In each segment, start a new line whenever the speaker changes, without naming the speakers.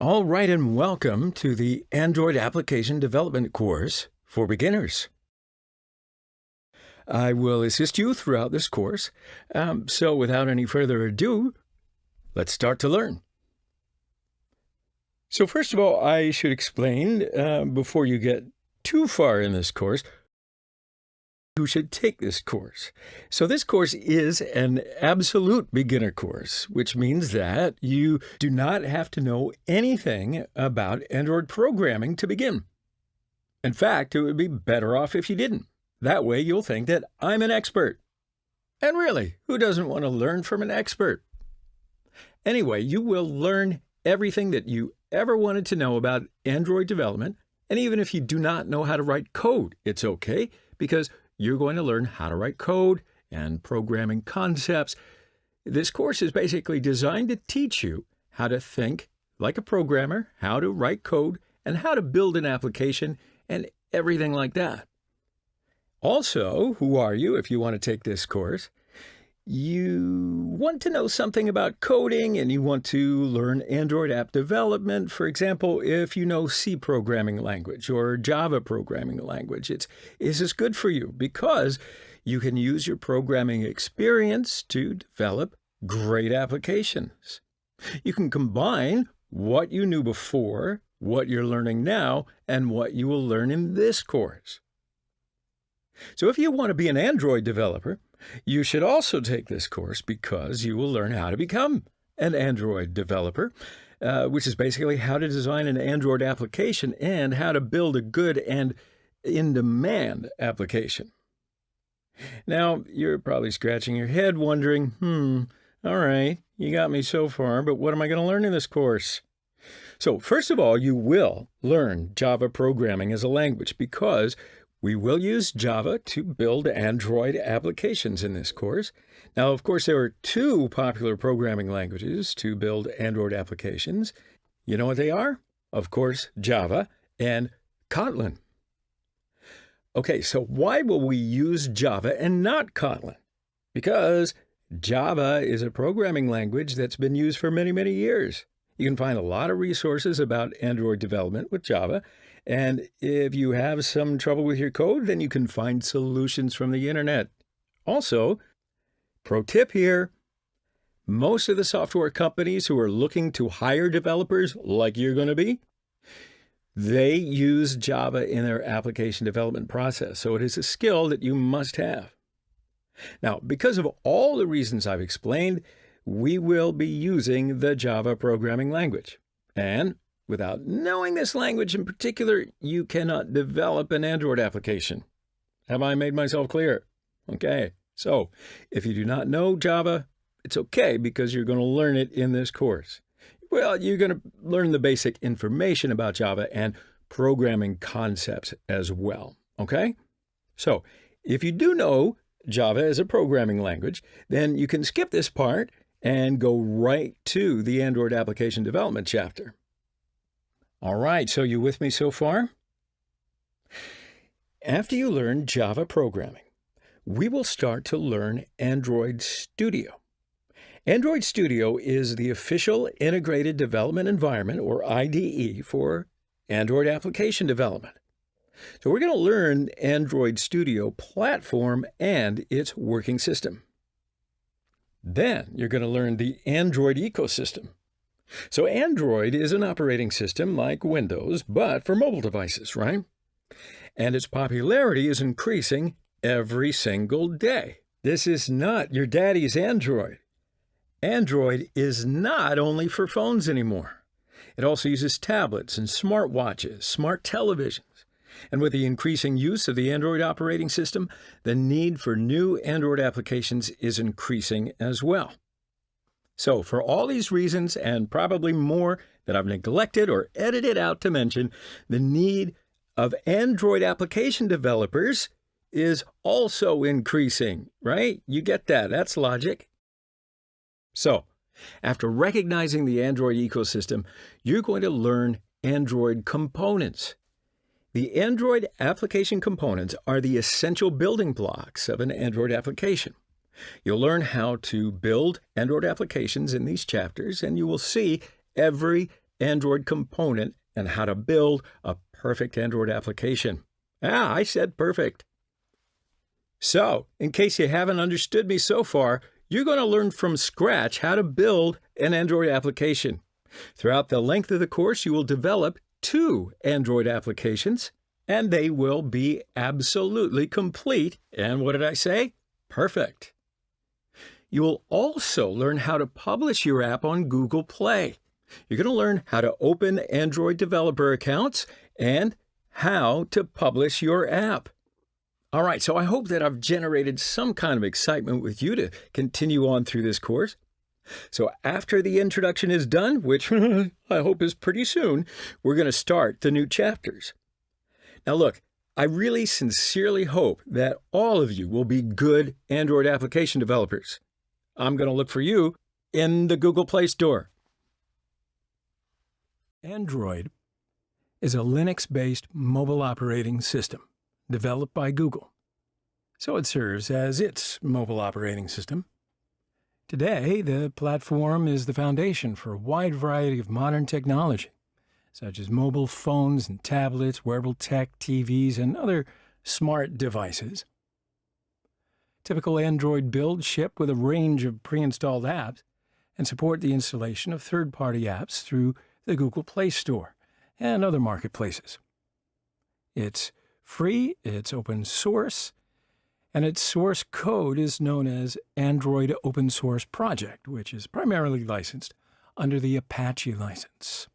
All right, and welcome to the Android Application Development course for beginners. I will assist you throughout this course, so without any further ado, let's start to learn. So first of all, I should explain, before you get too far in this course, who should take this course. So this course is an absolute beginner course, which means that you do not have to know anything about Android programming to begin. In fact, it would be better off if you didn't. That way you'll think that I'm an expert. And really, who doesn't want to learn from an expert? Anyway, you will learn everything that you ever wanted to know about Android development, and even if you do not know how to write code, it's okay, because you're going to learn how to write code and programming concepts. This course is basically designed to teach you how to think like a programmer, how to write code, and how to build an application, and everything like that. Also, who are you if you want to take this course? You want to know something about coding and you want to learn Android app development. For example, if you know C programming language or Java programming language, this is good for you because you can use your programming experience to develop great applications. You can combine what you knew before, what you're learning now, and what you will learn in this course. So if you want to be an Android developer, you should also take this course because you will learn how to become an Android developer, which is basically how to design an Android application and how to build a good and in-demand application. Now, you're probably scratching your head wondering, all right, you got me so far, but what am I going to learn in this course? So first of all, you will learn Java programming as a language because we will use Java to build Android applications in this course. Now, of course, there are two popular programming languages to build Android applications. You know what they are? Of course, Java and Kotlin. Okay, so why will we use Java and not Kotlin? Because Java is a programming language that's been used for many, many years. You can find a lot of resources about Android development with Java. And if you have some trouble with your code, then you can find solutions from the internet. Also, pro tip here, most of the software companies who are looking to hire developers like you're going to be, they use Java in their application development process. So it is a skill that you must have. Now, because of all the reasons I've explained, we will be using the Java programming language. And without knowing this language in particular, you cannot develop an Android application. Have I made myself clear? Okay, so if you do not know Java, it's okay because you're going to learn it in this course. Well, you're going to learn the basic information about Java and programming concepts as well, okay? So if you do know Java as a programming language, then you can skip this part and go right to the Android application development chapter. All right, so you with me so far? After you learn Java programming, we will start to learn Android Studio. Android Studio is the official integrated development environment, or IDE, for Android application development. So we're going to learn Android Studio platform and its working system. Then you're going to learn the Android ecosystem. So Android is an operating system like Windows, but for mobile devices, right? And its popularity is increasing every single day. This is not your daddy's Android. Android is not only for phones anymore. It also uses tablets and smartwatches, smart televisions. And with the increasing use of the Android operating system, the need for new Android applications is increasing as well. So for all these reasons, and probably more that I've neglected or edited out to mention, the need of Android application developers is also increasing, right? You get that. That's logic. So after recognizing the Android ecosystem, you're going to learn Android components. The Android application components are the essential building blocks of an Android application. You'll learn how to build Android applications in these chapters, and you will see every Android component and how to build a perfect Android application. I said perfect. So, in case you haven't understood me so far, you're going to learn from scratch how to build an Android application. Throughout the length of the course, you will develop 2 Android applications, and they will be absolutely complete. And what did I say? Perfect. You will also learn how to publish your app on Google Play. You're going to learn how to open Android developer accounts and how to publish your app. All right, so I hope that I've generated some kind of excitement with you to continue on through this course. So after the introduction is done, which I hope is pretty soon, we're going to start the new chapters. Now look, I really sincerely hope that all of you will be good Android application developers. I'm going to look for you in the Google Play Store. Android is a Linux-based mobile operating system developed by Google, so it serves as its mobile operating system. Today, the platform is the foundation for a wide variety of modern technology, such as mobile phones and tablets, wearable tech, TVs, and other smart devices. Typical Android builds ship with a range of pre-installed apps and support the installation of third-party apps through the Google Play Store and other marketplaces. It's free, it's open source, and its source code is known as Android Open Source Project, which is primarily licensed under the Apache license.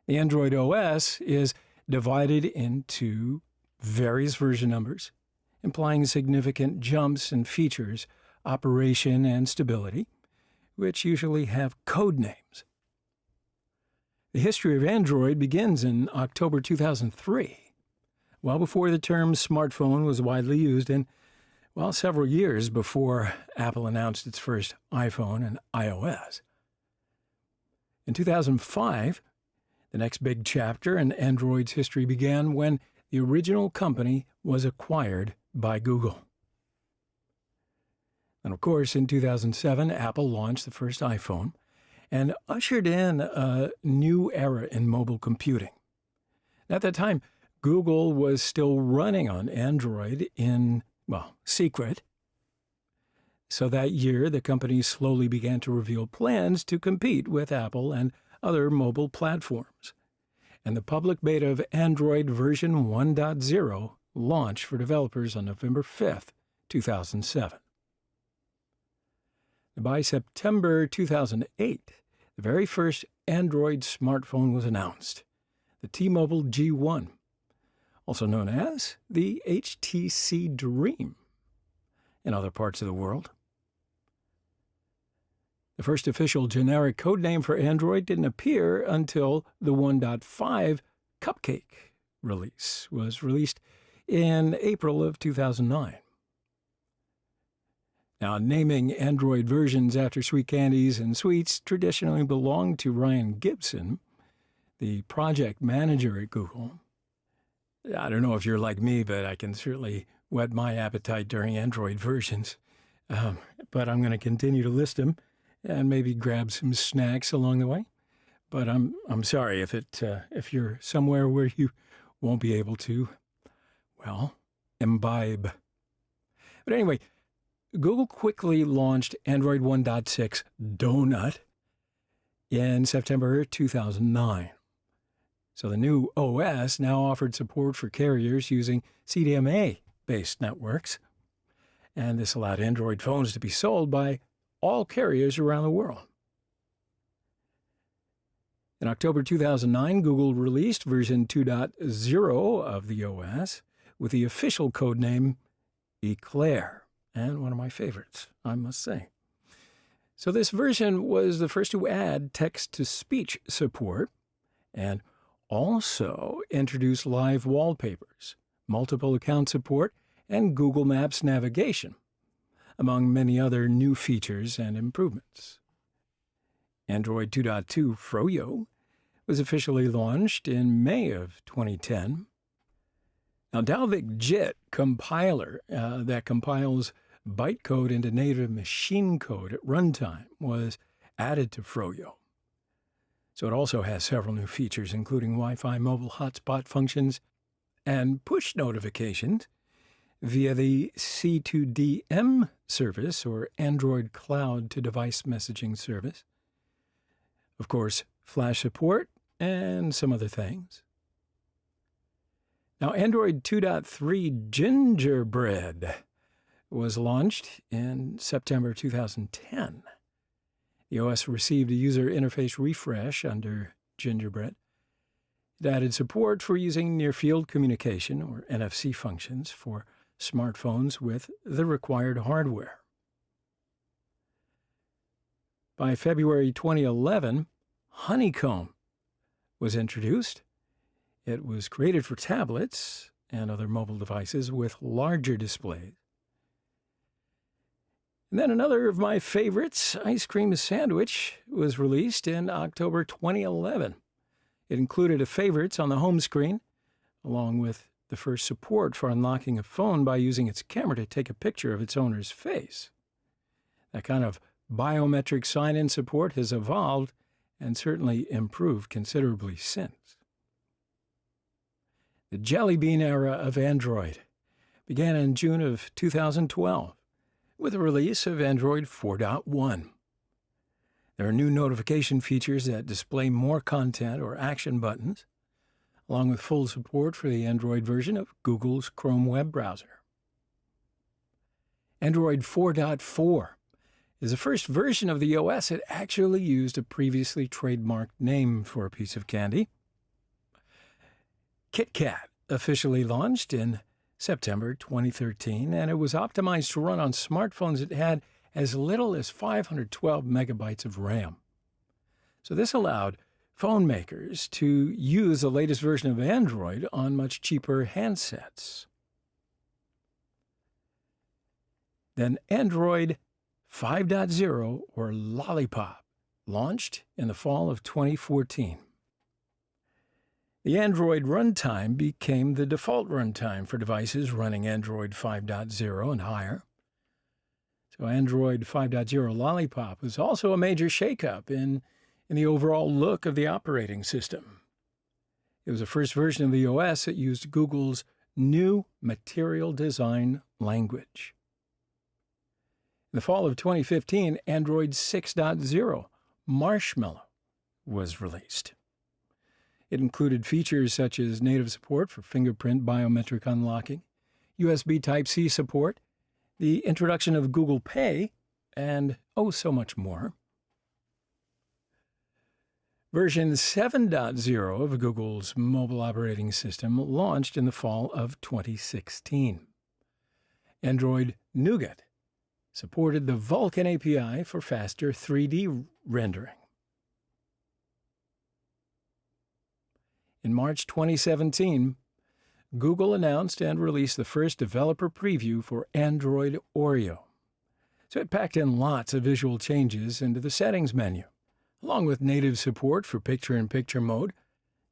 The Android OS is divided into various version numbers, implying significant jumps in features, operation, and stability, which usually have code names. The history of Android begins in October 2003, well before the term smartphone was widely used and, well, several years before Apple announced its first iPhone and iOS. In 2005, the next big chapter in Android's history began when the original company was acquired by Google. And of course, in 2007, Apple launched the first iPhone and ushered in a new era in mobile computing. At that time, Google was still running on Android in, secret. So that year, the company slowly began to reveal plans to compete with Apple and other mobile platforms. And the public beta of Android version 1.0 launched for developers on November 5th, 2007. By September 2008, the very first Android smartphone was announced, the T-Mobile G1, also known as the HTC Dream in other parts of the world. The first official generic codename for Android didn't appear until the 1.5 Cupcake release was released in April of 2009. Now, naming Android versions after sweet candies and sweets traditionally belonged to Ryan Gibson, the project manager at Google. I don't know if you're like me, but I can certainly whet my appetite during Android versions. But I'm going to continue to list them and maybe grab some snacks along the way. But I'm sorry if you're somewhere where you won't be able to, imbibe. But anyway, Google quickly launched Android 1.6 Donut in September 2009. So the new OS now offered support for carriers using CDMA-based networks, and this allowed Android phones to be sold by all carriers around the world. In October 2009, Google released version 2.0 of the OS with the official codename Eclair, and one of my favorites, I must say. So this version was the first to add text-to-speech support and also introduce live wallpapers, multiple account support, and Google Maps navigation, among many other new features and improvements. Android 2.2 Froyo was officially launched in May of 2010. Now, Dalvik JIT compiler that compiles bytecode into native machine code at runtime was added to Froyo. So it also has several new features, including Wi-Fi mobile hotspot functions and push notifications via the C2DM service, or Android Cloud to Device Messaging Service. Of course, Flash support and some other things. Now, Android 2.3 Gingerbread was launched in September 2010. The OS received a user interface refresh under Gingerbread. It added support for using near-field communication, or NFC functions, for smartphones with the required hardware. By February 2011, Honeycomb was introduced. It was created for tablets and other mobile devices with larger displays. And then another of my favorites, Ice Cream Sandwich, was released in October 2011. It included a favorites on the home screen, along with the first support for unlocking a phone by using its camera to take a picture of its owner's face. That kind of biometric sign-in support has evolved and certainly improved considerably since. The Jelly Bean era of Android began in June of 2012 with the release of Android 4.1. There are new notification features that display more content or action buttons, along with full support for the Android version of Google's Chrome web browser. Android 4.4 is the first version of the OS that actually used a previously trademarked name for a piece of candy. KitKat officially launched in September 2013, and it was optimized to run on smartphones that had as little as 512 megabytes of RAM. So this allowed phone makers to use the latest version of Android on much cheaper handsets. Then Android 5.0, or Lollipop, launched in the fall of 2014. The Android runtime became the default runtime for devices running Android 5.0 and higher. So Android 5.0 Lollipop was also a major shakeup in the overall look of the operating system. It was the first version of the OS that used Google's new material design language. In the fall of 2015, Android 6.0 Marshmallow was released. It included features such as native support for fingerprint biometric unlocking, USB Type-C support, the introduction of Google Pay, and oh so much more. Version 7.0 of Google's mobile operating system launched in the fall of 2016. Android Nougat supported the Vulkan API for faster 3D rendering. In March 2017, Google announced and released the first developer preview for Android Oreo. So it packed in lots of visual changes into the settings menu, along with native support for picture-in-picture mode,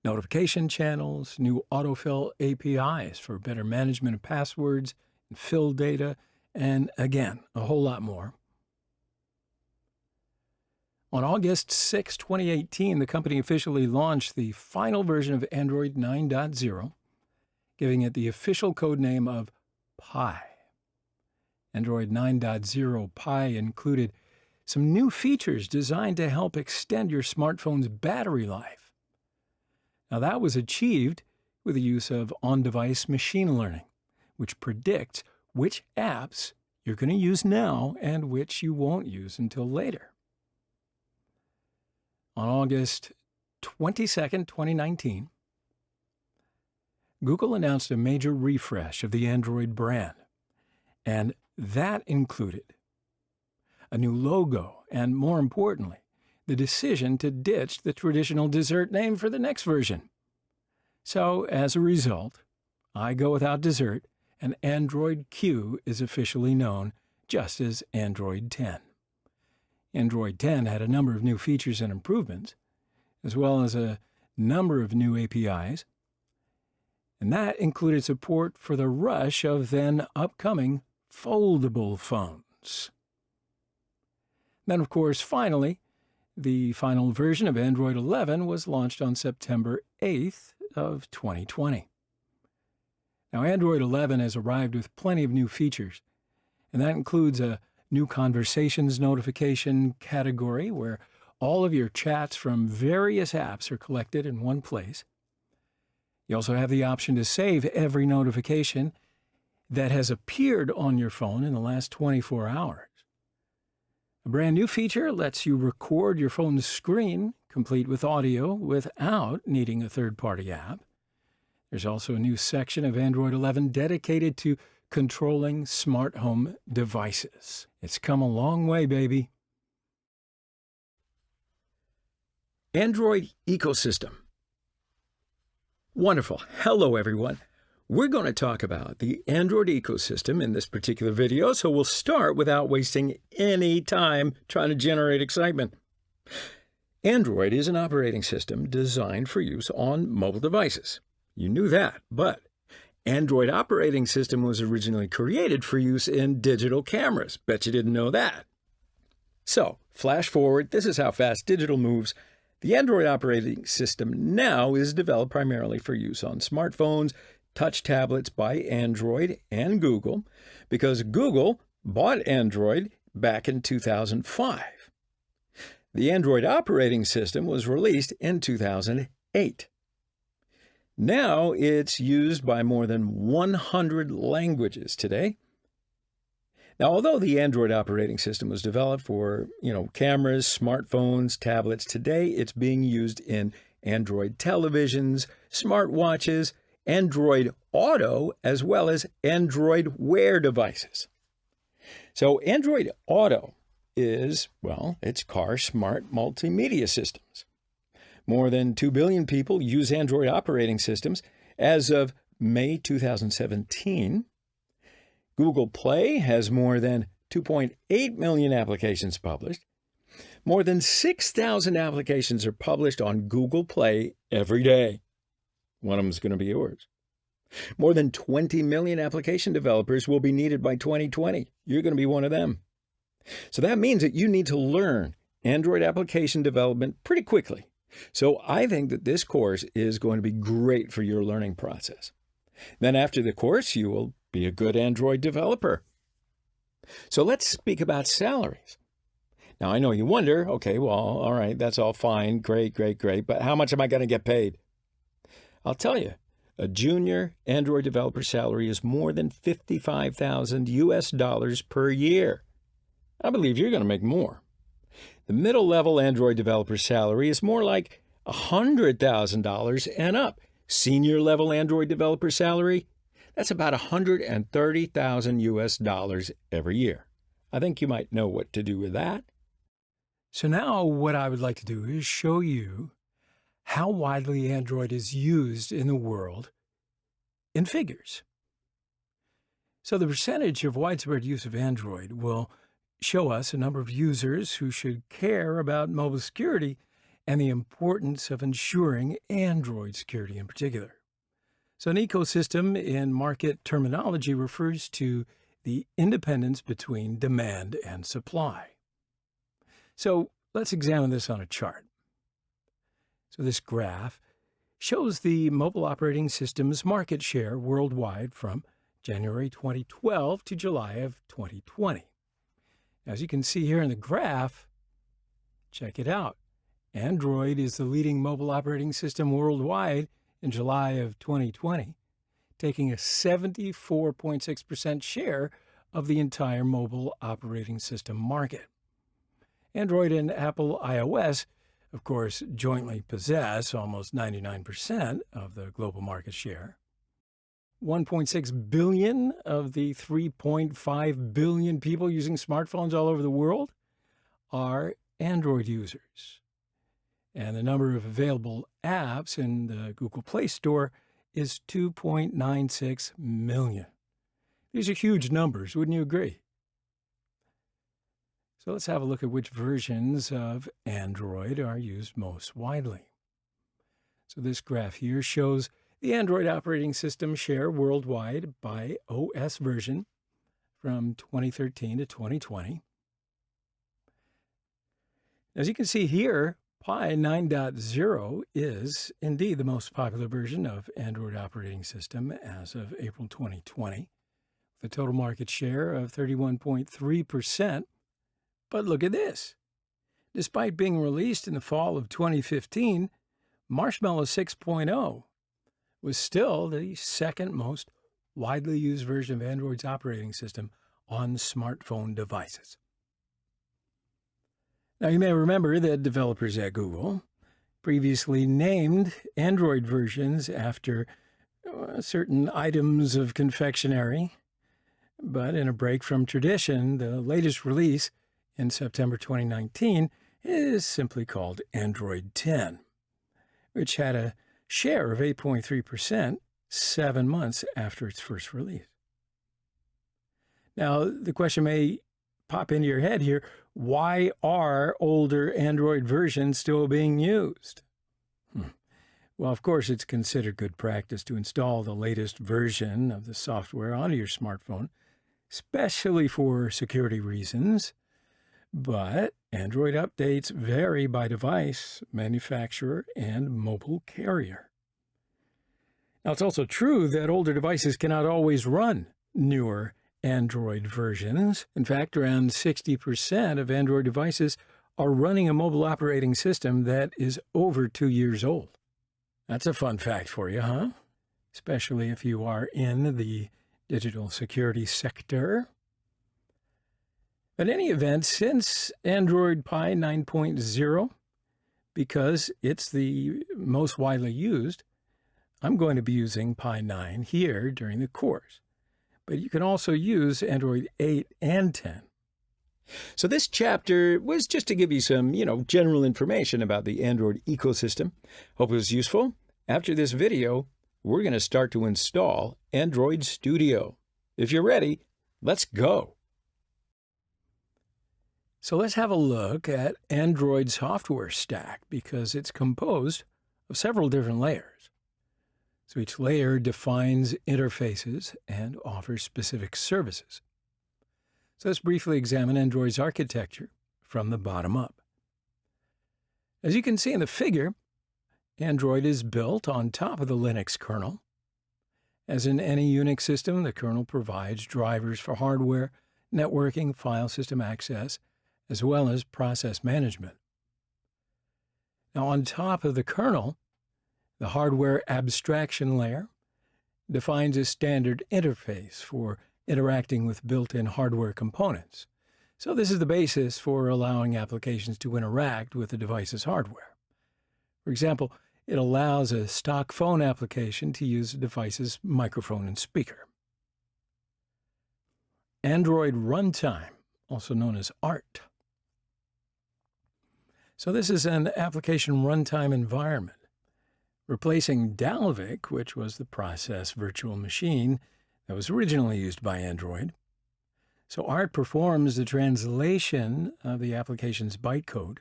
notification channels, new autofill APIs for better management of passwords and fill data, and again, a whole lot more. On August 6, 2018, the company officially launched the final version of Android 9.0, giving it the official code name of Pie. Android 9.0 Pie included some new features designed to help extend your smartphone's battery life. Now, that was achieved with the use of on-device machine learning, which predicts which apps you're going to use now and which you won't use until later. On August 22nd, 2019, Google announced a major refresh of the Android brand, and that included a new logo and, more importantly, the decision to ditch the traditional dessert name for the next version. So, as a result, I go without dessert, and Android Q is officially known just as Android 10. Android 10 had a number of new features and improvements, as well as a number of new APIs, and that included support for the rush of then upcoming foldable phones. Then, of course, finally, The final version of Android 11 was launched on September 8th of 2020. Now, Android 11 has arrived with plenty of new features, and that includes a new conversations notification category where all of your chats from various apps are collected in one place. You also have the option to save every notification that has appeared on your phone in the last 24 hours. A brand new feature lets you record your phone's screen, complete with audio, without needing a third-party app. There's also a new section of Android 11 dedicated to controlling smart home devices. It's come a long way, baby. Android ecosystem. Wonderful. Hello, everyone. We're going to talk about the Android ecosystem in this particular video, so we'll start without wasting any time trying to generate excitement. Android is an operating system designed for use on mobile devices. You knew that, but Android operating system was originally created for use in digital cameras. Bet you didn't know that. So, flash forward, this is how fast digital moves. The Android operating system now is developed primarily for use on smartphones, touch tablets by Android and Google, because Google bought Android back in 2005. The Android operating system was released in 2008. Now it's used by more than 100 languages today. Now, although the Android operating system was developed for, cameras, smartphones, tablets, today it's being used in Android televisions, smartwatches, Android Auto, as well as Android Wear devices. So Android Auto is, it's car smart multimedia systems. More than 2 billion people use Android operating systems as of May 2017. Google Play has more than 2.8 million applications published. More than 6,000 applications are published on Google Play every day. One of them is going to be yours. More than 20 million application developers will be needed by 2020. You're going to be one of them. So that means that you need to learn Android application development pretty quickly. So I think that this course is going to be great for your learning process. Then after the course, you will be a good Android developer. So let's speak about salaries. Now, I know you wonder, okay, well, all right, that's all fine, great, but how much am I going to get paid? I'll tell you, a junior Android developer salary is more than $55,000 per year. I believe you're going to make more. The middle-level Android developer salary is more like $100,000 and up. Senior-level Android developer salary, that's about $130,000 every year. I think you might know what to do with that. So now what I would like to do is show you how widely Android is used in the world in figures. So the percentage of widespread use of Android will show us a number of users who should care about mobile security and the importance of ensuring Android security in particular. So an ecosystem in market terminology refers to the independence between demand and supply. So let's examine this on a chart. So this graph shows the mobile operating system's market share worldwide from January 2012 to July of 2020. As you can see here in the graph, check it out. Android is the leading mobile operating system worldwide in July of 2020, taking a 74.6% share of the entire mobile operating system market. Android and Apple iOS, of course, jointly possess almost 99% of the global market share. 1.6 billion of the 3.5 billion people using smartphones all over the world are Android users. And the number of available apps in the Google Play Store is 2.96 million. These are huge numbers, wouldn't you agree? So let's have a look at which versions of Android are used most widely. So this graph here shows the Android operating system share worldwide by OS version from 2013 to 2020. As you can see here, Pi 9.0 is indeed the most popular version of Android operating system as of April 2020, with a total market share of 31.3%. But look at this. Despite being released in the fall of 2015, Marshmallow 6.0 was still the second most widely used version of Android's operating system on smartphone devices. Now, you may remember that developers at Google previously named Android versions after certain items of confectionery, but in a break from tradition, the latest release in September 2019 is simply called Android 10, which had a share of 8.3% 7 months after its first release. Now, the question may pop into your head here, why are older Android versions still being used? Well, of course, it's considered good practice to install the latest version of the software onto your smartphone, especially for security reasons. But Android updates vary by device, manufacturer, and mobile carrier. Now, it's also true that older devices cannot always run newer Android versions. In fact, around 60% of Android devices are running a mobile operating system that is over 2 years old. That's a fun fact for you, huh? Especially if you are in the digital security sector. In any event, since Android Pi 9.0, because it's the most widely used, I'm going to be using Pi 9 here during the course. But you can also use Android 8 and 10. So this chapter was just to give you some, general information about the Android ecosystem. Hope it was useful. After this video, we're going to start to install Android Studio. If you're ready, let's go. So let's have a look at Android software stack because it's composed of several different layers. So each layer defines interfaces and offers specific services. So let's briefly examine Android's architecture from the bottom up. As you can see in the figure, Android is built on top of the Linux kernel. As in any Unix system, the kernel provides drivers for hardware, networking, file system access, as well as process management. Now, on top of the kernel, the hardware abstraction layer defines a standard interface for interacting with built-in hardware components. So this is the basis for allowing applications to interact with the device's hardware. For example, it allows a stock phone application to use the device's microphone and speaker. Android Runtime, also known as ART. So this is an application runtime environment, replacing Dalvik, which was the process virtual machine that was originally used by Android. So ART performs the translation of the application's bytecode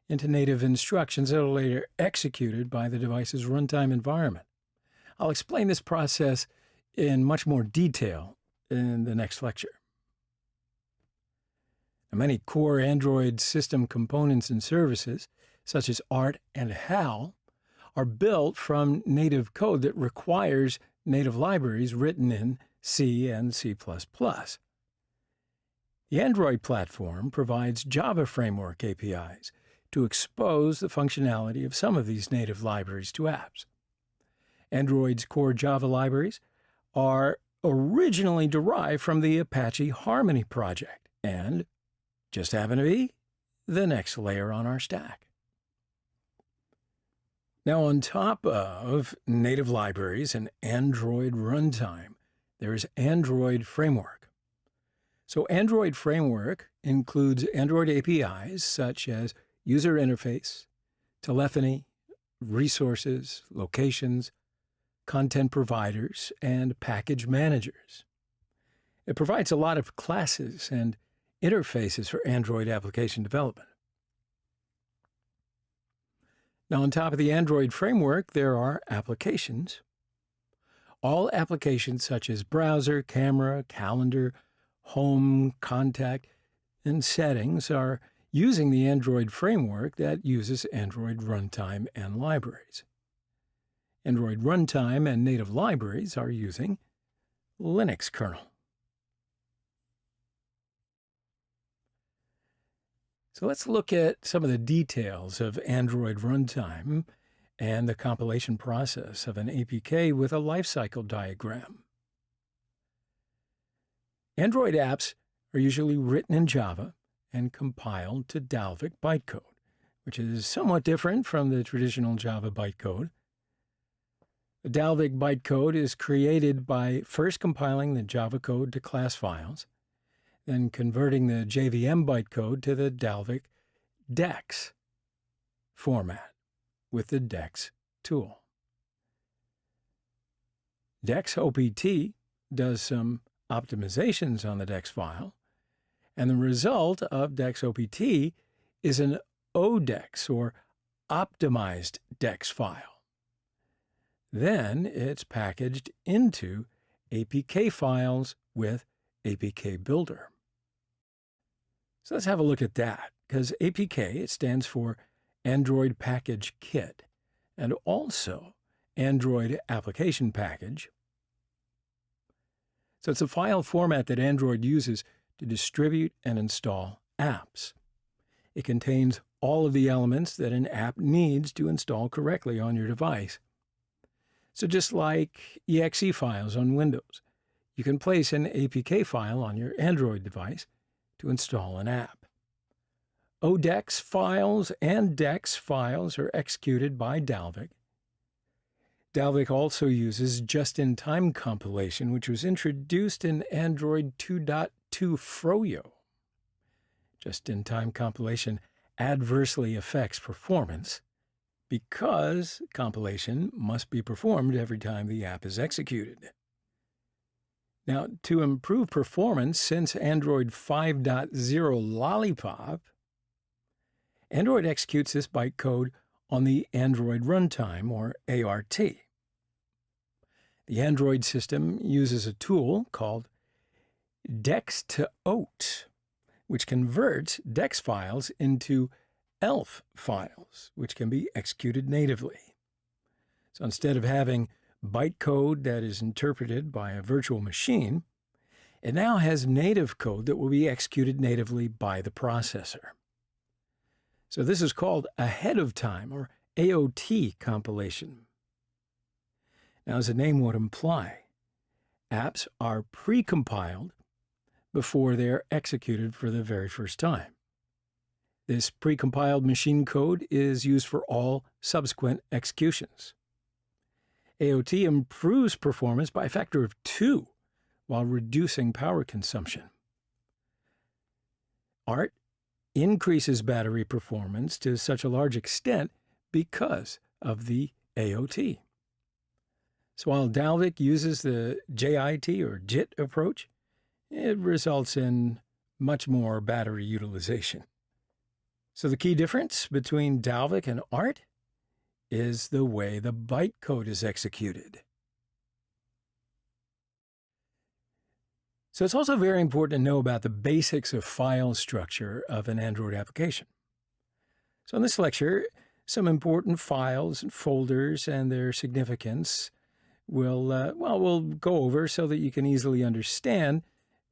into native instructions that are later executed by the device's runtime environment. I'll explain this process in much more detail in the next lecture. Now, many core Android system components and services, such as ART and HAL, are built from native code that requires native libraries written in C and C++. The Android platform provides Java Framework APIs to expose the functionality of some of these native libraries to apps. Android's core Java libraries are originally derived from the Apache Harmony project and just happen to be the next layer on our stack. Now, on top of native libraries and Android runtime, there is Android Framework. So Android Framework includes Android APIs such as user interface, telephony, resources, locations, content providers, and package managers. It provides a lot of classes and interfaces for Android application development. Now, on top of the Android framework, there are applications. All applications such as browser, camera, calendar, home, contact, and settings are using the Android framework that uses Android runtime and libraries. Android runtime and native libraries are using Linux kernel. So let's look at some of the details of Android runtime and the compilation process of an APK with a lifecycle diagram. Android apps are usually written in Java and compiled to Dalvik bytecode, which is somewhat different from the traditional Java bytecode. The Dalvik bytecode is created by first compiling the Java code to class files, then converting the JVM bytecode to the Dalvik DEX format with the DEX tool. DEX OPT does some optimizations on the DEX file, and the result of DEX OPT is an ODEX, or optimized DEX file. Then it's packaged into APK files with APK Builder. So let's have a look at that, because APK, it stands for Android Package Kit, and also Android Application Package. So it's a file format that Android uses to distribute and install apps. It contains all of the elements that an app needs to install correctly on your device. So just like exe files on Windows, you can place an APK file on your Android device to install an app. ODEX files and DEX files are executed by Dalvik. Dalvik also uses just-in-time compilation, which was introduced in Android 2.2 Froyo. Just-in-time compilation adversely affects performance because compilation must be performed every time the app is executed. Now, to improve performance since Android 5.0 Lollipop, Android executes this bytecode on the Android runtime, or ART. The Android system uses a tool called dex-to-oat, which converts DEX files into ELF files, which can be executed natively. So instead of having bytecode that is interpreted by a virtual machine, it now has native code that will be executed natively by the processor. So this is called ahead-of-time, or AOT compilation. Now, as the name would imply, apps are pre-compiled before they are executed for the very first time. This pre-compiled machine code is used for all subsequent executions. AOT improves performance by a factor of 2 while reducing power consumption. ART increases battery performance to such a large extent because of the AOT. So while Dalvik uses the JIT or JIT approach, it results in much more battery utilization. So the key difference between Dalvik and ART is the way the bytecode is executed. So it's also very important to know about the basics of file structure of an Android application. So in this lecture, some important files and folders and their significance we'll go over so that you can easily understand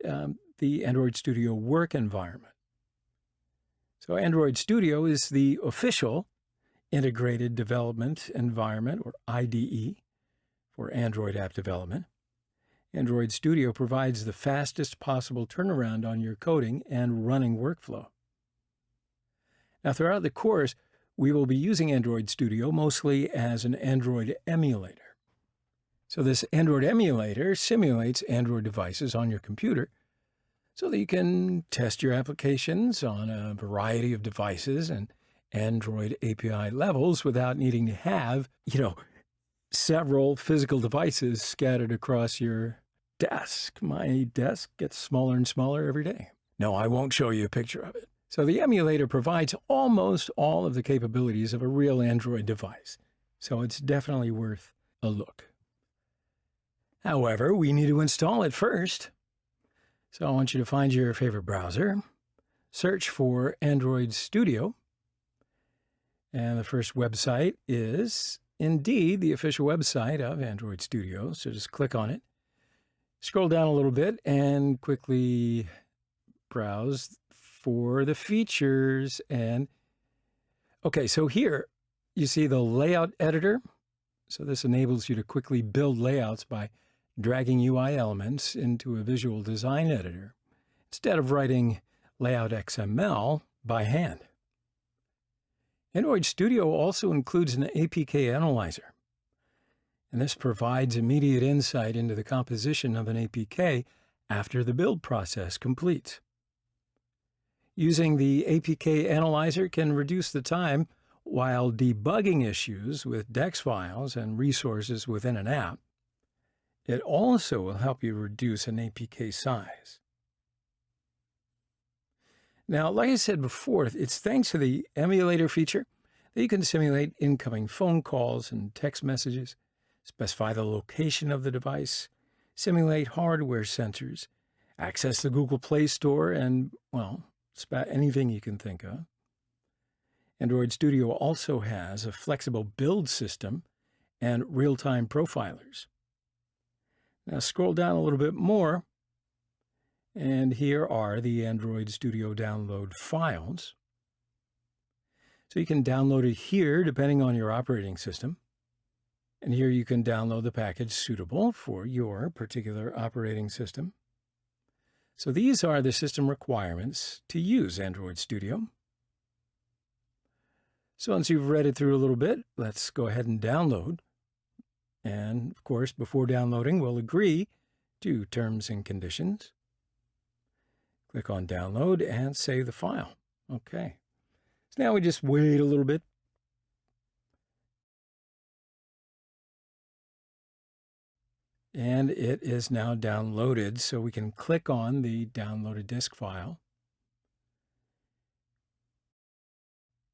the Android Studio work environment. So Android Studio is the official Integrated Development Environment, or IDE, for Android app development. Android Studio provides the fastest possible turnaround on your coding and running workflow. Now, throughout the course, we will be using Android Studio mostly as an Android emulator. So this Android emulator simulates Android devices on your computer so that you can test your applications on a variety of devices and Android API levels without needing to have, several physical devices scattered across your desk. My desk gets smaller and smaller every day. No, I won't show you a picture of it. So the emulator provides almost all of the capabilities of a real Android device. So it's definitely worth a look. However, we need to install it first. So I want you to find your favorite browser, search for Android Studio. And the first website is indeed the official website of Android Studio. So just click on it. Scroll down a little bit and quickly browse for the features. And okay, so here you see the layout editor. So this enables you to quickly build layouts by dragging UI elements into a visual design editor instead of writing layout XML by hand. Android Studio also includes an APK analyzer, and this provides immediate insight into the composition of an APK after the build process completes. Using the APK analyzer can reduce the time while debugging issues with DEX files and resources within an app. It also will help you reduce an APK size. Now, like I said before, it's thanks to the emulator feature that you can simulate incoming phone calls and text messages, specify the location of the device, simulate hardware sensors, access the Google Play Store, and, well, just about anything you can think of. Android Studio also has a flexible build system and real-time profilers. Now scroll down a little bit more, and here are the Android Studio download files. So you can download it here depending on your operating system. And here you can download the package suitable for your particular operating system. So these are the system requirements to use Android Studio. So once you've read it through a little bit, let's go ahead and download. And of course, before downloading, we'll agree to terms and conditions. Click on download and save the file. Okay. So now we just wait a little bit. And it is now downloaded, so we can click on the downloaded disk file.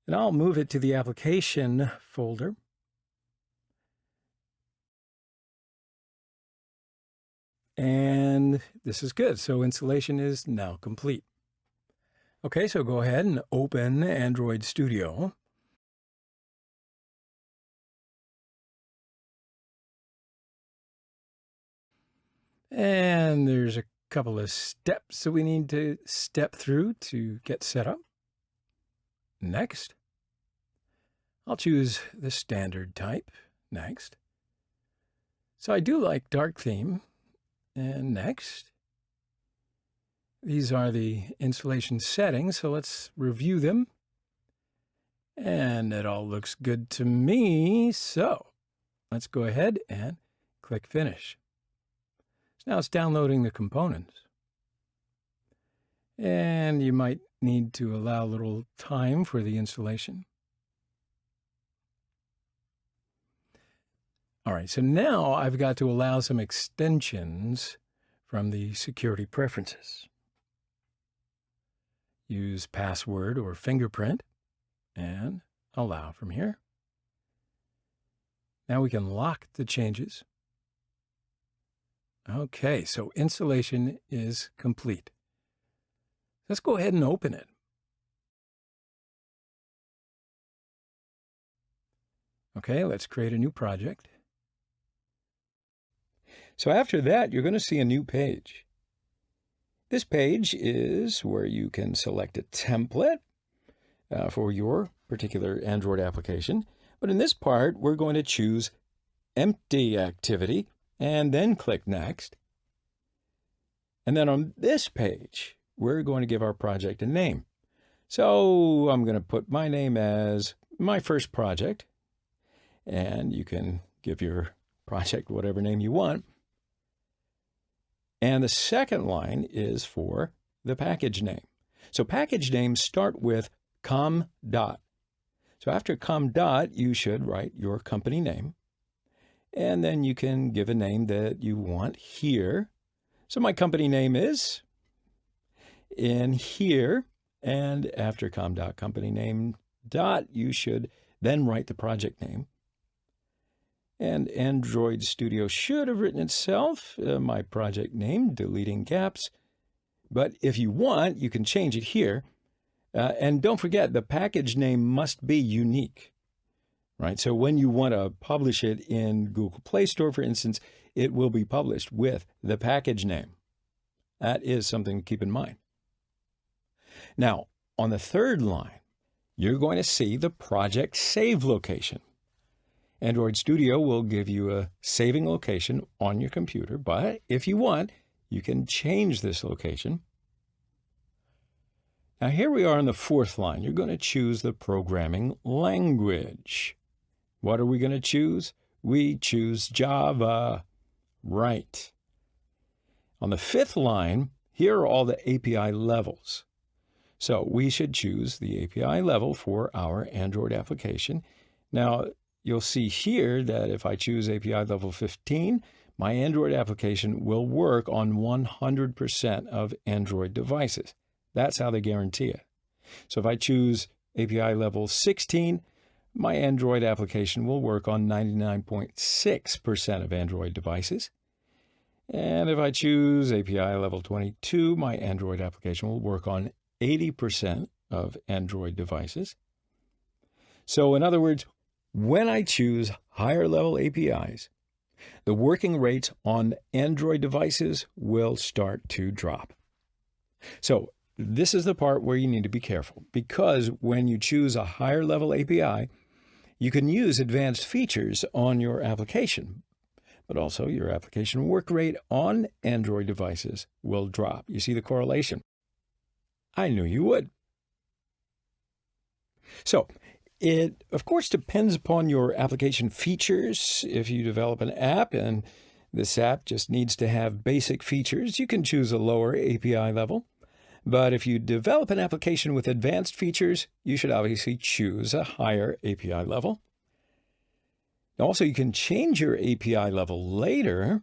And I'll move it to the application folder. And this is good. So installation is now complete. Okay, so go ahead and open Android Studio. And there's a couple of steps that we need to step through to get set up. Next. I'll choose the standard type. Next. So I do like dark theme. And next. These are the installation settings, so let's review them. And it all looks good to me, so let's go ahead and click Finish. So now it's downloading the components. And you might need to allow a little time for the installation. All right, so now I've got to allow some extensions from the security preferences. Use password or fingerprint and allow from here. Now we can lock the changes. Okay, so installation is complete. Let's go ahead and open it. Okay, let's create a new project. So after that, you're going to see a new page. This page is where you can select a template for your particular Android application. But in this part, we're going to choose Empty Activity and then click Next. And then on this page, we're going to give our project a name. So I'm going to put my name as my first project. And you can give your project whatever name you want. And the second line is for the package name. So package names start with com dot. So after com dot, you should write your company name. And then you can give a name that you want here. So my company name is in here. And after com dot company name dot, you should then write the project name. And Android Studio should have written itself, my project name, deleting gaps. But if you want, you can change it here. And don't forget, the package name must be unique, right? So when you want to publish it in Google Play Store, for instance, it will be published with the package name. That is something to keep in mind. Now, on the third line, you're going to see the project save location. Android Studio will give you a saving location on your computer, but if you want, you can change this location. Now here we are on the fourth line. You're going to choose the programming language. What are we going to choose? We choose Java. Right. On the fifth line, here are all the API levels. So we should choose the API level for our Android application. Now, you'll see here that if I choose API level 15, my Android application will work on 100% of Android devices. That's how they guarantee it. So if I choose API level 16, my Android application will work on 99.6% of Android devices. And if I choose API level 22, my Android application will work on 80% of Android devices. So in other words, when I choose higher level APIs, the working rates on Android devices will start to drop. So this is the part where you need to be careful, because when you choose a higher level API, you can use advanced features on your application, but also your application work rate on Android devices will drop. You see the correlation? I knew you would. So it, of course, depends upon your application features. If you develop an app and this app just needs to have basic features, you can choose a lower API level. But if you develop an application with advanced features, you should obviously choose a higher API level. Also, you can change your API level later.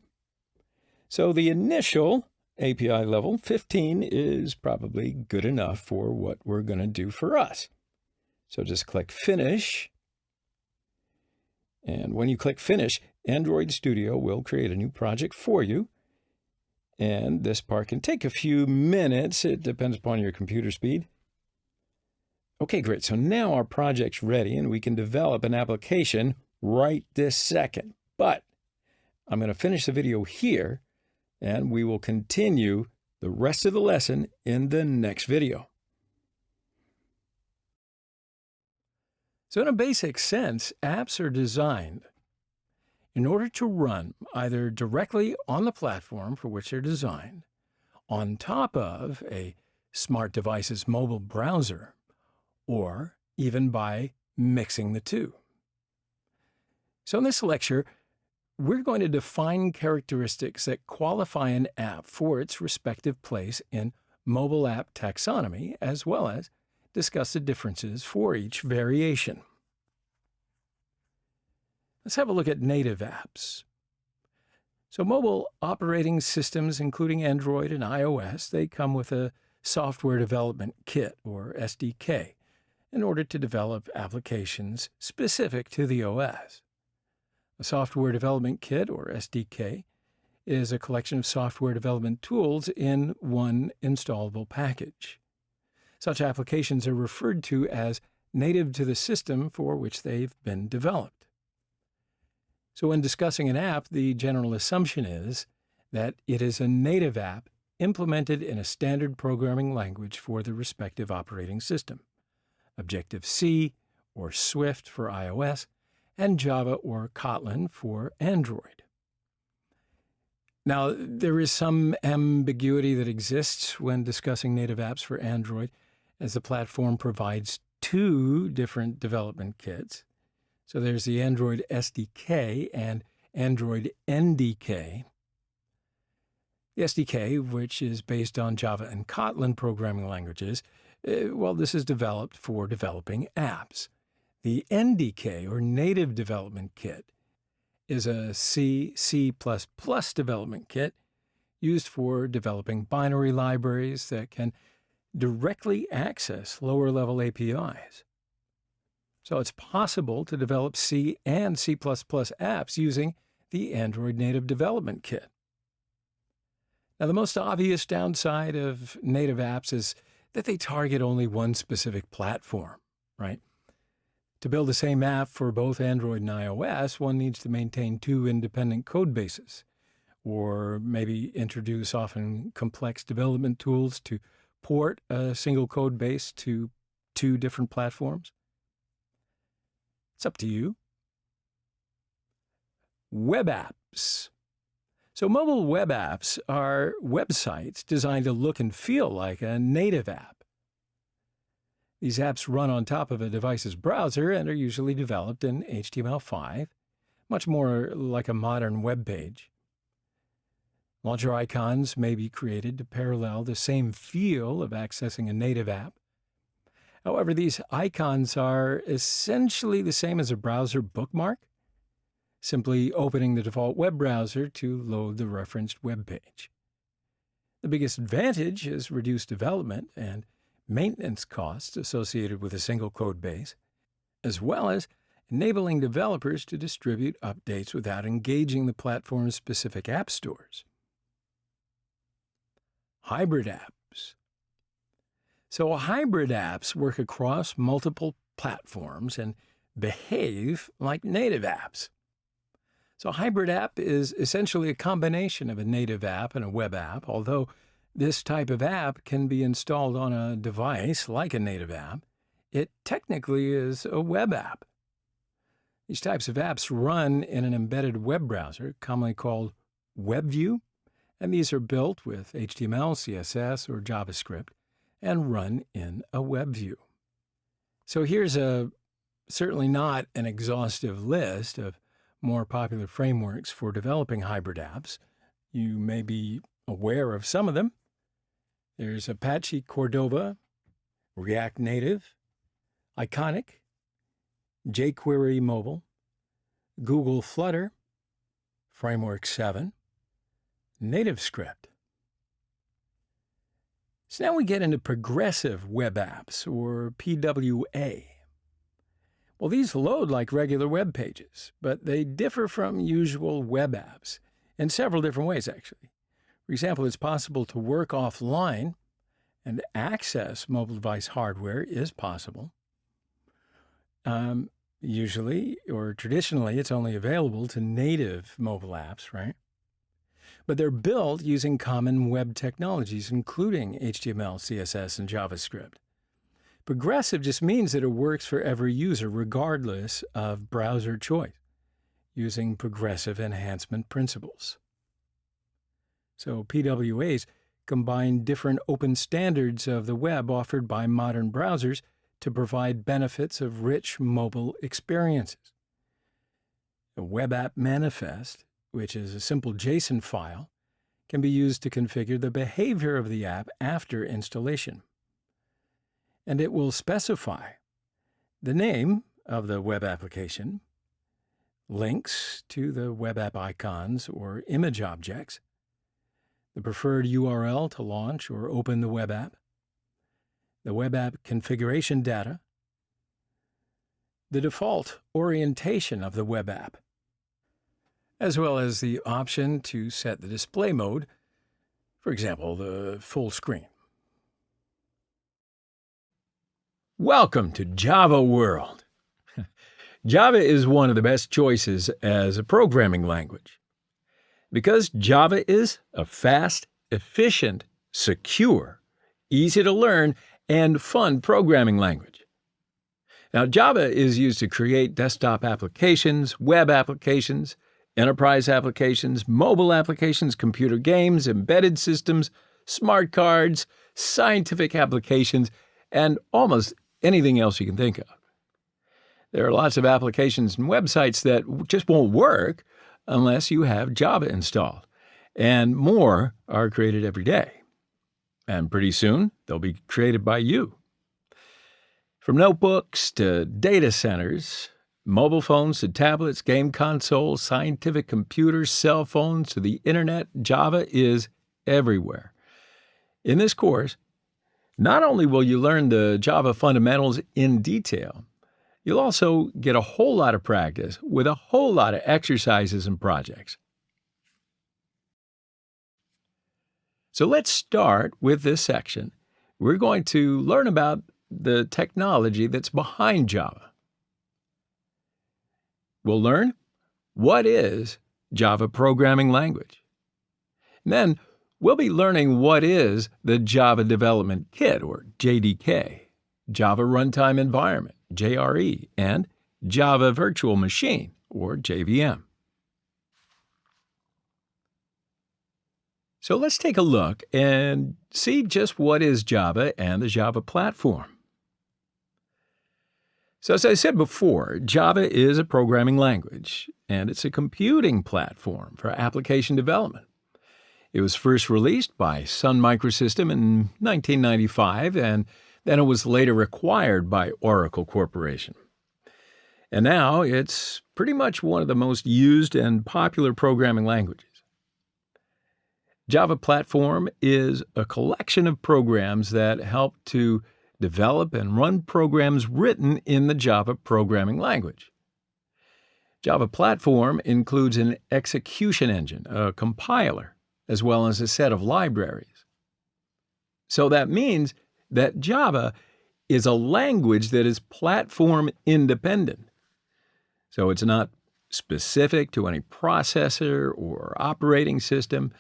So the initial API level 15 is probably good enough for what we're going to do for us. So just click Finish. And when you click Finish, Android Studio will create a new project for you. And this part can take a few minutes. It depends upon your computer speed. Okay, great. So now our project's ready and we can develop an application right this second. But I'm going to finish the video here and we will continue the rest of the lesson in the next video. So in a basic sense, apps are designed in order to run either directly on the platform for which they're designed, on top of a smart device's mobile browser, or even by mixing the two. So in this lecture, we're going to define characteristics that qualify an app for its respective place in mobile app taxonomy, as well as discuss the differences for each variation. Let's have a look at native apps. So mobile operating systems, including Android and iOS, they come with a software development kit, or SDK, in order to develop applications specific to the OS. A software development kit, or SDK, is a collection of software development tools in one installable package. Such applications are referred to as native to the system for which they've been developed. So when discussing an app, the general assumption is that it is a native app implemented in a standard programming language for the respective operating system, Objective-C or Swift for iOS, and Java or Kotlin for Android. Now, there is some ambiguity that exists when discussing native apps for Android, as the platform provides two different development kits. So there's the Android SDK and Android NDK. The SDK, which is based on Java and Kotlin programming languages, this is developed for developing apps. The NDK, or Native Development Kit, is a C development kit used for developing binary libraries that can directly access lower-level APIs. So it's possible to develop C and C++ apps using the Android Native Development Kit. Now, the most obvious downside of native apps is that they target only one specific platform, right? To build the same app for both Android and iOS, one needs to maintain two independent code bases, or maybe introduce often complex development tools to port a single code base to two different platforms. It's up to you. Web apps. So mobile web apps are websites designed to look and feel like a native app. These apps run on top of a device's browser and are usually developed in HTML5, much more like a modern web page. Launcher icons may be created to parallel the same feel of accessing a native app. However, these icons are essentially the same as a browser bookmark, simply opening the default web browser to load the referenced web page. The biggest advantage is reduced development and maintenance costs associated with a single code base, as well as enabling developers to distribute updates without engaging the platform's specific app stores. Hybrid apps. So hybrid apps work across multiple platforms and behave like native apps. So a hybrid app is essentially a combination of a native app and a web app, although this type of app can be installed on a device like a native app. It technically is a web app. These types of apps run in an embedded web browser, commonly called WebView, and these are built with HTML, CSS, or JavaScript and run in a web view. So here's certainly not an exhaustive list of more popular frameworks for developing hybrid apps. You may be aware of some of them. There's Apache Cordova, React Native, Iconic, jQuery Mobile, Google Flutter, Framework 7, NativeScript. So now we get into progressive web apps, or PWA. Well, these load like regular web pages, but they differ from usual web apps in several different ways, actually. For example, it's possible to work offline, and access mobile device hardware is possible. Usually, or traditionally, it's only available to native mobile apps, right? But they're built using common web technologies, including HTML, CSS, and JavaScript. Progressive just means that it works for every user, regardless of browser choice, using progressive enhancement principles. So PWAs combine different open standards of the web offered by modern browsers to provide benefits of rich mobile experiences. The web app manifest, which is a simple JSON file, can be used to configure the behavior of the app after installation. And it will specify the name of the web application, links to the web app icons or image objects, the preferred URL to launch or open the web app, the web app configuration data, the default orientation of the web app, as well as the option to set the display mode, for example, the full screen. Welcome to Java World. Java is one of the best choices as a programming language because Java is a fast, efficient, secure, easy to learn, and fun programming language. Now, Java is used to create desktop applications, web applications, enterprise applications, mobile applications, computer games, embedded systems, smart cards, scientific applications, and almost anything else you can think of. There are lots of applications and websites that just won't work unless you have Java installed, and more are created every day. And pretty soon, they'll be created by you. From notebooks to data centers, mobile phones to tablets, game consoles, scientific computers, cell phones to the internet, Java is everywhere. In this course, not only will you learn the Java fundamentals in detail, you'll also get a whole lot of practice with a whole lot of exercises and projects. So let's start with this section, we're going to learn about the technology that's behind Java. We'll learn what is Java programming language. And then we'll be learning what is the Java Development Kit, or JDK, Java Runtime Environment, JRE, and Java Virtual Machine, or JVM. So let's take a look and see just what is Java and the Java platform. So as I said before, Java is a programming language, and it's a computing platform for application development. It was first released by Sun Microsystem in 1995, and then it was later acquired by Oracle Corporation. And now it's pretty much one of the most used and popular programming languages. Java Platform is a collection of programs that help to develop and run programs written in the Java programming language. Java Platform includes an execution engine, a compiler, as well as a set of libraries. So that means that Java is a language that is platform independent. So it's not specific to any processor or operating system.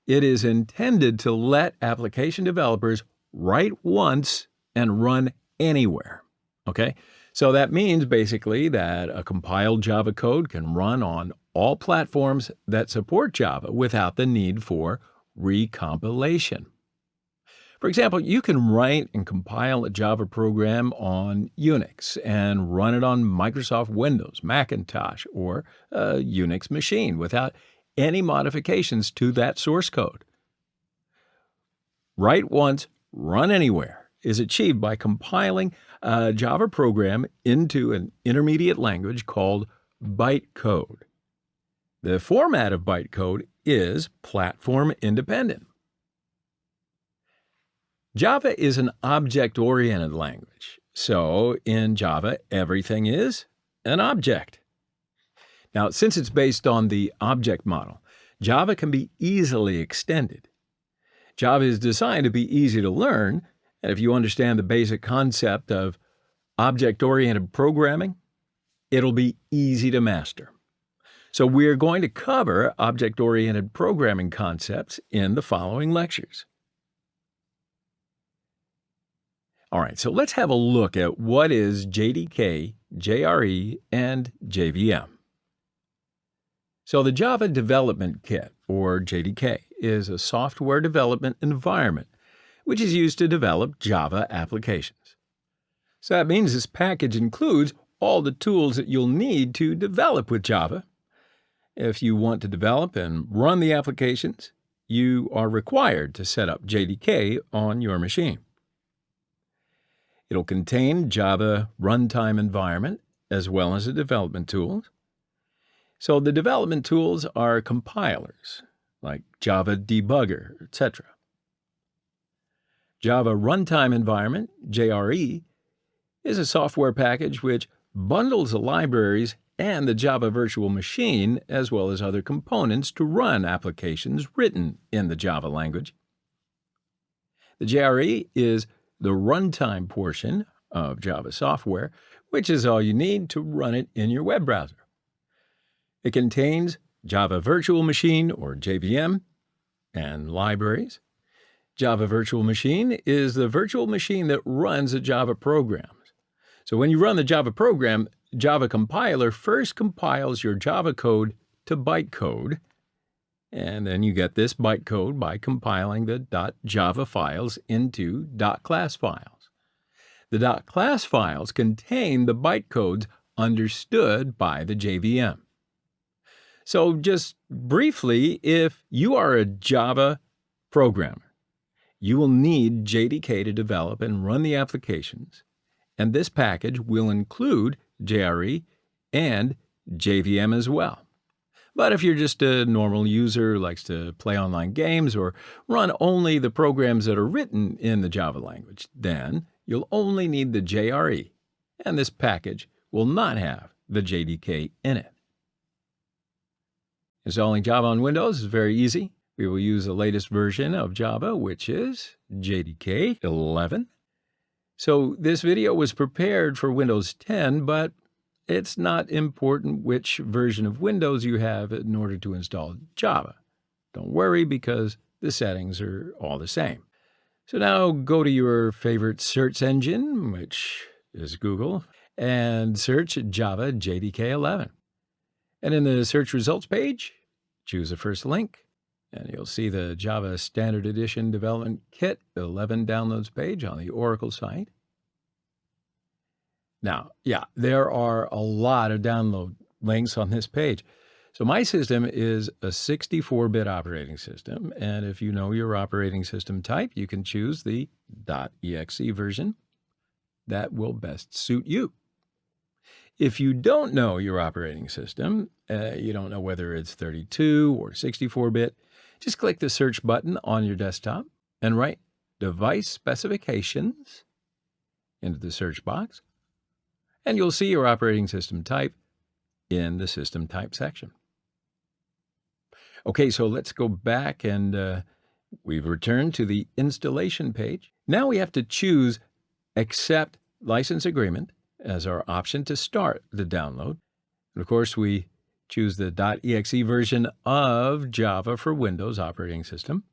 It is intended to let application developers write once and run anywhere. Okay? So that means basically that a compiled Java code can run on all platforms that support Java without the need for recompilation. For example, you can write and compile a Java program on Unix and run it on Microsoft Windows, Macintosh, or a Unix machine without any modifications to that source code. Write once, run anywhere is achieved by compiling a Java program into an intermediate language called bytecode. The format of bytecode is platform independent. Java is an object-oriented language. So in Java, everything is an object. Now, since it's based on the object model, Java can be easily extended. Java is designed to be easy to learn, and if you understand the basic concept of object-oriented programming, it'll be easy to master. So we're going to cover object-oriented programming concepts in the following lectures. All right, so let's have a look at what is JDK, JRE, and JVM. So the Java Development Kit, or JDK, is a software development environment which is used to develop Java applications. So that means this package includes all the tools that you'll need to develop with Java. If you want to develop and run the applications, you are required to set up JDK on your machine. It'll contain Java Runtime Environment as well as the development tools. So the development tools are compilers, like Java Debugger, etc. Java Runtime Environment, JRE, is a software package which bundles the libraries and the Java Virtual Machine as well as other components to run applications written in the Java language. The JRE is the runtime portion of Java software, which is all you need to run it in your web browser. It contains Java Virtual Machine, or JVM, and libraries. Java Virtual Machine is the virtual machine that runs the Java programs. So when you run the Java program, Java compiler first compiles your Java code to bytecode, and then you get this bytecode by compiling the .java files into .class files. The .class files contain the bytecodes understood by the JVM. So just briefly, if you are a Java programmer, you will need JDK to develop and run the applications, and this package will include JRE and JVM as well. But if you're just a normal user who likes to play online games or run only the programs that are written in the Java language, then you'll only need the JRE, and this package will not have the JDK in it. Installing Java on Windows is very easy. We will use the latest version of Java, which is JDK 11. So this video was prepared for Windows 10, but it's not important which version of Windows you have in order to install Java. Don't worry, because the settings are all the same. So now go to your favorite search engine, which is Google, and search Java JDK 11. And in the search results page, choose the first link, and you'll see the Java Standard Edition Development Kit 11 downloads page on the Oracle site. Now, there are a lot of download links on this page. So my system is a 64-bit operating system, and if you know your operating system type, you can choose the .exe version that will best suit you. If you don't know your operating system, you don't know whether it's 32 or 64-bit, just click the search button on your desktop and write device specifications into the search box, and you'll see your operating system type in the system type section. Okay, so let's go back, and we've returned to the installation page. Now we have to choose Accept License Agreement as our option to start the download. And of course, we choose the .exe version of Java for Windows operating system.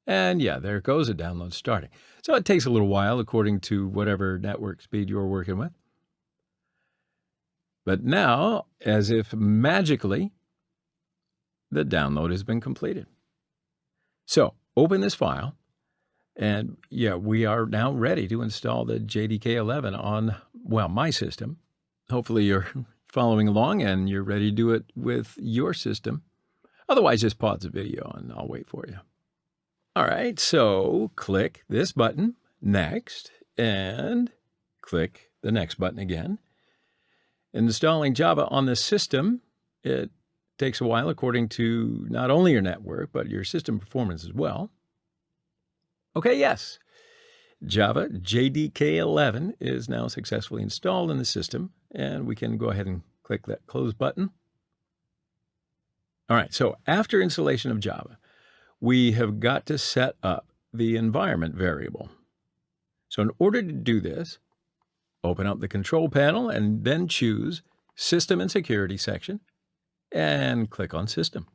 And there it goes, the download starting. So it takes a little while according to whatever network speed you're working with. But now, as if magically, the download has been completed. So open this file, and we are now ready to install the JDK 11 on, my system. Hopefully you're following along and you're ready to do it with your system. Otherwise, just pause the video and I'll wait for you. All right, so click this button, Next, and click the next button again. Installing Java on the system, it takes a while according to not only your network, but your system performance as well. Okay, yes. Java JDK 11 is now successfully installed in the system, and we can go ahead and click that close button. All right, so after installation of Java, we have got to set up the environment variable. So in order to do this, open up the control panel and then choose System and Security section and click on System.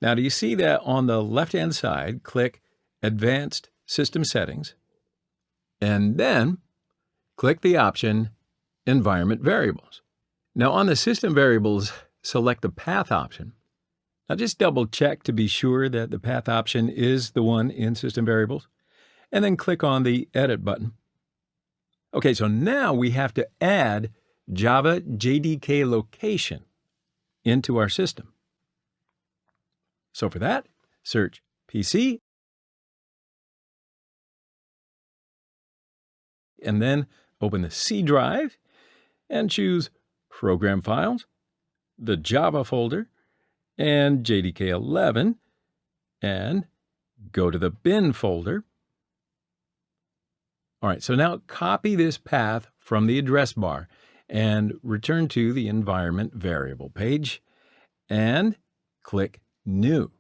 Now, do you see that on the left-hand side, click Advanced System Settings, and then click the option Environment Variables. Now, on the System Variables, select the Path option. Now, just double-check to be sure that the Path option is the one in System Variables, and then click on the Edit button. Okay, so now we have to add Java JDK location into our system. So for that, search PC, and then open the C drive and choose Program Files, the Java folder, and JDK 11, and go to the bin folder. All right, so now copy this path from the address bar and return to the environment variable page and click New.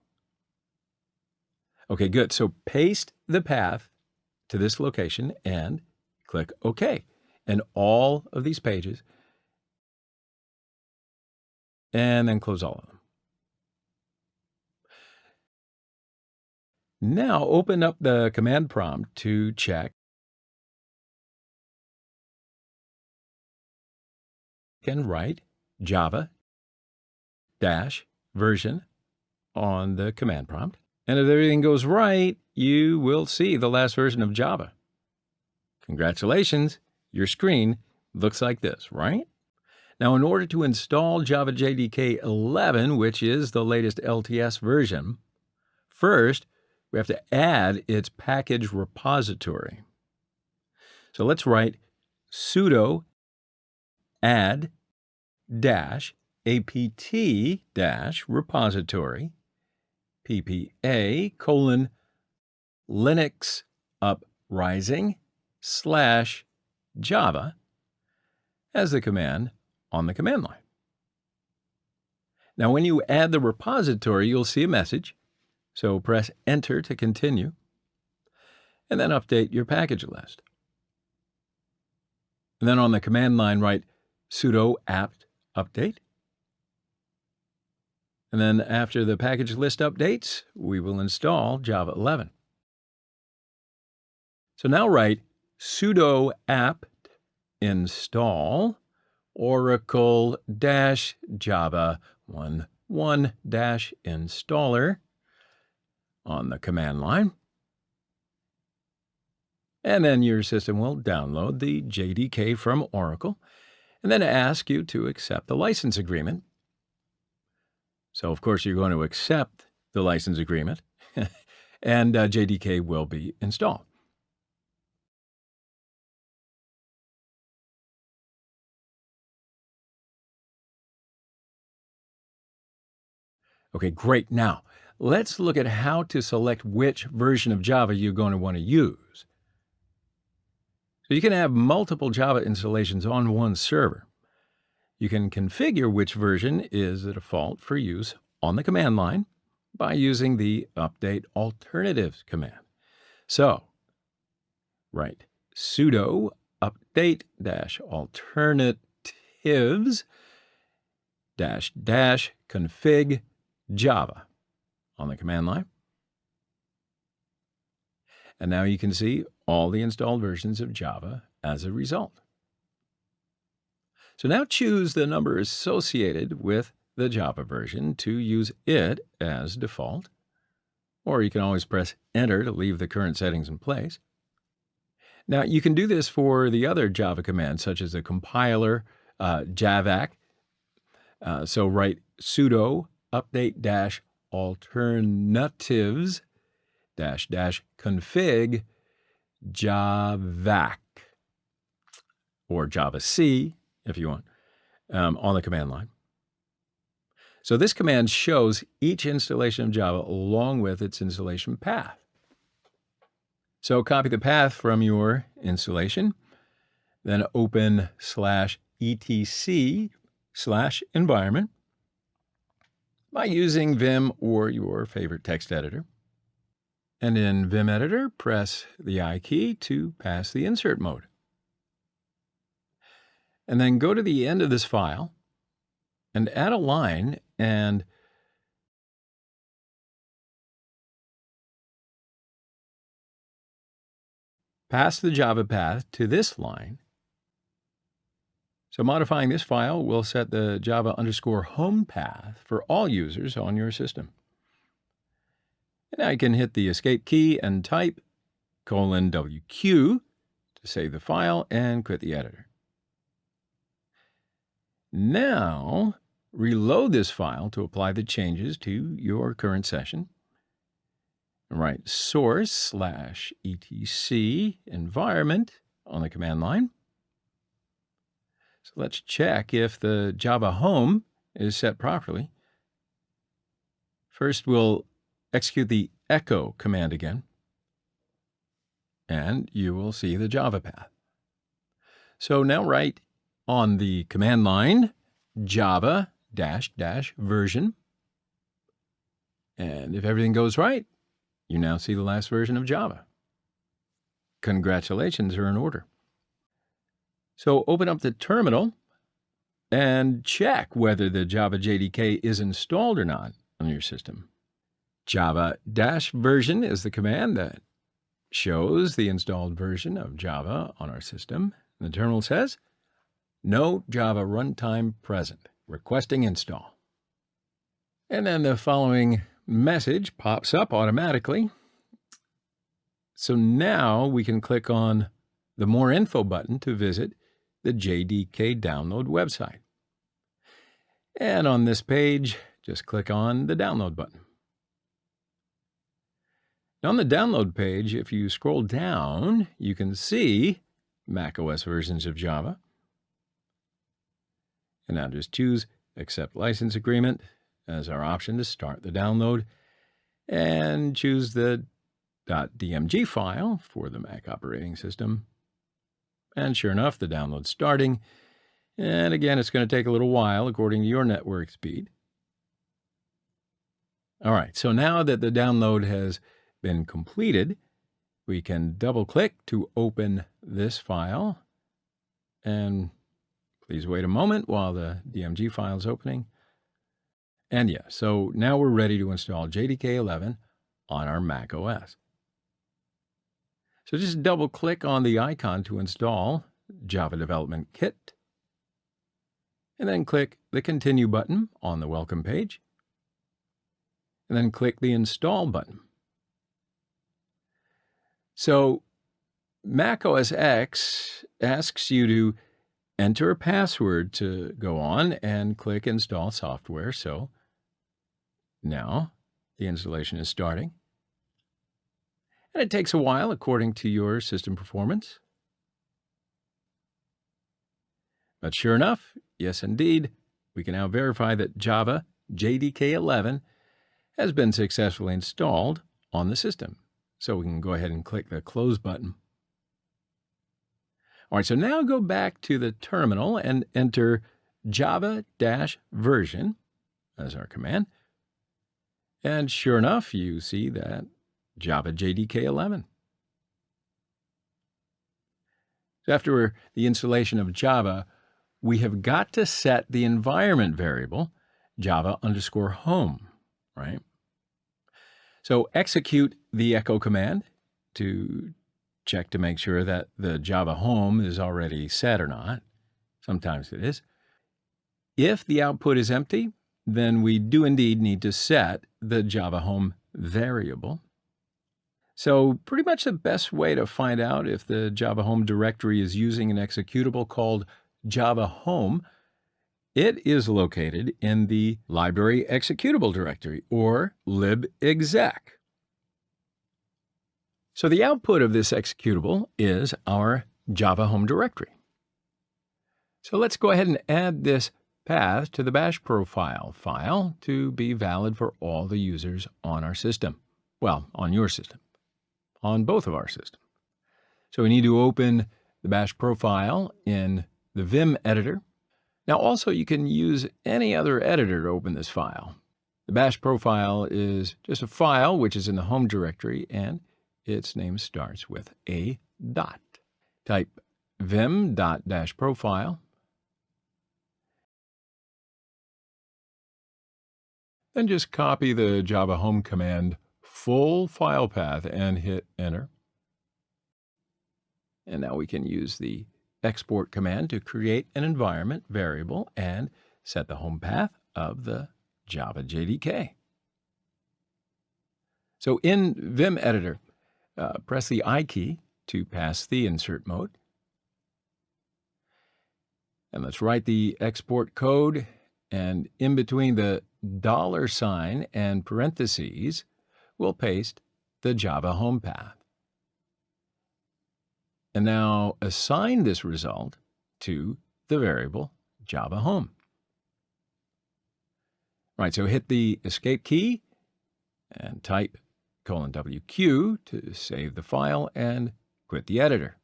Okay, good. So paste the path to this location and click OK. And all of these pages, and then close all of them. Now open up the command prompt to check and write Java -version on the command prompt. And if everything goes right, you will see the last version of Java. Congratulations, your screen looks like this, right? Now, in order to install Java JDK 11, which is the latest LTS version, first, we have to add its package repository. So let's write sudo add -apt repository ppa : Linux uprising / Java as the command on the command line. Now, when you add the repository, you'll see a message. So press Enter to continue, and then update your package list. And then on the command line, write sudo apt update. And then after the package list updates, we will install Java 11. So now write sudo apt install oracle-java 11-installer on the command line. And then your system will download the JDK from Oracle and then ask you to accept the license agreement. So, of course, you're going to accept the license agreement, and JDK will be installed. Okay, great. Now, let's look at how to select which version of Java you're going to want to use. So you can have multiple Java installations on one server. You can configure which version is the default for use on the command line by using the update alternatives command. So, write sudo update-alternatives --config Java on the command line. And now you can see all the installed versions of Java as a result. So now choose the number associated with the Java version to use it as default, or you can always press Enter to leave the current settings in place. Now you can do this for the other Java commands, such as the compiler, javac. So write sudo update-alternatives -config javac, or javac if you want, on the command line. So this command shows each installation of Java along with its installation path. So copy the path from your installation, then open /etc/environment by using Vim or your favorite text editor. And in Vim Editor, press the I key to pass the insert mode. And then go to the end of this file and add a line and pass the Java path to this line. So modifying this file will set the Java_home path for all users on your system. And now you can hit the escape key and type :WQ to save the file and quit the editor. Now, reload this file to apply the changes to your current session. And write source/etc environment on the command line. So let's check if the Java home is set properly. First, we'll execute the echo command again, and you will see the Java path. So now write on the command line Java --version. And if everything goes right, you now see the last version of Java. Congratulations are in order. So open up the terminal and check whether the Java JDK is installed or not on your system. Java-version is the command that shows the installed version of Java on our system. The terminal says, "No Java runtime present. Requesting install." And then the following message pops up automatically. So now we can click on the More Info button to visit the JDK download website. And on this page, just click on the download button. On the download page, if you scroll down, you can see macOS versions of Java. And now just choose Accept License Agreement as our option to start the download, and choose the .dmg file for the Mac operating system. And sure enough, the download's starting. And again, it's going to take a little while according to your network speed. All right, so now that the download has been completed, we can double-click to open this file. And please wait a moment while the DMG file is opening. And yeah, so now we're ready to install JDK 11 on our Mac OS. So just double-click on the icon to install Java Development Kit, and then click the Continue button on the Welcome page, and then click the Install button. So Mac OS X asks you to enter a password to go on and click Install Software. So now the installation is starting. And it takes a while according to your system performance. But sure enough, yes indeed, we can now verify that Java JDK 11 has been successfully installed on the system. So we can go ahead and click the Close button. All right, so now go back to the terminal and enter java-version as our command. And sure enough, you see that Java JDK 11. So after the installation of Java, we have got to set the environment variable Java_home, right? So execute the echo command to check to make sure that the Java home is already set or not. Sometimes it is. If the output is empty, then we do indeed need to set the Java home variable. So pretty much the best way to find out if the Java home directory is using an executable called Java home, it is located in the library executable directory, or libexec. So the output of this executable is our Java home directory. So let's go ahead and add this path to the bash profile file to be valid for all the users on our system. Well, on your system, on both of our systems. So we need to open the bash profile in the Vim editor. Now also you can use any other editor to open this file. The bash profile is just a file which is in the home directory, and its name starts with a dot. Type vim.-profile. Then just copy the Java home command full file path and hit enter. And now we can use the export command to create an environment variable and set the home path of the Java JDK. So in Vim editor, press the I key to pass the insert mode. And let's write the export code, and in between the $ and parentheses, we'll paste the Java home path. And now assign this result to the variable Java home. Right, so hit the escape key and type :WQ to save the file and quit the editor.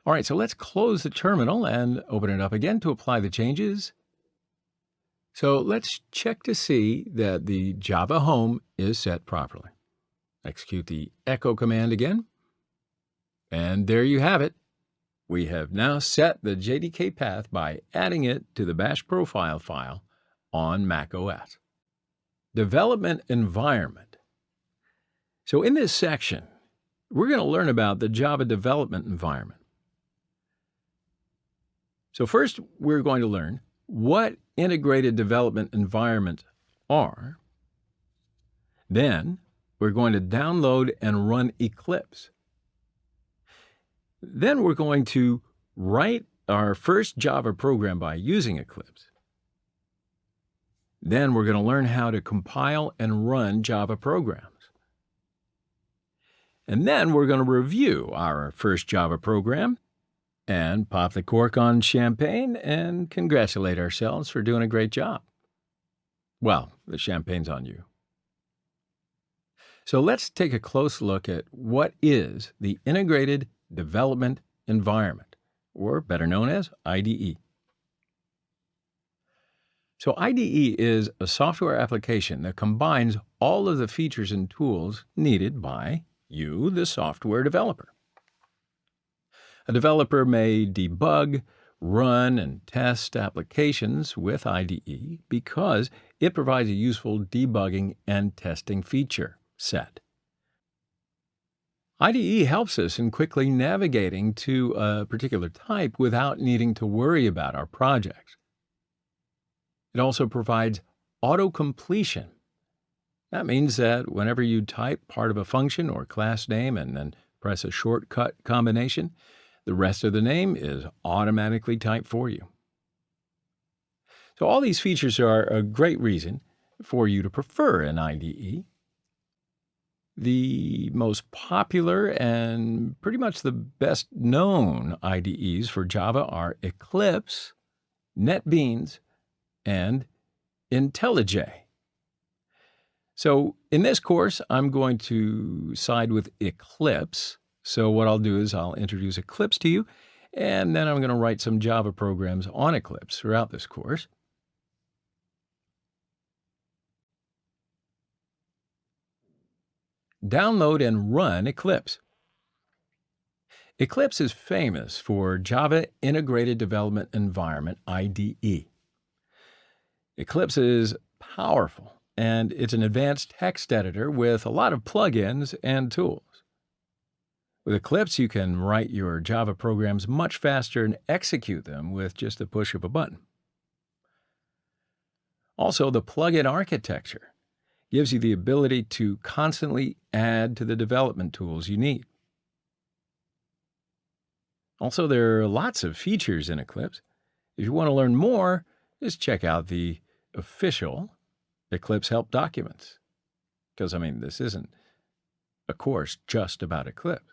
All right, so let's close the terminal and open it up again to apply the changes. So let's check to see that the Java home is set properly. Execute the echo command again. And there you have it. We have now set the JDK path by adding it to the bash profile file on Mac OS. Development environment. So in this section, we're going to learn about the Java development environment. So first, we're going to learn what integrated development environments are. Then, we're going to download and run Eclipse. Then we're going to write our first Java program by using Eclipse. Then we're going to learn how to compile and run Java programs. And then we're going to review our first Java program and pop the cork on champagne and congratulate ourselves for doing a great job. Well, the champagne's on you. So let's take a close look at what is the Integrated Development Environment, or better known as IDE. So IDE is a software application that combines all of the features and tools needed by you, the software developer. A developer may debug, run, and test applications with IDE because it provides a useful debugging and testing feature set. IDE helps us in quickly navigating to a particular type without needing to worry about our projects. It also provides auto-completion. That means that whenever you type part of a function or class name and then press a shortcut combination, the rest of the name is automatically typed for you. So all these features are a great reason for you to prefer an IDE. The most popular and pretty much the best known IDEs for Java are Eclipse, NetBeans, and IntelliJ. So in this course, I'm going to side with Eclipse. So what I'll do is I'll introduce Eclipse to you, and then I'm going to write some Java programs on Eclipse throughout this course. Download and run Eclipse. Eclipse is famous for Java Integrated Development Environment, IDE. Eclipse is powerful, and it's an advanced text editor with a lot of plugins and tools. With Eclipse, you can write your Java programs much faster and execute them with just the push of a button. Also, the plugin architecture gives you the ability to constantly add to the development tools you need. Also, there are lots of features in Eclipse. If you want to learn more, just check out the official Eclipse help documents. Because, this isn't a course just about Eclipse.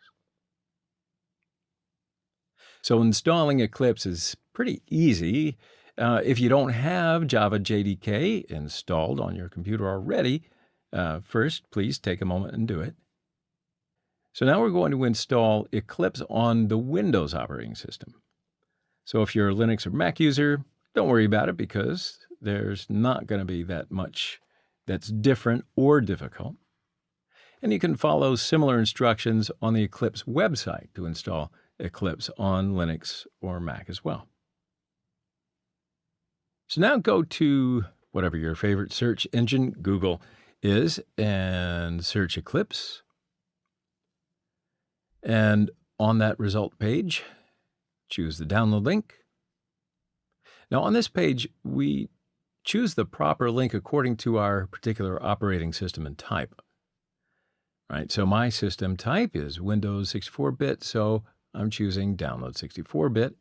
So installing Eclipse is pretty easy. If you don't have Java JDK installed on your computer already, first, please take a moment and do it. So now we're going to install Eclipse on the Windows operating system. So if you're a Linux or Mac user, don't worry about it because there's not going to be that much that's different or difficult. And you can follow similar instructions on the Eclipse website to install Eclipse on Linux or Mac as well. So now go to whatever your favorite search engine, Google, is, and search Eclipse. And on that result page, choose the download link. Now on this page, we choose the proper link according to our particular operating system and type. Right, so my system type is Windows 64-bit, so I'm choosing download 64-bit.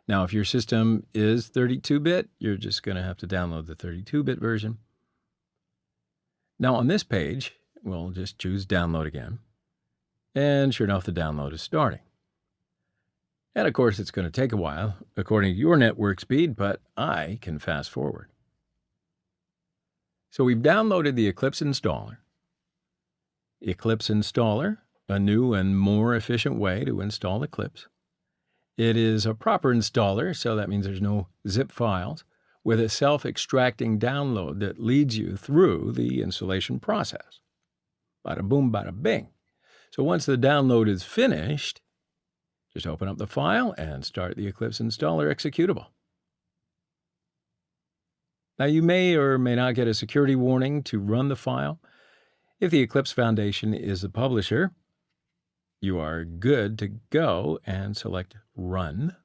Now, if your system is 32-bit, you're just going to have to download the 32-bit version. Now, on this page, we'll just choose download again. And sure enough, the download is starting. And of course, it's going to take a while, according to your network speed, but I can fast forward. So we've downloaded the Eclipse installer. Eclipse Installer, a new and more efficient way to install Eclipse. It is a proper installer, so that means there's no zip files, with a self-extracting download that leads you through the installation process. Bada boom, bada bing. So once the download is finished, just open up the file and start the Eclipse installer executable. Now you may or may not get a security warning to run the file. If the Eclipse Foundation is the publisher, you are good to go and select Run.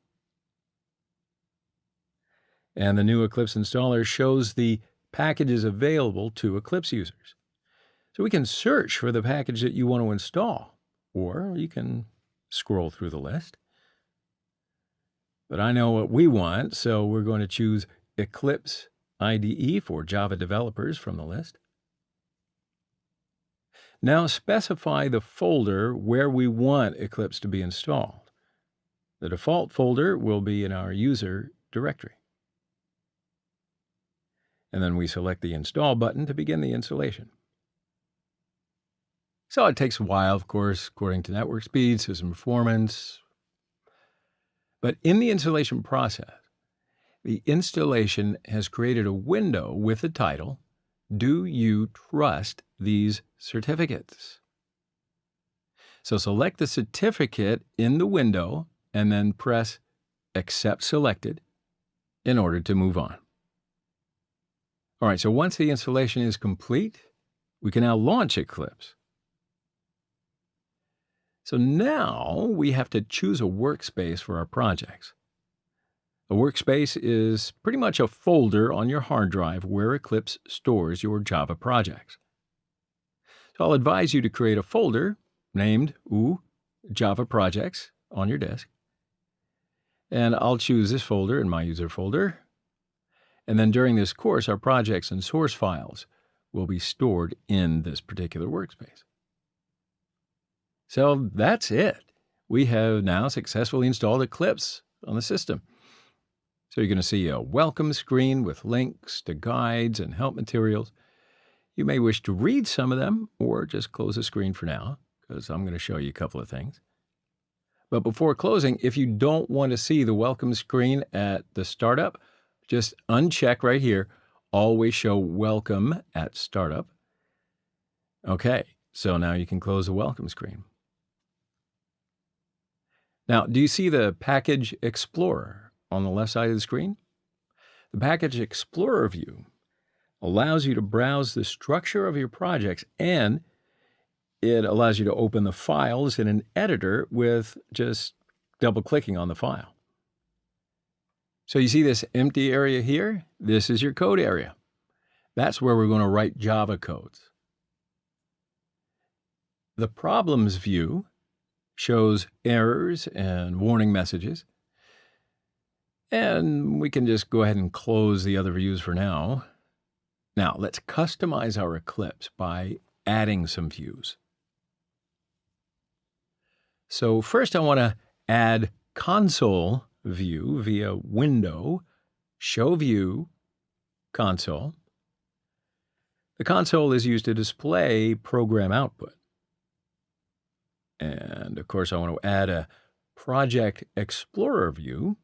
And the new Eclipse installer shows the packages available to Eclipse users. So we can search for the package that you want to install, or you can scroll through the list. But I know what we want, so we're going to choose Eclipse IDE for Java developers from the list. Now specify the folder where we want Eclipse to be installed. The default folder will be in our user directory. And then we select the Install button to begin the installation. So it takes a while, of course, according to network speed, system performance. But in the installation process, the installation has created a window with the title, "Do you trust these certificates?" So select the certificate in the window and then press Accept Selected in order to move on. All right, so once the installation is complete, we can now launch Eclipse. So now we have to choose a workspace for our projects. A workspace is pretty much a folder on your hard drive where Eclipse stores your Java projects. So I'll advise you to create a folder named Java Projects on your disk. And I'll choose this folder in my user folder. And then during this course, our projects and source files will be stored in this particular workspace. So that's it. We have now successfully installed Eclipse on the system. So you're going to see a welcome screen with links to guides and help materials. You may wish to read some of them or just close the screen for now, because I'm going to show you a couple of things. But before closing, if you don't want to see the welcome screen at the startup, just uncheck right here, always show welcome at startup. Okay, so now you can close the welcome screen. Now, do you see the Package Explorer on the left side of the screen? The Package Explorer view allows you to browse the structure of your projects, and it allows you to open the files in an editor with just double-clicking on the file. So you see this empty area here? This is your code area. That's where we're going to write Java codes. The Problems view shows errors and warning messages. And we can just go ahead and close the other views for now. Now, let's customize our Eclipse by adding some views. So first I want to add console view via window, show view, console. The console is used to display program output. And of course I want to add a Project Explorer view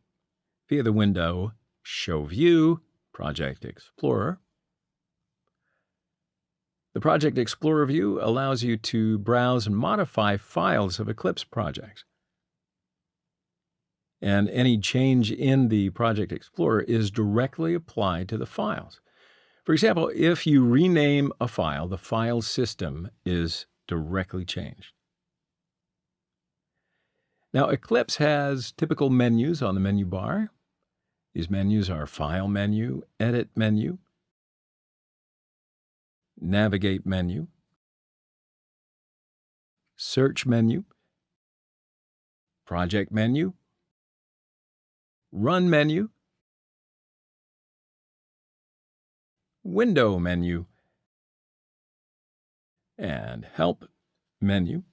via the window, show view, Project Explorer. The Project Explorer view allows you to browse and modify files of Eclipse projects. And any change in the Project Explorer is directly applied to the files. For example, if you rename a file, the file system is directly changed. Now, Eclipse has typical menus on the menu bar. These menus are File menu, Edit menu, Navigate menu, Search menu, Project menu, Run menu, Window menu, and Help menu.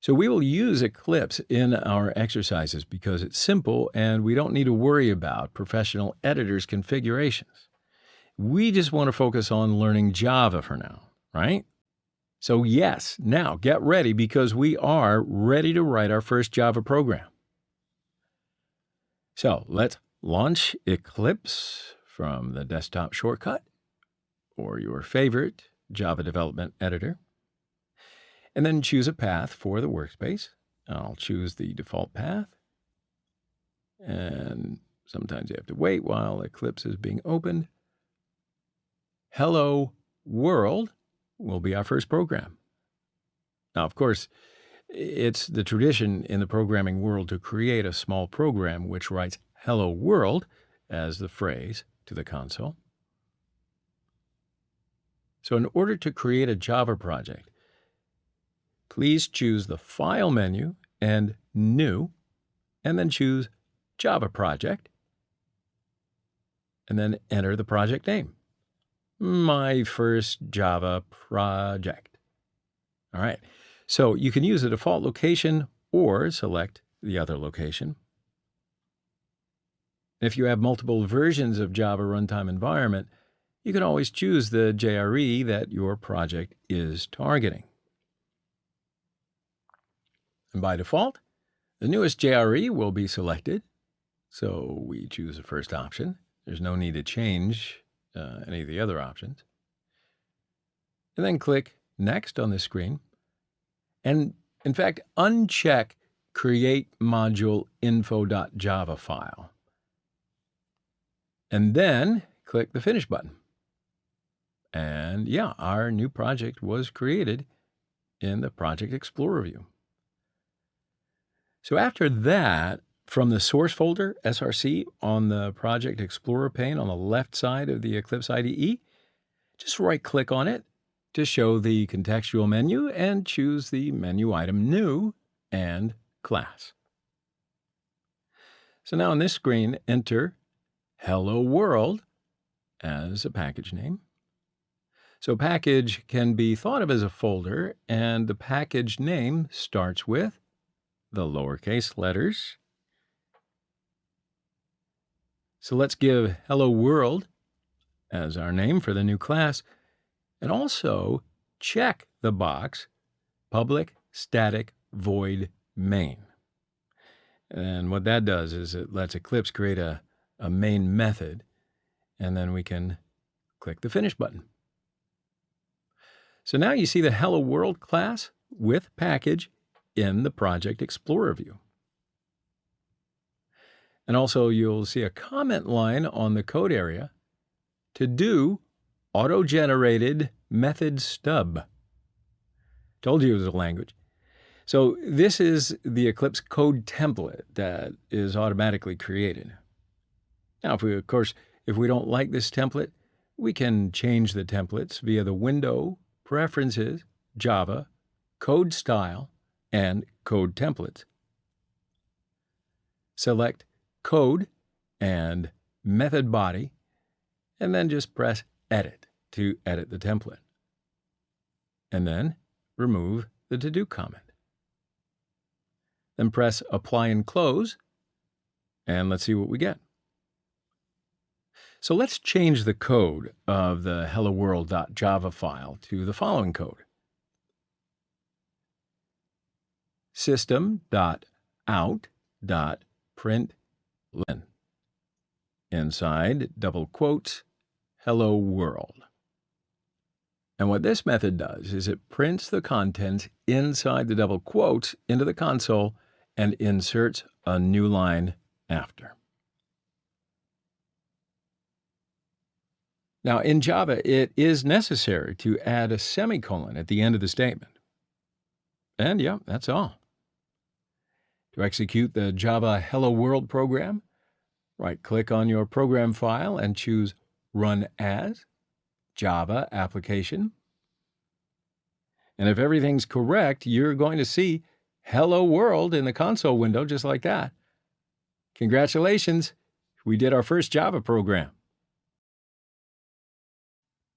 So we will use Eclipse in our exercises because it's simple and we don't need to worry about professional editors' configurations. We just want to focus on learning Java for now, right? So yes, now get ready because we are ready to write our first Java program. So let's launch Eclipse from the desktop shortcut or your favorite Java development editor. And then choose a path for the workspace. I'll choose the default path. And sometimes you have to wait while Eclipse is being opened. Hello World will be our first program. Now, of course, it's the tradition in the programming world to create a small program which writes Hello World as the phrase to the console. So in order to create a Java project, please choose the File menu and New, and then choose Java Project, and then enter the project name. My first Java project. All right, so you can use the default location or select the other location. If you have multiple versions of Java runtime environment, you can always choose the JRE that your project is targeting. And by default, the newest JRE will be selected. So we choose the first option. There's no need to change any of the other options. And then click Next on the screen. And in fact, uncheck Create Module Info.java file. And then click the Finish button. And yeah, our new project was created in the Project Explorer view. So after that, from the source folder, SRC, on the Project Explorer pane on the left side of the Eclipse IDE, just right-click on it to show the contextual menu and choose the menu item New and Class. So now on this screen, enter Hello World as a package name. So package can be thought of as a folder, and the package name starts with the lowercase letters. So let's give Hello World as our name for the new class, and also check the box Public Static Void Main. And what that does is it lets Eclipse create a main method, and then we can click the Finish button. So now you see the Hello World class with package in the Project Explorer view. And also you'll see a comment line on the code area to do auto-generated method stub. Told you it was a language. So this is the Eclipse code template that is automatically created. Now, if we don't like this template, we can change the templates via the window, Preferences, Java, Code Style, and Code Templates. Select Code and Method Body, and then just press Edit to edit the template. And then remove the to-do comment. Then press Apply and Close, and let's see what we get. So let's change the code of the helloworld.java file to the following code. System.out.println. Inside double quotes, hello world. And what this method does is it prints the contents inside the double quotes into the console and inserts a new line after. Now, in Java, it is necessary to add a semicolon at the end of the statement. And yeah, that's all. To execute the Java Hello World program, right-click on your program file and choose Run As, Java Application. And if everything's correct, you're going to see Hello World in the console window just like that. Congratulations, we did our first Java program.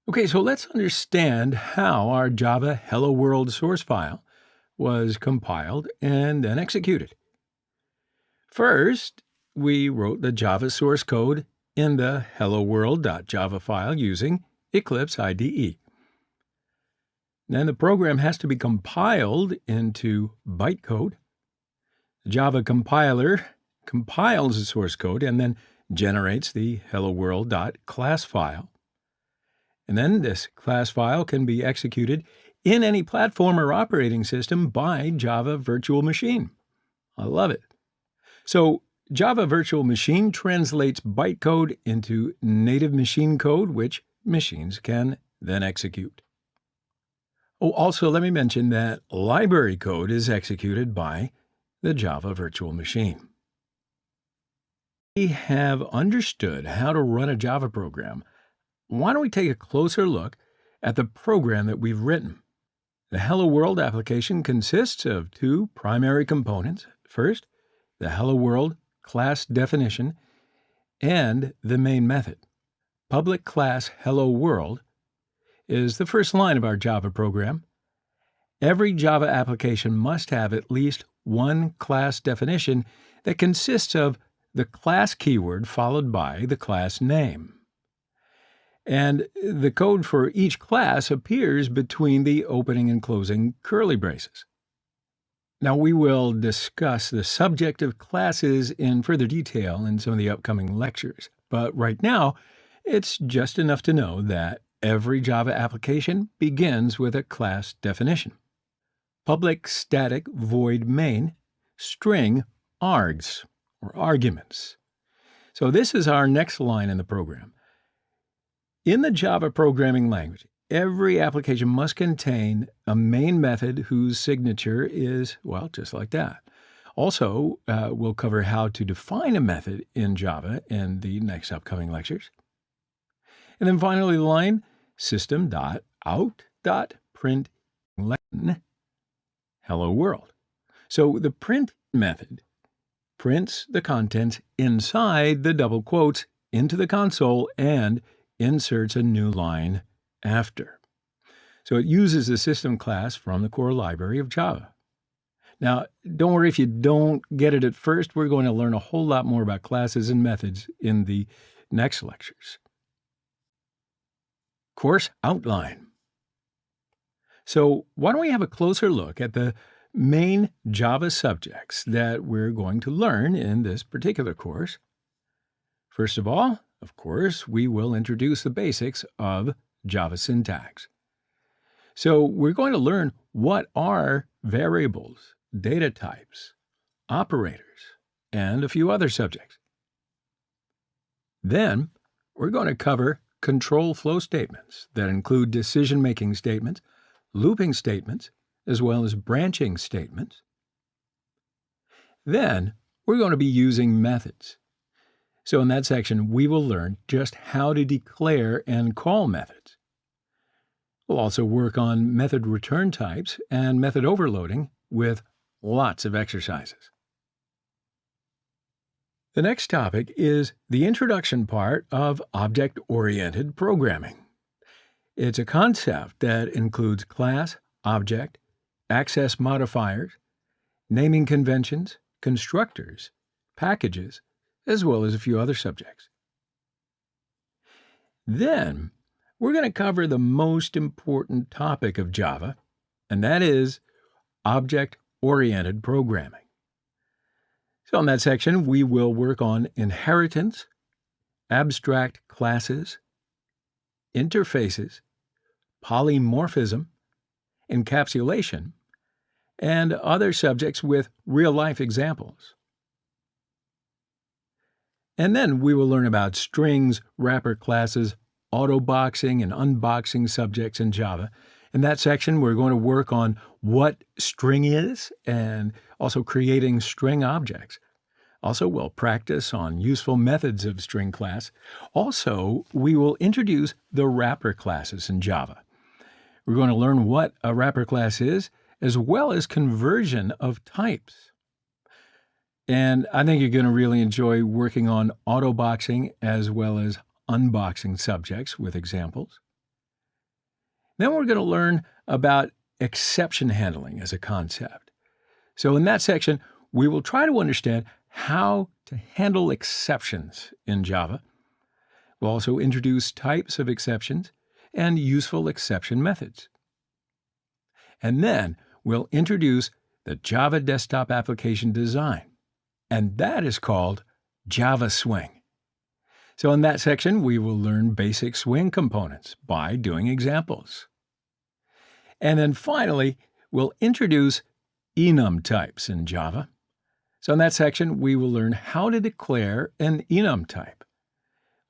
Okay, so let's understand how our Java Hello World source file was compiled and then executed. First, we wrote the Java source code in the helloworld.java file using Eclipse IDE. Then the program has to be compiled into bytecode. The Java compiler compiles the source code and then generates the helloworld.class file. And then this class file can be executed in any platform or operating system by Java Virtual Machine. I love it. So Java Virtual Machine translates bytecode into native machine code, which machines can then execute. Oh, also let me mention that library code is executed by the Java Virtual Machine. We have understood how to run a Java program. Why don't we take a closer look at the program that we've written? The Hello World application consists of two primary components. First, the Hello World class definition and the main method. Public class Hello World is the first line of our Java program. Every Java application must have at least one class definition that consists of the class keyword followed by the class name. And the code for each class appears between the opening and closing curly braces. Now, we will discuss the subject of classes in further detail in some of the upcoming lectures, but right now, it's just enough to know that every Java application begins with a class definition. Public static void main string args, or arguments. So this is our next line in the program. In the Java programming language, every application must contain a main method whose signature is, well, just like that. Also, we'll cover how to define a method in Java in the next upcoming lectures. And then finally, the line system.out.println hello world. So the print method prints the contents inside the double quotes into the console and inserts a new line after. So it uses the system class from the core library of Java. Now, don't worry if you don't get it at first. We're going to learn a whole lot more about classes and methods in the next lectures. Course outline. So why don't we have a closer look at the main Java subjects that we're going to learn in this particular course. First of all, of course, we will introduce the basics of Java syntax. So we're going to learn what are variables, data types, operators, and a few other subjects. Then we're going to cover control flow statements that include decision-making statements, looping statements, as well as branching statements. Then we're going to be using methods. So in that section, we will learn just how to declare and call methods. We'll also work on method return types and method overloading with lots of exercises. The next topic is the introduction part of object-oriented programming. It's a concept that includes class, object, access modifiers, naming conventions, constructors, packages, as well as a few other subjects. Then, we're going to cover the most important topic of Java, and that is object-oriented programming. So in that section, we will work on inheritance, abstract classes, interfaces, polymorphism, encapsulation, and other subjects with real-life examples. And then we will learn about strings, wrapper classes, AutoBoxing, and unboxing subjects in Java. In that section, we're going to work on what string is and also creating string objects. Also, we'll practice on useful methods of string class. Also, we will introduce the wrapper classes in Java. We're going to learn what a wrapper class is, as well as conversion of types. And I think you're going to really enjoy working on AutoBoxing as well as unboxing subjects with examples. Then we're going to learn about exception handling as a concept. So in that section, we will try to understand how to handle exceptions in Java. We'll also introduce types of exceptions and useful exception methods. And then we'll introduce the Java desktop application design, and that is called Java Swing. So in that section, we will learn basic Swing components by doing examples. And then finally, we'll introduce enum types in Java. So in that section, we will learn how to declare an enum type.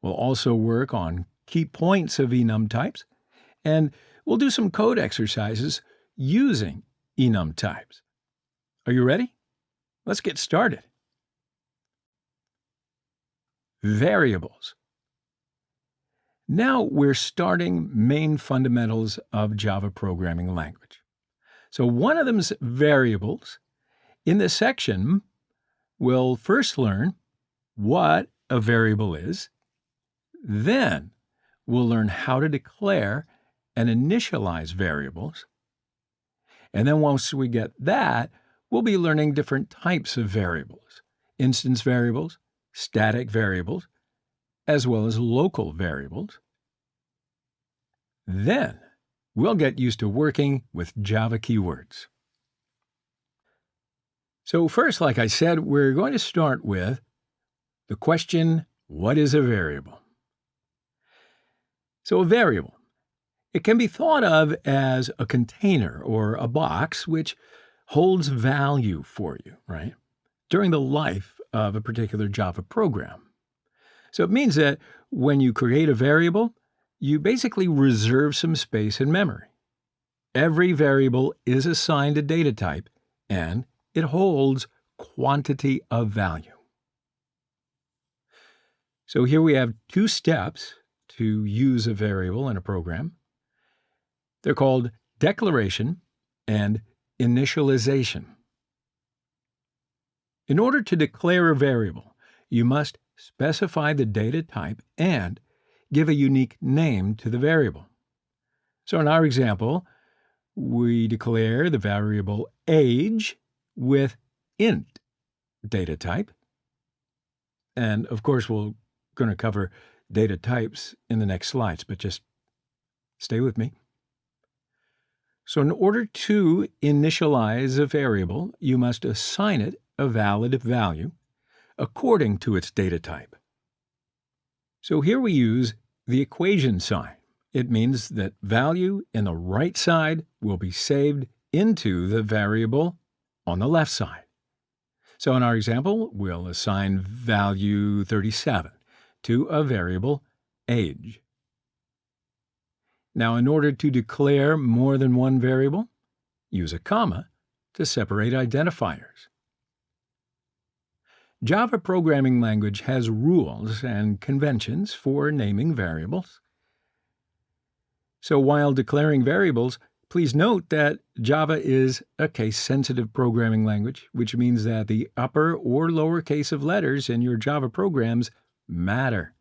We'll also work on key points of enum types, and we'll do some code exercises using enum types. Are you ready? Let's get started. Variables. Now we're starting main fundamentals of Java programming language. So one of them is variables. In this section, we'll first learn what a variable is. Then we'll learn how to declare and initialize variables. And then once we get that, we'll be learning different types of variables: instance variables, static variables, as well as local variables. Then we'll get used to working with Java keywords. So first, like I said, we're going to start with the question, what is a variable? So a variable, it can be thought of as a container or a box which holds value for you, right, during the life of a particular Java program. So it means that when you create a variable, you basically reserve some space in memory. Every variable is assigned a data type, and it holds quantity of value. So here we have two steps to use a variable in a program. They're called declaration and initialization. In order to declare a variable, you must specify the data type and give a unique name to the variable. So in our example, we declare the variable age with int data type. And of course, we're going to cover data types in the next slides, but just stay with me. So in order to initialize a variable, you must assign it a valid value according to its data type. So here we use the equation sign. It means that value in the right side will be saved into the variable on the left side. So in our example, we'll assign value 37 to a variable age. Now, in order to declare more than one variable, use a comma to separate identifiers. Java programming language has rules and conventions for naming variables. So while declaring variables, please note that Java is a case-sensitive programming language, which means that the upper or lower case of letters in your Java programs matter.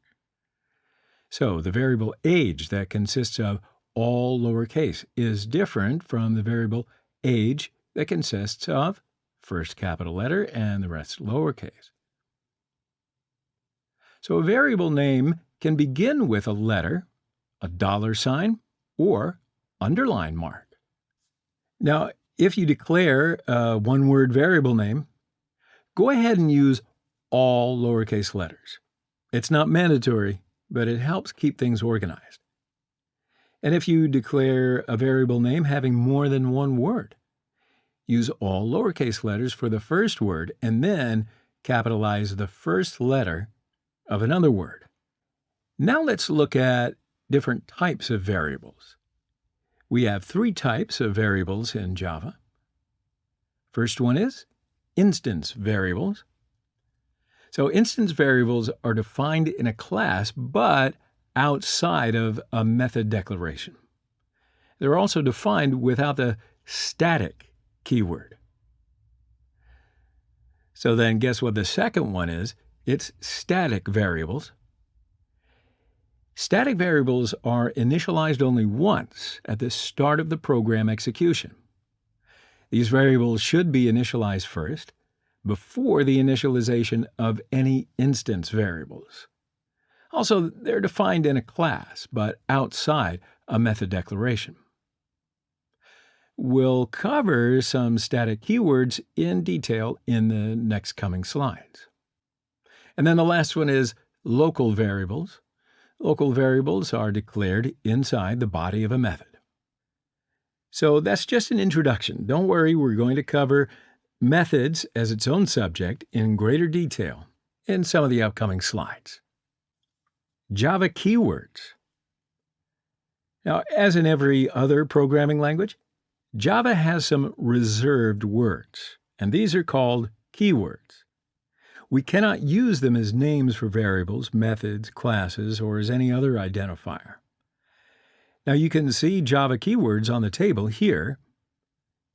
So the variable age that consists of all lowercase is different from the variable age that consists of first capital letter and the rest lowercase. So a variable name can begin with a letter, a $sign, or underline mark. Now, if you declare a one-word variable name, go ahead and use all lowercase letters. It's not mandatory, but it helps keep things organized. And if you declare a variable name having more than one word, use all lowercase letters for the first word and then capitalize the first letter of another word. Now let's look at different types of variables. We have three types of variables in Java. First one is instance variables. So instance variables are defined in a class, but outside of a method declaration. They're also defined without the static keyword. So then guess what the second one is? It's static variables. Static variables are initialized only once at the start of the program execution. These variables should be initialized first, before the initialization of any instance variables. Also, they're defined in a class, but outside a method declaration. We'll cover some static keywords in detail in the next coming slides. And then the last one is local variables. Local variables are declared inside the body of a method. So that's just an introduction. Don't worry, we're going to cover methods as its own subject in greater detail in some of the upcoming slides. Java keywords. Now, as in every other programming language, Java has some reserved words, and these are called keywords. We cannot use them as names for variables, methods, classes, or as any other identifier. Now you can see Java keywords on the table here.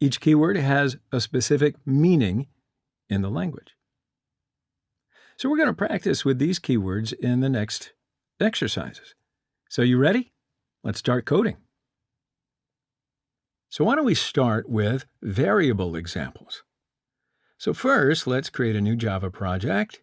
Each keyword has a specific meaning in the language. So we're going to practice with these keywords in the next exercises. So you ready? Let's start coding. So why don't we start with variable examples? So first, let's create a new Java project.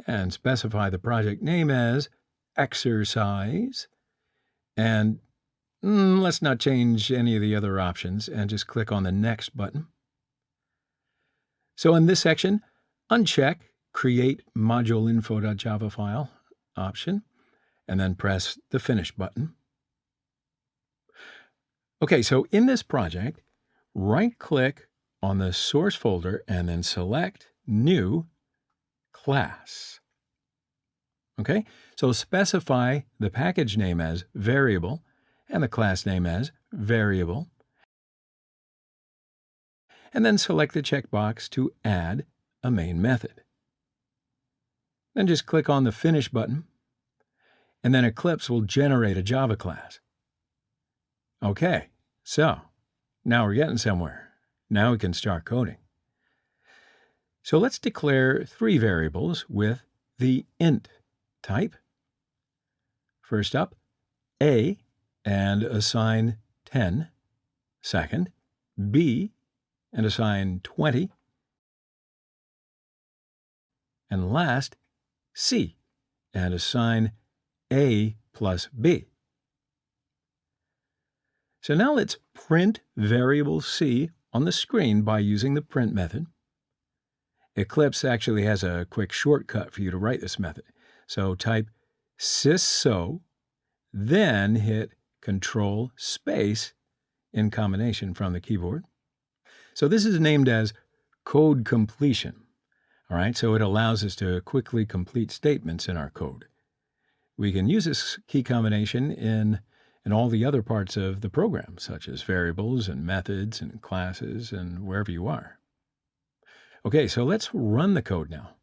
And specify the project name as exercise. And let's not change any of the other options and just click on the Next button. So in this section, uncheck Create Module Info.java file option, and then press the Finish button. Okay, so in this project, right-click on the source folder and then select New Class. Okay, so specify the package name as variable and the class name as variable, and then select the checkbox to add a main method. Then just click on the Finish button, and then Eclipse will generate a Java class. Okay, so now we're getting somewhere. Now we can start coding. So let's declare 3 variables with the int type. First up, A, and assign 10. Second, B, and assign 20. And last, C, and assign A plus B. So now let's print variable C on the screen by using the print method. Eclipse actually has a quick shortcut for you to write this method. So type sysso, then hit Control space in combination from the keyboard. So this is named as code completion. All right, so it allows us to quickly complete statements in our code. We can use this key combination in all the other parts of the program, such as variables and methods and classes and wherever you are. Okay, so let's run the code now.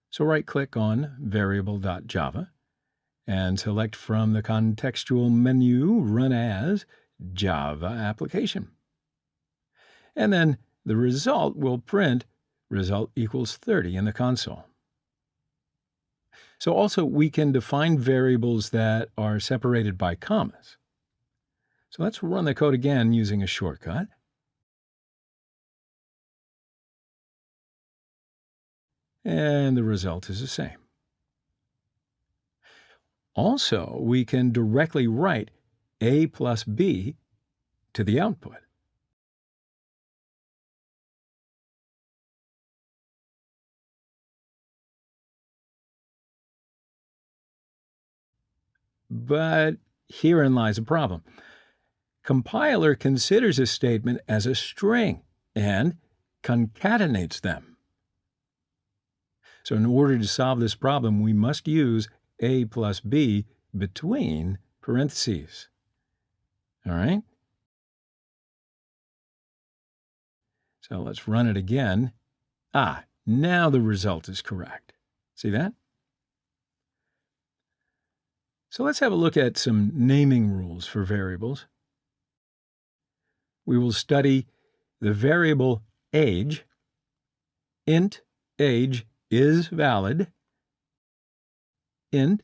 So right-click on variable.java and select from the contextual menu Run as Java Application. And then the result will print result equals 30 in the console. So also we can define variables that are separated by commas. So let's run the code again using a shortcut. And the result is the same. Also, we can directly write A plus B to the output. But herein lies a problem. Compiler considers a statement as a string and concatenates them. So in order to solve this problem, we must use A plus B between parentheses. All right? So let's run it again. Now the result is correct. See that? So let's have a look at some naming rules for variables. We will study the variable age. Int age is valid. Int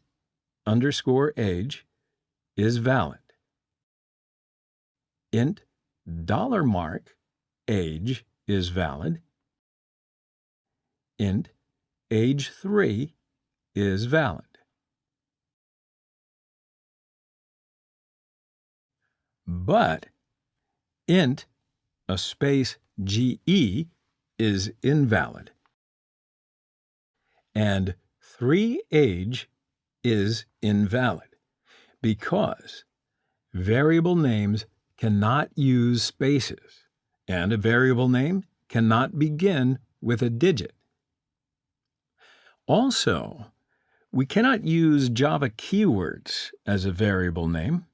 underscore age is valid. Int $mark age is valid. Int age 3 is valid. But int a space GE is invalid. And 3age is invalid because variable names cannot use spaces, and a variable name cannot begin with a digit. Also, we cannot use Java keywords as a variable name,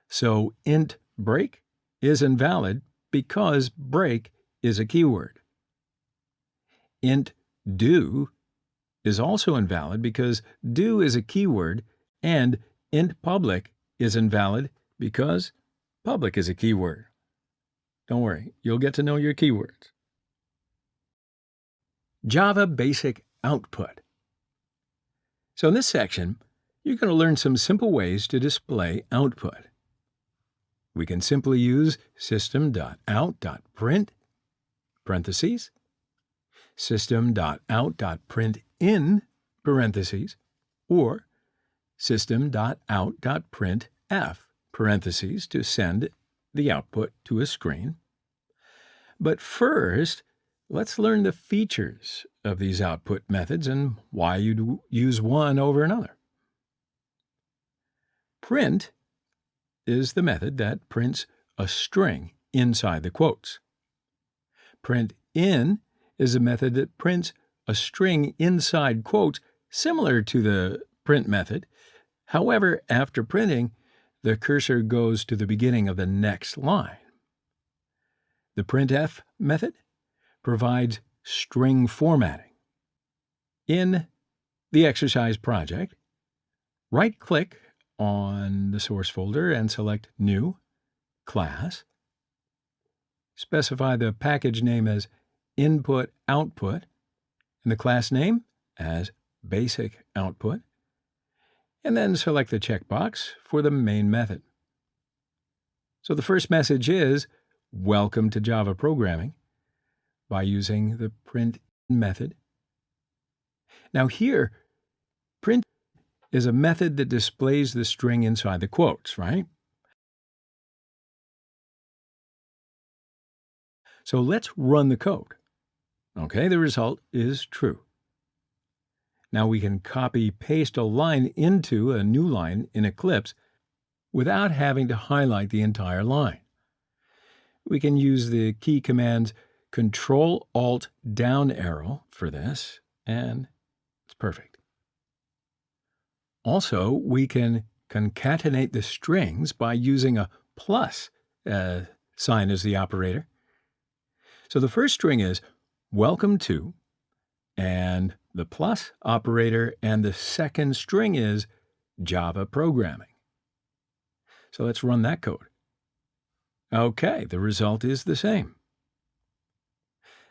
so int break is invalid because break is a keyword. Int do is also invalid because do is a keyword, and int public is invalid because public is a keyword. Don't worry, you'll get to know your keywords. Java Basic Output. So in this section, you're going to learn some simple ways to display output. We can simply use system.out.print, parentheses, system.out.printin, parentheses, or system.out.println, parentheses to send the output to a screen. But first, let's learn the features of these output methods and why you'd use one over another. Print is the method that prints a string inside the quotes. Print in is a method that prints a string inside quotes similar to the print method. However, after printing, the cursor goes to the beginning of the next line. The printf method provides string formatting. In the exercise project, right-click on the source folder and select New, Class. Specify the package name as Input Output and the class name as Basic Output, and then select the checkbox for the main method. So the first message is, Welcome to Java Programming, by using the print method. Now here, print is a method that displays the string inside the quotes, right? So let's run the code. Okay, the result is true. Now we can copy-paste a line into a new line in Eclipse without having to highlight the entire line. We can use the key commands Control-Alt-Down arrow for this, and it's perfect. Also, we can concatenate the strings by using a plus sign as the operator. So the first string is Welcome to, and the plus operator, and the second string is Java Programming. So let's run that code. Okay, the result is the same.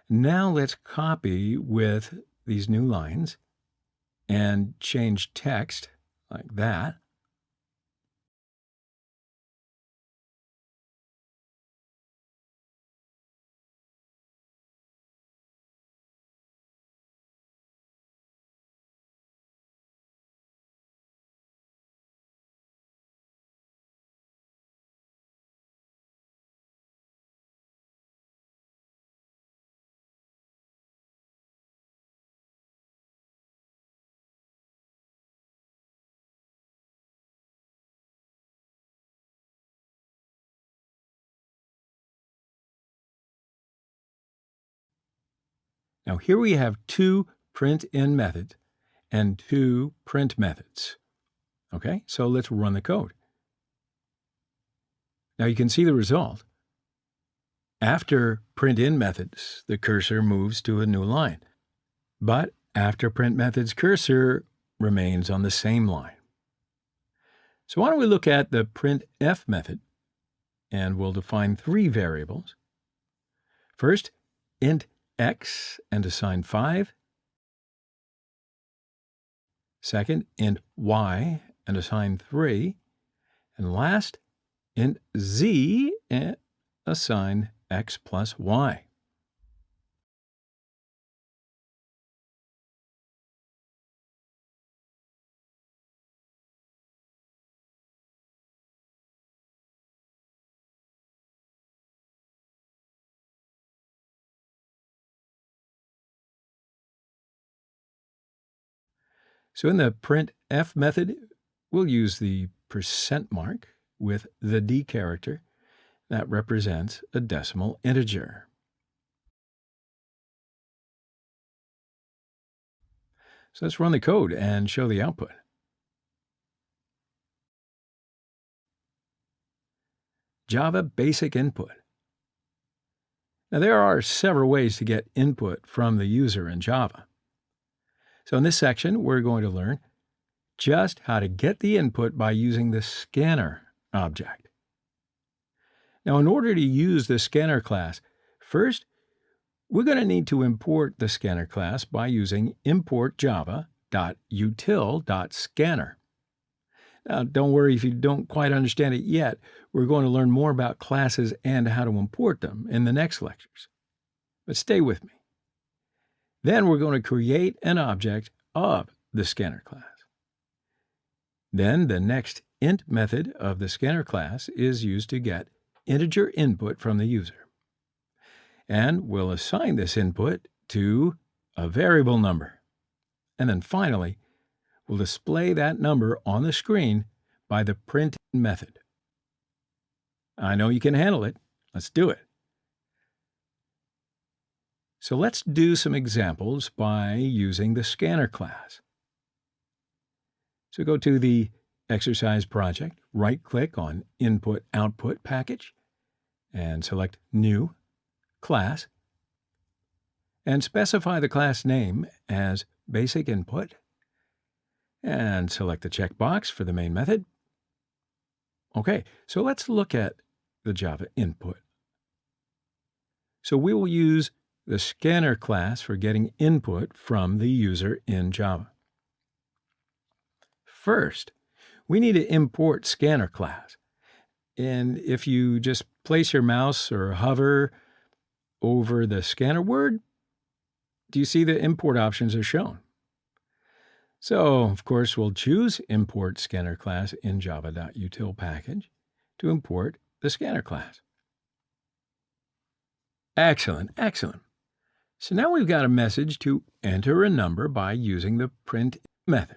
Now let's copy with these new lines and change text like that. Now here we have two print-in methods and two print methods. Okay, so let's run the code. Now you can see the result. After print-in methods, the cursor moves to a new line. But after print methods, cursor remains on the same line. So why don't we look at the printf method, and we'll define three variables. First, int x and assign 5. Second, int y and assign 3. And last, int z and assign x plus y. So in the printf method, we'll use the %mark with the D character that represents a decimal integer. So let's run the code and show the output. Java basic input. Now there are several ways to get input from the user in Java. So in this section, we're going to learn just how to get the input by using the scanner object. Now, in order to use the scanner class, first, we're going to need to import the scanner class by using import.java.util.scanner. Now, don't worry if you don't quite understand it yet. We're going to learn more about classes and how to import them in the next lectures. But stay with me. Then we're going to create an object of the scanner class. Then the next int method of the scanner class is used to get integer input from the user. And we'll assign this input to a variable number. And then finally, we'll display that number on the screen by the print method. I know you can handle it. Let's do it. So let's do some examples by using the scanner class. So go to the exercise project, right-click on Input-Output package, and select New, Class, and specify the class name as Basic Input, and select the checkbox for the main method. Okay, so let's look at the Java input. So we will use the scanner class for getting input from the user in Java. First, we need to import scanner class. And if you just place your mouse or hover over the scanner word, do you see the import options are shown? So, of course, we'll choose Import Scanner Class in Java.util package to import the scanner class. Excellent, excellent. So now we've got a message to enter a number by using the print method.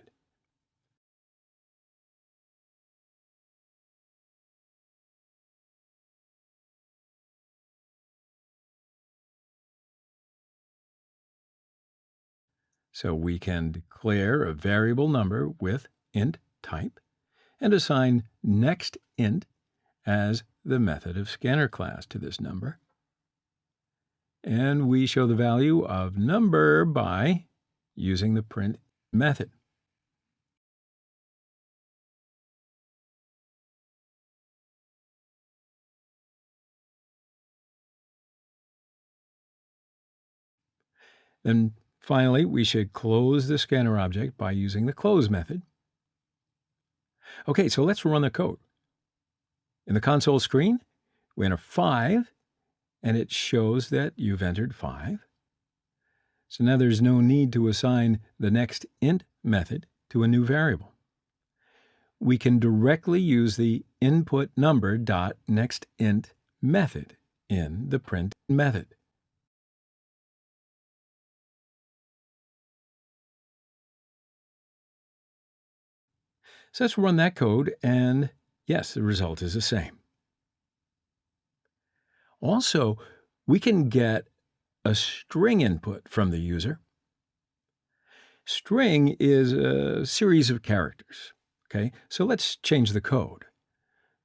So we can declare a variable number with int type and assign next int as the method of scanner class to this number. And we show the value of number by using the print method. Then finally, we should close the scanner object by using the close method. Okay, so let's run the code. In the console screen, we enter 5, and it shows that you've entered 5. So now there's no need to assign the next int method to a new variable. We can directly use the input number.nextInt method in the print method. So let's run that code, and yes, the result is the same. Also, we can get a string input from the user. String is a series of characters. Okay, so let's change the code.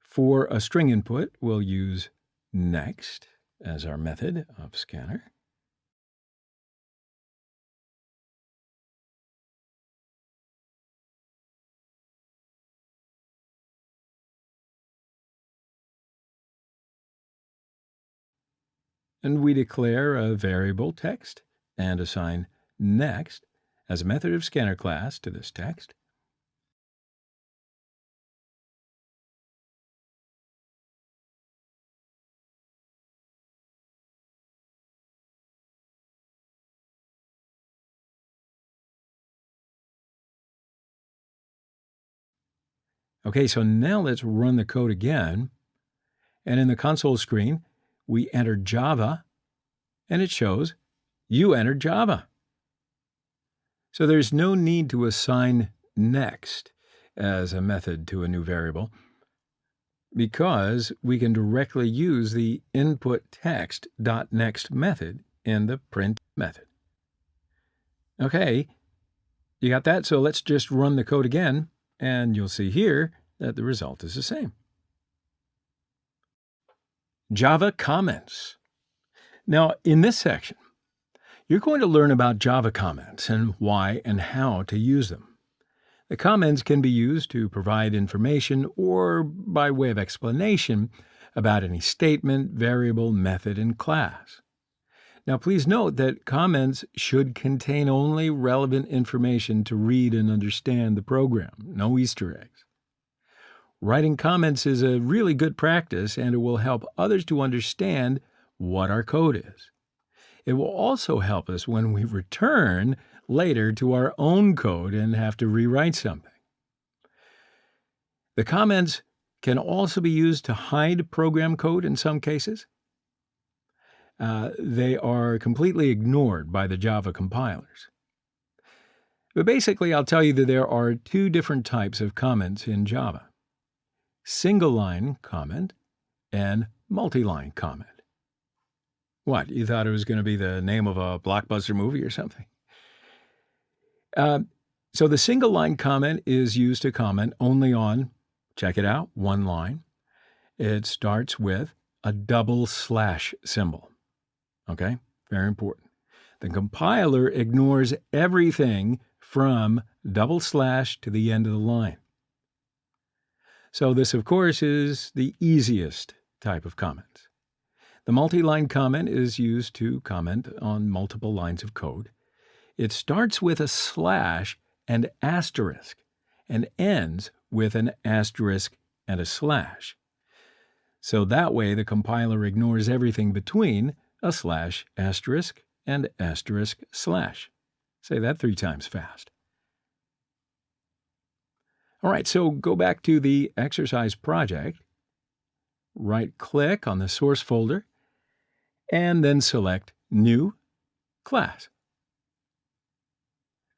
For a string input, we'll use next as our method of scanner. And we declare a variable text and assign next as a method of scanner class to this text. Okay, so now let's run the code again. And in the console screen, we enter Java, and it shows you entered Java. So there's no need to assign next as a method to a new variable because we can directly use the input text.next method in the print method. Okay, you got that? So let's just run the code again, and you'll see here that the result is the same. Java comments. Now, in this section, you're going to learn about Java comments and why and how to use them. The comments can be used to provide information or by way of explanation about any statement, variable, method, and class. Now, please note that comments should contain only relevant information to read and understand the program, no Easter eggs. Writing comments is a really good practice, and it will help others to understand what our code is. It will also help us when we return later to our own code and have to rewrite something. The comments can also be used to hide program code in some cases. They are completely ignored by the Java compilers. But basically, I'll tell you that there are two different types of comments in Java: single-line comment and multi-line comment. What, you thought it was going to be the name of a blockbuster movie or something? So the single-line comment is used to comment only on, check it out, one line. It starts with a double slash symbol. Okay, very important. The compiler ignores everything from double slash to the end of the line. So this, of course, is the easiest type of comment. The multi-line comment is used to comment on multiple lines of code. It starts with a slash and asterisk and ends with an asterisk and a slash. So that way the compiler ignores everything between a slash, asterisk, and asterisk, slash. Say that 3 times fast. All right, so go back to the exercise project, right-click on the source folder, and then select New Class.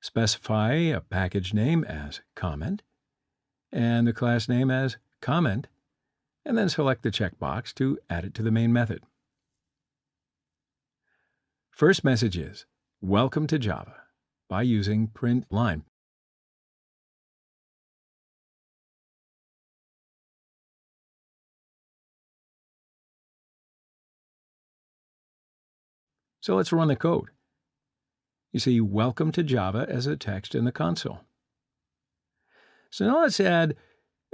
Specify a package name as comment and the class name as comment, and then select the checkbox to add it to the main method. First message is, Welcome to Java, by using print line. So let's run the code. You see Welcome to Java as a text in the console. So now let's add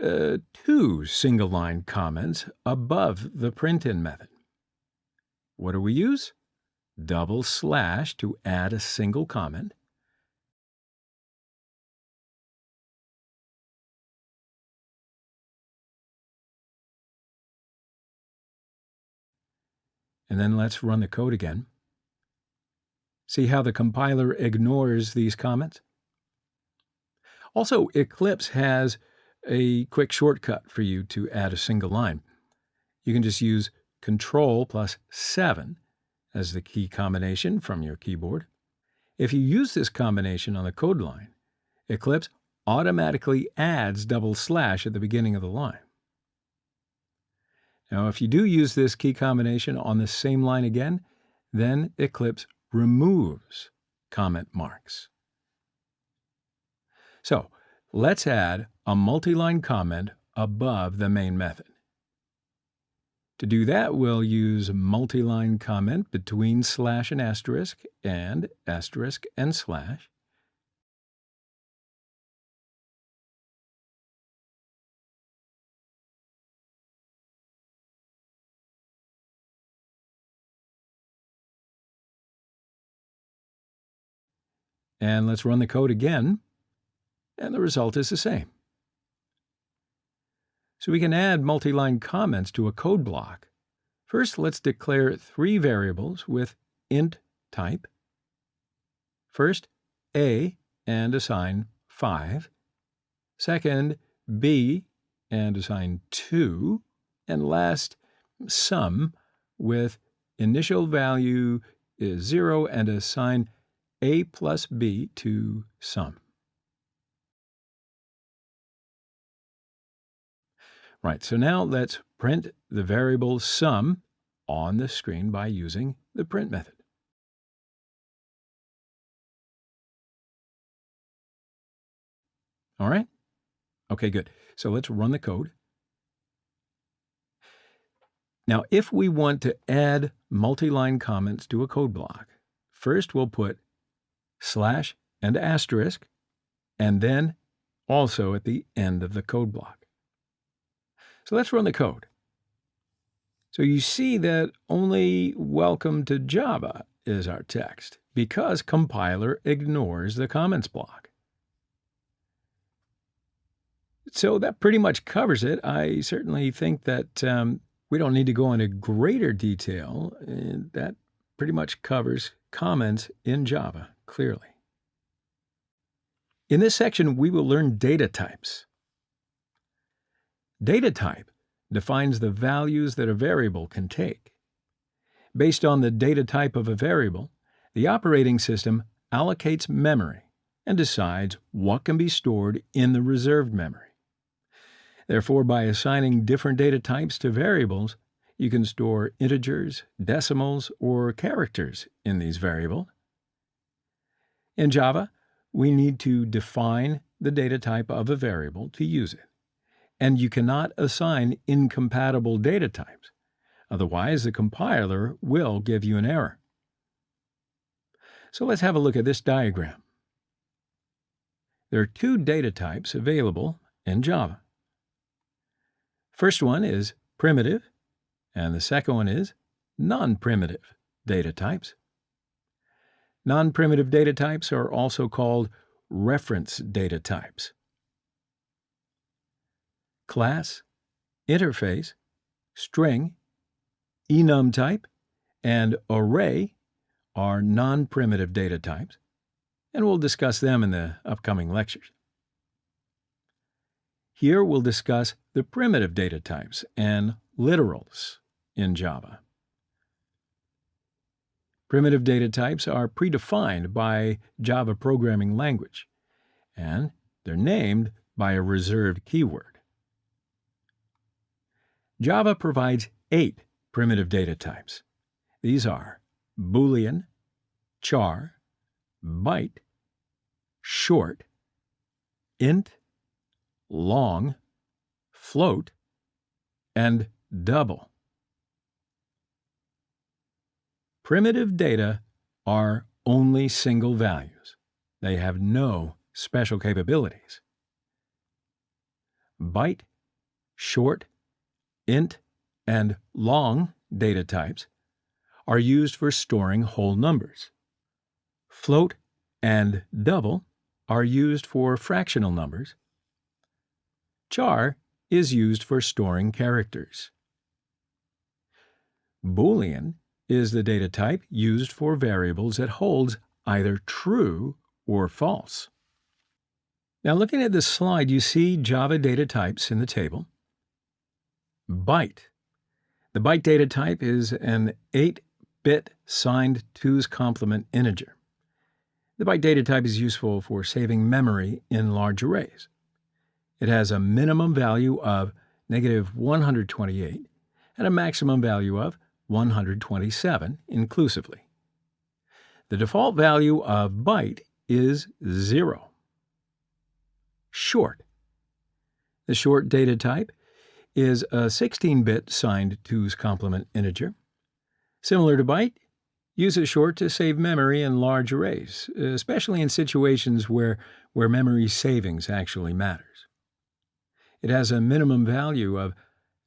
2 single-line comments above the printin method. What do we use? Double slash to add a single comment. And then let's run the code again. See how the compiler ignores these comments? Also, Eclipse has a quick shortcut for you to add a single line. You can just use Control+7 as the key combination from your keyboard. If you use this combination on the code line, Eclipse automatically adds double slash at the beginning of the line. Now, if you do use this key combination on the same line again, then Eclipse removes comment marks. So let's add a multi-line comment above the main method. To do that, we'll use multi-line comment between slash and asterisk and slash. And let's run the code again, and the result is the same. So we can add multi-line comments to a code block. First, let's declare 3 variables with int type. First, A, and assign 5. Second, B, and assign 2. And last, sum, with initial value is 0 and assign A plus B to sum. Right, so now let's print the variable sum on the screen by using the print method. All right? Okay, good. So let's run the code. Now, if we want to add multi-line comments to a code block, first we'll put slash and asterisk, and then also at the end of the code block. So let's run the code. So you see that only Welcome to Java is our text because compiler ignores the comments block. So that pretty much covers it. I certainly think that we don't need to go into greater detail. That pretty much covers comments in Java clearly. In this section, we will learn data types. Data type defines the values that a variable can take. Based on the data type of a variable, the operating system allocates memory and decides what can be stored in the reserved memory. Therefore, by assigning different data types to variables, you can store integers, decimals, or characters in these variables. In Java, we need to define the data type of a variable to use it, and you cannot assign incompatible data types. Otherwise, the compiler will give you an error. So let's have a look at this diagram. There are two data types available in Java. First one is primitive, and the second one is non-primitive data types. Non-primitive data types are also called reference data types. Class, interface, string, enum type, and array are non-primitive data types, and we'll discuss them in the upcoming lectures. Here we'll discuss the primitive data types and literals in Java. Primitive data types are predefined by Java programming language, and they're named by a reserved keyword. Java provides 8 primitive data types. These are Boolean, char, byte, short, int, long, float, and double. Primitive data are only single values. They have no special capabilities. Byte, short, int, and long data types are used for storing whole numbers. Float and double are used for fractional numbers. Char is used for storing characters. Boolean is the data type used for variables that holds either true or false. Now, looking at this slide, you see Java data types in the table. Byte. The byte data type is an 8-bit signed 2's complement integer. The byte data type is useful for saving memory in large arrays. It has a minimum value of -128 and a maximum value of 127 inclusively. The default value of byte is 0. Short. The short data type is a 16-bit signed 2's complement integer. Similar to byte, uses short to save memory in large arrays, especially in situations where memory savings actually matters. It has a minimum value of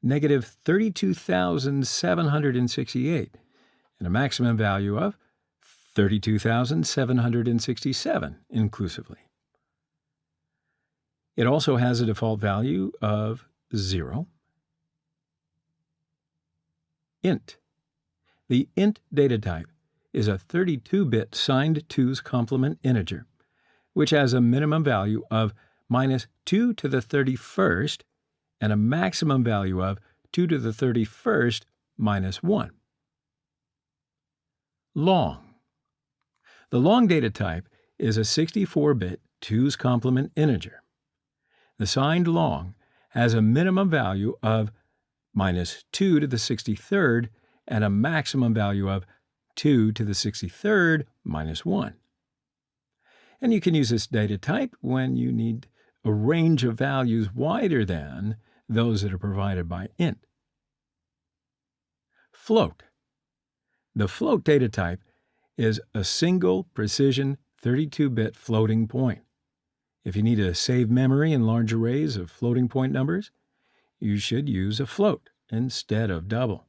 -32,768 and a maximum value of 32,767 inclusively. It also has a default value of 0. Int. The int data type is a 32-bit signed 2's complement integer, which has a minimum value of -2 to the 31st and a maximum value of 2 to the 31st minus 1. Long. The long data type is a 64-bit 2's complement integer. The signed long has a minimum value of -2 to the 63rd and a maximum value of 2 to the 63rd minus 1. And you can use this data type when you need a range of values wider than those that are provided by int. Float. The float data type is a single precision 32-bit floating point. If you need to save memory in large arrays of floating point numbers, you should use a float instead of double,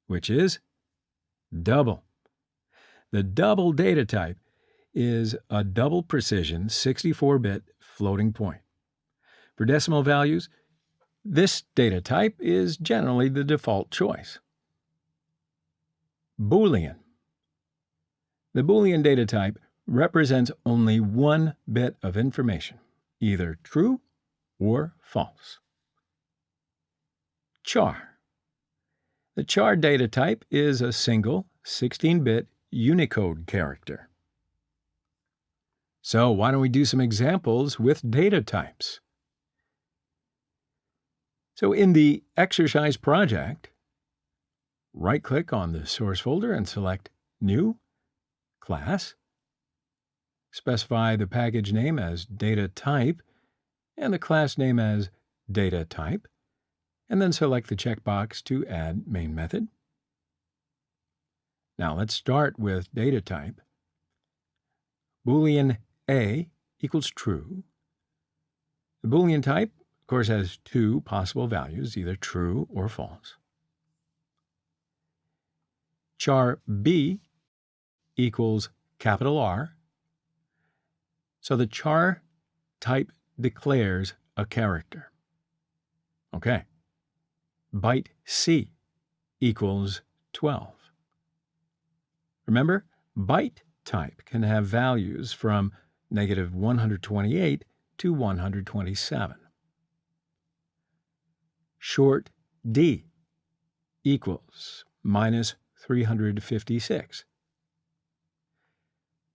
which is double. The double data type is a double precision 64-bit floating point. For decimal values, this data type is generally the default choice. Boolean. The Boolean data type represents only one bit of information, either true or false. char. The char data type is a single 16-bit Unicode character. So why don't we do some examples with data types? So in the exercise project, right-click on the source folder and select New, Class. Specify the package name as data type and the class name as data type, and then select the checkbox to add main method. Now let's start with data type. Boolean A equals true. The Boolean type, of course, has two possible values, either true or false. Char B equals capital R. So the char type declares a character. Okay. Byte C equals 12. Remember, byte type can have values from -128 to 127. Short D equals -356.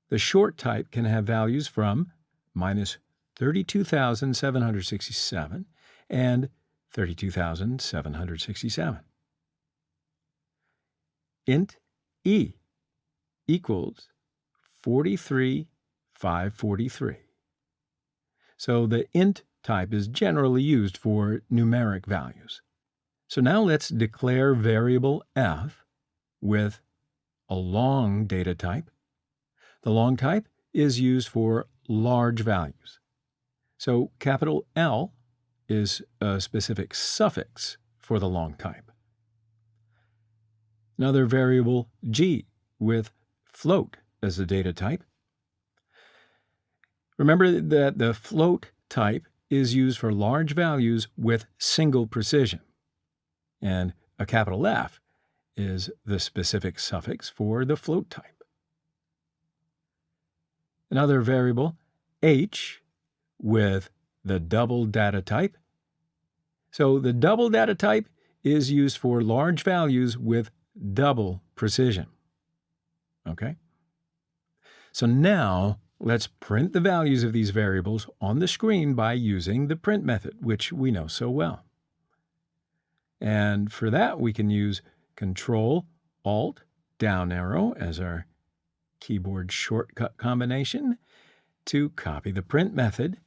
The short type can have values from -32,767 and 32,767. Int E equals 43,543. So the int type is generally used for numeric values. So now let's declare variable f with a long data type. The long type is used for large values. So capital L is a specific suffix for the long type. Another variable G with float as the data type. Remember that the float type is used for large values with single precision, and a capital F is the specific suffix for the float type. Another variable H with the double data type. So the double data type is used for large values with double precision. Okay? So now let's print the values of these variables on the screen by using the print method, which we know so well. And for that, we can use Control, Alt, down arrow as our keyboard shortcut combination to copy the print method.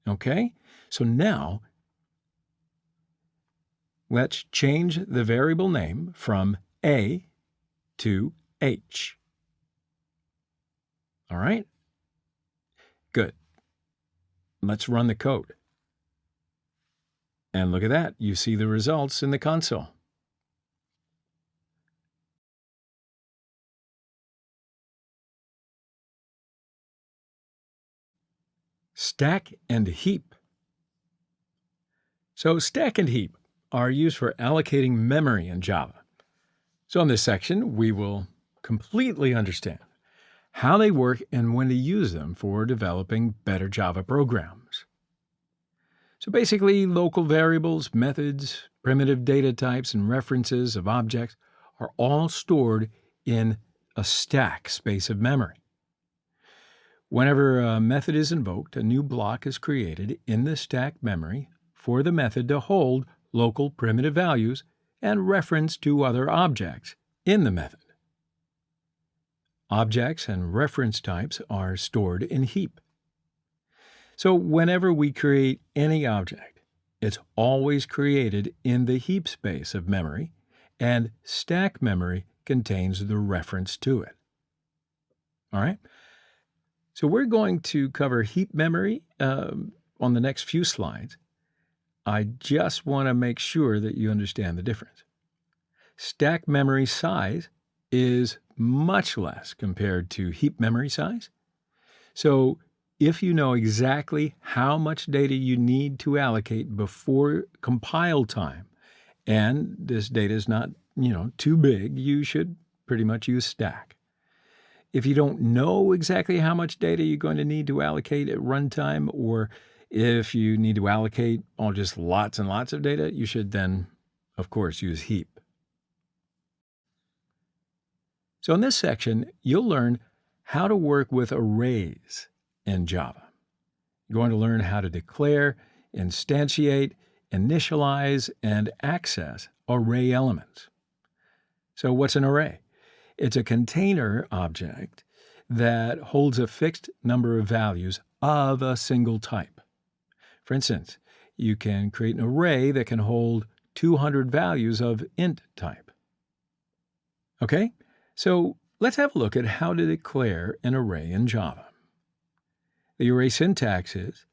Okay, so now let's change the variable name from A to H. All right, good. Let's run the code. And look at that, you see the results in the console. Stack and heap. So stack and heap are used for allocating memory in Java. So in this section, we will completely understand how they work and when to use them for developing better Java programs. So basically, local variables, methods, primitive data types, and references of objects are all stored in a stack space of memory. Whenever a method is invoked, a new block is created in the stack memory for the method to hold local primitive values and reference to other objects in the method. Objects and reference types are stored in heap. So whenever we create any object, it's always created in the heap space of memory, and stack memory contains the reference to it. All right? So we're going to cover heap memory on the next few slides. I just want to make sure that you understand the difference. Stack memory size is much less compared to heap memory size. So if you know exactly how much data you need to allocate before compile time, and this data is not, too big, you should pretty much use stack. If you don't know exactly how much data you're going to need to allocate at runtime, or If you need to allocate just lots and lots of data, you should then, of course, use heap. So in this section, you'll learn how to work with arrays in Java. You're going to learn how to declare, instantiate, initialize, and access array elements. So what's an array? It's a container object that holds a fixed number of values of a single type. For instance, you can create an array that can hold 200 values of int type. Okay, so let's have a look at how to declare an array in Java. The array syntax is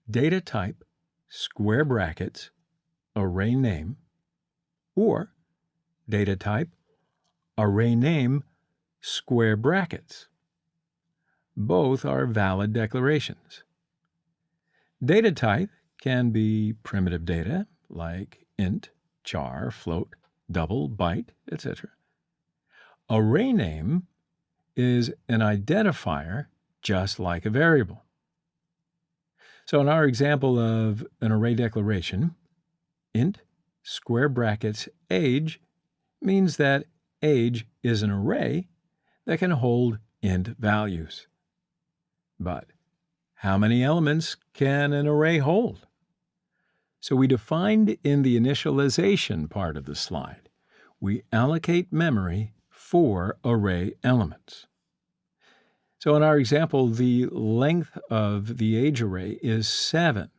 data type, square brackets, array name, or data type, array name, square brackets. Both are valid declarations. Data type can be primitive data like int, char, float, double, byte, etc. Array name is an identifier just like a variable. So in our example of an array declaration, int square brackets age means that age is an array that can hold int values. But how many elements can an array hold? So we defined in the initialization part of the slide, we allocate memory for array elements. So in our example, the length of the age array is 7. It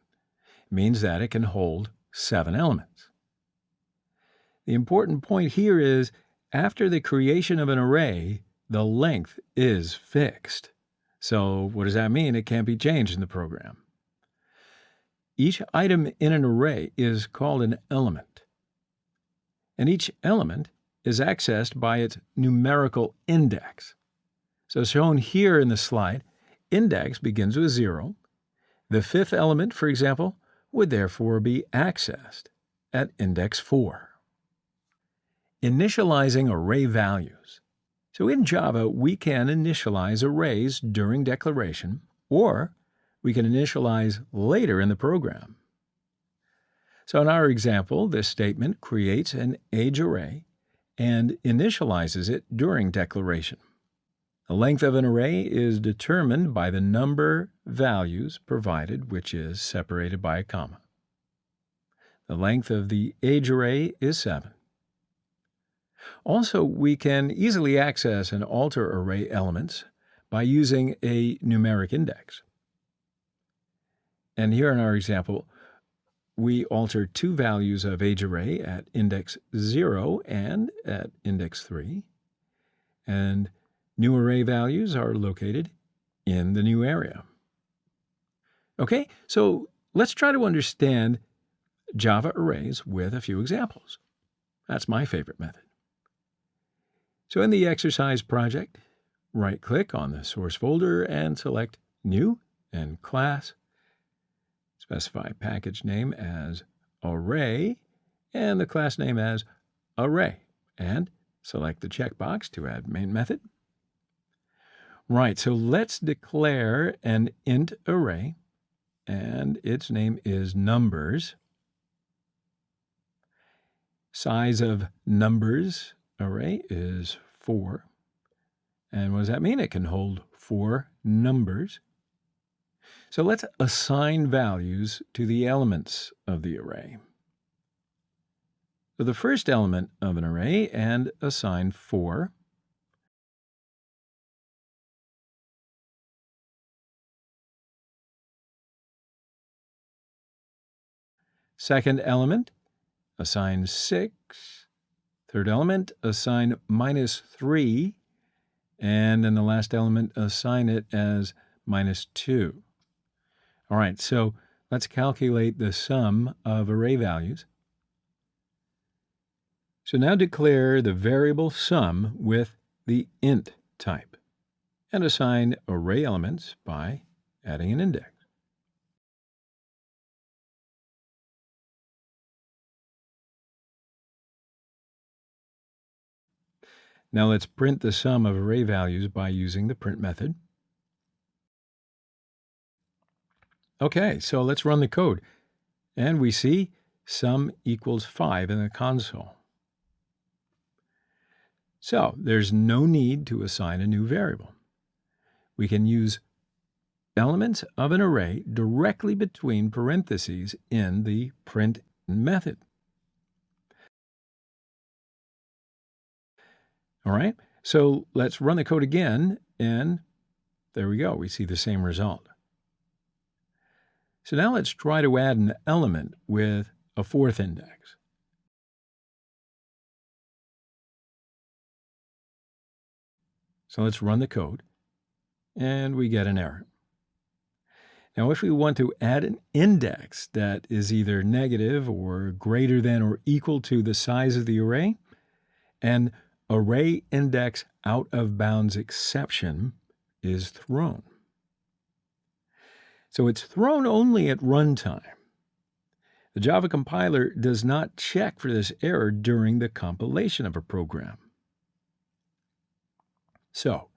means that it can hold 7 elements. The important point here is, after the creation of an array, the length is fixed. So what does that mean? It can't be changed in the program. Each item in an array is called an element. And each element is accessed by its numerical index. So shown here in the slide, index begins with 0. The fifth element, for example, would therefore be accessed at index 4. Initializing array values. So in Java, we can initialize arrays during declaration, or we can initialize later in the program. So in our example, this statement creates an age array and initializes it during declaration. The length of an array is determined by the number values provided, which is separated by a comma. The length of the age array is 7. Also, we can easily access and alter array elements by using a numeric index. And here in our example, we alter 2 values of age array at index 0 and at index 3. And new array values are located in the new area. Okay, so let's try to understand Java arrays with a few examples. That's my favorite method. So in the exercise project, right-click on the source folder and select New and Class. Specify package name as Array and the class name as Array, and select the checkbox to add main method. Right, so let's declare an int array, and its name is numbers. Size of numbers array is 4. And what does that mean? It can hold 4 numbers. So let's assign values to the elements of the array. So the first element of an array, and assign 4. Second element, assign 6. Third element, assign -3. And then the last element, assign it as -2. All right, so let's calculate the sum of array values. So now declare the variable sum with the int type, and assign array elements by adding an index. Now let's print the sum of array values by using the print method. Okay, so let's run the code. And we see sum equals 5 in the console. So there's no need to assign a new variable. We can use elements of an array directly between parentheses in the print method. All right, so let's run the code again, and there we go. We see the same result. So now let's try to add an element with a fourth index. So let's run the code, and we get an error. Now, if we want to add an index that is either negative or greater than or equal to the size of the array, an array index out of bounds exception is thrown. So it's thrown only at runtime. The Java compiler does not check for this error during the compilation of a program. So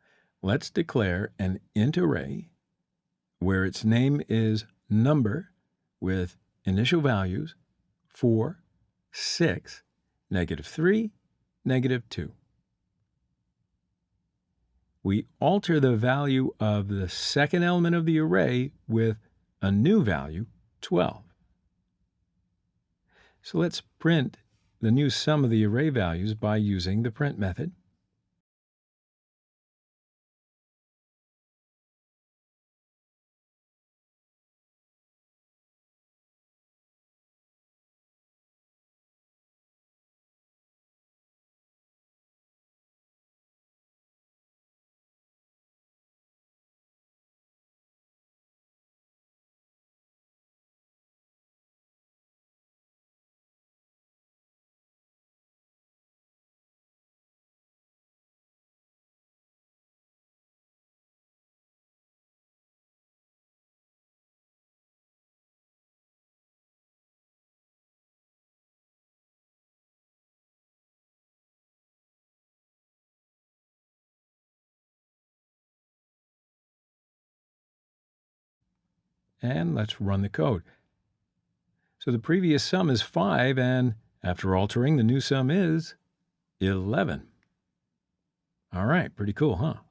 let's declare an int array where its name is number with initial values 4, 6, -3, -2. We alter the value of the second element of the array with a new value, 12. So let's print the new sum of the array values by using the print method. And let's run the code. So the previous sum is 5, and after altering, the new sum is 11. All right, pretty cool, huh?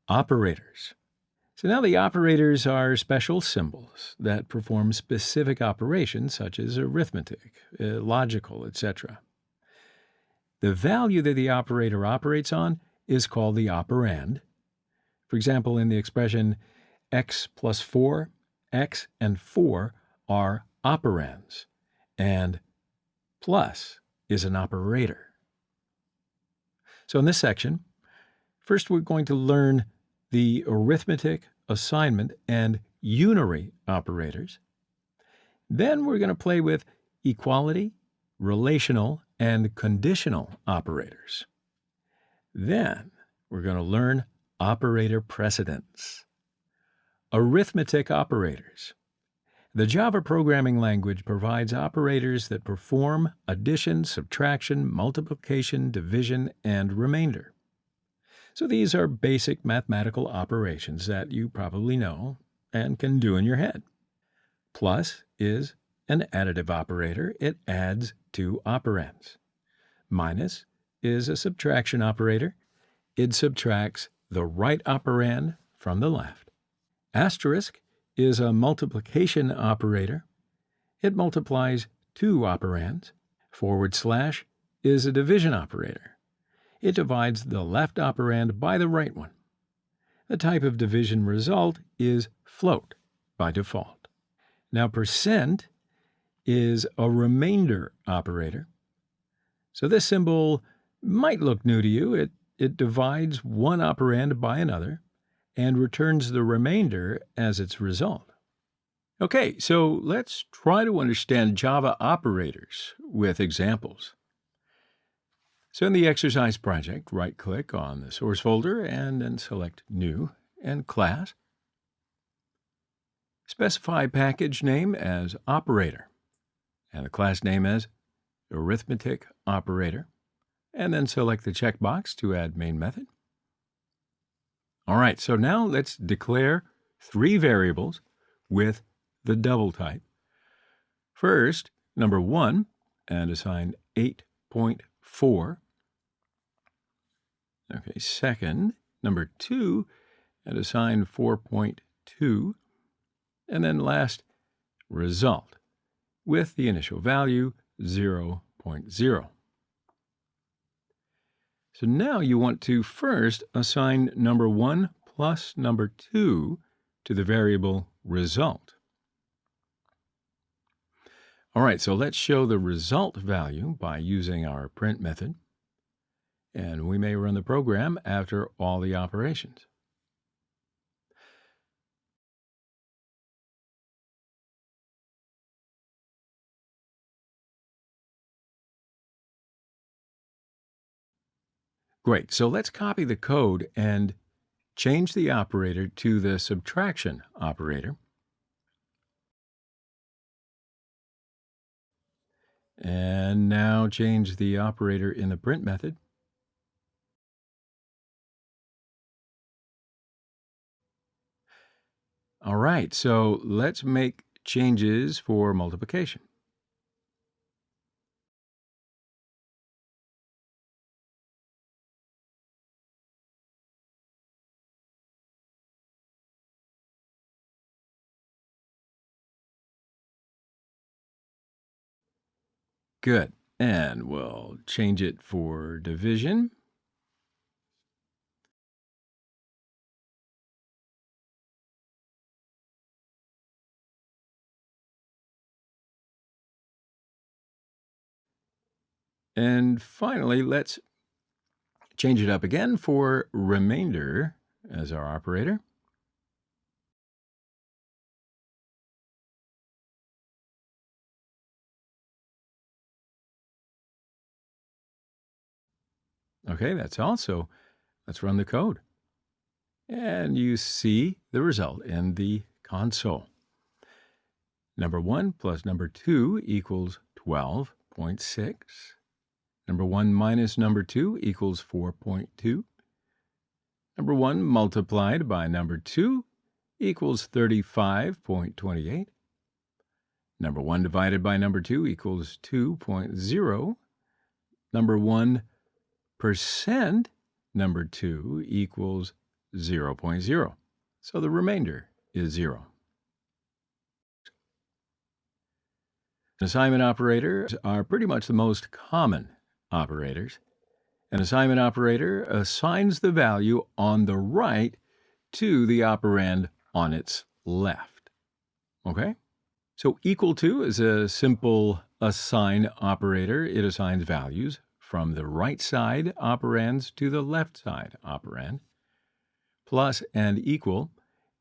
Operators. So now the operators are special symbols that perform specific operations such as arithmetic, logical, etc. The value that the operator operates on is called the operand. For example, in the expression x plus 4, x and 4 are operands, and plus is an operator. So in this section, first we're going to learn the arithmetic, assignment, and unary operators. Then we're going to play with equality, relational, and conditional operators. Then we're going to learn operator precedence. Arithmetic operators. The Java programming language provides operators that perform addition, subtraction, multiplication, division, and remainder. So these are basic mathematical operations that you probably know and can do in your head. Plus is an additive operator. It adds two operands. Minus is a subtraction operator. It subtracts the right operand from the left. Asterisk is a multiplication operator. It multiplies two operands. / is a division operator. It divides the left operand by the right one. The type of division result is float by default. Now percent is a remainder operator. So this symbol might look new to you. It divides one operand by another and returns the remainder as its result. Okay, so let's try to understand Java operators with examples. So in the exercise project, right-click on the source folder and then select New and Class. Specify package name as Operator and the class name as Arithmetic Operator, and then select the checkbox to add main method. All right, so now let's declare 3 variables with the double type. First, number 1, and assign 8.4. Okay, second, number 2, and assign 4.2. And then last, result, with the initial value 0.0. So now you want to first assign number 1 plus number 2 to the variable result. All right, so let's show the result value by using our print method. And we may run the program after all the operations. Great, so let's copy the code and change the operator to the subtraction operator. And now change the operator in the print method. All right, so let's make changes for multiplication. Good. And we'll change it for division. And finally, let's change it up again for remainder as our operator. Okay, that's all. So let's run the code. And you see the result in the console. Number 1 plus number 2 equals 12.6. Number 1 minus number 2 equals 4.2. Number 1 multiplied by number 2 equals 35.28. Number 1 divided by number 2 equals 2.0. Number 1% number 2 equals 0.0. So the remainder is 0. Assignment operators are pretty much the most common operators. An assignment operator assigns the value on the right to the operand on its left. Okay? So equal to is a simple assign operator. It assigns values from the right side operands to the left side operand. Plus and equal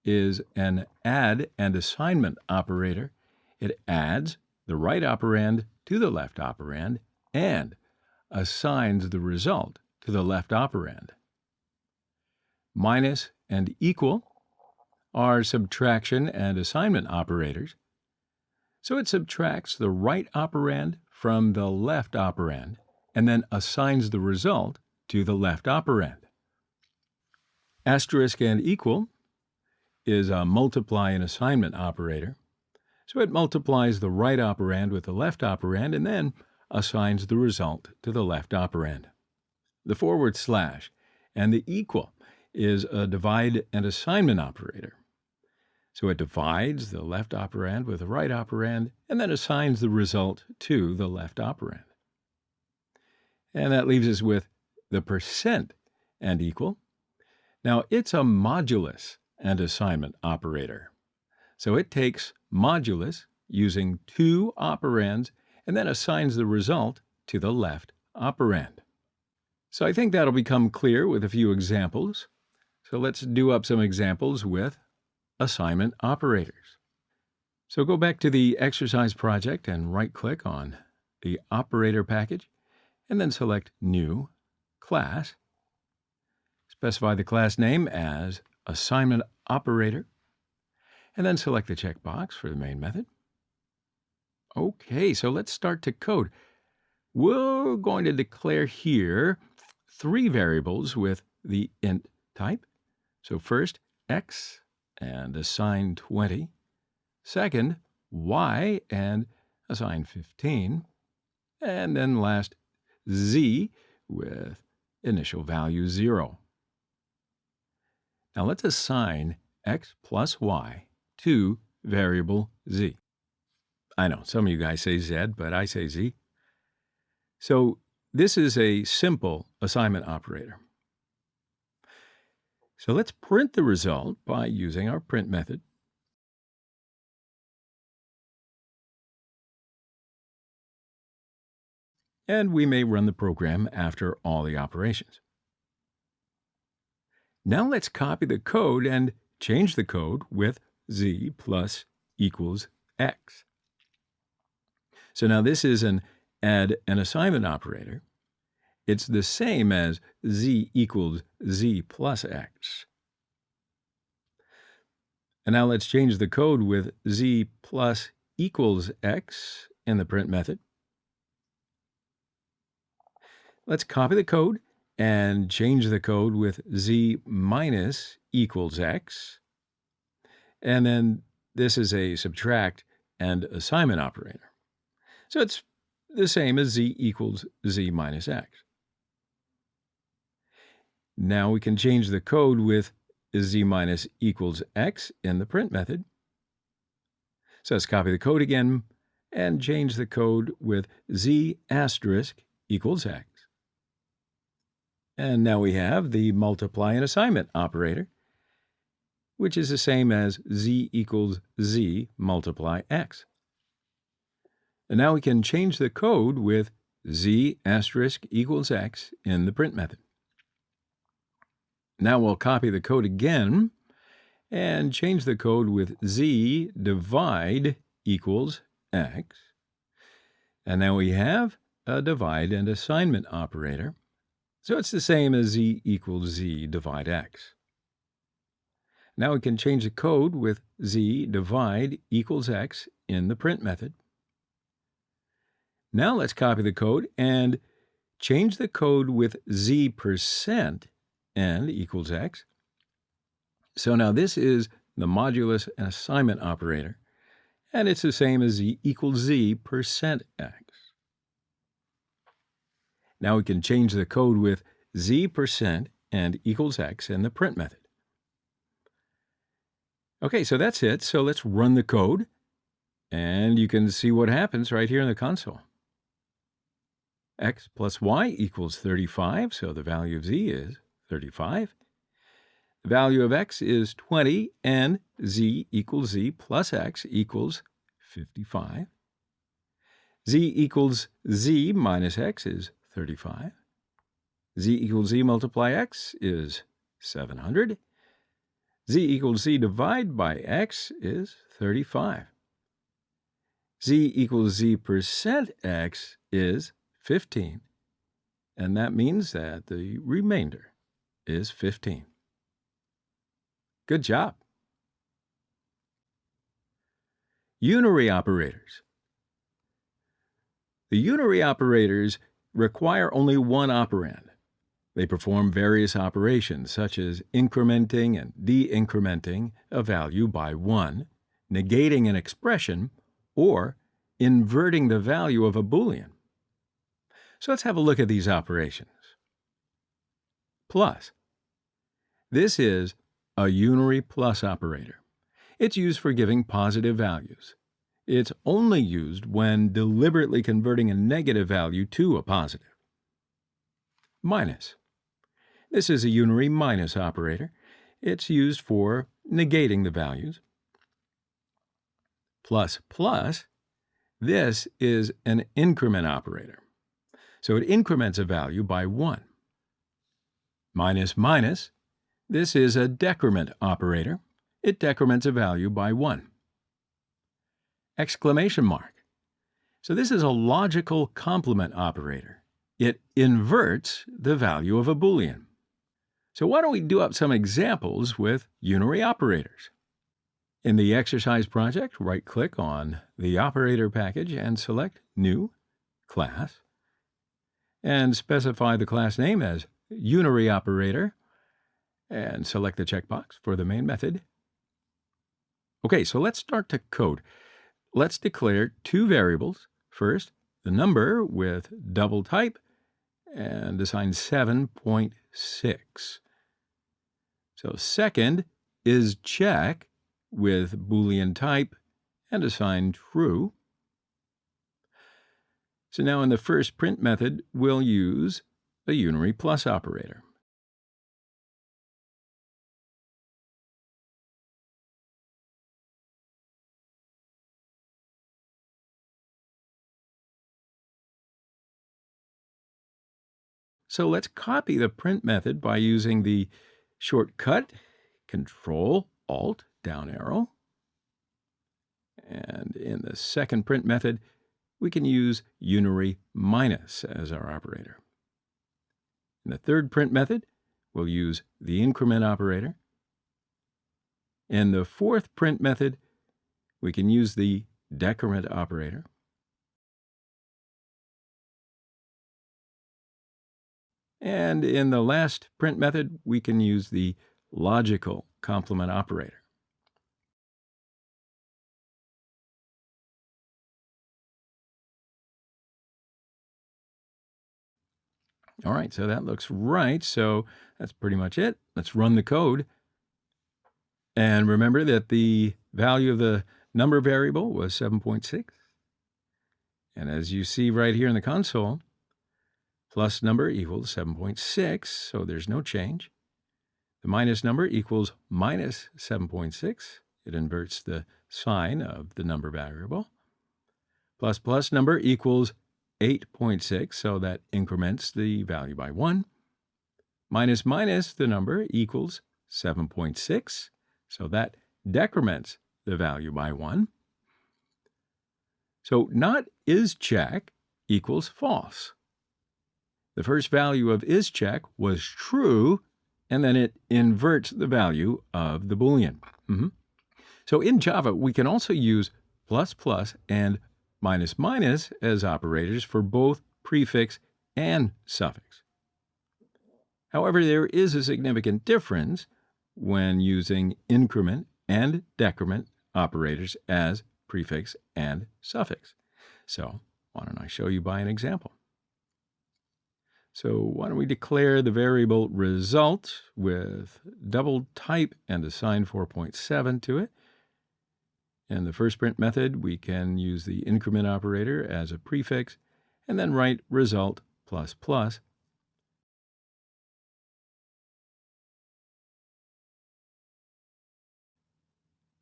is an add and assignment operator. It adds the right operand to the left operand and assigns the result to the left operand. Minus and equal are subtraction and assignment operators. So it subtracts the right operand from the left operand and then assigns the result to the left operand. Asterisk and equal is a multiply and assignment operator. So it multiplies the right operand with the left operand and then assigns the result to the left operand. The forward slash and the equal is a divide and assignment operator. So it divides the left operand with the right operand and then assigns the result to the left operand. And that leaves us with the percent and equal. Now it's a modulus and assignment operator. So it takes modulus using 2 operands and then assigns the result to the left operand. So I think that'll become clear with a few examples. So let's do up some examples with assignment operators. So go back to the exercise project and right-click on the operator package and then select New Class. Specify the class name as assignment operator and then select the checkbox for the main method. Okay, so let's start to code. We're going to declare here 3 variables with the int type. So first, x and assign 20. Second, y and assign 15. And then last, z with initial value 0. Now let's assign x plus y to variable z. I know, some of you guys say z, but I say z. So this is a simple assignment operator. So let's print the result by using our print method. And we may run the program after all the operations. Now let's copy the code and change the code with z plus equals x. So now this is an add an assignment operator. It's the same as z equals z plus x. And now let's change the code with z plus equals x in the print method. Let's copy the code and change the code with z minus equals x. And then this is a subtract and assignment operator. So it's the same as z equals z minus x. Now we can change the code with z minus equals x in the print method. So let's copy the code again and change the code with z asterisk equals x. And now we have the multiply and assignment operator, which is the same as z equals z multiply x. And now we can change the code with z asterisk equals x in the print method. Now we'll copy the code again and change the code with z divide equals x. And now we have a divide and assignment operator. So it's the same as z equals z divide x. Now we can change the code with z divide equals x in the print method. Now let's copy the code and change the code with z percent and equals x. So now this is the modulus and assignment operator, and it's the same as z equals z percent x. Now we can change the code with z percent and equals x in the print method. Okay, so that's it. So let's run the code, and you can see what happens right here in the console. X plus y equals 35, so the value of z is 35. The value of x is 20, and z equals z plus x equals 55. Z equals z minus x is 35. Z equals z multiply x is 700. Z equals z divide by x is 35. Z equals z percent x is 15. And that means that the remainder is 15. Good job. Unary operators. The unary operators require only one operand. They perform various operations such as incrementing and de-incrementing a value by 1, negating an expression, or inverting the value of a Boolean. So let's have a look at these operations. Plus. This is a unary plus operator. It's used for giving positive values. It's only used when deliberately converting a negative value to a positive. Minus. This is a unary minus operator. It's used for negating the values. Plus plus. This is an increment operator. So it increments a value by 1. Minus minus. This is a decrement operator. It decrements a value by 1. Exclamation mark. So this is a logical complement operator. It inverts the value of a Boolean. So why don't we do up some examples with unary operators? In the exercise project, right-click on the operator package and select New, Class, and specify the class name as unary operator, and select the checkbox for the main method. Okay, so let's start to code. Let's declare two variables. First, the number with double type and assign 7.6. So second is check with Boolean type and assign true. So now in the first print method, we'll use the unary plus operator. So let's copy the print method by using the shortcut Control-Alt down arrow. And in the second print method, we can use unary minus as our operator. In the third print method, we'll use the increment operator. In the fourth print method, we can use the decrement operator. And in the last print method, we can use the logical complement operator. All right, so that looks right. So that's pretty much it. Let's run the code. And remember that the value of the number variable was 7.6. And as you see right here in the console, plus number equals 7.6, so there's no change. The minus number equals minus 7.6. It inverts the sign of the number variable. Plus number equals 8.6, so that increments the value by 1. Minus the number equals 7.6, so that decrements the value by 1. So not isCheck equals false. The first value of isCheck was true, and then it inverts the value of the Boolean. So in Java, we can also use plus and minus as operators for both prefix and suffix. However, there is a significant difference when using increment and decrement operators as prefix and suffix. So why don't I show you by an example? So why don't we declare the variable result with double type and assign 4.7 to it. In the first print method, we can use the increment operator as a prefix and then write result plus.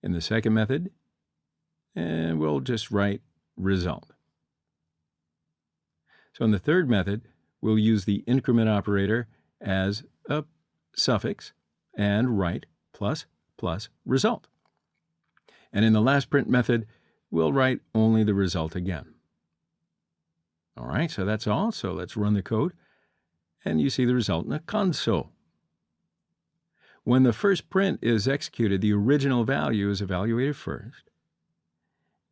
In the second method, and we'll just write result. So in the third method, we'll use the increment operator as a suffix and write plus result. And in the last print method, we'll write only the result again. All right, so that's all. So let's run the code, and you see the result in the console. When the first print is executed, the original value is evaluated first.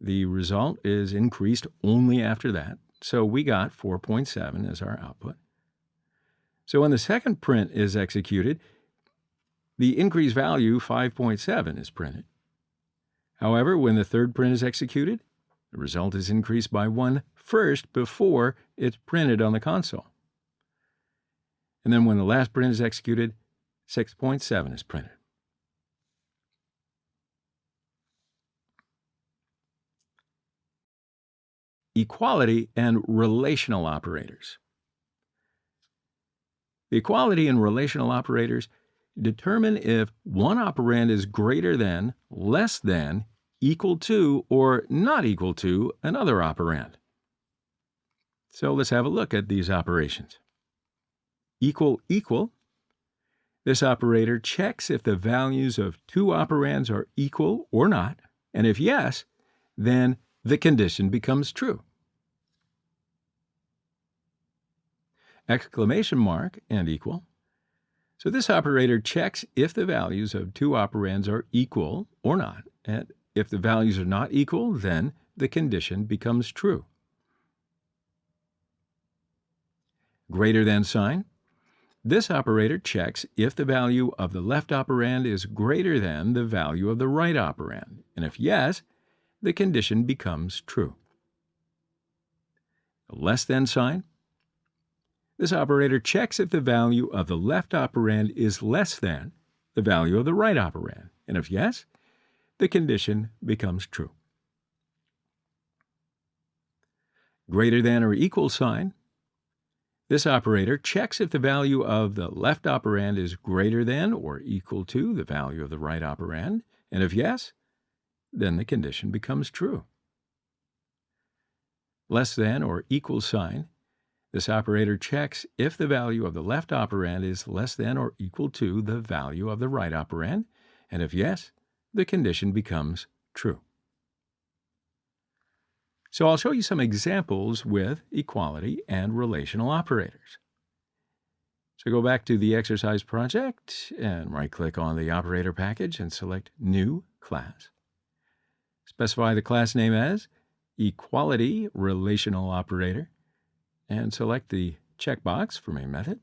The result is increased only after that. So we got 4.7 as our output. So when the second print is executed, the increased value 5.7 is printed. However, when the third print is executed, the result is increased by 1 first before it's printed on the console. And then when the last print is executed, 6.7 is printed. Equality and relational operators. The equality and relational operators determine if one operand is greater than, less than, equal to, or not equal to another operand. So let's have a look at these operations. Equal. This operator checks if the values of two operands are equal or not, and if yes, then the condition becomes true. Exclamation mark and equal. So this operator checks if the values of two operands are equal or not, and if the values are not equal, then the condition becomes true. Greater than sign. this operator checks if the value of the left operand is greater than the value of the right operand, and if yes, the condition becomes true. A less than sign. This operator checks if the value of the left operand is less than the value of the right operand, and if yes, the condition becomes true. Greater than or equal sign. This operator checks if the value of the left operand is greater than or equal to the value of the right operand, and if yes, then the condition becomes true. Less than or equal sign. This operator checks if the value of the left operand is less than or equal to the value of the right operand, and if yes, the condition becomes true. So I'll show you some examples with equality and relational operators. So go back to the exercise project and right-click on the operator package and select New Class. Specify the class name as Equality Relational Operator and select the checkbox for main method.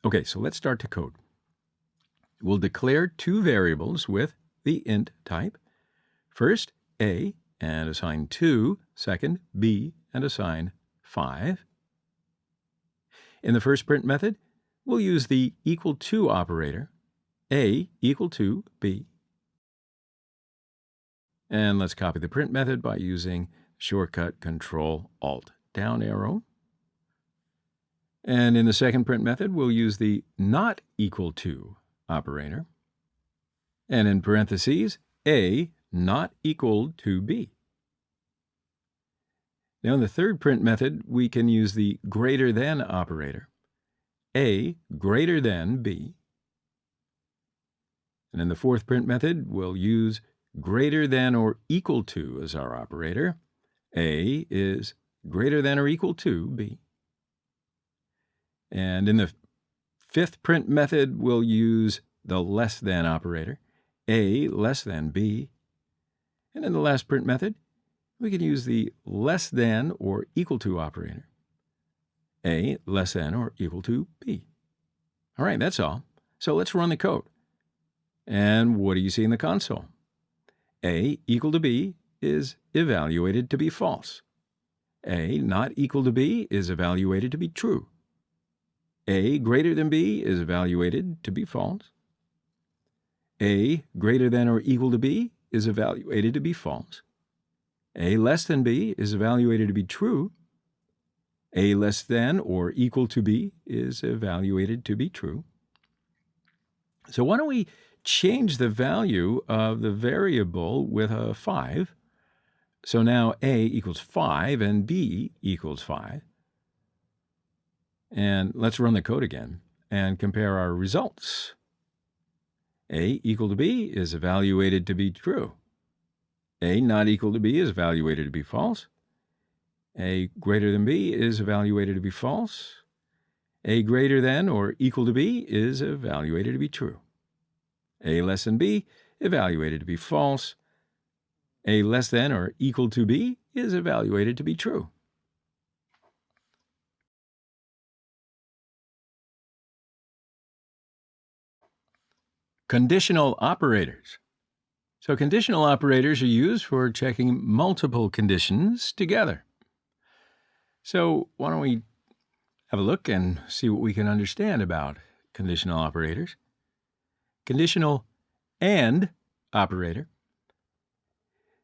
Okay, so let's start to code. We'll declare two variables with the int type. First, A, and assign 2, second, B, and assign 5. In the first print method, we'll use the equal to operator, A equal to B. And let's copy the print method by using shortcut Control-Alt down arrow. And in the second print method, we'll use the not equal to operator. And in parentheses, A not equal to B. Now in the third print method, we can use the greater than operator, A greater than B. And in the fourth print method, we'll use greater than or equal to as our operator. A is greater than or equal to B. And in the fifth print method, we'll use the less than operator, A less than B. And in the last print method, we can use the less than or equal to operator, A less than or equal to B. All right, that's all. So let's run the code. And what do you see in the console? A equal to B is evaluated to be false. A not equal to B is evaluated to be true. A greater than B is evaluated to be false. A greater than or equal to B is evaluated to be false. A less than B is evaluated to be true. A less than or equal to B is evaluated to be true. So why don't we change the value of the variable with a 5. So now A equals 5 and B equals 5. And let's run the code again and compare our results. A equal to B is evaluated to be true. A not equal to B is evaluated to be false. A greater than B is evaluated to be false. A greater than or equal to B is evaluated to be true. A less than B evaluated to be false. A less than or equal to B is evaluated to be true. Conditional operators. So conditional operators are used for checking multiple conditions together. So why don't we have a look and see what we can understand about conditional operators. Conditional AND operator.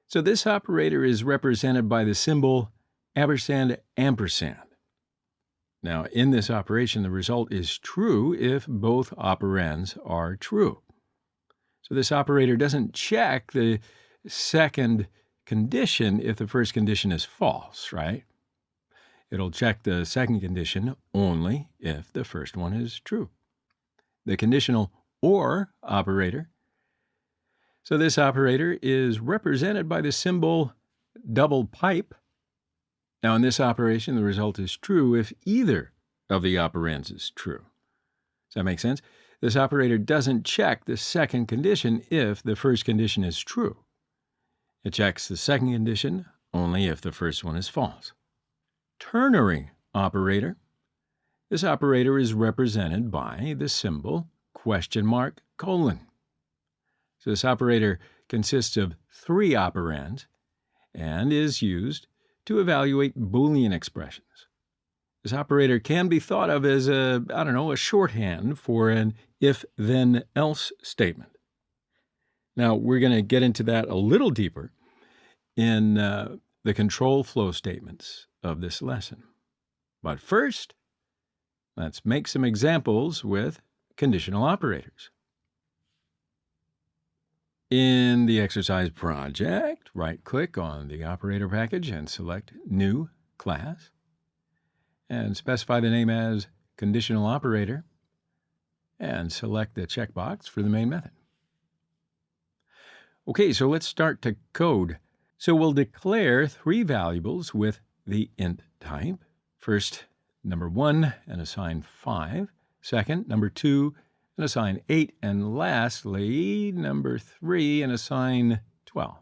So this operator is represented by the symbol ampersand ampersand. Now in this operation, the result is true if both operands are true. So this operator doesn't check the second condition if the first condition is false, right? It'll check the second condition only if the first one is true. The conditional OR operator. So this operator is represented by the symbol double pipe. Now in this operation, the result is true if either of the operands is true. Does that make sense? This operator doesn't check the second condition if the first condition is true. It checks the second condition only if the first one is false. Ternary operator. This operator is represented by the symbol $?:. So this operator consists of 3 operands and is used to evaluate Boolean expressions. This operator can be thought of as a shorthand for an if-then-else statement. Now, we're going to get into that a little deeper in the control flow statements of this lesson. But first, let's make some examples with conditional operators. In the exercise project, right-click on the operator package and select New Class, and specify the name as Conditional Operator, and select the checkbox for the main method. Okay, so let's start to code. So we'll declare 3 variables with the int type. First, number 1, and assign 5. Second, number 2, and assign 8. And lastly, number 3, and assign 12.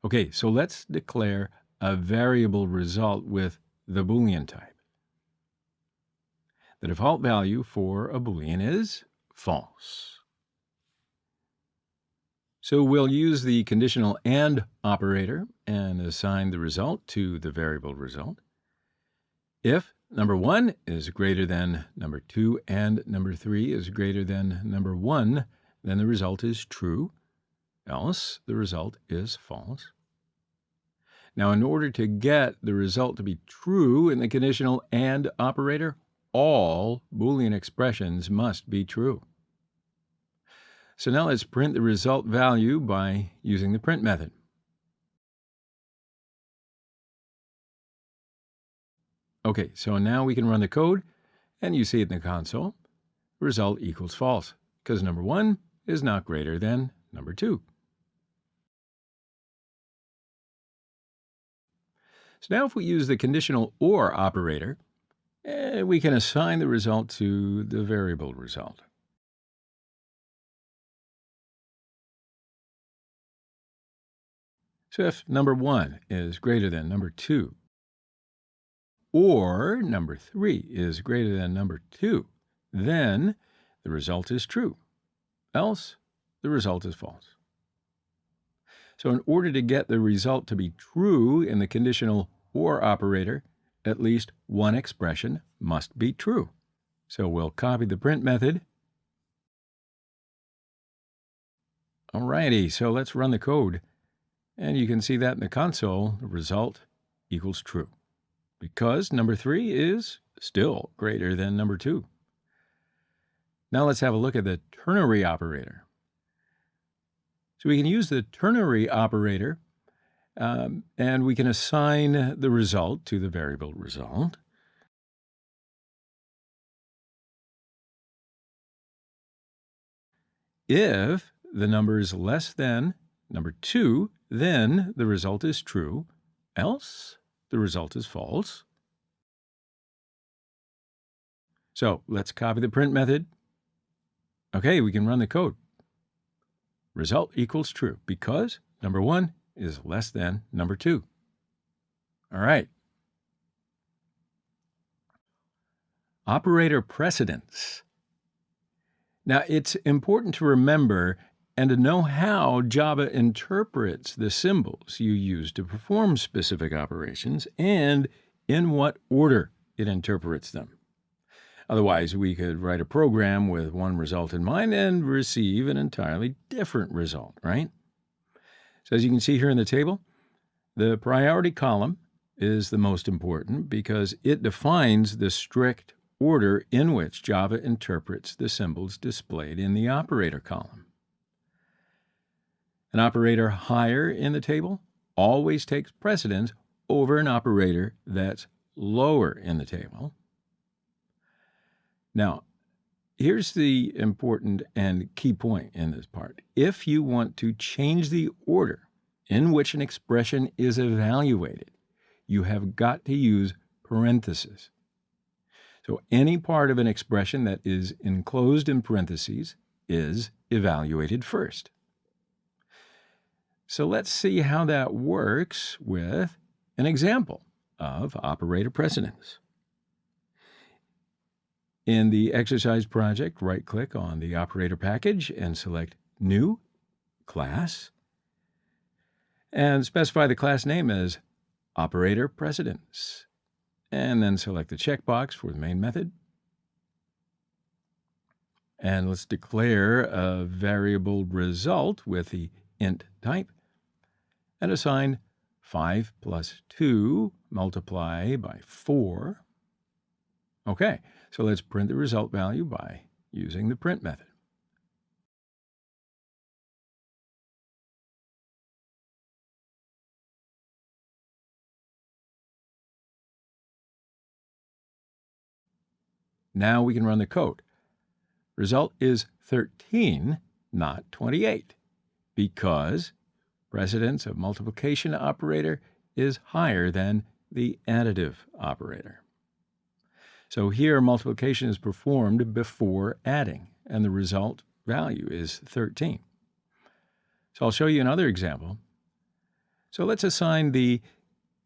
Okay, so let's declare a variable result with the Boolean type. The default value for a Boolean is false. So we'll use the conditional AND operator and assign the result to the variable result. If number 1 is greater than number 2 and number 3 is greater than number 1, then the result is true, else the result is false. Now, in order to get the result to be true in the conditional AND operator, all Boolean expressions must be true. So now let's print the result value by using the print method. Okay, so now we can run the code, and you see it in the console. Result equals false, because number 1 is not greater than number 2. So now if we use the conditional OR operator, we can assign the result to the variable result. So if number 1 is greater than number 2, or number 3 is greater than number 2, then the result is true, else the result is false. So in order to get the result to be true in the conditional OR operator, at least one expression must be true. So we'll copy the print method. Alrighty, so let's run the code. And you can see that in the console, the result equals true, because number 3 is still greater than number 2. Now let's have a look at the ternary operator. So we can use the ternary operator, and we can assign the result to the variable result. If the number is less than number 2, then the result is true, else the result is false. So let's copy the print method. Okay, we can run the code. Result equals true, because number 1 is less than number 2. All right. Operator precedence. Now, it's important to remember and to know how Java interprets the symbols you use to perform specific operations and in what order it interprets them. Otherwise, we could write a program with one result in mind and receive an entirely different result, right? So as you can see here in the table, the priority column is the most important because it defines the strict order in which Java interprets the symbols displayed in the operator column. An operator higher in the table always takes precedence over an operator that's lower in the table. Now, here's the important and key point in this part. If you want to change the order in which an expression is evaluated, you have got to use parentheses. So any part of an expression that is enclosed in parentheses is evaluated first. So let's see how that works with an example of operator precedence. In the exercise project, right-click on the operator package and select New Class, and specify the class name as Operator Precedence, and then select the checkbox for the main method. And let's declare a variable result with the int type and assign 5 plus 2 multiply by 4. Okay, so let's print the result value by using the print method. Now we can run the code. Result is 13, not 28, because precedence of multiplication operator is higher than the additive operator. So here multiplication is performed before adding, and the result value is 13. So I'll show you another example. So let's assign the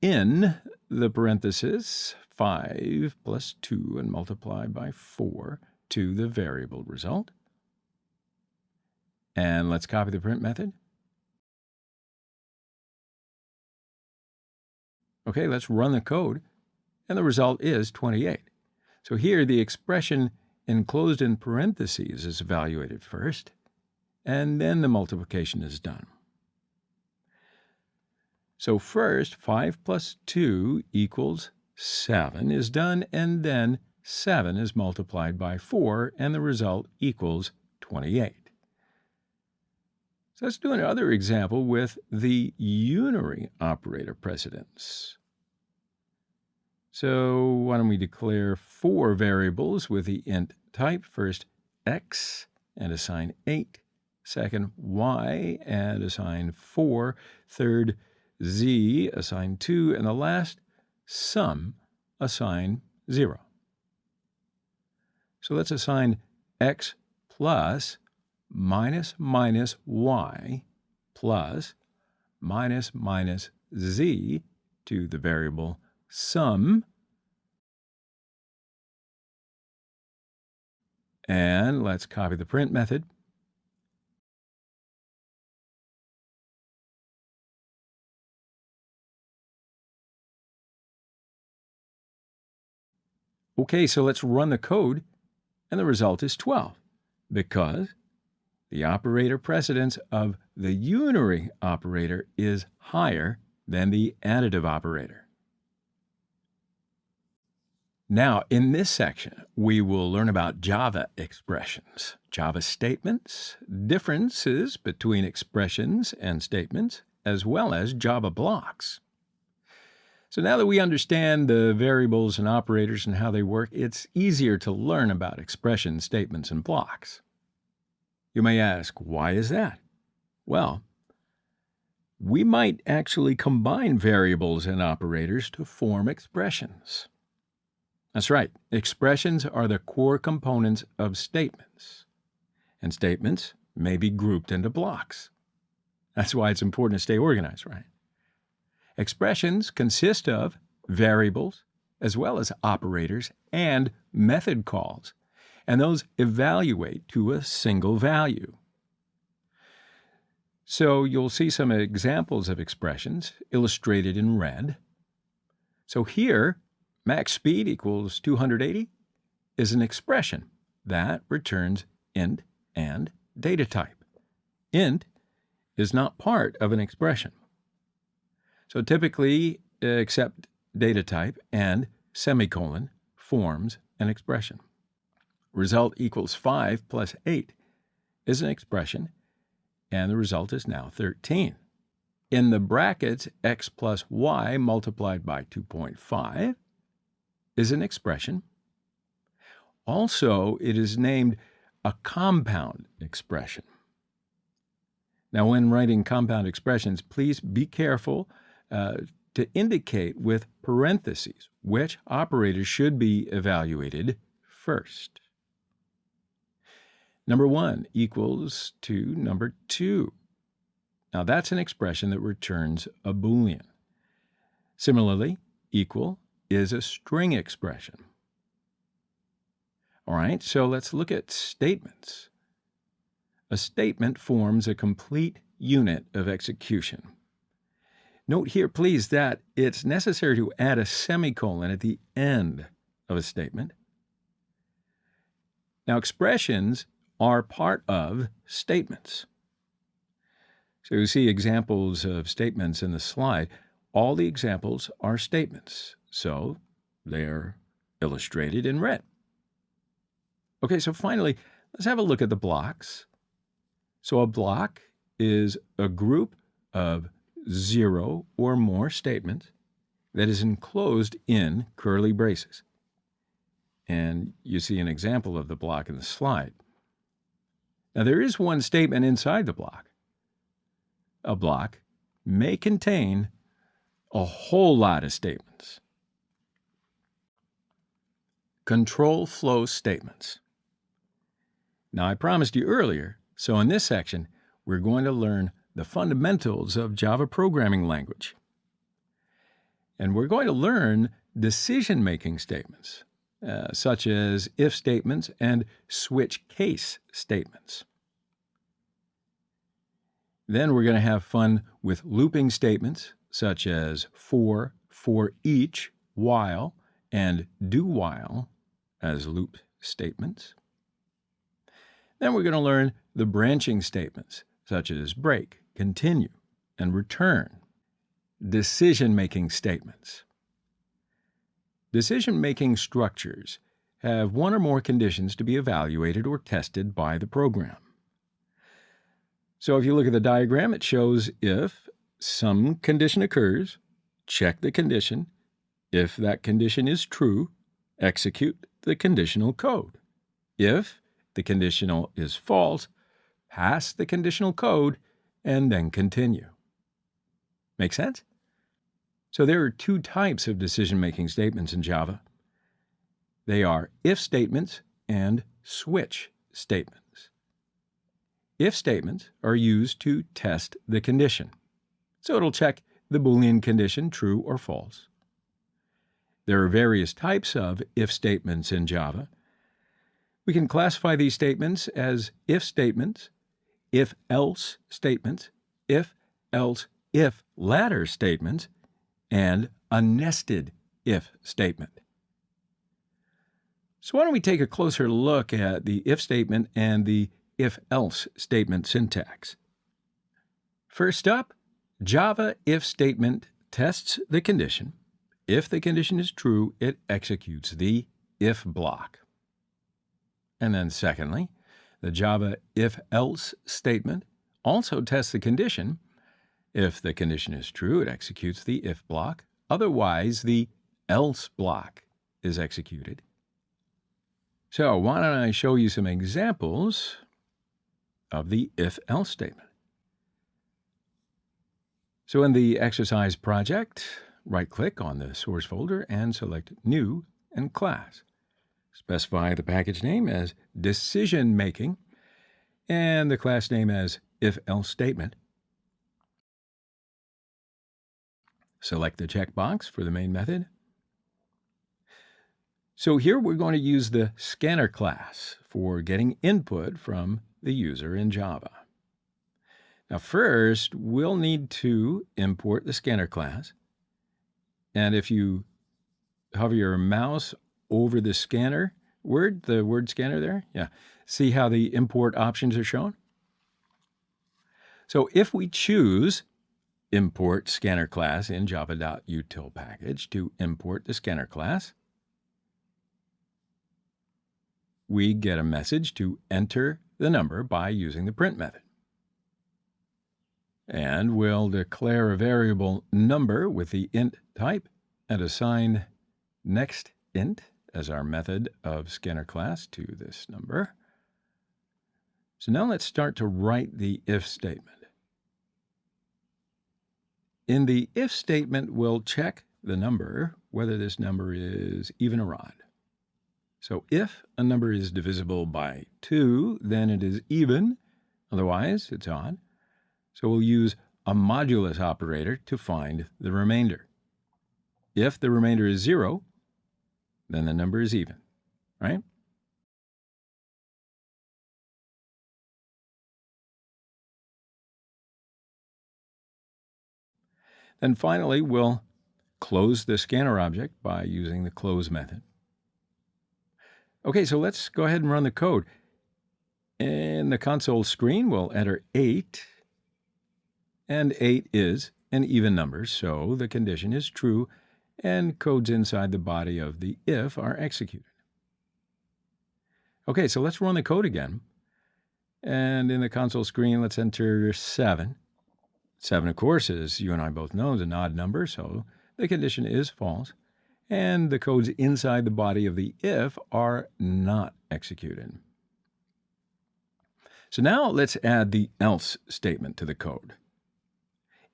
in the parenthesis 5 plus 2 and multiply by 4 to the variable result. And let's copy the print method. Okay, let's run the code, and the result is 28. So here the expression enclosed in parentheses is evaluated first, and then the multiplication is done. So first, 5 plus 2 equals 7 is done, and then 7 is multiplied by 4, and the result equals 28. So let's do another example with the unary operator precedence. So why don't we declare 4 variables with the int type. First, x, and assign 8. Second, y, and assign 4. Third, z, assign 2. And the last, sum, assign 0. So let's assign x plus minus minus y plus minus minus z to the variable sum. And let's copy the print method. Okay, so let's run the code, and the result is 12, because the operator precedence of the unary operator is higher than the additive operator. Now, in this section, we will learn about Java expressions, Java statements, differences between expressions and statements, as well as Java blocks. So now that we understand the variables and operators and how they work, it's easier to learn about expressions, statements, and blocks. You may ask, why is that? Well, we might actually combine variables and operators to form expressions. That's right. Expressions are the core components of statements, and statements may be grouped into blocks. That's why it's important to stay organized, right? Expressions consist of variables as well as operators and method calls, and those evaluate to a single value. So you'll see some examples of expressions illustrated in red. So here, max speed equals 280 is an expression that returns int and data type. Int is not part of an expression. So typically, except data type and semicolon forms an expression. Result equals 5 plus 8 is an expression, and the result is now 13. In the brackets, x plus y multiplied by 2.5 is an expression. Also, it is named a compound expression. Now, when writing compound expressions, please be careful to indicate with parentheses which operators should be evaluated first. Number 1 equals to number 2. Now, that's an expression that returns a Boolean. Similarly, equal is a string expression. All right, so let's look at statements. A statement forms a complete unit of execution. Note here, please, that it's necessary to add a semicolon at the end of a statement. Now, expressions are part of statements. So you see examples of statements in the slide. All the examples are statements, so they're illustrated in red. Okay, so finally, let's have a look at the blocks. So a block is a group of 0 or more statements that is enclosed in curly braces. And you see an example of the block in the slide. Now, there is one statement inside the block. A block may contain a whole lot of statements. Control flow statements. Now, I promised you earlier, so in this section, we're going to learn the fundamentals of Java programming language. And we're going to learn decision-making statements, such as if statements and switch case statements. Then we're going to have fun with looping statements, such as for each, while, and do while as loop statements. Then we're going to learn the branching statements, such as break, continue, and return. Decision-making statements. Decision-making structures have one or more conditions to be evaluated or tested by the program. So if you look at the diagram, it shows if some condition occurs, check the condition. If that condition is true, execute the conditional code. If the conditional is false, pass the conditional code, and then continue. Make sense? So there are two types of decision-making statements in Java. They are if statements and switch statements. If statements are used to test the condition. So it'll check the Boolean condition true or false. There are various types of if statements in Java. We can classify these statements as if statements, if-else statements, if-else if-latter statements, and a nested if statement. So why don't we take a closer look at the if statement and the if-else statement syntax. First up, Java if statement tests the condition. If the condition is true, it executes the if block. And then secondly, the Java if-else statement also tests the condition. If the condition is true, it executes the if block. Otherwise, the else block is executed. So why don't I show you some examples of the if-else statement. So in the exercise project, right-click on the source folder and select New and Class. Specify the package name as Decision Making and the class name as if-else statement. Select the checkbox for the main method. So here we're going to use the scanner class for getting input from the user in Java. Now first, we'll need to import the scanner class. And if you hover your mouse over the scanner word, the word scanner there, see how the import options are shown? So if we choose import scanner class in java.util package to import the scanner class, we get a message to enter the number by using the print method. And we'll declare a variable number with the int type and assign next int as our method of scanner class to this number. So now let's start to write the if statement. In the if statement, we'll check the number, whether this number is even or odd. So if a number is divisible by 2, then it is even, otherwise it's odd. So we'll use a modulus operator to find the remainder. If the remainder is 0, then the number is even, right? Then finally, we'll close the scanner object by using the close method. Okay, so let's go ahead and run the code. In the console screen, we'll enter 8, and 8 is an even number, so the condition is true, and codes inside the body of the if are executed. Okay, so let's run the code again. And in the console screen, let's enter 7. 7, of course, as you and I both know, is an odd number, so the condition is false. And the codes inside the body of the if are not executed. So now let's add the else statement to the code.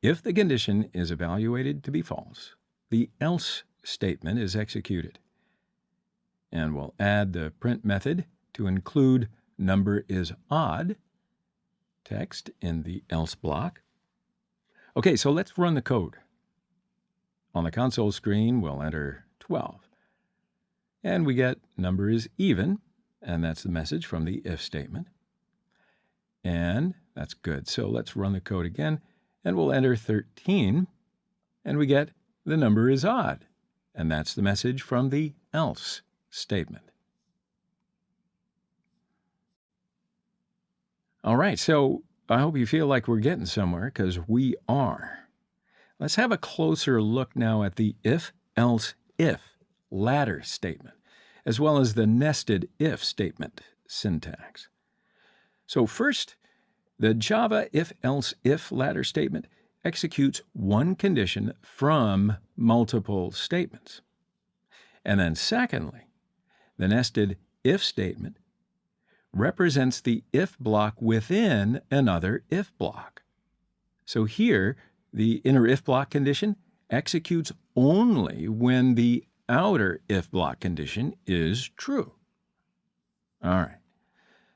If the condition is evaluated to be false, the else statement is executed. And we'll add the print method to include number is odd text in the else block. Okay, so let's run the code. On the console screen, we'll enter 12. And we get number is even, and that's the message from the if statement. And that's good. So let's run the code again, and we'll enter 13, and we get the number is odd, and that's the message from the else statement. All right, so I hope you feel like we're getting somewhere, because we are. Let's have a closer look now at the if, else, if ladder statement, as well as the nested if statement syntax. So first, the Java if, else, if ladder statement executes one condition from multiple statements. And then secondly, the nested if statement represents the if block within another if block. So here, the inner if block condition executes only when the outer if block condition is true. All right,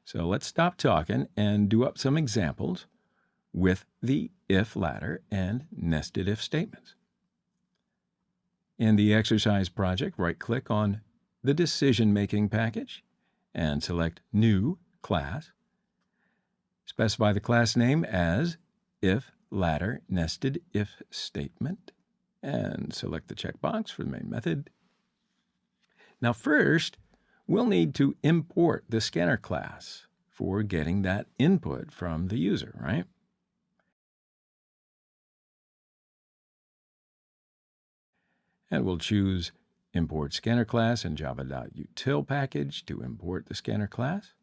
so let's stop talking and do up some examples with the if ladder and nested if statements. In the exercise project, right-click on the decision-making package and select New Class. Specify the class name as if ladder nested if statement and select the checkbox for the main method. Now first, we'll need to import the scanner class for getting that input from the user, right? And we'll choose Import Scanner Class in java.util package to import the scanner class.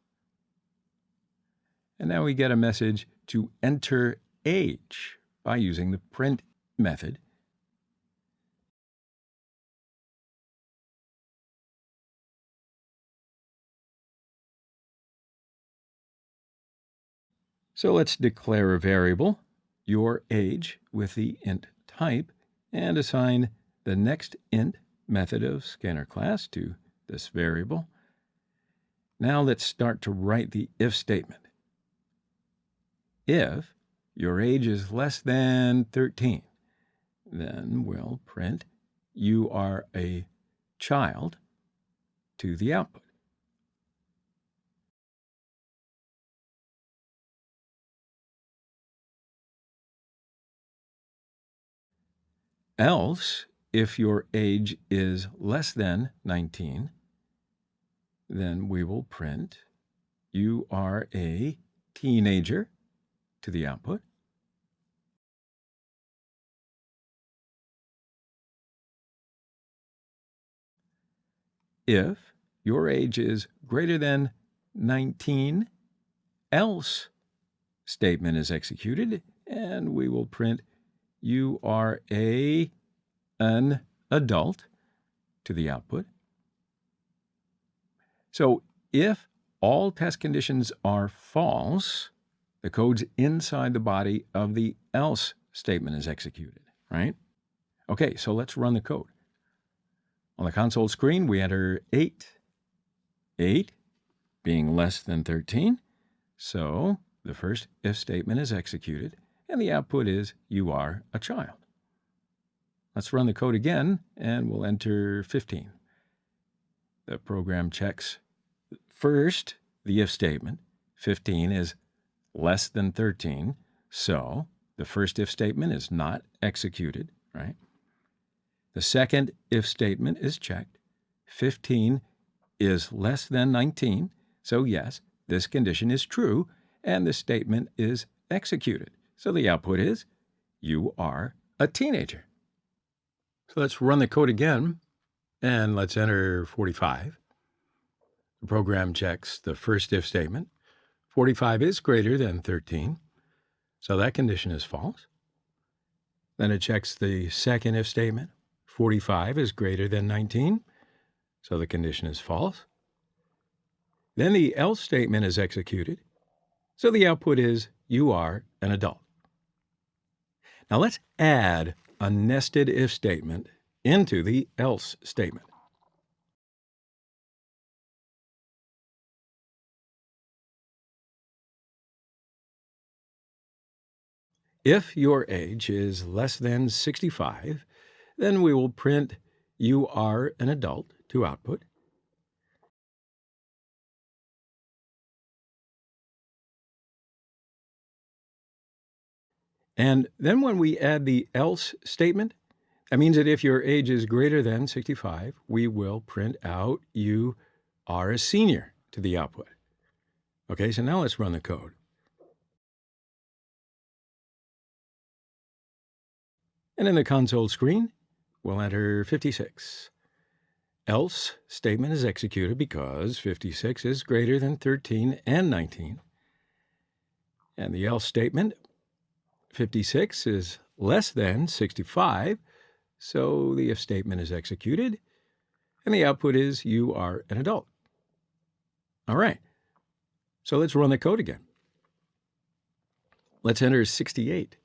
And now we get a message to enter age by using the print method. So let's declare a variable, your age, with the int type, and assign the next int method of scanner class to this variable. Now let's start to write the if statement. If your age is less than 13, then we'll print you are a child to the output. Else, if your age is less than 19, then we will print you are a teenager to the output. If your age is greater than 19, else statement is executed, and we will print you are an adult to the output. So if all test conditions are false, the code's inside the body of the else statement is executed, right? Okay, so let's run the code. On the console screen, we enter 8. 8 being less than 13, so the first if statement is executed, and the output is you are a child. Let's run the code again, and we'll enter 15. The program checks first the if statement. 15 is less than 13, so the first if statement is not executed, right? The second if statement is checked. 15 is less than 19, so yes, this condition is true, and the statement is executed. So the output is, you are a teenager. So let's run the code again, and let's enter 45. The program checks the first if statement. 45 is greater than 13, so that condition is false. Then it checks the second if statement. 45 is greater than 19, so the condition is false. Then the else statement is executed, so the output is, you are an adult. Now let's add a nested if statement into the else statement. If your age is less than 65, then we will print, you are an adult to output. And then when we add the else statement, that means that if your age is greater than 65, we will print out, you are a senior to the output. Okay, so now let's run the code. And in the console screen, we'll enter 56. Else statement is executed because 56 is greater than 13 and 19. And the else statement, 56 is less than 65, so the if statement is executed, and the output is, you are an adult. All right, so let's run the code again. Let's enter 68.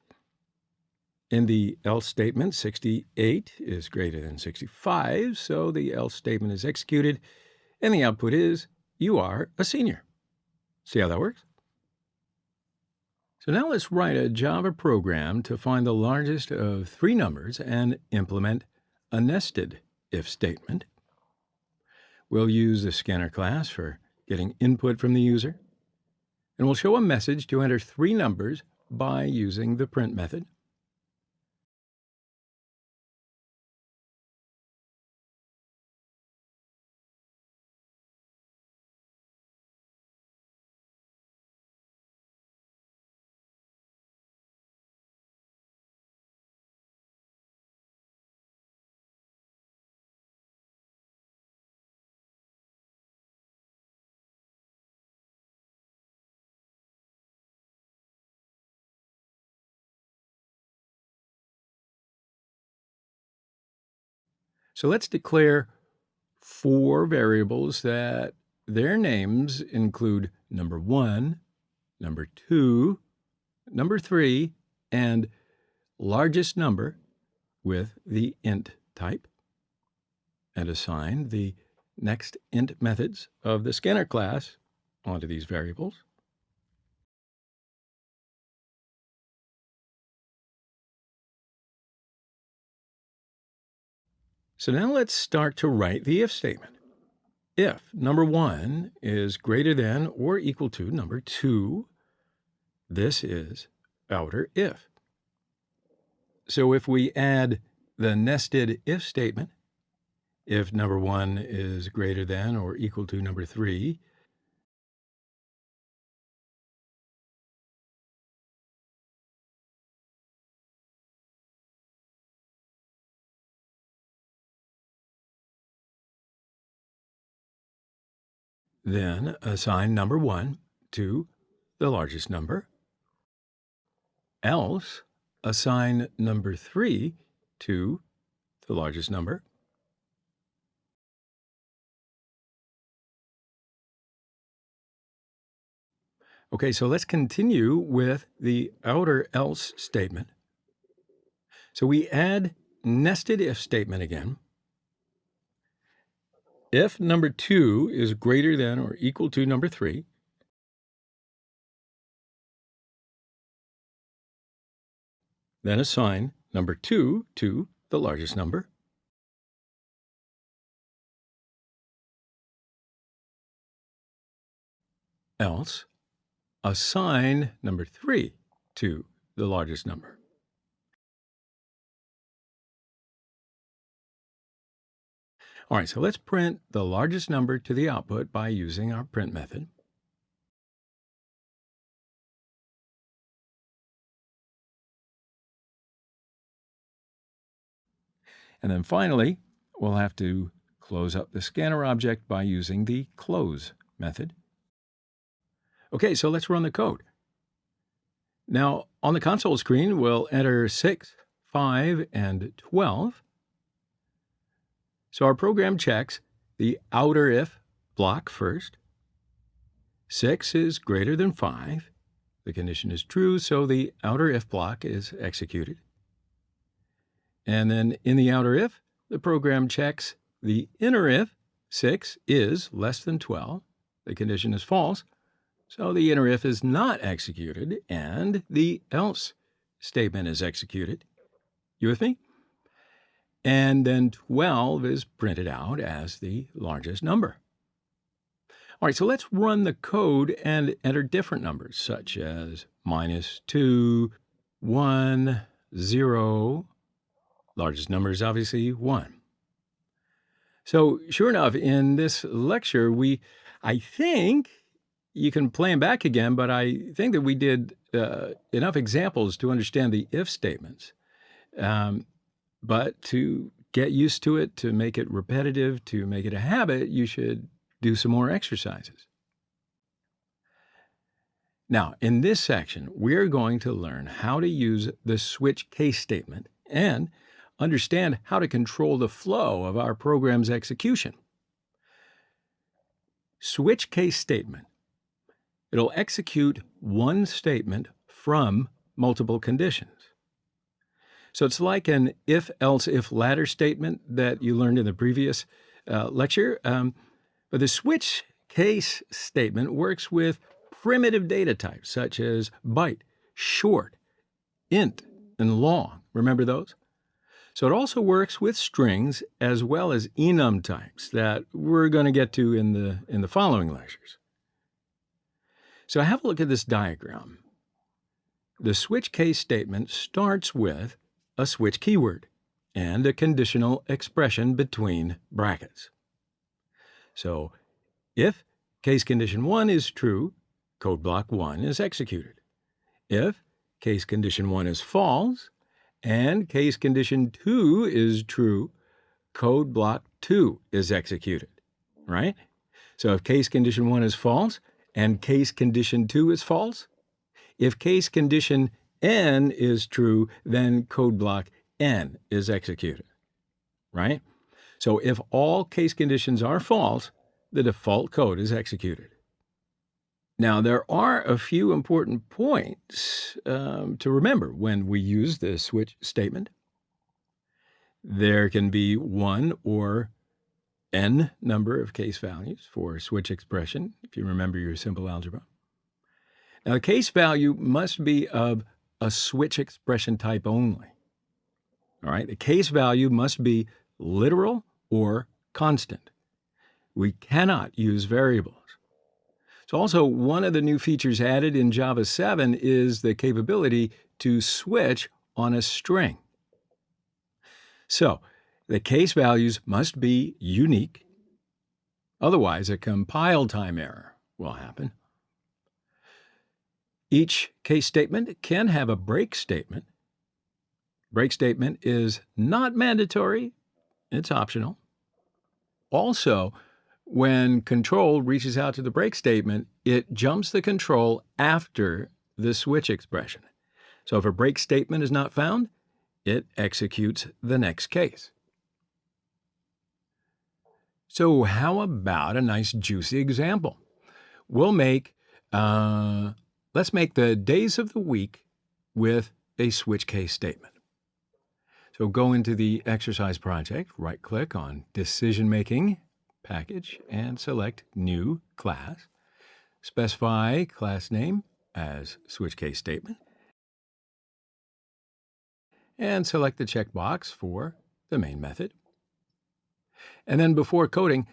In the else statement, 68 is greater than 65, so the else statement is executed, and the output is, you are a senior. See how that works? So now let's write a Java program to find the largest of three numbers and implement a nested if statement. We'll use the scanner class for getting input from the user, and we'll show a message to enter three numbers by using the print method. So let's declare four variables that their names include number 1, number 2, number 3, and largest number with the int type, and assign the next int methods of the scanner class onto these variables. So now let's start to write the if statement. If number 1 is greater than or equal to number 2, this is outer if. So if we add the nested if statement, if number 1 is greater than or equal to number 3, then assign number 1 to the largest number. Else, assign number 3 to the largest number. Okay, so let's continue with the outer else statement. So we add nested if statement again. If number 2 is greater than or equal to number 3, then assign number 2 to the largest number. Else, assign number 3 to the largest number. All right, so let's print the largest number to the output by using our print method. And then finally, we'll have to close up the scanner object by using the close method. Okay, so let's run the code. Now, on the console screen, we'll enter 6, 5, and 12. So our program checks the outer if block first. 6 is greater than 5. The condition is true, so the outer if block is executed. And then in the outer if, the program checks the inner if 6 is less than 12. The condition is false, so the inner if is not executed, and the else statement is executed. You with me? And then 12 is printed out as the largest number. All right, so let's run the code and enter different numbers, such as -2, 1, 0. Largest number is obviously 1. So sure enough, in this lecture, I think you can play them back again, but I think that we did enough examples to understand the if statements. But to get used to it, to make it repetitive, to make it a habit, you should do some more exercises. Now, in this section, we're going to learn how to use the switch case statement and understand how to control the flow of our program's execution. Switch case statement. It'll execute one statement from multiple conditions. So it's like an if-else-if-ladder statement that you learned in the previous lecture. But the switch case statement works with primitive data types such as byte, short, int, and long. Remember those? So it also works with strings as well as enum types that we're going to get to in the following lectures. So have a look at this diagram. The switch case statement starts with a switch keyword and a conditional expression between brackets. So if case condition 1 is true, code block 1 is executed. If case condition 1 is false and case condition 2 is true, code block 2 is executed, right? So if case condition 1 is false and case condition 2 is false, if case condition N is true, then code block N is executed, right? So if all case conditions are false, the default code is executed. Now, there are a few important points to remember when we use the switch statement. There can be one or n number of case values for switch expression, if you remember your simple algebra. Now, the case value must be of a switch expression type only. All right, the case value must be literal or constant. We cannot use variables. So also, one of the new features added in Java 7 is the capability to switch on a string. So, the case values must be unique. Otherwise, a compile time error will happen. Each case statement can have a break statement. Break statement is not mandatory. It's optional. Also, when control reaches out to the break statement, it jumps the control after the switch expression. So if a break statement is not found, it executes the next case. So how about a nice juicy example? Let's make the days of the week with a switch case statement. So go into the exercise project, right-click on Decision Making, Package, and select New Class. Specify class name as switch case statement. And select the checkbox for the main method. And then before coding,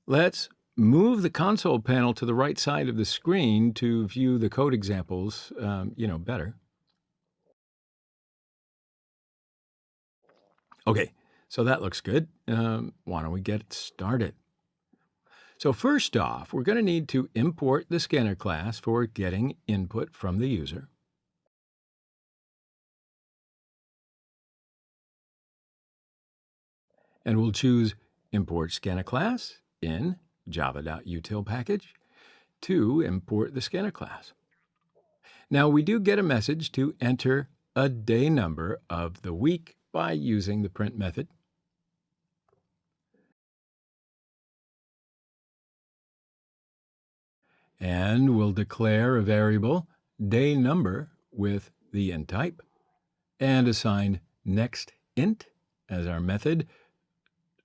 let's move the console panel to the right side of the screen to view the code examples, better. Okay, so that looks good. Why don't we get started? So first off, we're going to need to import the scanner class for getting input from the user. And we'll choose Import Scanner Class in java.util package to import the scanner class. Now we do get a message to enter a day number of the week by using the print method. And we'll declare a variable day number with the int type and assign next int as our method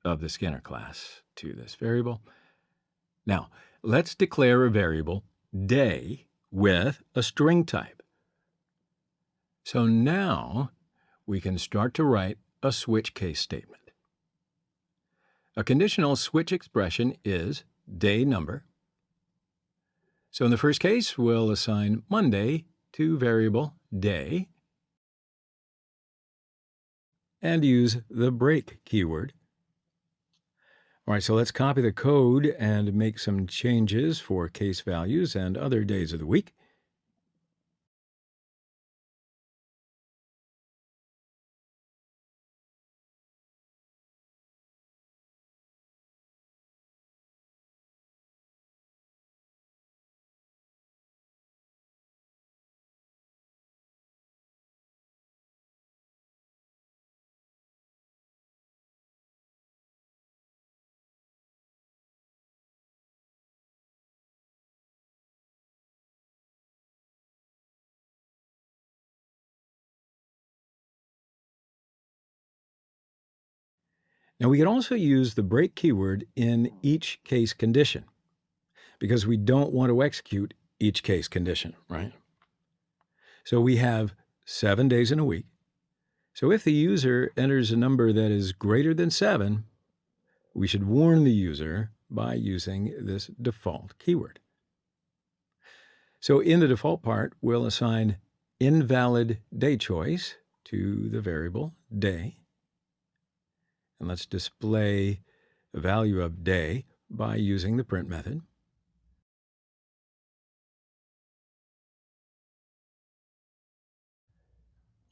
of the scanner class to this variable. Now, let's declare a variable day with a string type. So now we can start to write a switch case statement. A conditional switch expression is day number. So in the first case, we'll assign Monday to variable day and use the break keyword. All right, so let's copy the code and make some changes for case values and other days of the week. Now, we can also use the break keyword in each case condition because we don't want to execute each case condition, right? So we have 7 days in a week. So if the user enters a number that is greater than 7, we should warn the user by using this default keyword. So in the default part, we'll assign invalid day choice to the variable day. And let's display the value of day by using the print method.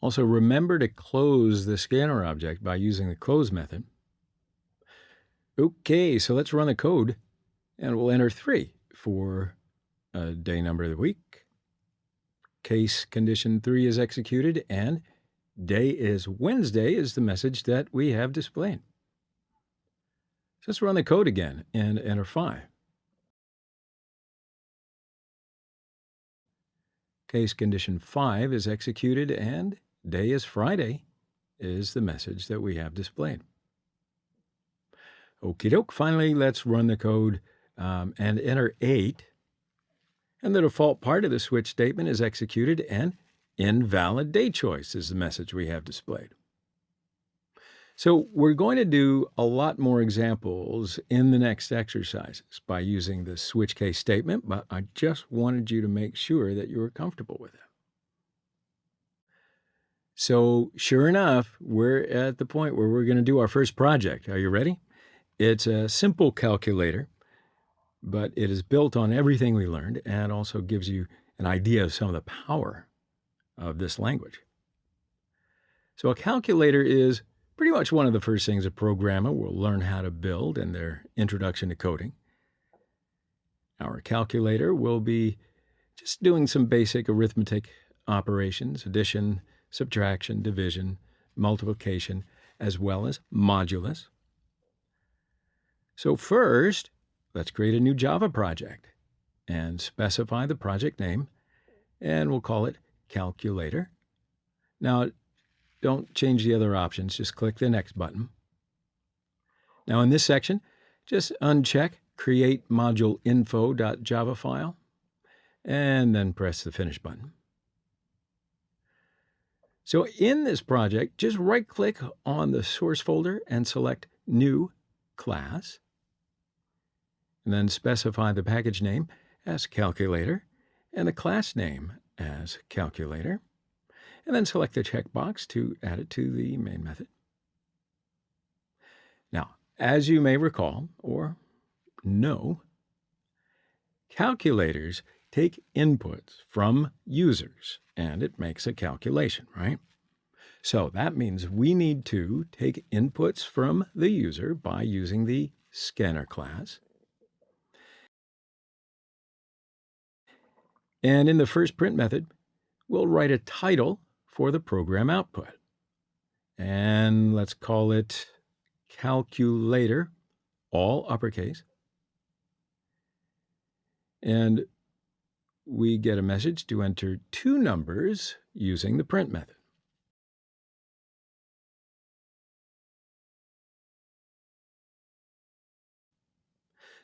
Also, remember to close the scanner object by using the close method. Okay, so let's run the code, and we'll enter 3 for a day number of the week. Case condition 3 is executed, and day is Wednesday is the message that we have displayed. So let's run the code again and enter 5. Case condition 5 is executed, and day is Friday is the message that we have displayed. Okie doke. Finally, let's run the code and enter 8. And the default part of the switch statement is executed, and invalid day choice is the message we have displayed. So we're going to do a lot more examples in the next exercises by using the switch case statement, but I just wanted you to make sure that you were comfortable with it. So sure enough, we're at the point where we're going to do our first project. Are you ready? It's a simple calculator, but it is built on everything we learned and also gives you an idea of some of the power of this language. So a calculator is pretty much one of the first things a programmer will learn how to build in their introduction to coding. Our calculator will be just doing some basic arithmetic operations, addition, subtraction, division, multiplication, as well as modulus. So first, let's create a new Java project and specify the project name, and we'll call it calculator. Now, don't change the other options, just click the next button. Now in this section, just uncheck create module info.java file, and then press the finish button. So in this project, just right-click on the source folder and select New Class, and then specify the package name as calculator and the class name as calculator, and then select the checkbox to add it to the main method. Now, as you may recall or know, calculators take inputs from users and it makes a calculation, right? So that means we need to take inputs from the user by using the scanner class. And in the first print method, we'll write a title for the program output. And let's call it calculator, all uppercase. And we get a message to enter two numbers using the print method.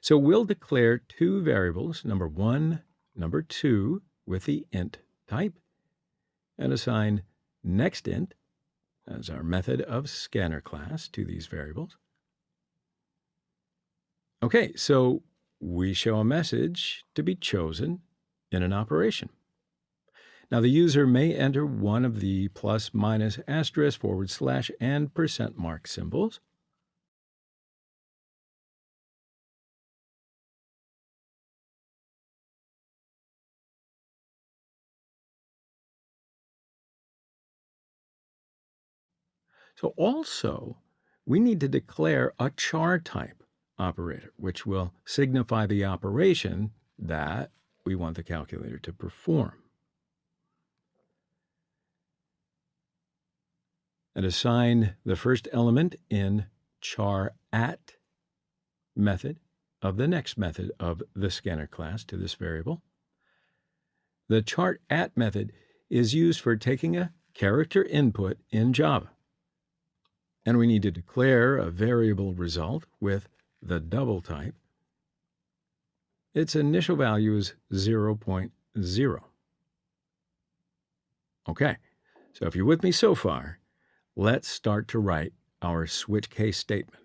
So we'll declare two variables, number 1, number 2, with the int type, and assign nextInt as our method of scanner class to these variables. Okay, so we show a message to be chosen in an operation. Now, the user may enter one of the plus, minus, asterisk, forward slash, and percent mark symbols. So also, we need to declare a char type operator, which will signify the operation that we want the calculator to perform. And assign the first element in char at method of the next method of the scanner class to this variable. The chart at method is used for taking a character input in Java. And we need to declare a variable result with the double type. Its initial value is 0.0. Okay, so if you're with me so far, let's start to write our switch case statement.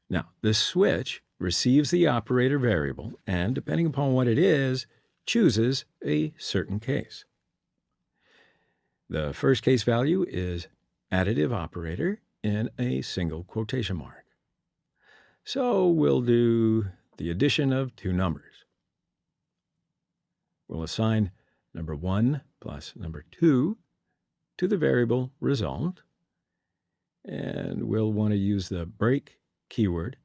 Now, the switch receives the operator variable and, depending upon what it is, chooses a certain case. The first case value is additive operator in a single quotation mark. So we'll do the addition of two numbers. We'll assign number 1 plus number 2 to the variable result, and we'll want to use the break keyword.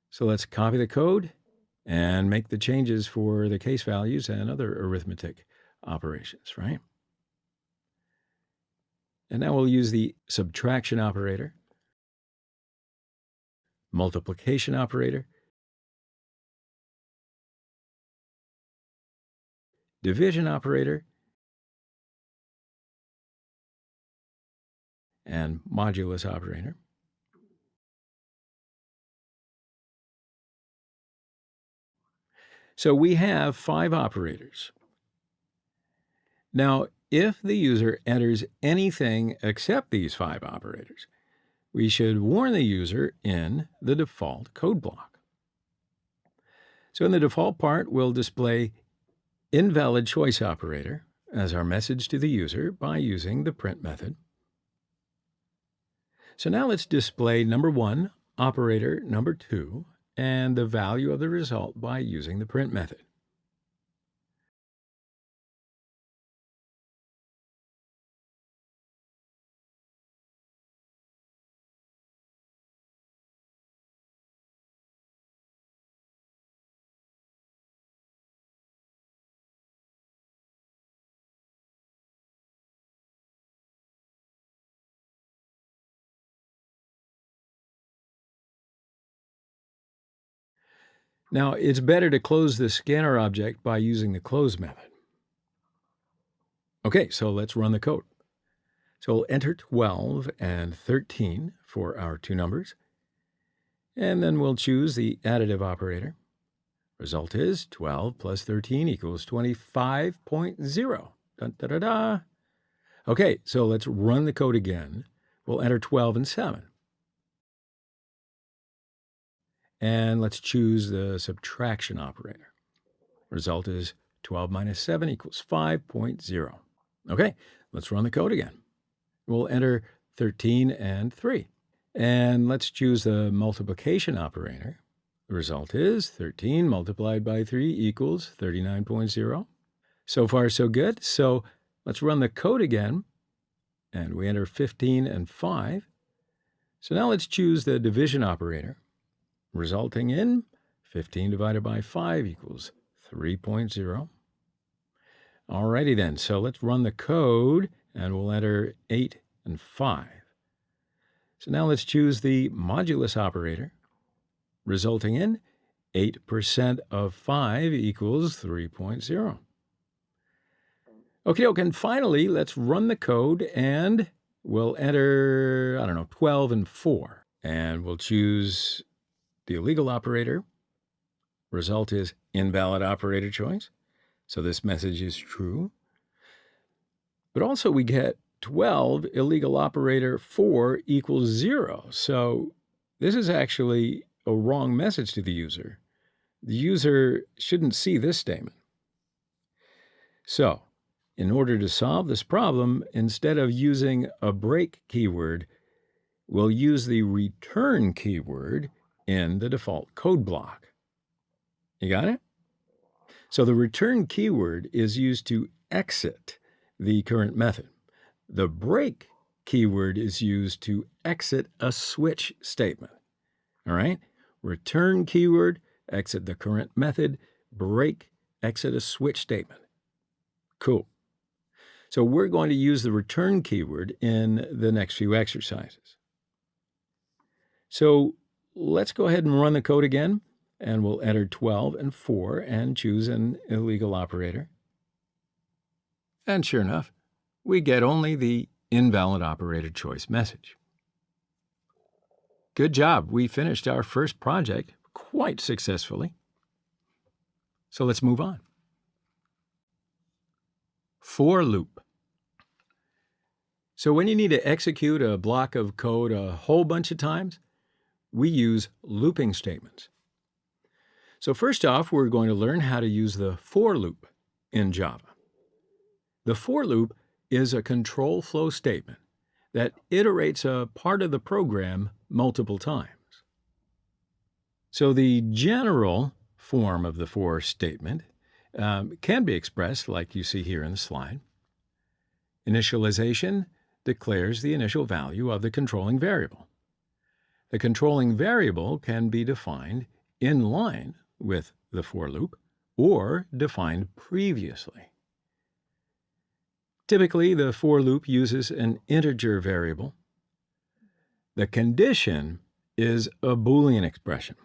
So let's copy the code and make the changes for the case values and other arithmetic operations, right? And now we'll use the subtraction operator, multiplication operator, division operator, and modulus operator. So we have 5 operators. Now, if the user enters anything except these 5 operators, we should warn the user in the default code block. So in the default part, we'll display invalid choice operator as our message to the user by using the print method. So now let's display number 1, operator number 2, and the value of the result by using the print method. Now, it's better to close the scanner object by using the close method. Okay, so let's run the code. So we'll enter 12 and 13 for our two numbers, and then we'll choose the additive operator. Result is 12 plus 13 equals 25.0. Dun, da, da, da. Okay, so let's run the code again. We'll enter 12 and 7. And let's choose the subtraction operator. Result is 12 minus 7 equals 5.0. Okay, let's run the code again. We'll enter 13 and 3. And let's choose the multiplication operator. The result is 13 multiplied by 3 equals 39.0. So far, so good. So let's run the code again. And we enter 15 and 5. So now let's choose the division operator, resulting in 15 divided by 5 equals 3.0. Alrighty then, so let's run the code, and we'll enter 8 and 5. So now let's choose the modulus operator, resulting in 8% of 5 equals 3.0. Okay, and finally, let's run the code, and we'll enter, 12 and 4. And we'll choose the illegal operator. Result is invalid operator choice. So this message is true. But also we get 12 illegal operator 4 equals 0. So this is actually a wrong message to the user. The user shouldn't see this statement. So in order to solve this problem, instead of using a break keyword, we'll use the return keyword in the default code block. You got it? So the return keyword is used to exit the current method. The break keyword is used to exit a switch statement. All right? Return keyword, exit the current method. Break, exit a switch statement. Cool. So we're going to use the return keyword in the next few exercises. So let's go ahead and run the code again, and we'll enter 12 and 4 and choose an illegal operator. And sure enough, we get only the invalid operator choice message. Good job. We finished our first project quite successfully. So let's move on. For loop. So when you need to execute a block of code a whole bunch of times, we use looping statements. So first off, we're going to learn how to use the for loop in Java. The for loop is a control flow statement that iterates a part of the program multiple times. So the general form of the for statement can be expressed like you see here in the slide. Initialization declares the initial value of the controlling variable. The controlling variable can be defined in line with the for loop or defined previously. Typically, the for loop uses an integer variable. The condition is a Boolean expression.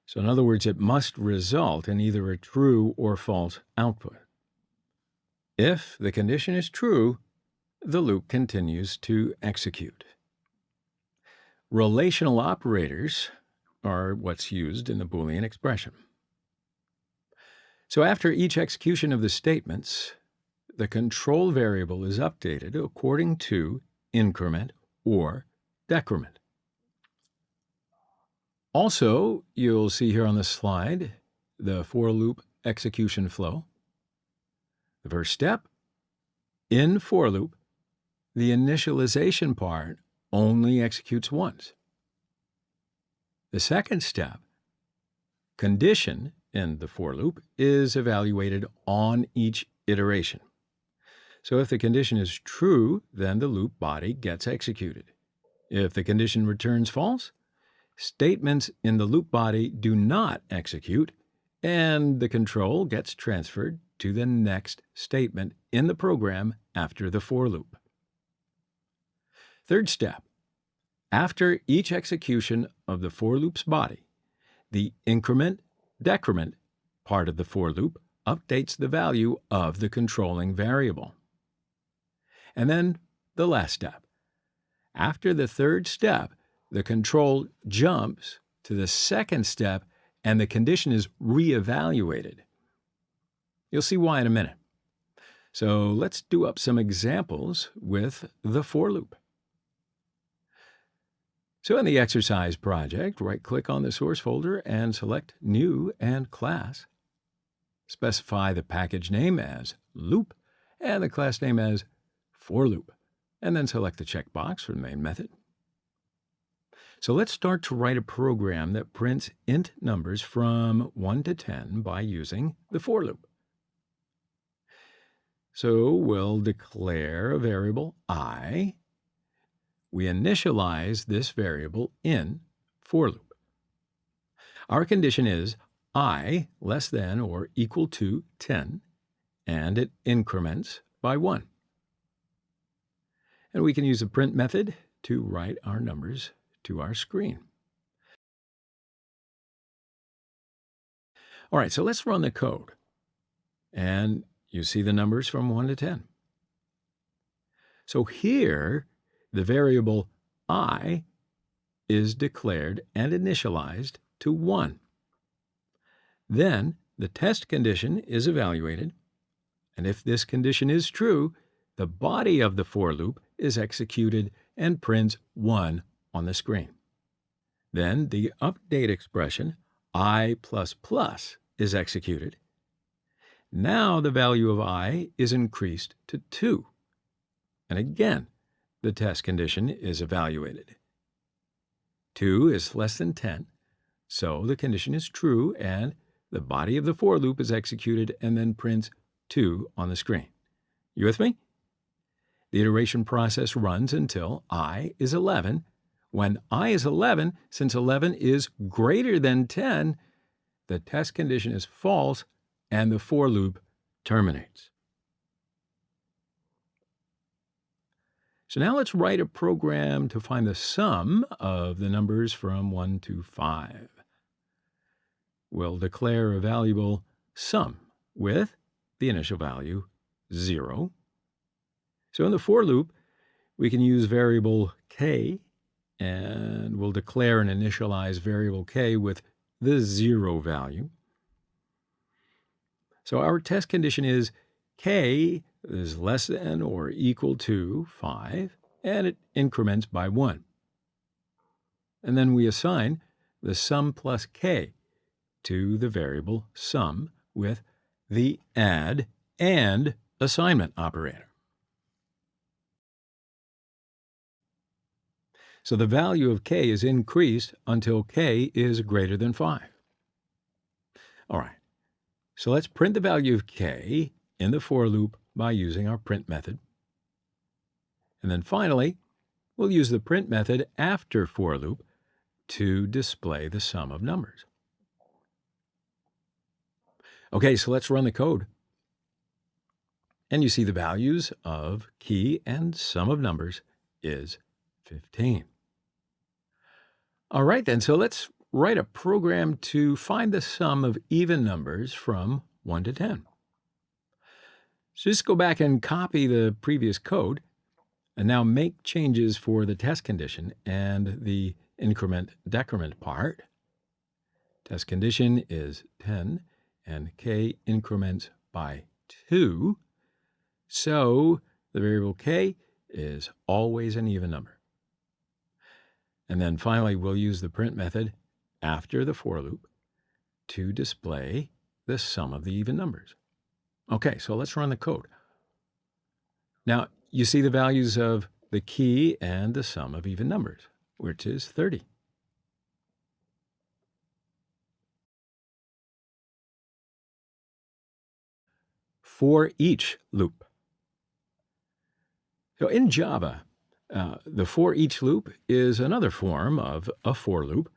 So in other words, it must result in either a true or false output. If the condition is true, the loop continues to execute. Relational operators are what's used in the Boolean expression. So after each execution of the statements, the control variable is updated according to increment or decrement. Also, you'll see here on the slide the for loop execution flow. The first step, in for loop, the initialization part only executes once. The second step, condition in the for loop, is evaluated on each iteration. So if the condition is true, then the loop body gets executed. If the condition returns false, statements in the loop body do not execute, and the control gets transferred to the next statement in the program after the for loop. Third step, after each execution of the for loop's body, the increment-decrement part of the for loop updates the value of the controlling variable. And then the last step. After the third step, the control jumps to the second step and the condition is reevaluated. You'll see why in a minute. So let's do up some examples with the for loop. So in the exercise project, right-click on the source folder and select New and Class. Specify the package name as loop and the class name as for loop. and then select the checkbox for the main method. So let's start to write a program that prints int numbers from 1 to 10 by using the for loop. So we'll declare a variable I. We initialize this variable in for loop. Our condition is I less than or equal to 10, and it increments by 1. And we can use the print method to write our numbers to our screen. All right, so let's run the code. And you see the numbers from 1 to 10. So here, the variable I is declared and initialized to 1. Then the test condition is evaluated, and if this condition is true, the body of the for loop is executed and prints 1 on the screen. Then the update expression I++ is executed. Now the value of I is increased to 2. And again, the test condition is evaluated. 2 is less than 10, so the condition is true, and the body of the for loop is executed and then prints 2 on the screen. You with me? The iteration process runs until I is 11. When I is 11, since 11 is greater than 10, the test condition is false and the for loop terminates. So now let's write a program to find the sum of the numbers from 1 to 5. We'll declare a variable sum with the initial value 0. So in the for loop, we can use variable k, and we'll declare and initialize variable k with the 0 value. So our test condition is k is less than or equal to 5, and it increments by 1. And then we assign the sum plus k to the variable sum with the add and assignment operator. So the value of k is increased until k is greater than 5. All right, so let's print the value of k in the for loop by using our print method. And then finally, we'll use the print method after for loop to display the sum of numbers. Okay, so let's run the code. And you see the values of key and sum of numbers is 15. All right, then, so let's write a program to find the sum of even numbers from 1 to 10. So just go back and copy the previous code, and now make changes for the test condition and the increment-decrement part. Test condition is 10, and k increments by 2. So the variable k is always an even number. And then finally, we'll use the print method after the for loop to display the sum of the even numbers. Okay, so let's run the code. Now, you see the values of the key and the sum of even numbers, which is 30. For each loop. So in Java, the for each loop is another form of a for loop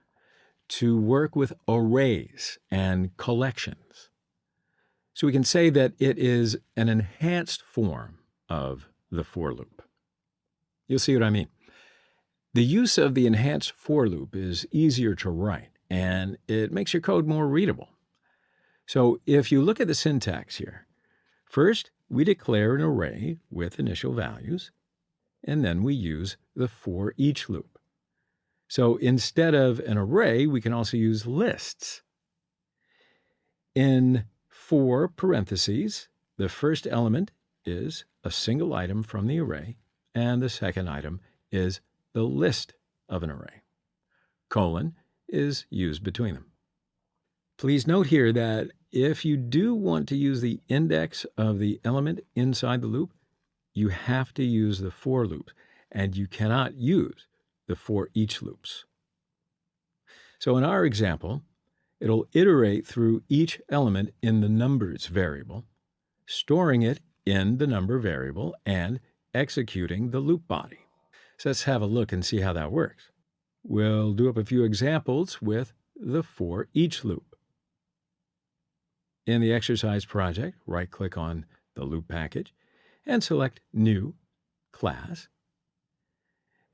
to work with arrays and collections. So we can say that it is an enhanced form of the for loop. You'll see what I mean. The use of the enhanced for loop is easier to write, and it makes your code more readable. So if you look at the syntax here, first we declare an array with initial values, and then we use the for each loop. So instead of an array, we can also use lists. In for parentheses, the first element is a single item from the array, and the second item is the list of an array. Colon is used between them. Please note here that if you do want to use the index of the element inside the loop, you have to use the for loops, and you cannot use the for each loops. So in our example, it'll iterate through each element in the numbers variable, storing it in the number variable and executing the loop body. So let's have a look and see how that works. We'll do up a few examples with the for each loop. In the exercise project, right-click on the loop package and select New Class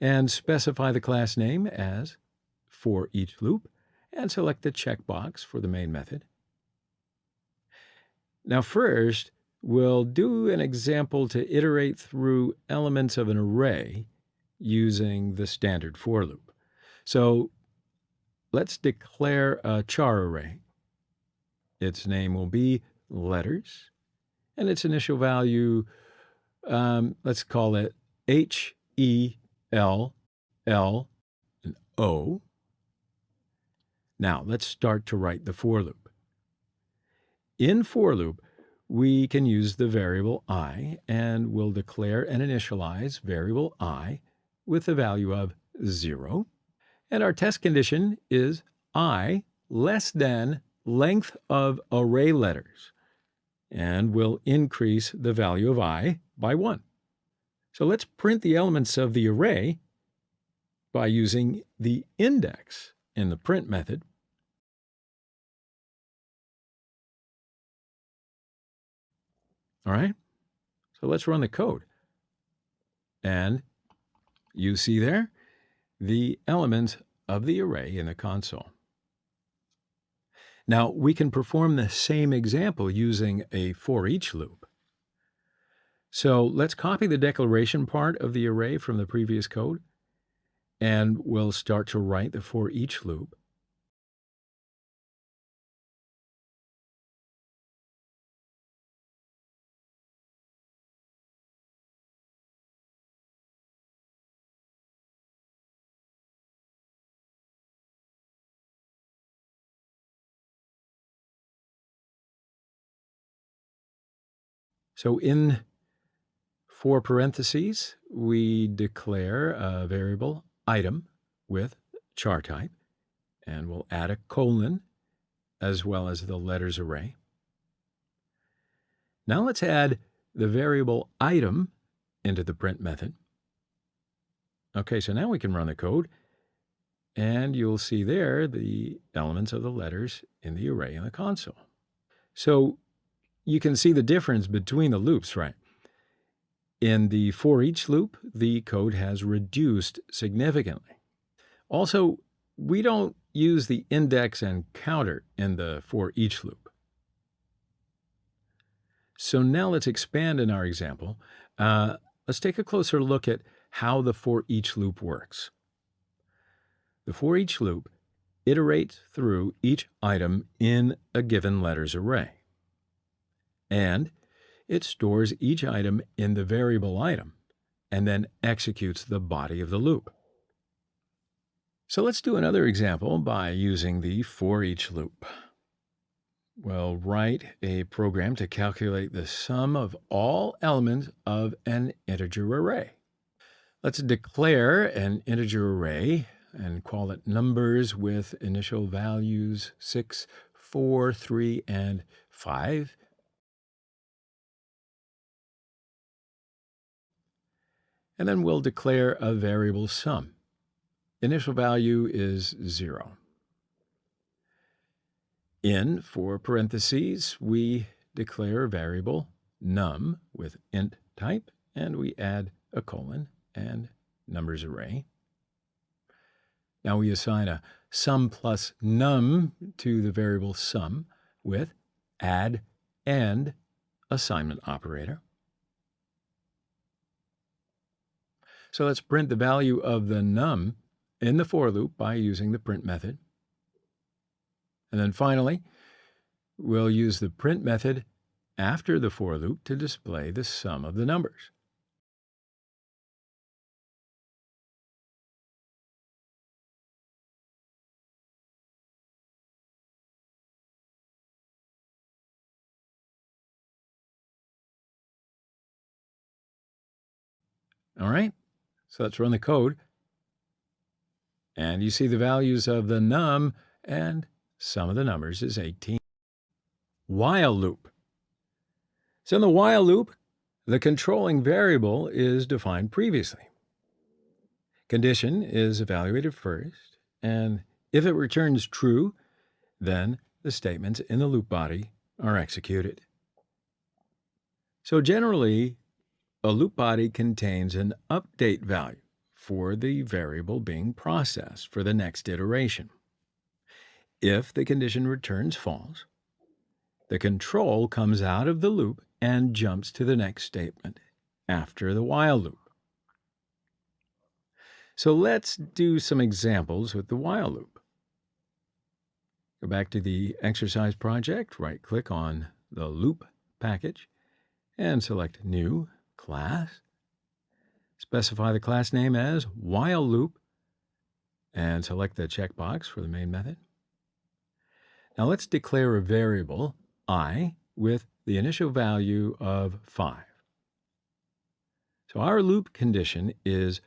and specify the class name as for each loop and select the checkbox for the main method. Now first, we'll do an example to iterate through elements of an array using the standard for loop. So let's declare a char array. Its name will be letters, and its initial value, let's call it H, E, L, L, and O. Now let's start to write the for loop. In for loop, we can use the variable I, and we'll declare and initialize variable I with the value of 0. And our test condition is I less than length of array letters, and we'll increase the value of I by 1. So let's print the elements of the array by using the index in the print method. All right, so let's run the code. And you see there the element of the array in the console. Now, we can perform the same example using a for each loop. So let's copy the declaration part of the array from the previous code, and we'll start to write the for each loop. So in for parentheses, we declare a variable item with char type, and we'll add a colon as well as the letters array. Now let's add the variable item into the print method. Okay, so now we can run the code, and you'll see there the elements of the letters in the array in the console. So you can see the difference between the loops, right? In the for each loop, the code has reduced significantly. Also, we don't use the index and counter in the for each loop. So now let's expand in our example. Let's take a closer look at how the for each loop works. The for each loop iterates through each item in a given letters array, and it stores each item in the variable item and then executes the body of the loop. So let's do another example by using the for each loop. We'll write a program to calculate the sum of all elements of an integer array. Let's declare an integer array and call it numbers with initial values 6, 4, 3, and 5. And then we'll declare a variable sum. Initial value is 0. In for parentheses, we declare a variable num with int type, and we add a colon and numbers array. Now we assign a sum plus num to the variable sum with add and assignment operator. So let's print the value of the num in the for loop by using the print method. And then finally, we'll use the print method after the for loop to display the sum of the numbers. All right, so let's run the code. And you see the values of the num, and sum of the numbers is 18. While loop. So in the while loop, the controlling variable is defined previously. Condition is evaluated first, and if it returns true, then the statements in the loop body are executed. So generally, a loop body contains an update value for the variable being processed for the next iteration. If the condition returns false, the control comes out of the loop and jumps to the next statement after the while loop. So let's do some examples with the while loop. Go back to the exercise project, right-click on the loop package, and select New Class. Specify the class name as while loop, and select the checkbox for the main method. Now let's declare a variable, I, with the initial value of 5. So our loop condition is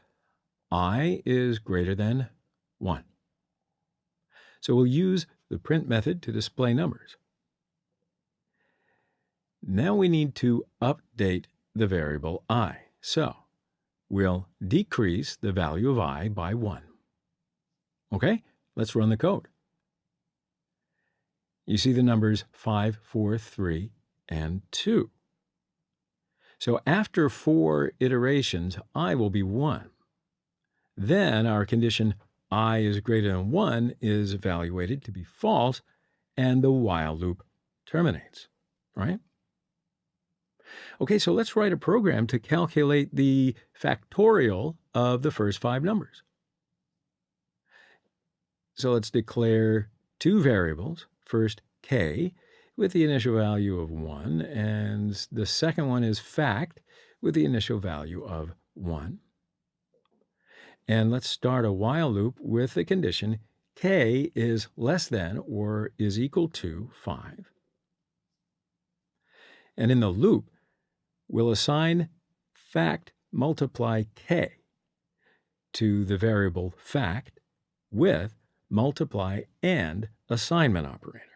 I is greater than 1. So we'll use the print method to display numbers. Now we need to update the variable I. So we'll decrease the value of I by 1. Okay, let's run the code. You see the numbers 5, 4, 3, and 2. So after 4 iterations, I will be 1. Then our condition I is greater than 1 is evaluated to be false, and the while loop terminates, right? Okay, so let's write a program to calculate the factorial of the first 5 numbers. So let's declare 2 variables. First, k, with the initial value of 1, and the second one is fact, with the initial value of 1. And let's start a while loop with the condition k is less than or is equal to 5. And in the loop, we'll assign fact multiply k to the variable fact with multiply and assignment operator.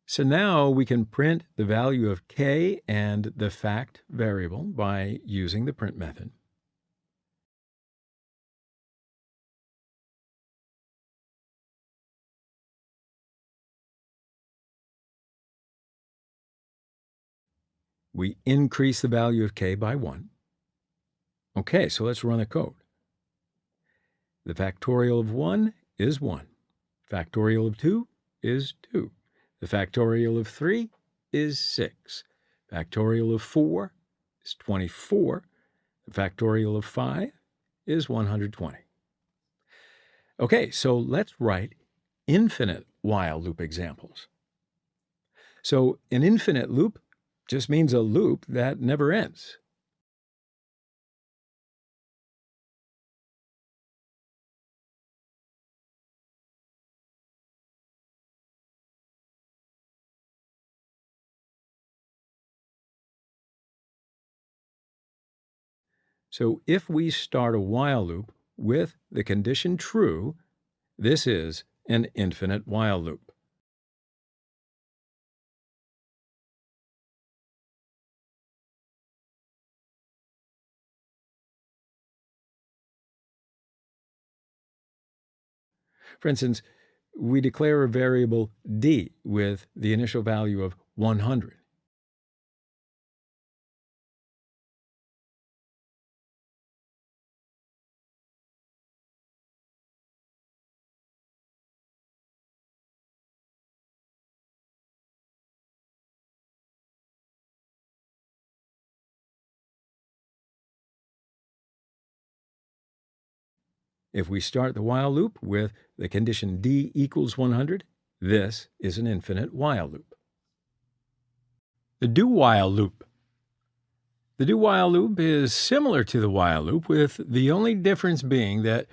So now we can print the value of k and the fact variable by using the print method. We increase the value of k by 1. Okay, so let's run the code. The factorial of 1 is 1. Factorial of 2 is 2. The factorial of 3 is 6. Factorial of 4 is 24. The factorial of 5 is 120. Okay, so let's write infinite while loop examples. So an infinite loop just means a loop that never ends. So if we start a while loop with the condition true, this is an infinite while loop. For instance, we declare a variable d with the initial value of 100. If we start the while loop with the condition d equals 100, this is an infinite while loop. The do-while loop. The do-while loop is similar to the while loop, with the only difference being that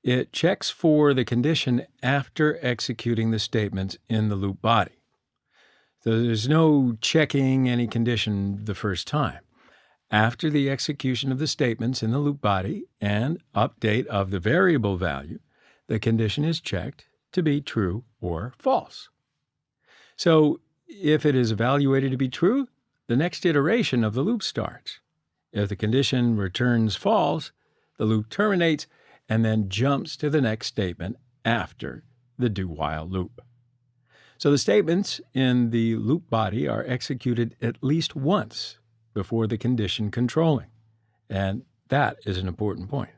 It checks for the condition after executing the statements in the loop body. So there's no checking any condition the first time. After the execution of the statements in the loop body and update of the variable value, the condition is checked to be true or false. So if it is evaluated to be true, the next iteration of the loop starts. If the condition returns false, the loop terminates and then jumps to the next statement after the do-while loop. So the statements in the loop body are executed at least once before the condition controlling, and that is an important point.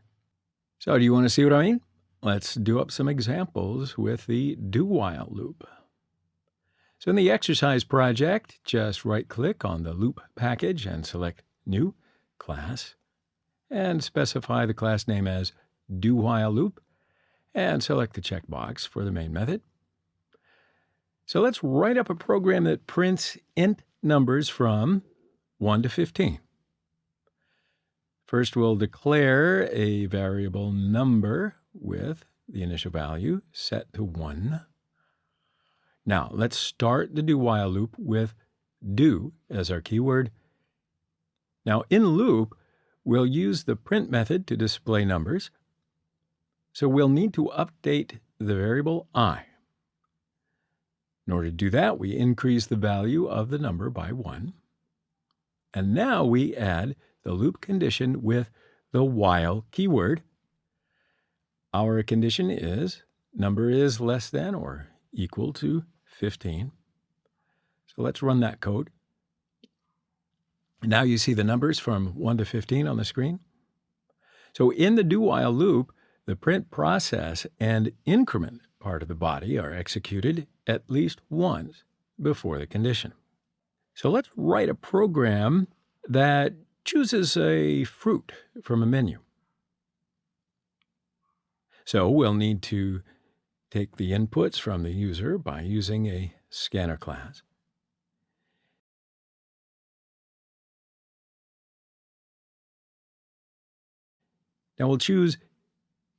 So do you want to see what I mean? Let's do up some examples with the do-while loop. So in the exercise project, just right-click on the loop package and select New Class, and specify the class name as do-while loop, and select the checkbox for the main method. So let's write up a program that prints int numbers from 1 to 15. First, we'll declare a variable number with the initial value set to 1. Now, let's start the do-while loop with do as our keyword. Now, in loop, we'll use the print method to display numbers. So we'll need to update the variable I. In order to do that, we increase the value of the number by 1. And now we add the loop condition with the while keyword. Our condition is number is less than or equal to 15. So let's run that code. Now you see the numbers from 1 to 15 on the screen. So in the do-while loop, the print process and increment part of the body are executed at least once before the condition. So let's write a program that chooses a fruit from a menu. So we'll need to take the inputs from the user by using a scanner class. Now we'll choose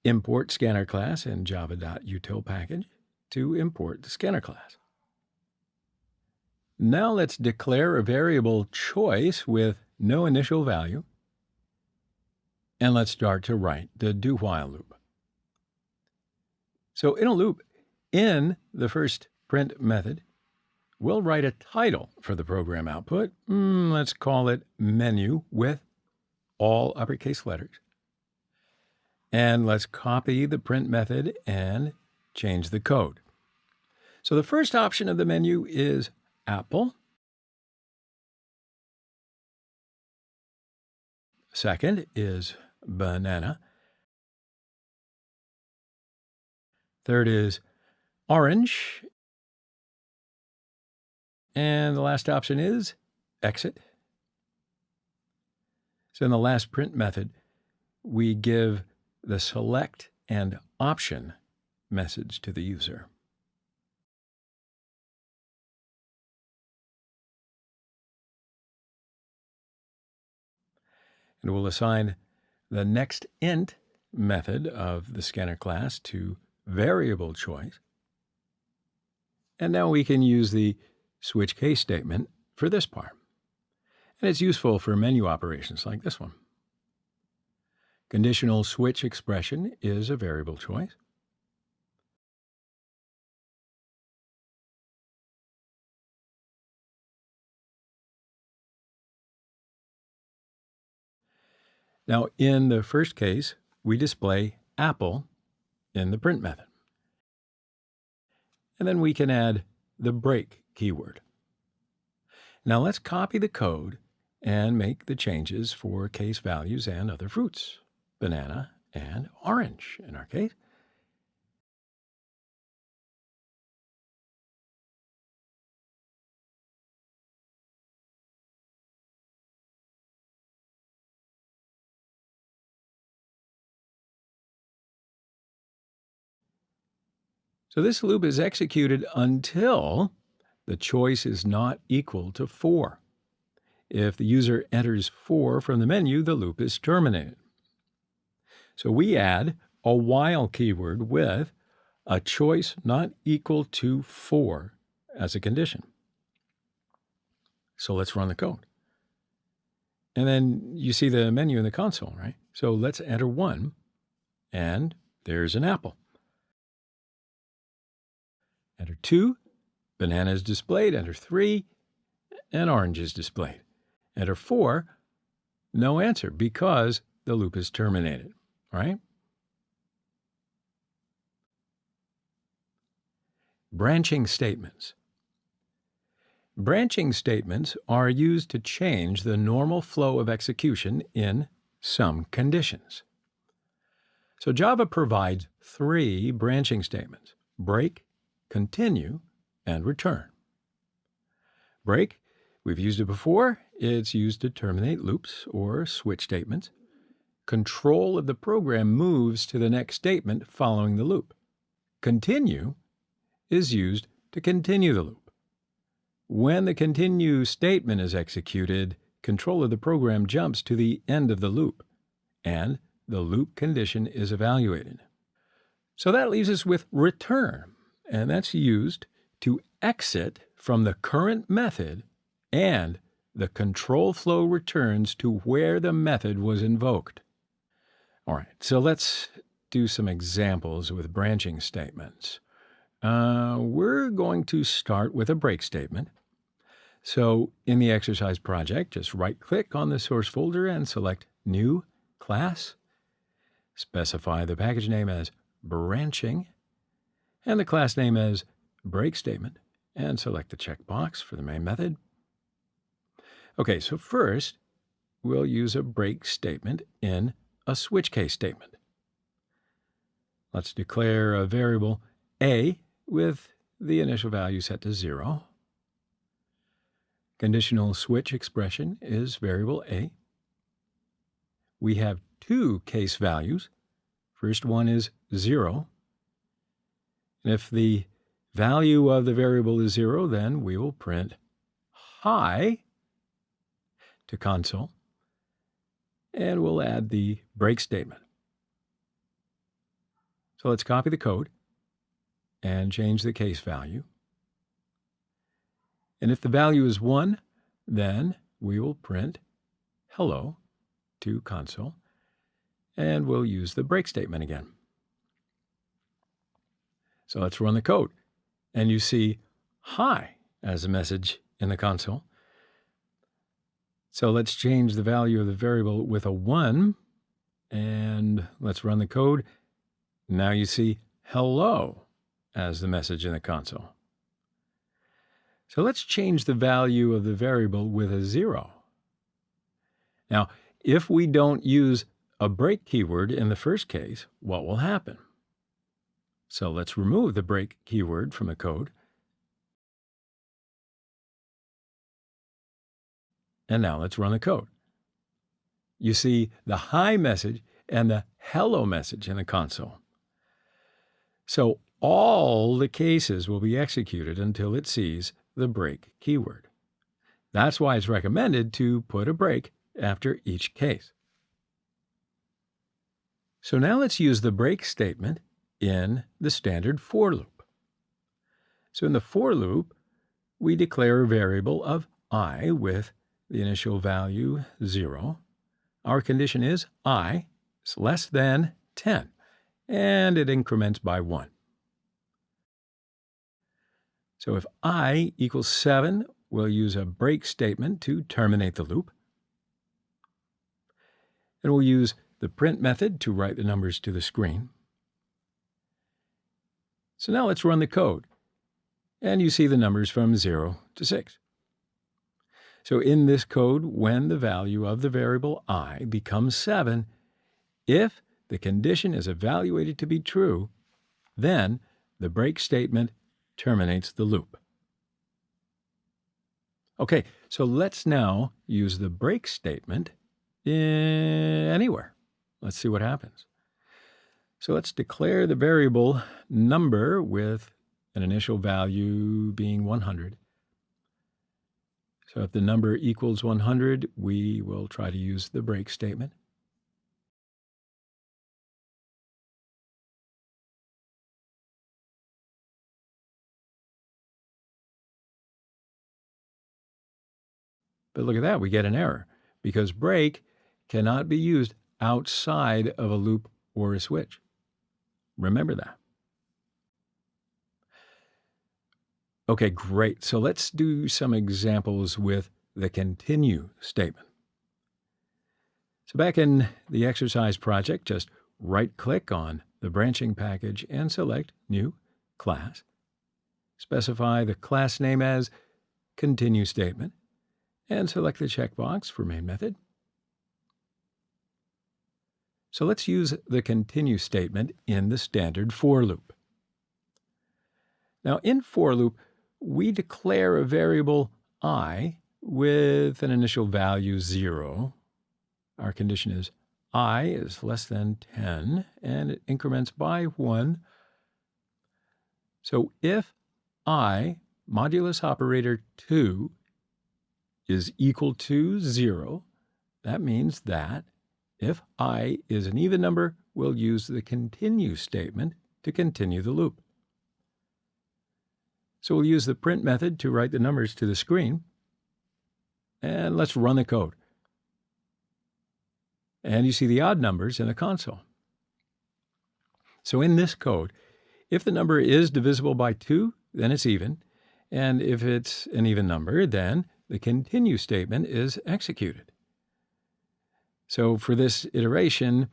import scanner class in java.util package to import the scanner class. Now let's declare a variable choice with no initial value, and let's start to write the do-while loop. So in a loop, in the first print method, we'll write a title for the program output. Let's call it menu with all uppercase letters. And let's copy the print method and change the code. So the first option of the menu is apple. Second is banana. Third is orange. And the last option is exit. So in the last print method, we give the select and option message to the user. And we'll assign the next int method of the scanner class to variable choice. And now we can use the switch case statement for this part. And it's useful for menu operations like this one. Conditional switch expression is a variable choice. Now, in the first case, we display apple in the print method. And then we can add the break keyword. Now let's copy the code and make the changes for case values and other fruits, banana and orange in our case. So this loop is executed until the choice is not equal to 4. If the user enters 4 from the menu, the loop is terminated. So we add a while keyword with a choice not equal to 4 as a condition. So let's run the code. And then you see the menu in the console, right? So let's enter 1, and there's an apple. Enter 2, banana is displayed. Enter 3, an orange is displayed. Enter 4, no answer because the loop is terminated, right? Branching statements. Branching statements are used to change the normal flow of execution in some conditions. So Java provides 3 branching statements: break, continue, and return. Break, we've used it before. It's used to terminate loops or switch statements. Control of the program moves to the next statement following the loop. Continue is used to continue the loop. When the continue statement is executed, control of the program jumps to the end of the loop, and the loop condition is evaluated. So that leaves us with return, and that's used to exit from the current method, and the control flow returns to where the method was invoked. All right, so let's do some examples with branching statements. We're going to start with a break statement. So in the exercise project, just right-click on the source folder and select New Class. Specify the package name as branching and the class name as break statement, and select the checkbox for the main method. Okay, so first, we'll use a break statement in a switch case statement. Let's declare a variable a with the initial value set to 0. Conditional switch expression is variable a. We have 2 case values. First one is 0. And if the value of the variable is 0, then we will print high to console, and we'll add the break statement. So let's copy the code and change the case value. And if the value is 1, then we will print hello to console, and we'll use the break statement again. So let's run the code, and you see hi as a message in the console. So let's change the value of the variable with a 1, and let's run the code. Now you see hello as the message in the console. So let's change the value of the variable with a 0. Now, if we don't use a break keyword in the first case, what will happen? So let's remove the break keyword from the code. And now let's run the code. You see the hi message and the hello message in the console. So all the cases will be executed until it sees the break keyword. That's why it's recommended to put a break after each case. So now let's use the break statement in the standard for loop. So in the for loop, we declare a variable of I with the initial value 0. Our condition is I is less than 10, and it increments by 1. So if I equals 7, we'll use a break statement to terminate the loop. And we'll use the print method to write the numbers to the screen. So now let's run the code. And you see the numbers from 0 to 6. So in this code, when the value of the variable I becomes 7, if the condition is evaluated to be true, then the break statement terminates the loop. Okay, so let's now use the break statement anywhere. Let's see what happens. So let's declare the variable number with an initial value being 100. So if the number equals 100, we will try to use the break statement. But look at that, we get an error because break cannot be used outside of a loop or a switch. Remember that. Okay, great. So let's do some examples with the continue statement. So back in the exercise project, just right-click on the branching package and select New Class. Specify the class name as Continue Statement and select the checkbox for Main Method. So let's use the continue statement in the standard for loop. Now in for loop, we declare a variable I with an initial value 0. Our condition is I is less than 10, and it increments by 1. So if I modulus operator 2 is equal to 0, that means that if I is an even number, we'll use the continue statement to continue the loop. So we'll use the print method to write the numbers to the screen. And let's run the code. And you see the odd numbers in the console. So in this code, if the number is divisible by 2, then it's even. And if it's an even number, then the continue statement is executed. So for this iteration,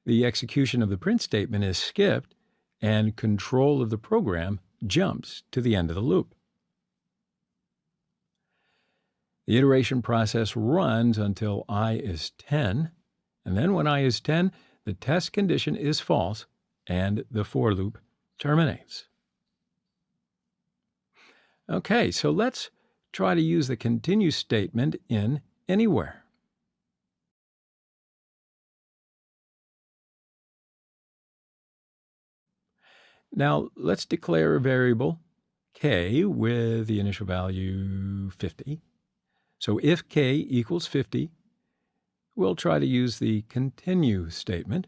the execution of the print statement is skipped and control of the program jumps to the end of the loop. The iteration process runs until I is 10, and then when I is 10, the test condition is false and the for loop terminates. Okay, so let's try to use the continue statement in anywhere. Now, let's declare a variable k with the initial value 50. So if k equals 50, we'll try to use the continue statement.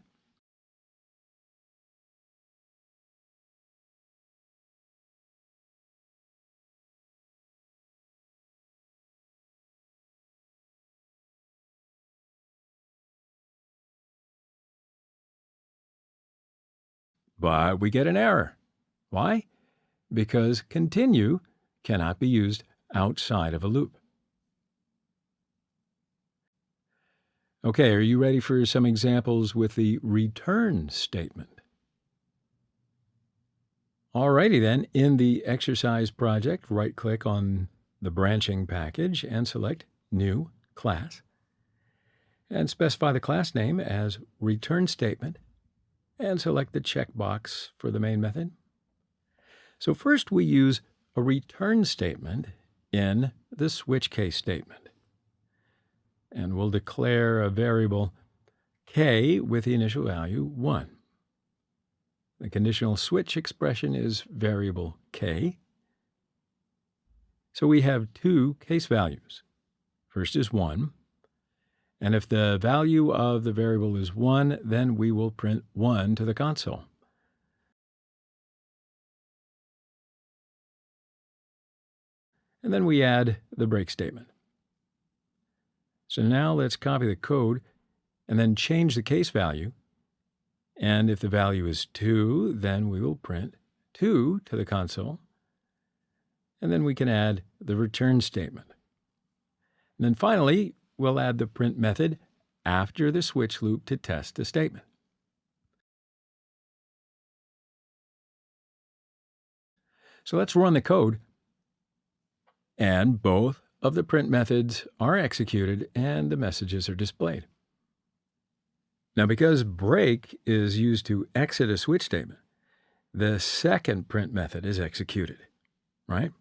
But we get an error. Why? Because continue cannot be used outside of a loop. Okay, are you ready for some examples with the return statement? Alrighty then, in the exercise project, right-click on the branching package and select New Class. And specify the class name as return statement and select the checkbox for the main method. So first we use a return statement in the switch case statement. And we'll declare a variable k with the initial value 1. The conditional switch expression is variable k. So we have two case values. First is 1. And if the value of the variable is 1, then we will print 1 to the console. And then we add the break statement. So now let's copy the code and then change the case value. And if the value is 2, then we will print 2 to the console. And then we can add the return statement. And then finally, we'll add the print method after the switch loop to test the statement. So let's run the code. And both of the print methods are executed and the messages are displayed. Now, because break is used to exit a switch statement, the second print method is executed, right?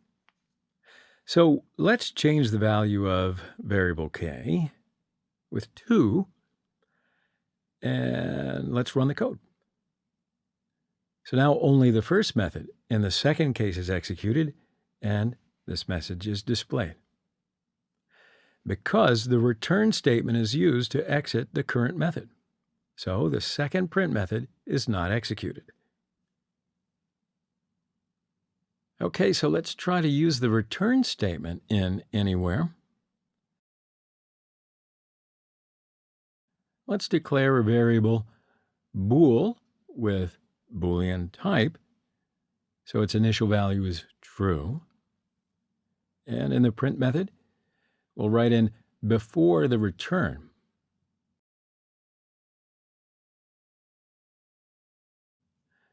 So let's change the value of variable k with 2, and let's run the code. So now only the first method in the second case is executed, and this message is displayed. Because the return statement is used to exit the current method. So the second print method is not executed. Okay, so let's try to use the return statement in anywhere. let's declare a variable bool with Boolean type, so its initial value is true. And in the print method, we'll write in before the return.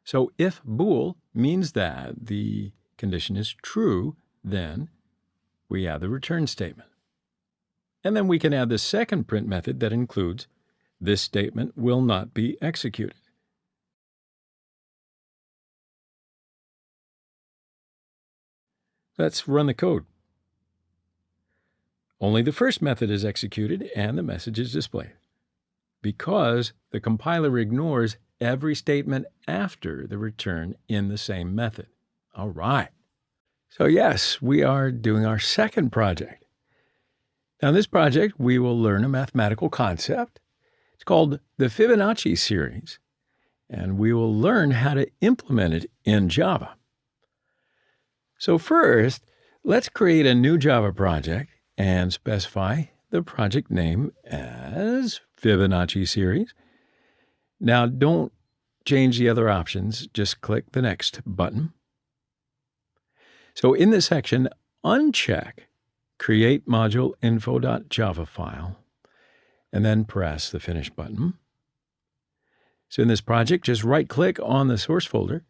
So if bool means that the condition is true, then we add the return statement. And then we can add the second print method that includes this statement will not be executed. Let's run the code. Only the first method is executed and the message is displayed, because the compiler ignores every statement after the return in the same method. All right. So yes, we are doing our second project. Now in this project, we will learn a mathematical concept. It's called the Fibonacci series, and we will learn how to implement it in Java. So first, let's create a new Java project and specify the project name as Fibonacci series. Now don't change the other options, just click the next button. So in this section, uncheck create module info.java file, and then press the finish button. So in this project, just right-click on the source folder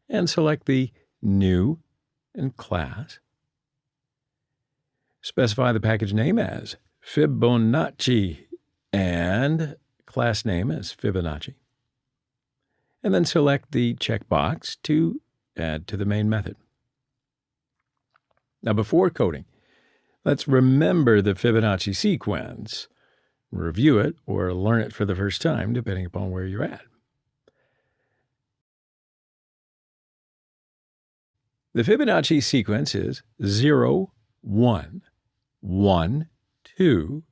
and select the new and class. Specify the package name as Fibonacci and class name as Fibonacci. And then select the checkbox to add to the main method. Now before coding, let's remember the Fibonacci sequence, review it, or learn it for the first time, depending upon where you're at. The Fibonacci sequence is 0, 1, 1, 2,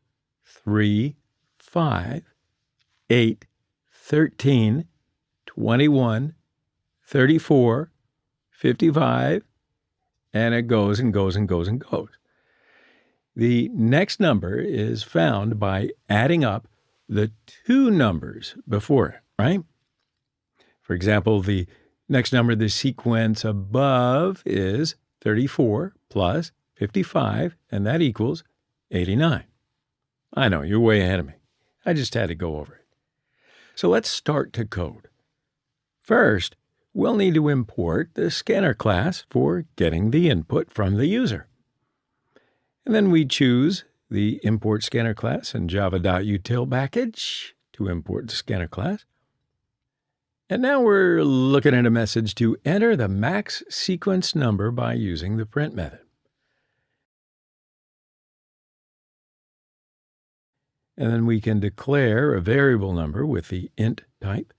3, 5, 8, 13, 21, 34, 55, and it goes and goes and goes and goes. The next number is found by adding up the two numbers before it, right? For example, the next number in the sequence above is 34 plus 55, and that equals 89. I know, you're way ahead of me. I just had to go over it. So let's start to code. First, we'll need to import the scanner class for getting the input from the user. And then we choose the import scanner class in java.util package to import the scanner class. And now we're looking at a message to enter the max sequence number by using the print method. And then we can declare a variable number with the int type,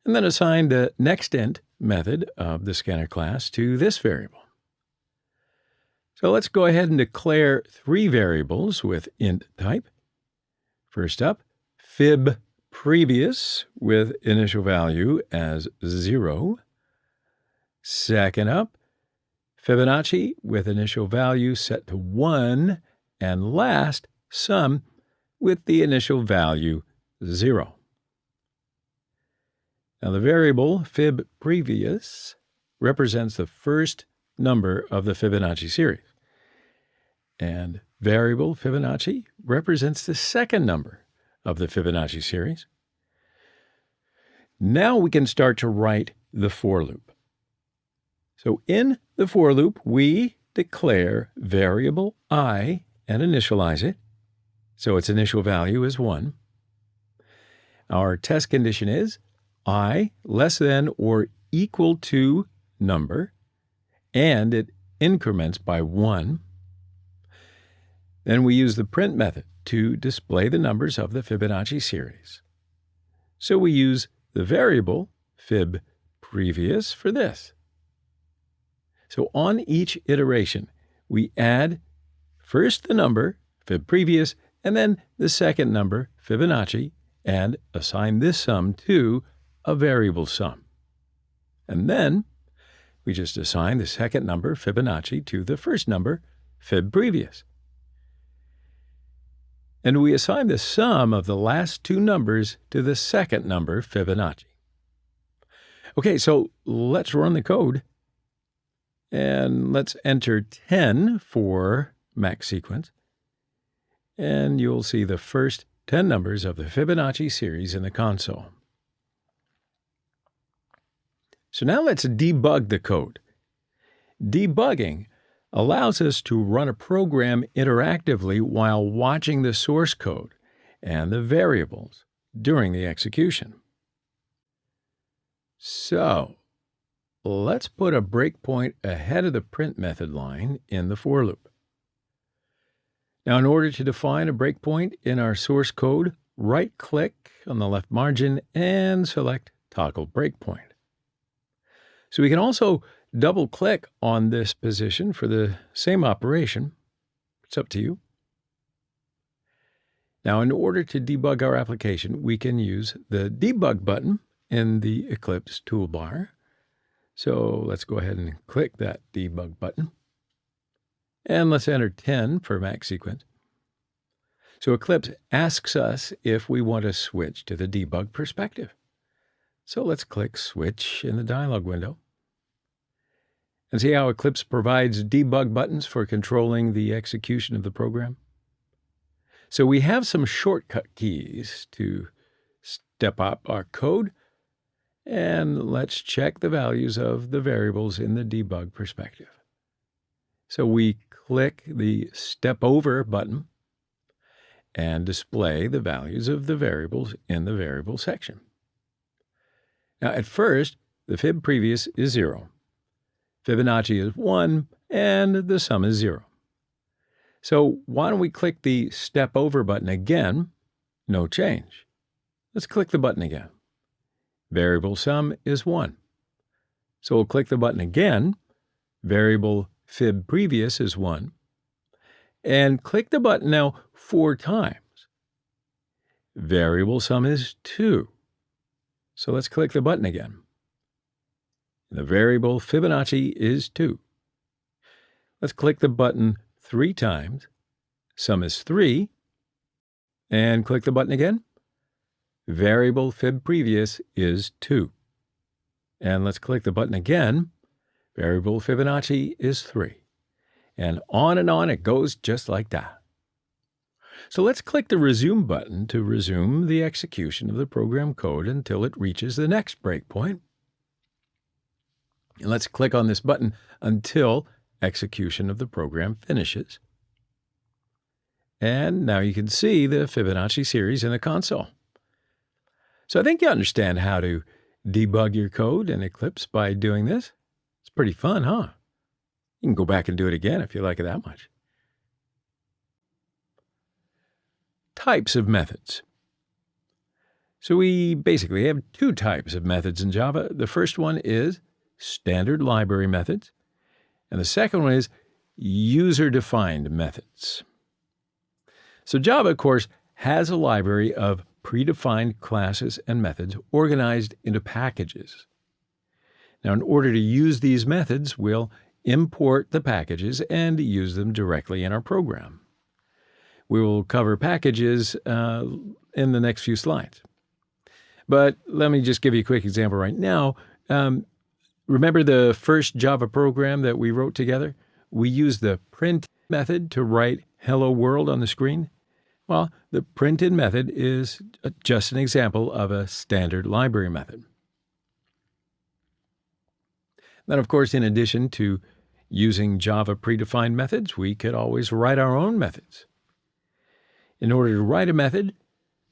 and then assign the nextInt method of the scanner class to this variable. So let's go ahead and declare three variables with int type. First up, fib previous with initial value as 0. Second up, Fibonacci with initial value set to 1. And last, sum with the initial value 0. Now the variable fib previous represents the first number of the Fibonacci series, and variable Fibonacci represents the second number of the Fibonacci series. Now we can start to write the for loop. So in the for loop, we declare variable I and initialize it, so its initial value is 1. Our test condition is I less than or equal to number, and it increments by 1. Then we use the print method to display the numbers of the Fibonacci series. So we use the variable fib previous for this. So on each iteration, we add first the number fib previous and then the second number Fibonacci and assign this sum to a variable sum. And then we just assign the second number Fibonacci to the first number fib previous. and we assign the sum of the last two numbers to the second number, Fibonacci. Okay, so let's run the code, and let's enter 10 for max sequence, and you'll see the first 10 numbers of the Fibonacci series in the console. So now let's debug the code. Debugging allows us to run a program interactively while watching the source code and the variables during the execution. So let's put a breakpoint ahead of the print method line in the for loop. Now, in order to define a breakpoint in our source code, right-click on the left margin and select Toggle Breakpoint. So we can also double-click on this position for the same operation. It's up to you. Now, in order to debug our application, we can use the Debug button in the Eclipse toolbar. So let's go ahead and click that Debug button. And let's enter 10 for max sequence. So Eclipse asks us if we want to switch to the debug perspective. So let's click Switch in the dialog window. And see how Eclipse provides debug buttons for controlling the execution of the program? So we have some shortcut keys to step up our code, and let's check the values of the variables in the debug perspective. So we click the Step Over button and display the values of the variables in the variable section. Now, at first, the fib previous is 0. Fibonacci is 1, and the sum is 0. So why don't we click the Step Over button again? No change. Let's click the button again. Variable sum is 1. So we'll click the button again. Variable fib previous is 1. And click the button now 4 times. Variable sum is 2. So let's click the button again. The variable Fibonacci is 2. Let's click the button 3 times. Sum is 3. And click the button again. Variable fib previous is 2. And let's click the button again. Variable Fibonacci is 3. And on it goes just like that. So let's click the Resume button to resume the execution of the program code until it reaches the next breakpoint. And let's click on this button until execution of the program finishes. And now you can see the Fibonacci series in the console. So I think you understand how to debug your code in Eclipse by doing this. It's pretty fun, huh? You can go back and do it again if you like it that much. Types of methods. So we basically have 2 types of methods in Java. The first one is standard library methods, and the second one is user-defined methods. So Java, of course, has a library of predefined classes and methods organized into packages. Now, in order to use these methods, we'll import the packages and use them directly in our program. We will cover packages in the next few slides. But let me just give you a quick example right now. Remember the first Java program that we wrote together? We used the print method to write hello world on the screen. Well, the printed method is just an example of a standard library method. Then, of course, in addition to using Java predefined methods, we could always write our own methods. In order to write a method,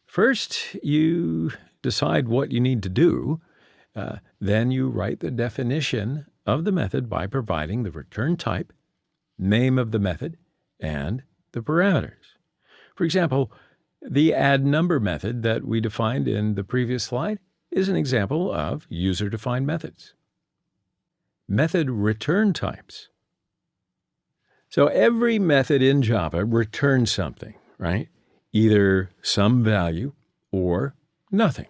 first you decide what you need to do. Then you write the definition of the method by providing the return type, name of the method, and the parameters. For example, the addNumber method that we defined in the previous slide is an example of user-defined methods. Method return types. So every method in Java returns something, right? Either some value or nothing.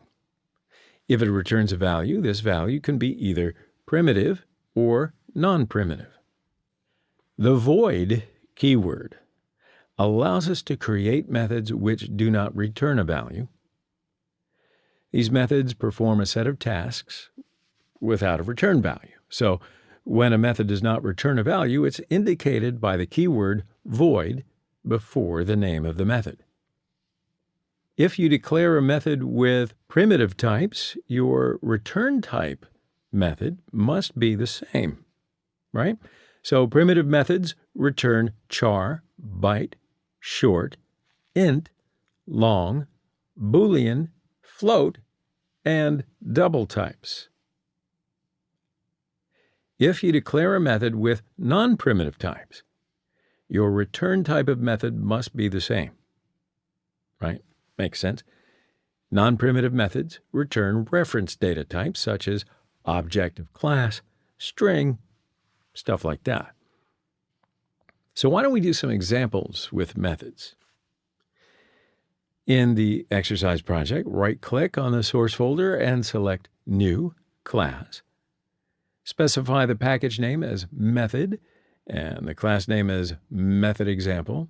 If it returns a value, this value can be either primitive or non-primitive. The void keyword allows us to create methods which do not return a value. These methods perform a set of tasks without a return value. So when a method does not return a value, it's indicated by the keyword void before the name of the method. If you declare a method with primitive types, your return type method must be the same, right? So primitive methods return char, byte, short, int, long, boolean, float, and double types. If you declare a method with non-primitive types, your return type of method must be the same, right? Makes sense. Non-primitive methods return reference data types such as object of class, string, stuff like that. So why don't we do some examples with methods? In the exercise project, right-click on the source folder and select New, Class. Specify the package name as Method and the class name as Method Example,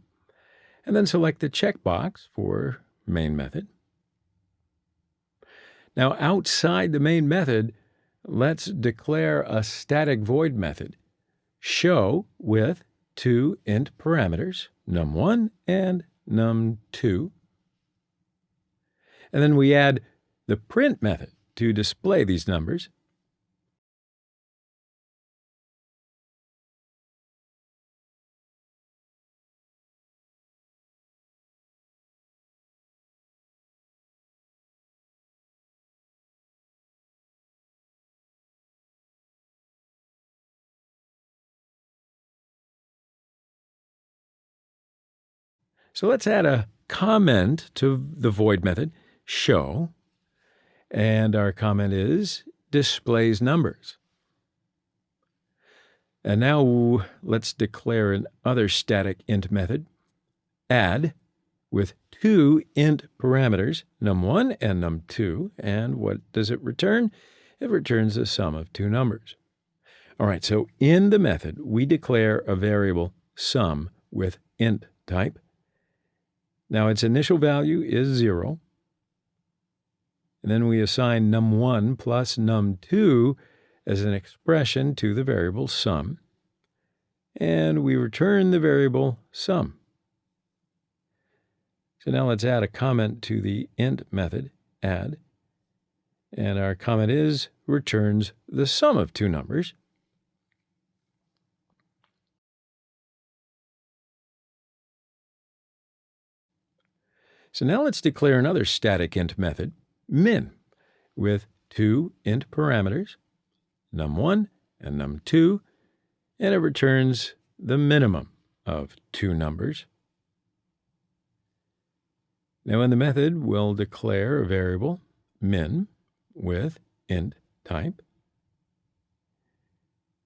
and then select the checkbox for Main Method. Now, outside the main method, let's declare a static void method, show with two int parameters, num1 and num2. And then we add the print method to display these numbers. So let's add a comment to the void method, show, and our comment is displays numbers. And now let's declare another static int method, add, with two int parameters, num1 and num2, and what does it return? It returns the sum of two numbers. All right, so in the method, we declare a variable sum with int type. Now its initial value is 0. And then we assign num1 plus num2 as an expression to the variable sum. And we return the variable sum. So now let's add a comment to the int method, add. And our comment is returns the sum of two numbers. So now let's declare another static int method, min, with two int parameters, num1 and num2, and it returns the minimum of two numbers. Now in the method, we'll declare a variable, min, with int type.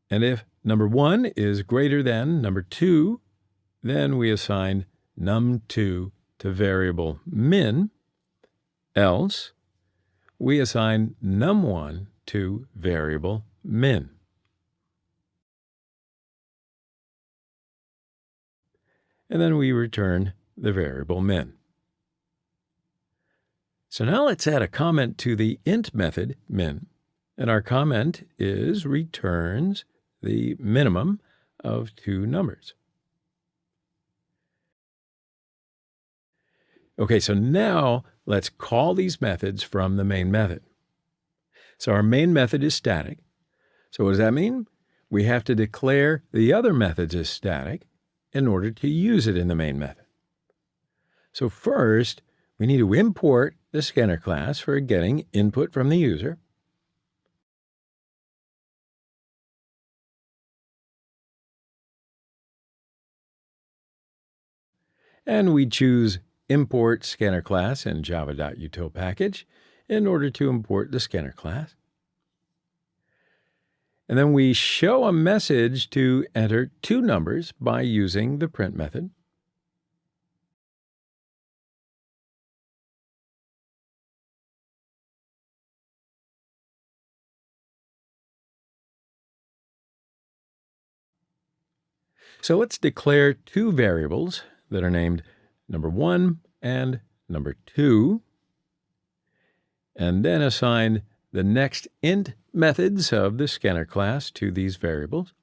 And if number 1 is greater than number 2, then we assign num2 to variable min, else we assign num1 to variable min. And then we return the variable min. So now let's add a comment to the int method min, and our comment is returns the minimum of two numbers. Okay, so now let's call these methods from the main method. So our main method is static. So what does that mean? We have to declare the other methods as static in order to use it in the main method. So first, we need to import the scanner class for getting input from the user. And we choose import scanner class in java.util package in order to import the scanner class. And then we show a message to enter two numbers by using the print method. So let's declare two variables that are named number 1 and number 2, and then assign the next int methods of the scanner class to these variables.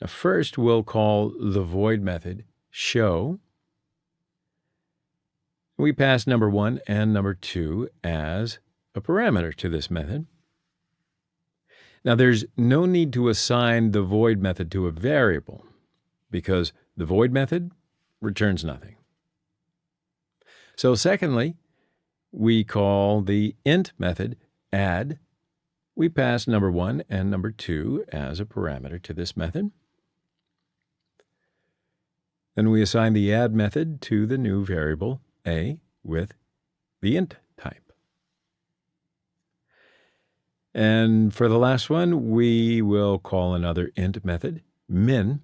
Now first, we'll call the void method show. We pass number 1 and number 2 as a parameter to this method. Now there's no need to assign the void method to a variable because the void method returns nothing. So secondly, we call the int method add. We pass number 1 and number 2 as a parameter to this method. Then we assign the add method to the new variable a with the int type. And for the last one, we will call another int method, min.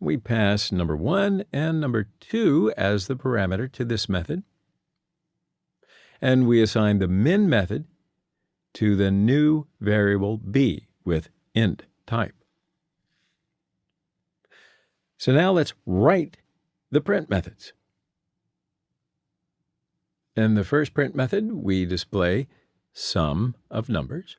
We pass number 1 and number 2 as the parameter to this method. And we assign the min method to the new variable b with int type. So now let's write the print methods. In the first print method, we display sum of numbers.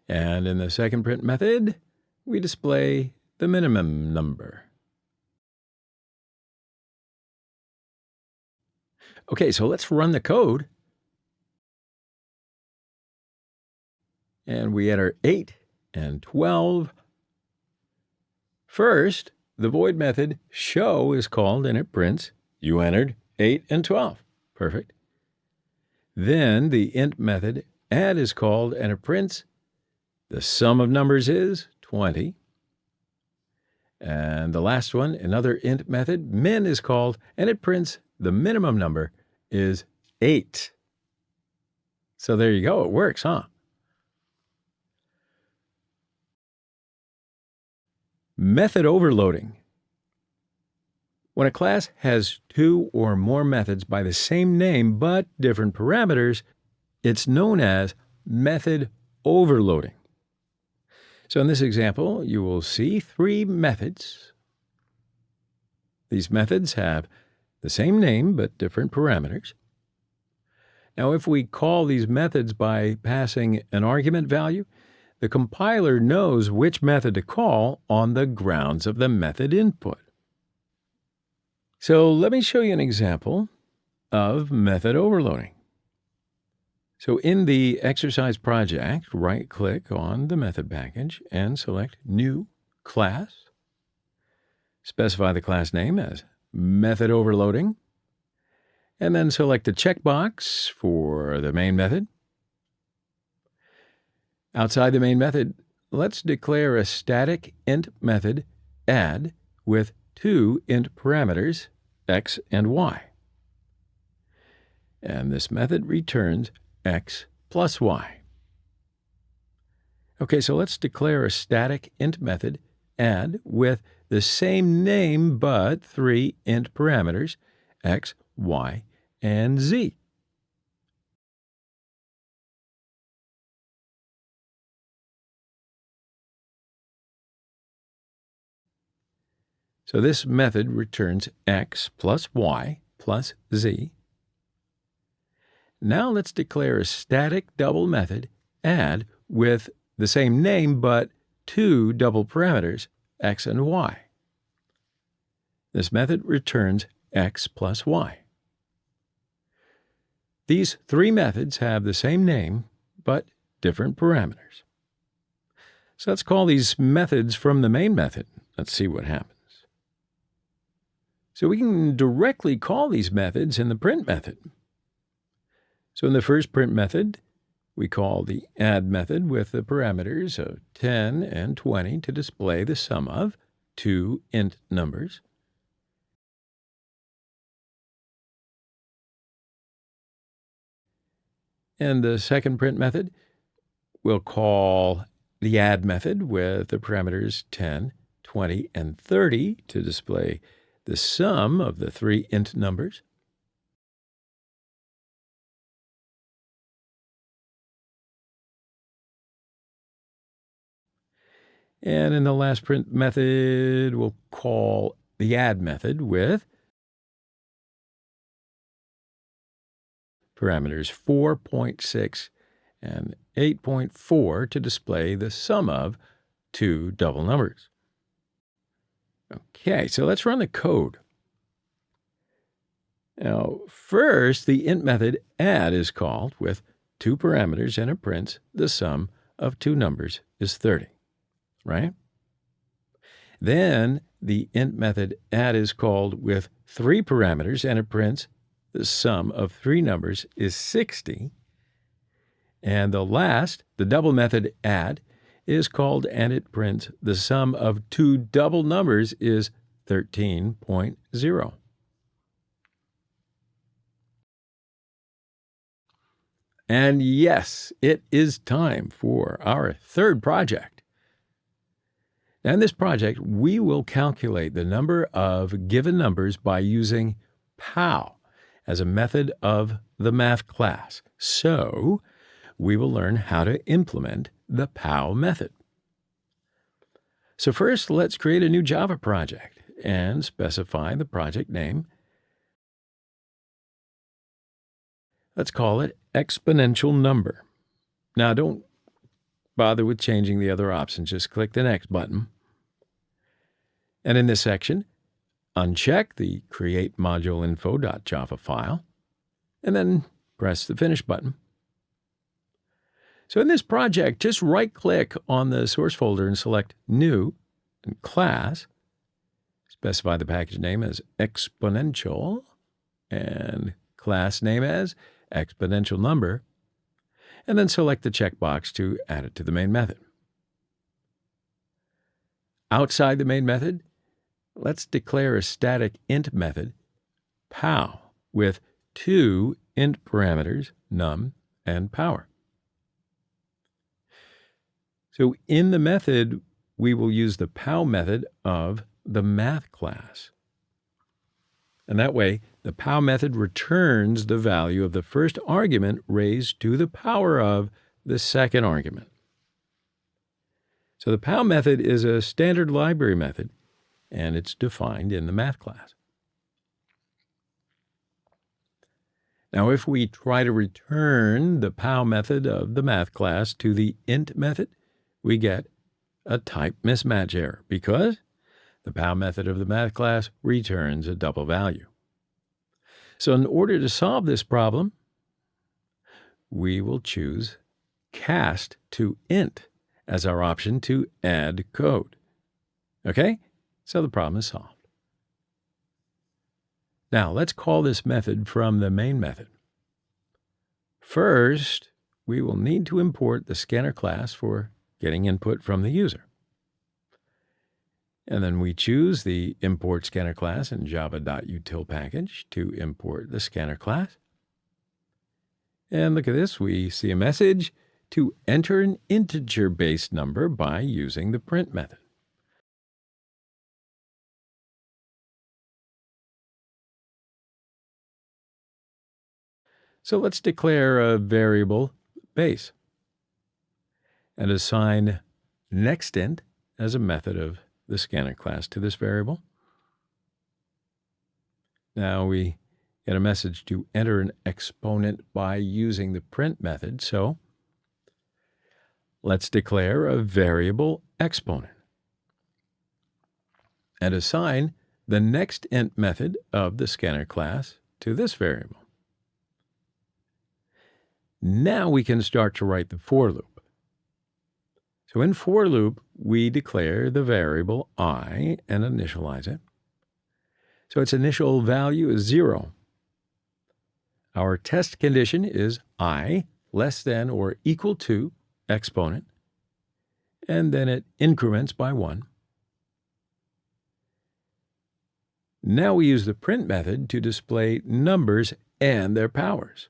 And in the second print method, we display the minimum number. Okay, so let's run the code. And we enter 8 and 12. First, the void method show is called and it prints, you entered 8 and 12. Perfect. Then the int method add is called and it prints, the sum of numbers is 20. And the last one, another int method, min is called and it prints, the minimum number is 8. So there you go, it works, huh? Method overloading. When a class has 2 or more methods by the same name but different parameters, it's known as method overloading. So in this example, you will see 3 methods. These methods have the same name but different parameters. Now, if we call these methods by passing an argument value, the compiler knows which method to call on the grounds of the method input. So let me show you an example of method overloading. So in the exercise project, right-click on the method package and select New Class. Specify the class name as Method Overloading, and then select the checkbox for the main method. Outside the main method, let's declare a static int method add with 2 int parameters, x and y. And this method returns x plus y. Okay, so let's declare a static int method add with the same name but 3 int parameters, x, y, and z. So this method returns x plus y plus z. Now let's declare a static double method add with the same name but 2 double parameters, x and y. This method returns x plus y. These 3 methods have the same name but different parameters. So let's call these methods from the main method. Let's see what happens. So we can directly call these methods in the print method. So in the first print method, we call the add method with the parameters of 10 and 20 to display the sum of 2 int numbers. And the second print method, we'll call the add method with the parameters 10, 20, and 30 to display the sum of the 3 int numbers. And in the last print method, we'll call the add method with parameters 4.6 and 8.4 to display the sum of two double numbers. Okay, so let's run the code. Now, first, the int method add is called with two parameters, and it prints the sum of two numbers is 30, right? Then the int method add is called with three parameters, and it prints the sum of three numbers is 60. And the last, the double method add, is called, and it prints the sum of two double numbers is 13.0. And yes, it is time for our third project. Now, in this project, we will calculate the number of given numbers by using POW as a method of the math class. So, we will learn how to implement the POW method. So first, let's create a new Java project and specify the project name. Let's call it exponential number. Now, don't bother with changing the other options. Just click the Next button. And in this section, uncheck the Create Module Info.java file, and then press the Finish button. So in this project, just right-click on the source folder and select New and Class. Specify the package name as exponential and class name as exponential number, and then select the checkbox to add it to the main method. Outside the main method, let's declare a static int method, POW, with two int parameters, num and power. So in the method, we will use the POW method of the math class. And that way, the POW method returns the value of the first argument raised to the power of the second argument. So the POW method is a standard library method, and it's defined in the math class. Now, if we try to return the POW method of the math class to the int method, we get a type mismatch error because the POW method of the math class returns a double value. So in order to solve this problem, we will choose cast to int as our option to add code. Okay? So the problem is solved. Now, let's call this method from the main method. First, we will need to import the scanner class for getting input from the user. And then we choose the import scanner class in java.util package to import the scanner class. And look at this, we see a message to enter an integer-based number by using the print method. So let's declare a variable base and assign nextInt as a method of the scanner class to this variable. Now we get a message to enter an exponent by using the print method, so let's declare a variable exponent and assign the nextInt method of the scanner class to this variable. Now we can start to write the for loop. So in for loop, we declare the variable I and initialize it. So its initial value is 0. Our test condition is I less than or equal to exponent, and then it increments by 1. Now we use the print method to display numbers and their powers.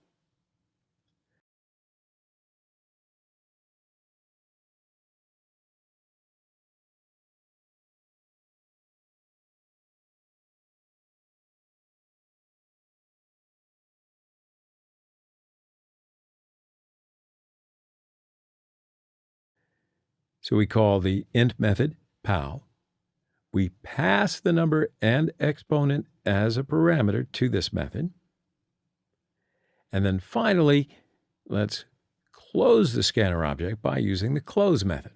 So we call the int method pal. We pass the number and exponent as a parameter to this method. And then finally, let's close the scanner object by using the close method.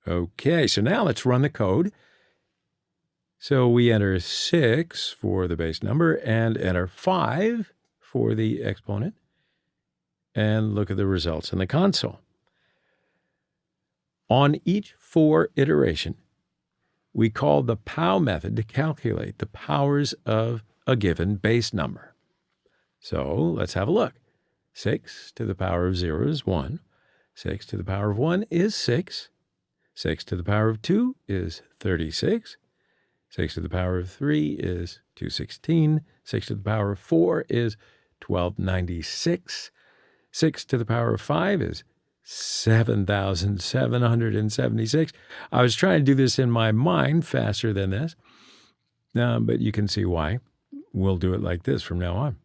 Okay, so now let's run the code. So we enter 6 for the base number and enter 5 for the exponent. And look at the results in the console. On each for iteration, we call the pow method to calculate the powers of a given base number. So let's have a look. 6 to the power of 0 is 1. 6 to the power of 1 is 6. 6 to the power of 2 is 36. 6 to the power of 3 is 216. 6 to the power of 4 is 1296. 6 to the power of 5 is 7,776. I was trying to do this in my mind faster than this, but you can see why. We'll do it like this from now on.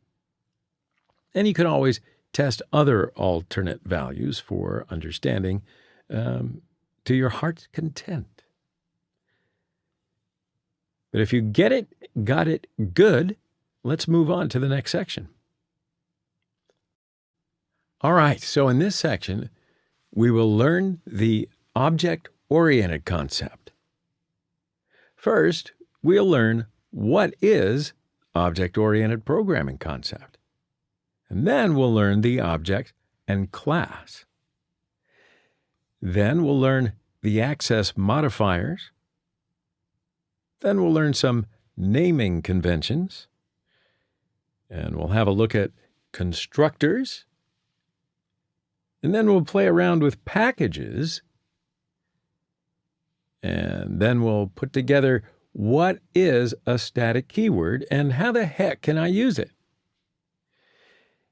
And you can always test other alternate values for understanding to your heart's content. But if you got it good, let's move on to the next section. All right, so in this section, we will learn the object-oriented concept. First, we'll learn what is object-oriented programming concept. And then we'll learn the object and class. Then we'll learn the access modifiers. Then we'll learn some naming conventions. And we'll have a look at constructors. And then we'll play around with packages. And then we'll put together what is a static keyword and how the heck can I use it?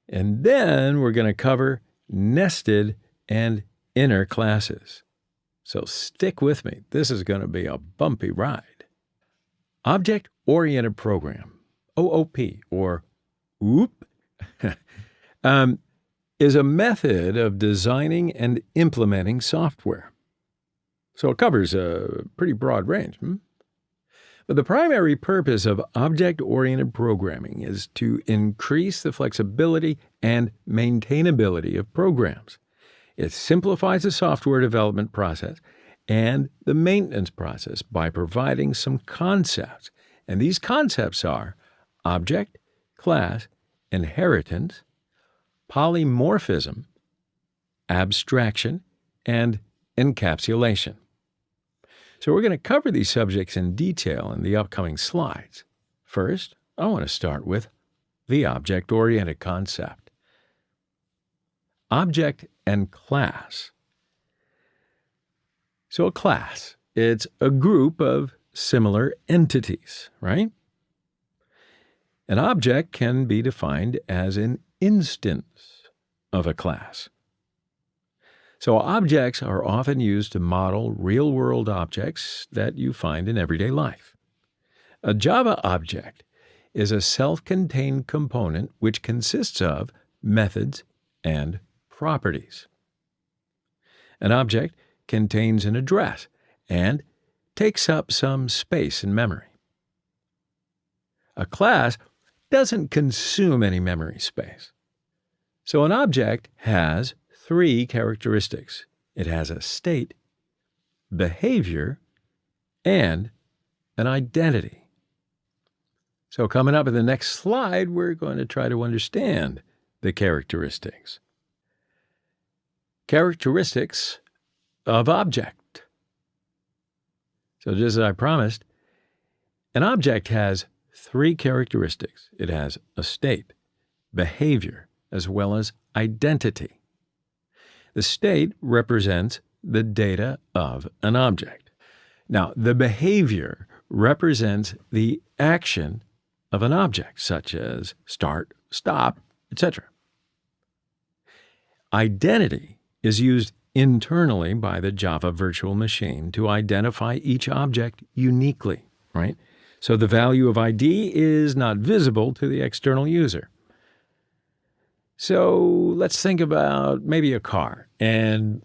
And then we're going to cover nested and inner classes. So stick with me. This is going to be a bumpy ride. Object-oriented program, OOP, or OOP, is a method of designing and implementing software. So it covers a pretty broad range. But the primary purpose of object-oriented programming is to increase the flexibility and maintainability of programs. It simplifies the software development process and the maintenance process by providing some concepts. And these concepts are object, class, inheritance, polymorphism, abstraction, and encapsulation. So we're going to cover these subjects in detail in the upcoming slides. First, I want to start with the object-oriented concept. Object and class. So a class, it's a group of similar entities, right? An object can be defined as an instance of a class. So objects are often used to model real-world objects that you find in everyday life. A Java object is a self-contained component which consists of methods and properties. An object contains an address and takes up some space in memory. A class doesn't consume any memory space. So an object has 3 characteristics. It has a state, behavior, and an identity. So coming up in the next slide, we're going to try to understand the characteristics. Characteristics of object. So just as I promised, an object has 3 characteristics. It has a state, behavior, as well as identity. The state represents the data of an object. Now, the behavior represents the action of an object, such as start, stop, etc. Identity is used internally by the Java virtual machine to identify each object uniquely, right? So the value of ID is not visible to the external user. So let's think about maybe a car, and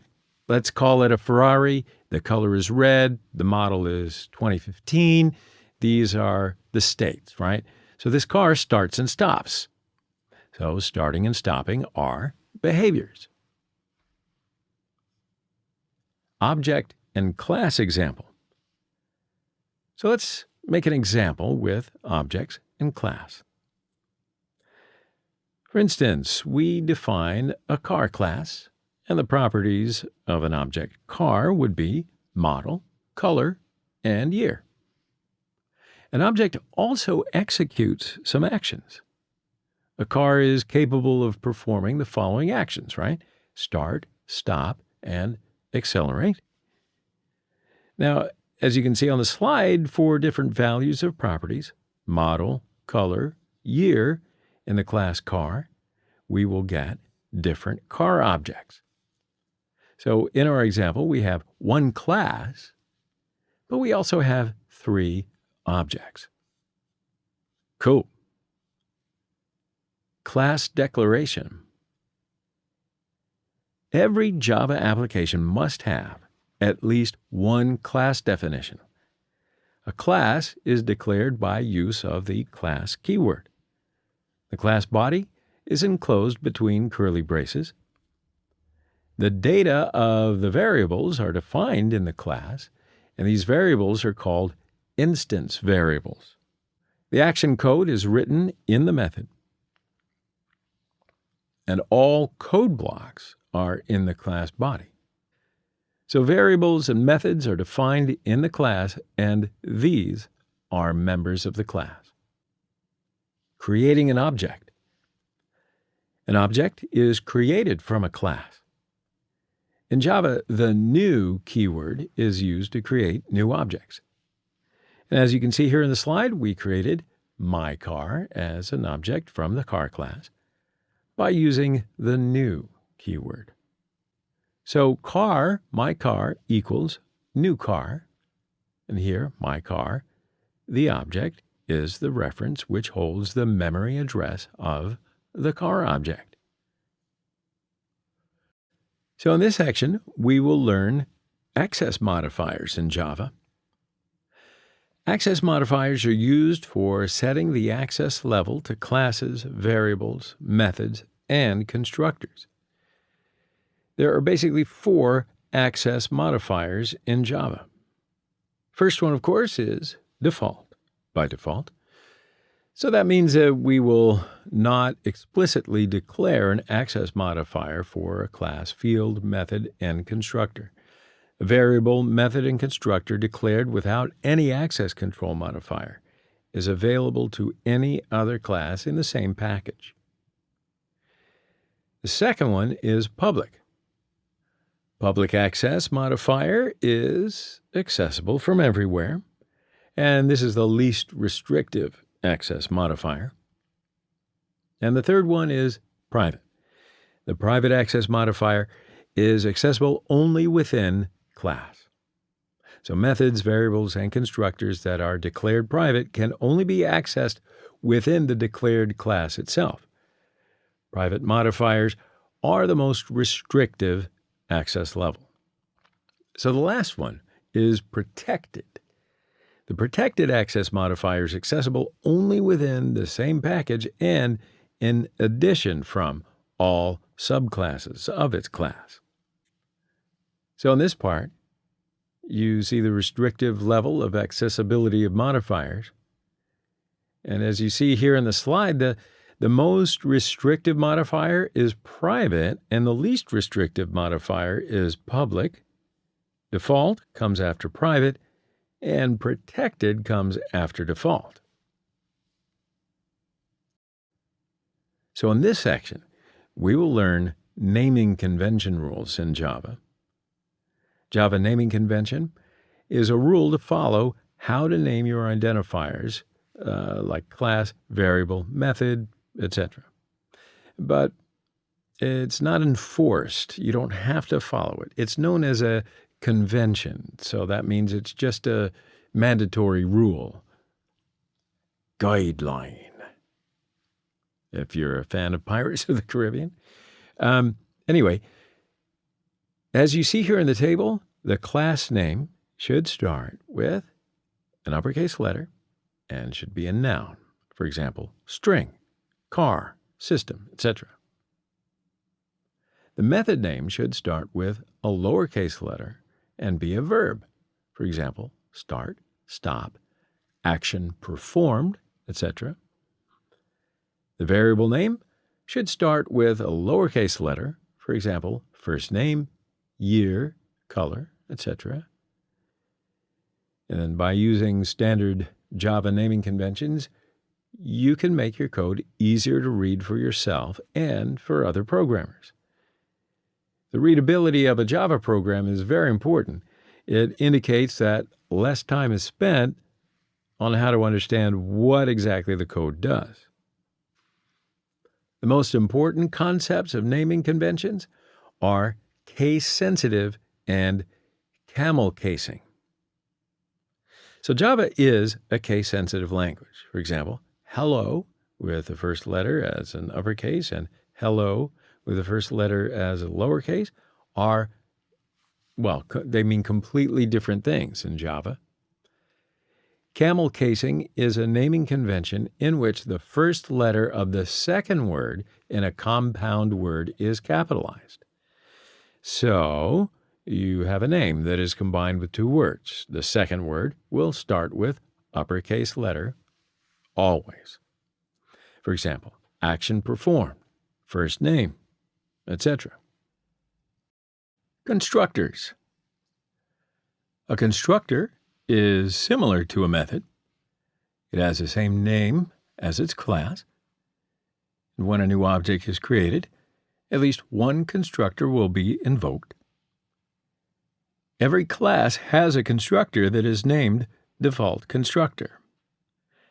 let's call it a Ferrari. The color is red. The model is 2015. These are the states, right? So this car starts and stops. So starting and stopping are behaviors. Object and class example. So let's make an example with objects and class. For instance, we define a car class, and the properties of an object car would be model, color, and year. An object also executes some actions. A car is capable of performing the following actions, right? Start, stop, and accelerate. Now, as you can see on the slide, for different values of properties, model, color, year, in the class car, we will get different car objects. So in our example, we have one class, but we also have 3 objects. Cool. Class declaration. Every Java application must have at least one class definition. A class is declared by use of the class keyword. The class body is enclosed between curly braces. The data of the variables are defined in the class, and these variables are called instance variables. The action code is written in the method, and all code blocks are in the class body. So variables and methods are defined in the class, and these are members of the class. Creating an object. An object is created from a class. In Java, the new keyword is used to create new objects. And as you can see here in the slide, we created my car as an object from the car class by using the new keyword. So car, my car, equals new car. And here, my car, the object, is the reference which holds the memory address of the car object. So in this section, we will learn access modifiers in Java. Access modifiers are used for setting the access level to classes, variables, methods, and constructors. There are basically 4 access modifiers in Java. First one, of course, is default, by default. So that means that we will not explicitly declare an access modifier for a class, field, method, and constructor. A variable, method, and constructor declared without any access control modifier is available to any other class in the same package. The second one is public. Public access modifier is accessible from everywhere, and this is the least restrictive access modifier. And the third one is private. The private access modifier is accessible only within class. So methods, variables, and constructors that are declared private can only be accessed within the declared class itself. Private modifiers are the most restrictive access level. So the last one is protected. The protected access modifier is accessible only within the same package and in addition from all subclasses of its class. So in this part, you see the restrictive level of accessibility of modifiers. And as you see here in the slide, the most restrictive modifier is private, and the least restrictive modifier is public. Default comes after private, and protected comes after default. So in this section, we will learn naming convention rules in Java. Java naming convention is a rule to follow how to name your identifiers, like class, variable, method, etc. But it's not enforced. You don't have to follow it. It's known as a convention, so that means it's just a mandatory rule. Guideline, if you're a fan of Pirates of the Caribbean. Anyway, As you see here in the table, the class name should start with an uppercase letter and should be a noun. For example, string, car, system, etc. The method name should start with a lowercase letter and be a verb. For example, start, stop, action performed, etc. The variable name should start with a lowercase letter. For example, first name, year, color, etc. And then by using standard Java naming conventions, you can make your code easier to read for yourself and for other programmers. The readability of a Java program is very important. It indicates that less time is spent on how to understand what exactly the code does. The most important concepts of naming conventions are case-sensitive and camel casing. So Java is a case-sensitive language. For example, hello with the first letter as an uppercase and hello with the first letter as a lowercase are, well, they mean completely different things in Java. Camel casing is a naming convention in which the first letter of the second word in a compound word is capitalized. So you have a name that is combined with two words. The second word will start with uppercase letter always. For example, action performed, first name, etc. Constructors. A constructor is similar to a method. It has the same name as its class. And when a new object is created, at least one constructor will be invoked. Every class has a constructor that is named default constructor.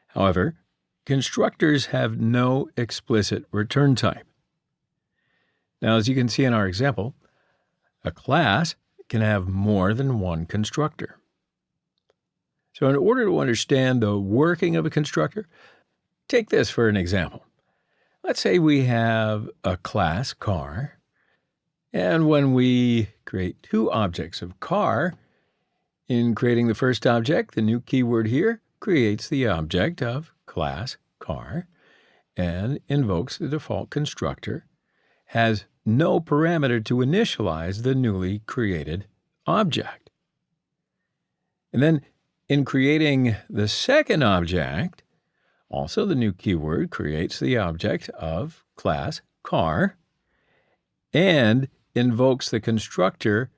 However, constructors have no explicit return type. Now, as you can see in our example, a class can have more than one constructor. So in order to understand the working of a constructor, take this for an example. Let's say we have a class car, and when we create two objects of car, in creating the first object, the new keyword here creates the object of class car and invokes the default constructor, has no parameter to initialize the newly created object. And then in creating the second object, also the new keyword creates the object of class car and invokes the constructor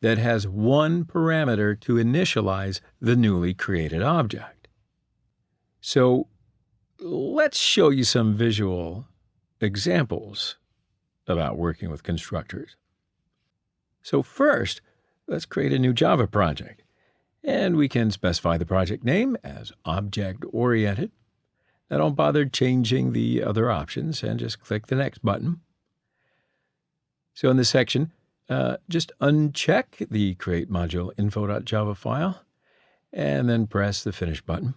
that has one parameter to initialize the newly created object. So let's show you some visual examples about working with constructors. So first, let's create a new Java project. And we can specify the project name as object-oriented. Now don't bother changing the other options and just click the Next button. So in this section, just uncheck the Create Module info.java file and then press the Finish button.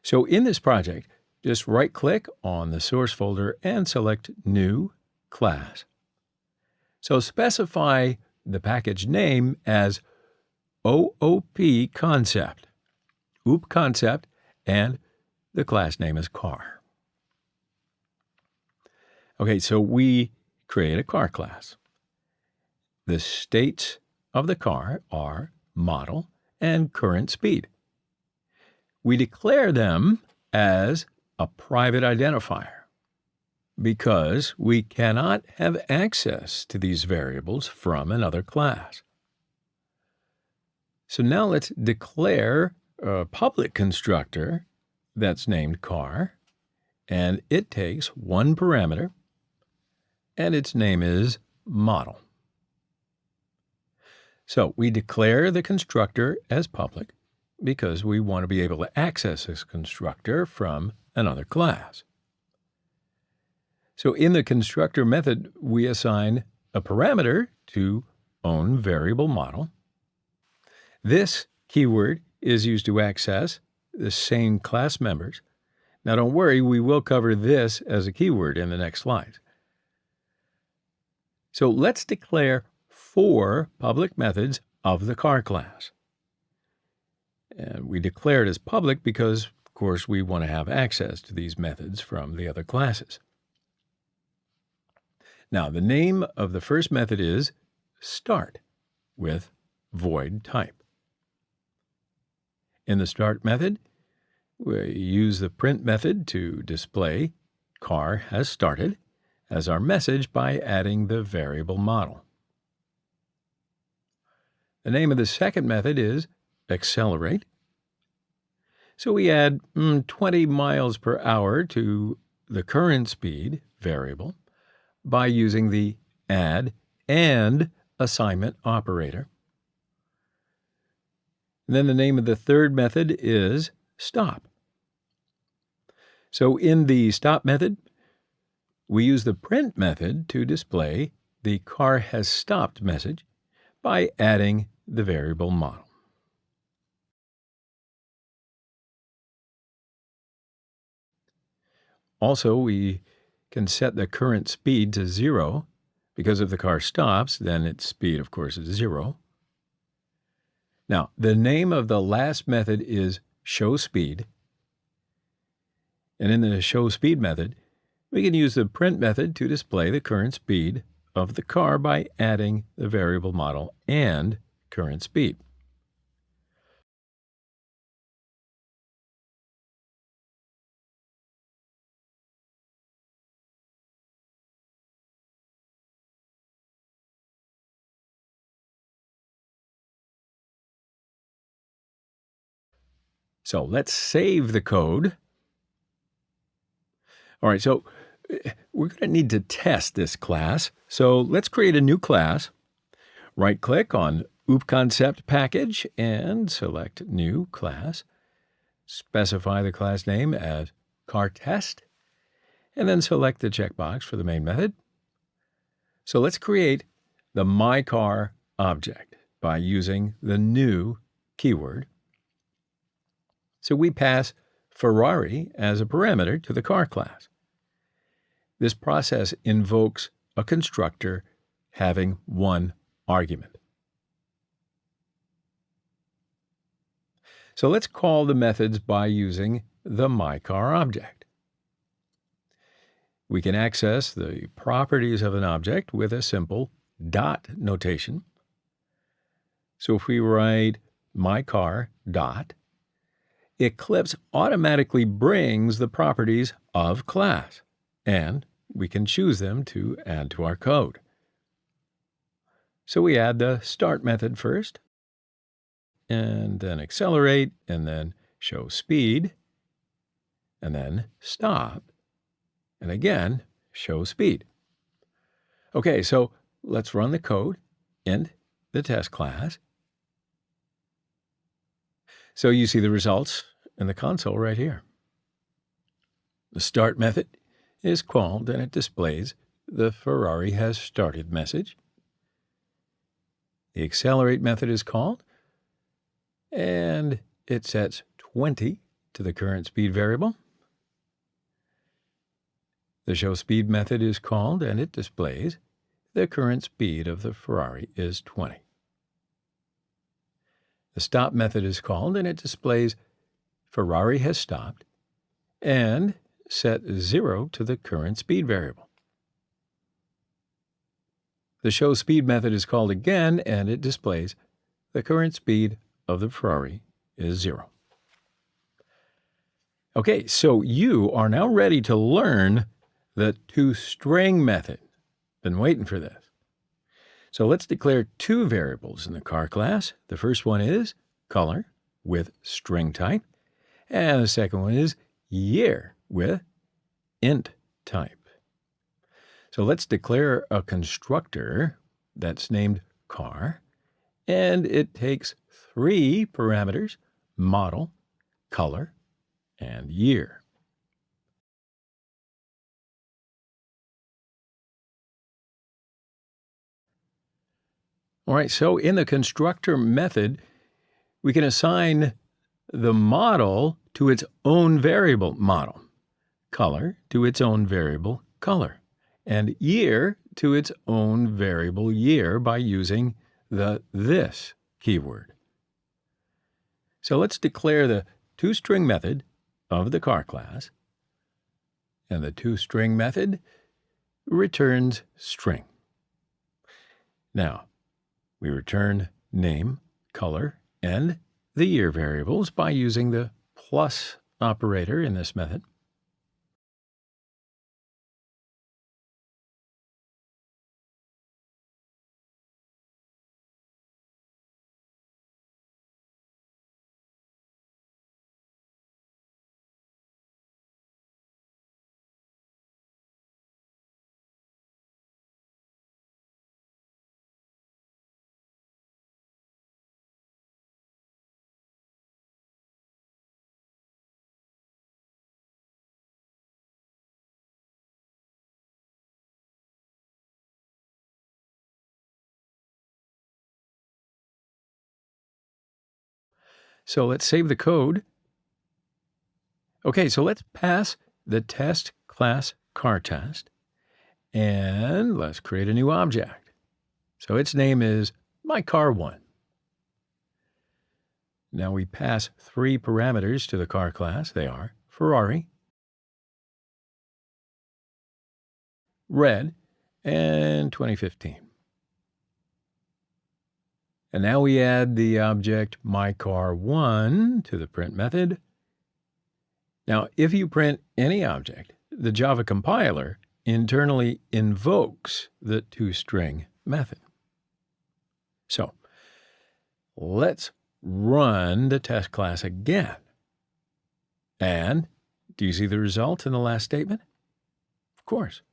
So in this project, just right-click on the source folder and select New Class. So specify the package name as OOP concept, OOP concept, and the class name is car. Okay, so we create a car class. The states of the car are model and current speed. We declare them as a private identifier because we cannot have access to these variables from another class. So now let's declare a public constructor that's named car, and it takes one parameter, and its name is model. So we declare the constructor as public because we want to be able to access this constructor from another class. So in the constructor method, we assign a parameter to own variable model. This keyword is used to access the same class members. Now don't worry, we will cover this as a keyword in the next slide. So let's declare 4 public methods of the car class. And we declare it as public because, of course, we want to have access to these methods from the other classes. Now, the name of the first method is start with void type. In the start method, we use the print method to display car has started as our message by adding the variable model. The name of the second method is accelerate. So we add 20 miles per hour to the current speed variable by using the add and assignment operator. Then the name of the third method is stop. So in the stop method, we use the print method to display the car has stopped message by adding the variable model. Also, we can set the current speed to 0 because if the car stops, then its speed, of course, is 0. Now, the name of the last method is show speed. And in the show speed method, we can use the print method to display the current speed of the car by adding the variable model and current speed. So let's save the code. All right, so we're going to need to test this class. So let's create a new class. Right-click on OOP-Concept package and select New Class. Specify the class name as CarTest, and then select the checkbox for the main method. So let's create the MyCar object by using the new keyword. So we pass Ferrari as a parameter to the car class. This process invokes a constructor having one argument. So let's call the methods by using the MyCar object. We can access the properties of an object with a simple dot notation. So if we write MyCar dot, Eclipse automatically brings the properties of class, and we can choose them to add to our code. So we add the start method first, and then accelerate, and then show speed, and then stop, and again, show speed. Okay, so let's run the code in the test class. So you see the results in the console right here. The start method is called and it displays the Ferrari has started message. The accelerate method is called and it sets 20 to the current speed variable. The show speed method is called and it displays the current speed of the Ferrari is 20. The stop method is called and it displays Ferrari has stopped and set 0 to the current speed variable. The show speed method is called again and it displays the current speed of the Ferrari is 0. Okay, so you are now ready to learn the toString method. Been waiting for this. So let's declare two variables in the car class. The first one is color with string type, and the second one is year with int type. So let's declare a constructor that's named car, and it takes 3 parameters: model, color, and year. All right, so in the constructor method, we can assign the model to its own variable model, color to its own variable color, and year to its own variable year by using the this keyword. So let's declare the toString method of the car class, and the toString method returns string. Now, we return name, color, and the year variables by using the plus operator in this method. So let's save the code. Okay, so let's pass the test class carTest, and let's create a new object. So its name is myCar1. Now we pass 3 parameters to the car class. They are Ferrari, red, and 2015. And now we add the object myCar1 to the print method. Now, if you print any object, the Java compiler internally invokes the toString method. So let's run the test class again. And do you see the result in the last statement? Of course.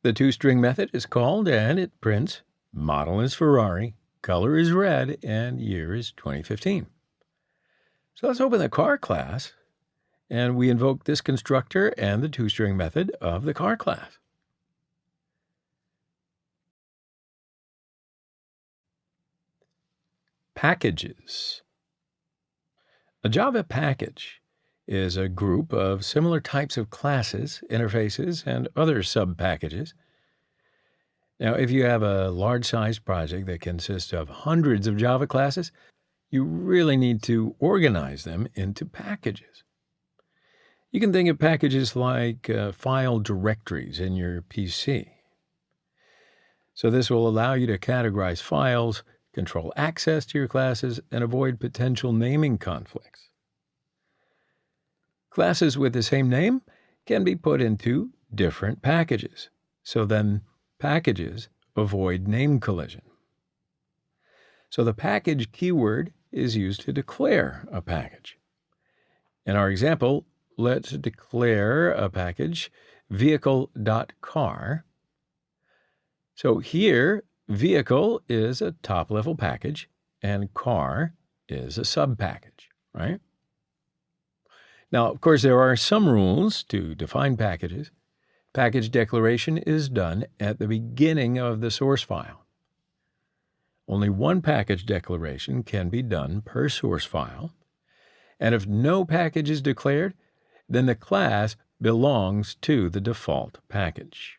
The toString method is called and it prints model is Ferrari, color is red, and year is 2015. So let's open the car class, and we invoke this constructor and the toString method of the car class. Packages. A Java package is a group of similar types of classes, interfaces, and other sub-packages. Now, if you have a large-sized project that consists of hundreds of Java classes, you really need to organize them into packages. You can think of packages like file directories in your PC. So this will allow you to categorize files, control access to your classes, and avoid potential naming conflicts. Classes with the same name can be put into different packages. So then packages avoid name collision. So the package keyword is used to declare a package. In our example, let's declare a package vehicle.car. So here, vehicle is a top-level package and car is a sub-package, right? Now, of course, there are some rules to define packages. Package declaration is done at the beginning of the source file. Only one package declaration can be done per source file, and if no package is declared, then the class belongs to the default package.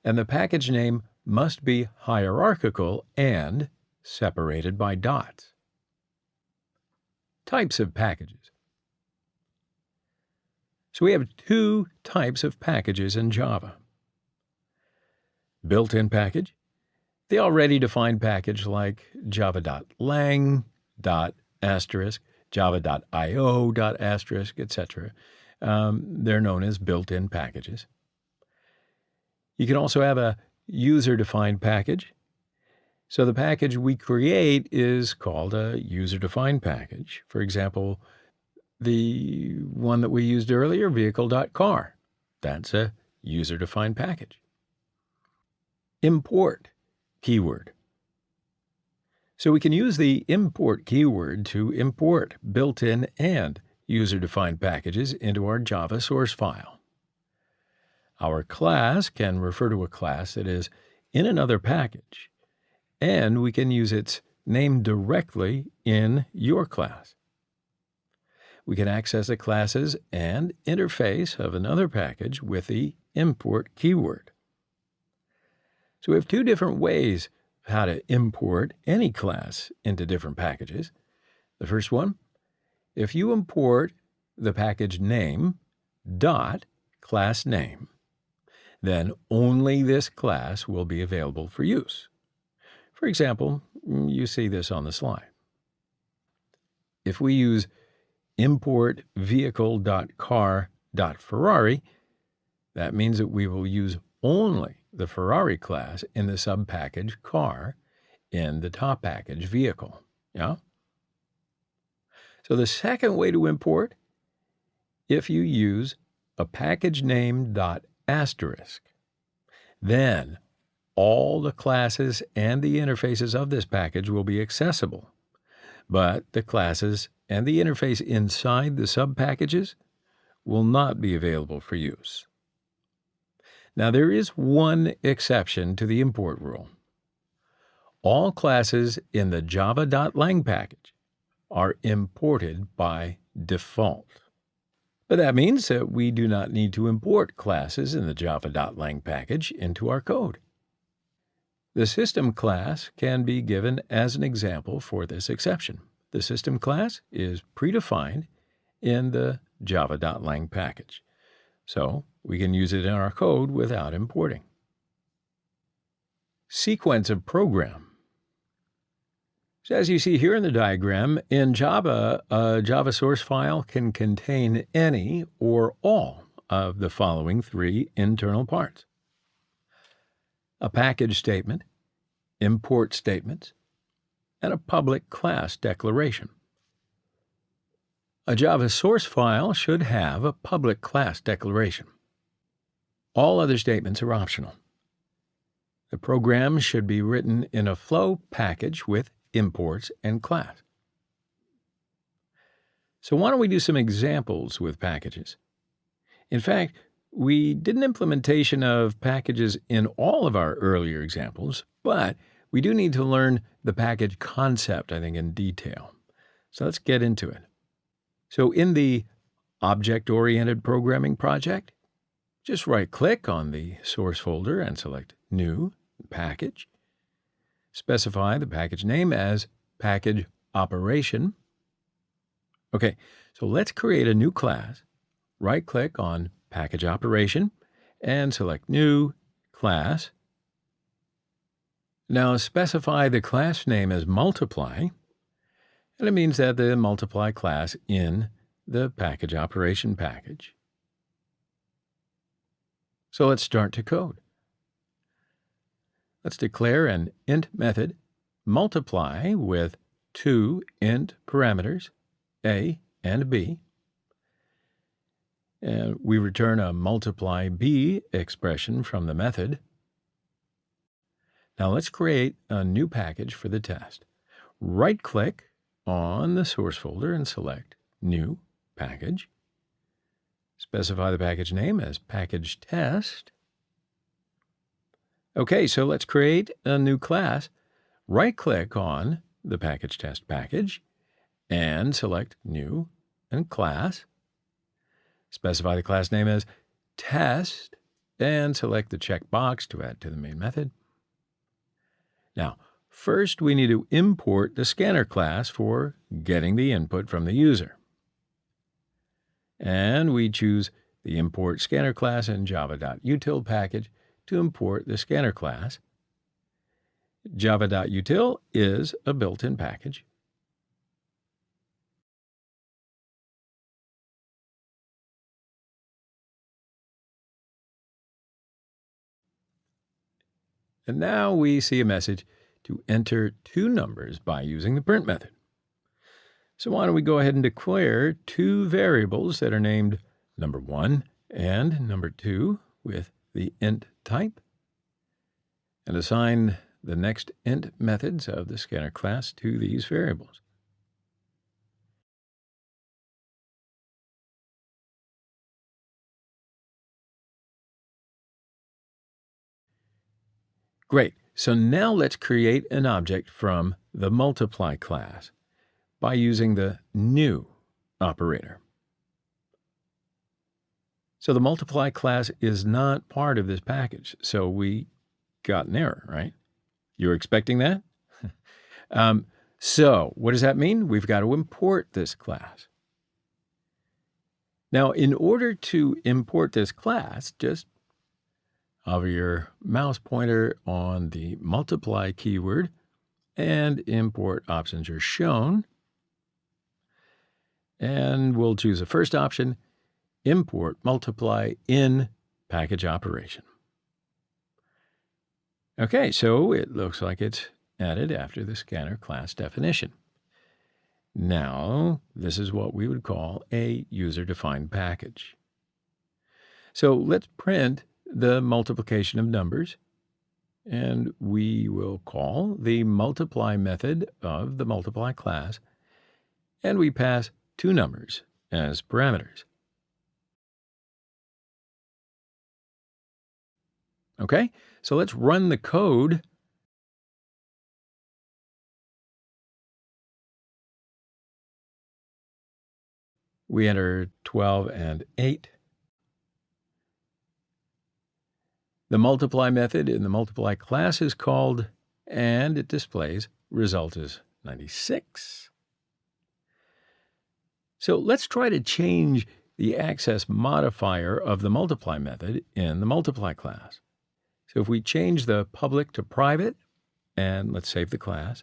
And the package name must be hierarchical and separated by dots. Types of packages. So we have 2 types of packages in Java. Built-in package, the already defined package like java.lang, java.io, etc. They're known as built-in packages. You can also have a user-defined package. So the package we create is called a user-defined package. For example, the one that we used earlier, vehicle.car. That's a user-defined package. Import keyword. So we can use the import keyword to import built-in and user-defined packages into our Java source file. Our class can refer to a class that is in another package, and we can use its name directly in your class. we can access the classes and interface of another package with the import keyword. So we have two different ways how to import any class into different packages. The first one, if you import the package name dot class name, then only this class will be available for use. For example, you see this on the slide. If we use import vehicle.car.ferrari, that means that we will use only the Ferrari class in the subpackage car in the top package vehicle. Yeah? So the second way to import, if you use a package name .asterisk, then all the classes and the interfaces of this package will be accessible, but the classes and the interface inside the subpackages will not be available for use. Now, there is one exception to the import rule. All classes in the java.lang package are imported by default. But that means that we do not need to import classes in the java.lang package into our code. The system class can be given as an example for this exception. The system class is predefined in the java.lang package, so we can use it in our code without importing. Sequence of program. So as you see here in the diagram, in Java, a Java source file can contain any or all of the following three internal parts: a package statement, import statements, and a public class declaration. A Java source file should have a public class declaration. All other statements are optional. The program should be written in a flow package with imports and class. So why don't we do some examples with packages? In fact, we did an implementation of packages in all of our earlier examples, but we do need to learn the package concept, I think, in detail. So let's get into it. So in the object-oriented programming project, just right-click on the source folder and select New Package. Specify the package name as Package Operation. Okay, so let's create a new class. Right-click on Package Operation and select New Class. Now specify the class name as Multiply, and it means that the Multiply class in the Package Operation package. So let's start to code. Let's declare an int method, multiply, with two int parameters, a and b. And we return a multiply b expression from the method. Now let's create a new package for the test. Right-click on the source folder and select New Package. Specify the package name as Package Test. Okay, so let's create a new class. Right-click on the Package Test package and select New and Class. Specify the class name as Test and select the checkbox to add to the main method. Now, first we need to import the scanner class for getting the input from the user. And we choose the import scanner class in java.util package to import the scanner class. Java.util is a built-in package. And now we see a message to enter two numbers by using the print method. So why don't we go ahead and declare two variables that are named number 1 and number 2 with the int type, and assign the next int methods of the scanner class to these variables. Great. So now let's create an object from the multiply class by using the new operator. So the multiply class is not part of this package, so we got an error, right? You're expecting that? So what does that mean? We've got to import this class. Now, in order to import this class, just hover your mouse pointer on the multiply keyword and import options are shown. And we'll choose the first option, import multiply in package operation. Okay, so it looks like it's added after the scanner class definition. Now, this is what we would call a user-defined package. So let's print the multiplication of numbers, and we will call the multiply method of the multiply class, and we pass two numbers as parameters. Okay, so let's run the code. We enter 12 and 8. The multiply method in the multiply class is called, and it displays result is 96. So let's try to change the access modifier of the multiply method in the multiply class. So if we change the public to private, and let's save the class.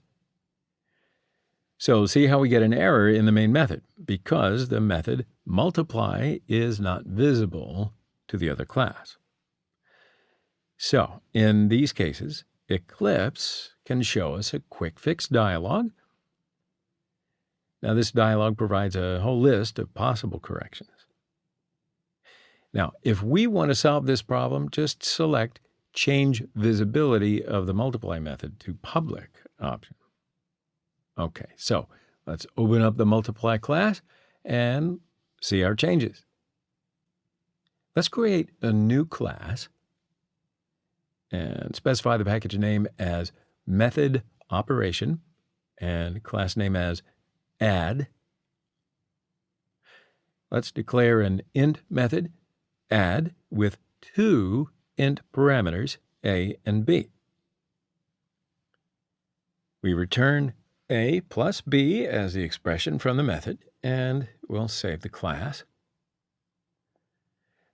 So see how we get an error in the main method, because the method multiply is not visible to the other class. So in these cases, Eclipse can show us a quick fix dialog. Now this dialog provides a whole list of possible corrections. Now, if we want to solve this problem, just select Change Visibility of the multiply method to Public option. Okay, so let's open up the multiply class and see our changes. Let's create a new class and specify the package name as method operation and class name as add. Let's declare an int method add with two int parameters a and b. We return a plus b as the expression from the method, and we'll save the class.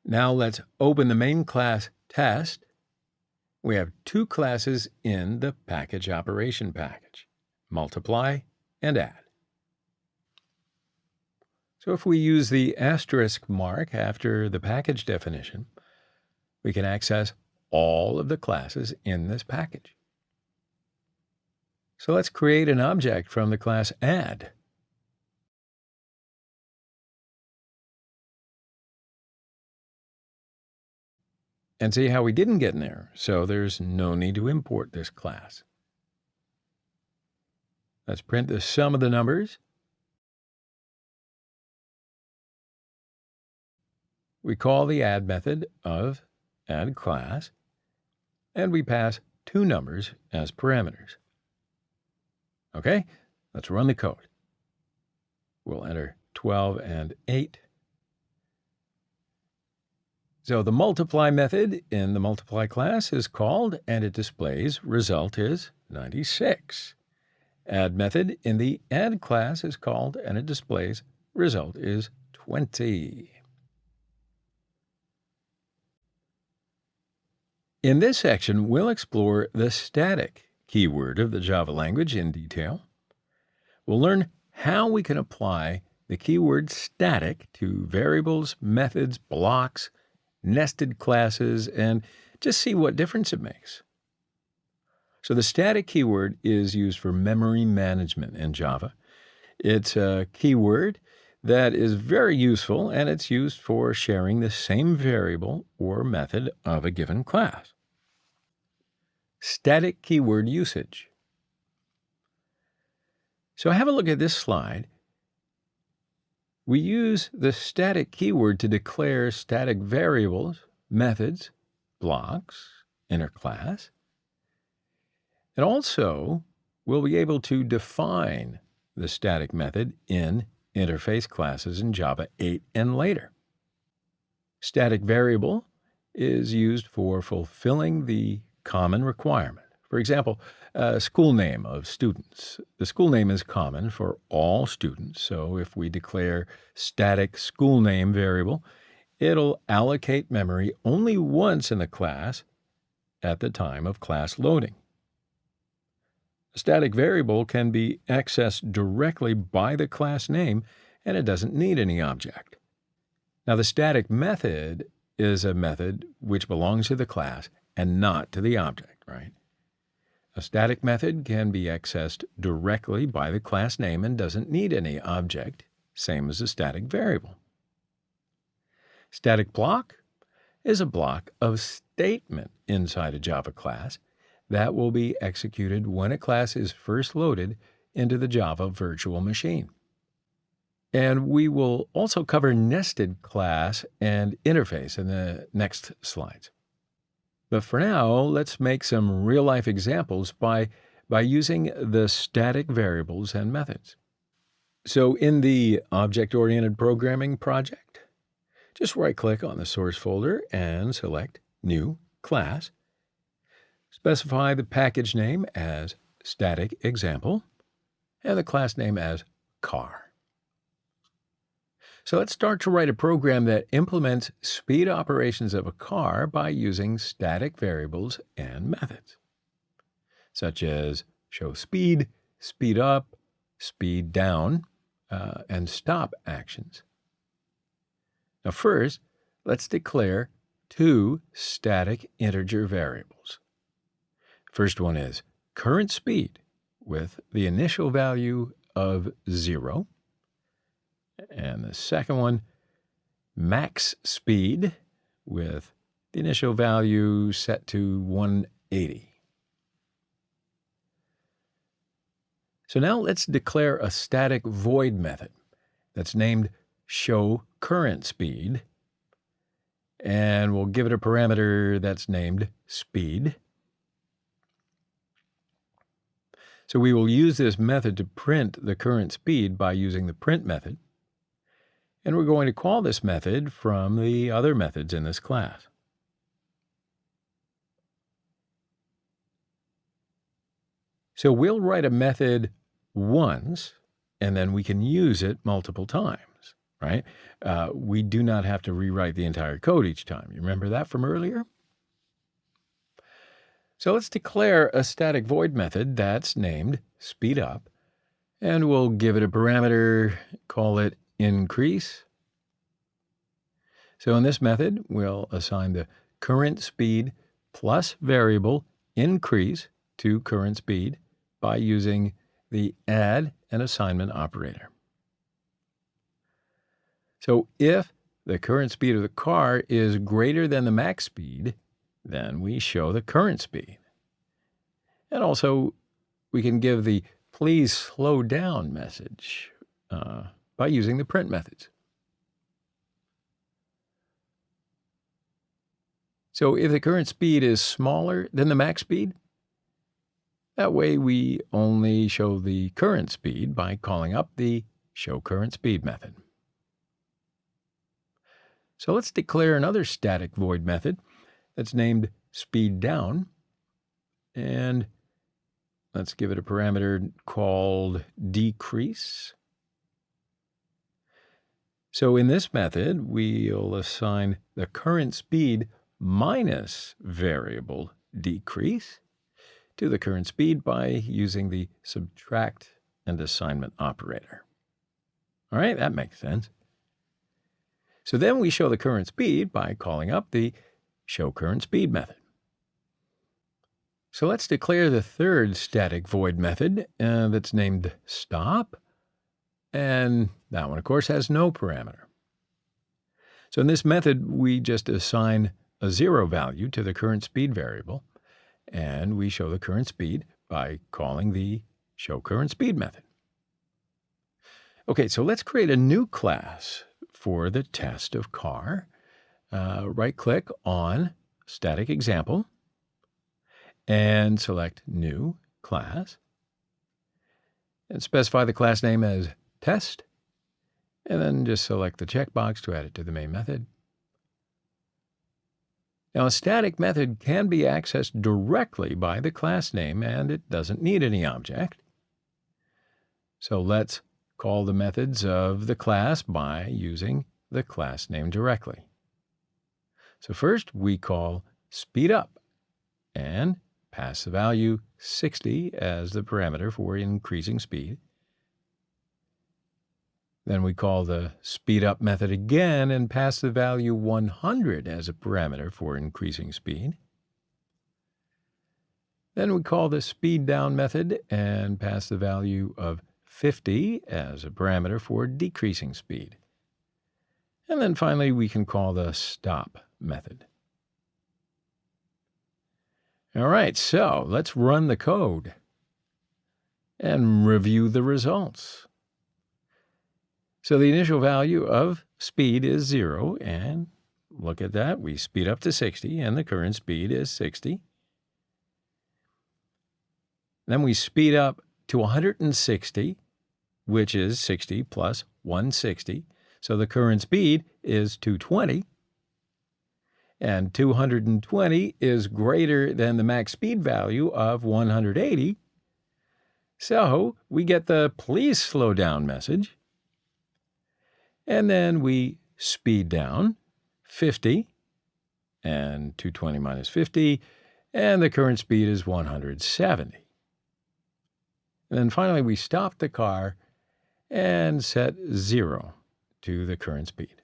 Now let's open the main class test. We have two classes in the package operation package, multiply and add. So if we use the asterisk mark after the package definition, we can access all of the classes in this package. So let's create an object from the class add. And see how we didn't get an error, so there's no need to import this class. Let's print the sum of the numbers. We call the add method of add class, and we pass two numbers as parameters. Okay, let's run the code. We'll enter 12 and 8. So the multiply method in the multiply class is called, and it displays result is 96. Add method in the add class is called, and it displays result is 20. In this section, we'll explore the static keyword of the Java language in detail. We'll learn how we can apply the keyword static to variables, methods, blocks, nested classes, and just see what difference it makes. So the static keyword is used for memory management in Java. It's a keyword that is very useful, and it's used for sharing the same variable or method of a given class. Static keyword usage. So have a look at this slide. We use the static keyword to declare static variables, methods, blocks, in our class. And also, we'll be able to define the static method in interface classes in Java 8 and later. Static variable is used for fulfilling the common requirement. For example, a school name of students. The school name is common for all students, so if we declare static school name variable, it'll allocate memory only once in the class at the time of class loading. A static variable can be accessed directly by the class name, and it doesn't need any object. Now, the static method is a method which belongs to the class and not to the object, right? A static method can be accessed directly by the class name and doesn't need any object, same as a static variable. Static block is a block of statement inside a Java class that will be executed when a class is first loaded into the Java virtual machine. And we will also cover nested class and interface in the next slides. But for now, let's make some real-life examples by using the static variables and methods. So in the Object-Oriented Programming project, just right-click on the source folder and select New Class. Specify the package name as static example and the class name as car. So let's start to write a program that implements speed operations of a car by using static variables and methods, such as show speed, speed up, speed down, and stop actions. Now first, let's declare two static integer variables. First one is current speed with the initial value of 0. And the second one, max speed with the initial value set to 180. So now let's declare a static void method that's named show current speed, and we'll give it a parameter that's named speed. So we will use this method to print the current speed by using the print method. And we're going to call this method from the other methods in this class. So we'll write a method once, and then we can use it multiple times, right? We do not have to rewrite the entire code each time. You remember that from earlier? So let's declare a static void method that's named speedup, and we'll give it a parameter, call it increase. So in this method, we'll assign the current speed plus variable increase to current speed by using the add and assignment operator. So if the current speed of the car is greater than the max speed, then we show the current speed. And also, we can give the please slow down message by using the print methods. So if the current speed is smaller than the max speed, that way we only show the current speed by calling up the showCurrentSpeed method. So let's declare another static void method that's named speedDown, and let's give it a parameter called decrease. So in this method, we'll assign the current speed minus variable decrease to the current speed by using the subtract and assignment operator. All right, that makes sense. So then we show the current speed by calling up the showCurrentSpeed method. So let's declare the third static void method that's named stop. And that one, of course, has no parameter. So in this method, we just assign a 0 value to the current speed variable, and we show the current speed by calling the showCurrentSpeed method. Okay, so let's create a new class for the test of car. Right-click on Static Example and select New Class, and specify the class name as Test, and then just select the checkbox to add it to the main method. Now, a static method can be accessed directly by the class name, and it doesn't need any object. So let's call the methods of the class by using the class name directly. So first, we call speedup and pass the value 60 as the parameter for increasing speed. Then we call the speedup method again and pass the value 100 as a parameter for increasing speed. Then we call the speeddown method and pass the value of 50 as a parameter for decreasing speed. And then finally, we can call the stop method. All right, so let's run the code and review the results. So the initial value of speed is 0, and look at that, we speed up to 60, and the current speed is 60. Then we speed up to 160, which is 60 plus 160. So the current speed is 220. And 220 is greater than the max speed value of 180. So we get the please slow down message. And then we speed down 50, and 220 minus 50, and the current speed is 170. And then finally, we stop the car and set 0 to the current speed.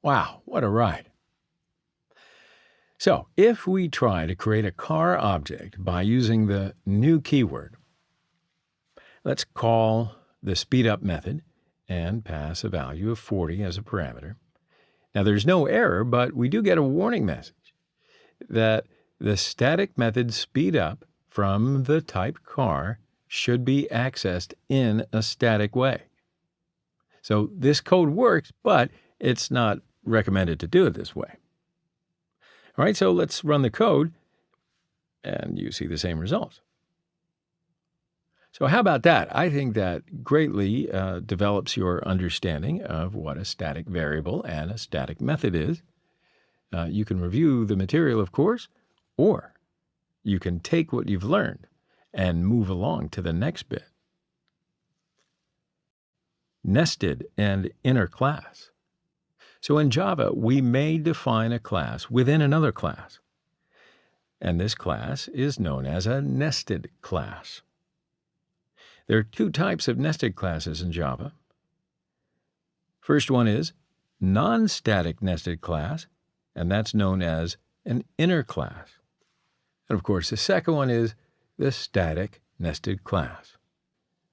Wow, what a ride. So if we try to create a car object by using the new keyword, let's call the speedup method and pass a value of 40 as a parameter. Now there's no error, but we do get a warning message that the static method speedup from the type car should be accessed in a static way. So this code works, but it's not recommended to do it this way. All right, so let's run the code, and you see the same results. So how about that? I think that greatly develops your understanding of what a static variable and a static method is. You can review the material, of course, or you can take what you've learned and move along to the next bit. Nested and inner class. So in Java, we may define a class within another class, and this class is known as a nested class. There are two types of nested classes in Java. First one is non-static nested class, and that's known as an inner class. And of course, the second one is the static nested class.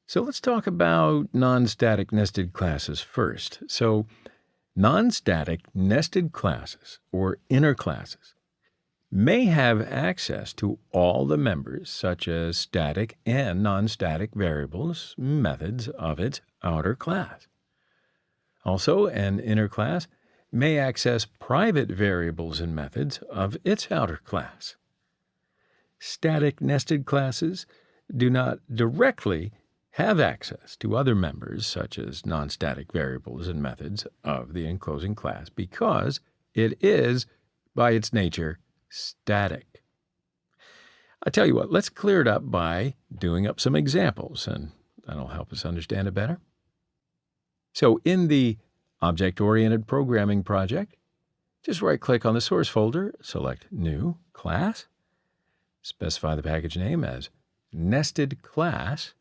So let's talk about non-static nested classes first. So non-static nested classes, or inner classes, may have access to all the members, such as static and non-static variables, methods of its outer class. Also, an inner class may access private variables and methods of its outer class. Static nested classes do not directly have access to other members, such as non-static variables and methods of the enclosing class, because it is, by its nature, static. I tell you what, let's clear it up by doing up some examples, and that'll help us understand it better. So in the Object-Oriented Programming project, just right-click on the source folder, select New, Class, specify the package name as Nested Class,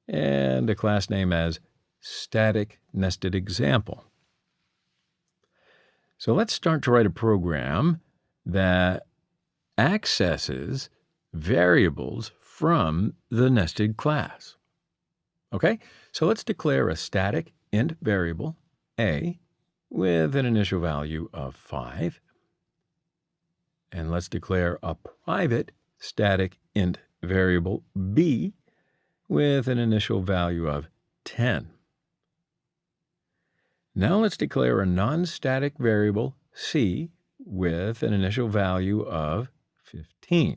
and a class name as Static Nested Example. So let's start to write a program that accesses variables from the nested class. Okay, so let's declare a static int variable a with an initial value of 5. And let's declare a private static int variable b with an initial value of 10. Now let's declare a non-static variable c with an initial value of 15.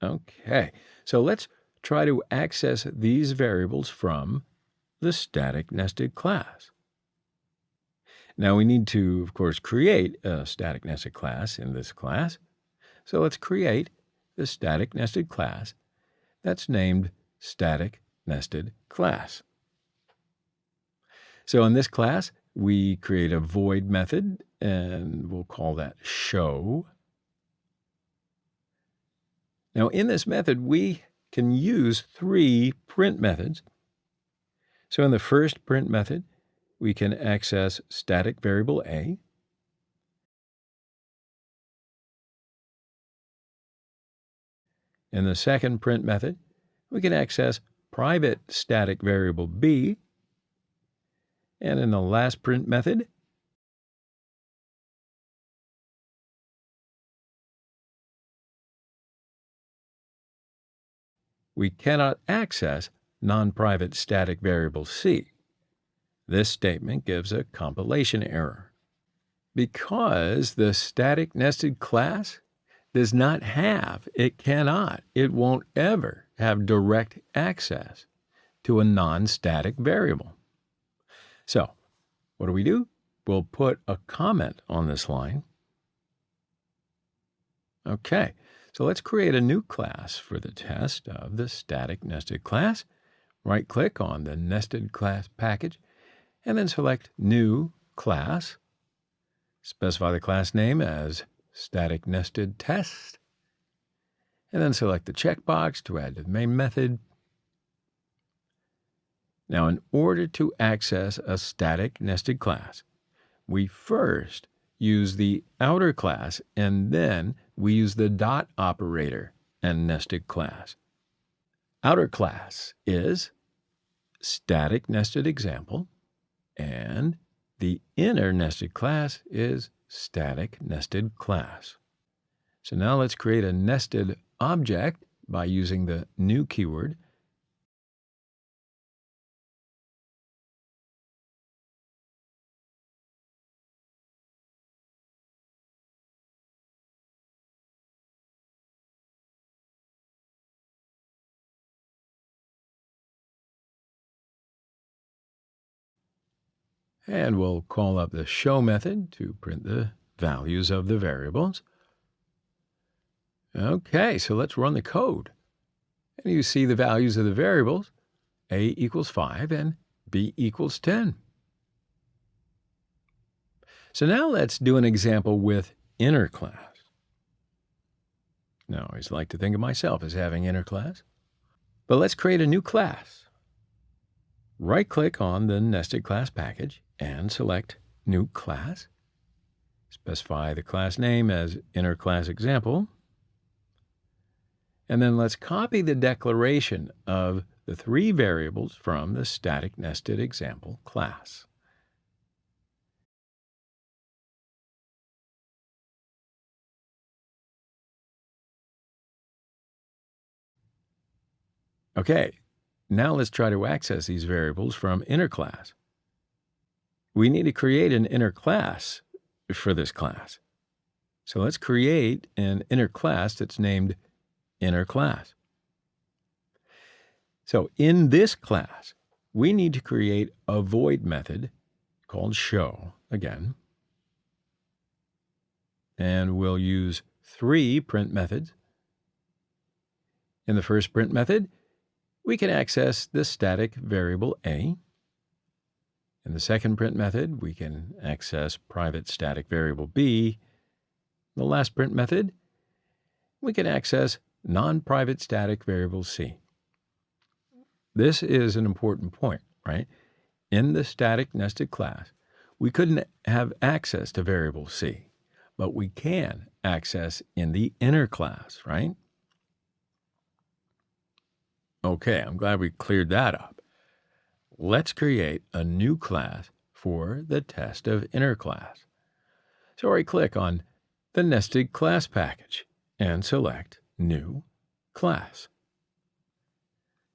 Okay, so let's try to access these variables from the static nested class. Now we need to, of course, create a static nested class in this class. So let's create the static nested class that's named static nested class. So in this class, we create a void method, and we'll call that show. Now in this method, we can use 3 print methods. So in the first print method, we can access static variable A. In the second print method, we can access private static variable B. And in the last print method, we cannot access non-private static variable C. This statement gives a compilation error because the static nested class does not have, it cannot, it won't ever have direct access to a non-static variable. So, what do? We'll put a comment on this line. Okay, so let's create a new class for the test of the static nested class. Right-click on the nested class package, and then select New Class. Specify the class name as Static Nested Test, and then select the checkbox to add to the main method. Now, in order to access a static nested class, we first use the outer class, and then we use the dot operator and nested class. Outer class is static nested example, and the inner nested class is static nested class. So now let's create a nested object by using the new keyword. And we'll call up the show method to print the values of the variables. Okay, so let's run the code. And you see the values of the variables, A equals 5 and B equals 10. So now let's do an example with inner class. Now, I always like to think of myself as having inner class. But let's create a new class. Right-click on the nested class package and select New Class. Specify the class name as inner class example. And then let's copy the declaration of the 3 variables from the static nested example class. Okay, now let's try to access these variables from inner class. We need to create an inner class for this class. So let's create an inner class that's named inner class. So in this class, we need to create a void method called show again. And we'll use 3 print methods. In the first print method, we can access the static variable A. In the second print method, we can access private static variable B. In the last print method, we can access non-private static variable C. This is an important point, right? In the static nested class, we couldn't have access to variable C, but we can access in the inner class, right? Okay, I'm glad we cleared that up. Let's create a new class for the test of inner class. So right-click on the nested class package and select New Class.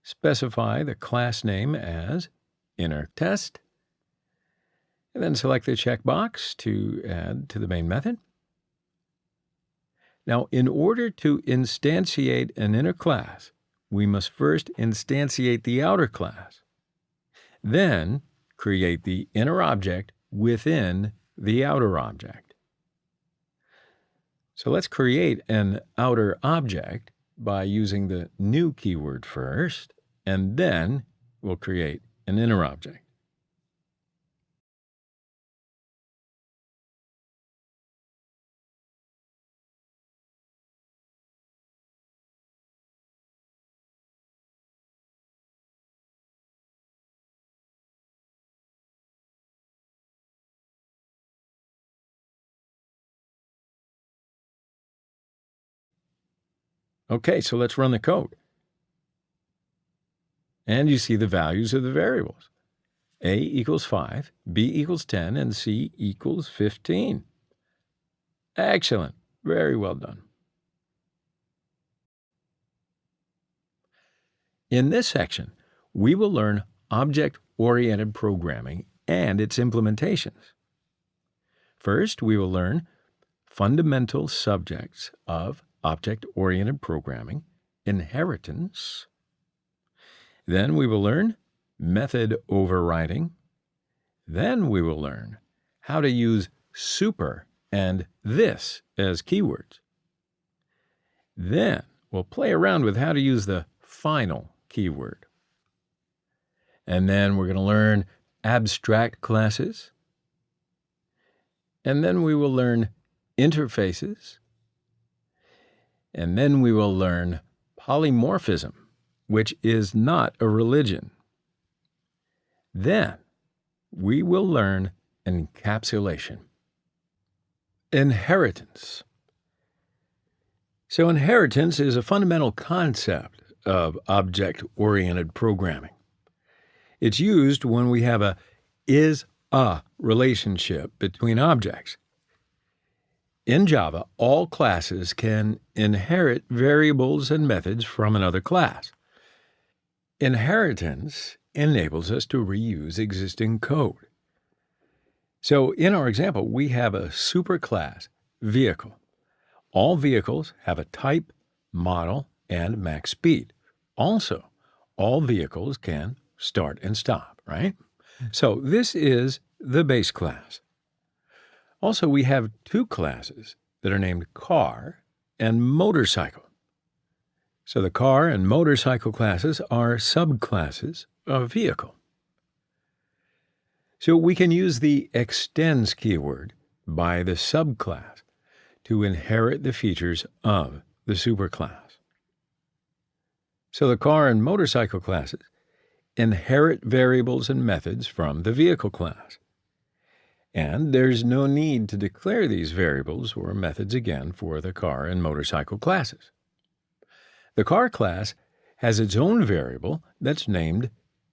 Specify the class name as inner test, and then select the checkbox to add to the main method. Now, in order to instantiate an inner class, we must first instantiate the outer class. Then create the inner object within the outer object. So let's create an outer object by using the new keyword first, and then we'll create an inner object. Okay, so let's run the code. And you see the values of the variables. A equals 5, B equals 10, and C equals 15. Excellent. Very well done. In this section, we will learn object-oriented programming and its implementations. First, we will learn fundamental subjects of object-oriented programming, inheritance. Then we will learn method overriding. Then we will learn how to use super and this as keywords. Then we'll play around with how to use the final keyword. And then we're going to learn abstract classes. And then we will learn interfaces. And then we will learn polymorphism, which is not a religion. Then we will learn encapsulation. Inheritance. So inheritance is a fundamental concept of object-oriented programming. It's used when we have a is-a relationship between objects. In Java, all classes can inherit variables and methods from another class. Inheritance enables us to reuse existing code. So in our example, we have a superclass, vehicle. All vehicles have a type, model, and max speed. Also, all vehicles can start and stop, right? So this is the base class. Also, we have two classes that are named car and motorcycle. So the car and motorcycle classes are subclasses of vehicle. So we can use the extends keyword by the subclass to inherit the features of the superclass. So the car and motorcycle classes inherit variables and methods from the vehicle class. And there's no need to declare these variables or methods again for the car and motorcycle classes. The car class has its own variable that's named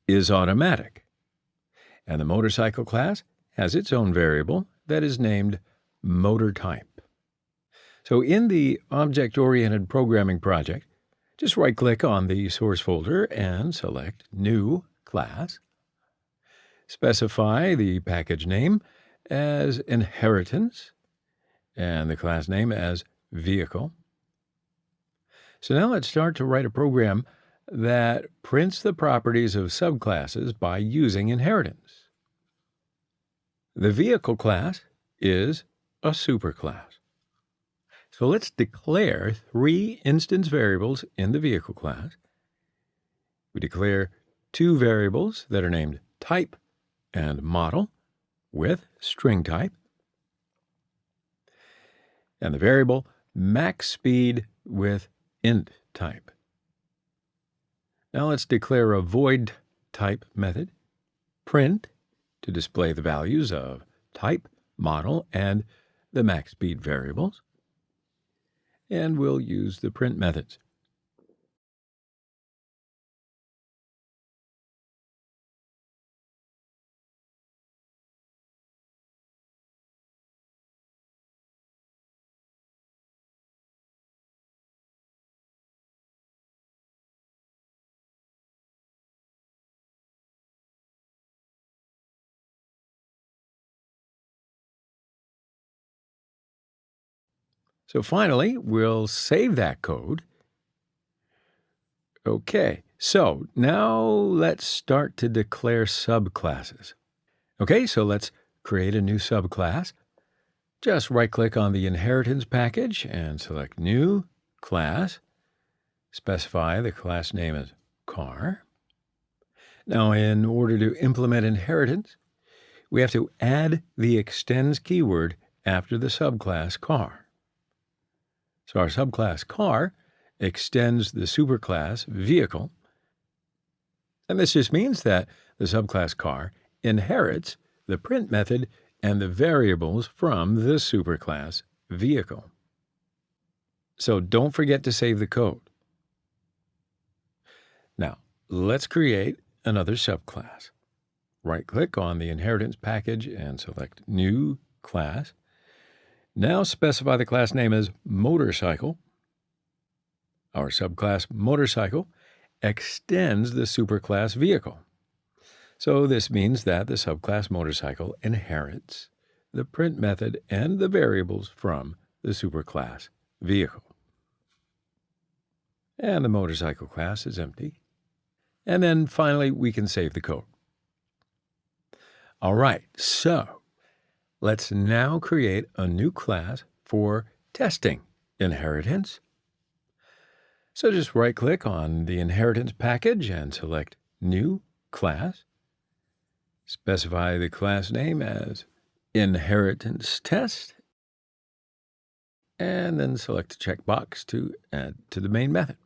isAutomatic. And the motorcycle class has its own variable that is named motorType. So in the object-oriented programming project, just right-click on the source folder and select New Class. Specify the package name as Inheritance and the class name as Vehicle. So now let's start to write a program that prints the properties of subclasses by using inheritance. The vehicle class is a superclass. So let's declare 3 instance variables in the vehicle class. We declare 2 variables that are named type and model with string type, and the variable max speed with int type. Now let's declare a void type method, print, to display the values of type, model, and the max speed variables. And we'll use the print methods. So finally, we'll save that code, Okay, so now let's start to declare subclasses. Okay, so let's create a new subclass. Just right-click on the inheritance package and select New Class. Specify the class name as car. Now, in order to implement inheritance, we have to add the extends keyword after the subclass car. So our subclass car extends the superclass vehicle, and this just means that the subclass car inherits the print method and the variables from the superclass vehicle. So don't forget to save the code. Now, let's create another subclass. Right-click on the inheritance package and select New Class. Now specify the class name as motorcycle. Our subclass motorcycle extends the superclass vehicle. So this means that the subclass motorcycle inherits the print method and the variables from the superclass vehicle. And the motorcycle class is empty. And then finally, we can save the code. All right, so let's now create a new class for testing inheritance. So just right-click on the inheritance package and select New Class. Specify the class name as Inheritance Test, and then select the checkbox to add to the main method.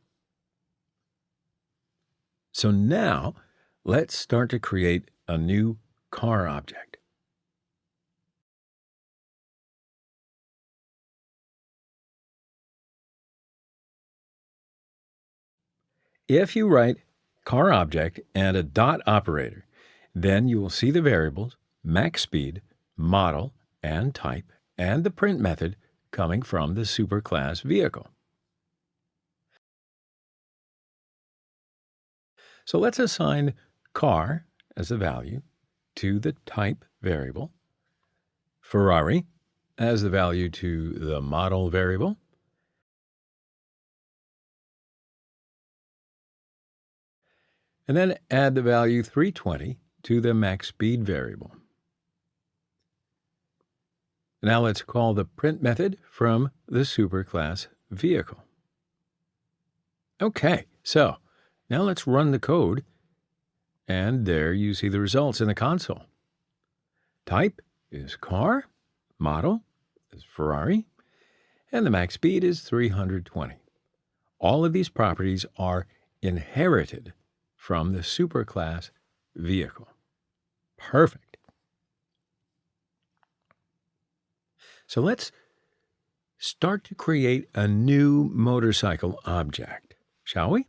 So now, let's start to create a new car object. If you write car object and a dot operator, then you will see the variables max speed, model, and type, and the print method coming from the superclass vehicle. So let's assign car as a value to the type variable, Ferrari as the value to the model variable, and then add the value 320 to the max speed variable. Now let's call the print method from the superclass vehicle. Okay, so now let's run the code, and there you see the results in the console. Type is car, model is Ferrari, and the max speed is 320. All of these properties are inherited from the superclass vehicle. Perfect. So let's start to create a new motorcycle object, shall we?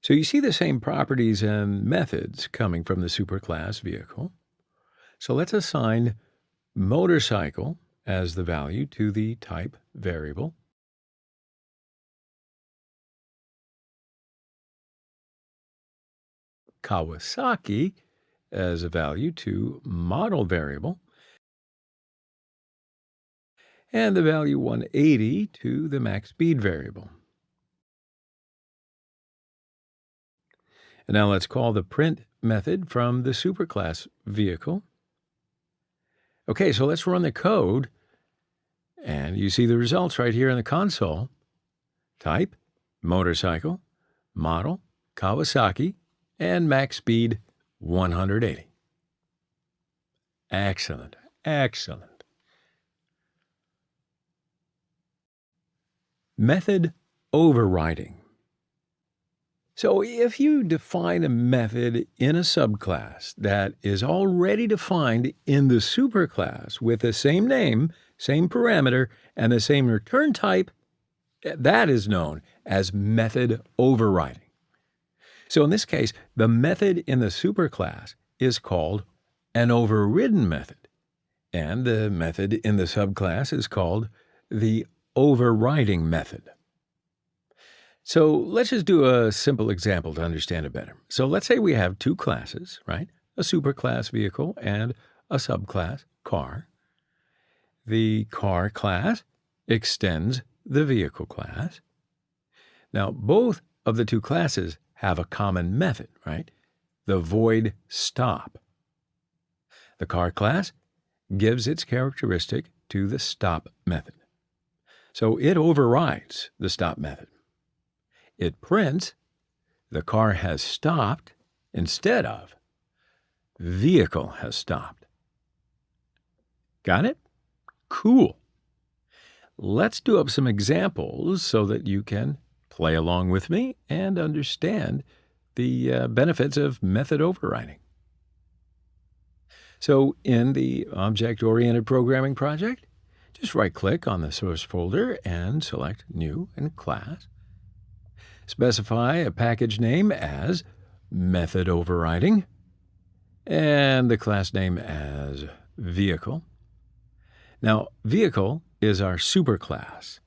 So you see the same properties and methods coming from the superclass vehicle. So let's assign motorcycle as the value to the type variable, Kawasaki as a value to model variable, and the value 180 to the max speed variable. And now let's call the print method from the superclass vehicle. Okay, so let's run the code, and you see the results right here in the console. Type, motorcycle, model, Kawasaki, and max speed 180. Excellent, excellent. Method overriding. So if you define a method in a subclass that is already defined in the superclass with the same name, same parameter, and the same return type, that is known as method overriding. So in this case, the method in the superclass is called an overridden method, and the method in the subclass is called the overriding method. So let's just do a simple example to understand it better. So let's say we have two classes, right? A superclass vehicle and a subclass car. the car class extends the vehicle class. Now, both of the two classes have a common method, right? The void stop. The car class gives its characteristic to the stop method. So it overrides the stop method. It prints the car has stopped instead of vehicle has stopped. Got it? Cool. Let's do up some examples so that you can play along with me and understand the benefits of method overriding. So in the object-oriented programming project, just right-click on the source folder and select New and Class. Specify a package name as Method Overriding and the class name as Vehicle. Now, Vehicle is our superclass.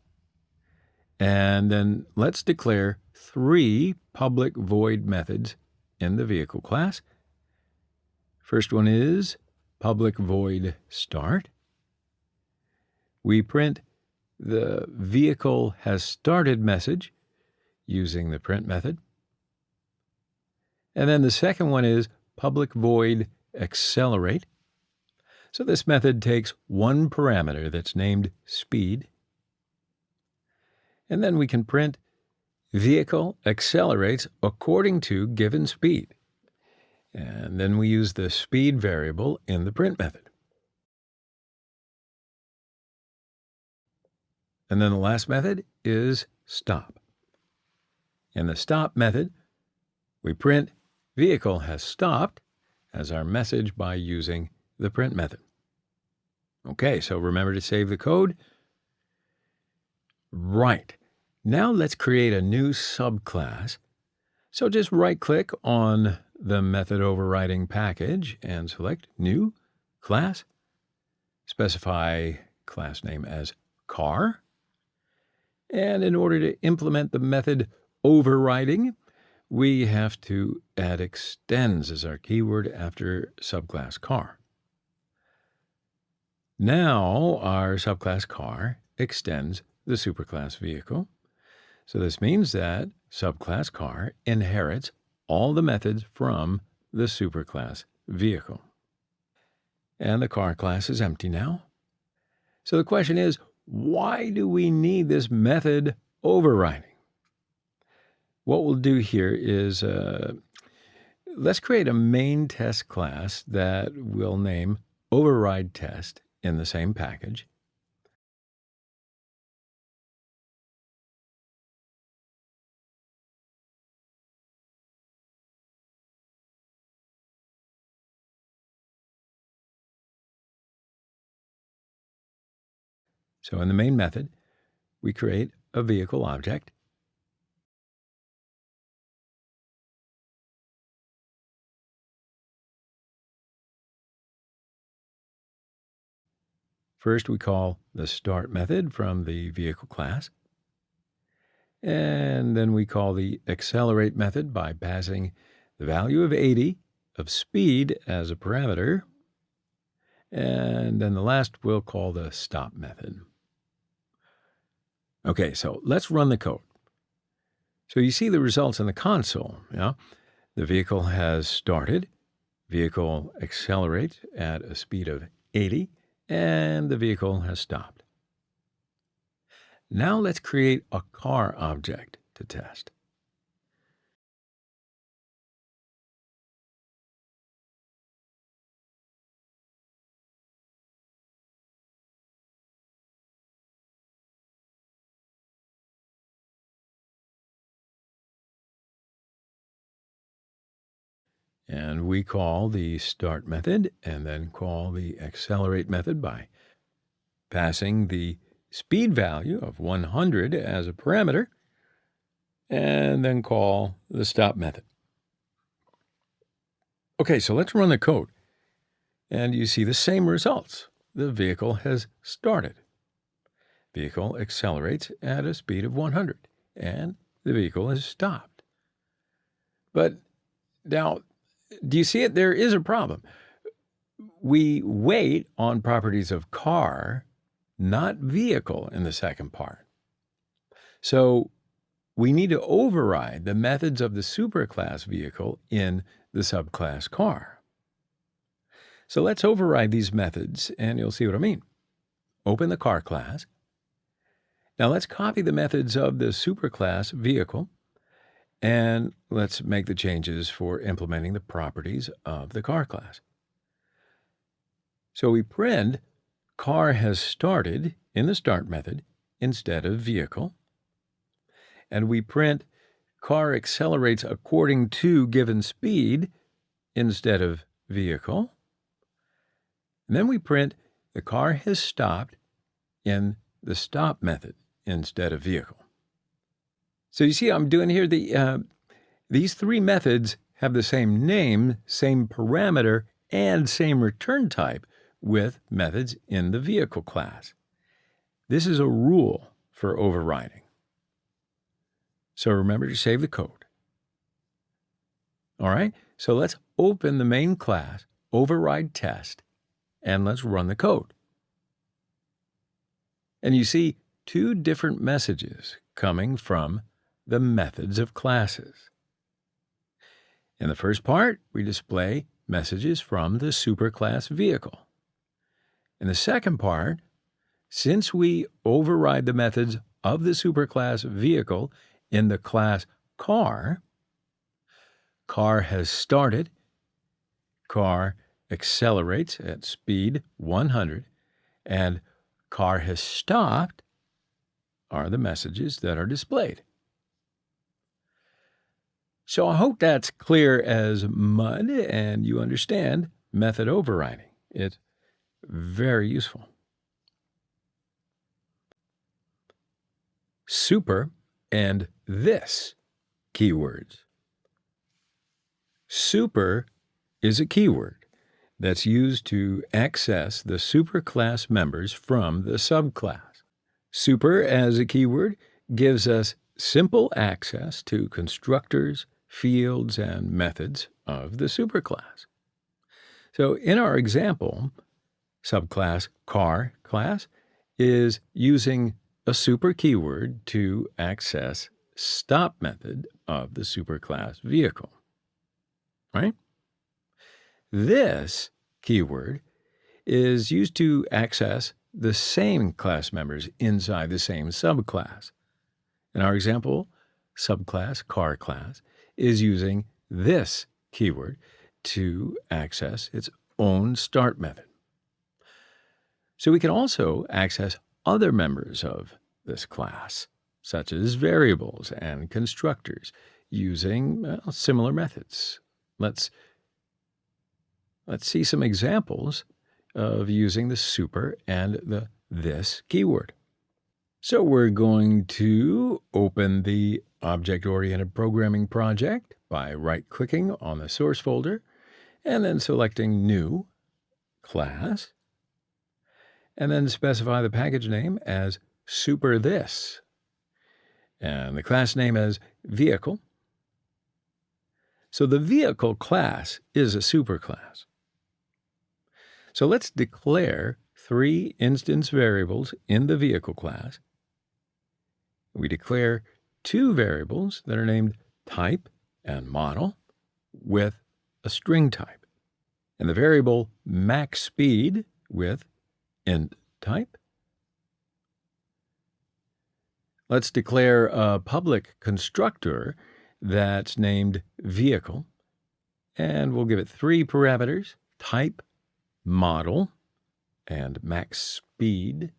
And then let's declare 3 public void methods in the vehicle class. First one is public void start. We print the vehicle has started message using the print method. And then the second one is public void accelerate. So this method takes one parameter that's named speed. And then we can print vehicle accelerates according to given speed. And then we use the speed variable in the print method. And then the last method is stop. In the stop method, we print vehicle has stopped as our message by using the print method. Okay, so remember to save the code. Right. Now let's create a new subclass. So just right-click on the method overriding package and select New Class. Specify class name as car. And in order to implement the method overriding, we have to add extends as our keyword after subclass car. Now our subclass car extends the superclass vehicle. So this means that subclass car inherits all the methods from the superclass vehicle. And the car class is empty now. So the question is, why do we need this method overriding? What we'll do here is let's create a main test class that we'll name override test in the same package. So in the main method, we create a vehicle object. First, we call the start method from the vehicle class. And then we call the accelerate method by passing the value of 80 of speed as a parameter. And then the last we'll call the stop method. Okay, so let's run the code. So you see the results in the console. Yeah? The vehicle has started. Vehicle accelerates at a speed of 80. And the vehicle has stopped. Now let's create a car object to test. And we call the start method and then call the accelerate method by passing the speed value of 100 as a parameter and then call the stop method. Okay, so let's run the code. And you see the same results. The vehicle has started. Vehicle accelerates at a speed of 100 and the vehicle has stopped. But now, do you see it? There is a problem. We wait on properties of car not vehicle in the second part. So we need to override the methods of the superclass vehicle in the subclass car. So let's override these methods, and you'll see what I mean. Open the car class. Now let's copy the methods of the superclass vehicle, and let's make the changes for implementing the properties of the car class. So we print car has started in the start method instead of vehicle. And we print car accelerates according to given speed instead of vehicle. And then we print the car has stopped in the stop method instead of vehicle. So you see I'm doing here these three methods have the same name, same parameter, and same return type with methods in the vehicle class. This is a rule for overriding. So remember to save the code. All right, so let's open the main class, override test, and let's run the code. And you see two different messages coming from the methods of classes. In the first part, we display messages from the superclass vehicle. In the second part, since we override the methods of the superclass vehicle in the class car, car has started, car accelerates at speed 100, and car has stopped are the messages that are displayed. So I hope that's clear as mud and you understand method overriding. It's very useful. Super and this keywords. Super is a keyword that's used to access the superclass members from the subclass. Super as a keyword gives us simple access to constructors, fields, and methods of the superclass. So in our example, subclass car class is using a super keyword to access stop method of the superclass vehicle, right? This keyword is used to access the same class members inside the same subclass. In our example, subclass car class is using this keyword to access its own start method. So we can also access other members of this class, such as variables and constructors, using similar methods. Let's see some examples of using the super and the this keyword. So we're going to open the object-oriented programming project by right-clicking on the source folder and then selecting New, Class, and then specify the package name as super this, and the class name as vehicle. So the vehicle class is a superclass. So let's declare 3 instance variables in the vehicle class. We declare 2 variables that are named type and model with a string type, and the variable max speed with int type. Let's declare a public constructor that's named vehicle, and we'll give it 3 parameters, type, model, and max speed.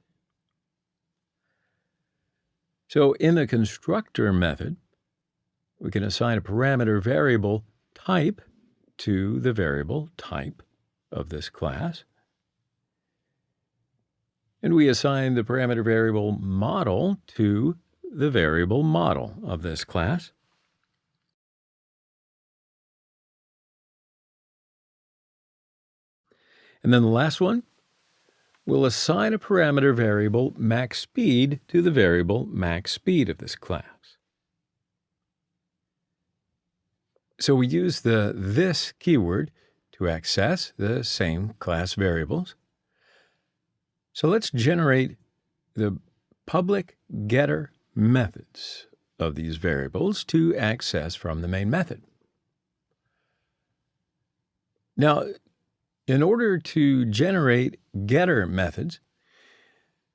So in the constructor method, we can assign a parameter variable type to the variable type of this class. And we assign the parameter variable model to the variable model of this class. And then the last one, we'll assign a parameter variable max speed to the variable max speed of this class. So we use the this keyword to access the same class variables. So let's generate the public getter methods of these variables to access from the main method. Now, in order to generate getter methods,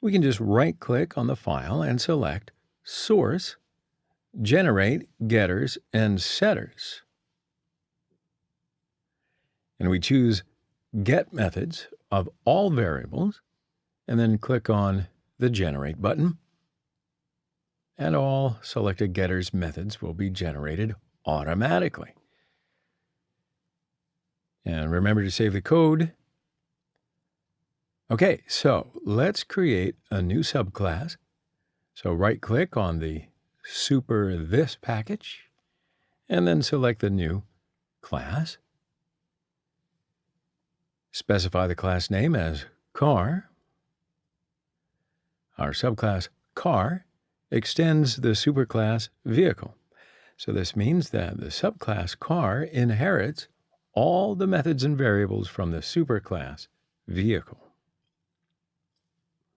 we can just right-click on the file and select Source, Generate Getters and Setters. And we choose Get Methods of all variables, and then click on the Generate button. And all selected getters methods will be generated automatically. And remember to save the code. Okay, so let's create a new subclass. So right-click on the Super This package, and then select the new class. Specify the class name as car. Our subclass car extends the superclass vehicle. So this means that the subclass car inherits all the methods and variables from the superclass vehicle.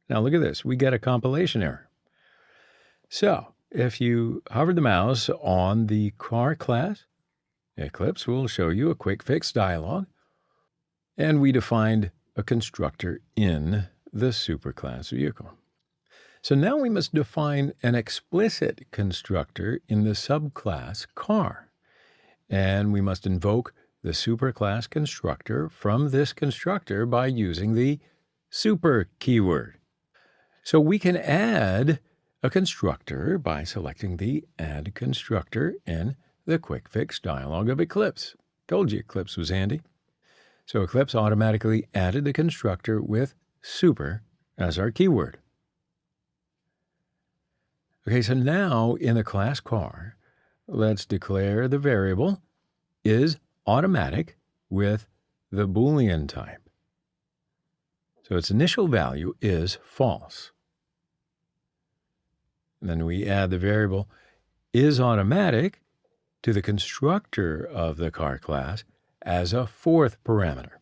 Now look at this. We get a compilation error. So if you hover the mouse on the car class, Eclipse will show you a quick fix dialog. And we defined a constructor in the superclass vehicle. So now we must define an explicit constructor in the subclass car. And we must invoke the superclass constructor from this constructor by using the super keyword. So we can add a constructor by selecting the Add Constructor in the Quick Fix dialog of Eclipse. Told you Eclipse was handy. So Eclipse automatically added the constructor with super as our keyword. Okay, so now in the class car, let's declare the variable is automatic with the Boolean type. So its initial value is false. And then we add the variable is automatic to the constructor of the car class as a fourth parameter.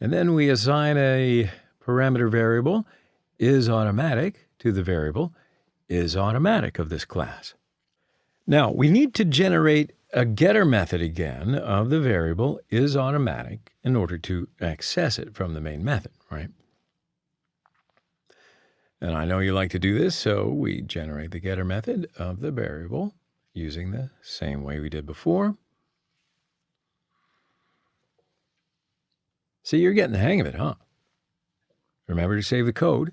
And then we assign a parameter variable is automatic to the variable is automatic of this class. Now, we need to generate a getter method again of the variable is automatic in order to access it from the main method, right? And I know you like to do this, so we generate the getter method of the variable using the same way we did before. See, you're getting the hang of it, huh? Remember to save the code.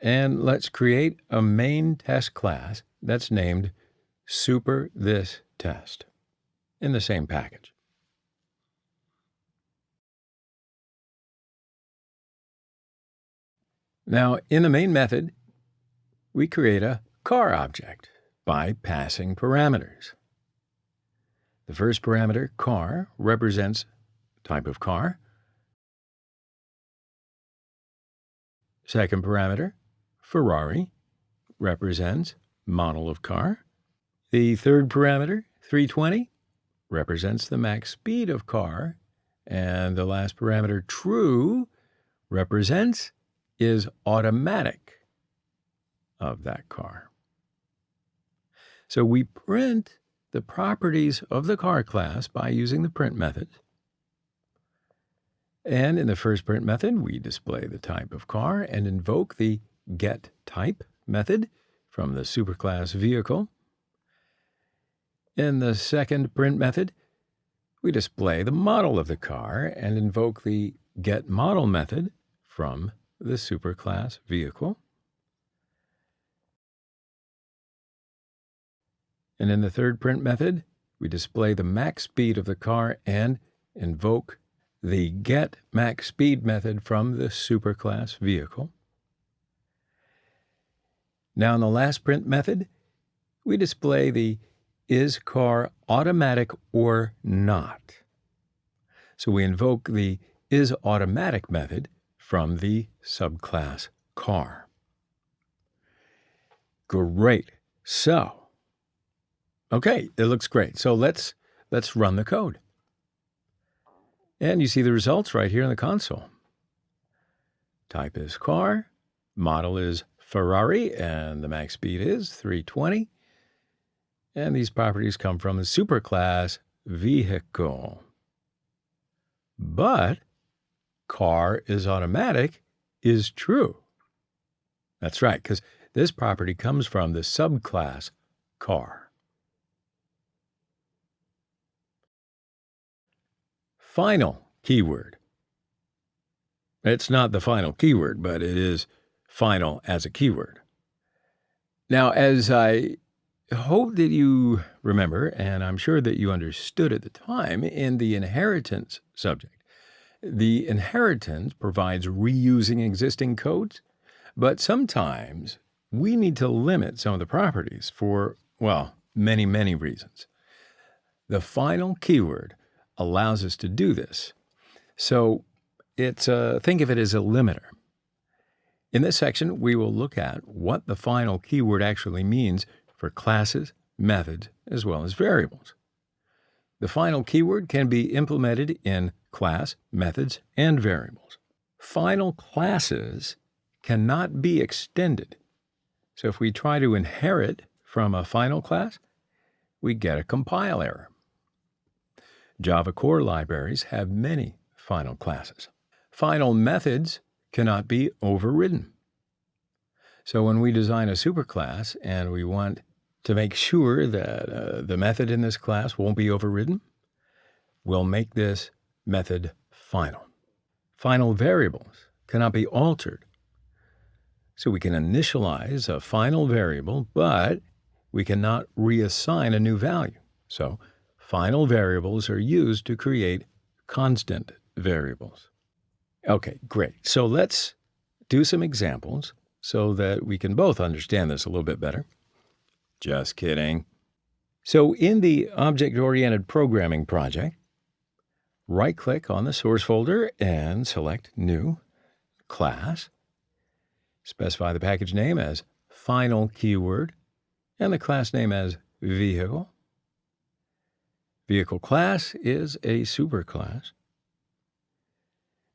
And let's create a main test class that's named Super This Test in the same package. Now, in the main method, we create a car object by passing parameters. The first parameter, car, represents type of car. Second parameter, Ferrari, represents model of car. The third parameter, 320, represents the max speed of car. And the last parameter, true, represents is automatic of that car. So we print the properties of the car class by using the print method. And in the first print method, we display the type of car and invoke the getType method from the superclass vehicle. In the second print method, we display the model of the car and invoke the getModel method from the superclass vehicle. And in the third print method, we display the max speed of the car and invoke the getMaxSpeed method from the superclass vehicle. Now in the last print method, we display the is car automatic or not. So we invoke the is automatic method from the subclass car. Great. So, okay, it looks great. So let's run the code. And you see the results right here in the console. Type is car, model is Ferrari, and the max speed is 320. And these properties come from the superclass vehicle. But car is automatic is true. That's right, because this property comes from the subclass car. Final keyword. It's not the final keyword, but it is final as a keyword. Now, as I hope that you remember, and I'm sure that you understood at the time, in the inheritance subject, the inheritance provides reusing existing codes, but sometimes we need to limit some of the properties for, well, many, many reasons. The final keyword allows us to do this. So think of it as a limiter. In this section, we will look at what the final keyword actually means for classes, methods, as well as variables. The final keyword can be implemented in class, methods, and variables. Final classes cannot be extended. So if we try to inherit from a final class, we get a compile error. Java core libraries have many final classes. Final methods cannot be overridden. So when we design a superclass and we want to make sure that the method in this class won't be overridden, we'll make this method final. Final variables cannot be altered. So we can initialize a final variable, but we cannot reassign a new value. So final variables are used to create constant variables. Okay, great. So let's do some examples so that we can both understand this a little bit better. Just kidding. So in the object-oriented programming project, right-click on the source folder and select New, Class. Specify the package name as final keyword and the class name as vehicle. Vehicle class is a superclass.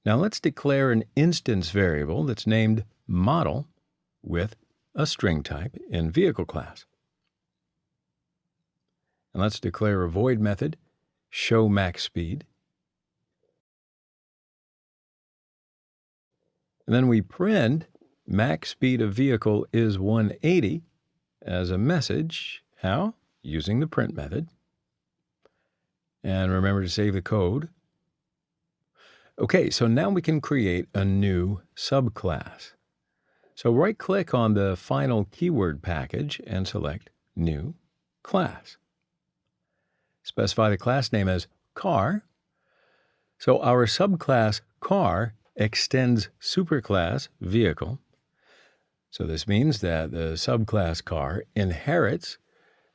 Now let's declare an instance variable that's named model with a string type in vehicle class. And let's declare a void method, show max speed. And then we print max speed of vehicle is 180 as a message. How? Using the print method. And remember to save the code. Okay, so now we can create a new subclass. So right-click on the final keyword package and select New Class. Specify the class name as car. So our subclass car extends superclass vehicle. So this means that the subclass car inherits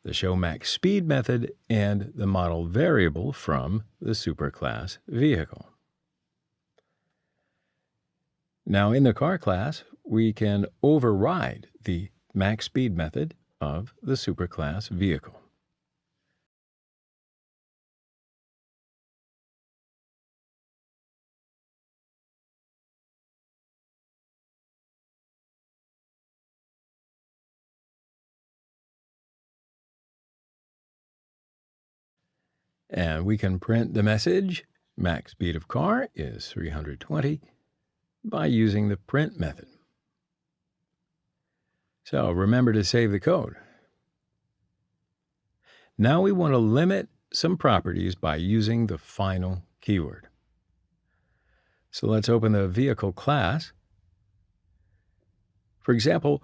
the show max speed method and the model variable from the superclass vehicle. Now in the car class, we can override the max speed method of the superclass vehicle. And we can print the message, max speed of car is 320, by using the print method. So remember to save the code. Now we want to limit some properties by using the final keyword. So let's open the vehicle class. For example,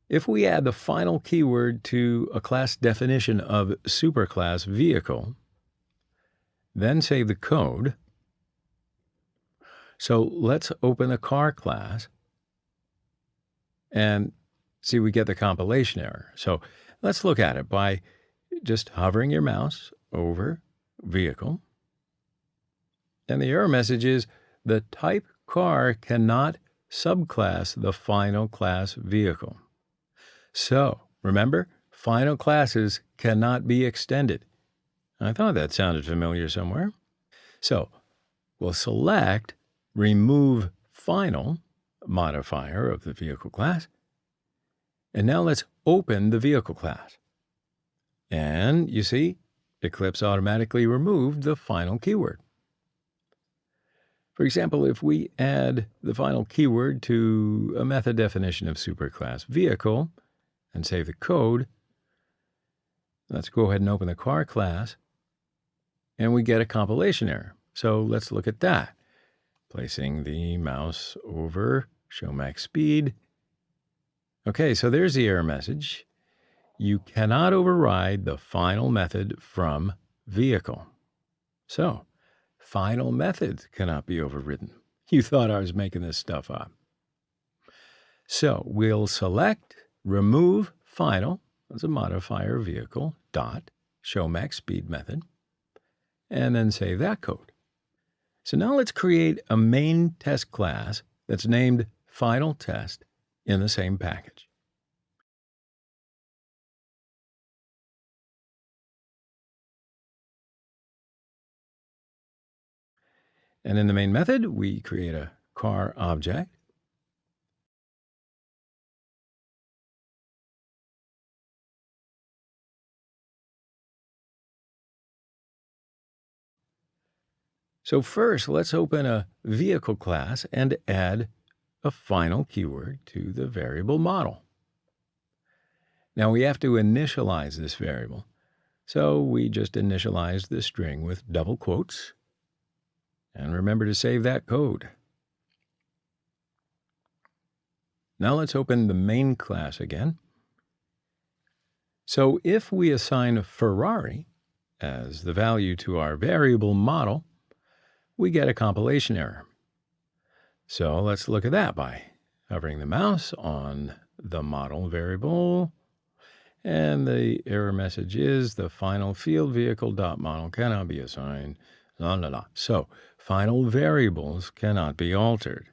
if we add the final keyword to a class definition of superclass vehicle, then save the code. So let's open the car class and see we get the compilation error. So let's look at it by just hovering your mouse over vehicle. And the error message is the type car cannot subclass the final class vehicle. So remember, final classes cannot be extended. I thought that sounded familiar somewhere. So we'll select Remove Final modifier of the vehicle class. And now let's open the vehicle class. And you see, Eclipse automatically removed the final keyword. For example, if we add the final keyword to a method definition of superclass vehicle and save the code, let's go ahead and open the car class, and we get a compilation error. So let's look at that. Placing the mouse over show max speed. Okay, so there's the error message. You cannot override the final method from vehicle. So, final method cannot be overridden. You thought I was making this stuff up. So, we'll select Remove Final as a modifier vehicle dot show max speed method, and then save that code. So now let's create a main test class that's named Final Test in the same package. And in the main method, we create a car object. So first, let's open a vehicle class and add a final keyword to the variable model. Now we have to initialize this variable. So we just initialize the string with double quotes. And remember to save that code. Now let's open the main class again. So if we assign Ferrari as the value to our variable model, we get a compilation error. So let's look at that by hovering the mouse on the model variable. And the error message is the final field vehicle.model cannot be assigned. So final variables cannot be altered.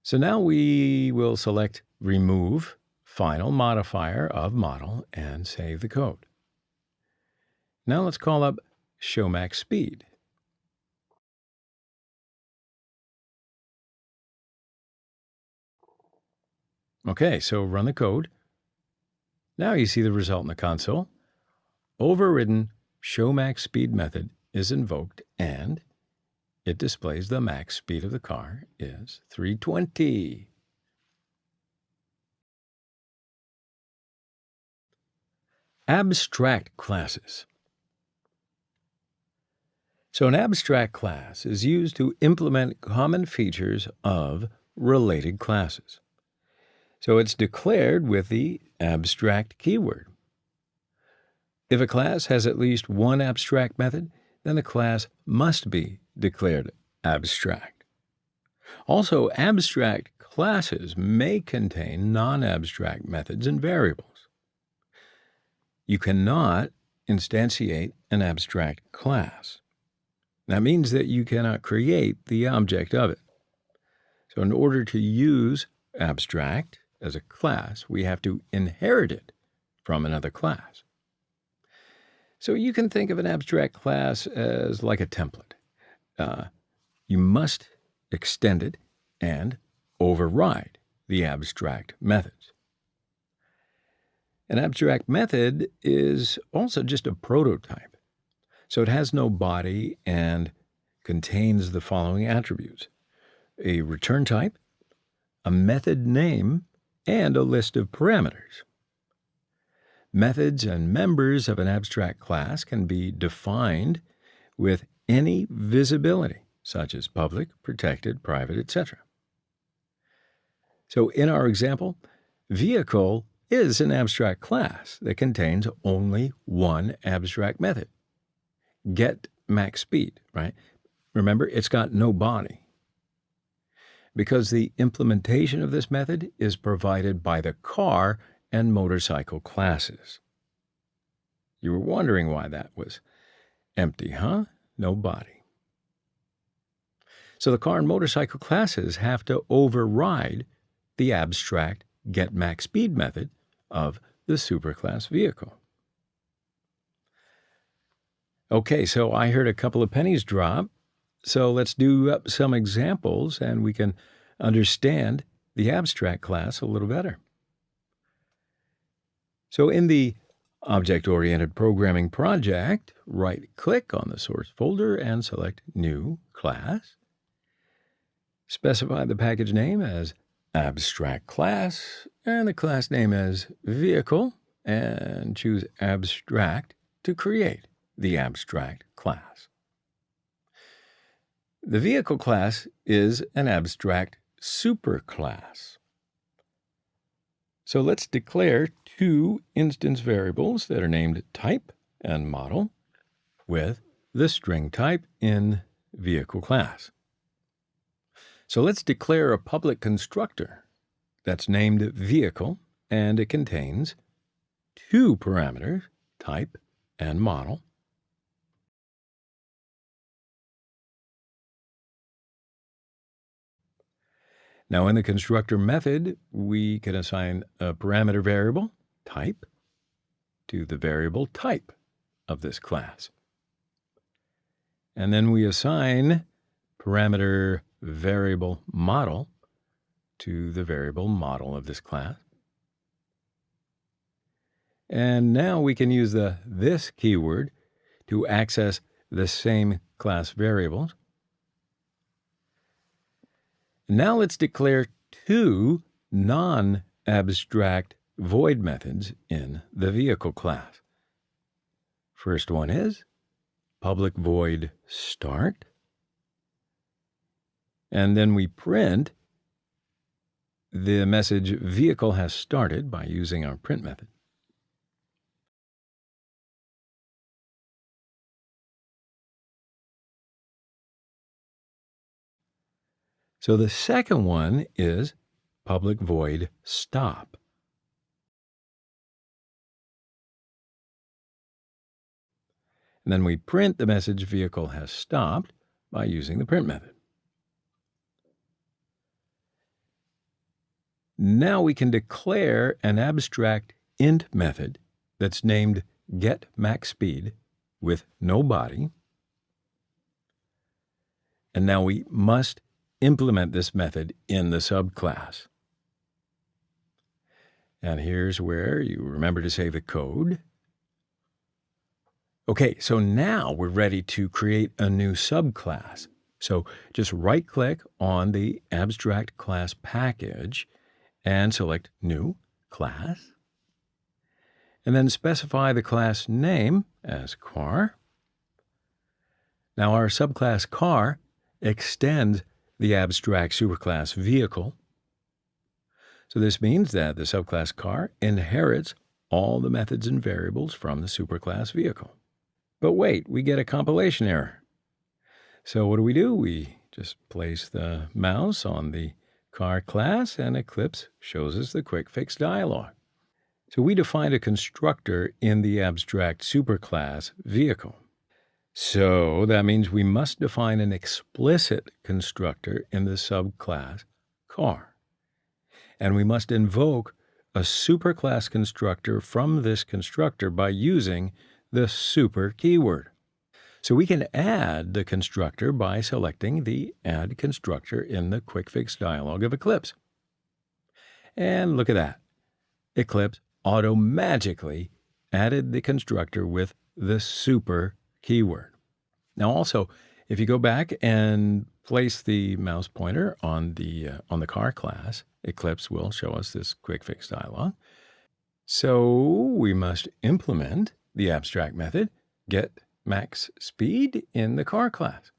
So now we will select Remove Final Modifier of Model and save the code. Now let's call up Show Max Speed. Okay, so run the code. Now you see the result in the console. Overridden Show Max Speed method is invoked, and it displays the max speed of the car is 320. Abstract classes. So an abstract class is used to implement common features of related classes. So it's declared with the abstract keyword. If a class has at least one abstract method, then the class must be declared abstract. Also, abstract classes may contain non-abstract methods and variables. You cannot instantiate an abstract class. That means that you cannot create the object of it. So in order to use abstract as a class, we have to inherit it from another class. So you can think of an abstract class as like a template. You must extend it and override the abstract methods. An abstract method is also just a prototype. So it has no body and contains the following attributes: a return type, a method name, and a list of parameters. Methods and members of an abstract class can be defined with any visibility, such as public, protected, private, etc. So in our example, vehicle is an abstract class that contains only one abstract method. Get max speed, right? Remember, it's got no body. Because the implementation of this method is provided by the car and motorcycle classes. You were wondering why that was empty, huh? No body. So the car and motorcycle classes have to override the abstract get max speed method of the superclass vehicle. Okay, so I heard a couple of pennies drop. So let's do some examples and we can understand the abstract class a little better. So in the Object-Oriented Programming project, right-click on the source folder and select New Class. Specify the package name as Abstract Class and the class name as Vehicle, and choose Abstract to create the abstract class. The Vehicle class is an abstract superclass. So let's declare two instance variables that are named type and model with the string type in Vehicle class. So let's declare a public constructor that's named Vehicle, and it contains two parameters, type and model. Now in the constructor method, we can assign a parameter variable, type, to the variable type of this class. And then we assign parameter variable model to the variable model of this class. And now we can use the this keyword to access the same class variables. Now let's declare two non-abstract void methods in the Vehicle class. First one is public void start. And then we print the message vehicle has started by using our print method. So the second one is public void stop. And then we print the message vehicle has stopped by using the print method. Now we can declare an abstract int method that's named getMaxSpeed with no body. And now we must implement this method in the subclass. And here's where you remember to save the code. Okay, so now we're ready to create a new subclass. So just right-click on the abstract class package and select New Class. And then specify the class name as car. Now our subclass car extends the abstract superclass vehicle. So this means that the subclass car inherits all the methods and variables from the superclass vehicle. But wait, we get a compilation error. So what do? We just place the mouse on the car class and Eclipse shows us the quick fix dialog. So we defined a constructor in the abstract superclass vehicle. So that means we must define an explicit constructor in the subclass car. And we must invoke a superclass constructor from this constructor by using the super keyword. So we can add the constructor by selecting the Add Constructor in the Quick Fix dialog of Eclipse. And look at that. Eclipse auto-magically added the constructor with the super keyword. Now also, if you go back and place the mouse pointer on the car class, Eclipse will show us this Quick Fix dialog. So we must implement the abstract method getMaxSpeed in the car class.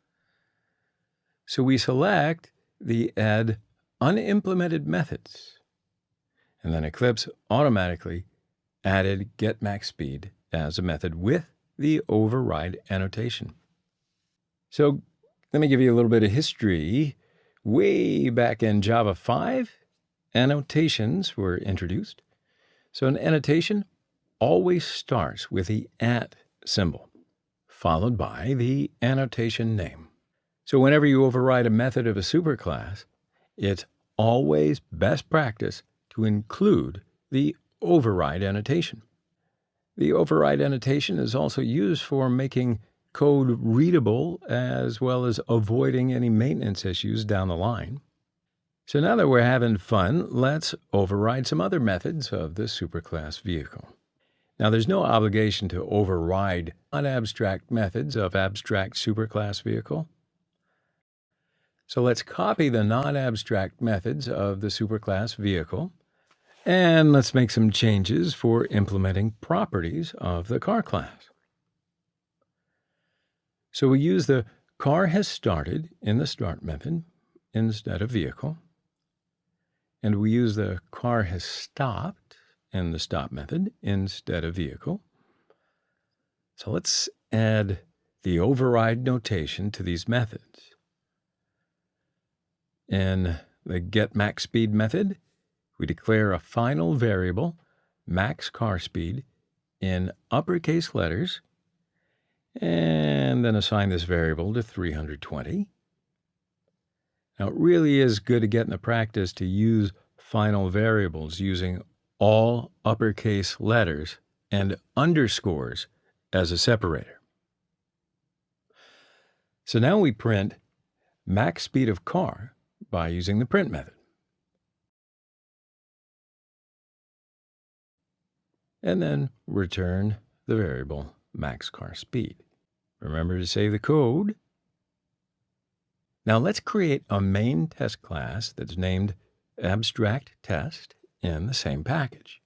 So we select the Add Unimplemented Methods, and then Eclipse automatically added getMaxSpeed as a method with the override annotation. So let me give you a little bit of history. Way back in Java 5, annotations were introduced. So an annotation always starts with the @ symbol, followed by the annotation name. So whenever you override a method of a superclass, it's always best practice to include the override annotation. The override annotation is also used for making code readable as well as avoiding any maintenance issues down the line. So now that we're having fun, let's override some other methods of the superclass vehicle. Now, there's no obligation to override non-abstract methods of abstract superclass vehicle. So let's copy the non-abstract methods of the superclass vehicle, and let's make some changes for implementing properties of the car class. So we use the car has started in the start method instead of vehicle, and we use the car has stopped in the stop method instead of vehicle. So let's add the override notation to these methods. In the getMaxSpeed method, we declare a final variable, max car speed, in uppercase letters, and then assign this variable to 320. Now, it really is good to get in the practice to use final variables using all uppercase letters and underscores as a separator. So now we print max speed of car by using the print method. And then return the variable max car speed. Remember to save the code. Now let's create a main test class that's named abstract test in the same package.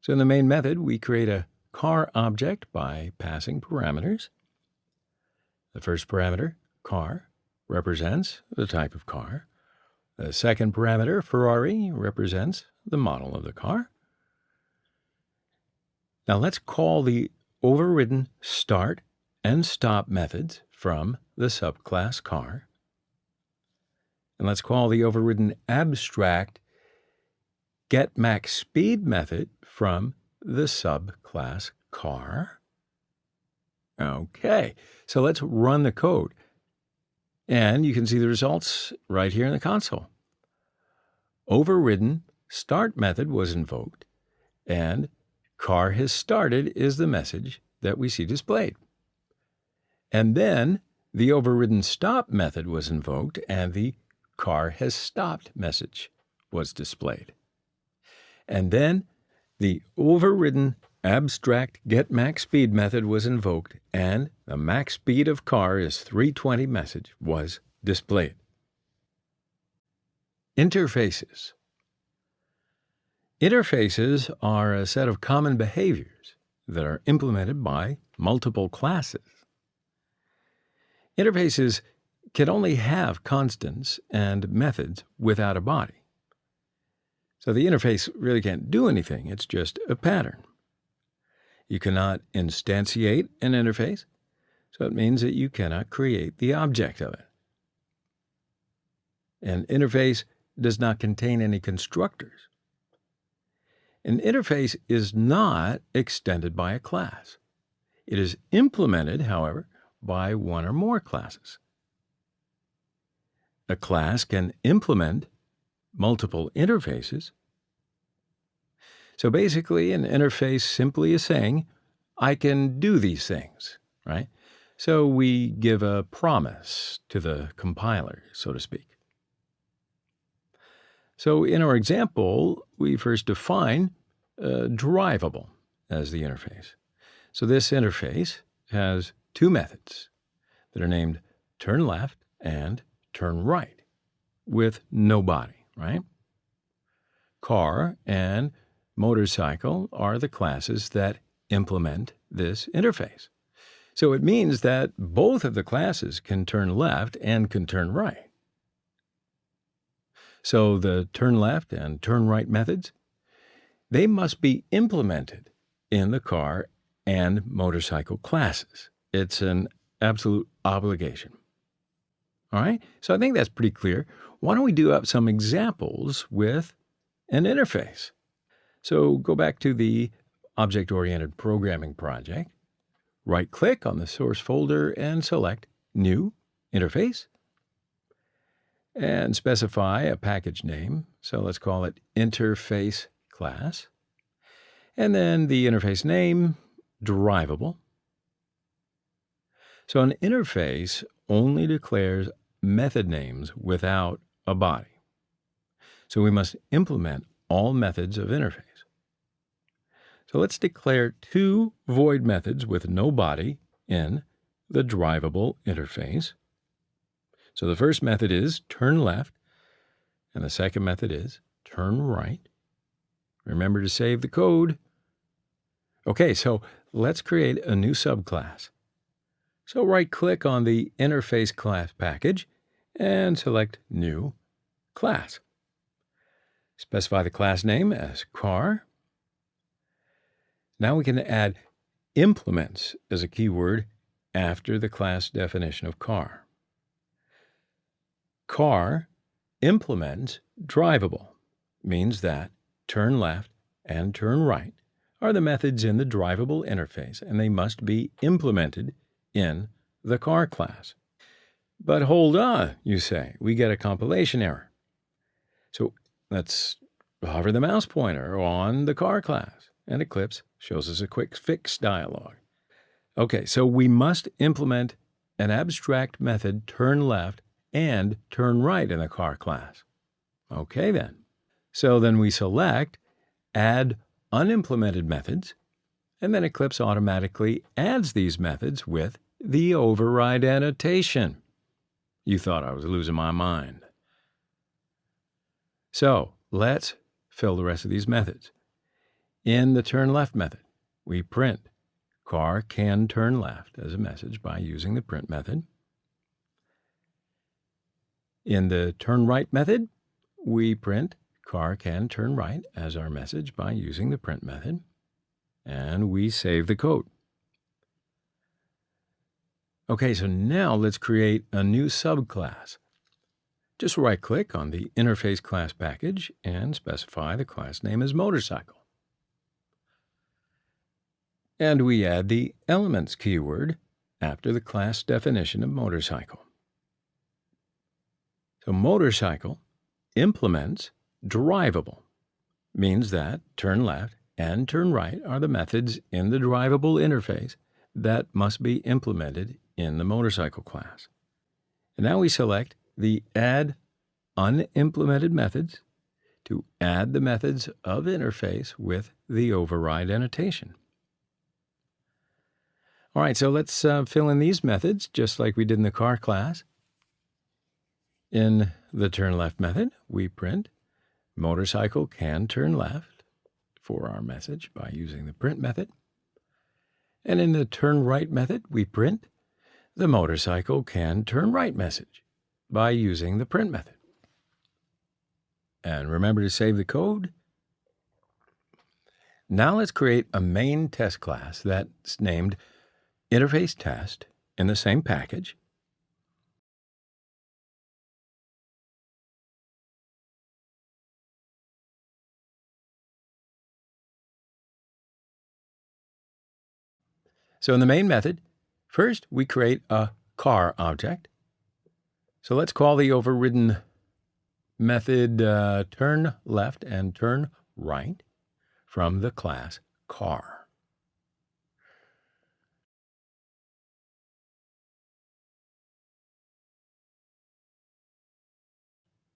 So in the main method, we create a car object by passing parameters. The first parameter, car, represents the type of car. The second parameter, Ferrari, represents the model of the car. Now let's call the overridden start and stop methods from the subclass car. And let's call the overridden abstract getMaxSpeed method from the subclass car. Okay, so let's run the code. And you can see the results right here in the console. Overridden start method was invoked, and car has started is the message that we see displayed. And then the overridden stop method was invoked, and the car has stopped message was displayed. And then the overridden abstract getMaxSpeed method was invoked, and the max speed of car is 320 message was displayed. Interfaces. Interfaces are a set of common behaviors that are implemented by multiple classes. Interfaces can only have constants and methods without a body. So the interface really can't do anything, it's just a pattern. You cannot instantiate an interface, so it means that you cannot create the object of it. An interface does not contain any constructors. An interface is not extended by a class. It is implemented, however, by one or more classes. A class can implement multiple interfaces. So basically, an interface simply is saying, I can do these things, right? So we give a promise to the compiler, so to speak. So in our example, we first define drivable as the interface. So this interface has two methods that are named turn left and turn right with no body, right? Car and motorcycle are the classes that implement this interface. So it means that both of the classes can turn left and can turn right. So the turn left and turn right methods, they must be implemented in the car and motorcycle classes. It's an absolute obligation. All right, so I think that's pretty clear. Why don't we do up some examples with an interface? So go back to the object-oriented programming project, right-click on the source folder and select New Interface, and specify a package name. So let's call it interface class. And then the interface name, derivable. So an interface only declares method names without a body. So we must implement all methods of interface. So let's declare two void methods with no body in the drivable interface. So the first method is turn left, and the second method is turn right. Remember to save the code. Okay, so let's create a new subclass. So right-click on the interface class package and select New Class. Specify the class name as car. Now we can add implements as a keyword after the class definition of car. Car implements drivable means that turn left and turn right are the methods in the drivable interface, and they must be implemented in the car class. But hold on, you say, we get a compilation error. So let's hover the mouse pointer on the car class, and Eclipse shows us a quick fix dialog. Okay, so we must implement an abstract method turn left and turn right in the car class. Okay then. So then we select Add Unimplemented Methods, and then Eclipse automatically adds these methods with the override annotation. You thought I was losing my mind. So let's fill the rest of these methods. In the turn left method, we print car can turn left as a message by using the print method. In the turn right method, we print car can turn right as our message by using the print method, and we save the code. Okay, so now let's create a new subclass. Just right-click on the interface class package and specify the class name as motorcycle. And we add the elements keyword after the class definition of motorcycle. So motorcycle implements drivable, means that turn left and turn right are the methods in the drivable interface that must be implemented in the motorcycle class. And now we select the Add Unimplemented Methods to add the methods of interface with the override annotation. All right, so let's fill in these methods just like we did in the car class. In the turn left method, we print motorcycle can turn left for our message by using the print method. And in the turn right method, we print the motorcycle can turn right message by using the print method. And remember to save the code. Now let's create a main test class that's named interface test in the same package. So in the main method, first we create a car object. So let's call the overridden method turn left and turn right from the class car.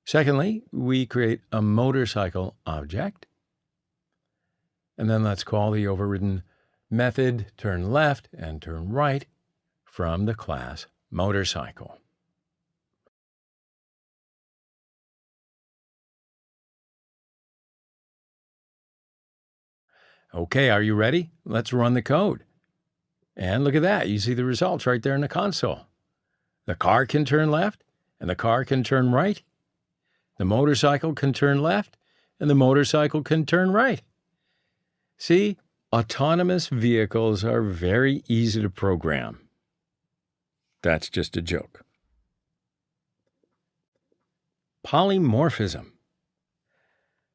Secondly, we create a motorcycle object. And then let's call the overridden method turn left and turn right from the class motorcycle. Okay, are you ready? Let's run the code. And look at that. You see the results right there in the console. The car can turn left and the car can turn right. The motorcycle can turn left and the motorcycle can turn right. See, autonomous vehicles are very easy to program. That's just a joke. Polymorphism.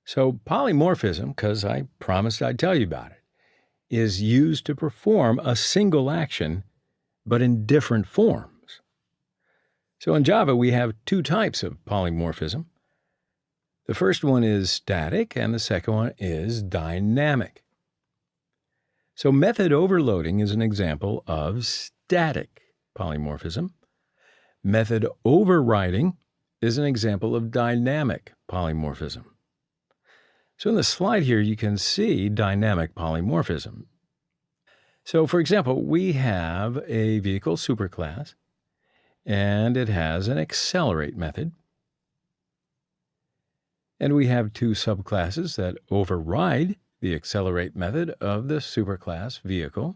So polymorphism, because I promised I'd tell you about it, is used to perform a single action, but in different forms. So in Java, we have two types of polymorphism. The first one is static, and the second one is dynamic. So method overloading is an example of static polymorphism. Method overriding is an example of dynamic polymorphism. So in the slide here, you can see dynamic polymorphism. So for example, we have a vehicle superclass, and it has an accelerate method. And we have two subclasses that override the accelerate method of the superclass vehicle.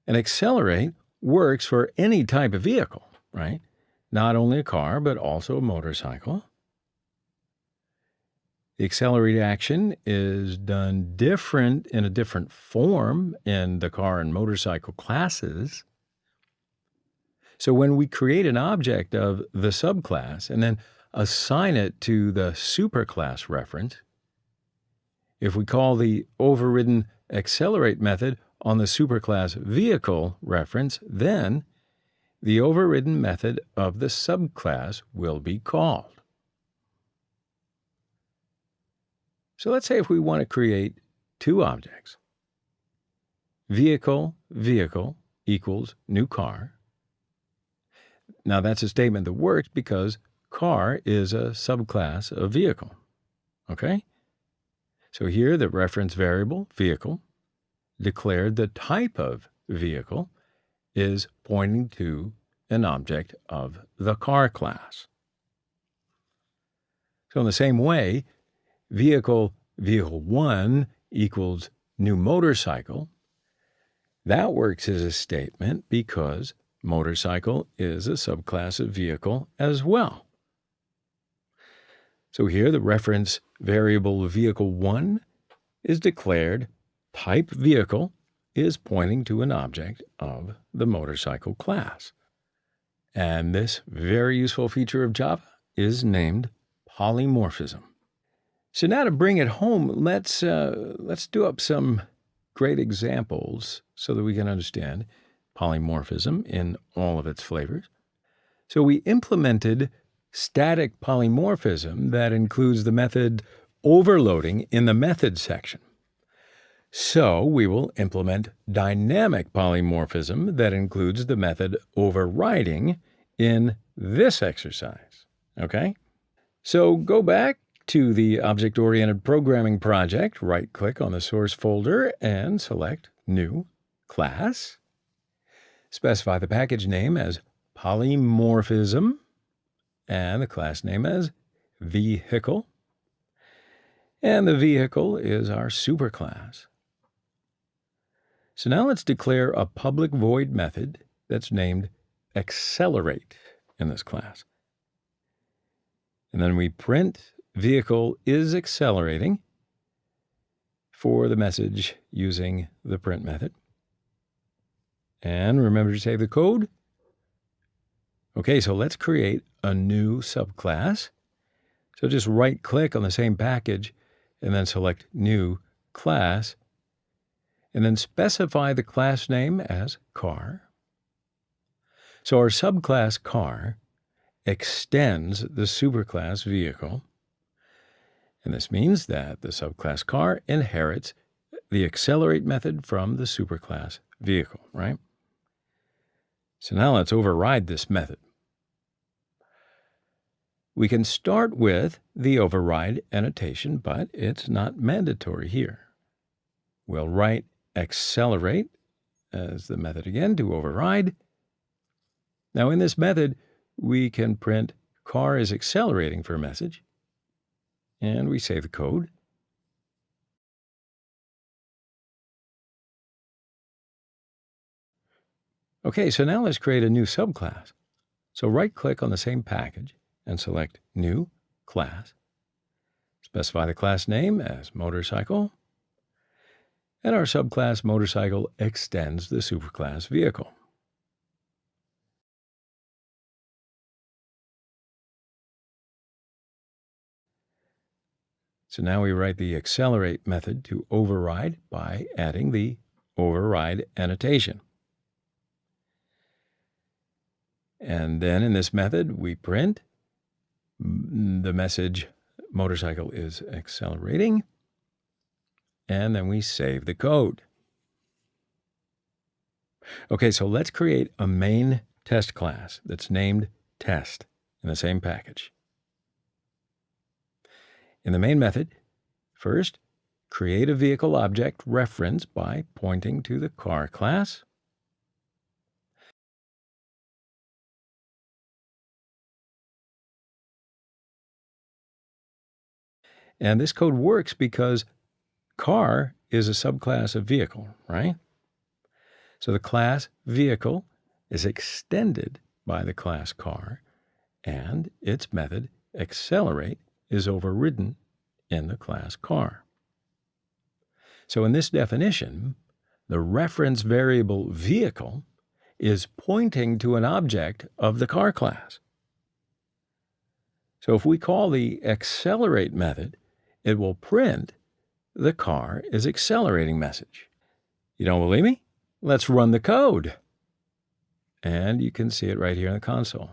An accelerate works for any type of vehicle, right? Not only a car, but also a motorcycle. The accelerate action is done in a different form in the car and motorcycle classes. So when we create an object of the subclass and then assign it to the superclass reference, if we call the overridden accelerate method on the superclass vehicle reference, then the overridden method of the subclass will be called. So let's say if we want to create two objects, vehicle equals new car. Now that's a statement that works because car is a subclass of vehicle, okay? So here the reference variable, vehicle, declared the type of vehicle is pointing to an object of the car class. So in the same way, vehicle1 equals new motorcycle. That works as a statement because motorcycle is a subclass of vehicle as well. So here the reference variable vehicle1 is declared type vehicle is pointing to an object of the motorcycle class. And this very useful feature of Java is named polymorphism. So now to bring it home, let's do up some great examples so that we can understand polymorphism in all of its flavors. So we implemented static polymorphism that includes the method overloading in the method section. So we will implement dynamic polymorphism that includes the method overriding in this exercise, okay? So go back to the object-oriented programming project, right-click on the source folder and select New Class. Specify the package name as polymorphism and the class name as vehicle. And the vehicle is our superclass. So now let's declare a public void method that's named accelerate in this class. And then we print vehicle is accelerating for the message using the print method. And remember to save the code. Okay, so let's create a new subclass. So just right-click on the same package and then select New Class, and then specify the class name as car. So our subclass car extends the superclass vehicle, and this means that the subclass car inherits the accelerate method from the superclass vehicle, right? So now let's override this method. We can start with the override annotation, but it's not mandatory here. We'll write accelerate as the method again to override. Now in this method, we can print car is accelerating for a message, and we save the code. Okay, so now let's create a new subclass. So right-click on the same package and select New Class. Specify the class name as motorcycle, and our subclass motorcycle extends the superclass vehicle. So now we write the accelerate method to override by adding the override annotation. And then in this method, we print the message motorcycle is accelerating, and then we save the code. Okay, so let's create a main test class that's named test in the same package. In the main method, first, create a vehicle object reference by pointing to the car class. And this code works because car is a subclass of vehicle, right? So the class vehicle is extended by the class car, and its method accelerate is overridden in the class car. So in this definition, the reference variable vehicle is pointing to an object of the car class. So if we call the accelerate method, it will print the car is accelerating message. You don't believe me? Let's run the code. And you can see it right here in the console.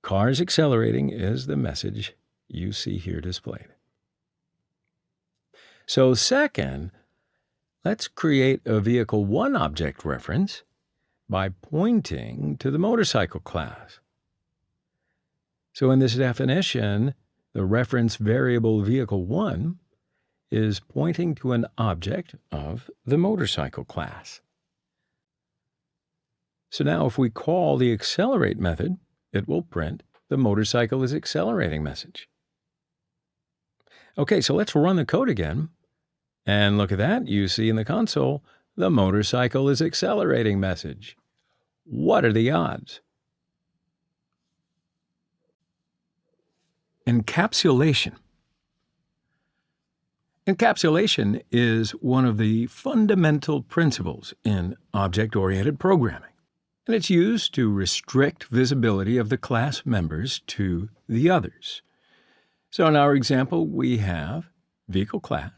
Car is accelerating is the message you see here displayed. So second, let's create a vehicle 1 object reference by pointing to the motorcycle class. So in this definition, the reference variable vehicle 1 is pointing to an object of the motorcycle class. So now if we call the accelerate method, it will print the motorcycle is accelerating message. Okay, so let's run the code again. And look at that, you see in the console, the motorcycle is accelerating message. What are the odds? Encapsulation. Encapsulation is one of the fundamental principles in object-oriented programming, and it's used to restrict visibility of the class members to the others. So in our example, we have vehicle class,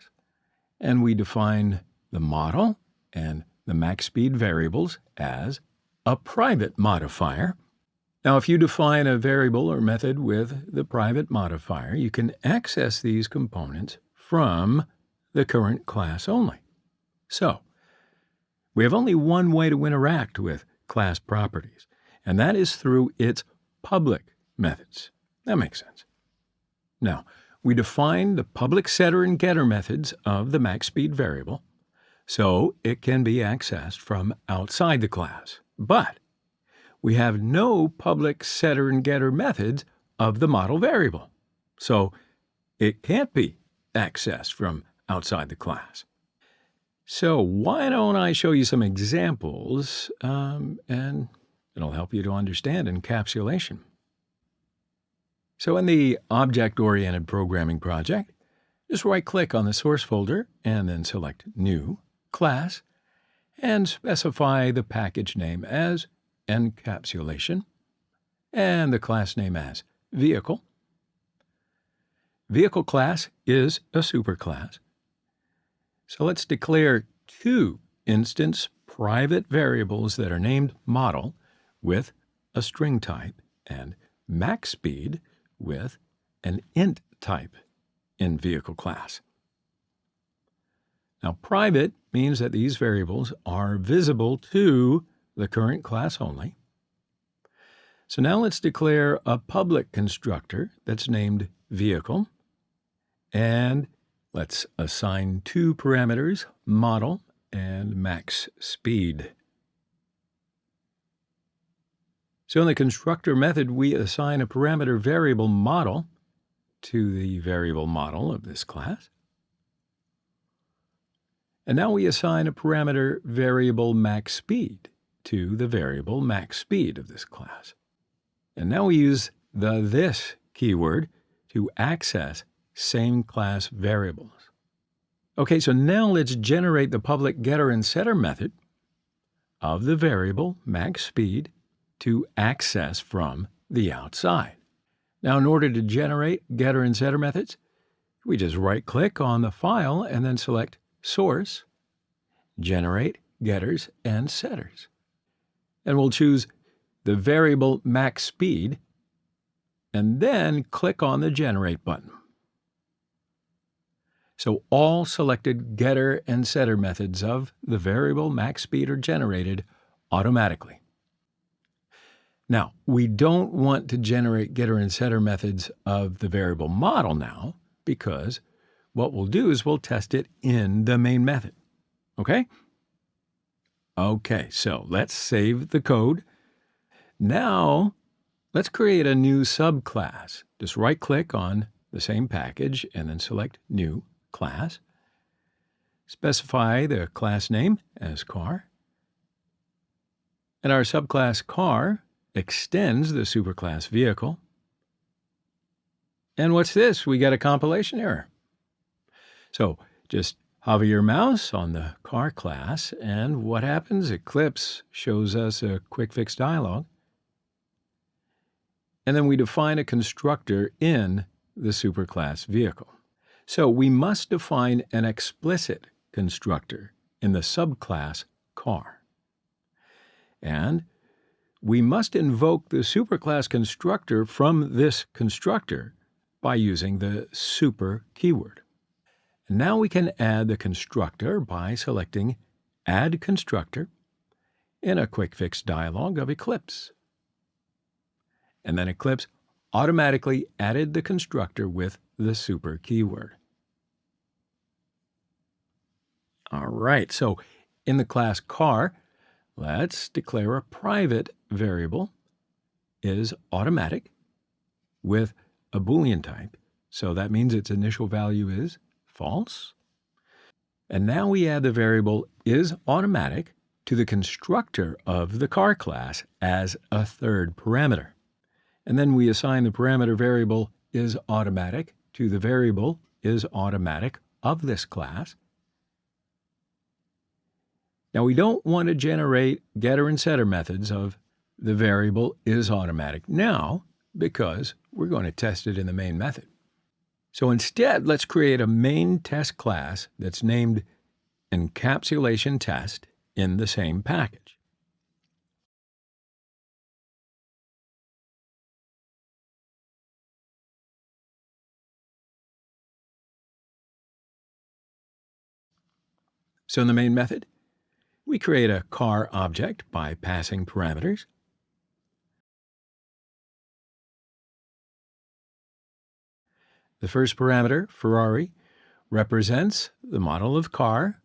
and we define the model and the max speed variables as a private modifier. Now, if you define a variable or method with the private modifier, you can access these components from the current class only. So, we have only one way to interact with class properties, and that is through its public methods. That makes sense. Now, we define the public setter and getter methods of the max speed variable, so it can be accessed from outside the class. But we have no public setter and getter methods of the model variable, so it can't be accessed from outside the class. So why don't I show you some examples, and it'll help you to understand encapsulation. So in the Object-Oriented Programming project, just right-click on the source folder and then select New, Class, and specify the package name as Encapsulation and the class name as Vehicle. Vehicle class is a superclass. So let's declare 2 instance private variables that are named model with a string type and max speed with an int type in vehicle class. Now, private means that these variables are visible to the current class only. So now let's declare a public constructor that's named vehicle, and let's assign 2 parameters, model and max speed. So in the constructor method, we assign a parameter variable model to the variable model of this class. And now we assign a parameter variable max speed to the variable max speed of this class. And now we use the this keyword to access same class variables. Okay, so now let's generate the public getter and setter method of the variable max speed to access from the outside. Now, in order to generate getter and setter methods, we just right-click on the file and then select Source, Generate Getters and Setters. And we'll choose the variable max speed, and then click on the Generate button. So all selected getter and setter methods of the variable max speed are generated automatically. Now, we don't want to generate getter and setter methods of the variable model now, because what we'll do is we'll test it in the main method. Okay? Okay, so let's save the code. Now, let's create a new subclass. Just right-click on the same package and then select New Class. Specify the class name as car. And our subclass car extends the superclass vehicle. And what's this? We got a compilation error. So just hover your mouse on the car class, and what happens? Eclipse shows us a quick fix dialog. And then we define a constructor in the superclass vehicle. So we must define an explicit constructor in the subclass car. And we must invoke the superclass constructor from this constructor by using the super keyword. Now we can add the constructor by selecting Add Constructor in a quick fix dialog of Eclipse. And then Eclipse automatically added the constructor with the super keyword. All right, so in the class car, let's declare a private variable is automatic with a Boolean type. So that means its initial value is false. And now we add the variable is automatic to the constructor of the car class as a third parameter. And then we assign the parameter variable is automatic to the variable is automatic of this class. Now we don't want to generate getter and setter methods of the variable is automatic now because we're going to test it in the main method. So instead, let's create a main test class that's named encapsulation test in the same package. So in the main method, we create a car object by passing parameters. The first parameter, Ferrari, represents the model of car.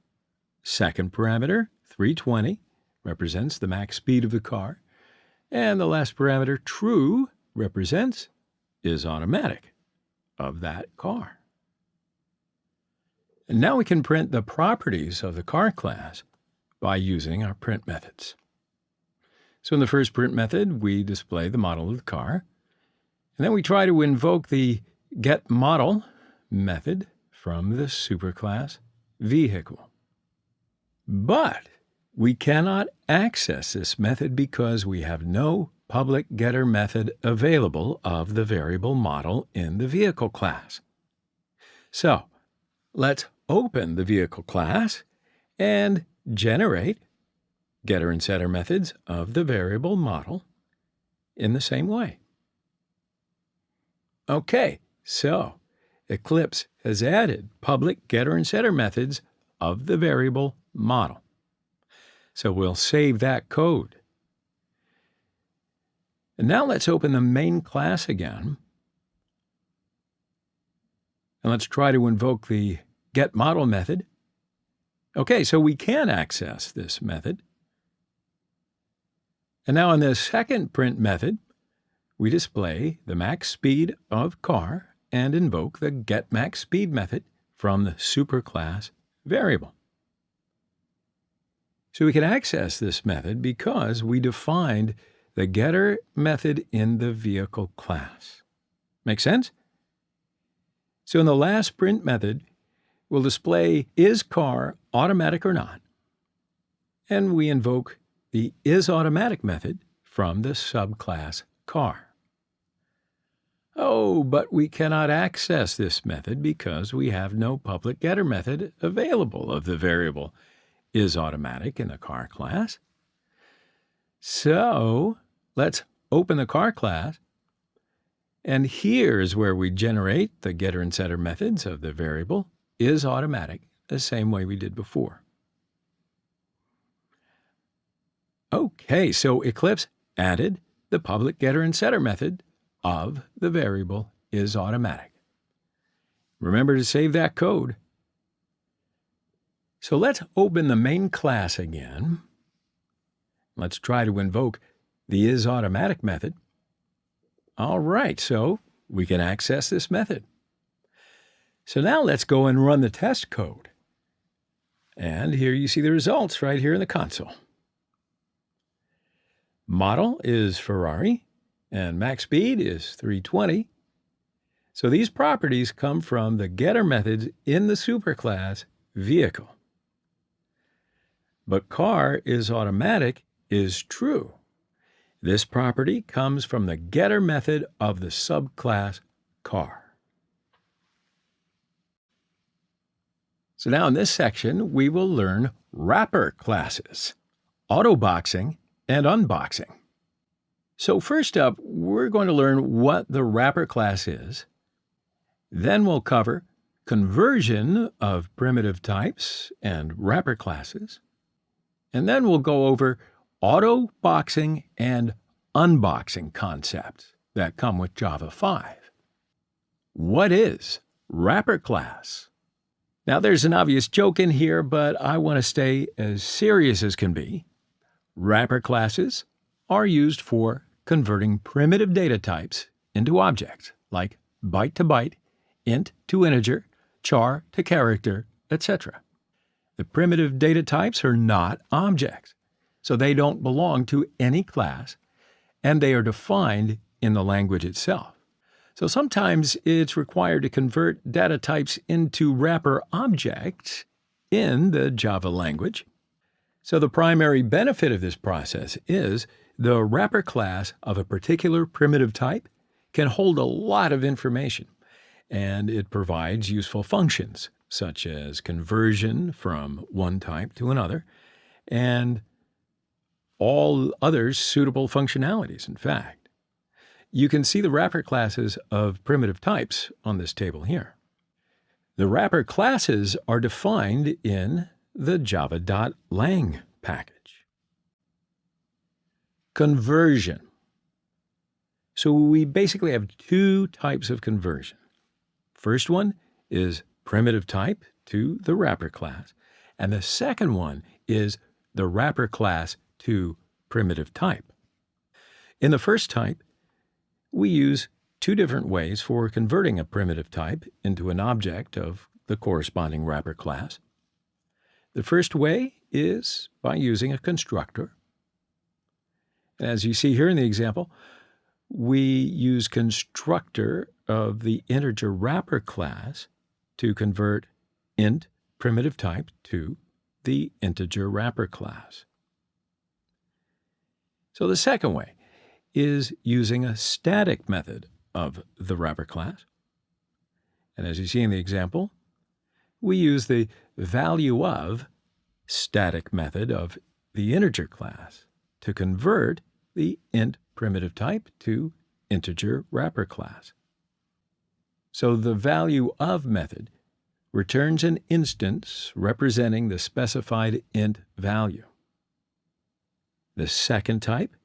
Second parameter, 320, represents the max speed of the car. And the last parameter, true, represents is automatic of that car. And now we can print the properties of the car class by using our print methods. So in the first print method, we display the model of the car. And then we try to invoke the getModel method from the superclass vehicle. But we cannot access this method because we have no public getter method available of the variable model in the vehicle class. So let's open the vehicle class and generate getter and setter methods of the variable model in the same way. Okay, so Eclipse has added public getter and setter methods of the variable model. So we'll save that code. And now let's open the main class again. And let's try to invoke the getModel method. Okay, so we can access this method. And now in the second print method, we display the max speed of car and invoke the getMaxSpeed method from the superclass variable. So we can access this method because we defined the getter method in the vehicle class. Make sense? So in the last print method, we'll display is car automatic or not, and we invoke the isAutomatic method from the subclass car. Oh, but we cannot access this method because we have no public getter method available of the variable isAutomatic in the car class. So let's open the car class. And here's where we generate the getter and setter methods of the variable isAutomatic, the same way we did before. Okay, so Eclipse added the public getter and setter method of the variable isAutomatic. Remember to save that code. So let's open the main class again. Let's try to invoke the isAutomatic method. All right, so we can access this method. So now let's go and run the test code. And here you see the results right here in the console. Model is Ferrari, and max speed is 320. So these properties come from the getter methods in the superclass vehicle. But car isAutomatic is true. This property comes from the getter method of the subclass car. So now in this section, we will learn wrapper classes, AutoBoxing, and unboxing. So first up, we're going to learn what the wrapper class is. Then we'll cover conversion of primitive types and wrapper classes. And then we'll go over AutoBoxing and unboxing concepts that come with Java 5. What is wrapper class? Now there's an obvious joke in here, but I want to stay as serious as can be. Wrapper classes are used for converting primitive data types into objects, like byte to byte, int to integer, char to character, etc. The primitive data types are not objects, so they don't belong to any class, and they are defined in the language itself. So sometimes it's required to convert data types into wrapper objects in the Java language. So the primary benefit of this process is the wrapper class of a particular primitive type can hold a lot of information, and it provides useful functions, such as conversion from one type to another, and all other suitable functionalities, in fact. You can see the wrapper classes of primitive types on this table here. The wrapper classes are defined in the java.lang package. Conversion. So we basically have two types of conversion. First one is primitive type to the wrapper class, and the second one is the wrapper class to primitive type. In the first type, we use two different ways for converting a primitive type into an object of the corresponding wrapper class. The first way is by using a constructor. As you see here in the example, we use constructor of the integer wrapper class to convert int primitive type to the integer wrapper class. So the second way is using a static method of the wrapper class. And as you see in the example, we use the value of static method of the integer class to convert the int primitive type to integer wrapper class. So the value of method returns an instance representing the specified int value. The second type,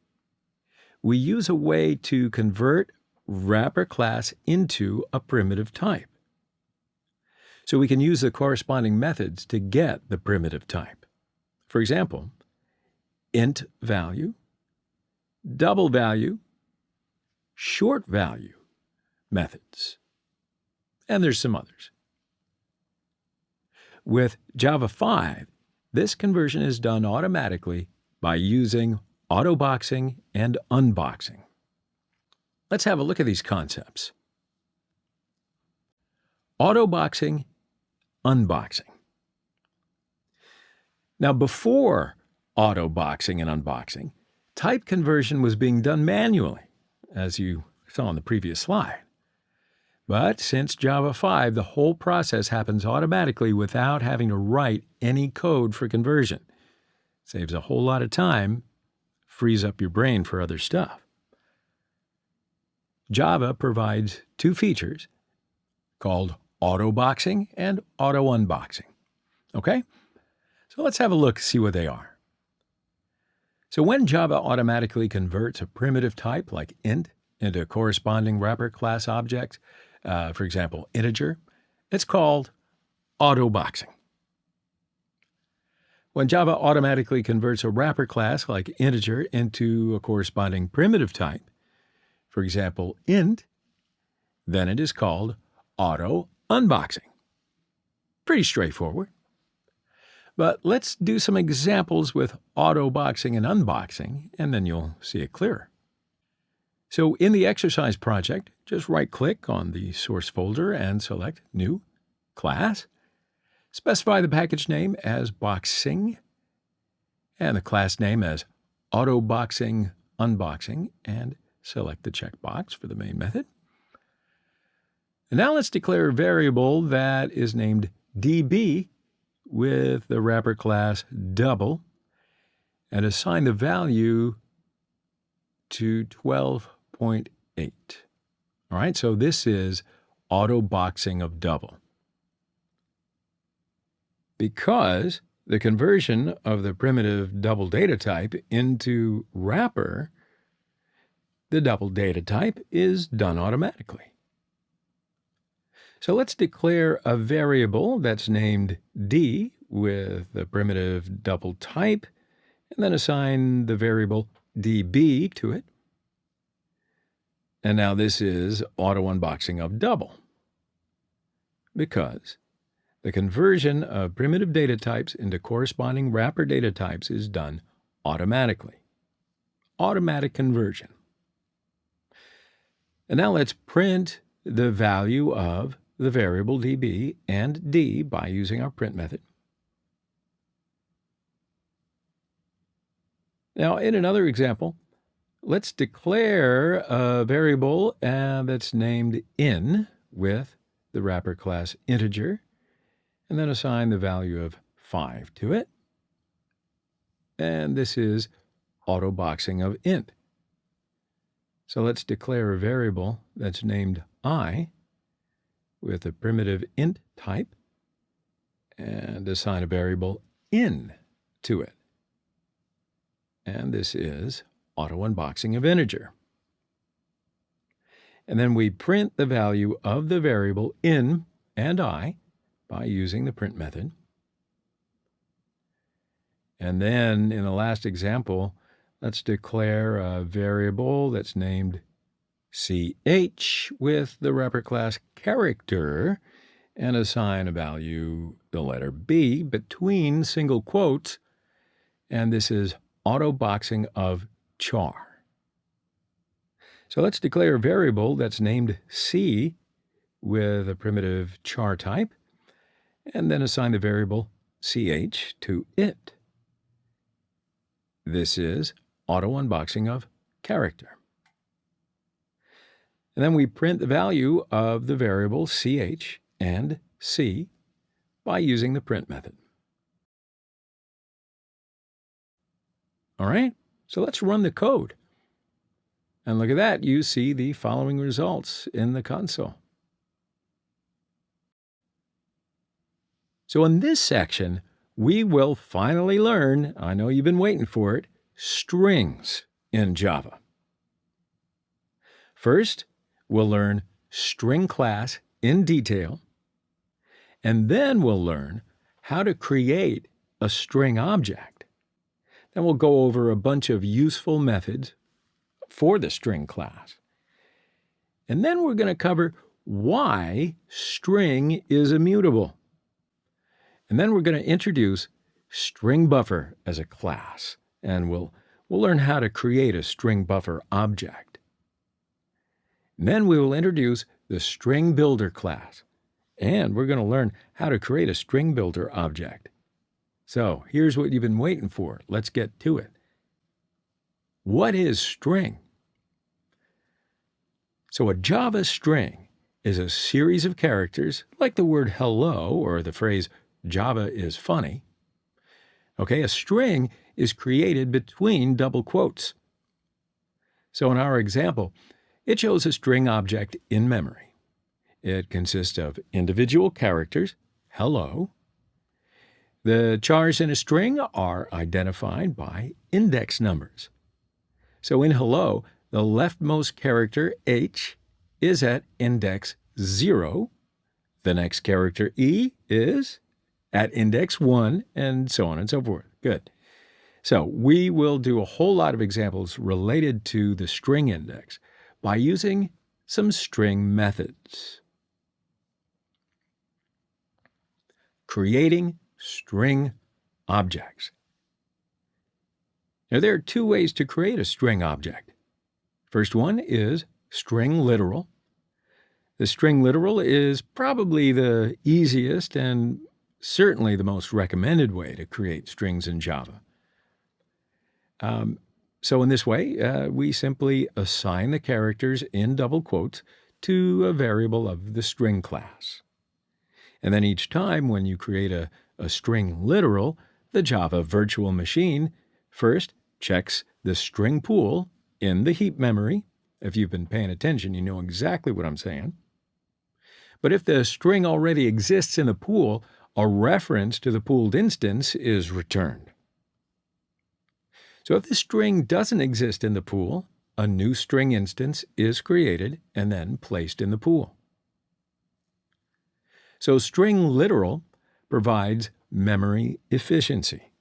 we use a way to convert wrapper class into a primitive type. So we can use the corresponding methods to get the primitive type. For example, int value, double value, short value methods. And there's some others. With Java 5, this conversion is done automatically by using AutoBoxing and unboxing. Let's have a look at these concepts. AutoBoxing, unboxing. Now, before AutoBoxing and unboxing, type conversion was being done manually, as you saw on the previous slide. But since Java 5, the whole process happens automatically without having to write any code for conversion. Saves a whole lot of time frees up your brain for other stuff. Java provides two features called AutoBoxing and AutoUnboxing. Okay? So let's have a look, see what they are. So when Java automatically converts a primitive type like int into a corresponding wrapper class object, for example, integer, it's called AutoBoxing. When Java automatically converts a wrapper class like integer into a corresponding primitive type, for example, int, then it is called AutoUnboxing. Pretty straightforward. But let's do some examples with AutoBoxing and unboxing, and then you'll see it clearer. So in the exercise project, just right-click on the source folder and select New, Class. Specify the package name as Boxing and the class name as AutoBoxing Unboxing, and select the checkbox for the main method. And now let's declare a variable that is named db with the wrapper class double and assign the value to 12.8. All right, so this is AutoBoxing of double. Because the conversion of the primitive double data type into wrapper, the double data type is done automatically. So let's declare a variable that's named d with the primitive double type, and then assign the variable db to it. And now this is AutoUnboxing of double, because the conversion of primitive data types into corresponding wrapper data types is done automatically. Automatic conversion. And now let's print the value of the variable db and d by using our print method. Now, in another example, let's declare a variable that's named in with the wrapper class integer, and then assign the value of 5 to it. And this is AutoBoxing of int. So let's declare a variable that's named I with a primitive int type and assign a variable in to it. And this is AutoUnboxing of integer. And then we print the value of the variable in and I by using the print method. And then in the last example, let's declare a variable that's named ch with the wrapper class character and assign a value, the letter b, between single quotes, and this is AutoBoxing of char. So let's declare a variable that's named c with a primitive char type, and then assign the variable ch to it. This is AutoUnboxing of character. And then we print the value of the variable ch and c by using the print method. All right, so let's run the code. And look at that, you see the following results in the console. So in this section, we will finally learn, I know you've been waiting for it, strings in Java. First, we'll learn string class in detail, and then we'll learn how to create a string object. Then we'll go over a bunch of useful methods for the string class. And then we're going to cover why string is immutable. And then we're going to introduce string buffer as a class, and we'll learn how to create a string buffer object. And then we will introduce the string builder class, and we're going to learn how to create a string builder object. So here's what you've been waiting for. Let's get to it. What is string? So a Java string is a series of characters, like the word hello or the phrase Java is funny. Okay, a string is created between double quotes. So in our example, it shows a string object in memory. It consists of individual characters, hello. The chars in a string are identified by index numbers. So in hello, the leftmost character, H, is at index 0. The next character, E, is at index 1, and so on and so forth. Good. So we will do a whole lot of examples related to the string index by using some string methods. Creating string objects. Now, there are two ways to create a string object. First one is string literal. The string literal is probably the easiest and certainly the most recommended way to create strings in Java. So in this way, we simply assign the characters in double quotes to a variable of the string class. And then each time when you create a string literal, the Java virtual machine first checks the string pool in the heap memory. If you've been paying attention, you know exactly what I'm saying. But if the string already exists in the pool, a reference to the pooled instance is returned. So if the string doesn't exist in the pool, a new string instance is created and then placed in the pool. So string literal provides memory efficiency,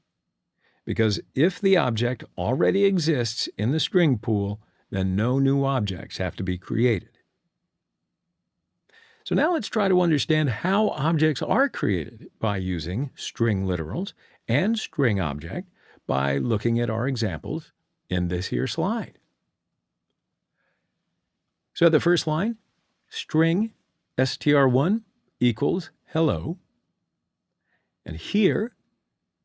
because if the object already exists in the string pool, then no new objects have to be created. So now let's try to understand how objects are created by using string literals and string object by looking at our examples in this here slide. So the first line, string str1 equals hello. And here,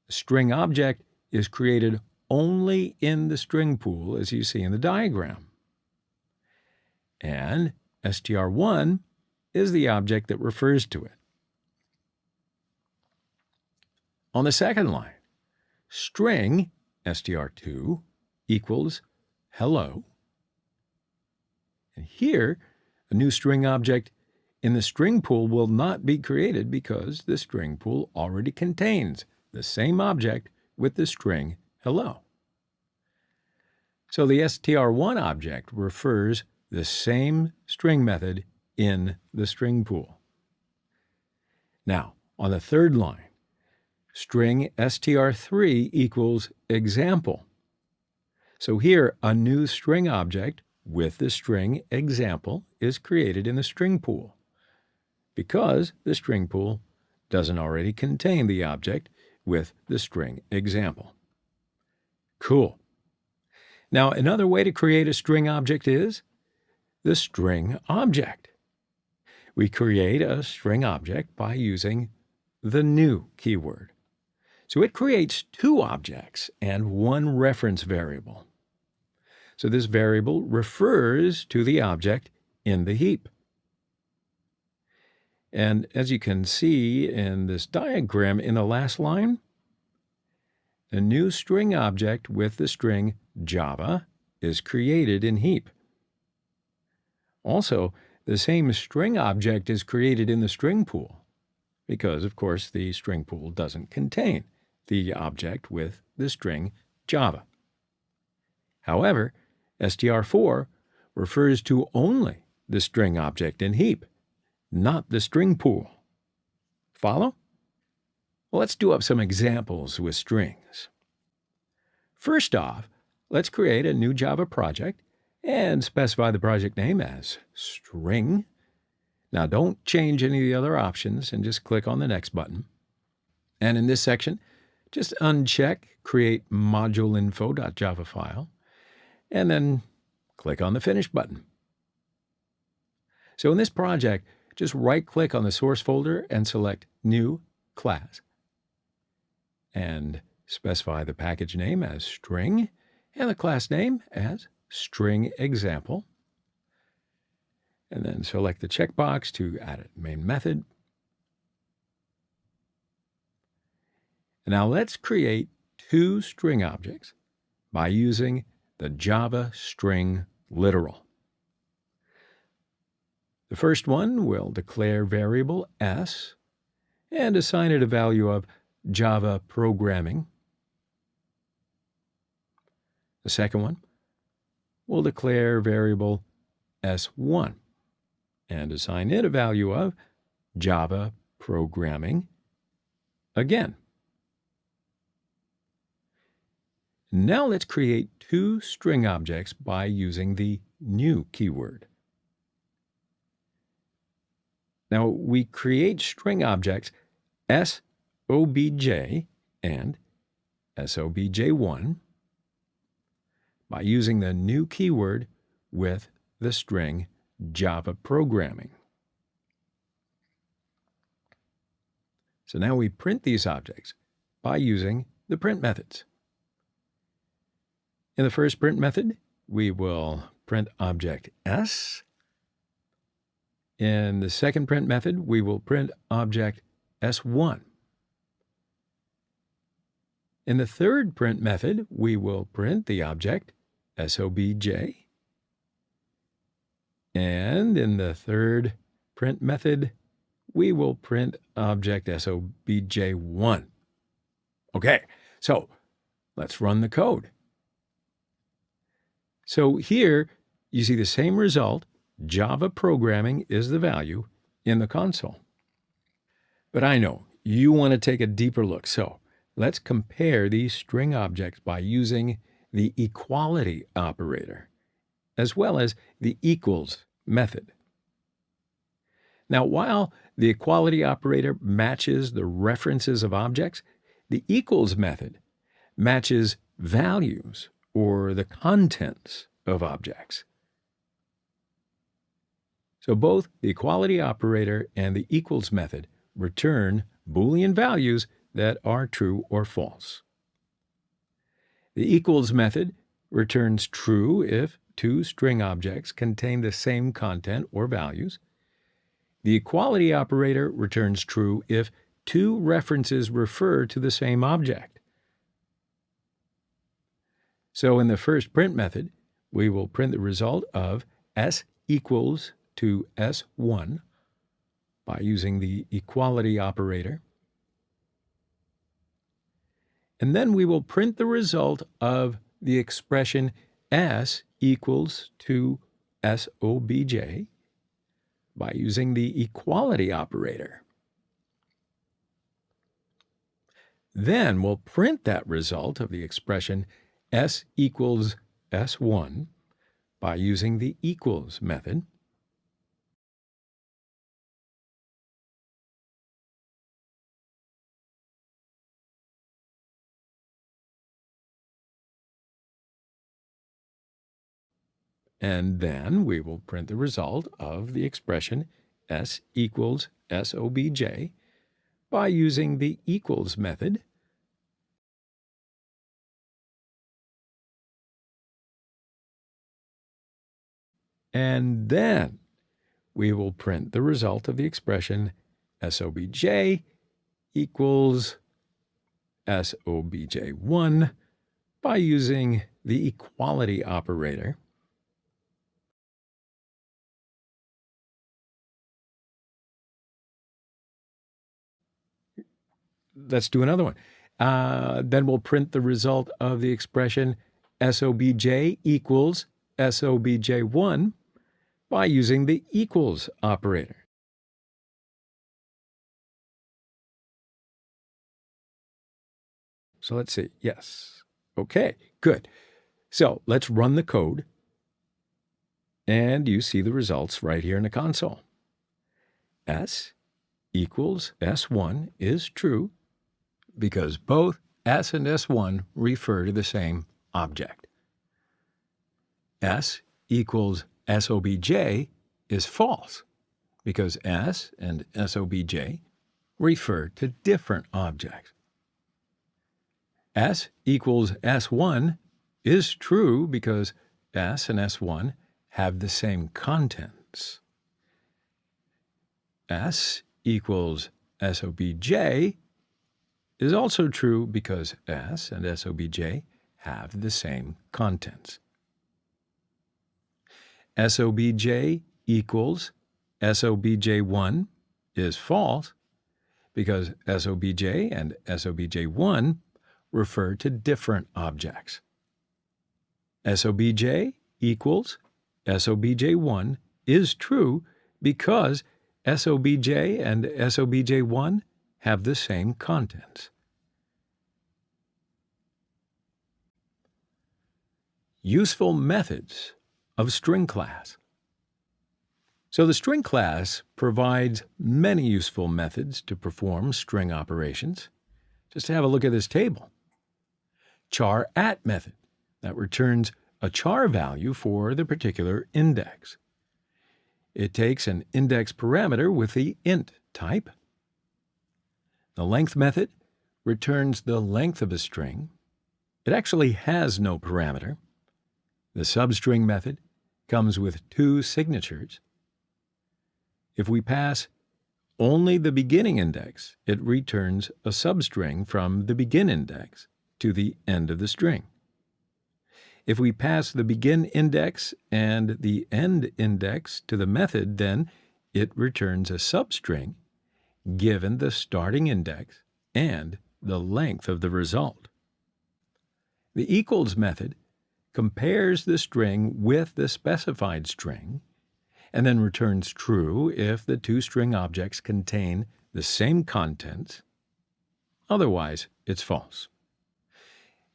the string object is created only in the string pool, as you see in the diagram. And str1 is the object that refers to it. On the second line, string str2 equals hello. And here, a new string object in the string pool will not be created because the string pool already contains the same object with the string hello. So the str1 object refers the same string method in the string pool. Now, on the third line, string str3 equals example. So here, a new string object with the string example is created in the string pool because the string pool doesn't already contain the object with the string example. Cool. Now, another way to create a string object is the string object. We create a string object by using the new keyword. So it creates two objects and one reference variable. So this variable refers to the object in the heap. And as you can see in this diagram in the last line, the new string object with the string Java is created in heap. Also, the same string object is created in the string pool because, of course, the string pool doesn't contain the object with the string Java. However, str4 refers to only the string object in heap, not the string pool. Follow? Well, let's do up some examples with strings. First off, let's create a new Java project and specify the project name as string. Now, don't change any of the other options and just click on the next button. And in this section, just uncheck create moduleinfo.java file and then click on the finish button. So in this project, just right-click on the source folder and select New Class and specify the package name as string and the class name as string example. And then select the checkbox to add a main method. And now let's create two string objects by using the Java string literal. The first one will declare variable s and assign it a value of Java programming. The second one will declare variable s1 and assign it a value of Java programming again. Now let's create two string objects by using the new keyword. Now we create string objects SOBJ and SOBJ1 by using the new keyword with the string Java programming. So now we print these objects by using the print methods. In the first print method, we will print object s. In the second print method, we will print object s1. In the third print method, we will print the object SOBJ. And in the third print method, we will print object SOBJ1. Okay, so let's run the code. So here you see the same result. Java programming is the value in the console. But I know you want to take a deeper look, so let's compare these string objects by using the equality operator as well as the equals method. Now, while the equality operator matches the references of objects, the equals method matches values or the contents of objects. So both the equality operator and the equals method return Boolean values that are true or false. The equals method returns true if two string objects contain the same content or values. The equality operator returns true if two references refer to the same object. So in the first print method, we will print the result of s equals to s1 by using the equality operator. And then we will print the result of the expression s equals to SOBJ by using the equality operator. Then we'll print that result of the expression s equals s1 by using the equals method. And then we will print the result of the expression s equals SOBJ by using the equals method. And then we will print the result of the expression SOBJ equals SOBJ1 by using the equality operator. Let's do another one. Then we'll print the result of the expression SOBJ equals SOBJ1 by using the equals operator. So let's see. Yes. Okay, good. So let's run the code. And you see the results right here in the console. S equals S1 is true because both S and S1 refer to the same object. S equals SOBJ is false because S and SOBJ refer to different objects. S equals S1 is true because S and S1 have the same contents. S equals SOBJ is also true because S and SOBJ have the same contents. SOBJ equals SOBJ1 is false because SOBJ and SOBJ1 refer to different objects. SOBJ equals SOBJ1 is true because SOBJ and SOBJ1 have the same contents. Useful methods of string class. So the string class provides many useful methods to perform string operations. Just have a look at this table. Char at method that returns a char value for the particular index. It takes an index parameter with the int type. The length method returns the length of a string. It actually has no parameter. The substring method comes with 2 signatures. If we pass only the beginning index, it returns a substring from the begin index to the end of the string. If we pass the begin index and the end index to the method, then it returns a substring given the starting index and the length of the result. The equals method compares the string with the specified string and then returns true if the 2 string objects contain the same contents. Otherwise, it's false.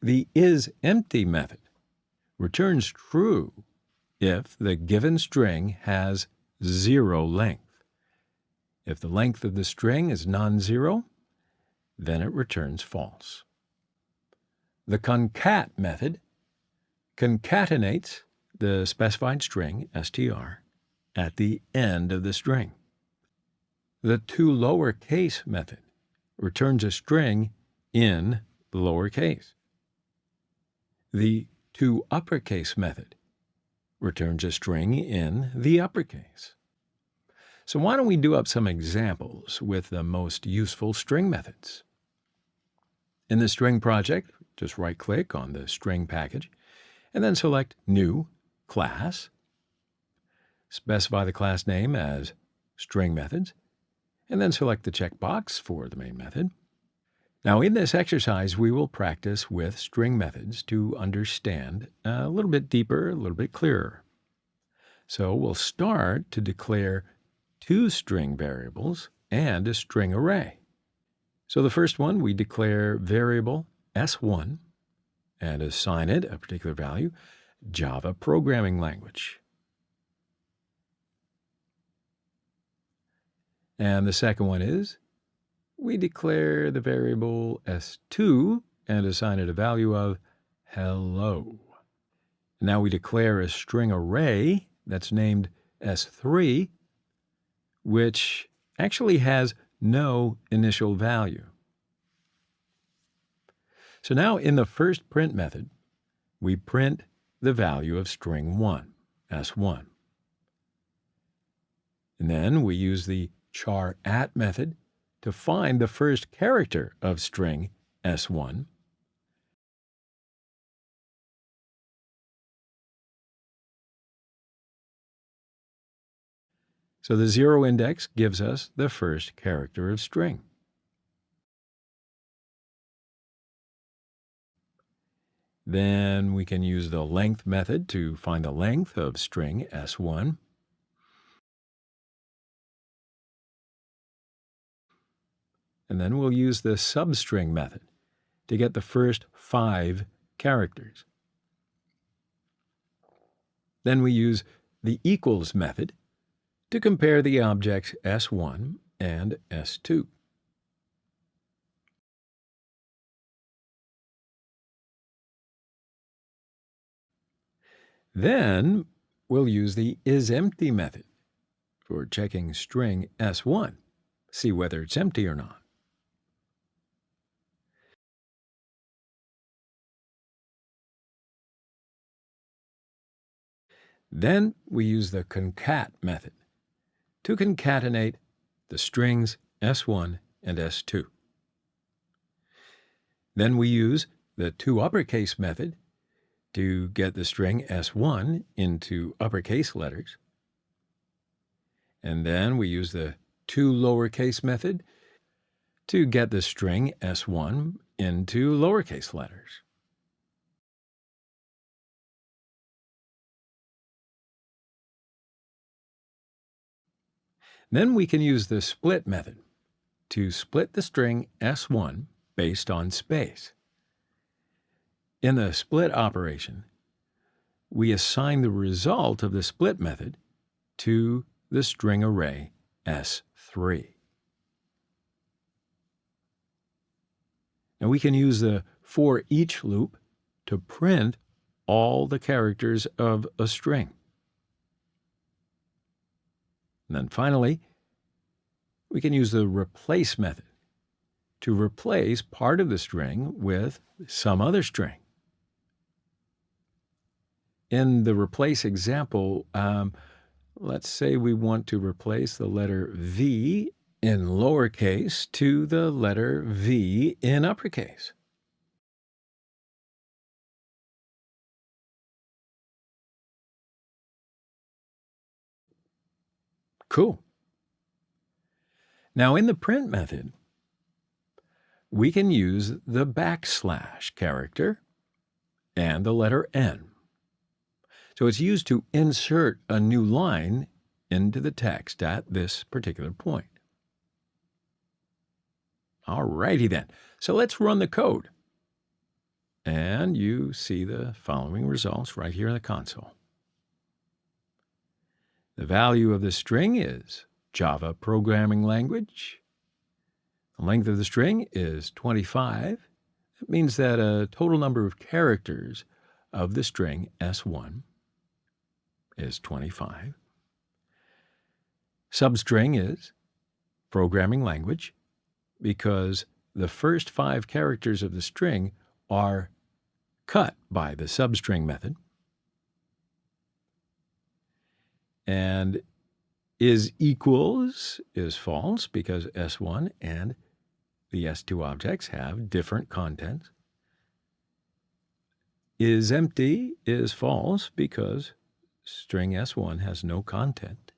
The isEmpty method returns true if the given string has 0 length. If the length of the string is non-zero, then it returns false. The concat method concatenates the specified string, str, at the end of the string. The toLowerCase method returns a string in the lowercase. The toUpperCase method returns a string in the uppercase. So why don't we do up some examples with the most useful string methods? In the string project, just right-click on the string package, and then select New, Class. Specify the class name as String Methods, and then select the checkbox for the main method. Now in this exercise, we will practice with string methods to understand a little bit deeper, a little bit clearer. So we'll start to declare 2 string variables and a string array. So the first one, we declare variable S1 and assign it a particular value, Java programming language. And the second one is, we declare the variable S2 and assign it a value of hello. Now we declare a string array that's named S3, which actually has no initial value. So now in the first print method, we print the value of string 1, S1. And then we use the char at method to find the first character of string S1. So the 0 index gives us the first character of string. Then we can use the length method to find the length of string S1. And then we'll use the substring method to get the first 5 characters. Then we use the equals method to compare the objects S1 and S2. Then we'll use the isEmpty method for checking string S1, see whether it's empty or not. Then we use the concat method to concatenate the strings S1 and S2. Then we use the toUpperCase method to get the string S1 into uppercase letters. And then we use the toLowerCase method to get the string S1 into lowercase letters. Then we can use the split method to split the string S1 based on space. In the split operation, we assign the result of the split method to the string array S3. Now we can use the for each loop to print all the characters of a string. And then finally, we can use the replace method to replace part of the string with some other string. In the replace example, let's say we want to replace the letter V in lowercase to the letter V in uppercase. Cool. Now in the print method, we can use the backslash character and the letter N. So it's used to insert a new line into the text at this particular point. All righty then. So let's run the code. And you see the following results right here in the console. The value of the string is Java programming language. The length of the string is 25. It means that a total number of characters of the string S1 is 25. Substring is programming language because the first 5 characters of the string are cut by the substring method. And is equals is false because S1 and the S2 objects have different contents. Is empty is false because string S1 has no content.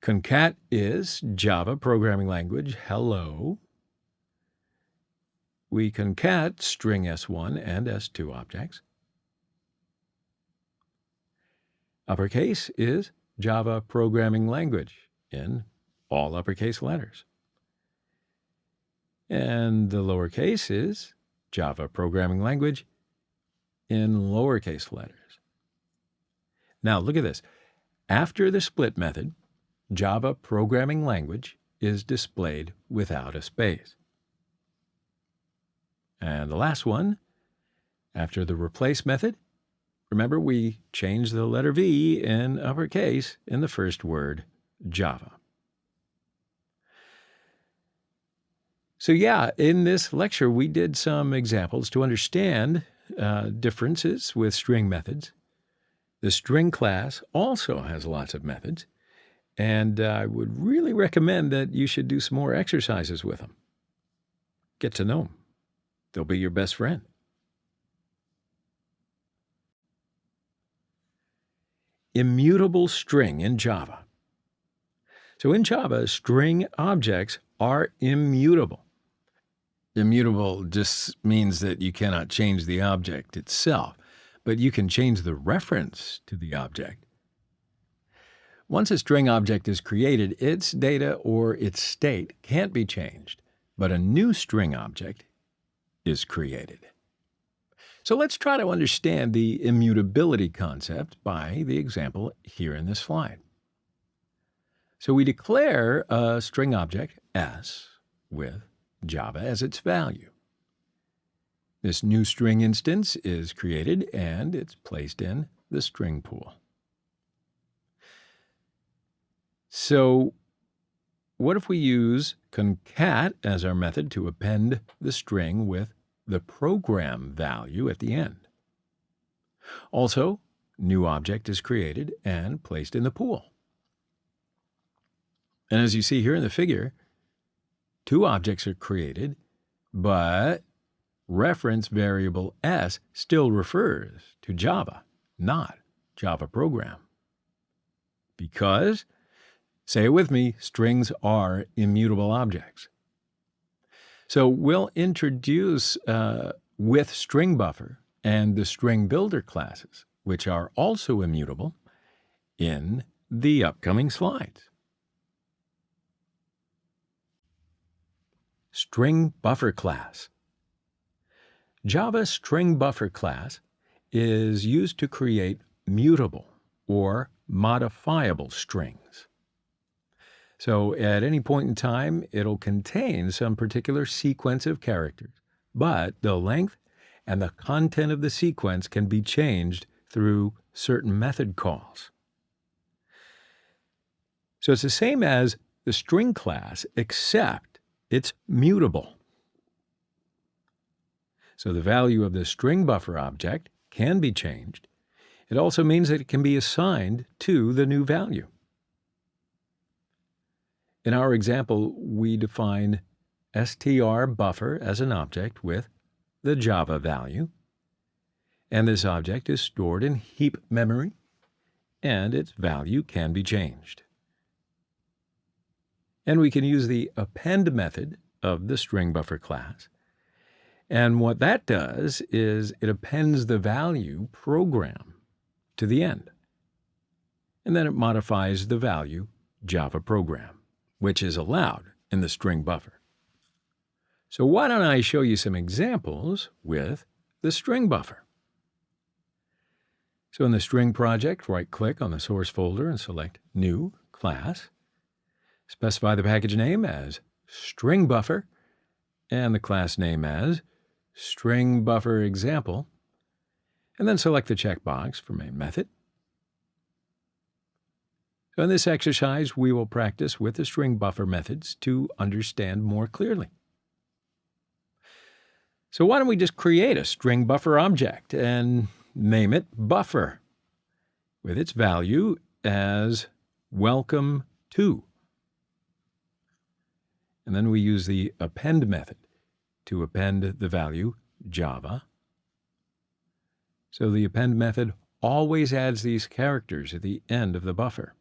Concat is Java programming language hello. We concat string S1 and S2 objects. Uppercase is Java programming language in all uppercase letters. And the lowercase is Java programming language in lowercase letters. Now look at this. After the split method, Java programming language is displayed without a space. And the last one, after the replace method, remember we changed the letter V in uppercase in the first word, Java. So yeah, in this lecture, we did some examples to understand differences with string methods. The string class also has lots of methods, and I would really recommend that you should do some more exercises with them. Get to know them. They'll be your best friend. Immutable string in Java. So in Java, string objects are immutable. Immutable just means that you cannot change the object itself, but you can change the reference to the object. Once a string object is created, its data or its state can't be changed, but a new string object is created. So let's try to understand the immutability concept by the example here in this slide. So we declare a string object S with Java as its value. This new string instance is created and it's placed in the string pool. So what if we use concat as our method to append the string with the program value at the end? Also, new object is created and placed in the pool. And as you see here in the figure, two objects are created, but reference variable s still refers to Java, not Java program. Because, say it with me, strings are immutable objects. So we'll introduce with string buffer and the string builder classes, which are also immutable, in the upcoming slides. String buffer class. Java string buffer class is used to create mutable or modifiable strings. So at any point in time, it'll contain some particular sequence of characters, but the length and the content of the sequence can be changed through certain method calls. So it's the same as the string class, except it's mutable. So the value of the string buffer object can be changed. It also means that it can be assigned to the new value. In our example, we define str buffer as an object with the Java value, and this object is stored in heap memory, and its value can be changed. And we can use the append method of the string buffer class, and what that does is it appends the value program to the end, and then it modifies the value Java program, which is allowed in the string buffer. So why don't I show you some examples with the string buffer? So in the string project, right-click on the source folder and select New Class. Specify the package name as string buffer and the class name as string buffer example, and then select the checkbox for main method. So in this exercise, we will practice with the string buffer methods to understand more clearly. So why don't we just create a string buffer object and name it buffer with its value as welcome to. And then we use the append method to append the value Java. So the append method always adds these characters at the end of the buffer.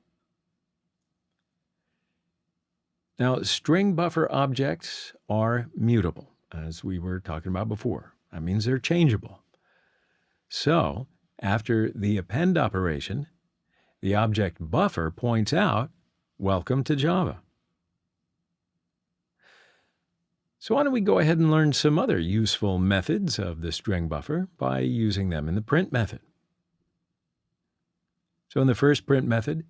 Now, string buffer objects are mutable, as we were talking about before. That means they're changeable. So, after the append operation, the object buffer points out, welcome to Java. So why don't we go ahead and learn some other useful methods of the string buffer by using them in the print method. So in the first print method,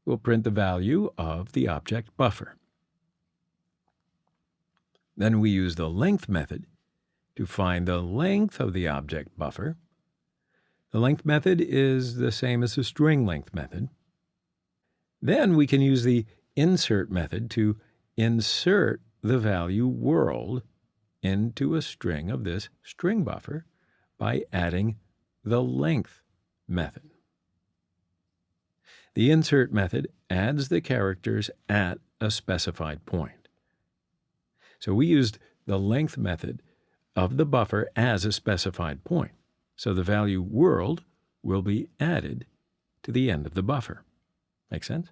we'll print the value of the object buffer. Then we use the length method to find the length of the object buffer. The length method is the same as the string length method. Then we can use the insert method to insert the value world into a string of this string buffer by adding the length method. The insert method adds the characters at a specified point. So we used the length method of the buffer as a specified point. So the value world will be added to the end of the buffer. Make sense?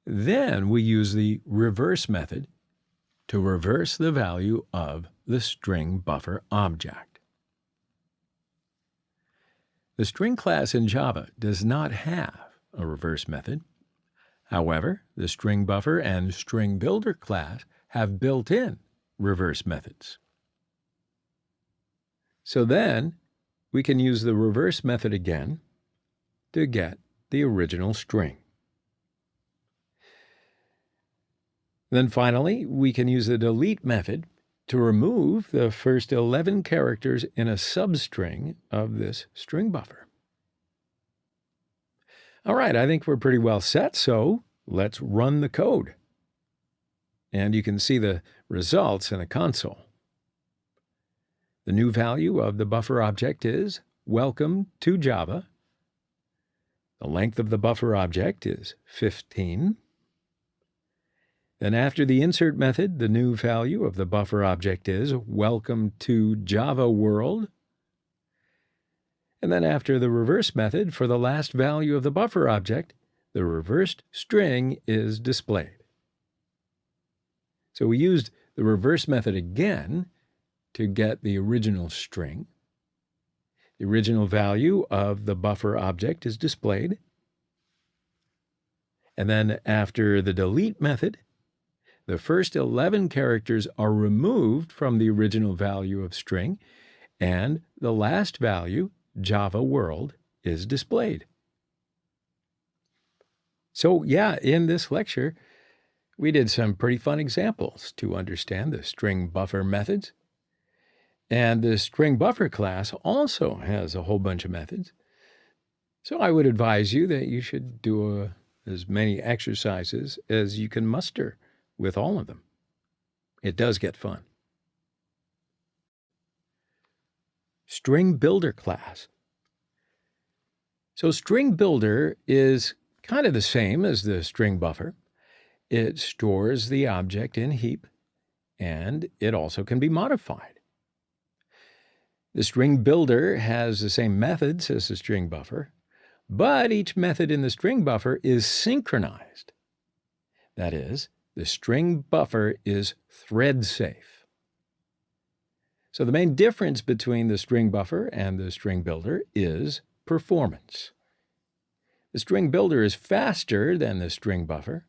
Then we use the reverse method to reverse the value of the string buffer object. The string class in Java does not have a reverse method. However, the string buffer and string builder class have built-in reverse methods. So then we can use the reverse method again to get the original string. Then finally, we can use the delete method to remove the first 11 characters in a substring of this string buffer. All right, I think we're pretty well set, so let's run the code. And you can see the results in the console. The new value of the buffer object is welcome to Java. The length of the buffer object is 15. Then after the insert method, the new value of the buffer object is welcome to Java world. And then after the reverse method, for the last value of the buffer object, the reversed string is displayed. So we used the reverse method again to get the original string. The original value of the buffer object is displayed. And then after the delete method, the first 11 characters are removed from the original value of string, and the last value, Java world, is displayed. So yeah, in this lecture, we did some pretty fun examples to understand the string buffer methods. And the string buffer class also has a whole bunch of methods. So I would advise you that you should do as many exercises as you can muster with all of them. It does get fun. String builder class. So string builder is kind of the same as the string buffer. It stores the object in heap, and it also can be modified. The string builder has the same methods as the string buffer, but each method in the string buffer is synchronized. That is, the string buffer is thread safe. So the main difference between the string buffer and the string builder is performance. The string builder is faster than the string buffer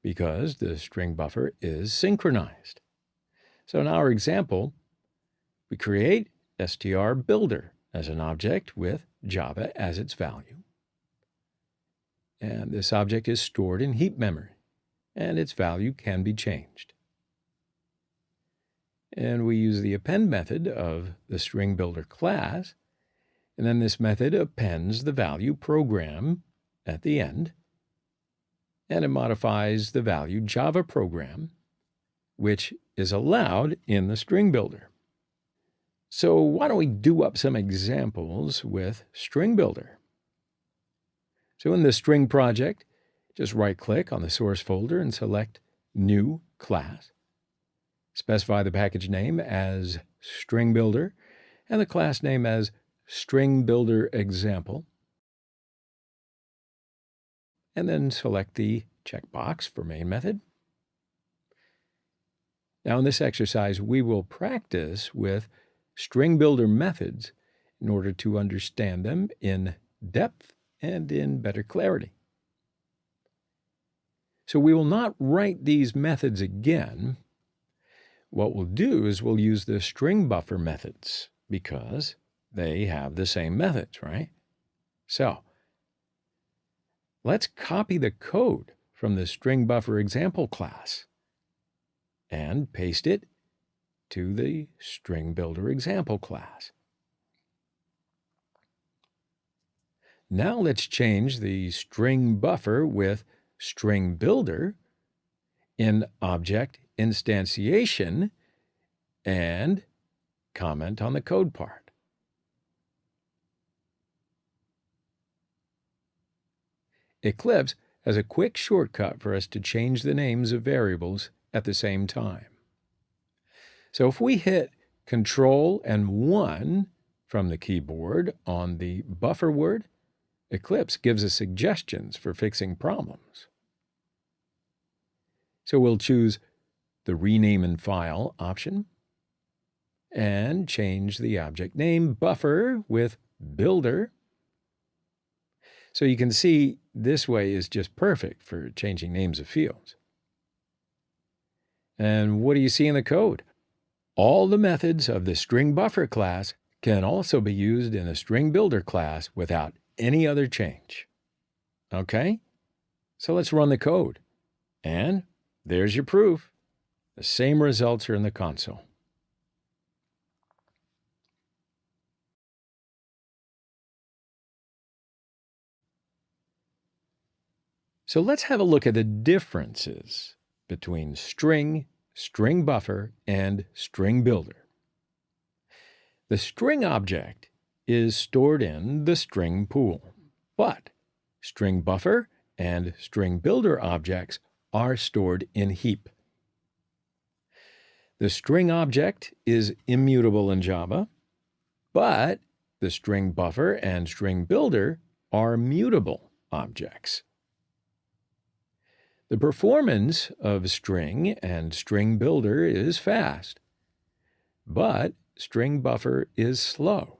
because the string buffer is synchronized. So in our example, we create str builder as an object with Java as its value. And this object is stored in heap memory, and its value can be changed. And we use the append method of the string builder class, and then this method appends the value program at the end, and it modifies the value Java program, which is allowed in the string builder. So why don't we do up some examples with string builder? So in the string project, just right-click on the source folder and select New Class. Specify the package name as string builder and the class name as string builder example. And then select the checkbox for main method. Now in this exercise, we will practice with string builder methods in order to understand them in depth and in better clarity. So we will not write these methods again. What we'll do is we'll use the string buffer methods because they have the same methods, right? So let's copy the code from the string buffer example class and paste it to the string builder example class. Now let's change the string buffer with string builder in object instantiation and comment on the code part. Eclipse has a quick shortcut for us to change the names of variables at the same time. So if we hit Control and 1 from the keyboard on the buffer word, Eclipse gives us suggestions for fixing problems. So we'll choose the Rename in File option and change the object name buffer with builder. So you can see this way is just perfect for changing names of fields. And what do you see in the code? All the methods of the string buffer class can also be used in the string builder class without any other change. Okay? So let's run the code. And there's your proof. The same results are in the console. So let's have a look at the differences between string, string buffer, and string builder. The string object is stored in the string pool, but string buffer and string builder objects are stored in heap. The string object is immutable in Java, but the string buffer and string builder are mutable objects. The performance of string and string builder is fast, but string buffer is slow.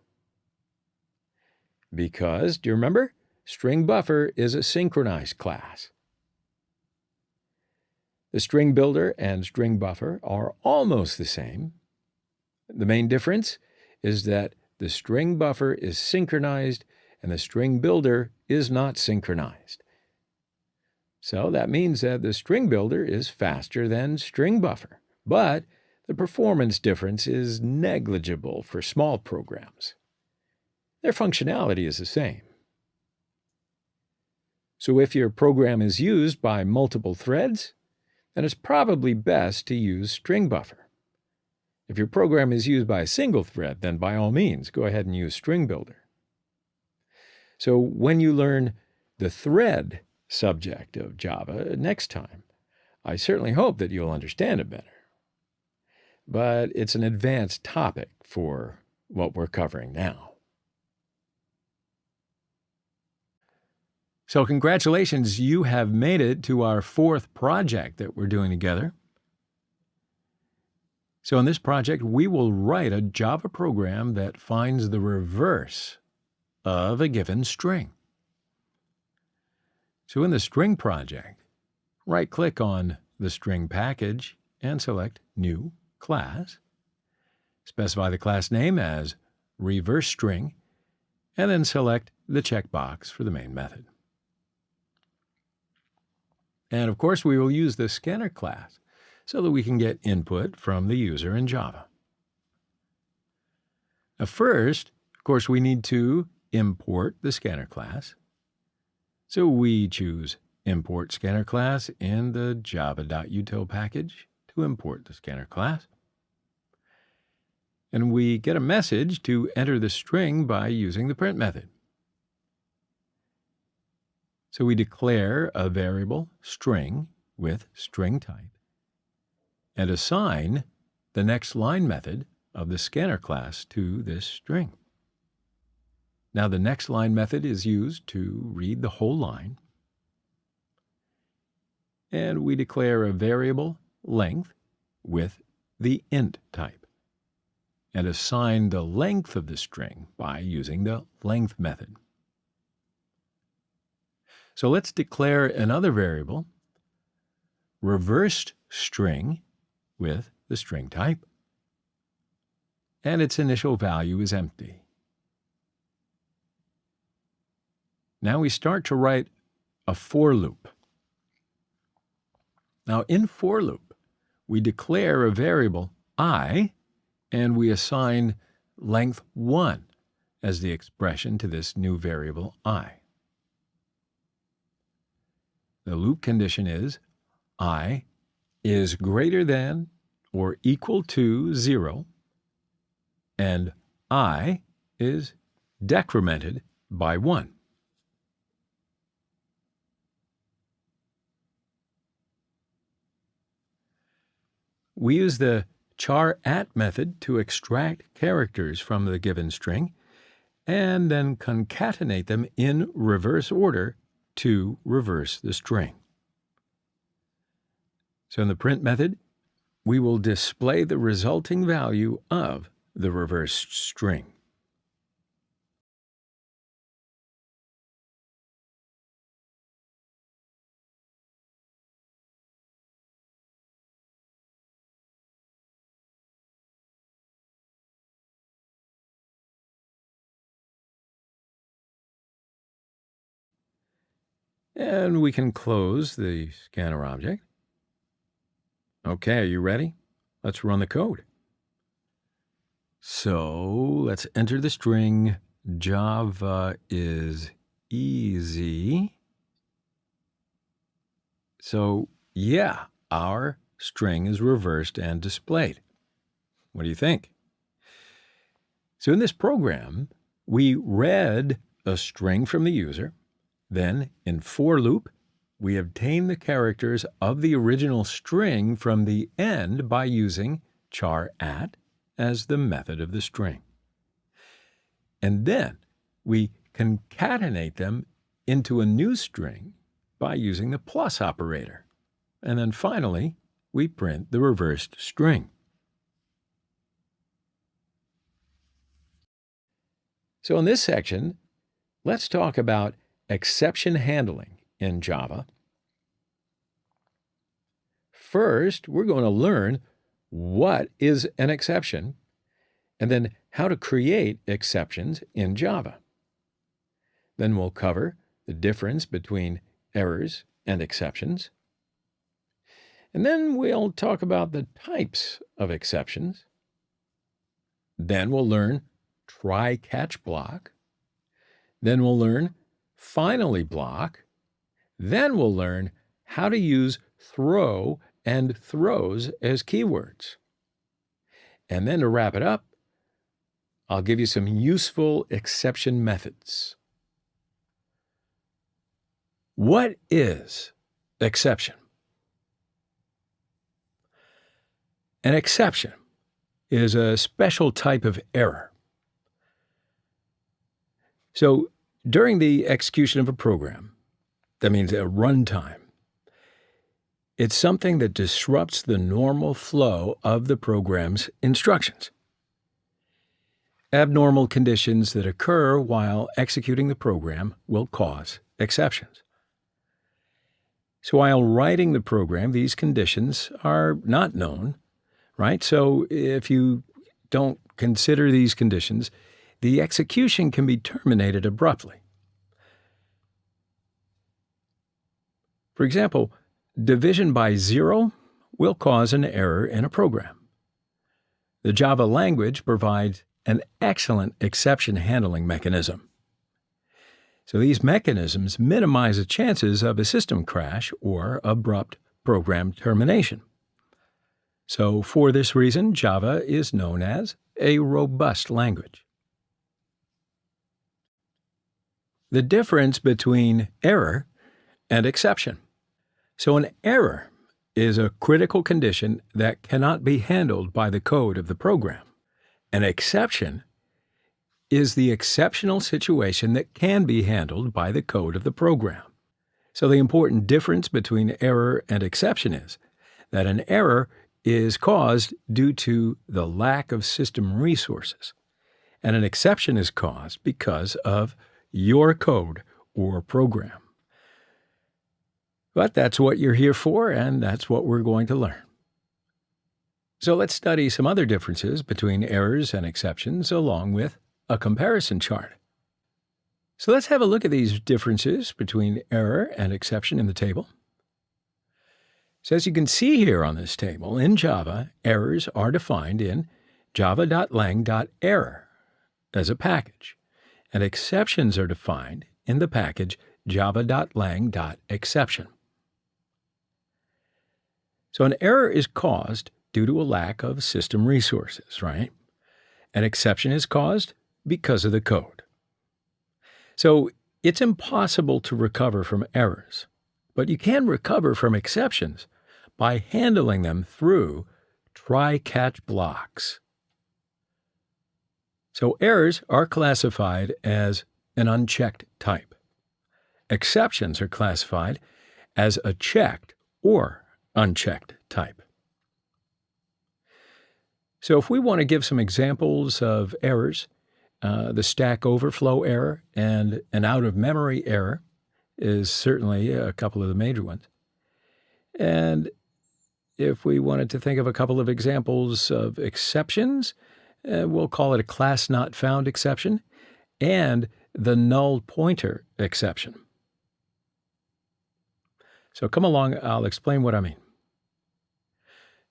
Because, do you remember? String buffer is a synchronized class. The string builder and string buffer are almost the same. The main difference is that the string buffer is synchronized and the string builder is not synchronized. So that means that the string builder is faster than string buffer, but the performance difference is negligible for small programs. Their functionality is the same. So if your program is used by multiple threads, then it's probably best to use string buffer. If your program is used by a single thread, then by all means, go ahead and use string builder. So when you learn the thread subject of Java next time, I certainly hope that you'll understand it better. But it's an advanced topic for what we're covering now. So congratulations, you have made it to our 4th project that we're doing together. So in this project, we will write a Java program that finds the reverse of a given string. So in the string project, right-click on the string package and select New Class. Specify the class name as reverse string, and then select the checkbox for the main method. And of course, we will use the scanner class so that we can get input from the user in Java. Now first, of course, we need to import the scanner class. So we choose Import Scanner Class in the java.util package to import the scanner class. And we get a message to enter the string by using the print method. So we declare a variable string with string type and assign the next line method of the scanner class to this string. Now the next line method is used to read the whole line. And we declare a variable length with the int type and assign the length of the string by using the length method. So let's declare another variable, reversed string with the string type, and its initial value is empty. Now we start to write a for loop. Now in for loop, we declare a variable I, and we assign length 1 as the expression to this new variable I. The loop condition is I is greater than or equal to 0, and I is decremented by 1. We use the char_at method to extract characters from the given string and then concatenate them in reverse order to reverse the string. So in the print method, we will display the resulting value of the reversed string. And we can close the scanner object. Okay, are you ready? Let's run the code. So let's enter the string Java is easy. So yeah, our string is reversed and displayed. What do you think? So in this program, we read a string from the user. Then, in for loop, we obtain the characters of the original string from the end by using char at as the method of the string. And then we concatenate them into a new string by using the plus operator. And then finally, we print the reversed string. So in this section, let's talk about exception handling in Java. First, we're going to learn what is an exception, and then how to create exceptions in Java. Then we'll cover the difference between errors and exceptions. And then we'll talk about the types of exceptions. Then we'll learn try-catch block. Then we'll learn finally block. Then we'll learn how to use throw and throws as keywords. And then to wrap it up, I'll give you some useful exception methods. What is exception? An exception is a special type of error. So during the execution of a program, that means a runtime, it's something that disrupts the normal flow of the program's instructions. Abnormal conditions that occur while executing the program will cause exceptions. So while writing the program, these conditions are not known, right? So if you don't consider these conditions, the execution can be terminated abruptly. For example, division by 0 will cause an error in a program. The Java language provides an excellent exception handling mechanism. So these mechanisms minimize the chances of a system crash or abrupt program termination. So for this reason, Java is known as a robust language. The difference between error and exception. So an error is a critical condition that cannot be handled by the code of the program. An exception is the exceptional situation that can be handled by the code of the program. So the important difference between error and exception is that an error is caused due to the lack of system resources, and an exception is caused because of your code or program. But that's what you're here for, and that's what we're going to learn. So let's study some other differences between errors and exceptions along with a comparison chart. So let's have a look at these differences between error and exception in the table. So as you can see here on this table, in Java, errors are defined in java.lang.error as a package, and exceptions are defined in the package java.lang.exception. So an error is caused due to a lack of system resources, right? An exception is caused because of the code. So it's impossible to recover from errors, but you can recover from exceptions by handling them through try-catch blocks. So errors are classified as an unchecked type. Exceptions are classified as a checked or unchecked type. So if we want to give some examples of errors, the Stack Overflow error and an out-of-memory error is certainly a couple of the major ones. And if we wanted to think of a couple of examples of exceptions, we'll call it a class not found exception and the null pointer exception. So come along, I'll explain what I mean.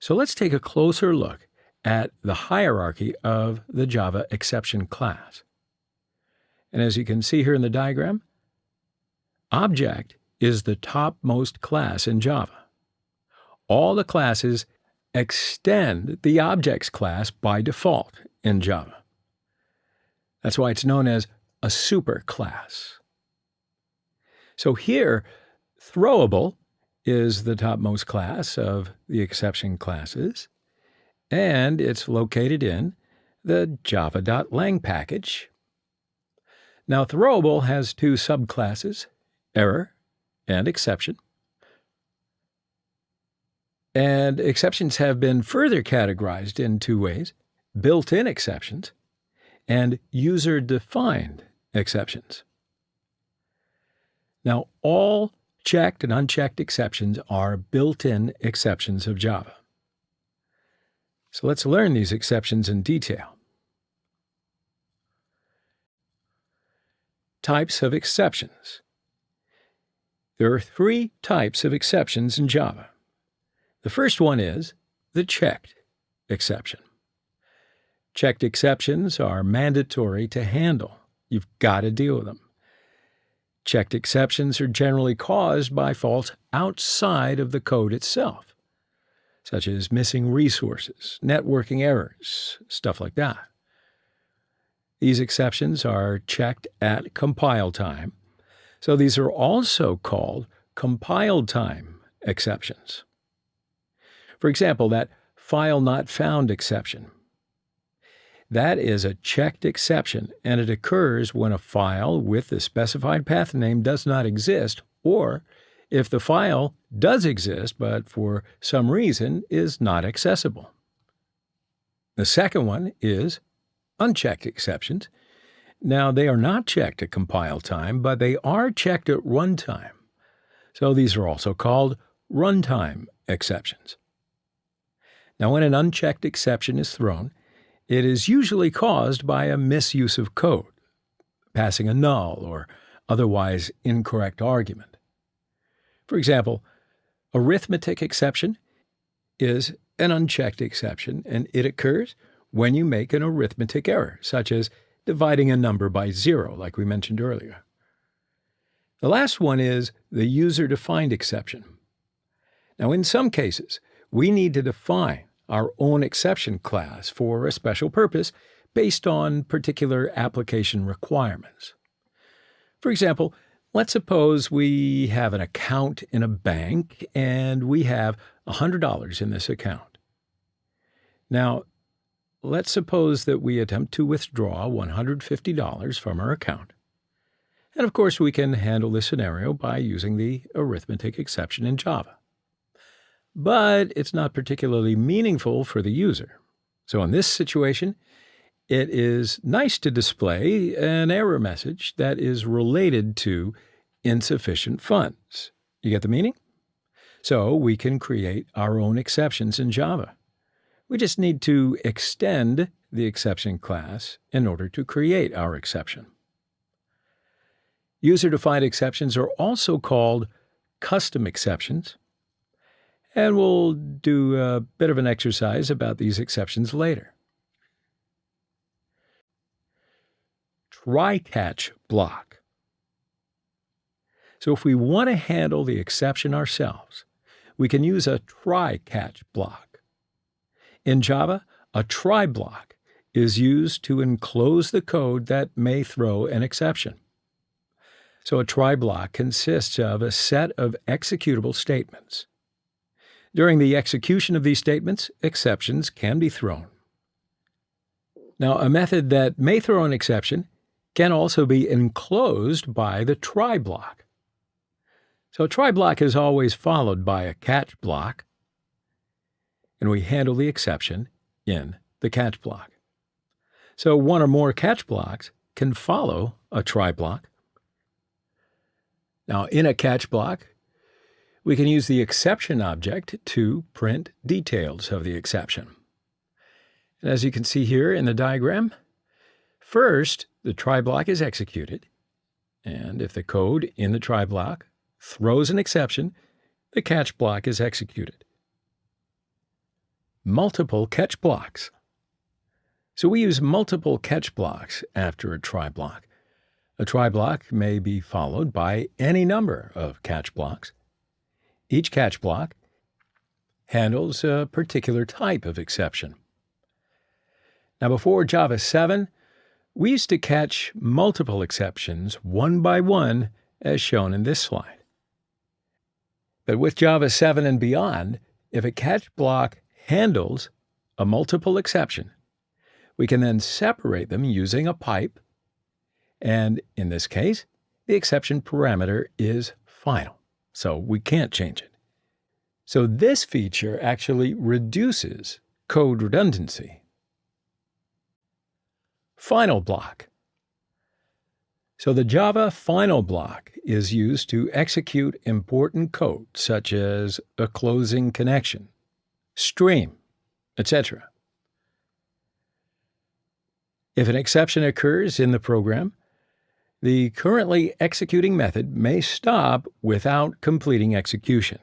So let's take a closer look at the hierarchy of the Java exception class. And as you can see here in the diagram, object is the topmost class in Java. All the classes extend the objects class by default in Java. That's why it's known as a superclass. So here, Throwable is the topmost class of the exception classes, and it's located in the java.lang package. Now, throwable has two subclasses, error and exception. And exceptions have been further categorized in two ways: built-in exceptions and user-defined exceptions. Now, all checked and unchecked exceptions are built-in exceptions of Java. So let's learn these exceptions in detail. Types of exceptions. There are three types of exceptions in Java. The first one is the checked exception. Checked exceptions are mandatory to handle. You've got to deal with them. Checked exceptions are generally caused by faults outside of the code itself, such as missing resources, networking errors, stuff like that. These exceptions are checked at compile time, so these are also called compile time exceptions. For example, that file not found exception. That is a checked exception, and it occurs when a file with the specified path name does not exist, or if the file does exist but for some reason is not accessible. The second one is unchecked exceptions. Now, they are not checked at compile time, but they are checked at runtime. So these are also called runtime exceptions. Now, when an unchecked exception is thrown, it is usually caused by a misuse of code, passing a null or otherwise incorrect argument. For example, arithmetic exception is an unchecked exception, and it occurs when you make an arithmetic error, such as dividing a number by 0, like we mentioned earlier. The last one is the user-defined exception. Now, in some cases, we need to define our own exception class for a special purpose based on particular application requirements. For example, let's suppose we have an account in a bank and we have $100 in this account. Now, let's suppose that we attempt to withdraw $150 from our account. And of course, we can handle this scenario by using the arithmetic exception in Java. But it's not particularly meaningful for the user. So in this situation, it is nice to display an error message that is related to insufficient funds. You get the meaning? So we can create our own exceptions in Java. We just need to extend the exception class in order to create our exception. User-defined exceptions are also called custom exceptions, and we'll do a bit of an exercise about these exceptions later. Try-catch block. So if we want to handle the exception ourselves, we can use a try-catch block. In Java, a try block is used to enclose the code that may throw an exception. So a try block consists of a set of executable statements. During the execution of these statements, exceptions can be thrown. Now, a method that may throw an exception can also be enclosed by the try block. So a try block is always followed by a catch block, and we handle the exception in the catch block. So one or more catch blocks can follow a try block. Now, in a catch block, we can use the exception object to print details of the exception. And as you can see here in the diagram, first, the try block is executed, and if the code in the try block throws an exception, the catch block is executed. Multiple catch blocks. So we use multiple catch blocks after a try block. A try block may be followed by any number of catch blocks. Each catch block handles a particular type of exception. Now, before Java 7, we used to catch multiple exceptions one by one, as shown in this slide. But with Java 7 and beyond, if a catch block handles a multiple exception, we can then separate them using a pipe, and in this case, the exception parameter is final, so we can't change it. So this feature actually reduces code redundancy. Final block. So the Java final block is used to execute important code such as a closing connection, stream, etc. If an exception occurs in the program, the currently executing method may stop without completing execution.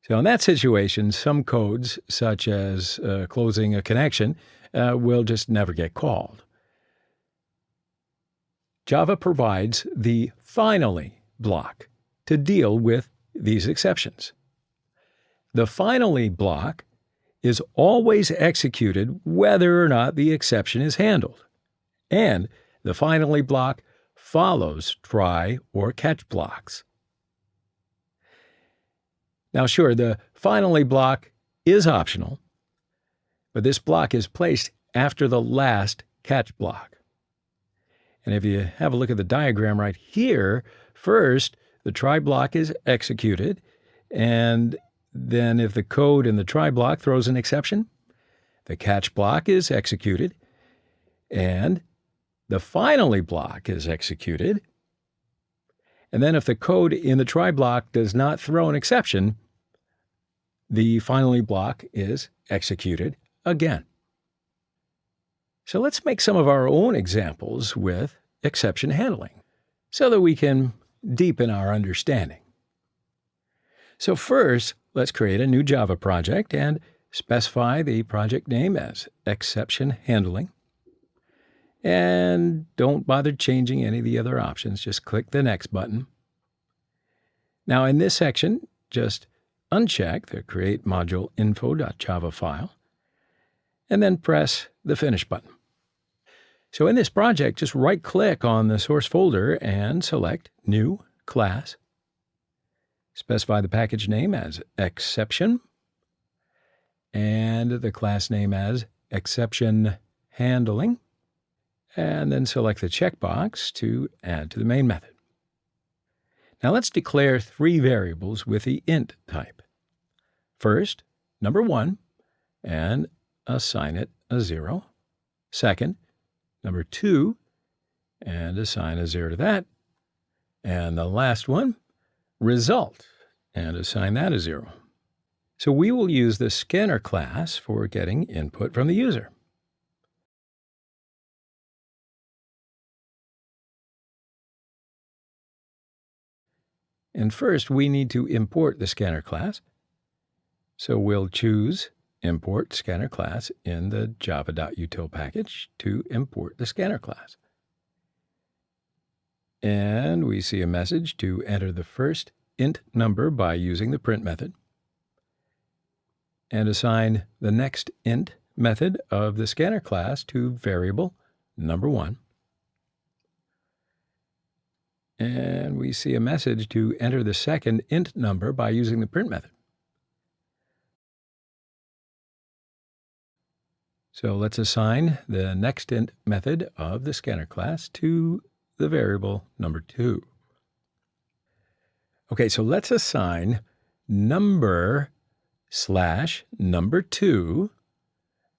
So in that situation, some codes, such as closing a connection, will just never get called. Java provides the finally block to deal with these exceptions. The finally block is always executed whether or not the exception is handled, and the finally block follows try or catch blocks. Now, sure, the finally block is optional, but this block is placed after the last catch block. And if you have a look at the diagram right here, first, the try block is executed, and then if the code in the try block throws an exception, the catch block is executed, and the finally block is executed. And then if the code in the try block does not throw an exception, the finally block is executed again. So let's make some of our own examples with exception handling so that we can deepen our understanding. So first, let's create a new Java project and specify the project name as exception handling. And don't bother changing any of the other options. Just click the Next button. Now in this section, just uncheck the create module info.java file and then press the Finish button. So in this project, just right-click on the source folder and select New Class. Specify the package name as Exception and the class name as Exception Handling, and then select the checkbox to add to the main method. Now let's declare three variables with the int type. First, number 1, and assign it a 0. Second, number 2, and assign a 0 to that. And the last one, result, and assign that a 0. So we will use the scanner class for getting input from the user. And first, we need to import the scanner class. So we'll choose Import Scanner Class in the java.util package to import the scanner class. And we see a message to enter the first int number by using the print method, and assign the next int method of the scanner class to variable number 1. And we see a message to enter the second int number by using the print method. So let's assign the next int method of the scanner class to the variable number 2. Okay, so let's assign number / number 2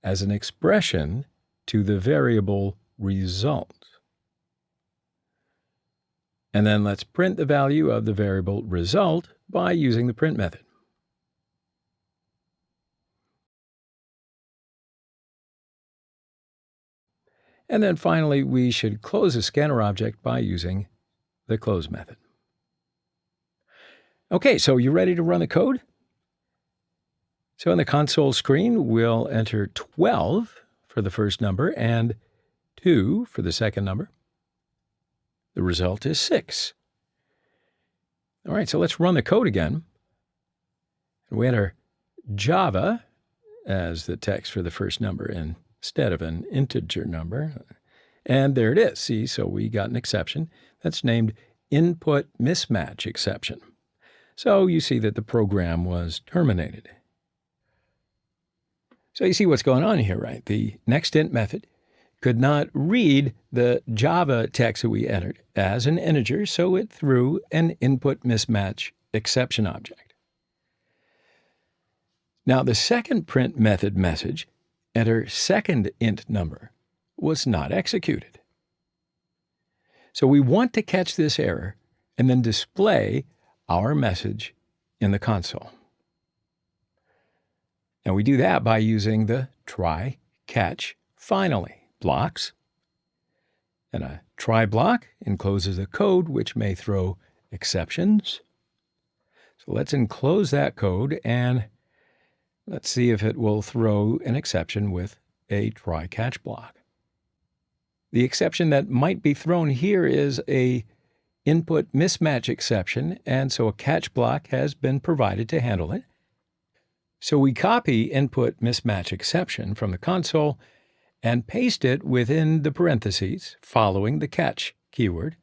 as an expression to the variable result. And then let's print the value of the variable result by using the print method. And then finally, we should close a scanner object by using the close method. Okay, so you ready to run the code? So on the console screen, we'll enter 12 for the first number and 2 for the second number. The result is 6. All right, so let's run the code again. And we enter Java as the text for the first number instead of an integer number. And there it is. See, so we got an exception that's named input mismatch exception. So you see that the program was terminated. So you see what's going on here, right? The nextInt method could not read the Java text that we entered as an integer, so it threw an input mismatch exception object. Now, the second print method message, enter second int number, was not executed. So we want to catch this error and then display our message in the console. Now we do that by using the try, catch, finally blocks. And a try block encloses a code which may throw exceptions. So let's enclose that code and let's see if it will throw an exception with a try catch block. The exception that might be thrown here is a input mismatch exception, and so a catch block has been provided to handle it. So we copy input mismatch exception from the console and paste it within the parentheses following the catch keyword.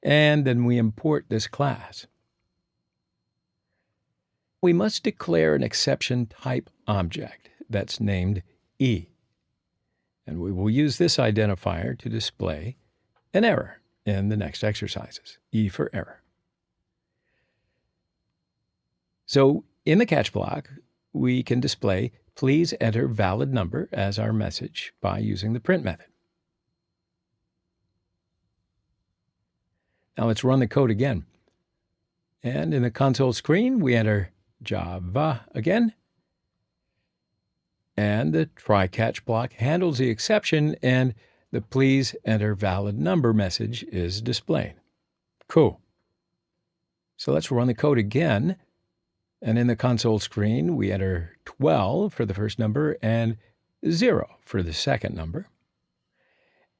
And then we import this class. We must declare an exception type object that's named E. And we will use this identifier to display an error in the next exercises, E for error. So in the catch block, we can display please enter valid number as our message by using the print method. Now let's run the code again. And in the console screen, we enter Java again. And the try catch block handles the exception, and the please enter valid number message is displayed. Cool. So let's run the code again. And in the console screen, we enter 12 for the first number and 0 for the second number.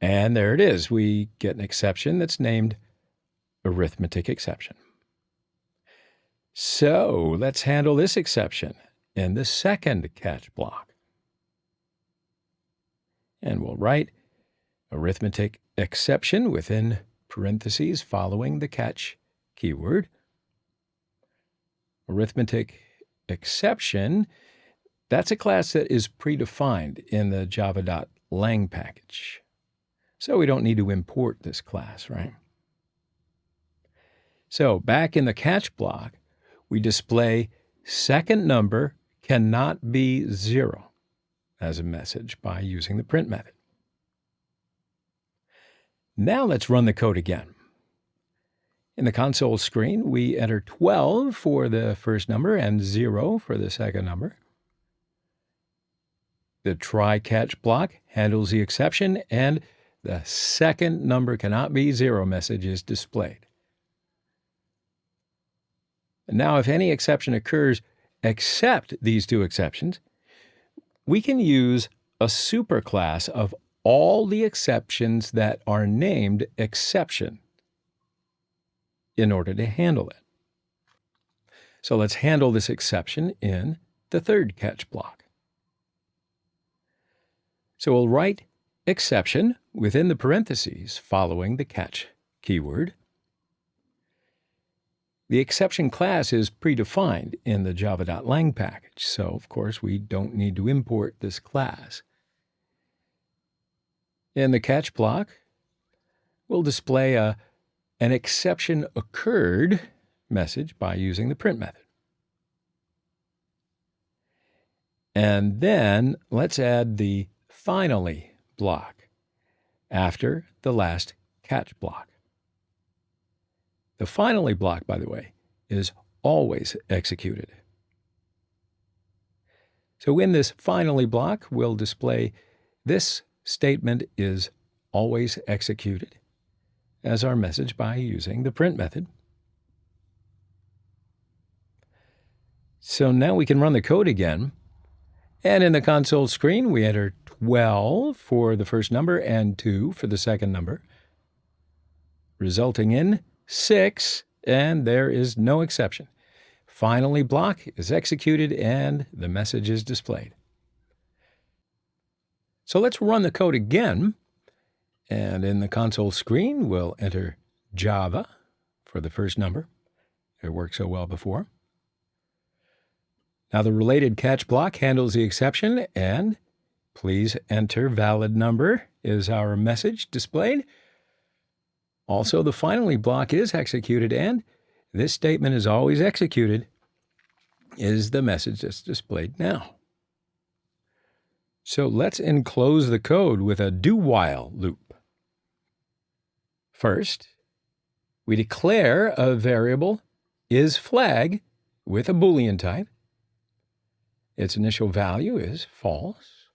And there it is. We get an exception that's named arithmetic exception. So let's handle this exception in the second catch block. And we'll write arithmetic exception within parentheses following the catch keyword. Arithmetic exception, that's a class that is predefined in the java.lang package. So we don't need to import this class, right? So back in the catch block, we display second number cannot be 0 as a message by using the print method. Now let's run the code again. In the console screen, we enter 12 for the first number and 0 for the second number. The try catch block handles the exception, and the second number cannot be 0 message is displayed. And now if any exception occurs except these two exceptions, we can use a superclass of all the exceptions that are named exception in order to handle it. So let's handle this exception in the third catch block. So we'll write exception within the parentheses following the catch keyword. The exception class is predefined in the java.lang package, so of course we don't need to import this class. In the catch block, we'll display an exception occurred message by using the print method. And then let's add the finally block after the last catch block. The finally block, by the way, is always executed. So in this finally block, we'll display this statement is always executed as our message by using the print method. So now we can run the code again. And in the console screen, we enter 12 for the first number and 2 for the second number, resulting in 6, and there is no exception. Finally block is executed and the message is displayed. So let's run the code again. And in the console screen, we'll enter Java for the first number. It worked so well before. Now the related catch block handles the exception, and please enter valid number is our message displayed. Also, the finally block is executed, and this statement is always executed is the message that's displayed now. So let's enclose the code with a do-while loop. First, we declare a variable isFlag with a Boolean type. Its initial value is false.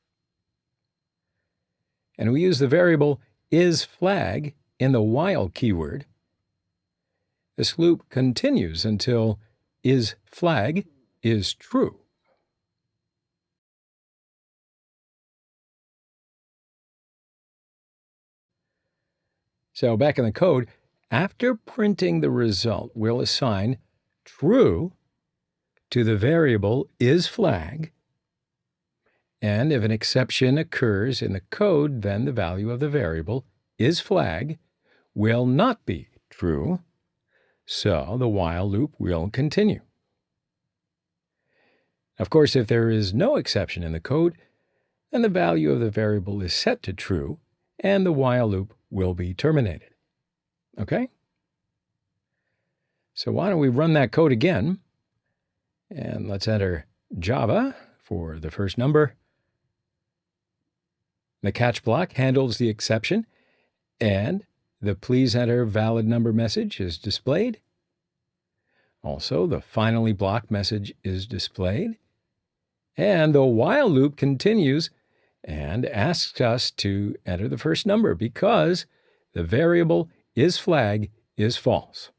And we use the variable isFlag in the while keyword. This loop continues until isFlag is true. So back in the code, after printing the result, we'll assign true to the variable isFlag, and if an exception occurs in the code, then the value of the variable isFlag will not be true, so the while loop will continue. Of course, if there is no exception in the code, then the value of the variable is set to true, and the while loop will be terminated. Okay? So why don't we run that code again, and let's enter Java for the first number. The catch block handles the exception, and the please enter valid number message is displayed. Also, the finally block message is displayed. And the while loop continues and asks us to enter the first number because the variable isFlag is false.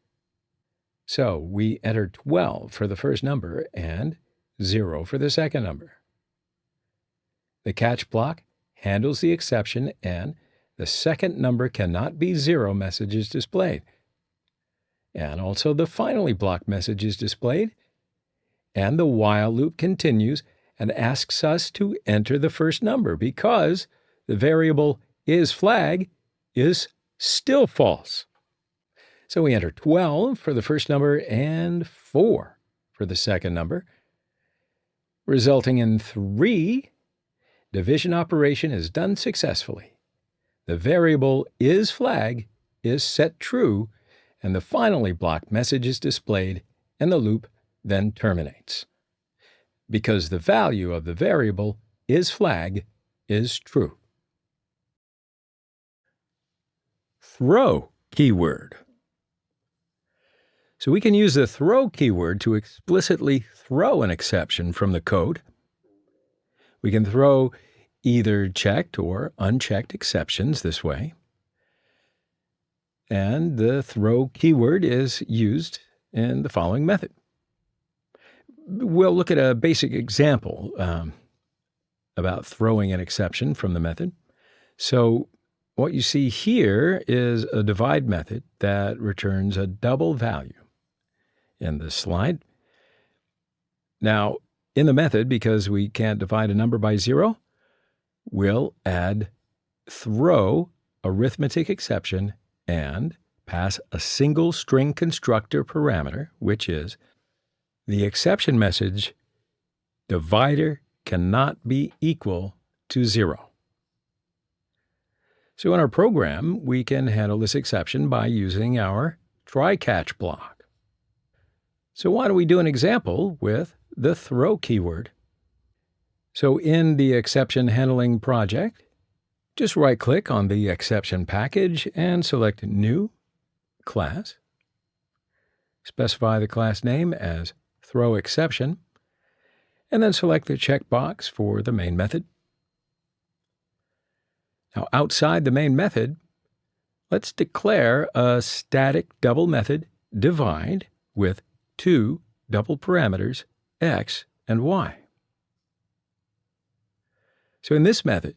So we enter 12 for the first number and 0 for the second number. The catch block handles the exception, and the second number cannot be 0 message is displayed. And also the finally block message is displayed. And the while loop continues and asks us to enter the first number because the variable isFlag is still false. So we enter 12 for the first number and 4 for the second number, resulting in 3. Division operation is done successfully. The variable isFlag is set true, and the finally blocked message is displayed, and the loop then terminates, because the value of the variable isFlag is true. Throw keyword. So we can use the throw keyword to explicitly throw an exception from the code. We can throw either checked or unchecked exceptions this way. And the throw keyword is used in the following method. We'll look at a basic example about throwing an exception from the method. So what you see here is a divide method that returns a double value in this slide. Now, in the method, because we can't divide a number by 0, we'll add throw arithmetic exception and pass a single string constructor parameter, which is the exception message divider cannot be equal to 0. So in our program, we can handle this exception by using our try catch block. So why don't we do an example with the throw keyword? So in the exception handling project, just right-click on the exception package and select New Class. Specify the class name as throw exception, and then select the checkbox for the main method. Now outside the main method, let's declare a static double method divide with 2 double parameters x and y. So in this method,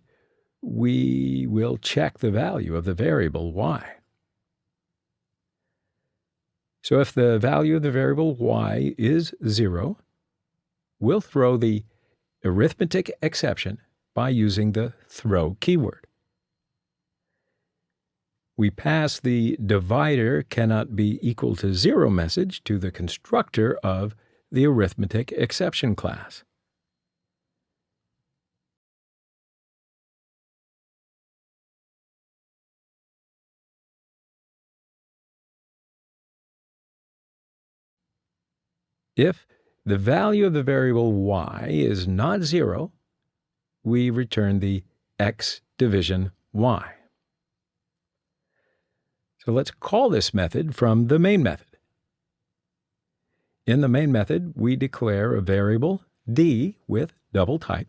we will check the value of the variable y. So if the value of the variable y is 0, we'll throw the arithmetic exception by using the throw keyword. we pass the divider cannot be equal to 0 message to the constructor of the arithmetic exception class. If the value of the variable y is not 0, we return the x division y. So let's call this method from the main method. In the main method, we declare a variable d with double type,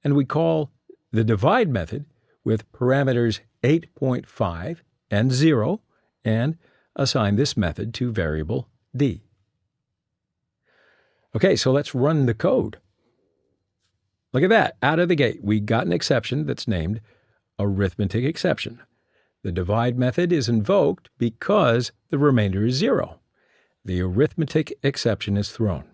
and we call the divide method with parameters 8.5 and 0, and assign this method to variable d. Okay, so let's run the code. Look at that. Out of the gate, we got an exception that's named arithmetic exception. The divide method is invoked because the remainder is 0. The arithmetic exception is thrown.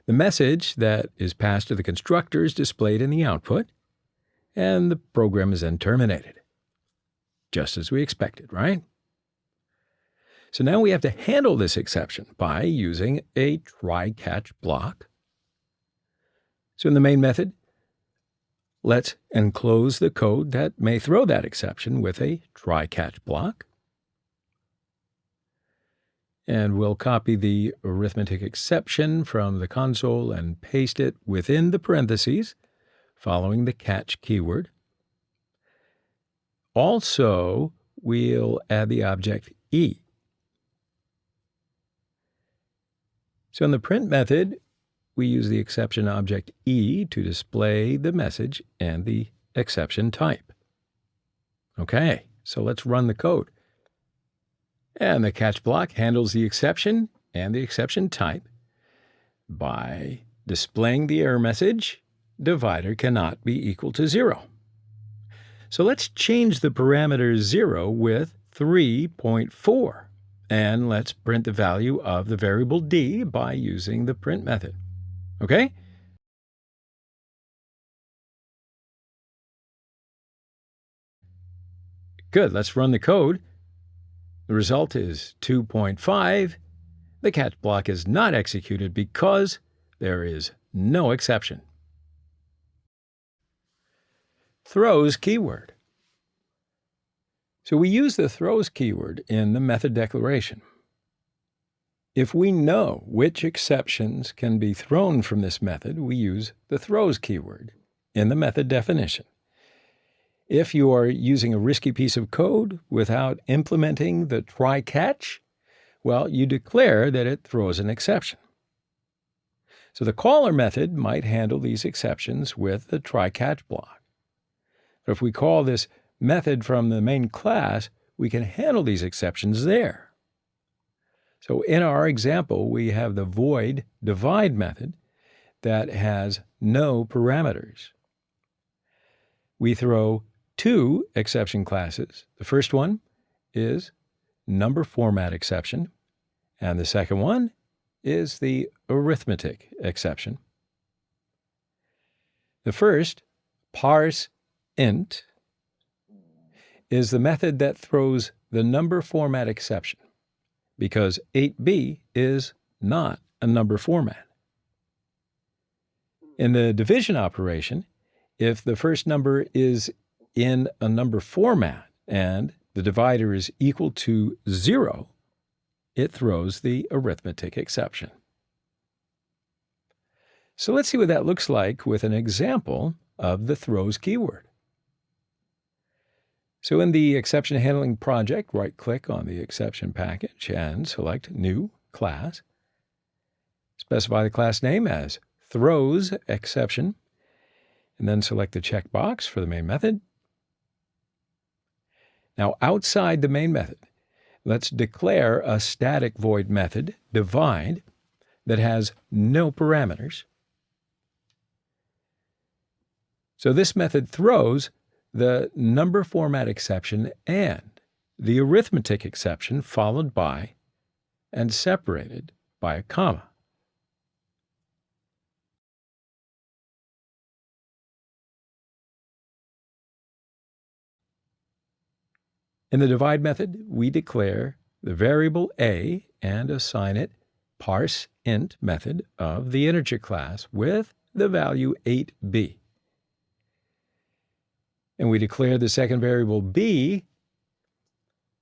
The message that is passed to the constructor is displayed in the output, and the program is then terminated. Just as we expected, right? So now we have to handle this exception by using a try-catch block. So in the main method, let's enclose the code that may throw that exception with a try-catch block. And we'll copy the arithmetic exception from the console and paste it within the parentheses, following the catch keyword. Also, we'll add the object e. So in the print method, we use the exception object e to display the message and the exception type. Okay, so let's run the code. And the catch block handles the exception and the exception type by displaying the error message, divider cannot be equal to 0. So let's change the parameter 0 with 3.4, and let's print the value of the variable d by using the print method. Okay? Good, let's run the code. The result is 2.5. The catch block is not executed because there is no exception. Throws keyword. So we use the throws keyword in the method declaration. If we know which exceptions can be thrown from this method, we use the throws keyword in the method definition. If you are using a risky piece of code without implementing the try-catch, well, you declare that it throws an exception. So the caller method might handle these exceptions with the try-catch block. But if we call this method from the main class, we can handle these exceptions there. So in our example, we have the void divide method that has no parameters. We throw two exception classes. The first one is number format exception, and the second one is the arithmetic exception. The first, parse int, is the method that throws the number format exception because 8b is not a number format. In the division operation, if the first number is in a number format and the divider is equal to 0, it throws the arithmetic exception. So let's see what that looks like with an example of the throws keyword. So in the exception handling project, right-click on the exception package and select New Class. Specify the class name as throws exception, and then select the checkbox for the main method. Now, outside the main method, let's declare a static void method, divide, that has no parameters. So this method throws the number format exception and the arithmetic exception followed by and separated by a comma. In the divide method, we declare the variable a and assign it parse int method of the integer class with the value 8b. And we declare the second variable b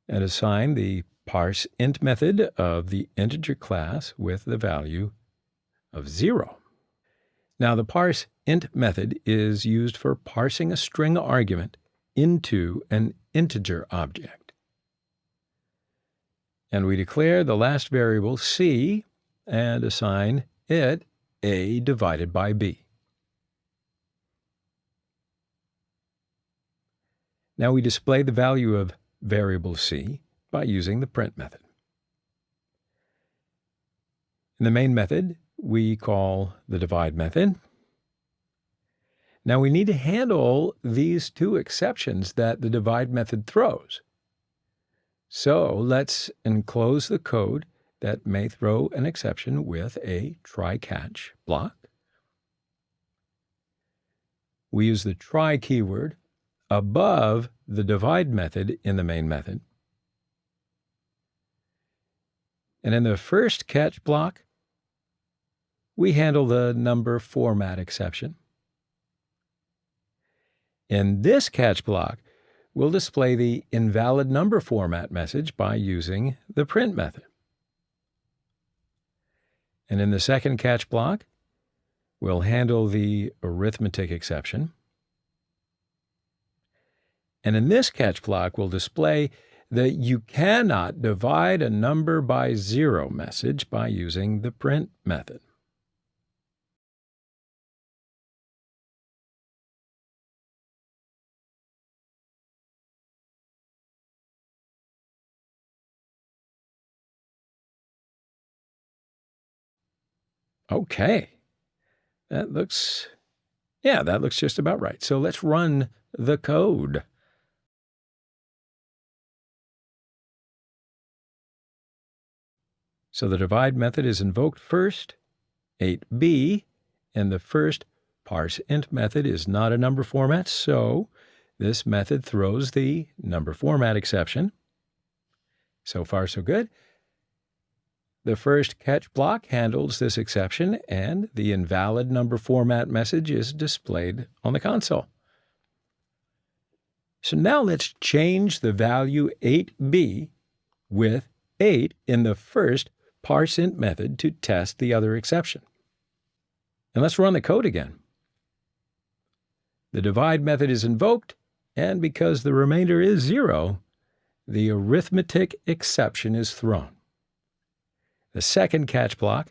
and assign the parse int method of the integer class with the value of 0. Now, the parse int method is used for parsing a string argument into an integer object. And we declare the last variable c and assign it a divided by b. Now we display the value of variable c by using the print method. In the main method, we call the divide method. Now we need to handle these two exceptions that the divide method throws. So let's enclose the code that may throw an exception with a try-catch block. We use the try keyword above the divide method in the main method. And in the first catch block, we handle the number format exception. In this catch block, we'll display the invalid number format message by using the print method. And in the second catch block, we'll handle the arithmetic exception. And in this catch block, we'll display the you cannot divide a number by 0 message by using the print method. Okay, that looks just about right. So let's run the code. So the divide method is invoked first, 8b, and the first parse int method is not a number format, so this method throws the number format exception. So far, so good. The first catch block handles this exception, and the invalid number format message is displayed on the console. So now let's change the value 8b with 8 in the first parse int method to test the other exception. And let's run the code again. The divide method is invoked, and because the remainder is 0, the arithmetic exception is thrown. The second catch block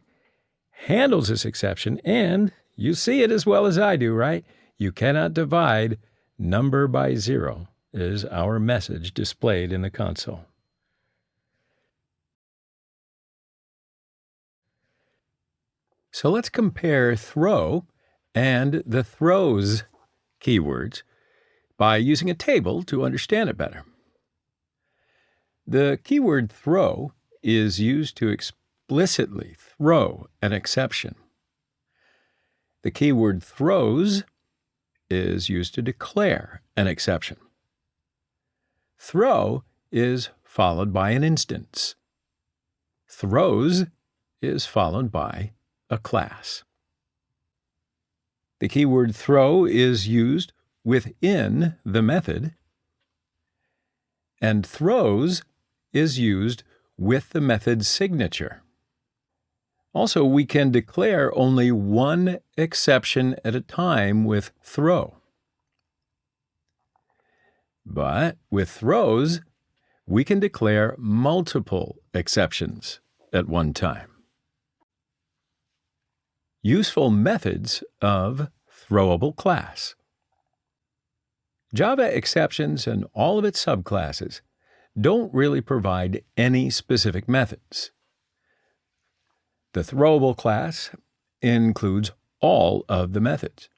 handles this exception, and you see it as well as I do, right? You cannot divide number by 0 is our message displayed in the console. So let's compare throw and the throws keywords by using a table to understand it better. The keyword throw is used to explicitly throw an exception. The keyword throws is used to declare an exception. Throw is followed by an instance. Throws is followed by a class. The keyword throw is used within the method, and throws is used with the method's signature. Also, we can declare only one exception at a time with throw. But with throws, we can declare multiple exceptions at one time. Useful methods of throwable class. Java exceptions and all of its subclasses don't really provide any specific methods. The throwable class includes all of the methods.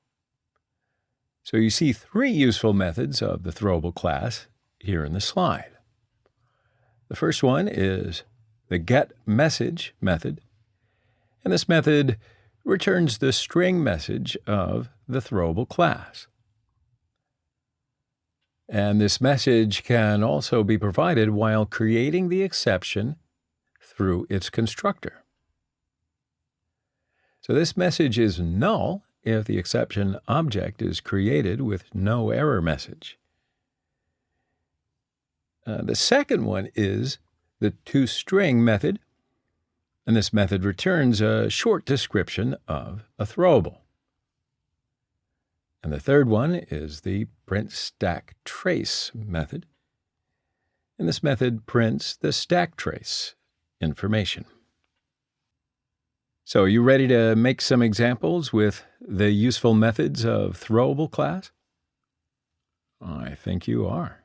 So you see 3 useful methods of the throwable class here in the slide. The first one is the getMessage method, and this method returns the string message of the throwable class. And this message can also be provided while creating the exception through its constructor. So this message is null if the exception object is created with no error message. The second one is the toString method, and this method returns a short description of a throwable. And the third one is the printStackTrace method, and this method prints the stack trace information. So are you ready to make some examples with the useful methods of throwable class? I think you are.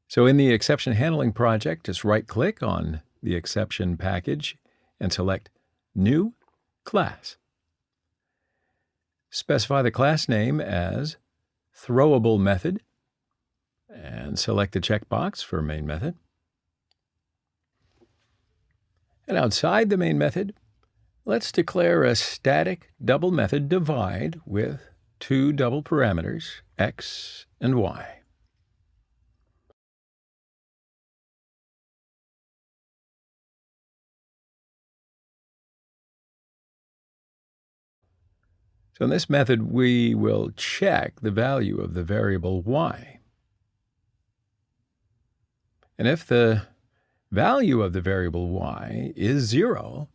So in the exception handling project, just right-click on the exception package and select New Class. Specify the class name as Throwable Method and select the checkbox for Main Method. And outside the main method, let's declare a static double method divide with two double parameters, x and y. So in this method, we will check the value of the variable y. And if the value of the variable y is 0,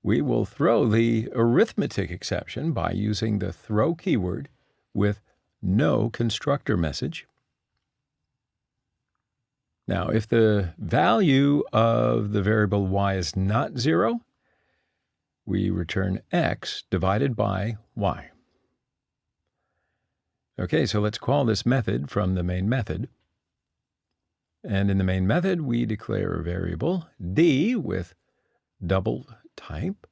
we will throw the arithmetic exception by using the throw keyword with no constructor message. Now, if the value of the variable y is not 0, we return x divided by y. Okay, so let's call this method from the main method. And in the main method, we declare a variable d with double type.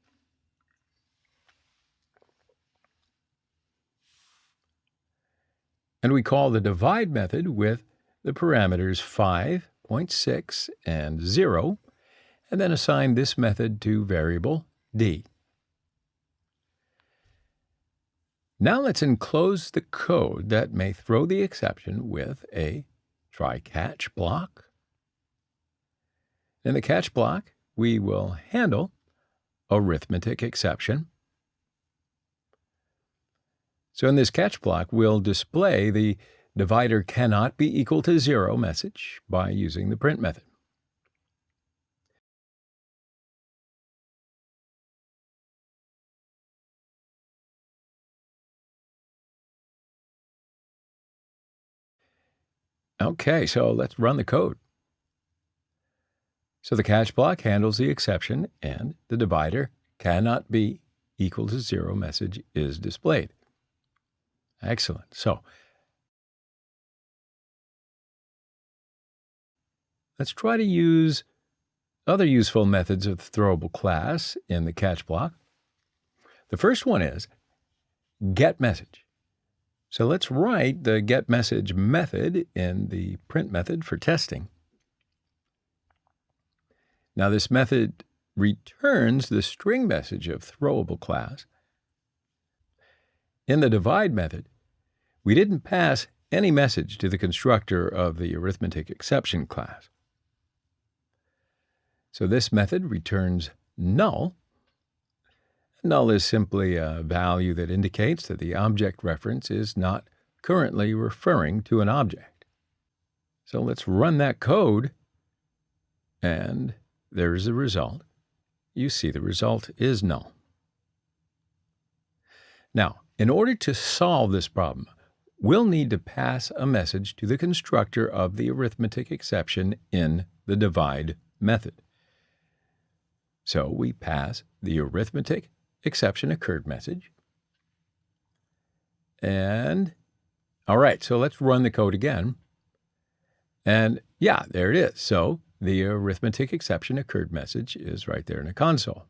And we call the divide method with the parameters 5, 0.6, and 0, and then assign this method to variable d. Now let's enclose the code that may throw the exception with a try-catch block. In the catch block, we will handle arithmetic exception. So in this catch block, we'll display the divider cannot be equal to 0 message by using the print method. Okay, so let's run the code. So the catch block handles the exception, and the divider cannot be equal to 0 message is displayed. Excellent. So let's try to use other useful methods of the throwable class in the catch block. The first one is getMessage. So let's write the getMessage method in the print method for testing. Now this method returns the string message of throwable class. In the divide method, we didn't pass any message to the constructor of the arithmetic exception class. So this method returns null. Null is simply a value that indicates that the object reference is not currently referring to an object. So let's run that code, and there's the result. You see the result is null. Now, in order to solve this problem, we'll need to pass a message to the constructor of the arithmetic exception in the divide method. So we pass the arithmetic exception occurred message. And, all right, so let's run the code again. And yeah, there it is. So the arithmetic exception occurred message is right there in the console.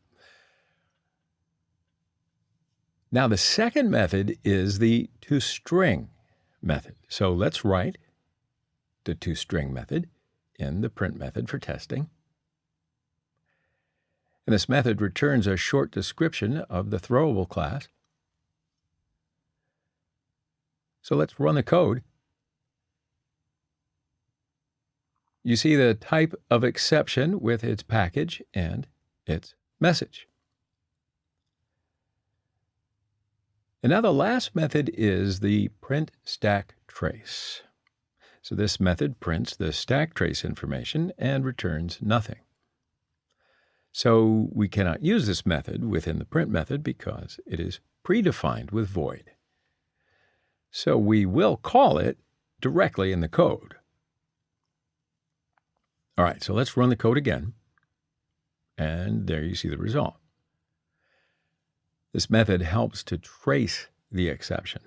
Now the second method is the toString method. So let's write the toString method in the print method for testing. And this method returns a short description of the throwable class. So let's run the code. You see the type of exception with its package and its message. And now the last method is the print stack trace. So this method prints the stack trace information and returns nothing. So we cannot use this method within the print method because it is predefined with void. So we will call it directly in the code. All right, so let's run the code again. And there you see the result. This method helps to trace the exception.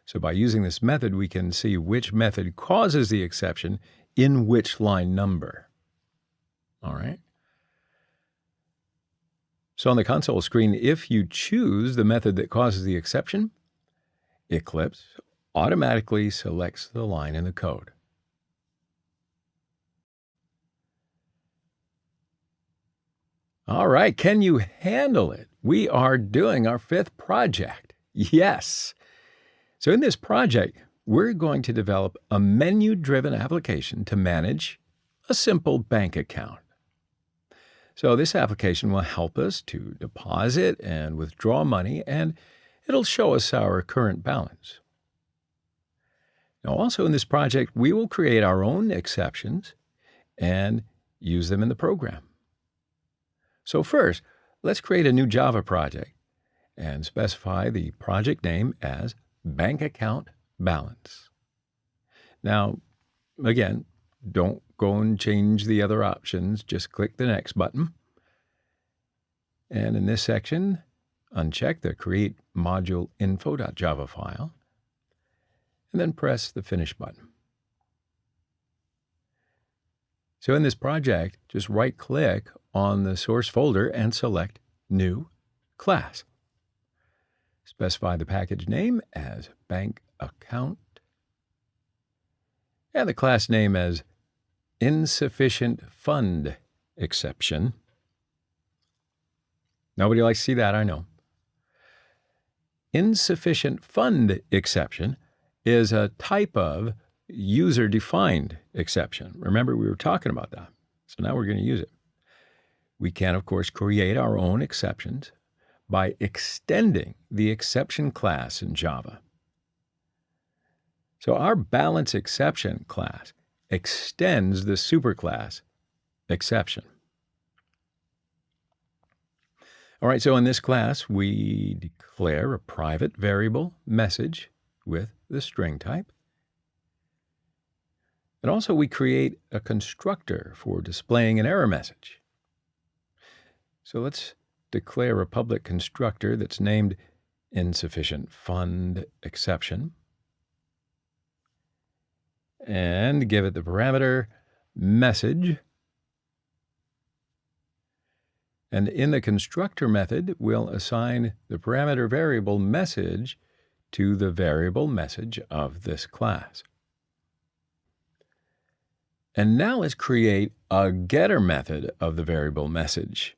So by using this method, we can see which method causes the exception in which line number. All right. So on the console screen, if you choose the method that causes the exception, Eclipse automatically selects the line in the code. All right, can you handle it? We are doing our 5th project. Yes. So in this project, we're going to develop a menu-driven application to manage a simple bank account. So this application will help us to deposit and withdraw money, and it'll show us our current balance. Now, also in this project, we will create our own exceptions and use them in the program. So first, let's create a new Java project and specify the project name as Bank Account Balance. Now, again, don't go and change the other options. Just click the Next button. And in this section, uncheck the Create Module Info.java file, and then press the Finish button. So in this project, just right-click on the source folder and select New Class. Specify the package name as Bank Account, and the class name as Insufficient Fund Exception. Nobody likes to see that, I know. Insufficient Fund Exception is a type of user-defined exception. Remember, we were talking about that. So now we're going to use it. We can, of course, create our own exceptions by extending the exception class in Java. So our balance exception class extends the superclass exception. All right, so in this class, we declare a private variable message with the string type. And also we create a constructor for displaying an error message. So let's declare a public constructor that's named Insufficient Fund Exception, and give it the parameter message. And in the constructor method, we'll assign the parameter variable message to the variable message of this class. And now let's create a getter method of the variable message.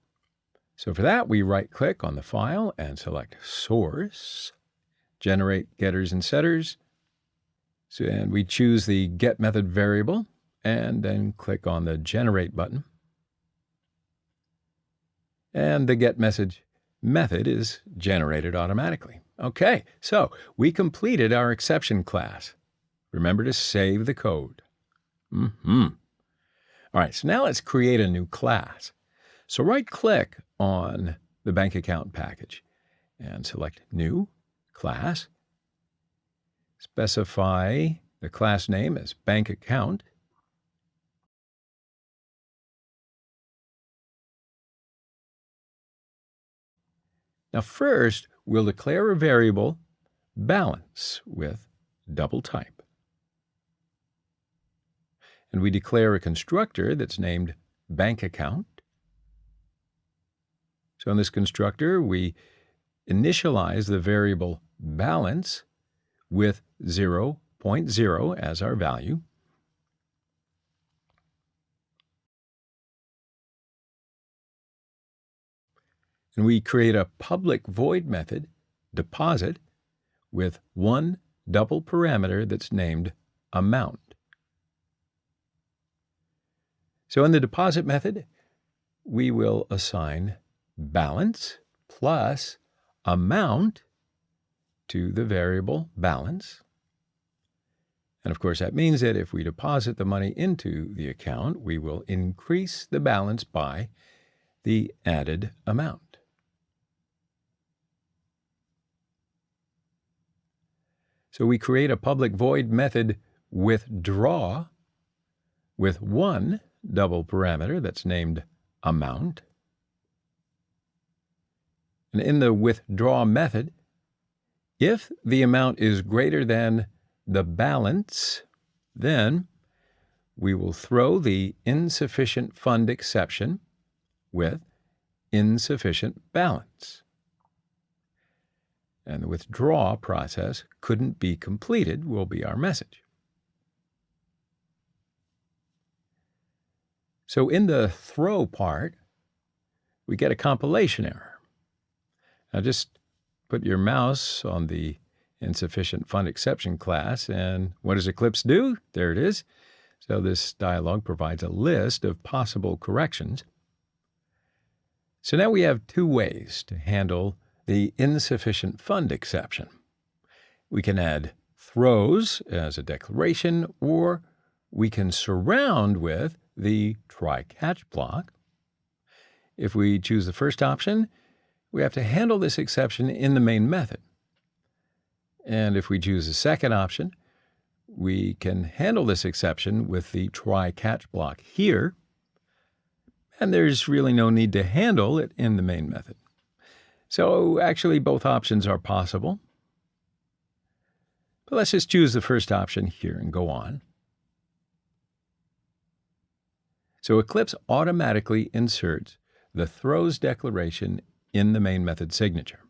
So for that, we right-click on the file and select Source, Generate Getters and Setters. And we choose the Get Method variable, and then click on the Generate button. And the Get Message method is generated automatically. Okay, so we completed our exception class. Remember to save the code. All right, so now let's create a new class. So right-click on the bank account package and select New Class. Specify the class name as Bank Account. Now first, we'll declare a variable balance with double type. And we declare a constructor that's named Bank Account. So in this constructor, we initialize the variable balance with 0.0 as our value. And we create a public void method, deposit, with 1 double parameter that's named amount. So in the deposit method, we will assign balance plus amount to the variable balance. And of course, that means that if we deposit the money into the account, we will increase the balance by the added amount. So we create a public void method withdraw with one double parameter that's named amount. And in the withdraw method, if the amount is greater than the balance, then we will throw the insufficient fund exception with insufficient balance. And the withdraw process couldn't be completed will be our message. So in the throw part, we get a compilation error. Now just put your mouse on the insufficient fund exception class, and what does Eclipse do? There it is. So this dialog provides a list of possible corrections. So now we have two ways to handle the insufficient fund exception. We can add throws as a declaration, or we can surround with the try-catch block. If we choose the first option, we have to handle this exception in the main method. And if we choose the second option, we can handle this exception with the try-catch block here, and there's really no need to handle it in the main method. So actually both options are possible. But let's just choose the first option here and go on. So Eclipse automatically inserts the throws declaration in the main method signature.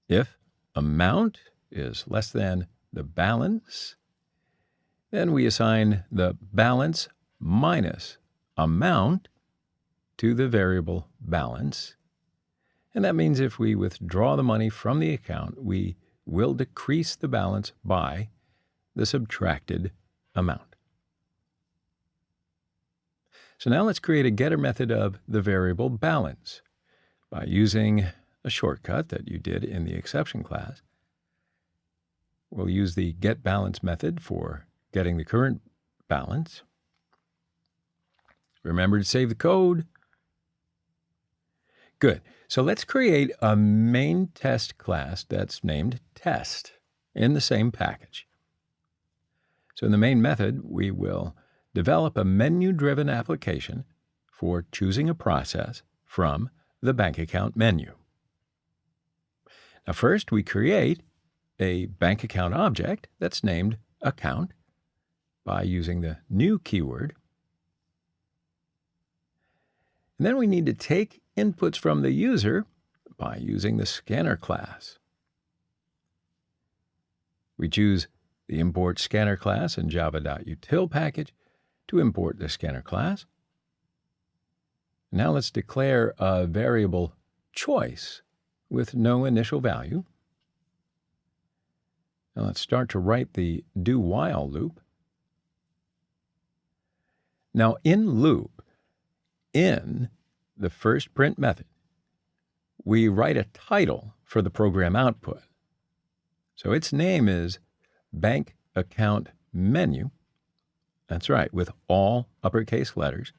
If amount is less than the balance, then we assign the balance minus amount to the variable balance. And that means if we withdraw the money from the account, we will decrease the balance by the subtracted amount. So now let's create a getter method of the variable balance by using a shortcut that you did in the exception class. We'll use the getBalance method for getting the current balance. Remember to save the code. Good. So let's create a main test class that's named test in the same package. So in the main method, we will develop a menu-driven application for choosing a process from the bank account menu. Now first, we create a bank account object that's named account by using the new keyword. And then we need to take inputs from the user by using the scanner class. We choose the import scanner class in java.util package to import the scanner class. Now let's declare a variable choice with no initial value. Now let's start to write the do while loop. Now in loop, in the first print method, we write a title for the program output. So its name is bank account menu. That's right, with all uppercase letters.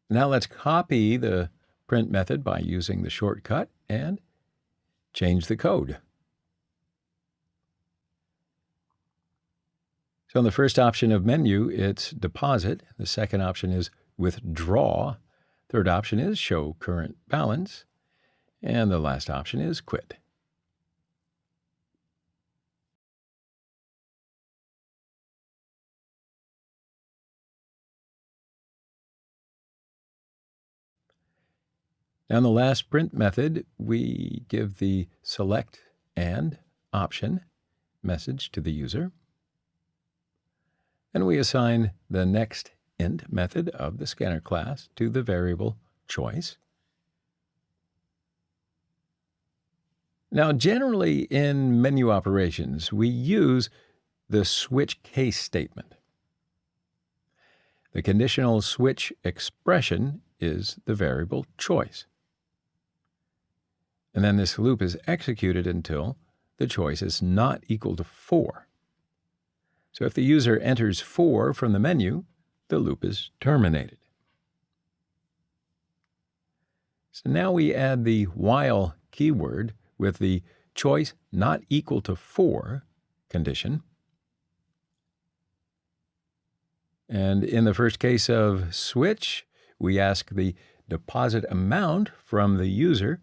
Now let's copy the print method by using the shortcut and change the code. So in the first option of menu, it's deposit. The second option is withdraw. Third option is show current balance. And the last option is quit. Now in the last print method, we give the select and option message to the user. And we assign the next int method of the scanner class to the variable choice. Now, generally in menu operations, we use the switch case statement. The conditional switch expression is the variable choice. And then this loop is executed until the choice is not equal to 4. So if the user enters 4 from the menu, the loop is terminated. So now we add the while keyword with the choice not equal to 4 condition. And in the first case of switch, we ask the deposit amount from the user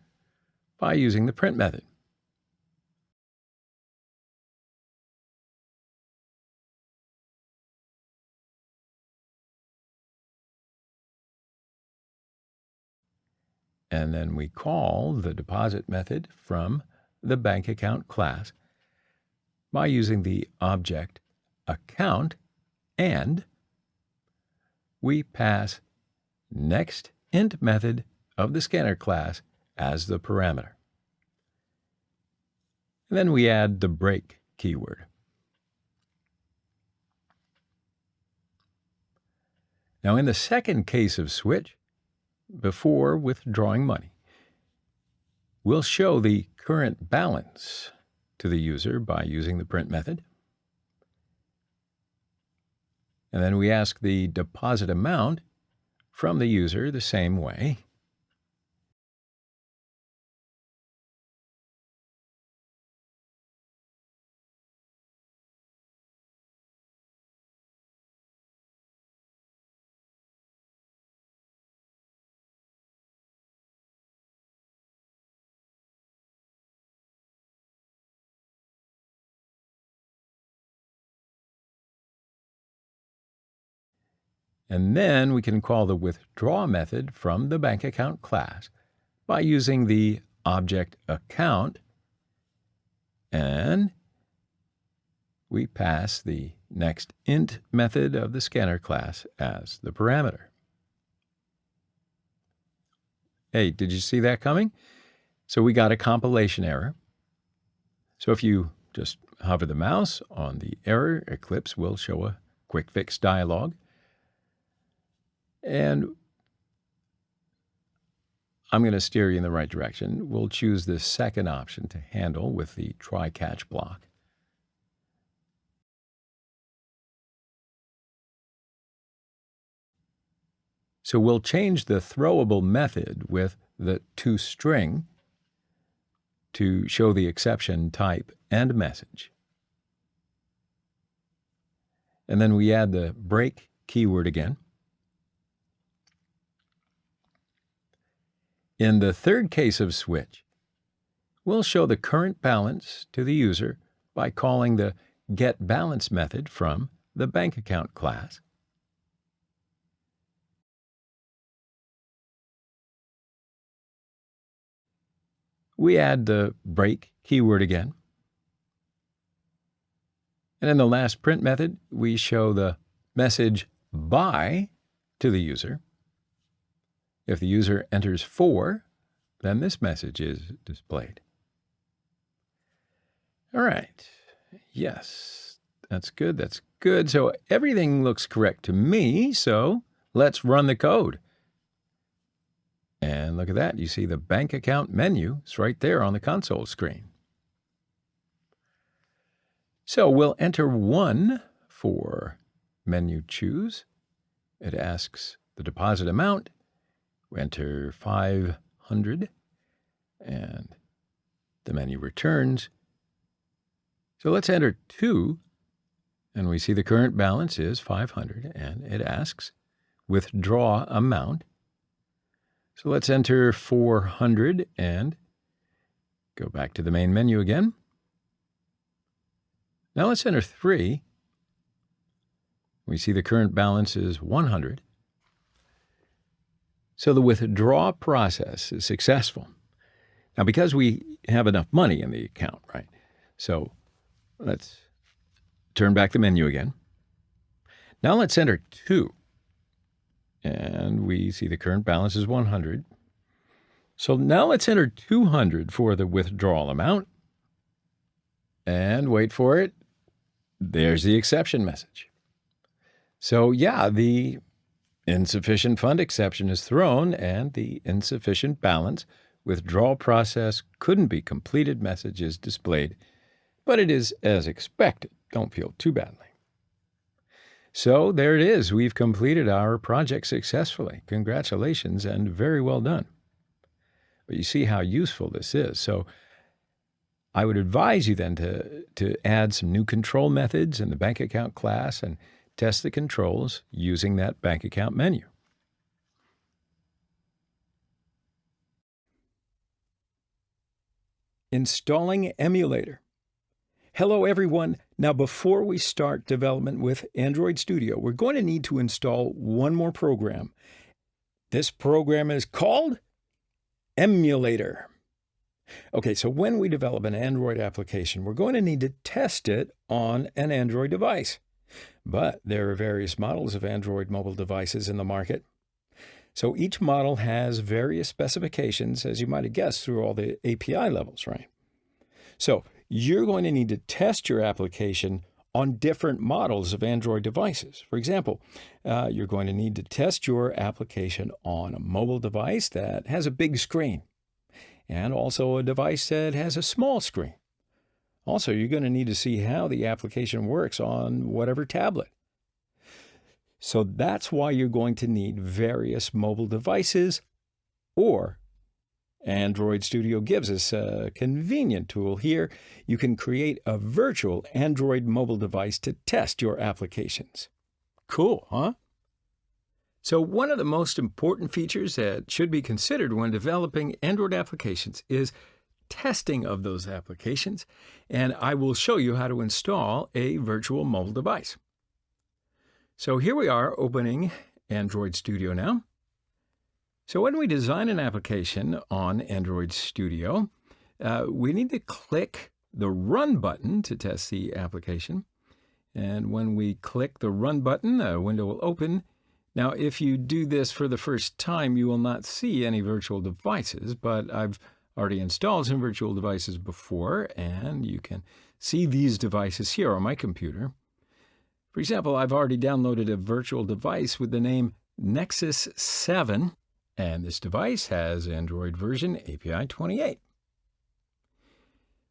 by using the print method. And then we call the deposit method from the bank account class by using the object account, and we pass next int method of the scanner class as the parameter. And then we add the break keyword. Now in the second case of switch, before withdrawing money, we'll show the current balance to the user by using the print method. And then we ask the deposit amount from the user the same way. And then we can call the withdraw method from the bank account class by using the object account, and we pass the next int method of the scanner class as the parameter. Hey, did you see that coming? So we got a compilation error. So if you just hover the mouse on the error, Eclipse will show a quick fix dialog. And I'm going to steer you in the right direction. We'll choose the second option to handle with the try-catch block. So we'll change the throwable method with the toString to show the exception type and message. And then we add the break keyword again. In the third case of switch, we'll show the current balance to the user by calling the getBalance method from the bank account class. We add the break keyword again. And in the last print method, we show the message buy to the user. If the user enters 4, then this message is displayed. All right. Yes, that's good. That's good. So everything looks correct to me. So let's run the code. And look at that. You see the bank account menu. It's right there on the console screen. So we'll enter 1 for menu choose. It asks the deposit amount. We enter 500 and the menu returns. So let's enter 2, and we see the current balance is 500, and it asks withdraw amount. So let's enter 400 and go back to the main menu again. Now let's enter 3. We see the current balance is 100. So the withdraw process is successful. Now, because we have enough money in the account, right? So let's turn back the menu again. Now let's enter 2. And we see the current balance is 100. So now let's enter 200 for the withdrawal amount. And wait for it. There's the exception message. So yeah, the insufficient fund exception is thrown and the insufficient balance withdrawal process couldn't be completed message is displayed, but it is as expected. Don't feel too badly. So there it is. We've completed our project successfully. Congratulations and very well done. But you see how useful this is. So I would advise you then to add some new control methods in the bank account class and test the controls using that bank account menu. Installing emulator. Hello everyone. Now before we start development with Android Studio, we're going to need to install one more program. This program is called Emulator. Okay, so when we develop an Android application, we're going to need to test it on an Android device. But there are various models of Android mobile devices in the market. So each model has various specifications, as you might have guessed, through all the API levels, right? So you're going to need to test your application on different models of Android devices. For example, you're going to need to test your application on a mobile device that has a big screen, and also a device that has a small screen. Also, you're going to need to see how the application works on whatever tablet. So that's why you're going to need various mobile devices, or Android Studio gives us a convenient tool here. You can create a virtual Android mobile device to test your applications. Cool, huh? So one of the most important features that should be considered when developing Android applications is testing of those applications, and I will show you how to install a virtual mobile device. So here we are opening Android Studio now. So when we design an application on Android Studio, we need to click the Run button to test the application. And when we click the Run button, a window will open. Now, if you do this for the first time, you will not see any virtual devices, but I've already installed some virtual devices before, and you can see these devices here on my computer. For example, I've already downloaded a virtual device with the name Nexus 7, and this device has Android version API 28.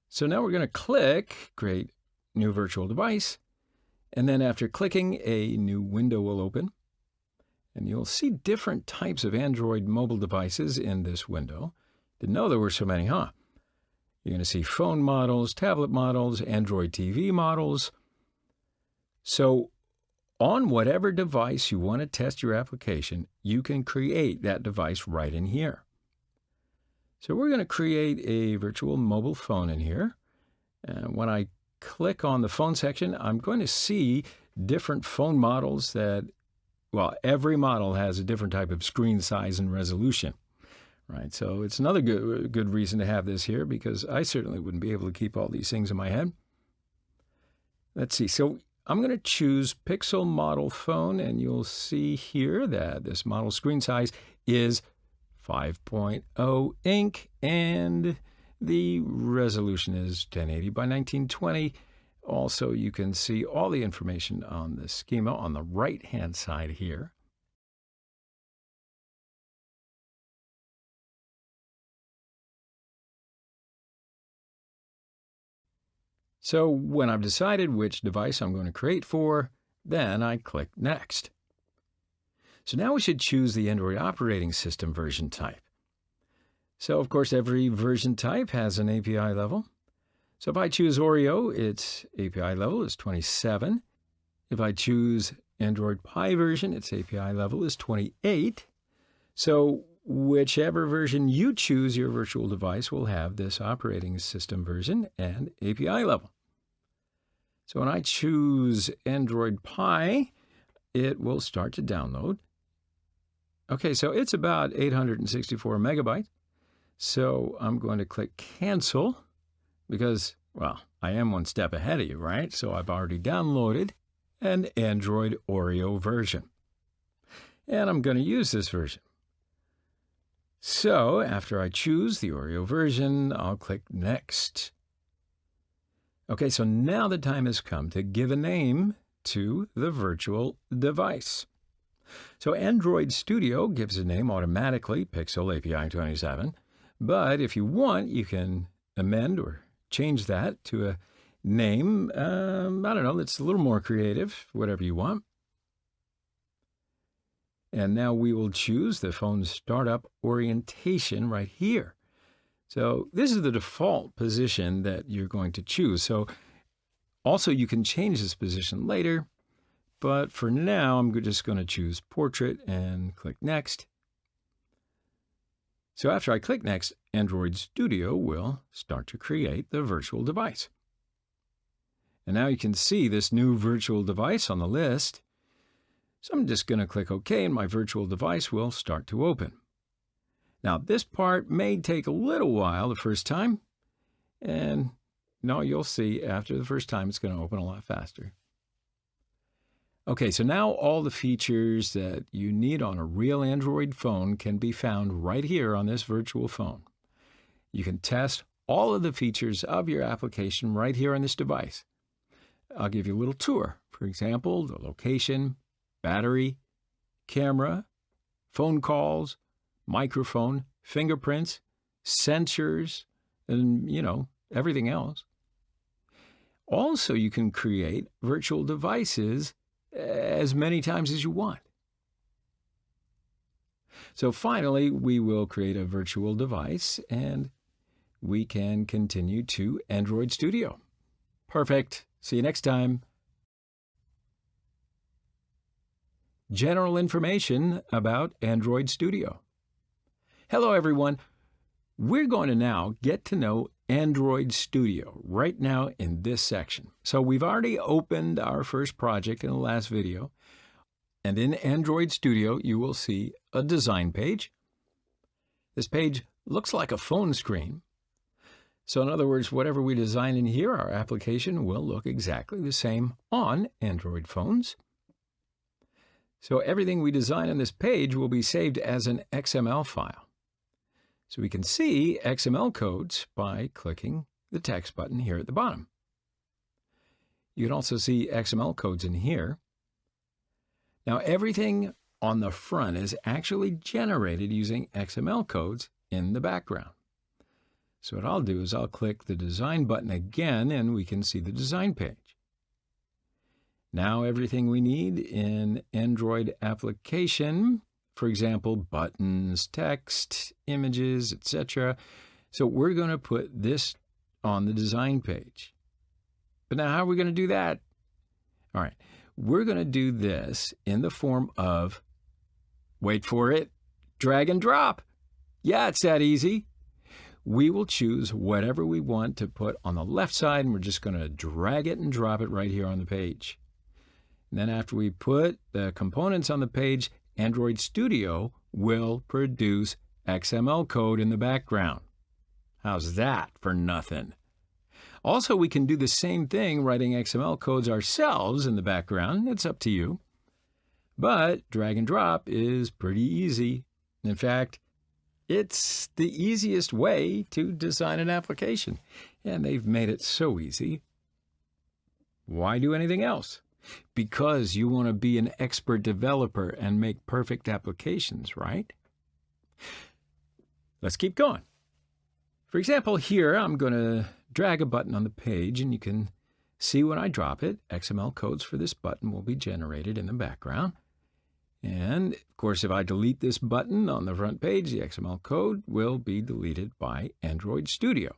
So now we're going to click Create New Virtual Device, and then after clicking, a new window will open. And you'll see different types of Android mobile devices in this window. Didn't know there were so many, huh? You're going to see phone models, tablet models, Android TV models. So on whatever device you want to test your application, you can create that device right in here. So we're going to create a virtual mobile phone in here. And when I click on the phone section, I'm going to see different phone models that, well, every model has a different type of screen size and resolution, right? So it's another good reason to have this here, because I certainly wouldn't be able to keep all these things in my head. Let's see. So I'm going to choose Pixel Model Phone, and you'll see here that this model screen size is 5.0 inch, and the resolution is 1080 by 1920. Also, you can see all the information on the schema on the right-hand side here. So when I've decided which device I'm going to create for, then I click Next. So now we should choose the Android operating system version type. So of course every version type has an API level. So if I choose Oreo, its API level is 27. If I choose Android Pie version, its API level is 28. So whichever version you choose, your virtual device will have this operating system version and API level. So when I choose Android Pie, it will start to download. Okay, so it's about 864 megabytes. So I'm going to click Cancel because, well, I am one step ahead of you, right? So I've already downloaded an Android Oreo version. and I'm going to use this version. So after I choose the Oreo version, I'll click Next. Okay, so now the time has come to give a name to the virtual device. So Android Studio gives a name automatically, Pixel API 27, but if you want, you can amend or change that to a name, I don't know, that's a little more creative, whatever you want. And now we will choose the phone startup orientation right here. So this is the default position that you're going to choose. So also you can change this position later, but for now I'm just going to choose Portrait and click Next. So after I click Next, Android Studio will start to create the virtual device. And now you can see this new virtual device on the list. So I'm just going to click OK and my virtual device will start to open. Now this part may take a little while the first time, and you'll see after the first time it's going to open a lot faster. Okay, so now all the features that you need on a real Android phone can be found right here on this virtual phone. You can test all of the features of your application right here on this device. I'll give you a little tour. For example, the location, battery, camera, phone calls, microphone, fingerprints, sensors, and, everything else. Also, you can create virtual devices as many times as you want. So finally, we will create a virtual device and we can continue to Android Studio. Perfect. See you next time. General information about Android Studio. Hello, everyone. We're going to now get to know Android Studio right now in this section. So we've already opened our first project in the last video. And in Android Studio, you will see a design page. This page looks like a phone screen. So in other words, whatever we design in here, our application will look exactly the same on Android phones. So everything we design on this page will be saved as an XML file. So we can see XML codes by clicking the text button here at the bottom. You can also see XML codes in here. Now everything on the front is actually generated using XML codes in the background. So what I'll do is I'll click the design button again and we can see the design page. Now everything we need in Android application, for example, buttons, text, images, etc. So we're going to put this on the design page. But now how are we going to do that? All right, we're going to do this in the form of, wait for it, drag and drop. Yeah, it's that easy. We will choose whatever we want to put on the left side, and we're just going to drag it and drop it right here on the page. And then after we put the components on the page, Android Studio will produce XML code in the background. How's that for nothing? Also, we can do the same thing writing XML codes ourselves in the background. It's up to you. But drag and drop is pretty easy. In fact, it's the easiest way to design an application. And they've made it so easy. Why do anything else? Because you want to be an expert developer and make perfect applications, right? Let's keep going. For example, here I'm going to drag a button on the page and you can see when I drop it, XML codes for this button will be generated in the background. And of course, if I delete this button on the front page, the XML code will be deleted by Android Studio.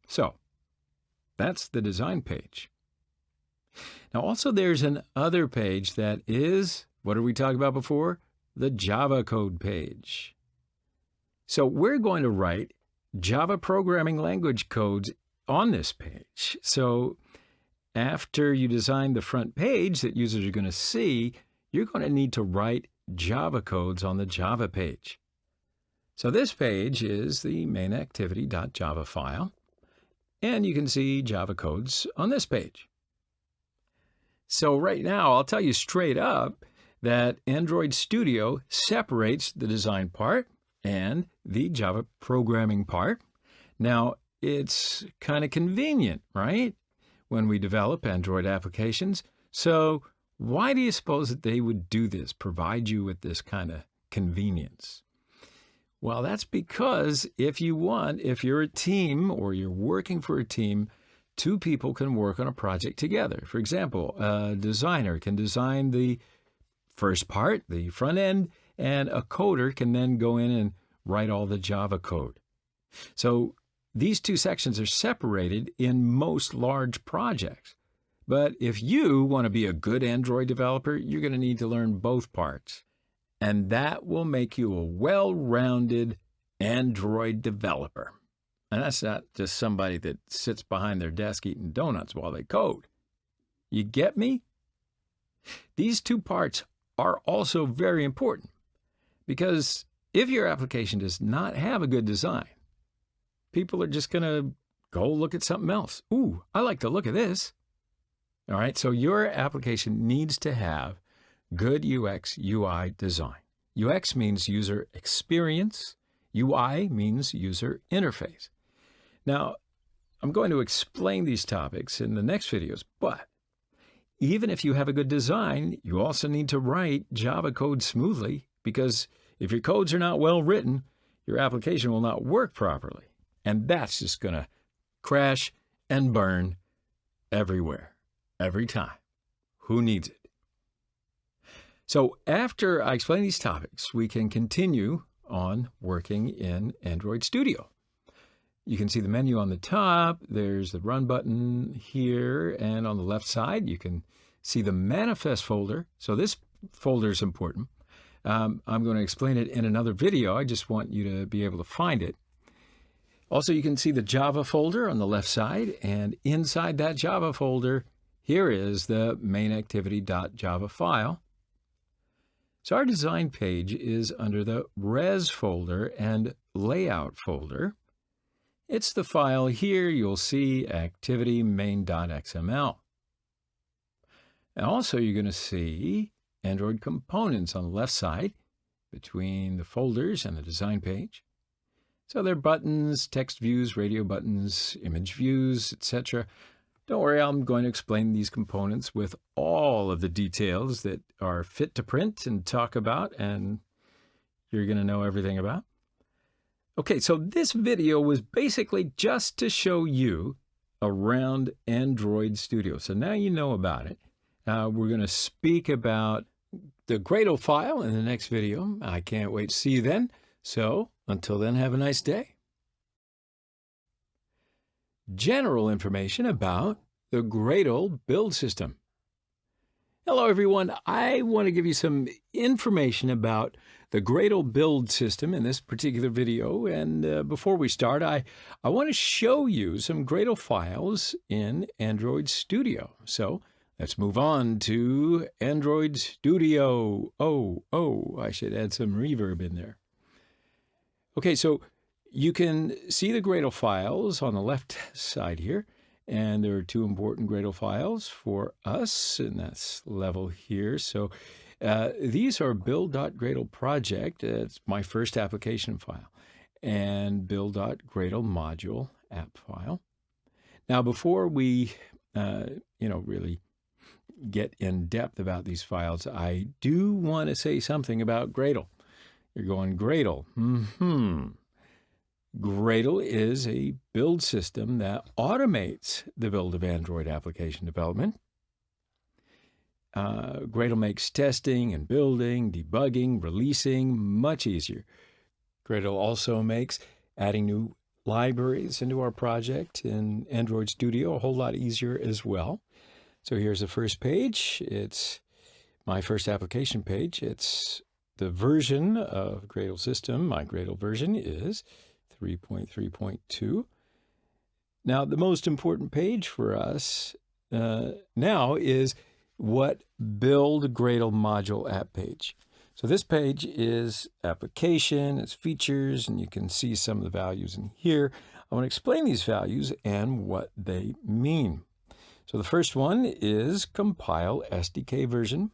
So that's the design page. Now also there's an other page that is, what did we talk about before? The Java code page. So we're going to write Java programming language codes on this page. So after you design the front page that users are going to see, you're going to need to write Java codes on the Java page. So this page is the main activity.java file, and you can see Java codes on this page. So right now, I'll tell you straight up, that Android Studio separates the design part and the Java programming part. Now, it's kind of convenient, right, when we develop Android applications. So why do you suppose that they would do this, provide you with this kind of convenience? Well, that's because if you're a team or you're working for a team, two people can work on a project together. For example, a designer can design the first part, the front end, and a coder can then go in and write all the Java code. So these two sections are separated in most large projects. But if you want to be a good Android developer, you're going to need to learn both parts. And that will make you a well-rounded Android developer. And that's not just somebody that sits behind their desk eating donuts while they code. You get me? These two parts are also very important because if your application does not have a good design, people are just going to go look at something else. Ooh, I like the look of this. All right, so your application needs to have good UX, UI design. UX means user experience. UI means user interface. Now, I'm going to explain these topics in the next videos, but even if you have a good design, you also need to write Java code smoothly because if your codes are not well written, your application will not work properly. And that's just going to crash and burn everywhere. Every time. Who needs it? So after I explain these topics, we can continue on working in Android Studio. You can see the menu on the top. There's the Run button here. And on the left side, you can see the manifest folder. So this folder is important. I'm going to explain it in another video. I just want you to be able to find it. Also, you can see the Java folder on the left side. And inside that Java folder, here is the main activity.java file. So our design page is under the res folder and layout folder. It's the file here. You'll see activity main.xml. And also you're going to see Android components on the left side between the folders and the design page. So they're buttons, text views, radio buttons, image views, etc. Don't worry, I'm going to explain these components with all of the details that are fit to print and talk about, and you're going to know everything about. Okay, so this video was basically just to show you around Android Studio. So now you know about it. We're going to speak about the Gradle file in the next video. I can't wait to see you then. So until then, have a nice day. General information about the Gradle build system. Hello, everyone. I want to give you some information about the Gradle build system in this particular video. And before we start, I want to show you some Gradle files in Android Studio. So let's move on to Android Studio. Oh, I should add some reverb in there. Okay, so you can see the Gradle files on the left side here, and there are two important Gradle files for us, and that's level here. So these are build.gradle project. It's my first application file, and build.gradle module app file. Now, before we, really get in depth about these files, I do want to say something about Gradle. You're going, Gradle? Gradle is a build system that automates the build of Android application development. Gradle makes testing and building, debugging, releasing much easier. Gradle also makes adding new libraries into our project in Android Studio a whole lot easier as well. So here's the first page. It's my first application page. It's the version of Gradle system. My Gradle version is 3.3.2. Now, the most important page for us now is what build Gradle module app page. So this page is application, it's features, and you can see some of the values in here. I want to explain these values and what they mean. So the first one is compile SDK version.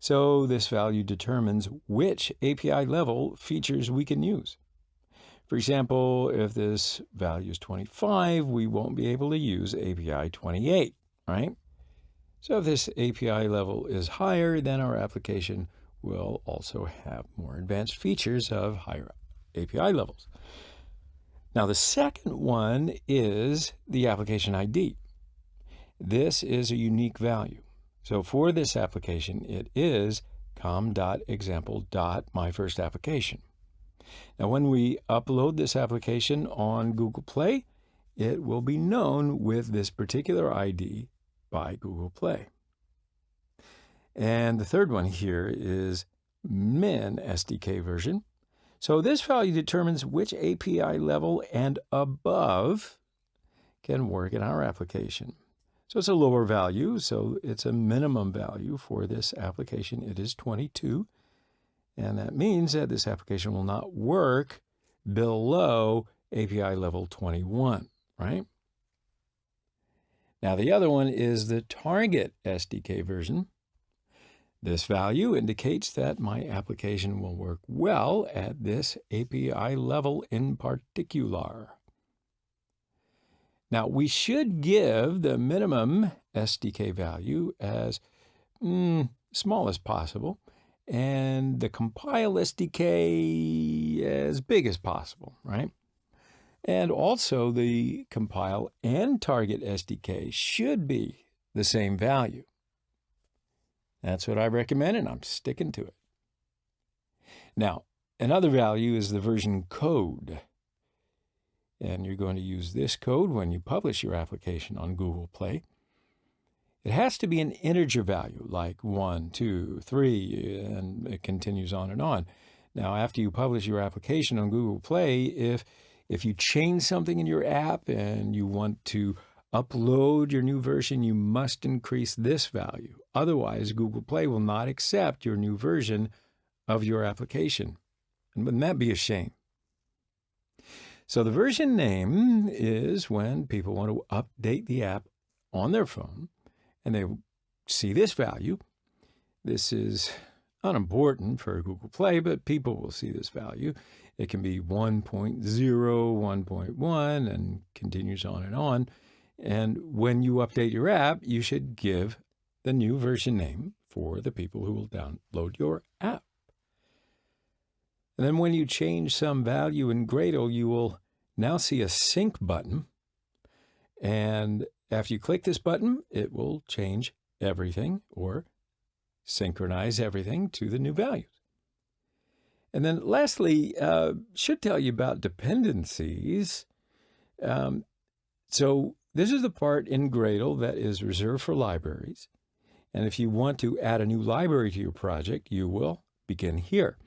So this value determines which API level features we can use. For example, if this value is 25, we won't be able to use API 28, right? So if this API level is higher, then our application will also have more advanced features of higher API levels. Now, the second one is the application ID. This is a unique value. So for this application, it is com.example.myfirstapplication. Now, when we upload this application on Google Play, it will be known with this particular ID by Google Play. And the third one here is min SDK version. So this value determines which API level and above can work in our application. So it's a lower value, so it's a minimum value for this application. It is 22, and that means that this application will not work below API level 21, right? Now, the other one is the target SDK version. This value indicates that my application will work well at this API level in particular. Now, we should give the minimum SDK value as small as possible, and the compile SDK as big as possible, right? And also the compile and target SDK should be the same value. That's what I recommend, and I'm sticking to it. Now, another value is the version code. And you're going to use this code when you publish your application on Google Play. It has to be an integer value, like 1, 2, 3, and it continues on and on. Now, after you publish your application on Google Play, if you change something in your app and you want to upload your new version, you must increase this value. Otherwise, Google Play will not accept your new version of your application. And wouldn't that be a shame? So the version name is when people want to update the app on their phone and they see this value. This is unimportant for Google Play, but people will see this value. It can be 1.0, 1.1, and continues on and on. And when you update your app, you should give the new version name for the people who will download your app. And then when you change some value in Gradle, you will now see a sync button. And after you click this button, it will change everything or synchronize everything to the new values. And then lastly, should tell you about dependencies. So this is the part in Gradle that is reserved for libraries. And if you want to add a new library to your project, you will begin here.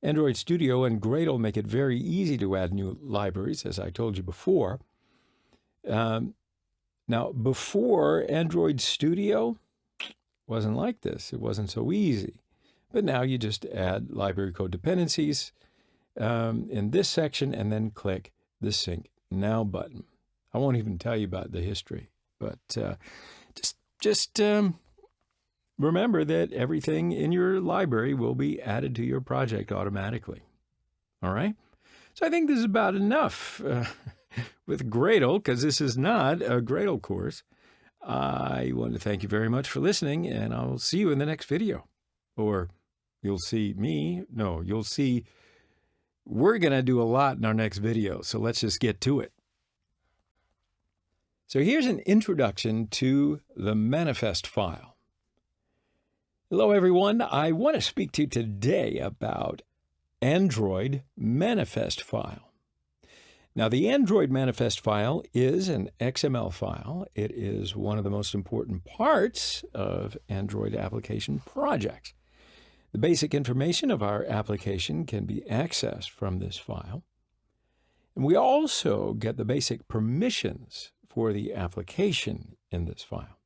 Android Studio and Gradle make it very easy to add new libraries, as I told you before. Now, before Android Studio, wasn't like this. It wasn't so easy. But now you just add library code dependencies in this section and then click the Sync Now button. I won't even tell you about the history, but just remember that everything in your library will be added to your project automatically. All right? So I think this is about enough with Gradle, because this is not a Gradle course. I want to thank you very much for listening, and I'll see you in the next video. Or you'll see me. No, you'll see we're going to do a lot in our next video, so let's just get to it. So here's an introduction to the manifest file. Hello, everyone. I want to speak to you today about Android manifest file. Now, the Android manifest file is an XML file. It is one of the most important parts of Android application projects. The basic information of our application can be accessed from this file. And we also get the basic permissions for the application in this file.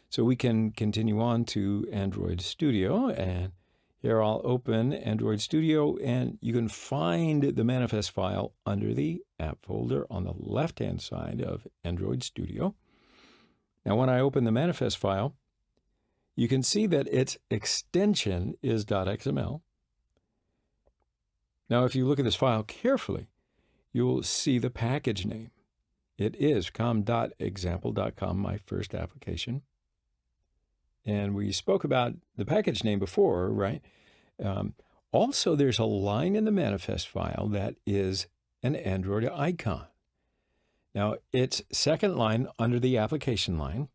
So we can continue on to Android Studio, and here I'll open Android Studio, and you can find the manifest file under the app folder on the left-hand side of Android Studio. Now, when I open the manifest file, you can see that its extension is .xml. Now, if you look at this file carefully, you'll see the package name. It is com.example.com, my first application. And we spoke about the package name before, right? Also, there's a line in the manifest file that is an Android icon. Now, it's second line under the application line,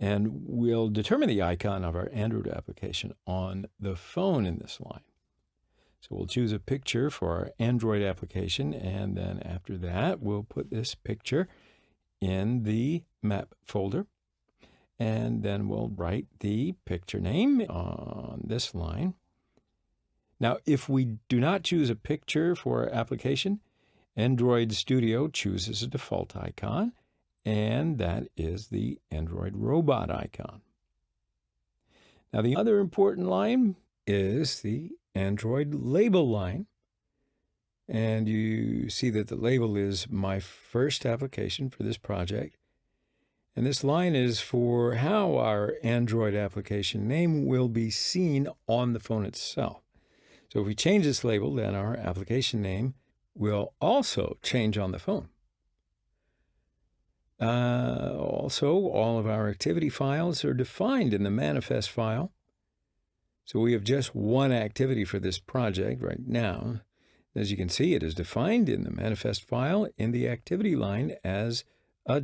and we'll determine the icon of our Android application on the phone in this line. So we'll choose a picture for our Android application, and then after that, we'll put this picture in the map folder, and then we'll write the picture name on this line. Now, if we do not choose a picture for our application, Android Studio chooses a default icon, and that is the Android robot icon. Now, the other important line is the Android label line. And you see that the label is my first application for this project. And this line is for how our Android application name will be seen on the phone itself. So if we change this label, then our application name will also change on the phone. Also, all of our activity files are defined in the manifest file. So we have just one activity for this project right now. As you can see, it is defined in the manifest file in the activity line as a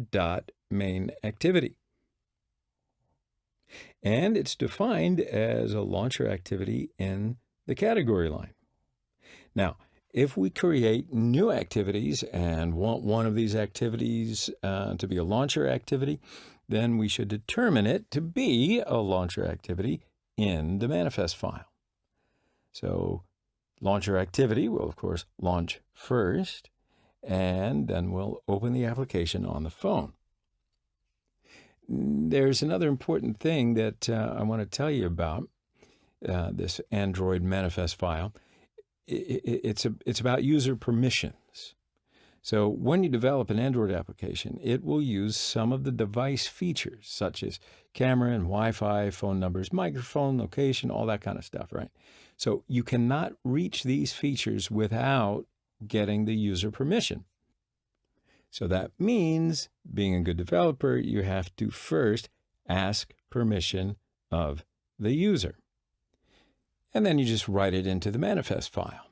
.main activity. And it's defined as a launcher activity in the category line. Now, if we create new activities and want one of these activities to be a launcher activity, then we should determine it to be a launcher activity in the manifest file. So launcher activity will, of course, launch first, and then we'll open the application on the phone. There's another important thing that I want to tell you about this Android manifest file. It's about user permissions. So when you develop an Android application, it will use some of the device features, such as camera and Wi-Fi, phone numbers, microphone, location, all that kind of stuff, right? So you cannot reach these features without getting the user permission. So that means, being a good developer, you have to first ask permission of the user. And then you just write it into the manifest file.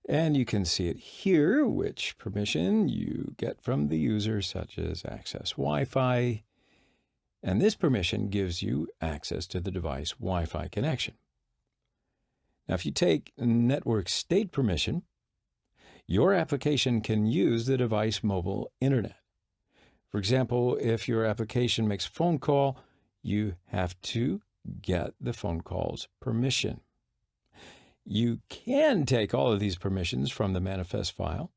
And you can see it here, which permission you get from the user, such as access Wi-Fi. And this permission gives you access to the device Wi-Fi connection. Now, if you take network state permission, your application can use the device mobile internet. For example, if your application makes a phone call, you have to get the phone call's permission. You can take all of these permissions from the manifest file,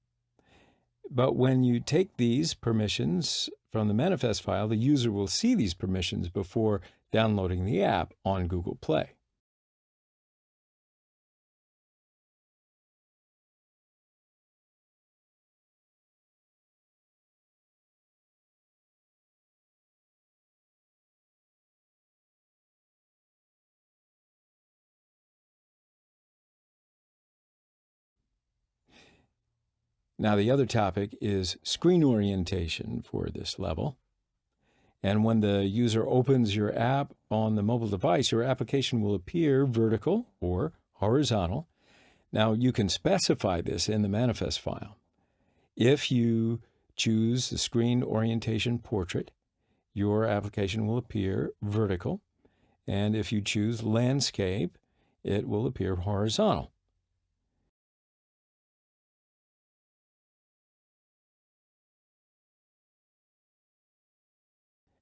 but when you take these permissions from the manifest file, the user will see these permissions before downloading the app on Google Play. Now, the other topic is screen orientation for this level. And when the user opens your app on the mobile device, your application will appear vertical or horizontal. Now, you can specify this in the manifest file. If you choose the screen orientation portrait, your application will appear vertical. And if you choose landscape, it will appear horizontal.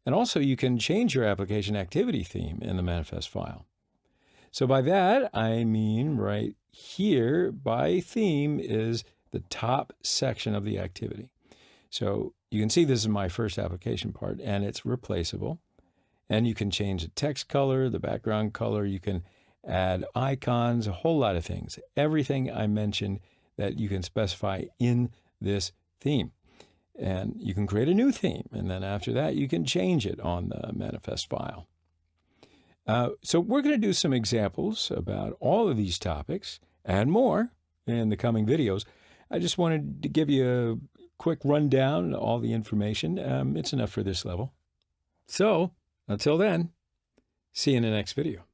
And also, you can change your application activity theme in the manifest file. So by that, I mean right here, by theme is the top section of the activity. So you can see this is my first application part, and it's replaceable. And you can change the text color, the background color. You can add icons, a whole lot of things. Everything I mentioned that you can specify in this theme. And you can create a new theme, and then after that, you can change it on the manifest file. So we're going to do some examples about all of these topics and more in the coming videos. I just wanted to give you a quick rundown of all the information. It's enough for this level. So until then, see you in the next video.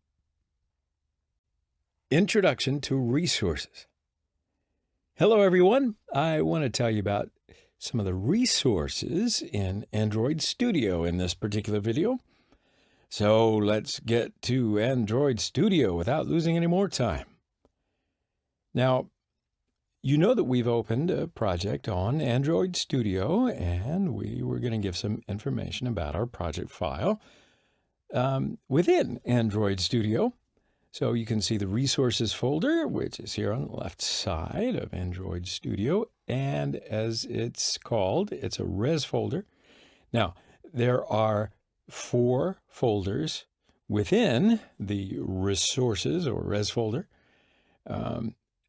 Introduction to resources. Hello, everyone. I want to tell you about some of the resources in Android Studio in this particular video. So let's get to Android Studio without losing any more time. Now, you know that we've opened a project on Android Studio, and we were going to give some information about our project file within Android Studio. So you can see the resources folder, which is here on the left side of Android Studio. And as it's called, it's a res folder. Now, there are 4 folders within the resources or res folder.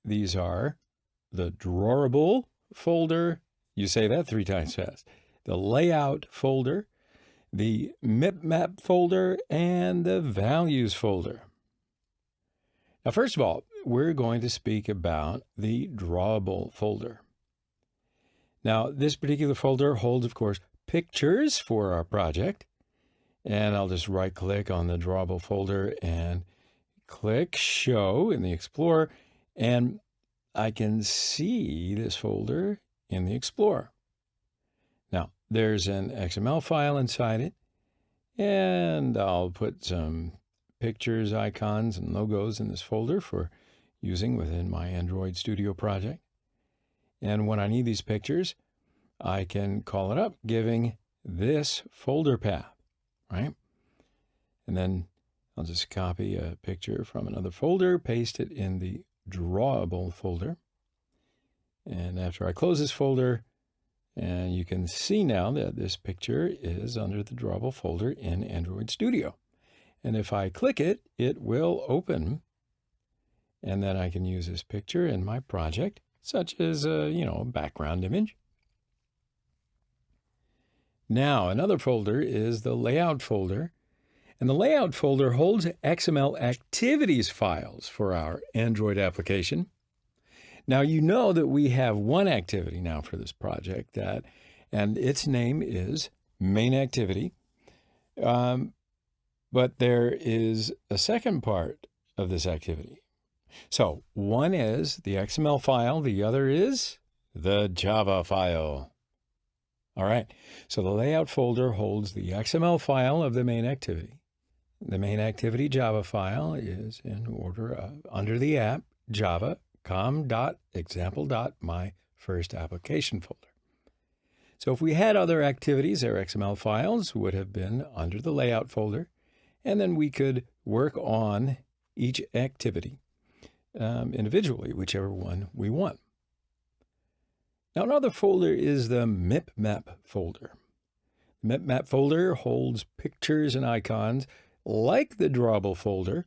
These are the drawable folder. You say that 3 times fast. The layout folder, the map folder, and the values folder. Now, first of all, we're going to speak about the drawable folder. Now, this particular folder holds, of course, pictures for our project. And I'll just right-click on the drawable folder and click Show in the Explorer. And I can see this folder in the Explorer. Now, there's an XML file inside it. And I'll put some pictures, icons, and logos in this folder for using within my Android Studio project. And when I need these pictures, I can call it up, giving this folder path. Right? And then I'll just copy a picture from another folder, paste it in the drawable folder. And after I close this folder, and you can see now that this picture is under the drawable folder in Android Studio. And if I click it, it will open. And then I can use this picture in my project, such as a background image. Now, another folder is the layout folder, and the layout folder holds XML activities files for our Android application. Now, you know that we have one activity now for this project, and its name is main activity. But there is a second part of this activity. So one is the XML file, the other is the Java file. All right, so the layout folder holds the XML file of the main activity. The main activity Java file is in order under the app Java com.example.my first application folder. So if we had other activities, our XML files would have been under the layout folder, and then we could work on each activity individually, whichever one we want. Now, another folder is the map folder. The map folder holds pictures and icons like the drawable folder.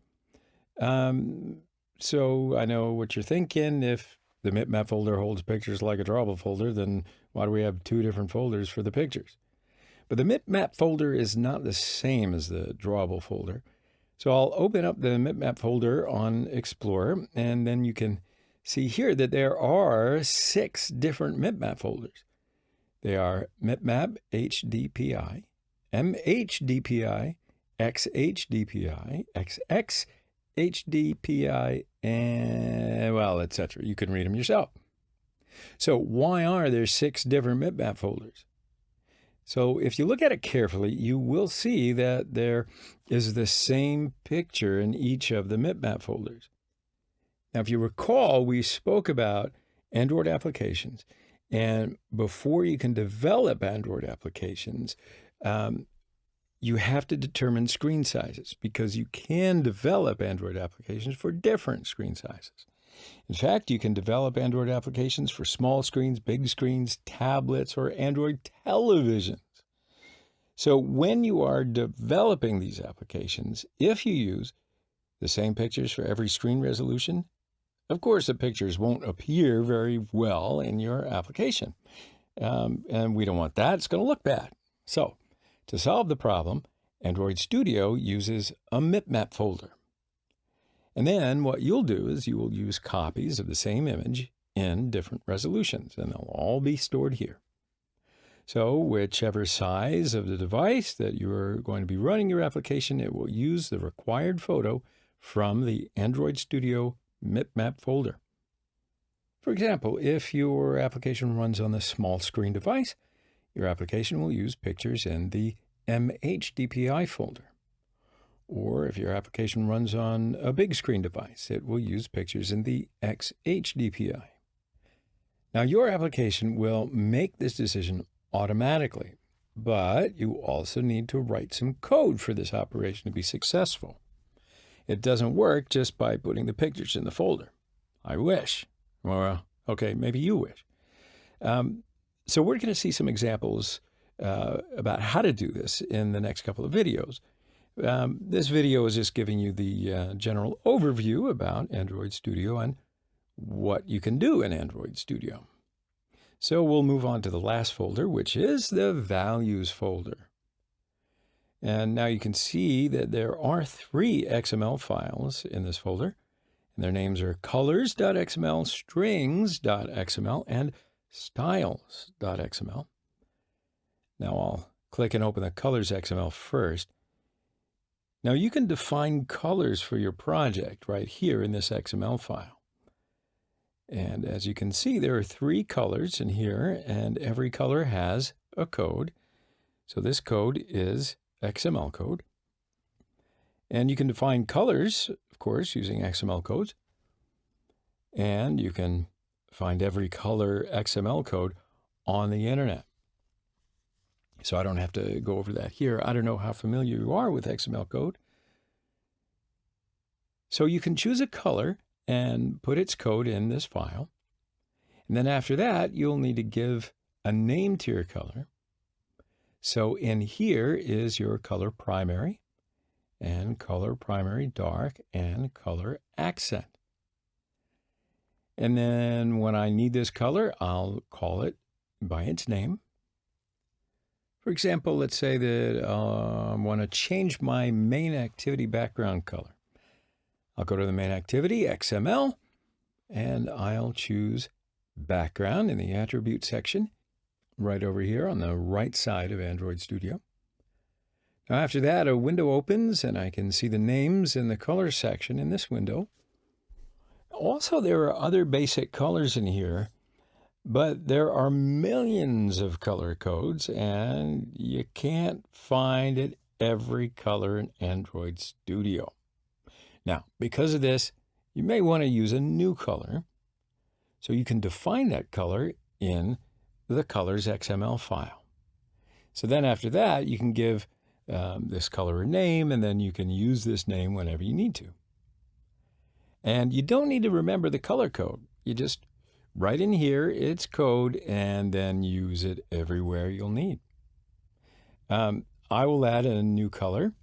So I know what you're thinking. If the map folder holds pictures like a drawable folder, then why do we have 2 different folders for the pictures? But the map folder is not the same as the drawable folder. So I'll open up the map folder on Explorer, and then you can see here that there are 6 different map folders. They are mipmap HDPI, MHDPI, XHDPI, XXHDPI, and, well, etc. You can read them yourself. So why are there 6 different mipmap folders? So if you look at it carefully, you will see that there is the same picture in each of the mipmap folders. Now, if you recall, we spoke about Android applications, and before you can develop Android applications, you have to determine screen sizes, because you can develop Android applications for different screen sizes. In fact, you can develop Android applications for small screens, big screens, tablets, or Android televisions. So when you are developing these applications, if you use the same pictures for every screen resolution, of course, the pictures won't appear very well in your application. And we don't want that. It's going to look bad. So to solve the problem, Android Studio uses a mipmap folder. And then what you'll do is you will use copies of the same image in different resolutions, and they'll all be stored here. So whichever size of the device that you're going to be running your application, it will use the required photo from the Android Studio mipmap folder. For example, if your application runs on the small screen device, your application will use pictures in the MHDPI folder. Or if your application runs on a big screen device, it will use pictures in the XHDPI. Now, your application will make this decision automatically, but you also need to write some code for this operation to be successful. It doesn't work just by putting the pictures in the folder. I wish. Well, okay, maybe you wish. So we're going to see some examples about how to do this in the next couple of videos. This video is just giving you the general overview about Android Studio and what you can do in Android Studio. So we'll move on to the last folder, which is the values folder. And now you can see that there are 3 XML files in this folder, and their names are colors.xml, strings.xml, and styles.xml. Now I'll click and open the colors XML first. Now you can define colors for your project right here in this XML file. And as you can see, there are 3 colors in here, and every color has a code. So this code is XML code. And you can define colors, of course, using XML codes. And you can find every color XML code on the internet. So I don't have to go over that here. I don't know how familiar you are with XML code. So you can choose a color and put its code in this file. And then after that, you'll need to give a name to your color. So in here is your color primary, and color primary dark, and color accent. And then when I need this color, I'll call it by its name. For example, let's say that I want to change my main activity background color. I'll go to the main activity, XML, and I'll choose background in the attribute section right over here on the right side of Android Studio. Now after that, a window opens and I can see the names in the color section in this window. Also, there are other basic colors in here, but there are millions of color codes and you can't find it every color in Android Studio. Now, because of this, you may want to use a new color. So you can define that color in the colors XML file. So then after that, you can give this color a name, and then you can use this name whenever you need to. And you don't need to remember the color code. You just write in here its code and then use it everywhere you'll need. I will add a new color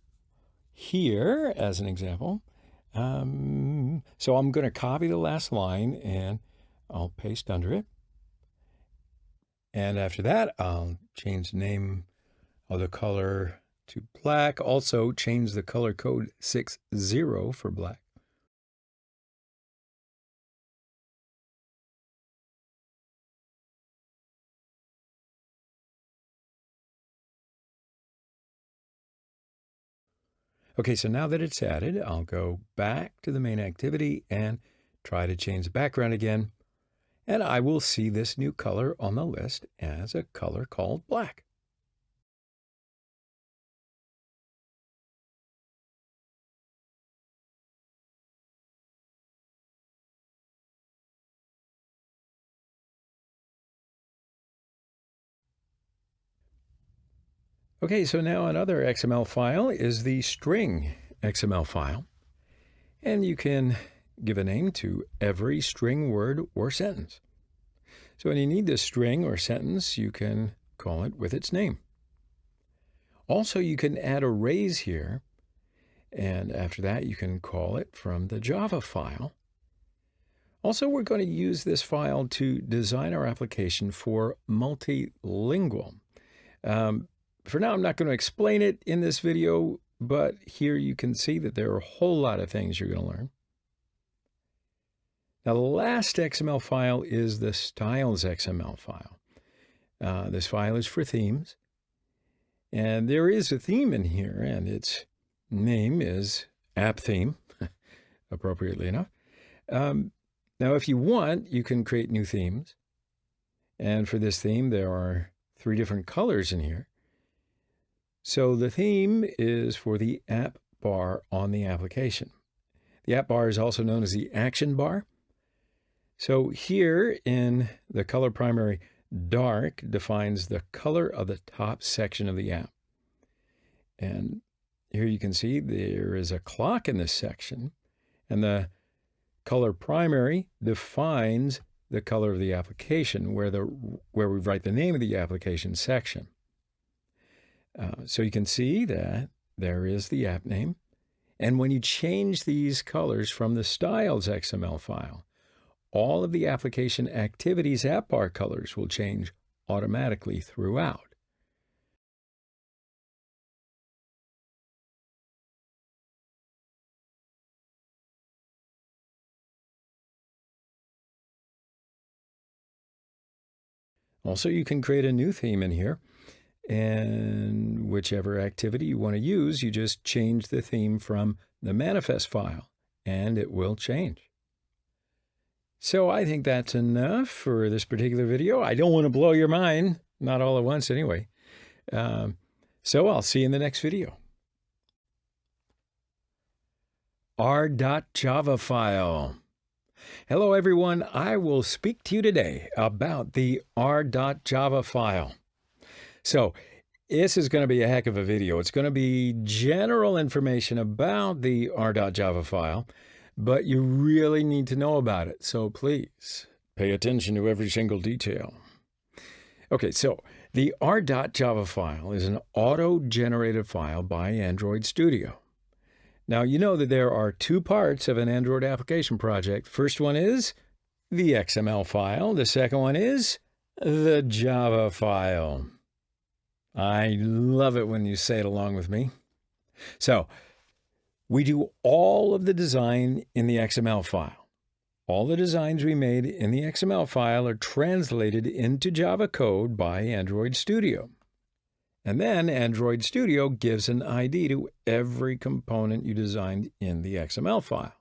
here as an example. So I'm going to copy the last line and I'll paste under it. And after that, I'll change the name of the color to black. Also change the color code 60 for black. Okay, so now that it's added, I'll go back to the main activity and try to change the background again. And I will see this new color on the list as a color called black. Okay, so now another XML file is the string XML file. And you can give a name to every string word or sentence. So when you need this string or sentence, you can call it with its name. Also, you can add arrays here. And after that, you can call it from the Java file. Also, we're going to use this file to design our application for multilingual. For now, I'm not going to explain it in this video, but here you can see that there are a whole lot of things you're going to learn. Now, the last XML file is the styles XML file. This file is for themes. And there is a theme in here, and its name is app theme, appropriately enough. Now, if you want, you can create new themes. And for this theme, there are 3 different colors in here. So the theme is for the app bar on the application. The app bar is also known as the action bar. So here in the color primary, dark defines the color of the top section of the app. And here you can see there is a clock in this section, and the color primary defines the color of the application where we write the name of the application section. So you can see that there is the app name. And when you change these colors from the styles XML file, all of the application activities app bar colors will change automatically throughout. Also, you can create a new theme in here, and whichever activity you want to use, you just change the theme from the manifest file, and it will change. So I think that's enough for this particular video. I don't want to blow your mind, not all at once anyway. So I'll see you in the next video. R.Java file. Hello everyone, I will speak to you today about the R.Java file. So this is going to be a heck of a video. It's going to be general information about the R.Java file, but you really need to know about it. So please pay attention to every single detail. Okay, so the R.Java file is an auto-generated file by Android Studio. Now, you know that there are 2 parts of an Android application project. First one is the XML file. The second one is the Java file. I love it when you say it along with me. So, we do all of the design in the XML file. All the designs we made in the XML file are translated into Java code by Android Studio. And then Android Studio gives an ID to every component you designed in the XML file.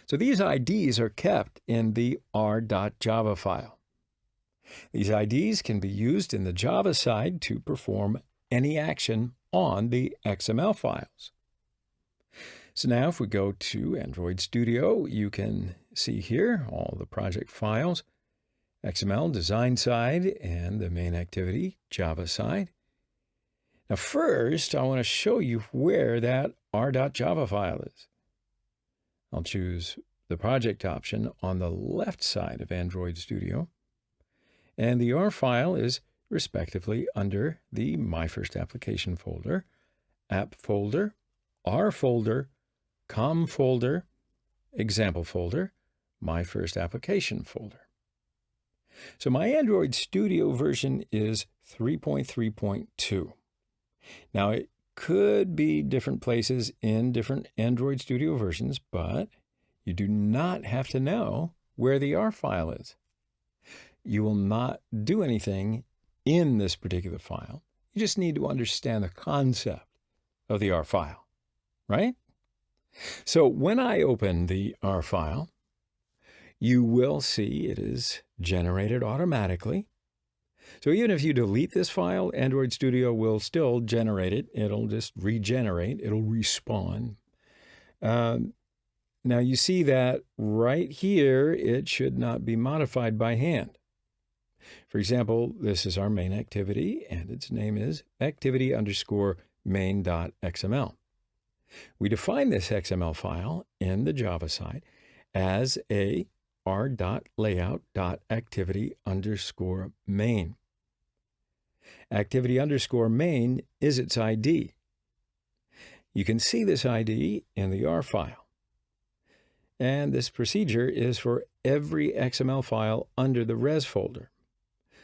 So these IDs are kept in the R.Java file. These IDs can be used in the Java side to perform any action on the XML files. So now if we go to Android Studio, you can see here all the project files, XML design side and the main activity Java side. Now first, I want to show you where that R.Java file is. I'll choose the project option on the left side of Android Studio. And the R file is respectively under the My First Application folder, App folder, R folder, Com folder, Example folder, My First Application folder. So my Android Studio version is 3.3.2. Now, it could be different places in different Android Studio versions, but you do not have to know where the R file is. You will not do anything in this particular file. You just need to understand the concept of the R file, right? So when I open the R file, you will see it is generated automatically. So even if you delete this file, Android Studio will still generate it. It'll just regenerate. It'll respawn. Now you see that right here, it should not be modified by hand. For example, this is our main activity, and its name is activity_main.xml. We define this XML file in the Java side as a r.layout.activity_main. Activity_main is its ID. You can see this ID in the R file. And this procedure is for every XML file under the res folder.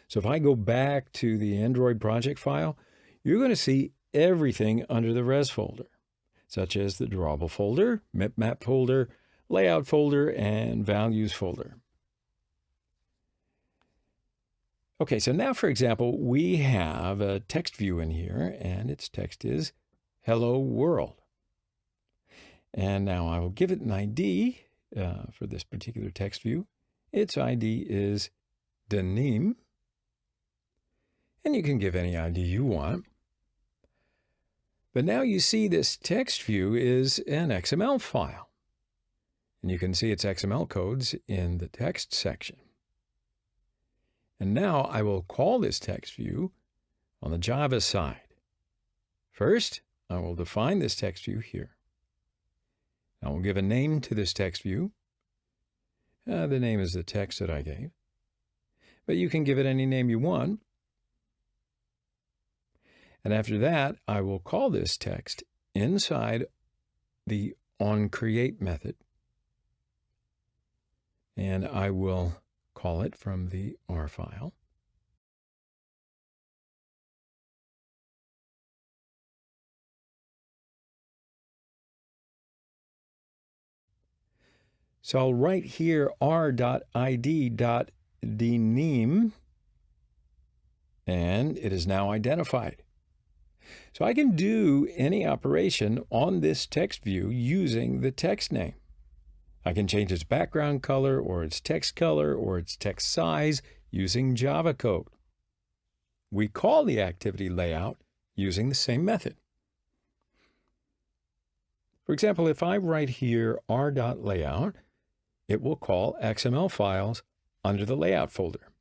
So if I go back to the Android project file, you're going to see everything under the res folder, such as the drawable folder, map folder, layout folder, and values folder. Okay, so now, for example, we have a text view in here, and its text is Hello World. And now I will give it an ID for this particular text view. Its ID is denim, and you can give any ID you want. But now you see this text view is an XML file, and you can see its XML codes in the text section. And now I will call this text view on the Java side. First, I will define this text view here. I will give a name to this text view. The name is the text that I gave, but you can give it any name you want. And after that, I will call this text inside the onCreate method, and I will call it from the R file. So I'll write here r.id.denim, and it is now identified. So I can do any operation on this text view using the text name. I can change its background color or its text size using Java code. We call the activity layout using the same method. For example, if I write here r.layout, it will call XML files under the layout folder.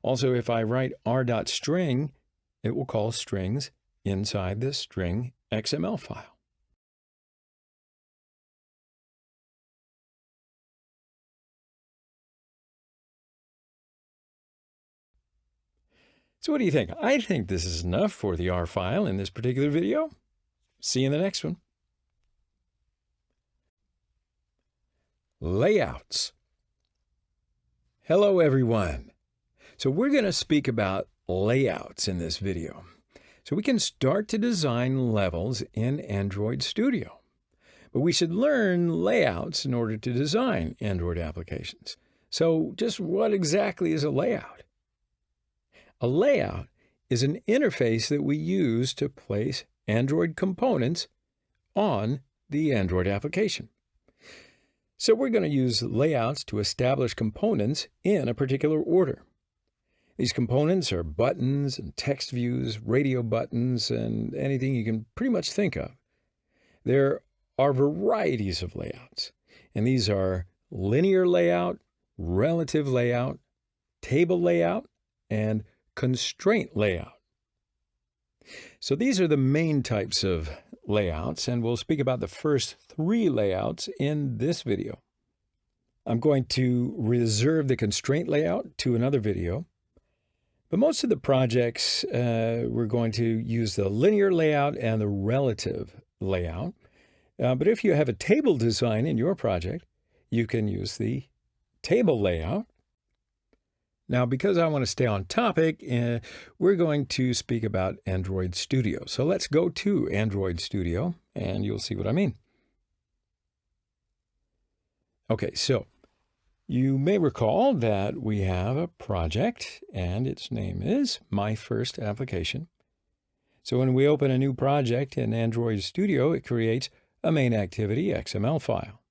Also, if I write r.string, it will call strings inside the string XML file. So what do you think? I think this is enough for the R file in this particular video. See you in the next one. Layouts. Hello, everyone. So we're going to speak about layouts in this video. So we can start to design levels in Android Studio. But we should learn layouts in order to design Android applications. So just what exactly is a layout? A layout is an interface that we use to place Android components on the Android application. So we're going to use layouts to establish components in a particular order. These components are buttons and text views, radio buttons, and anything you can pretty much think of. There are varieties of layouts, and these are linear layout, relative layout, table layout, and constraint layout. So these are the main types of layouts, and we'll speak about the first three layouts in this video. I'm going to reserve the constraint layout to another video. But most of the projects, we're going to use the linear layout and the relative layout. But if you have a table design in your project, you can use the table layout. Now, because I want to stay on topic, we're going to speak about Android Studio. So let's go to Android Studio, and you'll see what I mean. Okay, so you may recall that we have a project, and its name is My First Application. So when we open a new project in Android Studio, it creates a main activity XML file.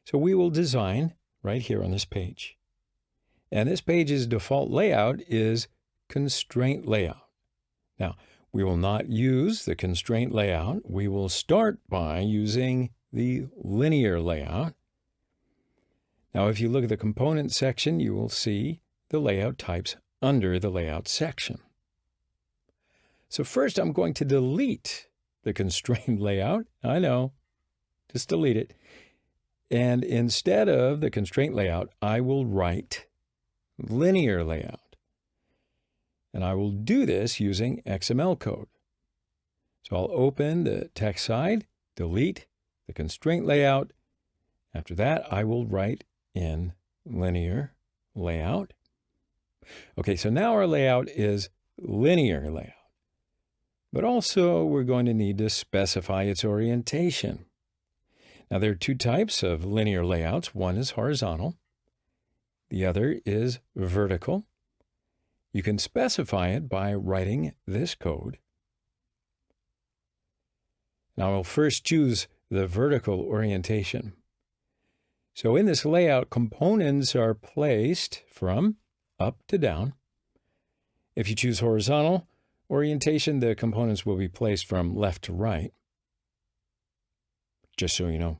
So we will design right here on this page. And this page's default layout is constraint layout. Now, we will not use the constraint layout. We will start by using the linear layout. Now, if you look at the component section, you will see the layout types under the layout section. So first, I'm going to delete the constraint layout. I know, just delete it. And instead of the constraint layout, I will write linear layout. And I will do this using XML code. So I'll open the text side, delete the constraint layout, After that, I will write in linear layout. Okay, so now our layout is linear layout. But also, we're going to need to specify its orientation. Now, there are two types of linear layouts. One is horizontal. The other is vertical. You can specify it by writing this code. Now, I'll first choose the vertical orientation. So in this layout, components are placed from up to down. If you choose horizontal orientation, the components will be placed from left to right, just so you know.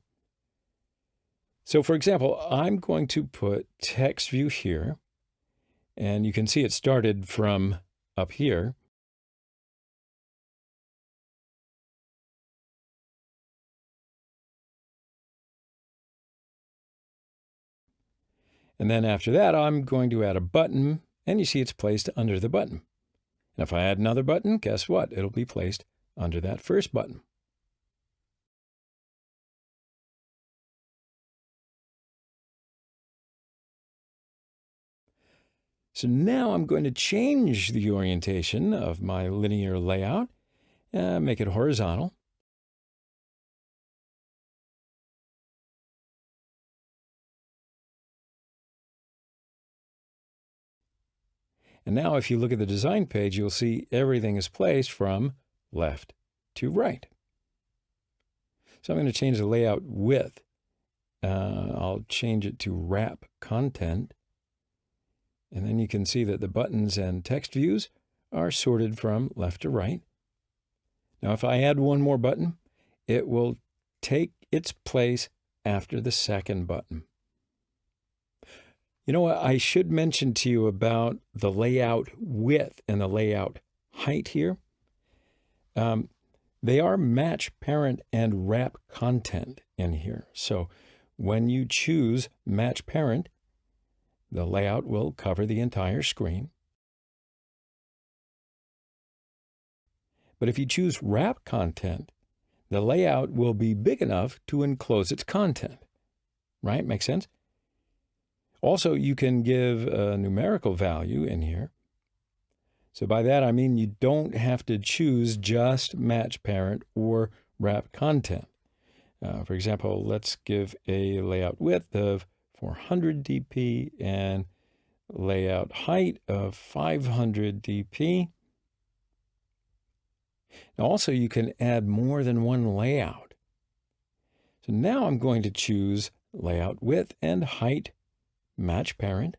So for example, I'm going to put text view here, and you can see it started from up here. And then after that, I'm going to add a button, and you see it's placed under the button. And if I add another button, guess what? It'll be placed under that first button. So now I'm going to change the orientation of my linear layout, make it horizontal. And now if you look at the design page, you'll see everything is placed from left to right. So I'm going to change the layout width. I'll change it to wrap content. And then you can see that the buttons and text views are sorted from left to right. Now if I add one more button, it will take its place after the second button. You know what? I should mention to you about the layout width and the layout height here. They are match parent and wrap content in here. So when you choose match parent, the layout will cover the entire screen. But if you choose wrap content, the layout will be big enough to enclose its content. Right? Makes sense? Also, you can give a numerical value in here. So by that, I mean you don't have to choose just match parent or wrap content. For example, let's give a layout width of 400 dp and layout height of 500 dp. Now also, you can add more than one layout. So now I'm going to choose layout width and height match parent.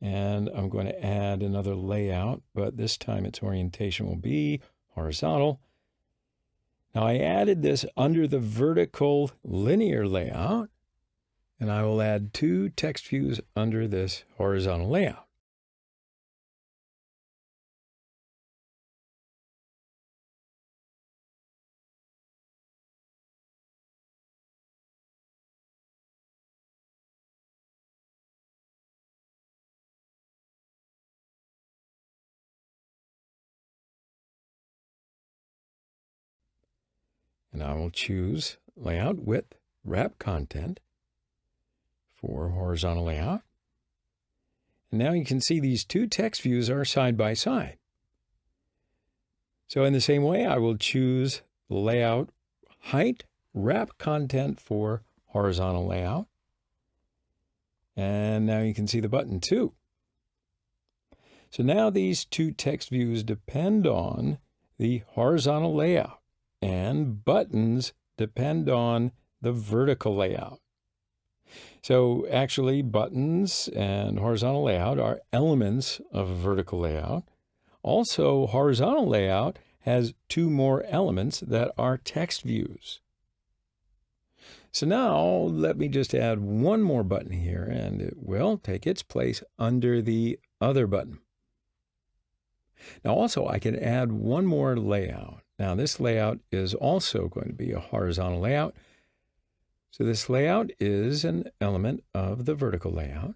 And I'm going to add another layout, but this time its orientation will be horizontal. Now I added this under the vertical linear layout, and I will add two text views under this horizontal layout. And I will choose layout width, wrap content for horizontal layout. And now you can see these two text views are side by side. So in the same way, I will choose layout height, wrap content for horizontal layout. And now you can see the button too. So now these two text views depend on the horizontal layout, and buttons depend on the vertical layout. So actually, buttons and horizontal layout are elements of a vertical layout. Also, horizontal layout has two more elements that are text views. So now let me just add one more button here, and it will take its place under the other button. Now also, I can add one more layout. Now this layout is also going to be a horizontal layout. So this layout is an element of the vertical layout.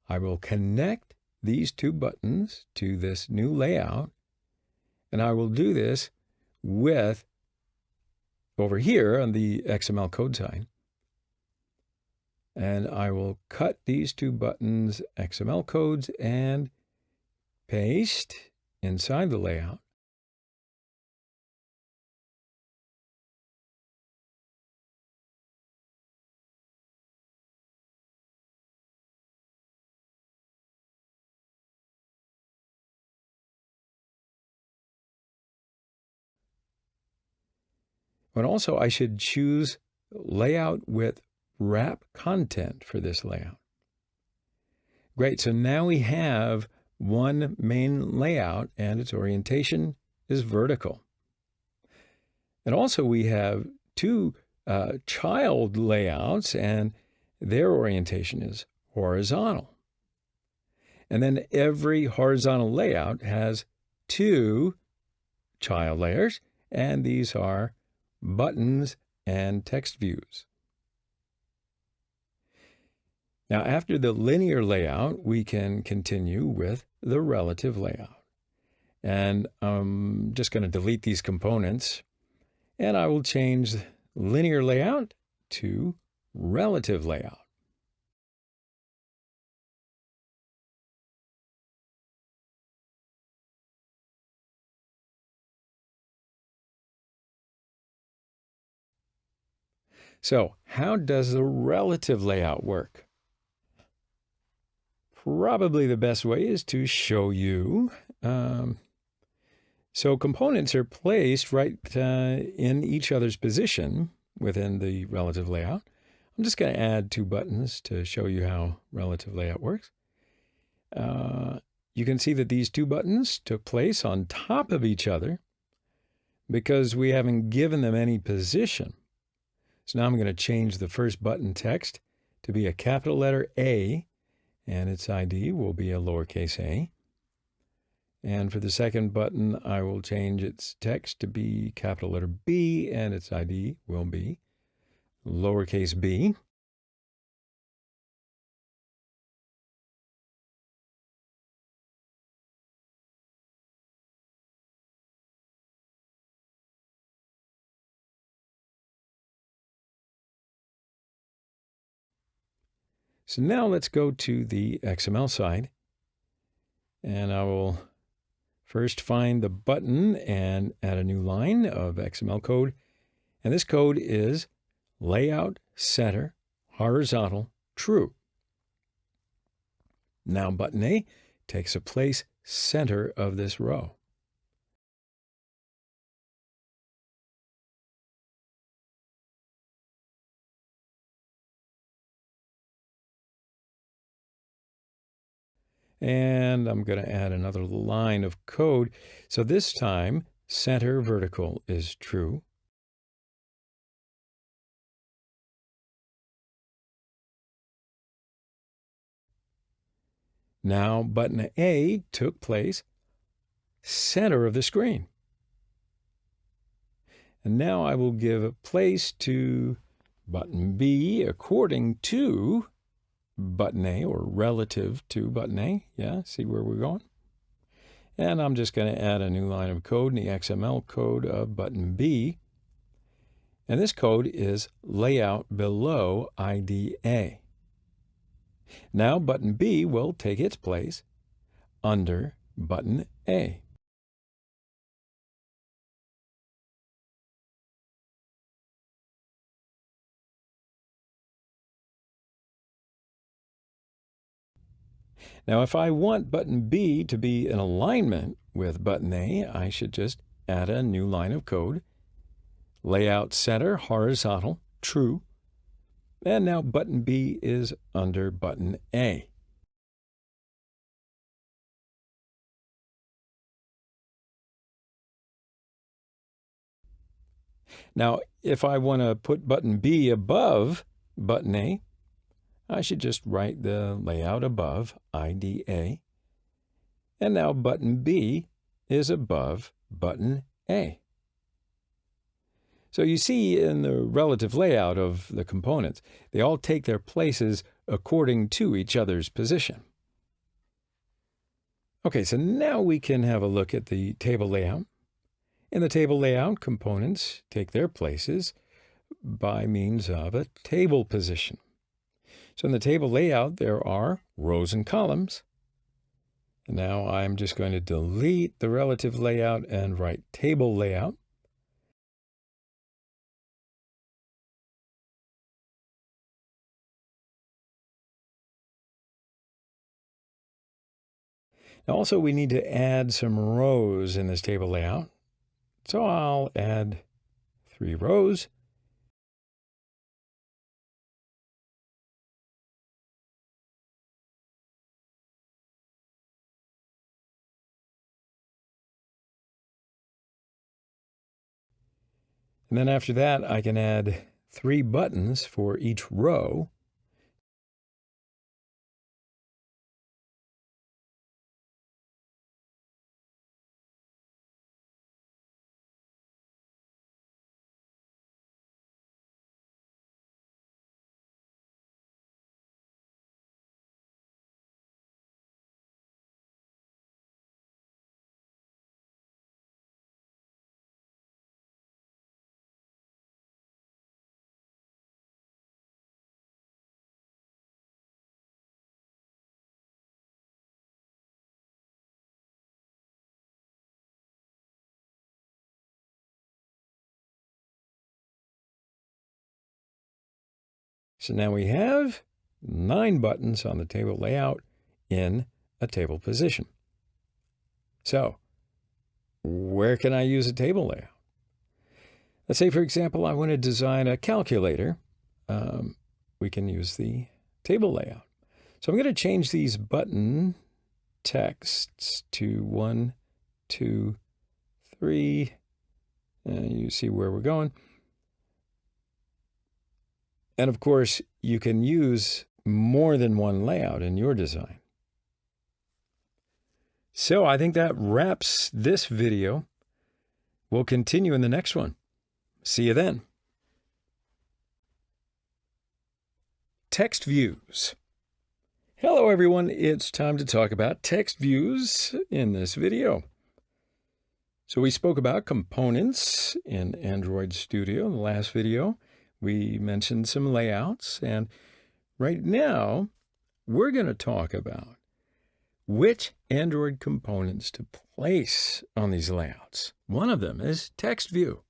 I will connect these two buttons to this new layout, and I will do this with, over here on the XML code side, and I will cut these two buttons, XML codes, and paste inside the layout. But also I should choose layout with wrap content for this layout. Great, so now we have one main layout and its orientation is vertical. And also we have two child layouts and their orientation is horizontal. And then every horizontal layout has two child layers, and these are buttons and text views. Now, after the linear layout, we can continue with the relative layout. And I'm just going to delete these components, and I will change linear layout to relative layout. So, how does the relative layout work? Probably the best way is to show you. So components are placed right in each other's position within the relative layout. I'm just going to add two buttons to show you how relative layout works. You can see that these two buttons took place on top of each other because we haven't given them any position. So now I'm going to change the first button text to be a capital letter A, and its ID will be a lowercase a. And for the second button, I will change its text to be capital letter B, and its ID will be lowercase b. So now let's go to the XML side, and I will first find the button and add a new line of XML code. And this code is layout center horizontal true. Now button A takes a place center of this row. And I'm going to add another line of code. So this time, center vertical is true. Now button A took place center of the screen. And now I will give a place to button B according to button A, or relative to button A. Yeah, see where we're going? And I'm just going to add a new line of code in the XML code of button B. And this code is layout below IDA. Now button B will take its place under button A. Now, if I want button B to be in alignment with button A, I should just add a new line of code. Layout center horizontal true. And now button B is under button A. Now, if I want to put button B above button A, I should just write the layout above IDA. And now button B is above button A. So you see in the relative layout of the components, they all take their places according to each other's position. Okay, so now we can have a look at the table layout. In the table layout, components take their places by means of a table position. So in the table layout, there are rows and columns. And now I'm just going to delete the relative layout and write table layout. Now also, we need to add some rows in this table layout. So I'll add 3 rows. And then after that, I can add 3 buttons for each row. So now we have 9 buttons on the table layout in a table position. So where can I use a table layout? Let's say, for example, I want to design a calculator. We can use the table layout. So I'm going to change these button texts to 1, 2, 3. And you see where we're going. And of course, you can use more than one layout in your design. So I think that wraps this video. We'll continue in the next one. See you then. Text views. Hello everyone, it's time to talk about text views in this video. So we spoke about components in Android Studio in the last video. We mentioned some layouts, and right now we're going to talk about which Android components to place on these layouts. One of them is text view.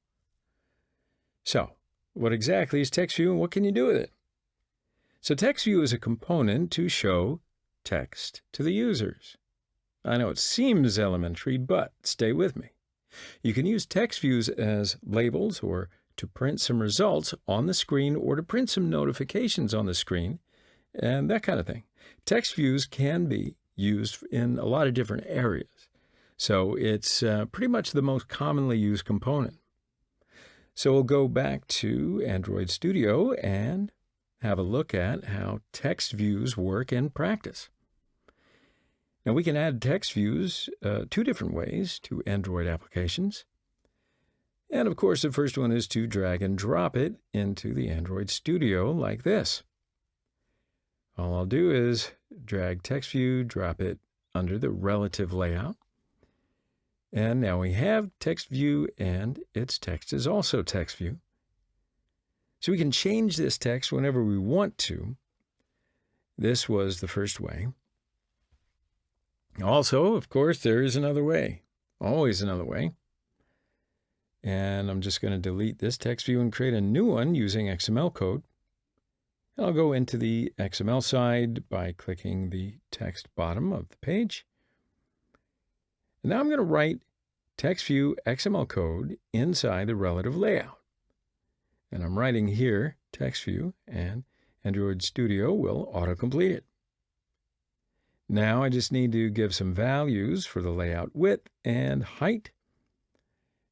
So what exactly is text view and what can you do with it? So text view is a component to show text to the users. I know it seems elementary, but stay with me. You can use text views as labels or to print some results on the screen or to print some notifications on the screen and that kind of thing. Text views can be used in a lot of different areas. So it's pretty much the most commonly used component. So we'll go back to Android Studio and have a look at how text views work in practice. Now we can add text views 2 different ways to Android applications. And of course, the first one is to drag and drop it into the Android Studio like this. All I'll do is drag text view, drop it under the relative layout. And now we have text view and its text is also text view. So we can change this text whenever we want to. This was the first way. Also, of course, there is another way, always another way. And I'm just going to delete this text view and create a new one using XML code. And I'll go into the XML side by clicking the text bottom of the page. And now I'm going to write text view XML code inside the relative layout. And I'm writing here text view, and Android Studio will autocomplete it. Now I just need to give some values for the layout width and height.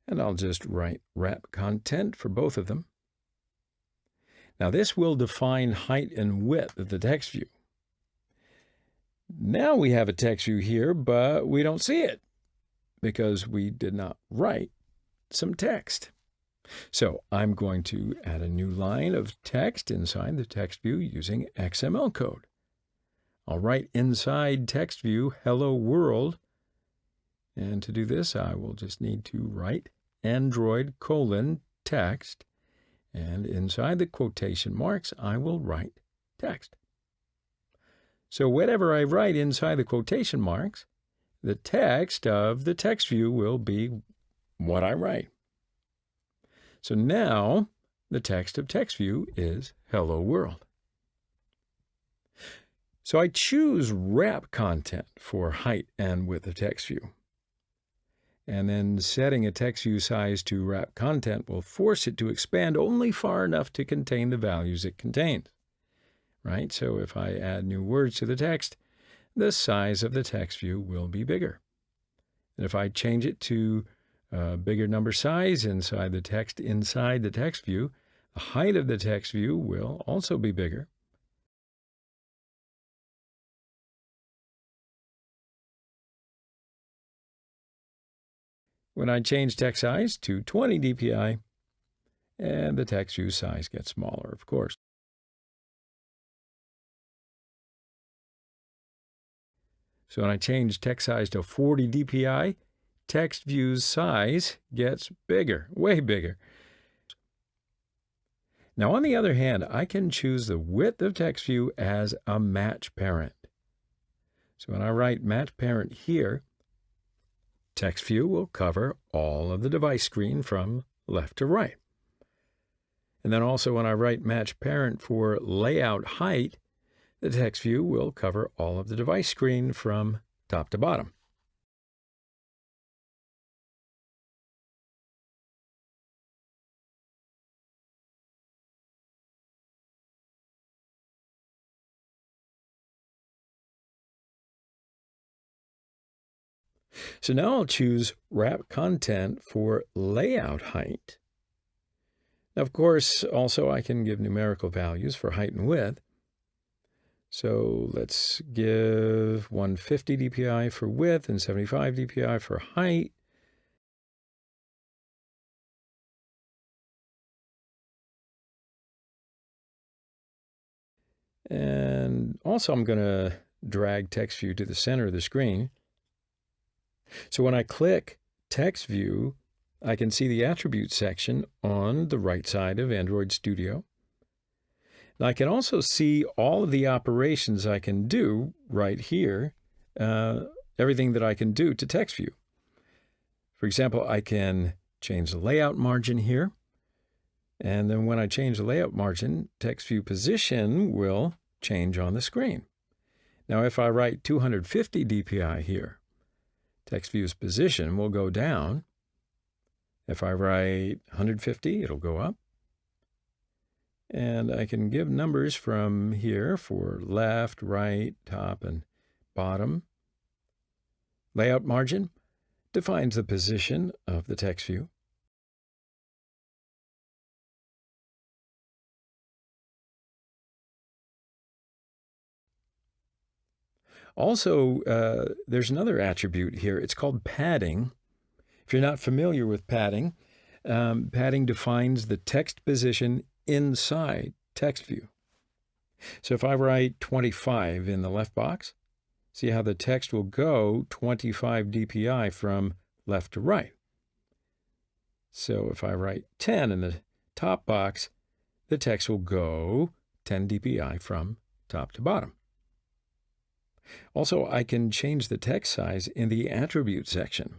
And I'll just write wrap content for both of them. Now this will define height and width of the text view. Now we have a text view here, but we don't see it because we did not write some text. So I'm going to add a new line of text inside the text view using XML code. I'll write inside text view hello world And to do this, I will just need to write Android:text, and inside the quotation marks, I will write text. So whatever I write inside the quotation marks, the text of the text view will be what I write. So now the text of text view is Hello World. So I choose wrap content for height and width of text view. And then setting a text view size to wrap content will force it to expand only far enough to contain the values it contains. Right? So if I add new words to the text, the size of the text view will be bigger. And if I change it to a bigger number size inside the text view, the height of the text view will also be bigger. When I change text size to 20 dpi, and the text view size gets smaller, of course. So when I change text size to 40 dpi, text view's size gets bigger, way bigger. Now, on the other hand, I can choose the width of text view as a match parent. So when I write match parent here, text view will cover all of the device screen from left to right. And then also when I write match parent for layout height, the text view will cover all of the device screen from top to bottom. So now I'll choose wrap content for layout height. Now, of course, also I can give numerical values for height and width. So let's give 150 dpi for width and 75 dpi for height. And also I'm going to drag text view to the center of the screen. So when I click text view, I can see the attributes section on the right side of Android Studio. And I can also see all of the operations I can do right here, everything that I can do to text view. For example, I can change the layout margin here. And then when I change the layout margin, text view position will change on the screen. Now, if I write 250 dpi here, text view's position will go down. If I write 150, it'll go up. And I can give numbers from here for left, right, top, and bottom. Layout margin defines the position of the text view. Also, there's another attribute here. It's called padding. If you're not familiar with padding, padding defines the text position inside text view. So if I write 25 in the left box, see how the text will go 25 dpi from left to right. So if I write 10 in the top box, the text will go 10 dpi from top to bottom. Also, I can change the text size in the attribute section.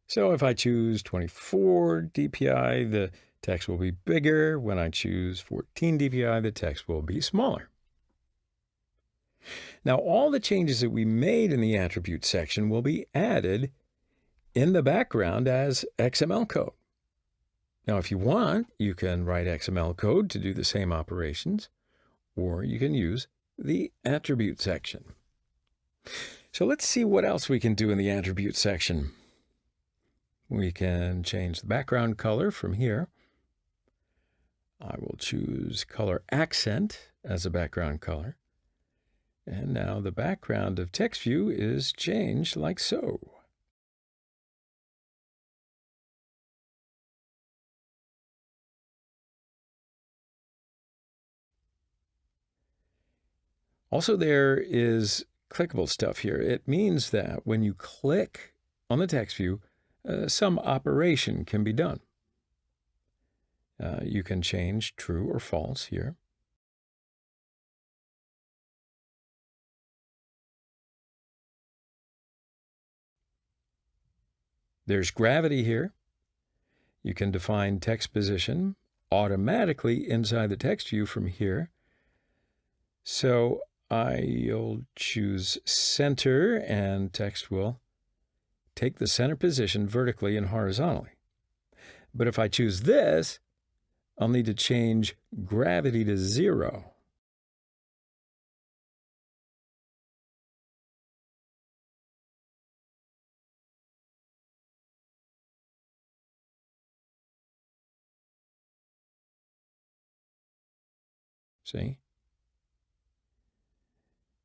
So if I choose 24 dpi, the text will be bigger. When I choose 14 dpi, the text will be smaller. Now, all the changes that we made in the attribute section will be added in the background as XML code. Now, if you want, you can write XML code to do the same operations, or you can use the attribute section. So let's see what else we can do in the attribute section. We can change the background color from here. I will choose color accent as a background color. And now the background of text view is changed like so. Also, there is clickable stuff here. It means that when you click on the text view, some operation can be done. You can change true or false here. There's gravity here. You can define text position automatically inside the text view from here. So I'll choose center, and text will take the center position vertically and horizontally. But if I choose this, I'll need to change gravity to 0. See?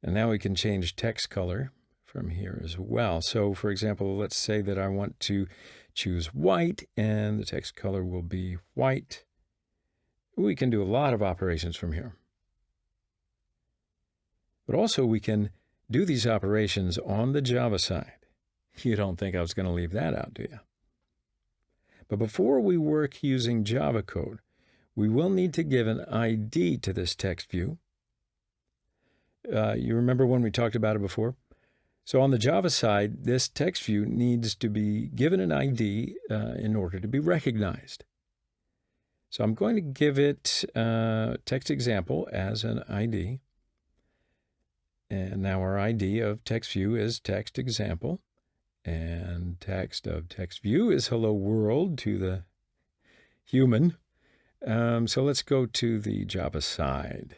And now we can change text color from here as well. So for example, let's say that I want to choose white, and the text color will be white. We can do a lot of operations from here. But also we can do these operations on the Java side. You don't think I was going to leave that out, do you? But before we work using Java code, we will need to give an ID to this text view. You remember when we talked about it before? So on the Java side, this text view needs to be given an ID in order to be recognized. So I'm going to give it text example as an ID. And now our ID of text view is text example. And text of text view is hello world to the human. So let's go to the Java side.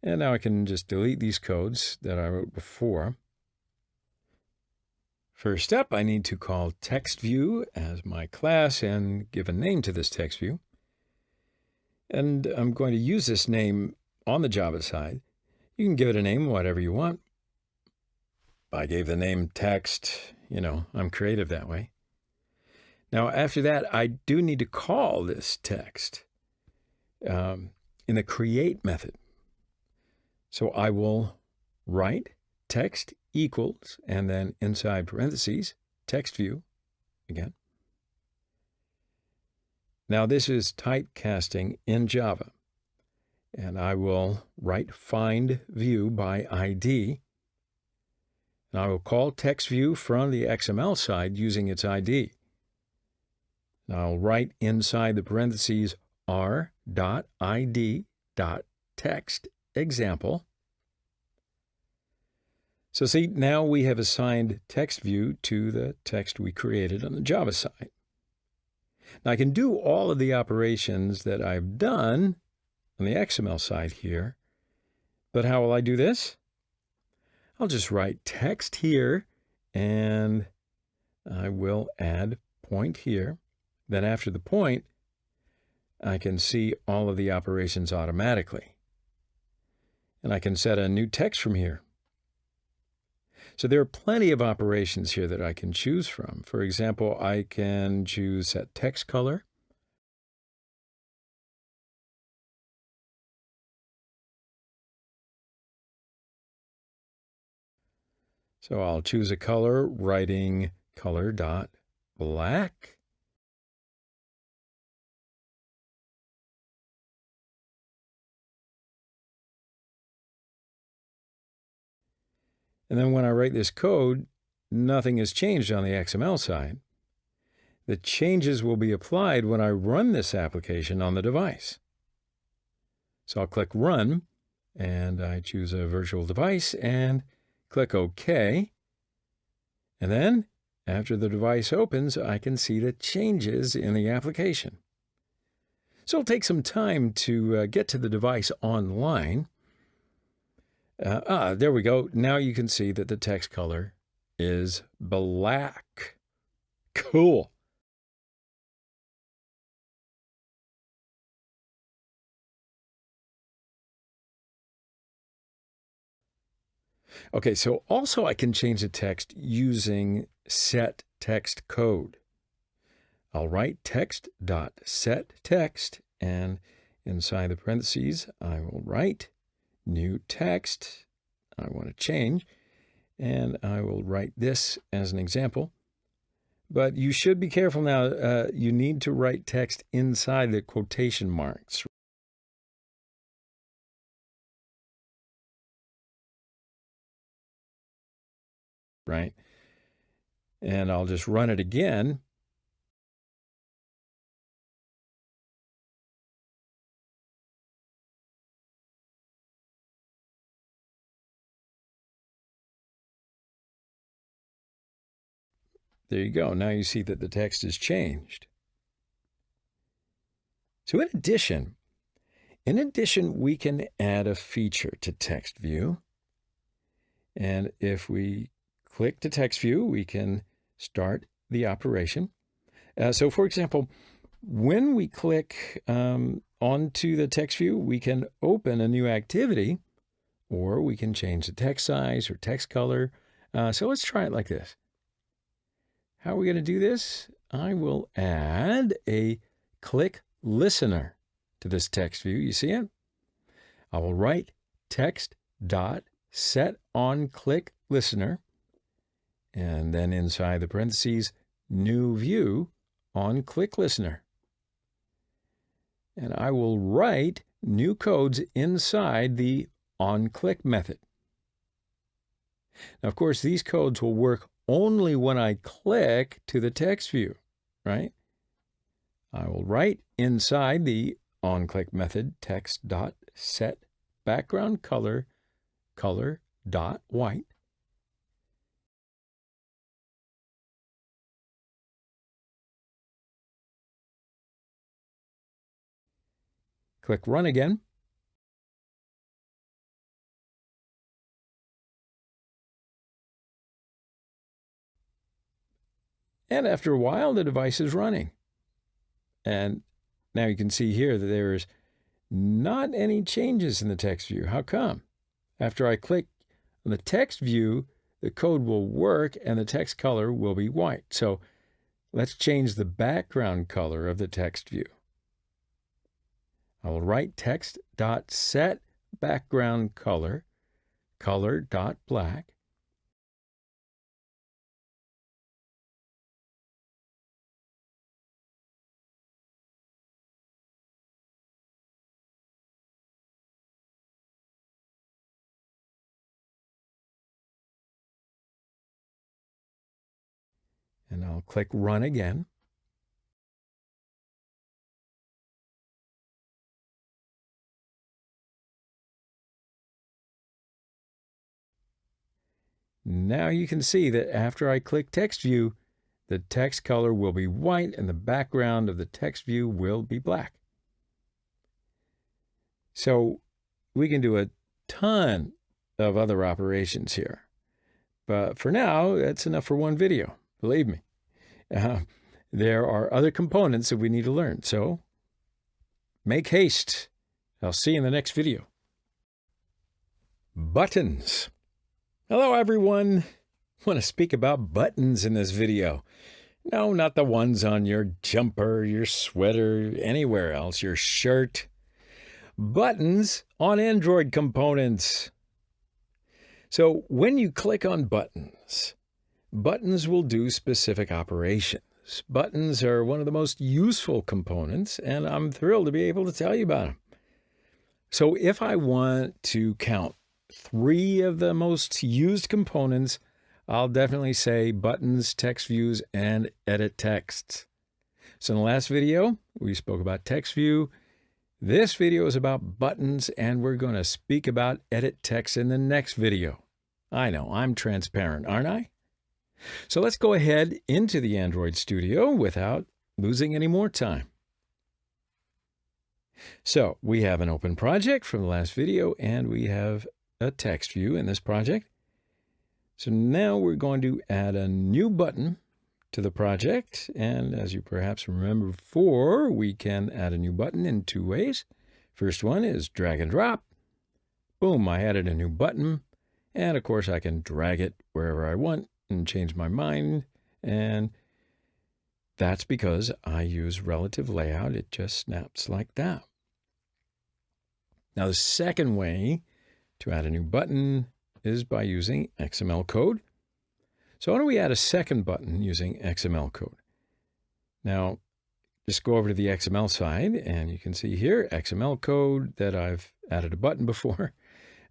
And now I can just delete these codes that I wrote before. First up, I need to call TextView as my class and give a name to this text view. And I'm going to use this name on the Java side. You can give it a name, whatever you want. I gave the name text. I'm creative that way. Now, after that, I do need to call this text in the create method. So I will write text equals, and then inside parentheses, text view again. Now this is typecasting in Java. And I will write find view by ID. And I will call text view from the XML side using its ID. And I'll write inside the parentheses r.id.text example. So see, now we have assigned text view to the text we created on the Java side. Now I can do all of the operations that I've done on the XML side here, but how will I do this? I'll just write text here, and I will add point here. Then after the point, I can see all of the operations automatically. And I can set a new text from here. So there are plenty of operations here that I can choose from. For example, I can choose set text color. So I'll choose a color, writing color.black. And then when I write this code, nothing has changed on the XML side. The changes will be applied when I run this application on the device. So I'll click Run, and I choose a virtual device and click OK. And then, after the device opens, I can see the changes in the application. So it'll take some time to get to the device online. There we go. Now you can see that the text color is black. Cool. Okay, so also I can change the text using set text code. I'll write text.setText, and inside the parentheses, I will write new text. I want to change, and I will write this as an example. But you should be careful now. You need to write text inside the quotation marks. Right? And I'll just run it again. There you go. Now you see that the text has changed. So in addition, we can add a feature to text view. And if we click to text view, we can start the operation. So for example, when we click onto the text view, we can open a new activity, or we can change the text size or text color. So let's try it like this. How are we going to do this? I will add a click listener to this text view. You see it? I will write text.setOnClickListener, and then inside the parentheses, new view on click listener. And I will write new codes inside the onClick method. Now, of course, these codes will work only when I click to the text view, right? I will write inside the onClick method text.setBackgroundColor color.white. Click Run again. And after a while, the device is running. And now you can see here that there's not any changes in the text view. How come? After I click on the text view, the code will work and the text color will be white. So let's change the background color of the text view. I will write text.setBackgroundColor color.black. And I'll click Run again. Now you can see that after I click Text View, the text color will be white and the background of the text view will be black. So we can do a ton of other operations here. But for now, that's enough for one video, believe me. There are other components that we need to learn, so make haste. I'll see you in the next video. Buttons. Hello, everyone. I want to speak about buttons in this video. No, not the ones on your jumper, your sweater, anywhere else, your shirt. Buttons on Android components. So when you click on buttons, buttons will do specific operations. Buttons are one of the most useful components, and I'm thrilled to be able to tell you about them. So if I want to count 3 of the most used components, I'll definitely say buttons, text views, and edit texts. So in the last video, we spoke about text view. This video is about buttons, and we're going to speak about edit text in the next video. I know, I'm transparent, aren't I? So let's go ahead into the Android Studio without losing any more time. So we have an open project from the last video, and we have a text view in this project. So now we're going to add a new button to the project. And as you perhaps remember before, we can add a new button in 2 ways. First one is drag and drop. Boom, I added a new button. And of course, I can drag it wherever I want and change my mind. And That's because I use relative layout. It just snaps like that. Now, the second way to add a new button is by using XML code. So why don't we add a second button using XML code? Now, just go over to the XML side, and you can see here XML code that I've added a button before.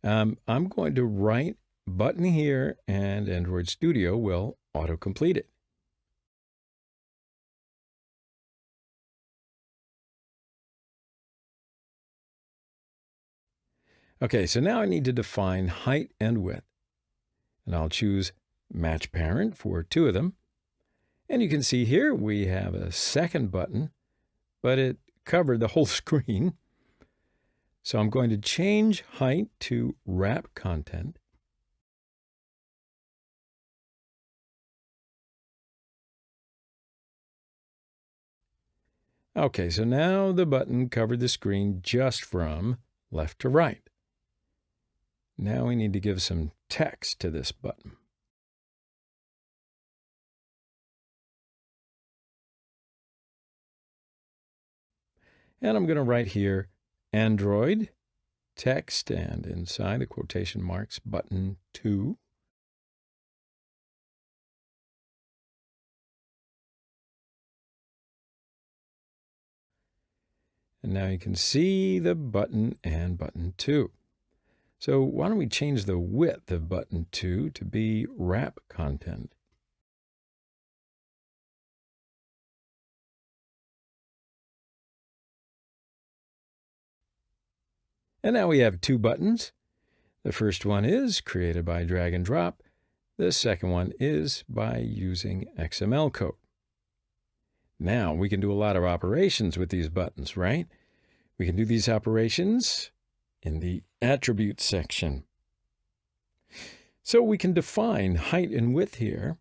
I'm going to write button here, and Android Studio will autocomplete it. Okay, so now I need to define height and width. And I'll choose match parent for two of them. And you can see here we have a second button, but it covered the whole screen. So I'm going to change height to wrap content. Okay, so now the button covered the screen just from left to right. Now we need to give some text to this button. And I'm going to write here Android text, and inside the quotation marks button 2. And now you can see the button and button 2. So why don't we change the width of button 2 to be wrap content? And now we have two buttons. The first one is created by drag and drop. The second one is by using XML code. Now we can do a lot of operations with these buttons, right? We can do these operations in the attributes section. So we can define height and width here.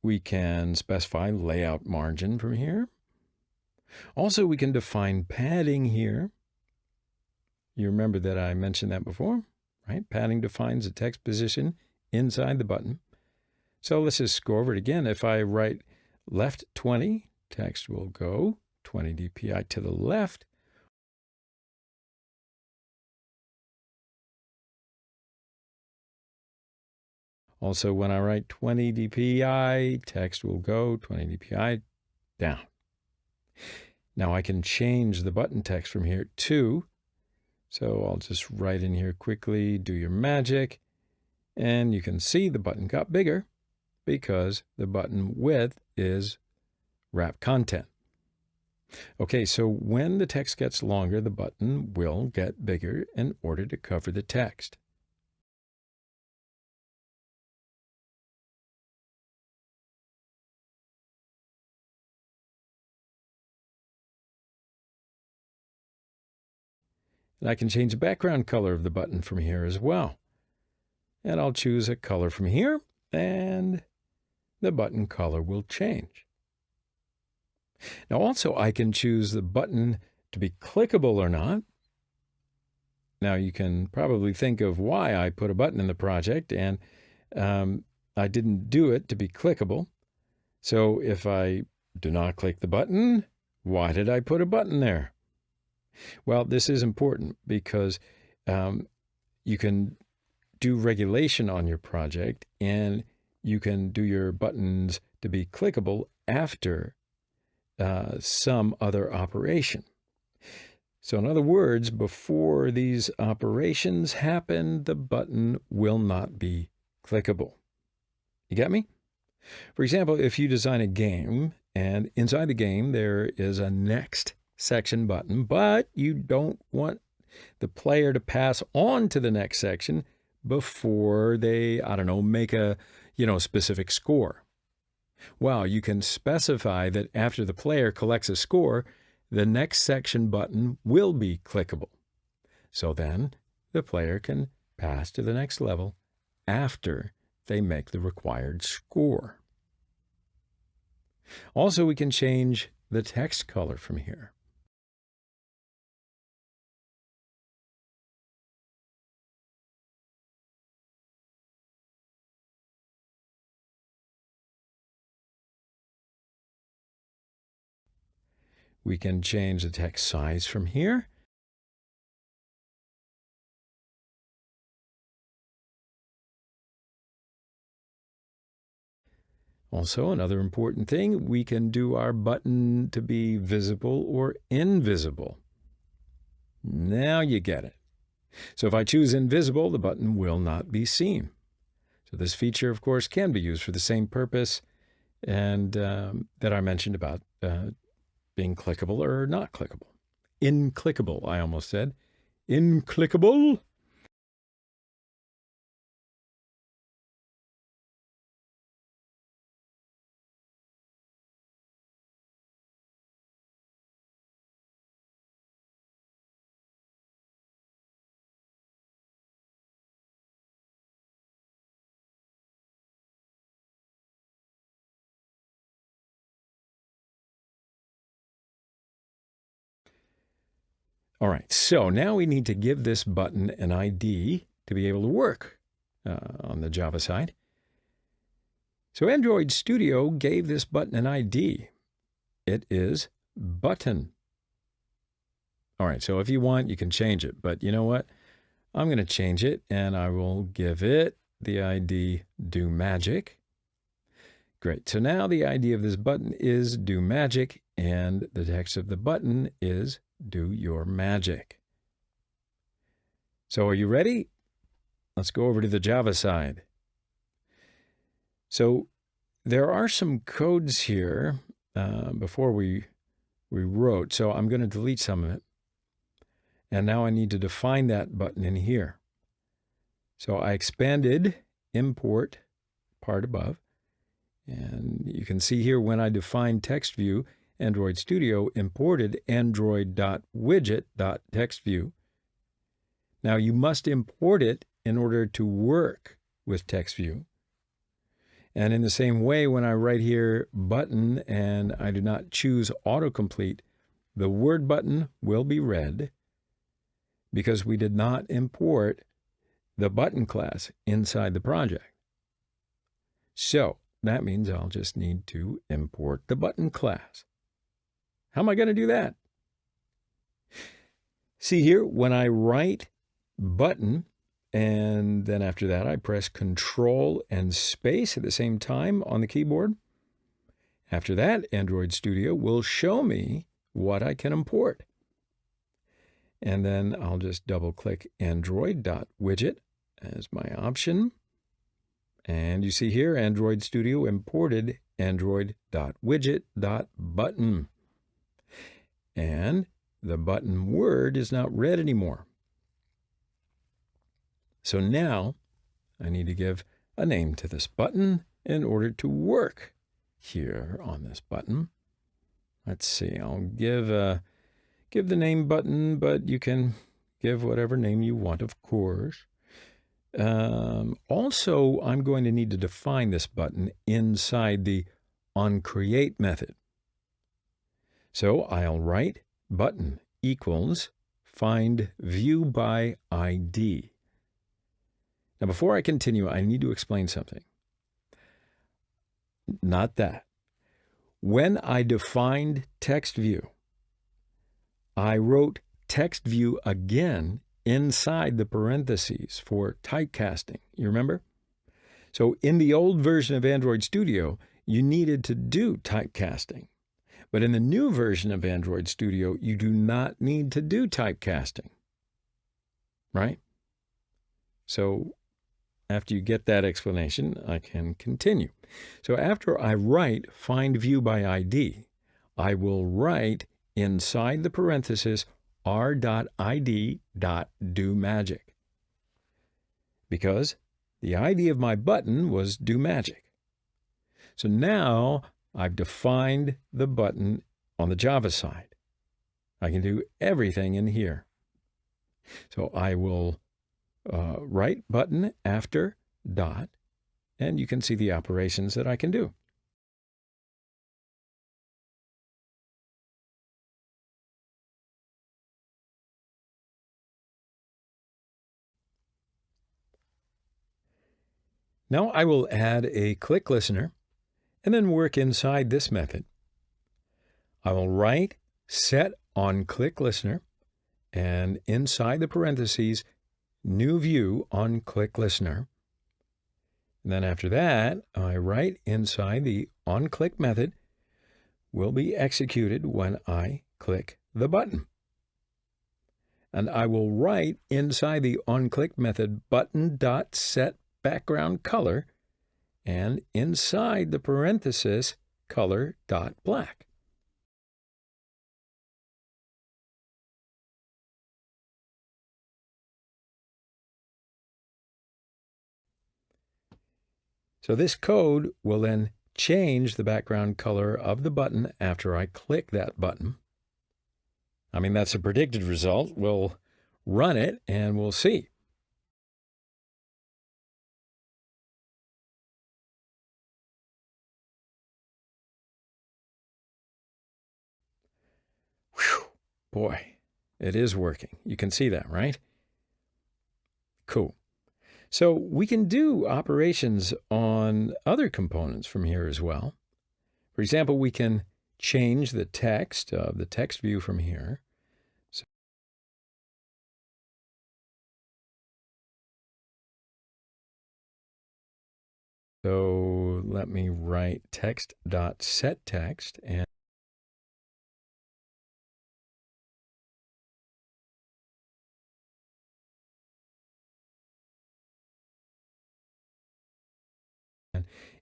We can specify layout margin from here. Also, we can define padding here. You remember that I mentioned that before, right? Padding defines the text position inside the button. So let's just go over it again. If I write left 20, text will go 20 dpi to the left. Also, when I write 20 dpi, text will go 20 dpi down. Now I can change the button text from here too. So I'll just write in here quickly, do your magic, and you can see the button got bigger because the button width is wrap content. Okay, so when the text gets longer, the button will get bigger in order to cover the text. And I can change the background color of the button from here as well. And I'll choose a color from here, and the button color will change. Now also I can choose the button to be clickable or not. Now you can probably think of why I put a button in the project, and I didn't do it to be clickable. So if I do not click the button, why did I put a button there? Well, this is important because you can do regulation on your project, and you can do your buttons to be clickable after some other operation. So in other words, before these operations happen, the button will not be clickable. You get me? For example, if you design a game, and inside the game there is a next section button, but you don't want the player to pass on to the next section before they, make a, specific score. Well, you can specify that after the player collects a score, the next section button will be clickable. So then the player can pass to the next level after they make the required score. Also, we can change the text color from here. We can change the text size from here. Also, another important thing, we can do our button to be visible or invisible. Now you get it. So if I choose invisible, the button will not be seen. So this feature, of course, can be used for the same purpose and that I mentioned about being clickable or not clickable. Inclickable, I almost said. Inclickable. All right, so now we need to give this button an ID to be able to work on the Java side. So Android Studio gave this button an ID. It is button. All right, so if you want, you can change it. But you know what? I'm going to change it, and I will give it the ID do magic. Great. So now the ID of this button is do magic, and the text of the button is do your magic. So are you ready? Let's go over to the Java side. So there are some codes here before we wrote, so I'm going to delete some of it. And now I need to define that button in here. So I expanded import part above. And you can see here when I defined text view, Android Studio imported android.widget.textView. Now you must import it in order to work with TextView. And in the same way, when I write here button and I do not choose autocomplete, the word button will be read because we did not import the button class inside the project. So that means I'll just need to import the button class. How am I going to do that? See here, when I write button, and then after that I press Control and space at the same time on the keyboard. After that, Android Studio will show me what I can import. And then I'll just double-click Android.widget as my option. And you see here, Android Studio imported Android.widget.button. And the button word is not read anymore. So now I need to give a name to this button in order to work here on this button. Let's see, I'll give the name button, but you can give whatever name you want, of course. Also, I'm going to need to define this button inside the onCreate method. So I'll write button equals find view by ID. Now, before I continue, I need to explain something. Not that. When I defined text view, I wrote text view again inside the parentheses for typecasting. You remember? So in the old version of Android Studio, you needed to do typecasting. But in the new version of Android Studio, you do not need to do typecasting. Right? So after you get that explanation, I can continue. So after I write find view by ID, I will write inside the parenthesis r.id.doMagic. Because the ID of my button was doMagic. So now I've defined the button on the Java side. I can do everything in here. So I will write button after dot, and you can see the operations that I can do. Now I will add a click listener and then work inside this method. I will write set on-click listener, and inside the parentheses, new view on-click listener. And then after that, I write inside the on-click method will be executed when I click the button. And I will write inside the on-click method button.set background color, and inside the parenthesis color.black. So this code will then change the background color of the button after I click that button. I mean, that's a predicted result. We'll run it and we'll see. Whew, boy, it is working. You can see that, right? Cool. So we can do operations on other components from here as well. For example, we can change the text of the text view from here. So let me write text.setText and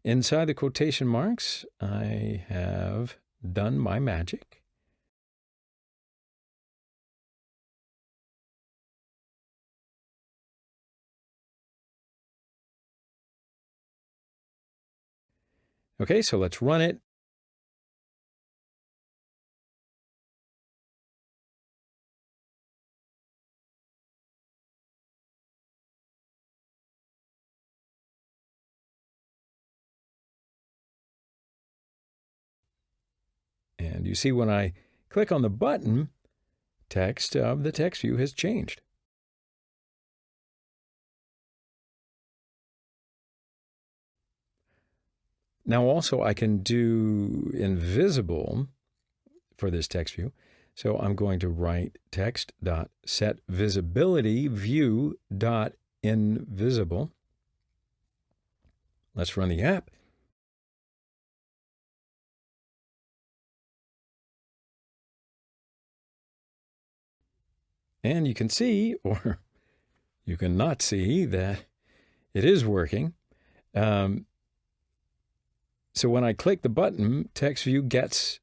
inside the quotation marks, I have done my magic. Okay, so let's run it. And you see when I click on the button, text of the text view has changed. Now also I can do invisible for this text view. So I'm going to write text.setVisibilityView.invisible. Let's run the app. And you can see, or you can not see, that it is working. So when I click the button, text view gets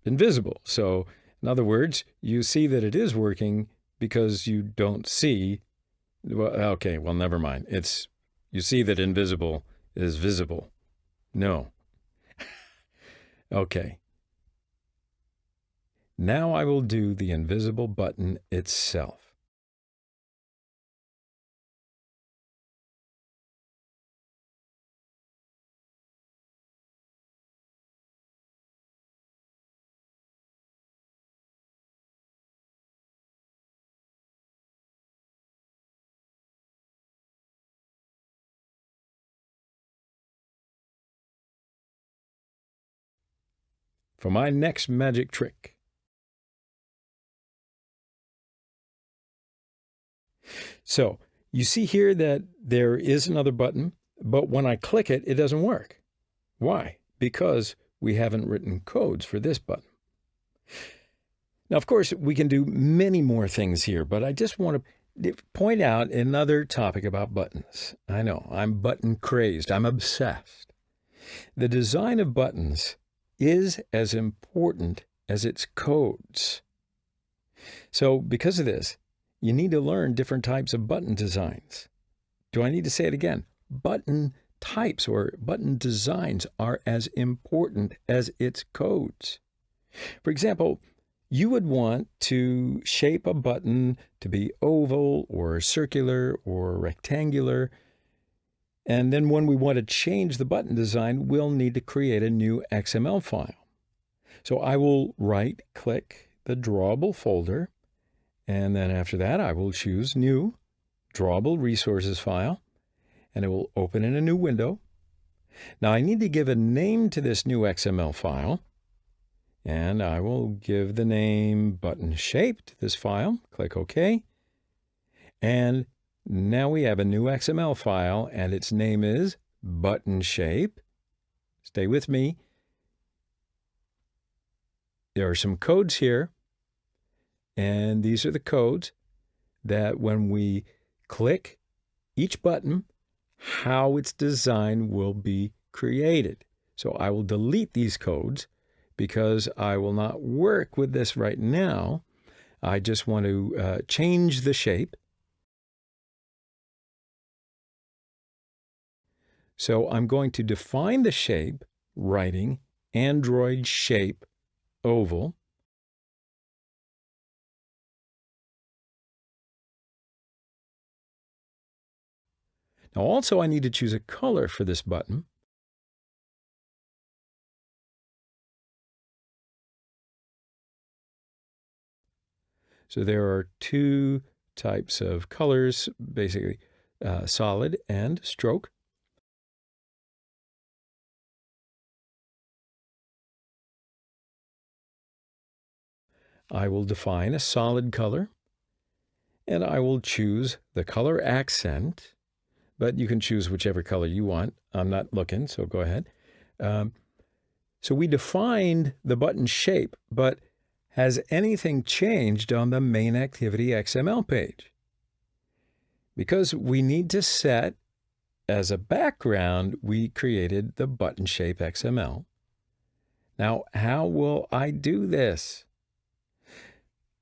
invisible. So in other words, you see that it is working because you don't see. Well, okay, well, never mind. You see that invisible is visible. No. Okay. Now I will do the invisible button itself. For my next magic trick, so you see here that there is another button, but when I click it, it doesn't work. Why? Because we haven't written codes for this button. Now, of course, we can do many more things here, but I just want to point out another topic about buttons. I know, I'm button crazed. I'm obsessed. The design of buttons is as important as its codes. So because of this, you need to learn different types of button designs. Do I need to say it again? Button types or button designs are as important as its codes. For example, you would want to shape a button to be oval or circular or rectangular. And then when we want to change the button design, we'll need to create a new XML file. So I will right-click the drawable folder, and then after that, I will choose New, Drawable Resources File, and it will open in a new window. Now I need to give a name to this new XML file, And I will give the name button shape to this file. Click OK. And now we have a new XML file, and its name is button shape. Stay with me. There are some codes here, and these are the codes that when we click each button, how its design will be created. So I will delete these codes because I will not work with this right now. I just want to change the shape. So I'm going to define the shape, writing Android shape oval. Now also I need to choose a color for this button. So there are two types of colors, basically solid and stroke. I will define a solid color, and I will choose the color accent, but you can choose whichever color you want. I'm not looking, so go ahead. So we defined the button shape, but has anything changed on the main activity XML page? Because we need to set as a background, we created the button shape XML. Now, how will I do this?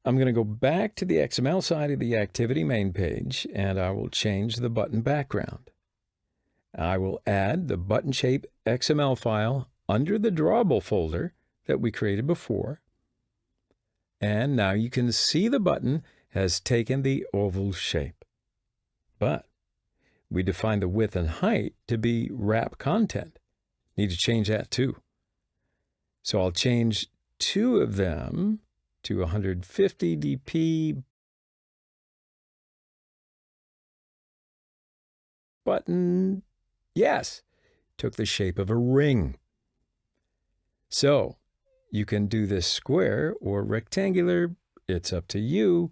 I'm going to go back to the XML side of the activity main page, and I will change the button background. I will add the button shape XML file under the drawable folder that we created before. And now you can see the button has taken the oval shape. But we defined the width and height to be wrap content. Need to change that too. So I'll change two of them to 150 dp. Button, yes, took the shape of a ring. So you can do this square or rectangular. It's up to you.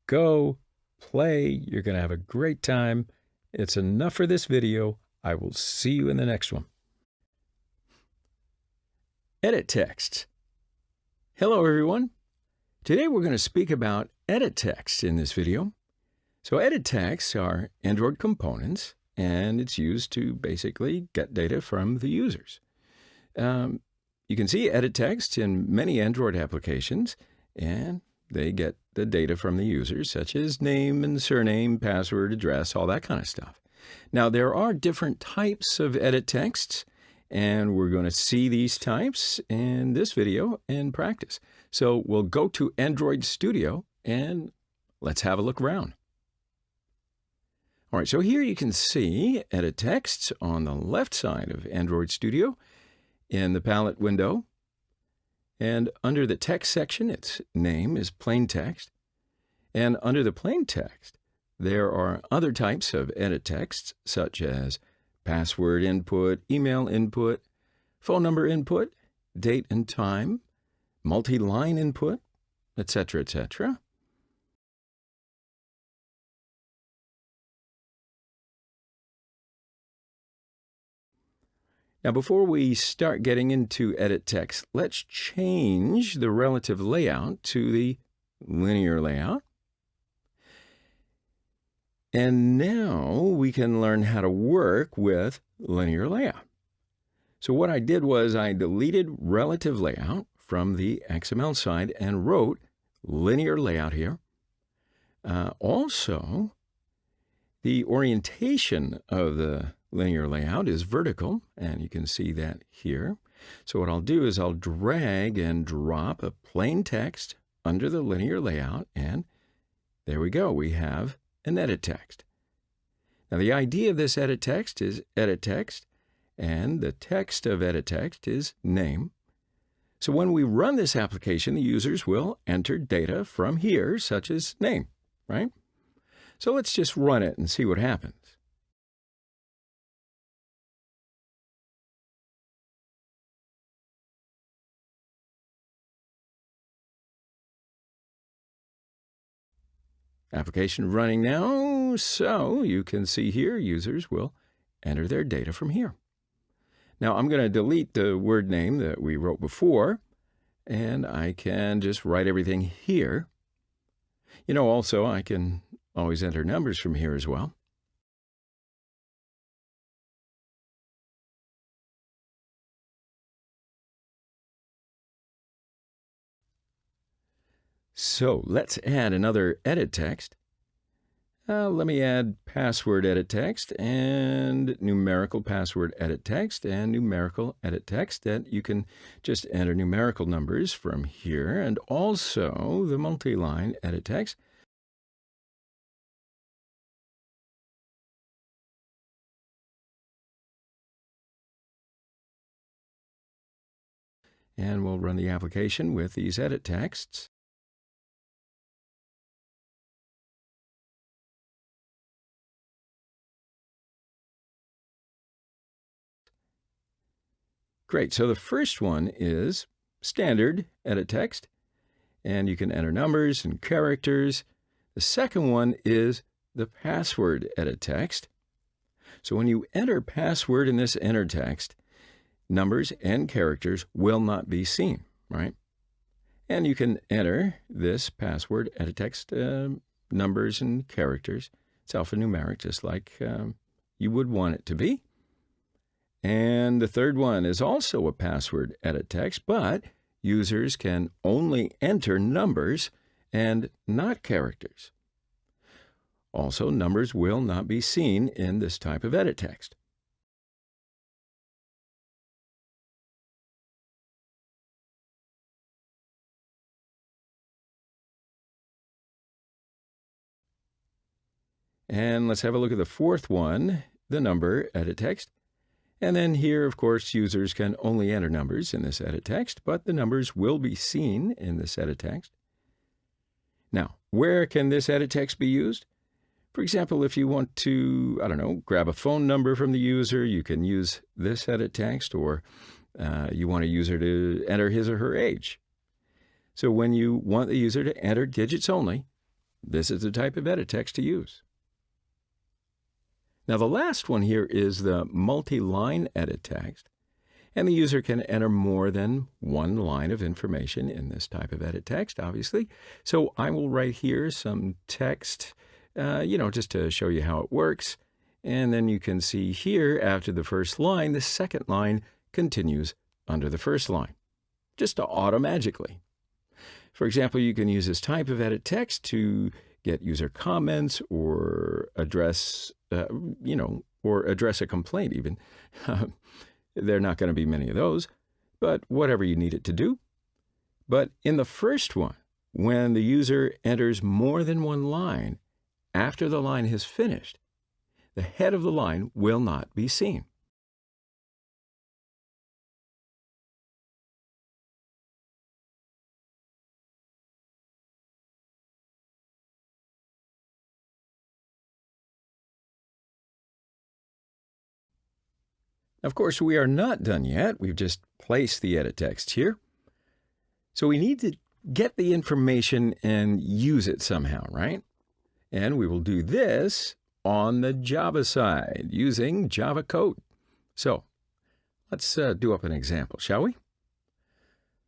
Go, play. You're going to have a great time. It's enough for this video. I will see you in the next one. Edit text. Hello, everyone. Today we're going to speak about edit text in this video. So edit texts are Android components, and it's used to basically get data from the users. You can see edit text in many Android applications, and they get the data from the users, such as name and surname, password, address, all that kind of stuff. Now, there are different types of edit texts, and we're going to see these types in this video in practice. So we'll go to Android Studio, and let's have a look around. All right, so here you can see edit texts on the left side of Android Studio in the palette window. And under the text section, its name is plain text. And under the plain text, there are other types of edit texts, such as password input, email input, phone number input, date and time, multi-line input, etc., etc. Now, before we start getting into edit text, let's change the relative layout to the linear layout. And now we can learn how to work with linear layout. So what I did was I deleted relative layout from the XML side and wrote linear layout here. Also, the orientation of the linear layout is vertical, and you can see that here. So what I'll do is I'll drag and drop a plain text under the linear layout, and there we go. We have an edit text. Now, the idea of this edit text is edit text, and the text of edit text is name. So when we run this application, the users will enter data from here, such as name, right? So let's just run it and see what happens. Application running now, so you can see here users will enter their data from here. Now I'm going to delete the word name that we wrote before, and I can just write everything here. Also I can always enter numbers from here as well. So let's add another edit text. Let me add password edit text and numerical password edit text and numerical edit text that you can just enter numerical numbers from here, and also the multi-line edit text. And we'll run the application with these edit texts. Great, so the first one is standard edit text, and you can enter numbers and characters. The second one is the password edit text. So when you enter password in this enter text, numbers and characters will not be seen, right? And you can enter this password edit text, numbers and characters. It's alphanumeric, just like you would want it to be. And the third one is also a password edit text, but users can only enter numbers and not characters. Also, numbers will not be seen in this type of edit text. And let's have a look at the fourth one, the number edit text. And then here, of course, users can only enter numbers in this edit text, but the numbers will be seen in this edit text. Now, where can this edit text be used? For example, if you want to, grab a phone number from the user, you can use this edit text, or you want a user to enter his or her age. So when you want the user to enter digits only, this is the type of edit text to use. Now, the last one here is the multi-line edit text, and the user can enter more than one line of information in this type of edit text, obviously. So I will write here some text, just to show you how it works. And then you can see here, after the first line, the second line continues under the first line, just automagically. For example, you can use this type of edit text to get user comments or address, address a complaint even. There are not going to be many of those, but whatever you need it to do. But in the first one, when the user enters more than one line, after the line has finished, the head of the line will not be seen. Of course, we are not done yet. We've just placed the edit text here. So we need to get the information and use it somehow, right? And we will do this on the Java side using Java code. So let's do up an example, shall we?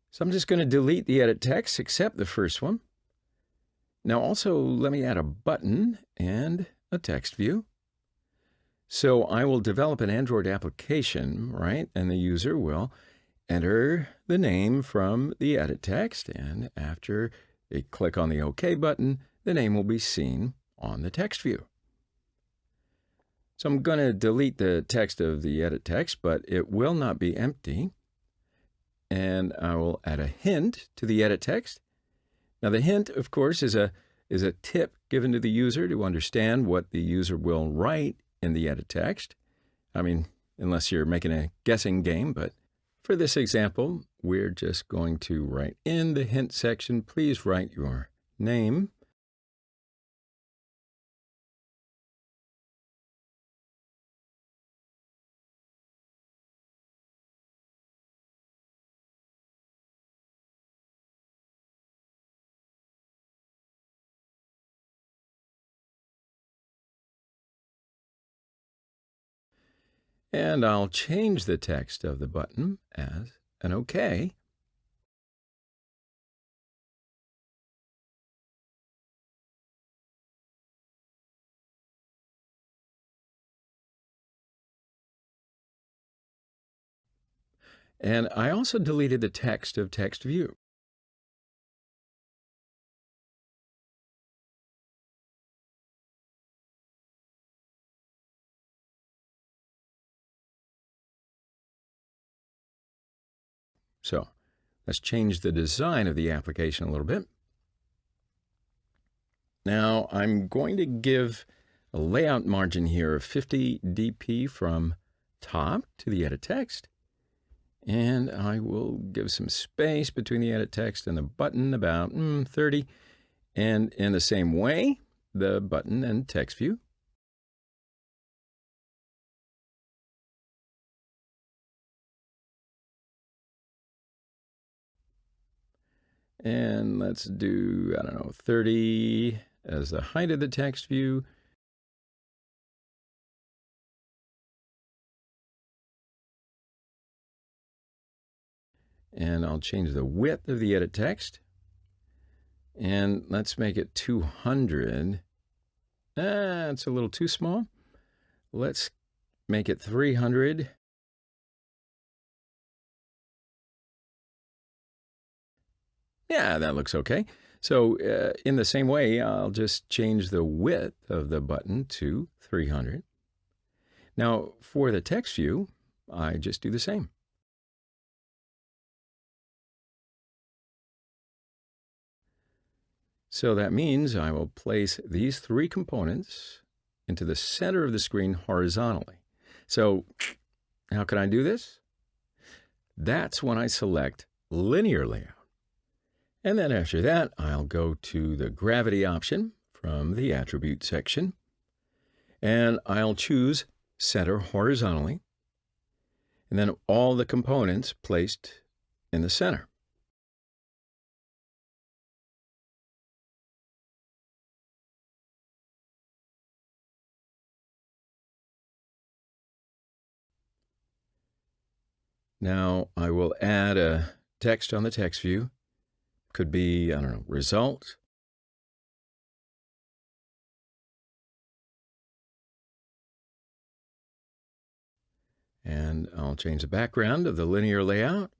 So I'm just going to delete the edit text except the first one. Now also let me add a button and a text view. So I will develop an Android application, right? And the user will enter the name from the edit text, and after they click on the OK button, the name will be seen on the text view. So I'm going to delete the text of the edit text, but it will not be empty. And I will add a hint to the edit text. Now the hint, of course, is a tip given to the user to understand what the user will write in the edit text. I mean, unless you're making a guessing game, but for this example, we're just going to write in the hint section, please write your name. And I'll change the text of the button as an OK. And I also deleted the text of text view. So let's change the design of the application a little bit. Now I'm going to give a layout margin here of 50 dp from top to the edit text. And I will give some space between the edit text and the button, about 30. And in the same way, the button and text view. And let's do, 30 as the height of the text view. And I'll change the width of the edit text. And let's make it 200. It's a little too small. Let's make it 300. Yeah, that looks okay. So in the same way, I'll just change the width of the button to 300. Now, for the text view, I just do the same. So that means I will place these three components into the center of the screen horizontally. So how can I do this? That's when I select linear layout. And then after that, I'll go to the gravity option from the attribute section, and I'll choose center horizontally, and then all the components placed in the center. Now I will add a text on the text view. Could be, result. And I'll change the background of the linear layout.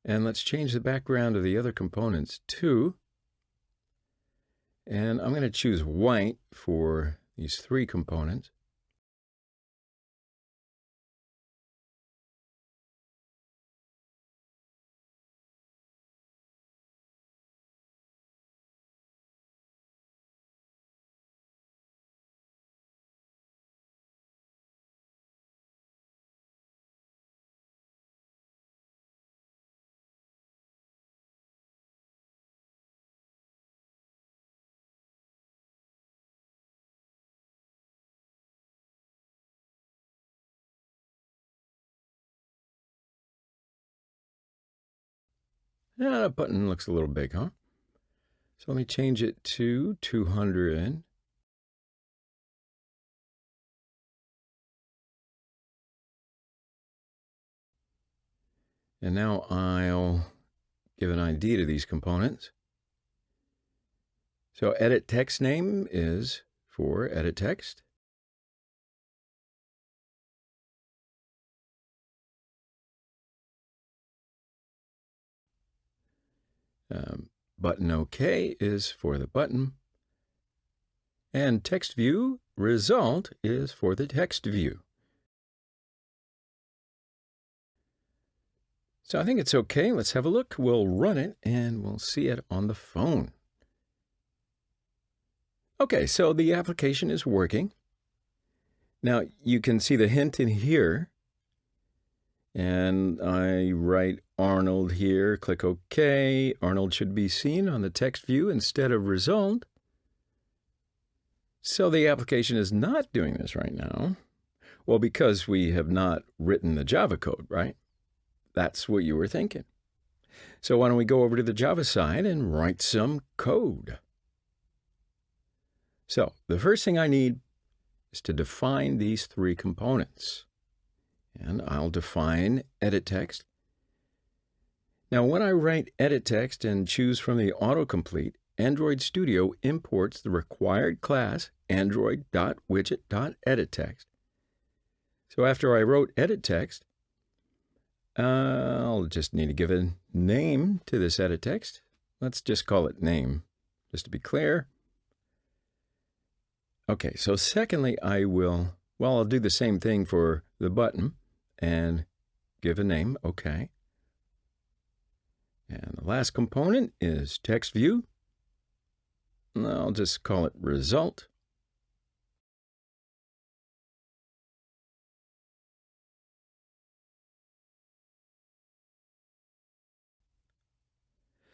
And let's change the background of the other components too. And I'm going to choose white for these three components. Yeah, that button looks a little big, huh? So let me change it to 200. And now I'll give an ID to these components. So edit text name is for edit text. Button OK is for the button. And text view result is for the text view. So I think it's okay. Let's have a look. We'll run it and we'll see it on the phone. Okay, so the application is working. Now you can see the hint in here. And I write Arnold here, click OK. Arnold should be seen on the text view instead of result. So the application is not doing this right now. Well, because we have not written the Java code, right? That's what you were thinking. So why don't we go over to the Java side and write some code? So the first thing I need is to define these three components. And I'll define edit text. Now, when I write edit text and choose from the autocomplete, Android Studio imports the required class android.widget.editText. So after I wrote edit text, I'll just need to give a name to this edit text. Let's just call it name, just to be clear. Okay, so secondly, I'll do the same thing for the button and give a name, okay. And the last component is text view. I'll just call it result.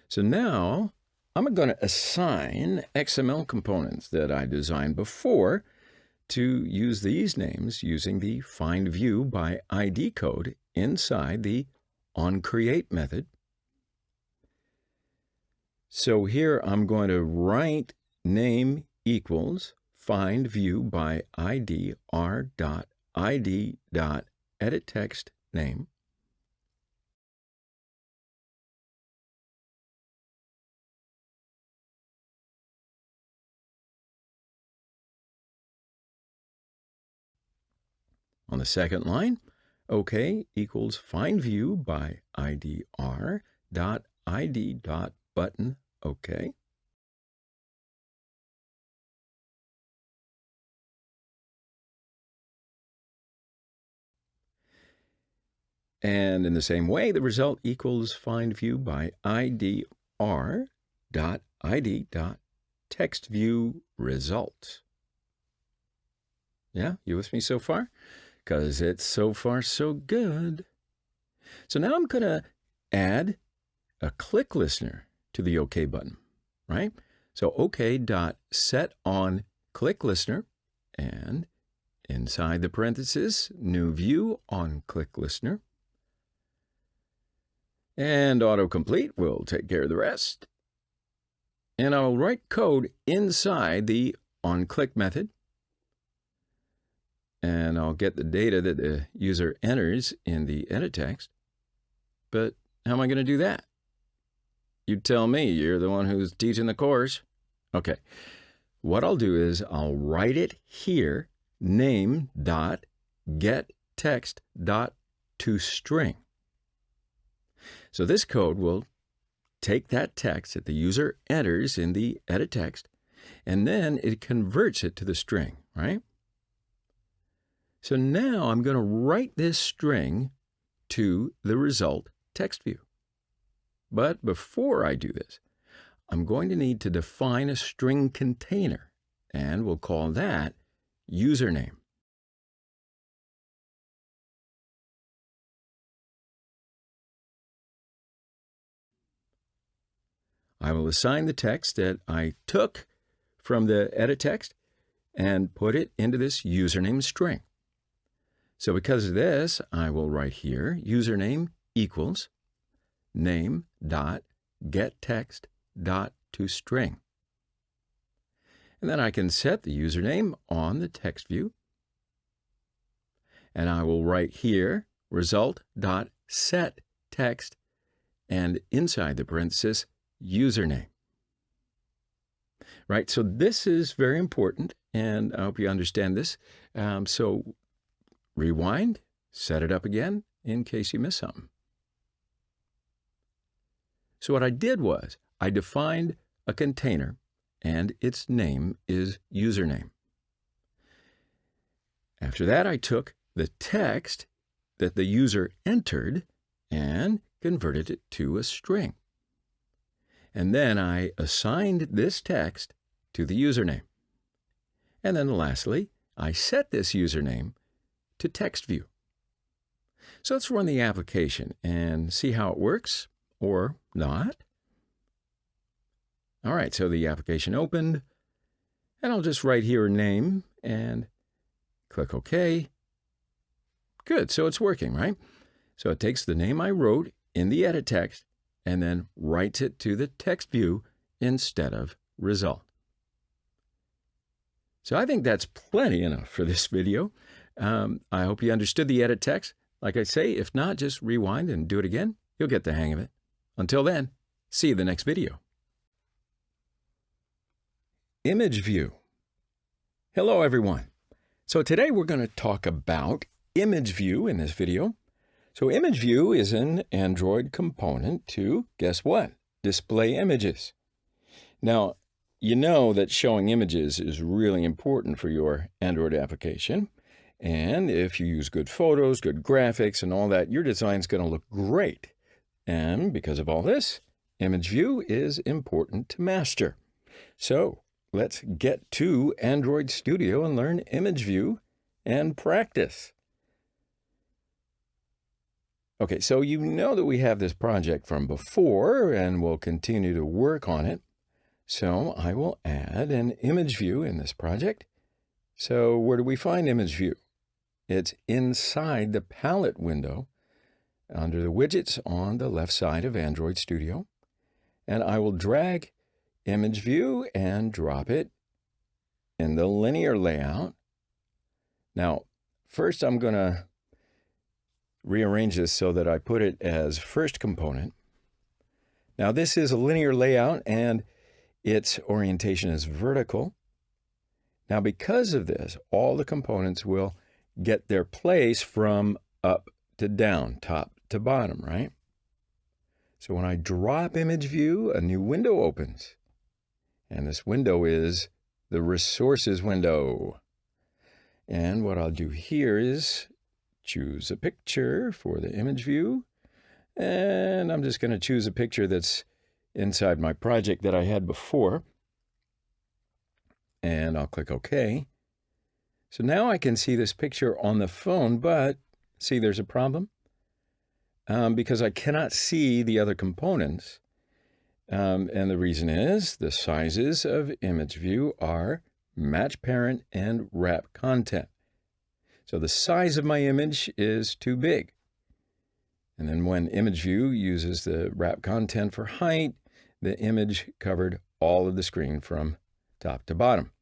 So now I'm going to assign XML components that I designed before to use these names using the findViewById code inside the onCreate method. So here I'm going to write name equals findViewById r.id.editTextName. On the second line, OK equals findViewById r.id.button OK. And in the same way, the result equals findViewById r.id.textViewResult. Yeah, you with me so far? Because it's so far so good. So now I'm going to add a click listener to the OK button, right? So OK.setOnClickListener, and inside the parenthesis, new view on click listener. And autocomplete will take care of the rest. And I'll write code inside the onClick method. And I'll get the data that the user enters in the edit text. But how am I going to do that? You tell me. You're the one who's teaching the course. Okay. What I'll do is I'll write it here, name.getText.toString. So this code will take that text that the user enters in the edit text, and then it converts it to the string, right? So now I'm going to write this string to the result text view. But before I do this, I'm going to need to define a string container, and we'll call that username. I will assign the text that I took from the edit text and put it into this username string. So because of this, I will write here username equals name.getText.toString. And then I can set the username on the text view. And I will write here result.setText, and inside the parenthesis, username. Right, so this is very important, and I hope you understand this. So rewind, set it up again in case you miss something. So what I did was I defined a container, and its name is username. After that, I took the text that the user entered and converted it to a string. And then I assigned this text to the username. And then lastly, I set this username to text view. So let's run the application and see how it works or not. All right, so the application opened, and I'll just write here name and click OK. Good, so it's working, right? So it takes the name I wrote in the edit text and then writes it to the text view instead of result. So I think that's plenty enough for this video. I hope you understood the edit text. Like I say, if not, just rewind and do it again. You'll get the hang of it. Until then, see you in the next video. Image view. Hello, everyone. So today we're going to talk about image view in this video. So image view is an Android component to, guess what? Display images. Now, you know that showing images is really important for your Android application. And if you use good photos, good graphics, and all that, your design's going to look great. And because of all this, image view is important to master. So let's get to Android Studio and learn image view and practice. Okay, so you know that we have this project from before, and we'll continue to work on it. So I will add an image view in this project. So where do we find image view? It's inside the palette window under the widgets on the left side of Android Studio. And I will drag image view and drop it in the linear layout. Now, first I'm going to rearrange this so that I put it as first component. Now this is a linear layout and its orientation is vertical. Now because of this, all the components will get their place from up to down, top to bottom, right? So when I drop image view, a new window opens. And this window is the resources window. And what I'll do here is choose a picture for the image view. And I'm just going to choose a picture that's inside my project that I had before. And I'll click OK. So now I can see this picture on the phone, but see there's a problem because I cannot see the other components. And the reason is the sizes of image view are match parent and wrap content. So the size of my image is too big. And then when image view uses the wrap content for height, the image covered all of the screen from top to bottom.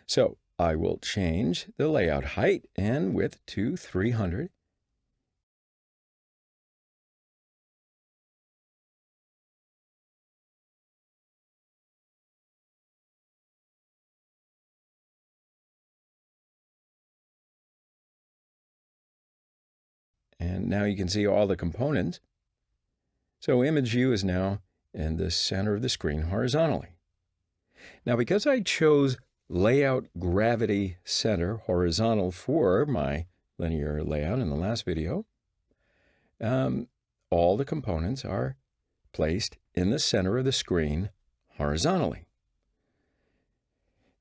So I will change the layout height and width to 300. And now you can see all the components. So image view is now in the center of the screen horizontally. Now because I chose layout gravity center horizontal for my linear layout in the last video, all the components are placed in the center of the screen horizontally.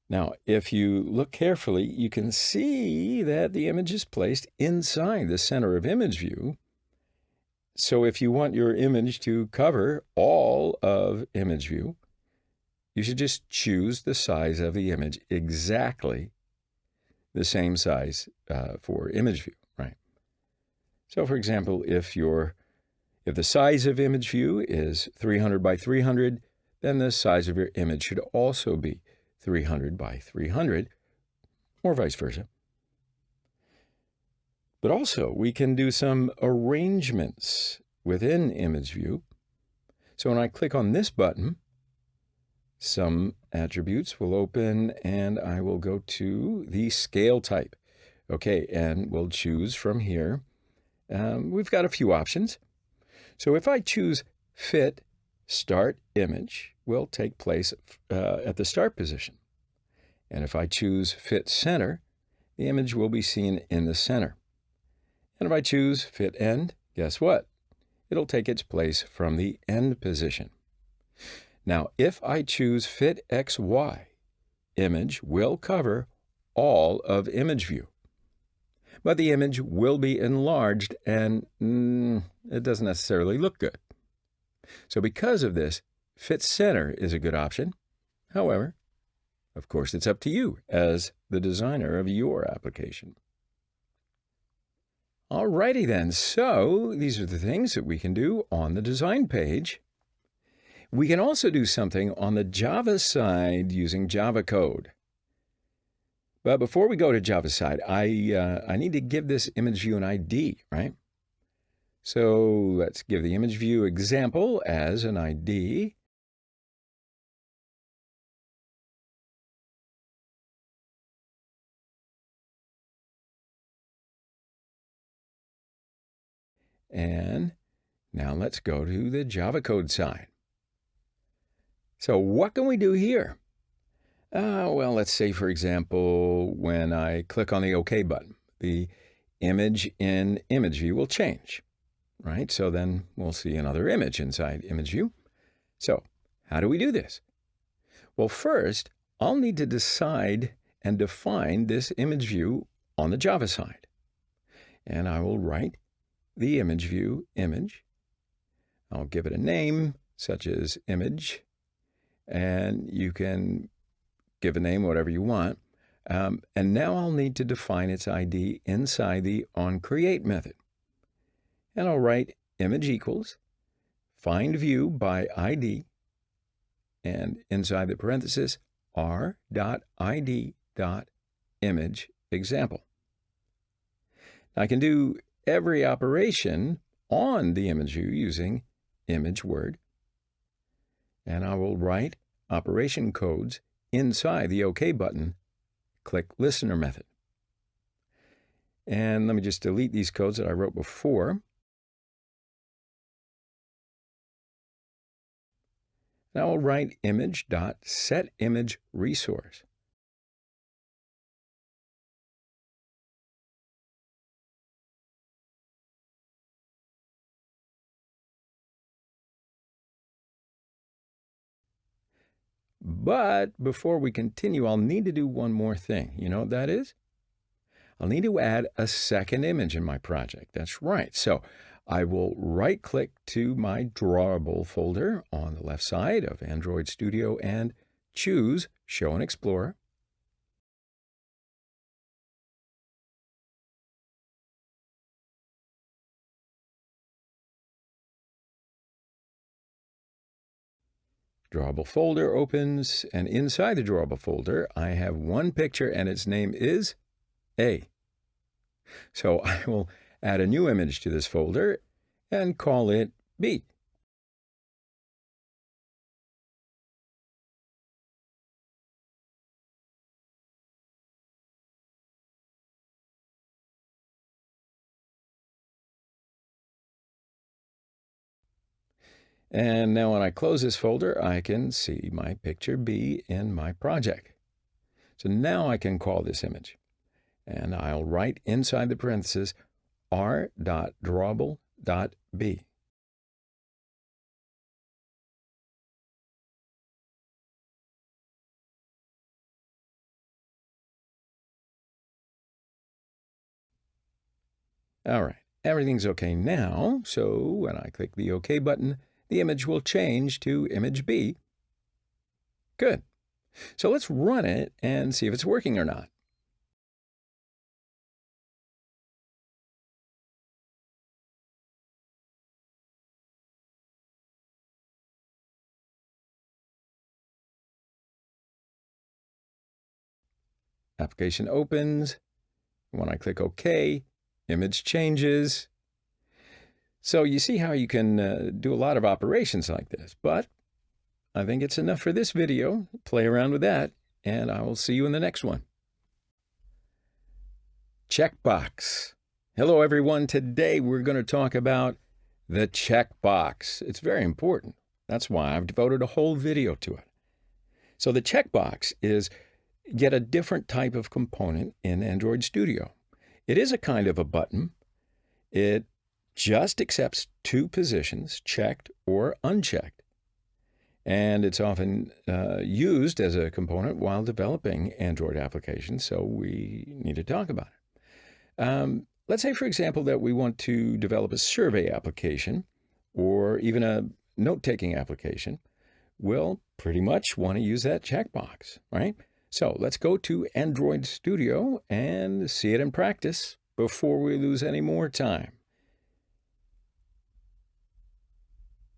Now, if you look carefully, you can see that the image is placed inside the center of image view. So if you want your image to cover all of image view, you should just choose the size of the image exactly the same size for image view, right? So for example, if the size of image view is 300 by 300, then the size of your image should also be 300 by 300, or vice versa. But also, we can do some arrangements within image view. So when I click on this button, some attributes will open, and I will go to the scale type. Okay, and we'll choose from here. We've got a few options. So if I choose Fit Start Image, will take place at the start position. And if I choose Fit Center, the image will be seen in the center. And if I choose Fit End, guess what? It'll take its place from the end position. Now, if I choose Fit XY, image will cover all of image view. But the image will be enlarged and it doesn't necessarily look good. So because of this, Fit Center is a good option. However, of course, it's up to you as the designer of your application. Alrighty then, so these are the things that we can do on the design page. We can also do something on the Java side using Java code. But before we go to Java side, I need to give this image view an ID, right? So let's give the image view example as an ID. And now let's go to the Java code side. So what can we do here? Well, let's say, for example, when I click on the OK button, the image in image view will change, right? So then we'll see another image inside image view. So how do we do this? Well, first, I'll need to decide and define this image view on the Java side. And I will write the image view image. I'll give it a name such as image, and you can give a name whatever you want. And now I'll need to define its ID inside the onCreate method. And I'll write image equals find view by ID, and inside the parenthesis r.id.image example. I can do every operation on the image view using image word. And I will write operation codes inside the OK button, click listener method. And let me just delete these codes that I wrote before. Now I'll write image.setImageResource. But before we continue, I'll need to do one more thing. You know what that is? I'll need to add a second image in my project. That's right. So I will right-click to my drawable folder on the left side of Android Studio and choose Show in Explorer. Drawable folder opens, and inside the drawable folder, I have one picture, and its name is A. So I will add a new image to this folder and call it B. And now when I close this folder, I can see my picture B in my project. So now I can call this image. And I'll write inside the parentheses r.drawable.b. All right, everything's okay now. So when I click the OK button, the image will change to image B. Good. So let's run it and see if it's working or not. Application opens. When I click OK, image changes. So you see how you can do a lot of operations like this, but I think it's enough for this video. Play around with that, and I will see you in the next one. Checkbox. Hello, everyone. Today we're going to talk about the checkbox. It's very important. That's why I've devoted a whole video to it. So the checkbox is yet a different type of component in Android Studio. It is a kind of a button. It just accepts two positions, checked or unchecked. And it's often used as a component while developing Android applications, so we need to talk about it. Let's say, for example, that we want to develop a survey application or even a note-taking application. We'll pretty much want to use that checkbox, right? So let's go to Android Studio and see it in practice. before we lose any more time.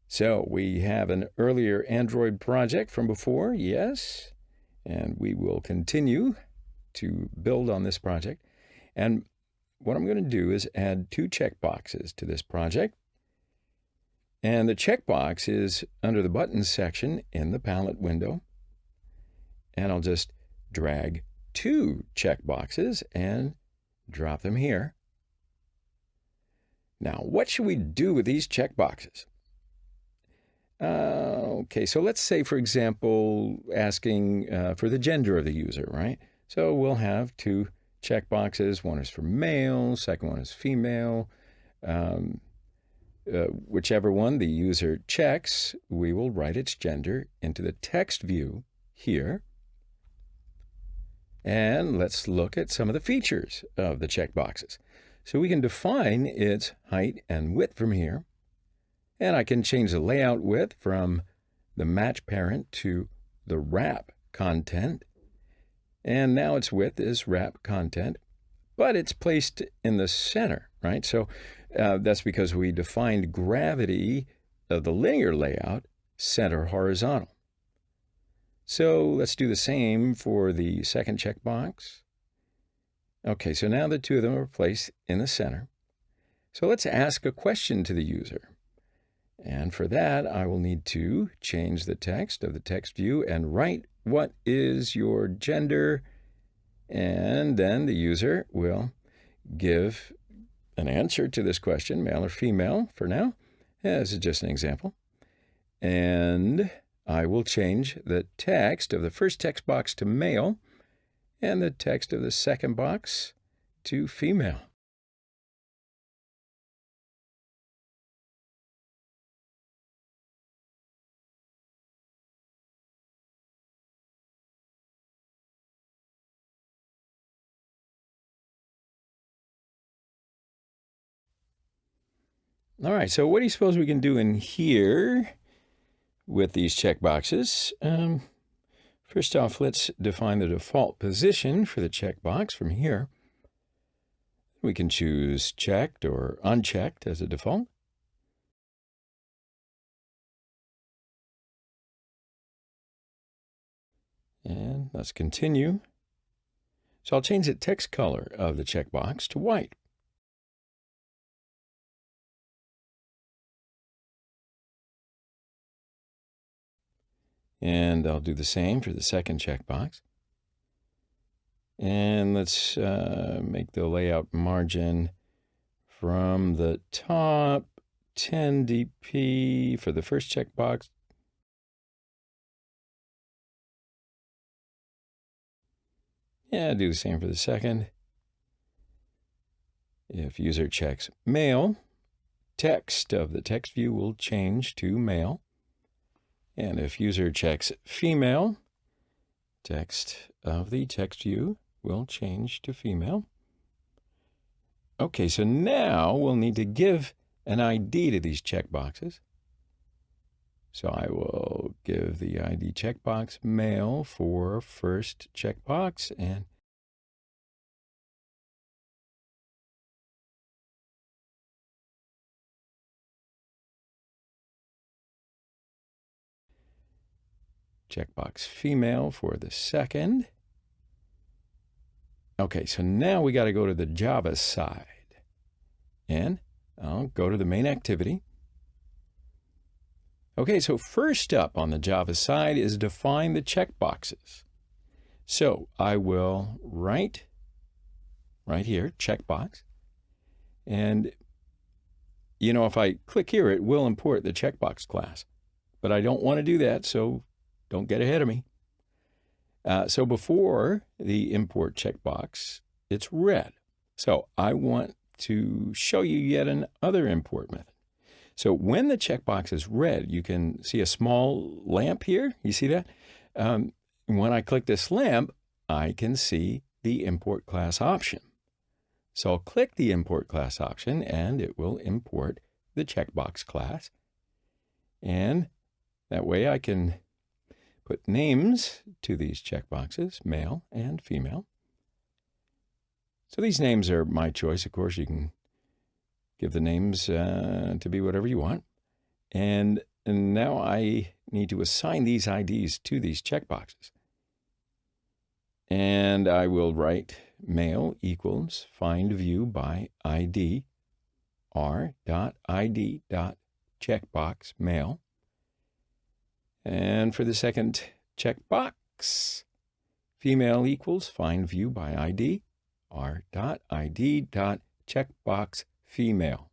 So we have an earlier Android project from before, yes, and we will continue to build on this project. And what I'm going to do is add 2 checkboxes to this project. And the checkbox is under the buttons section in the palette window. And I'll just drag 2 checkboxes and drop them here. Now, what should we do with these checkboxes? Okay, so let's say, for example, asking for the gender of the user, right? So we'll have 2 checkboxes. One is for male, second one is female. Whichever one the user checks, we will write its gender into the text view here. And let's look at some of the features of the checkboxes. So we can define its height and width from here. And I can change the layout width from the match parent to the wrap content. And now its width is wrap content, but it's placed in the center, right? So that's because we defined gravity of the linear layout center horizontal. So let's do the same for the second checkbox. Okay, so now the 2 of them are placed in the center. So let's ask a question to the user. And for that, I will need to change the text of the text view and write what is your gender, and then the user will give an answer to this question, male or female for now. This is just an example. And I will change the text of the first text box to male and the text of the second box to female. All right, so what do you suppose we can do in here with these checkboxes? First off, let's define the default position for the checkbox from here. We can choose checked or unchecked as a default. And let's continue. So I'll change the text color of the checkbox to white. And I'll do the same for the second checkbox. And let's make the layout margin from the top 10 dp for the first checkbox. Yeah, do the same for the second. If user checks male, text of the text view will change to male. And if user checks female, text of the text view will change to female. Okay, so now we'll need to give an ID to these checkboxes. So I will give the ID checkbox male for first checkbox, and checkbox female for the second. Okay, so now we got to go to the Java side. And I'll go to the main activity. Okay, so first up on the Java side is define the checkboxes. So I will write right here, checkbox. And, you know, if I click here, it will import the checkbox class. But I don't want to do that, so don't get ahead of me. So before the import checkbox, it's red. So I want to show you yet another import method. So when the checkbox is red, you can see a small lamp here. You see that? When I click this lamp, I can see the import class option. So I'll click the import class option, and it will import the checkbox class. And that way I can put names to these checkboxes, male and female. So these names are my choice. Of course, you can give the names to be whatever you want. And now I need to assign these IDs to these checkboxes. And I will write mail equals find view by ID r.id.checkbox mail. And for the second checkbox, female equals find view by ID r.id.checkbox female.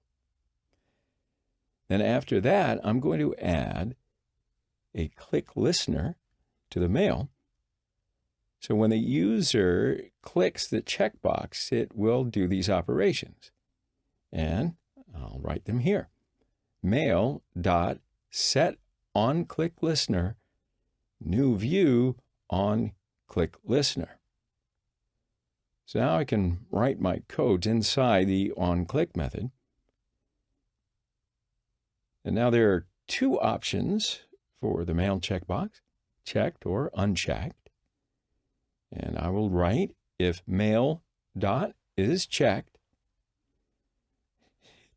Then after that, I'm going to add a click listener to the mail. So when the user clicks the checkbox, it will do these operations. And I'll write them here. Mail.set on click listener, new view on click listener. So now I can write my codes inside the on click method. And now there are two options for the mail checkbox, checked or unchecked. And I will write if mail dot is checked,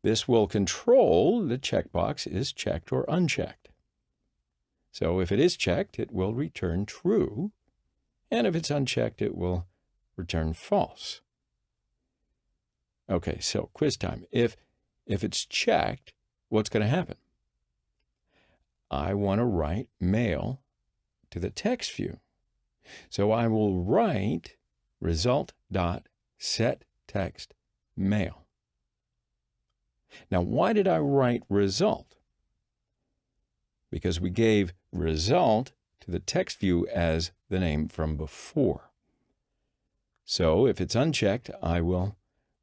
this will control the checkbox is checked or unchecked. So if it is checked, it will return true. And if it's unchecked, it will return false. Okay, so quiz time. If it's checked, what's going to happen? I want to write mail to the text view. So I will write result.setTextMail. Now, why did I write result? Because we gave result to the text view as the name from before. So if it's unchecked, I will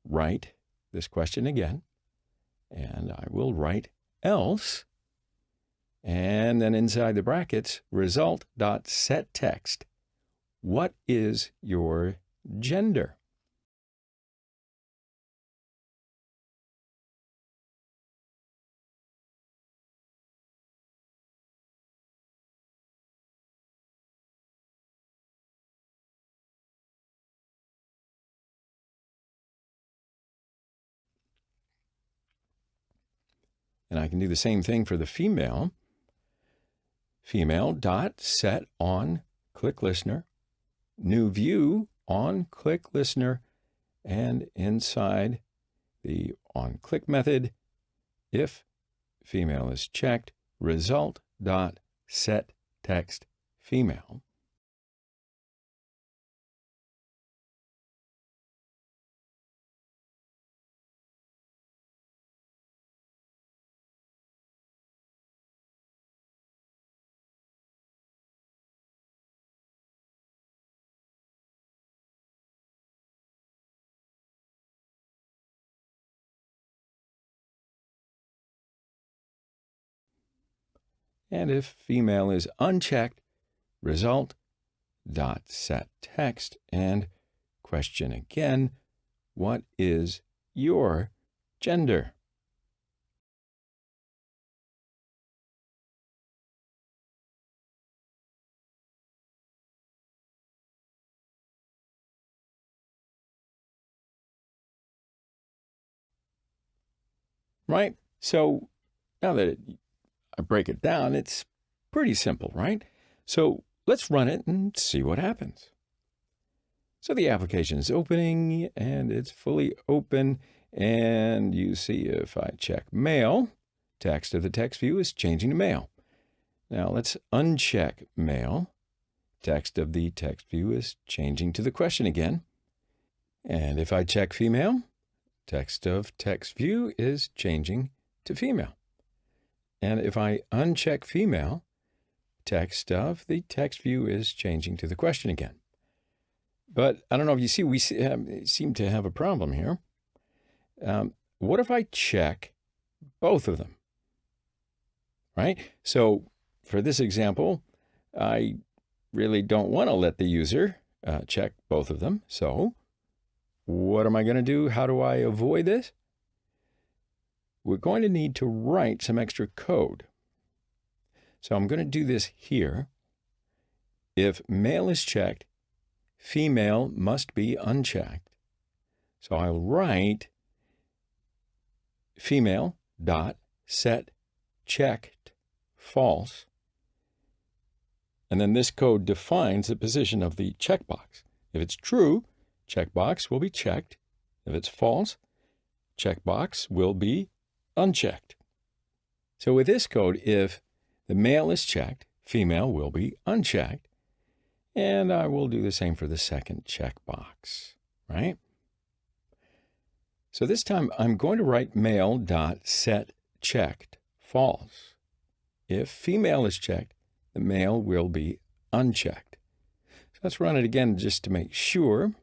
write this question again, and I will write else, and then inside the brackets, result.setText. What is your gender? And I can do the same thing for the female. Female dot set on click listener, new view on click listener, and inside the on click method, if female is checked, result dot set text female. And if female is unchecked, result dot set text, and question again, what is your gender? Right? So now that I break it down, it's pretty simple, right? So let's run it and see what happens. So the application is opening, and it's fully open, and you see if I check mail, text of the text view is changing to mail. Now let's uncheck mail. Text of the text view is changing to the question again. And if I check female, text of text view is changing to female. And if I uncheck female, text of the text view is changing to the question again. But I don't know if you see, we seem to have a problem here. What if I check both of them? Right? So for this example, I really don't want to let the user check both of them. So what am I going to do? How do I avoid this? We're going to need to write some extra code. So I'm going to do this here. If male is checked, female must be unchecked. So I'll write female dot set checked false. And then this code defines the position of the checkbox. If it's true, checkbox will be checked. If it's false, checkbox will be unchecked. So with this code, if the male is checked, female will be unchecked. And I will do the same for the second checkbox, right? So this time I'm going to write male dot set checked false. If female is checked, the male will be unchecked. So let's run it again just to make sure.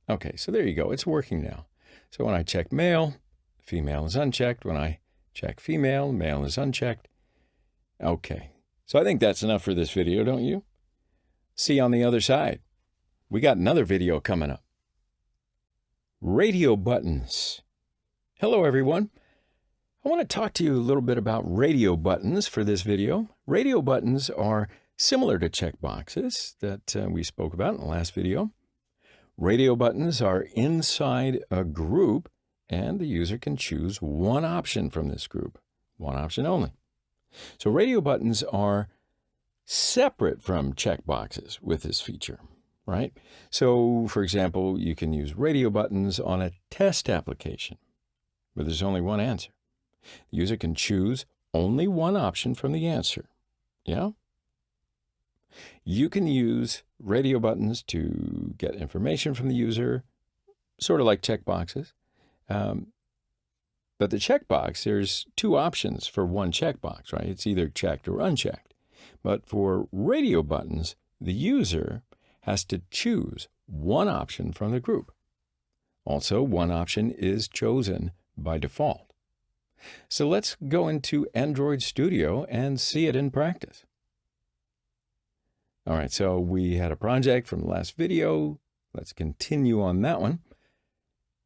Okay, so there you go. It's working now. So when I check male, female is unchecked. When I check female, male is unchecked. Okay, so I think that's enough for this video, don't you? See you on the other side. We got another video coming up. Radio buttons. Hello, everyone. I want to talk to you a little bit about radio buttons for this video. Radio buttons are similar to checkboxes that we spoke about in the last video. Radio buttons are inside a group, and the user can choose one option from this group, one option only. So radio buttons are separate from checkboxes with this feature, right? So, for example, you can use radio buttons on a test application where there's only one answer. The user can choose only one option from the answer. Yeah? You can use radio buttons to get information from the user, sort of like checkboxes. But the checkbox, there's two options for one checkbox, right? It's either checked or unchecked. But for radio buttons, the user has to choose one option from the group. Also, one option is chosen by default. So let's go into Android Studio and see it in practice. All right, so we had a project from the last video. Let's continue on that one.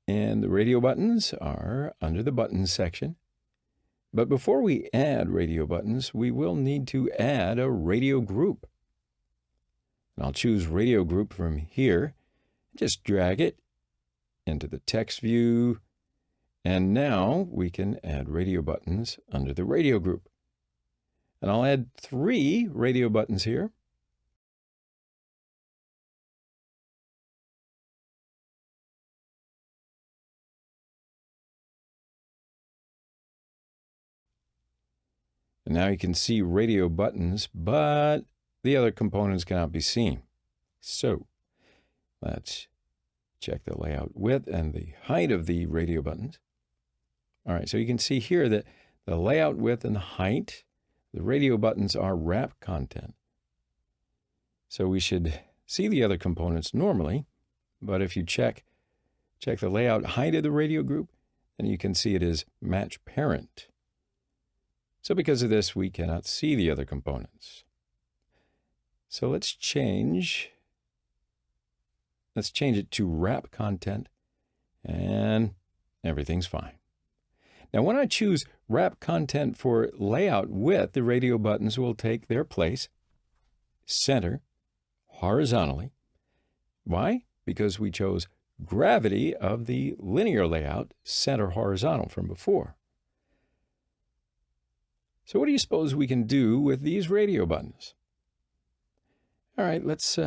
And the radio buttons are under the buttons section. But before we add radio buttons, we will need to add a radio group. And I'll choose radio group from here. Just drag it into the text view. And now we can add radio buttons under the radio group. And I'll add 3 radio buttons here. And now you can see radio buttons, but the other components cannot be seen. So let's check the layout width and the height of the radio buttons. All right, so you can see here that the layout width and the height, the radio buttons are wrap content. So we should see the other components normally, but if you check the layout height of the radio group, then you can see it is match parent. So because of this, we cannot see the other components. So let's change it to wrap content, and everything's fine. Now, when I choose wrap content for layout width, the radio buttons will take their place center horizontally. Why? Because we chose gravity of the linear layout center horizontal from before. So what do you suppose we can do with these radio buttons? All right, let's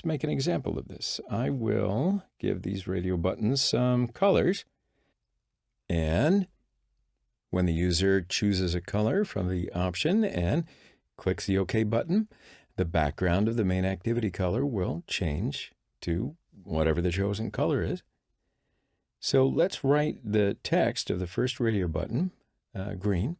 make an example of this. I will give these radio buttons some colors. And when the user chooses a color from the option and clicks the OK button, the background of the main activity color will change to whatever the chosen color is. So let's write the text of the first radio button, green.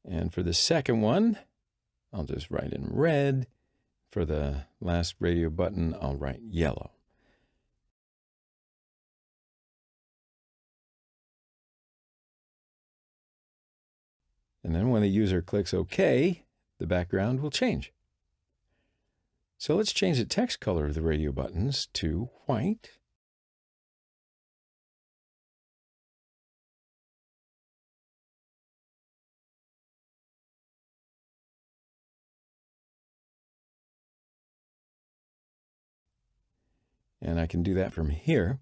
And for the second one, I'll just write in red. For the last radio button, I'll write yellow. And then when the user clicks OK, the background will change. So let's change the text color of the radio buttons to white. And I can do that from here.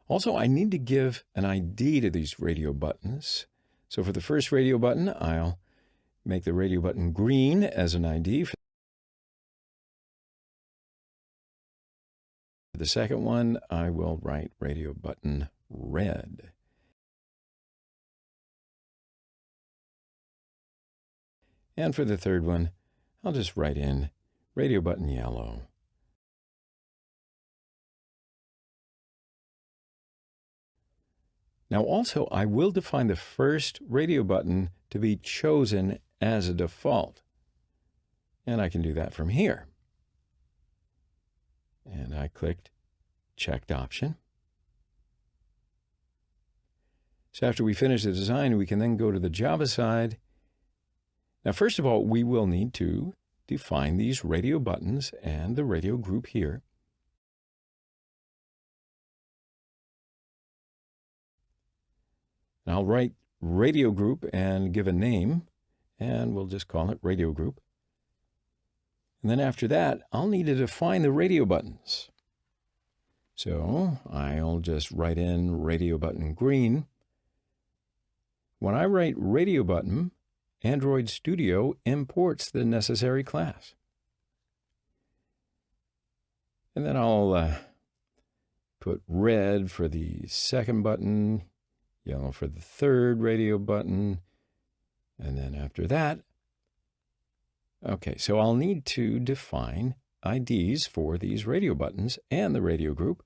Also, I need to give an ID to these radio buttons. So for the first radio button, I'll make the radio button green as an ID. For the second one, I will write radio button red. And for the third one, I'll just write in radio button yellow. Now also, I will define the first radio button to be chosen as a default. And I can do that from here. And I clicked checked option. So after we finish the design, we can then go to the Java side. Now, first of all, we will need to define these radio buttons and the radio group here. And I'll write radio group and give a name, and we'll just call it radio group. And then after that, I'll need to define the radio buttons. So I'll just write in radio button green. When I write radio button, Android Studio imports the necessary class. And then I'll put red for the second button, yellow for the third radio button, and then after that, okay, so I'll need to define IDs for these radio buttons and the radio group.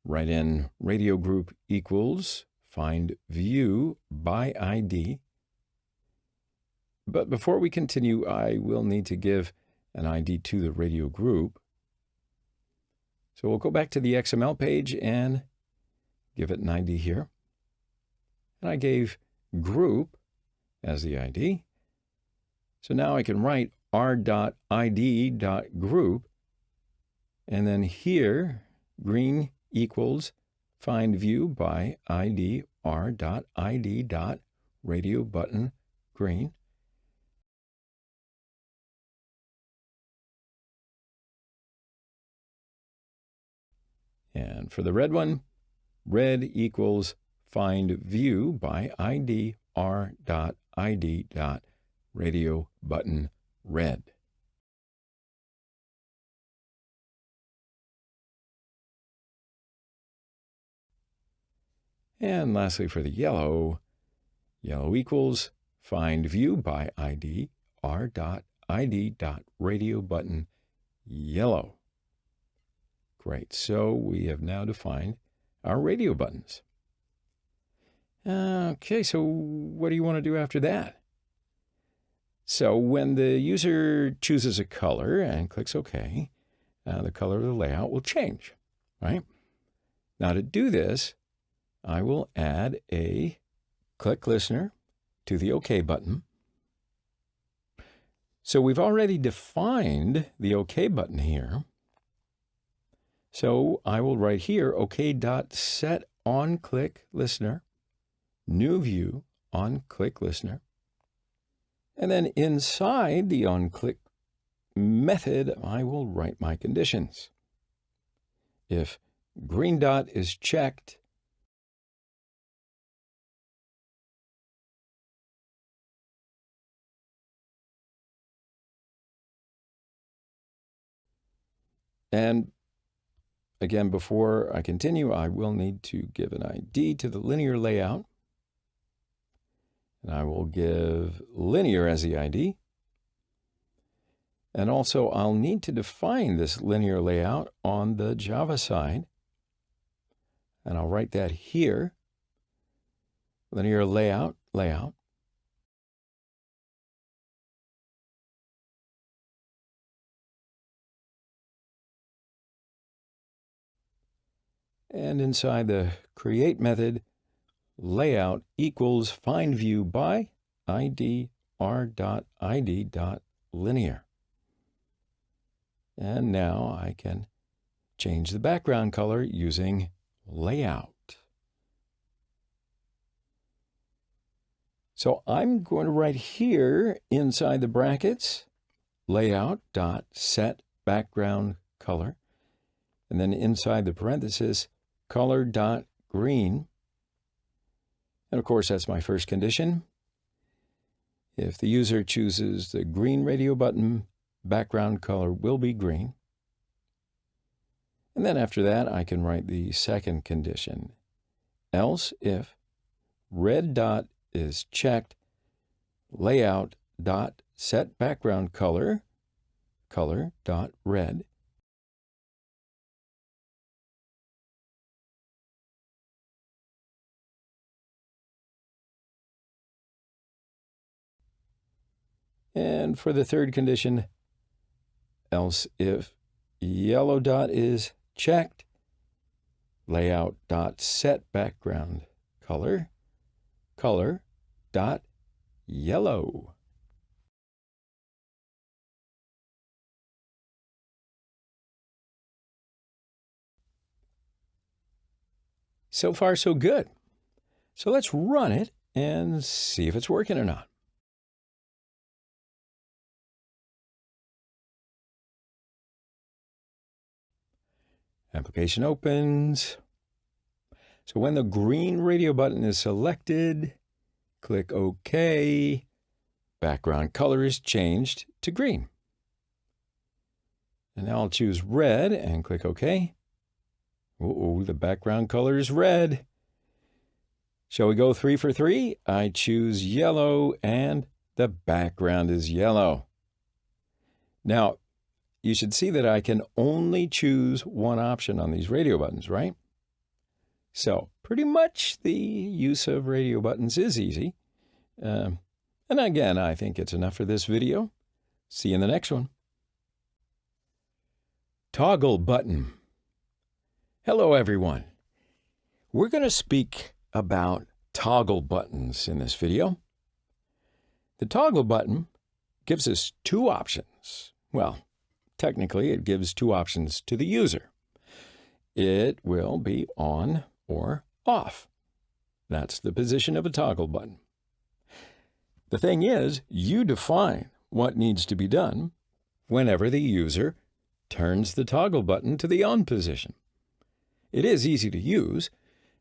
Write in radio group equals find view by ID. But before we continue, I will need to give an ID to the radio group. So we'll go back to the XML page and give it an ID here. And I gave group as the ID. So now I can write r.id.group, and then here, green equals find view by ID r.id.radio button green. And for the red one, red equals find view by ID r.id.radio button red. And lastly, for the yellow, yellow equals find view by ID r.id.radio button yellow. Great, so we have now defined our radio buttons. Okay, so what do you want to do after that? So when the user chooses a color and clicks OK, the color of the layout will change, right? Now to do this, I will add a click listener to the OK button. So we've already defined the OK button here. So I will write here OK.set on click listener, new view on click listener. And then inside the on click method, I will write my conditions. If green dot is checked, and again, before I continue, I will need to give an ID to the linear layout. And I will give linear as the ID. And also, I'll need to define this linear layout on the Java side. And I'll write that here. Linear layout. And inside the create method, layout equals find view by id r.id.linear. And now I can change the background color using layout. So I'm going to write here inside the brackets, layout.set background color, and then inside the parenthesis, color.green. And of course, that's my first condition. If the user chooses the green radio button, background color will be green. And then after that, I can write the second condition. Else if red dot is checked, layout dot set background color, color dot red. And for the third condition, else if yellow dot is checked, layout dot set background color, color dot yellow. So far, so good. So let's run it and see if it's working or not. Application opens. So when the green radio button is selected, click OK. Background color is changed to green. And now I'll choose red and click OK. Uh-oh, the background color is red. Shall we go 3 for 3? I choose yellow and the background is yellow. Now, you should see that I can only choose one option on these radio buttons, right? So pretty much the use of radio buttons is easy. And again, I think it's enough for this video. See you in the next one. Toggle button. Hello, everyone. We're going to speak about toggle buttons in this video. The toggle button gives us 2 options. Well, technically, it gives 2 options to the user. It will be on or off. That's the position of a toggle button. The thing is, you define what needs to be done whenever the user turns the toggle button to the on position. It is easy to use,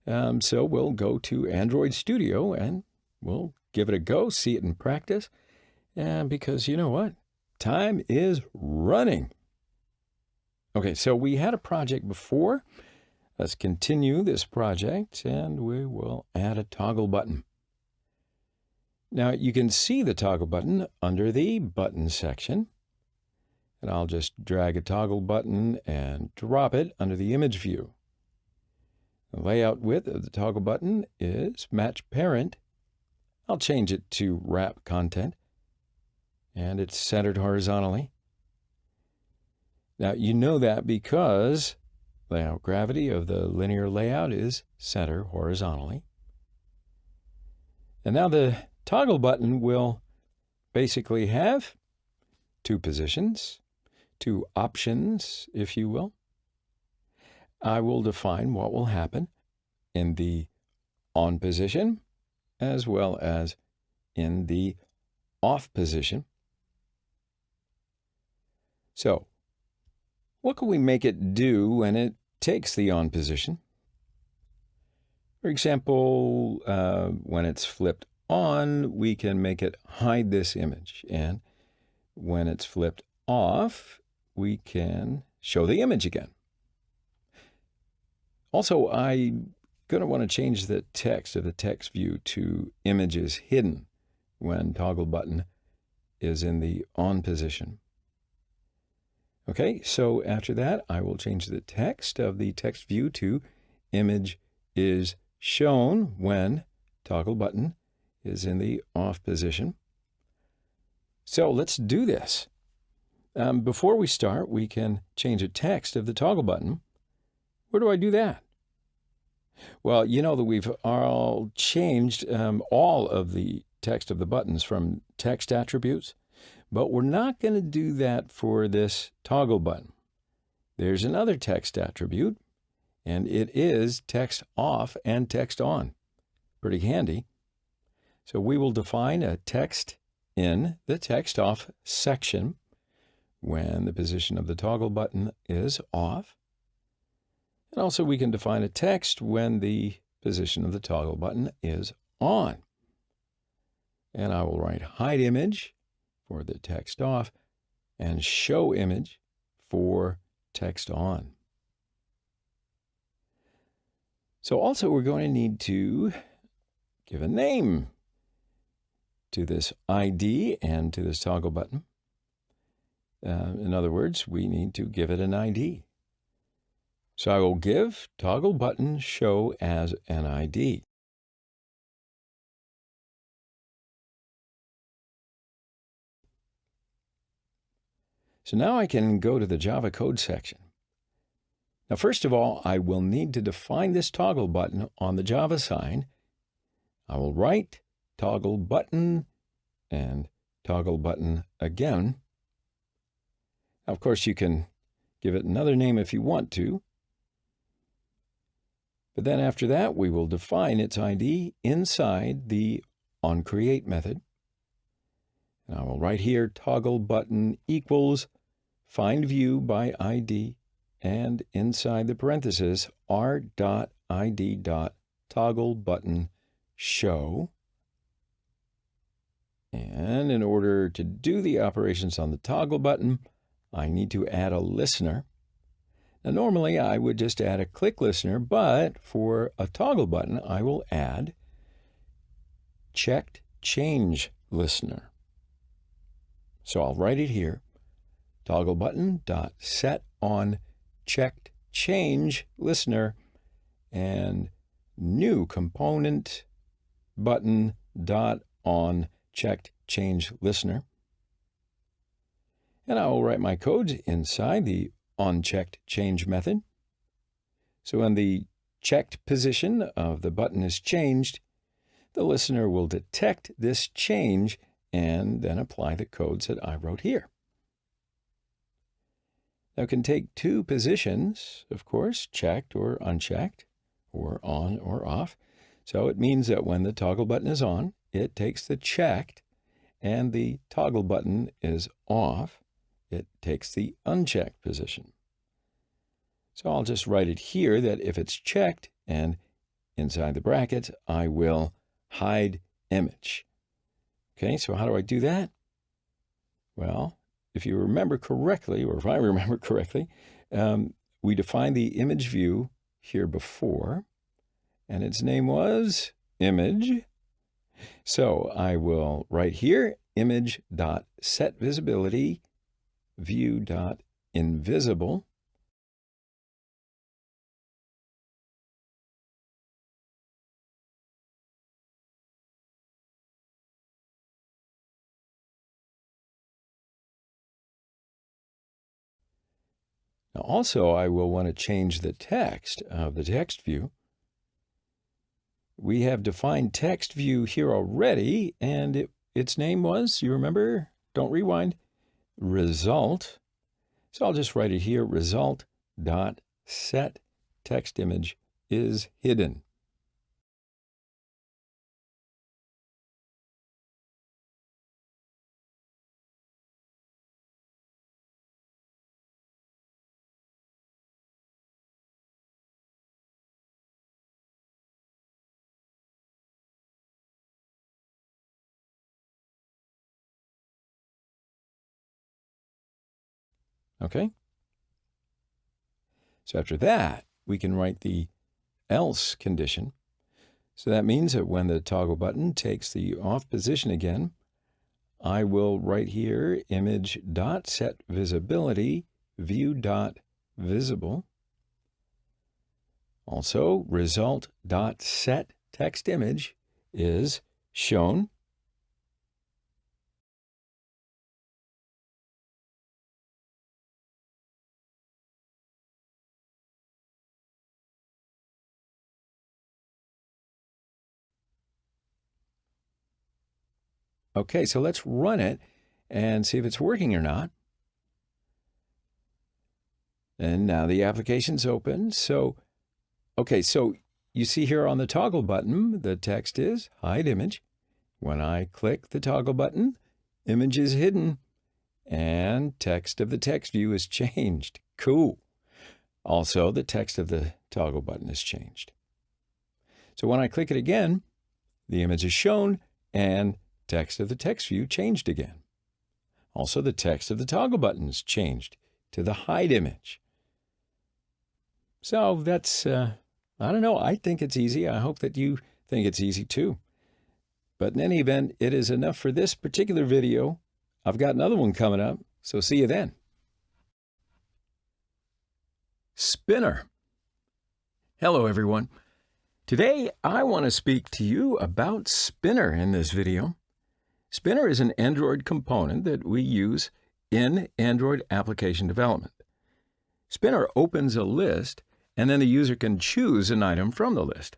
so we'll go to Android Studio and we'll give it a go, see it in practice, because you know what? Time is running. Okay, so we had a project before. Let's continue this project, and we will add a toggle button. Now, you can see the toggle button under the button section. And I'll just drag a toggle button and drop it under the image view. The layout width of the toggle button is match parent. I'll change it to wrap content. And it's centered horizontally. Now, you know that because layout gravity of the linear layout is center horizontally. And now the toggle button will basically have 2 positions, 2 options, if you will. I will define what will happen in the on position as well as in the off position. So, what can we make it do when it takes the on position? For example, when it's flipped on, we can make it hide this image. And when it's flipped off, we can show the image again. Also, I'm going to want to change the text of the text view to images hidden. when toggle button is in the on position. Okay, so after that, I will change the text of the text view to image is shown when toggle button is in the off position. So let's do this. Before we start, we can change the text of the toggle button. Where do I do that? Well, you know that we've all changed all of the text of the buttons from text attributes, but we're not going to do that for this toggle button. There's another text attribute, and it is text off and text on. Pretty handy. So we will define a text in the text off section when the position of the toggle button is off. And also we can define a text when the position of the toggle button is on. And I will write hide image for the text off and show image for text on. So also we're going to need to give a name to this ID and to this toggle button. In other words, we need to give it an ID. So I will give toggle button show as an ID. So now I can go to the Java code section. Now, first of all, I will need to define this toggle button on the Java side. I will write toggle button and toggle button again. Now, of course, you can give it another name if you want to. But then after that, we will define its ID inside the onCreate method. And I will write here toggle button equals find view by ID, and inside the parentheses r.id.toggle button show. And in order to do the operations on the toggle button, I need to add a listener. Now normally I would just add a click listener, but for a toggle button I will add checked change listener. So I'll write it here, toggle button dot set on checked change listener, and new component button dot on checked change listener. And I will write my code inside the onChecked change method. So when the checked position of the button is changed, the listener will detect this change and then apply the codes that I wrote here. Now it can take two positions, of course, checked or unchecked, or on or off. So it means that when the toggle button is on, it takes the checked, and the toggle button is off, it takes the unchecked position. So I'll just write it here that if it's checked, and inside the brackets, I will hide image. Okay, so how do I do that? Well, if you remember correctly, or if I remember correctly, we defined the image view here before, and its name was image. So I will write here image.setVisibility view.invisible. Now also I will want to change the text of the text view. We have defined text view here already, and its name was, you remember, don't rewind, result. So I'll just write it here, result.set text image is hidden. Okay? So after that, we can write the else condition. So that means that when the toggle button takes the off position again, I will right here image.setVisibility view.visible. Also, result.setTextImage is shown. Okay, so let's run it and see if it's working or not. And now the application's open. So you see here on the toggle button, the text is hide image. When I click the toggle button, image is hidden and text of the text view is changed. Cool. Also, the text of the toggle button is changed. So when I click it again, the image is shown and text of the text view changed again. Also, the text of the toggle button is changed to the hide image. So that's, I don't know, I think it's easy. I hope that you think it's easy too. But in any event, it is enough for this particular video. I've got another one coming up, so see you then. Spinner. Hello, everyone. Today, I want to speak to you about Spinner in this video. Spinner is an Android component that we use in Android application development. Spinner opens a list, and then the user can choose an item from the list.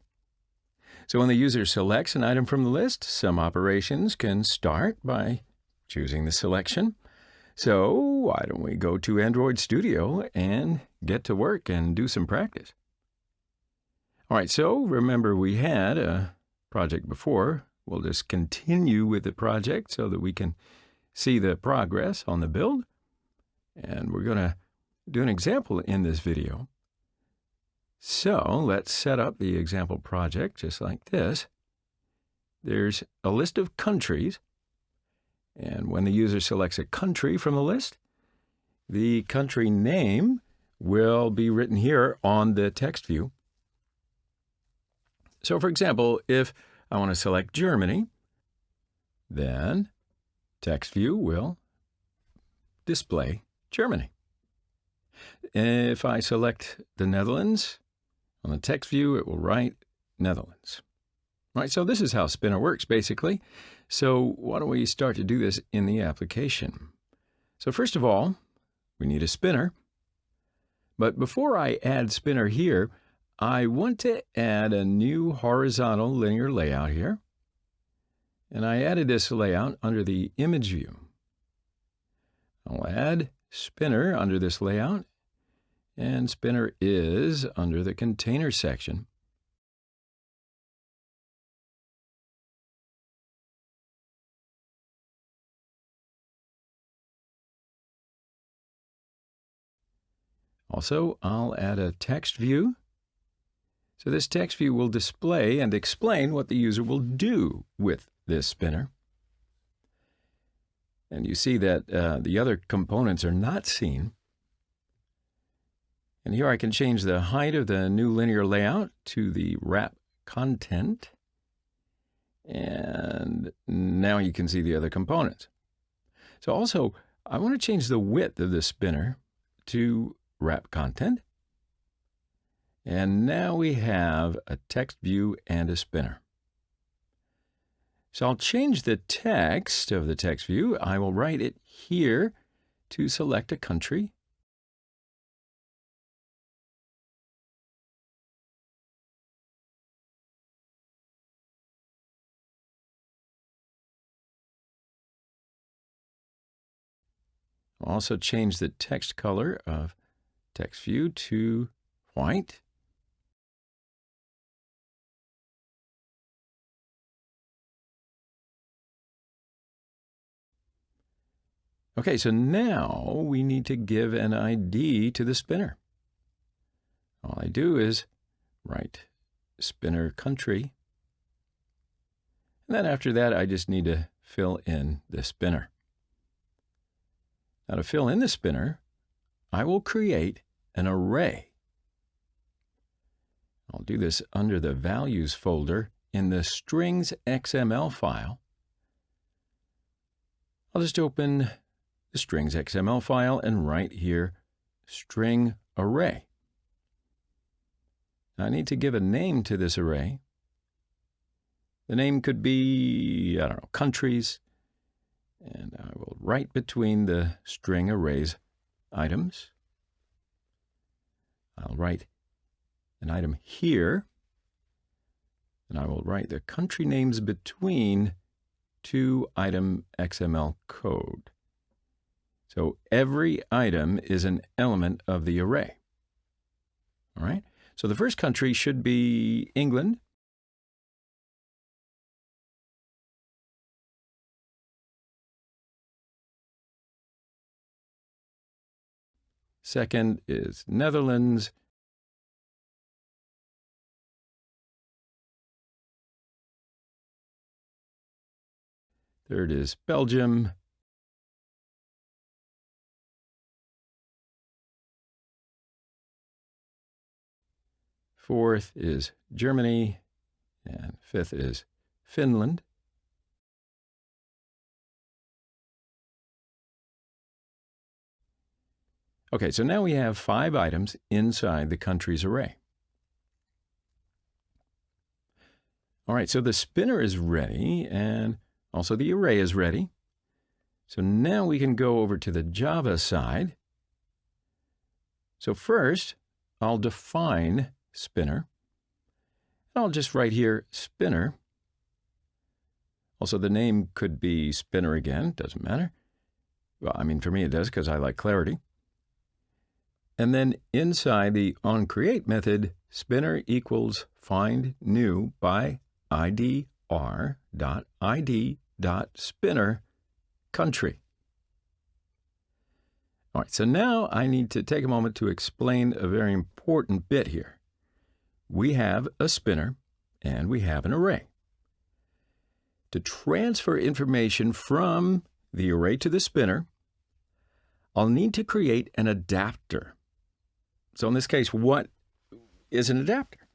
So when the user selects an item from the list, some operations can start by choosing the selection. So why don't we go to Android Studio and get to work and do some practice? All right, so remember we had a project before. We'll just continue with the project so that we can see the progress on the build. And we're going to do an example in this video. So let's set up the example project just like this. There's a list of countries. And when the user selects a country from the list, the country name will be written here on the text view. So for example, if I want to select Germany, then text view will display Germany. If I select the Netherlands, on the text view, it will write Netherlands. All right, so this is how Spinner works, basically. So why don't we start to do this in the application? So first of all, we need a spinner. But before I add Spinner here, I want to add a new horizontal linear layout here. And I added this layout under the image view. I'll add Spinner under this layout, and Spinner is under the container section. Also, I'll add a text view. So this text view will display and explain what the user will do with this spinner. And you see that the other components are not seen. And here I can change the height of the new linear layout to the wrap content. And now you can see the other components. So also, I want to change the width of the spinner to wrap content. And now we have a text view and a spinner. So I'll change the text of the text view. I will write it here to select a country. I'll also change the text color of text view to white. Okay, so now we need to give an ID to the spinner. All I do is write spinner country. And then after that, I just need to fill in the spinner. Now to fill in the spinner, I will create an array. I'll do this under the values folder in the strings XML file, I'll just open the strings XML file and write here string array. Now I need to give a name to this array. The name could be, I don't know, countries, and I will write between the string arrays items. I'll write an item here, and I will write the country names between two item XML code. So every item is an element of the array. All right? So the first country should be England. Second is Netherlands. Third is Belgium. Fourth is Germany. And fifth is Finland. Okay, so now we have 5 items inside the countries array. All right, so the spinner is ready, and also the array is ready. So now we can go over to the Java side. So first, I'll define spinner. I'll just write here spinner. Also, the name could be spinner again, doesn't matter. Well, I mean, for me it does because I like clarity. And then inside the onCreate method, spinner equals find new by idr.id.spinner country. All right, so now I need to take a moment to explain a very important bit here. We have a spinner and we have an array. To transfer information from the array to the spinner, I'll need to create an adapter. So in this case, what is an adapter?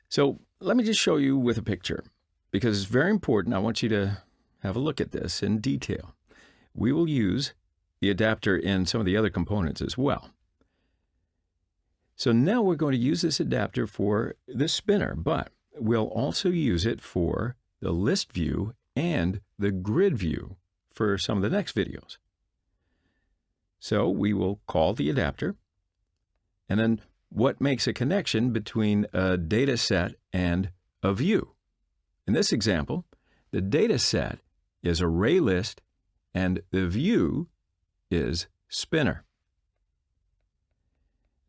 So let me just show you with a picture, because it's very important. I want you to have a look at this in detail. We will use the adapter in some of the other components as well. So now we're going to use this adapter for the spinner, but we'll also use it for the list view and the grid view for some of the next videos. So we will call the adapter, and then what makes a connection between a data set and a view. In this example, the data set is array list and the view is spinner.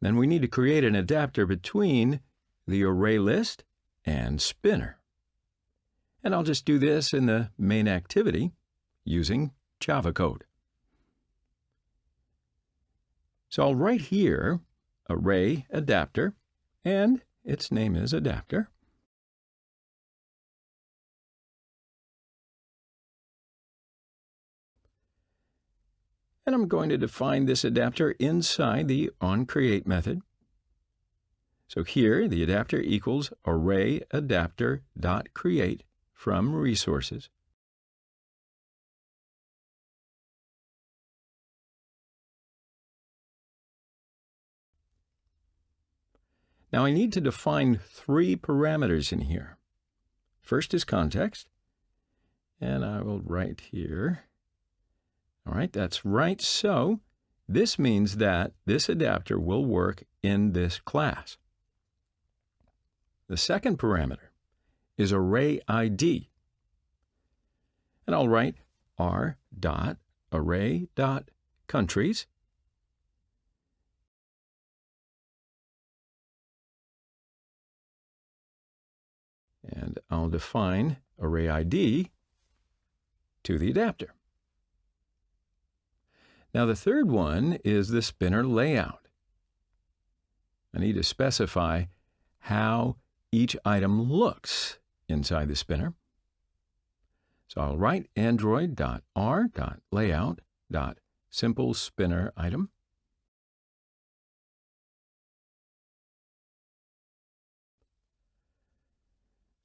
Then we need to create an adapter between the array list and spinner. And I'll just do this in the main activity using Java code. So I'll write here array adapter, and its name is adapter. And I'm going to define this adapter inside the onCreate method. So here, the adapter equals array adapter.create from resources. Now I need to define 3 parameters in here. First is context, and I will write here. All right, that's right. So this means that this adapter will work in this class. The second parameter is array ID. And I'll write r.array.countries. And I'll define array ID to the adapter. Now the third one is the spinner layout. I need to specify how each item looks inside the spinner. So I'll write android.r.layout.simpleSpinnerItem.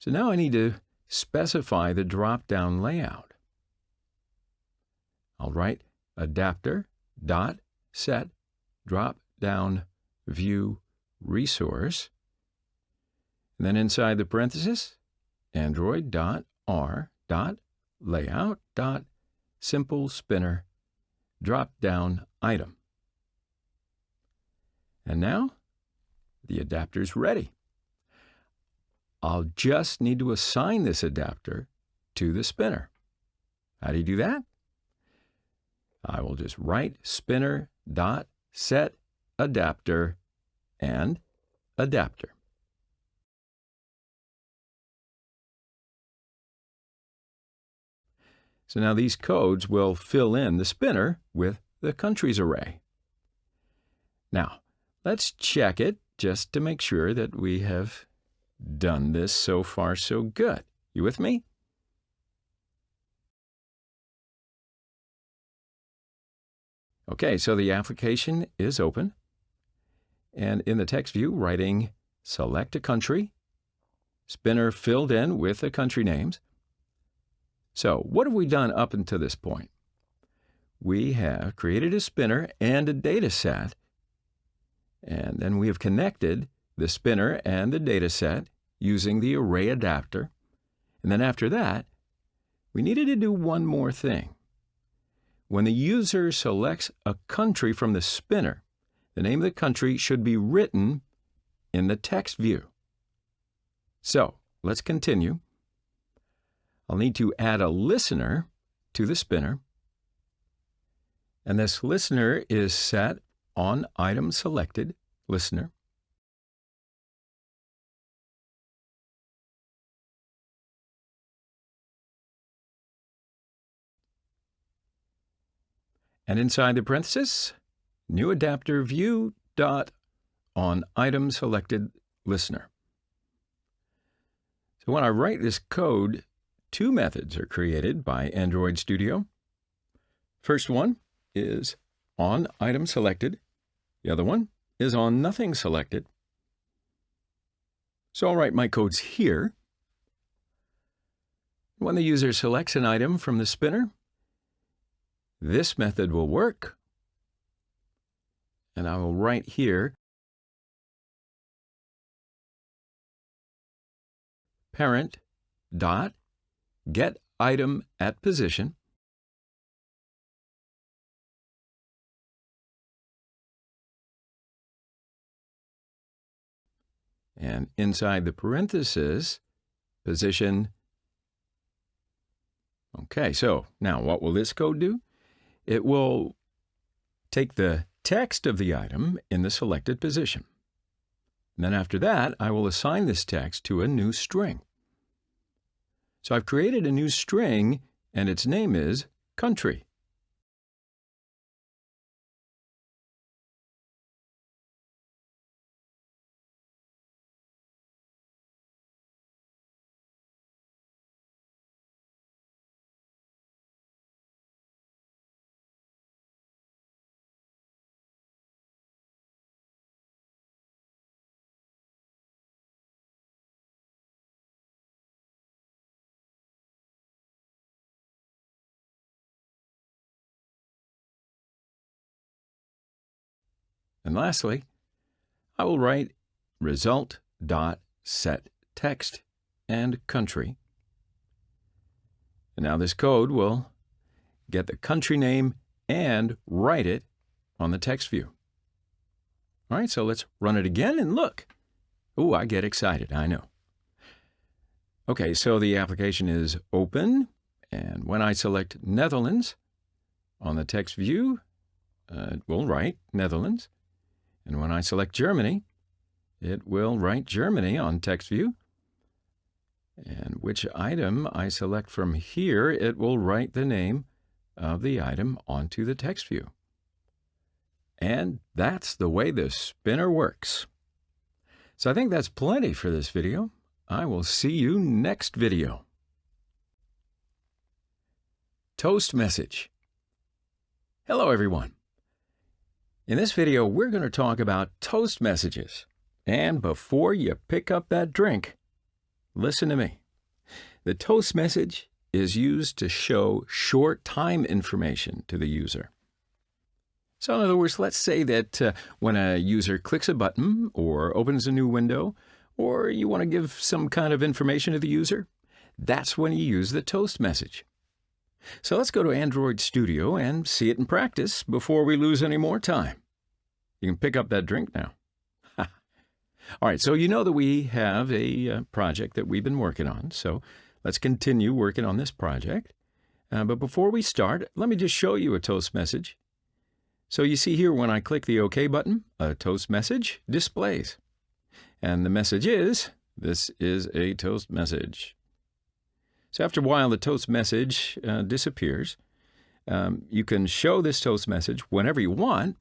So now I need to specify the drop-down layout. I'll write adapter dot set drop-down view resource, and then inside the parenthesis, android.r.layout.simple spinner drop-down item. And now the adapter's ready. I'll just need to assign this adapter to the spinner. How do you do that? I will just write spinner.setAdapter and adapter. So now these codes will fill in the spinner with the countries array. Now, let's check it just to make sure that we have done this so far so good. You with me? Okay, so the application is open. And in the text view, writing select a country, spinner filled in with the country names. So what have we done up until this point? We have created a spinner and a data set, and then we have connected the spinner and the data set using the array adapter. And then after that, we needed to do one more thing. When the user selects a country from the spinner, the name of the country should be written in the text view. So let's continue. I'll need to add a listener to the spinner. And this listener is set on item selected listener. And inside the parenthesis, new adapter view dot on item selected listener. So when I write this code, two methods are created by Android Studio. First one is on item selected. The other one is on nothing selected. So I'll write my codes here. When the user selects an item from the spinner, this method will work. And I will write here parent dot get item at position. And inside the parenthesis, position. Okay, so now what will this code do? It will take the text of the item in the selected position. And then after that, I will assign this text to a new string. So I've created a new string, and its name is country. And lastly, I will write result.setText and country. And now this code will get the country name and write it on the text view. All right, so let's run it again and look. Ooh, I get excited, I know. Okay, so the application is open, and when I select Netherlands on the text view, it will write Netherlands. And when I select Germany, it will write Germany on text view. And which item I select from here, it will write the name of the item onto the text view. And that's the way the spinner works. So I think that's plenty for this video. I will see you next video. Toast message. Hello, everyone. In this video, we're going to talk about toast messages. And before you pick up that drink, listen to me. The toast message is used to show short time information to the user. So in other words, let's say that when a user clicks a button or opens a new window, or you want to give some kind of information to the user, that's when you use the toast message. So let's go to Android Studio and see it in practice before we lose any more time. You can pick up that drink now. All right, so you know that we have a project that we've been working on. So let's continue working on this project. But before we start, let me just show you a toast message. So you see here when I click the OK button, a toast message displays. And the message is, this is a toast message. So after a while, the toast message disappears. You can show this toast message whenever you want.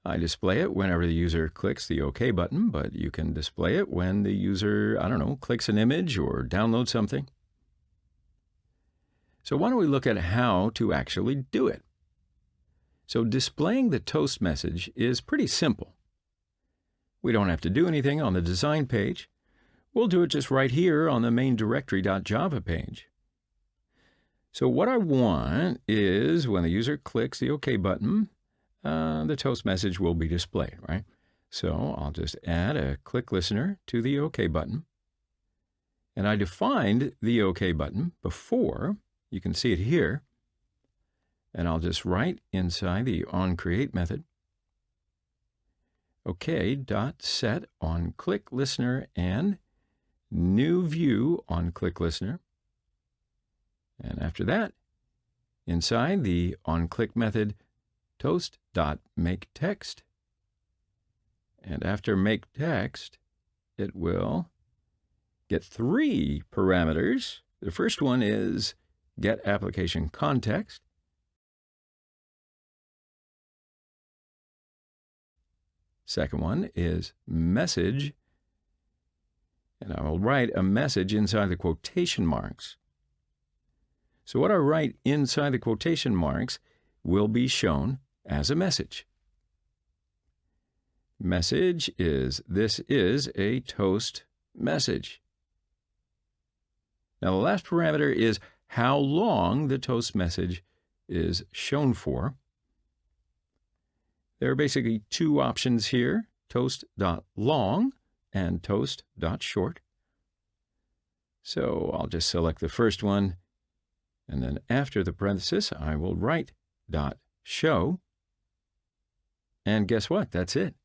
I display it whenever the user clicks the OK button, but you can display it when the user, clicks an image or downloads something. So why don't we look at how to actually do it? So displaying the toast message is pretty simple. We don't have to do anything on the design page. We'll do it just right here on the main directory.java page. So what I want is when the user clicks the OK button, the toast message will be displayed, right? So I'll just add a click listener to the OK button. And I defined the OK button before. You can see it here. And I'll just write inside the onCreate method, OK.set on click listener and new view on click listener. And after that, inside the onClick method, toast.makeText. And after makeText, it will get 3 parameters. The first one is getApplicationContext. Second one is message, and I will write a message inside the quotation marks. So what I write inside the quotation marks will be shown as a message. Message is, this is a toast message. Now the last parameter is how long the toast message is shown for. There are basically 2 options here, toast.long and toast.short. So I'll just select the first one, and then after the parenthesis, I will write .show. And guess what? That's it.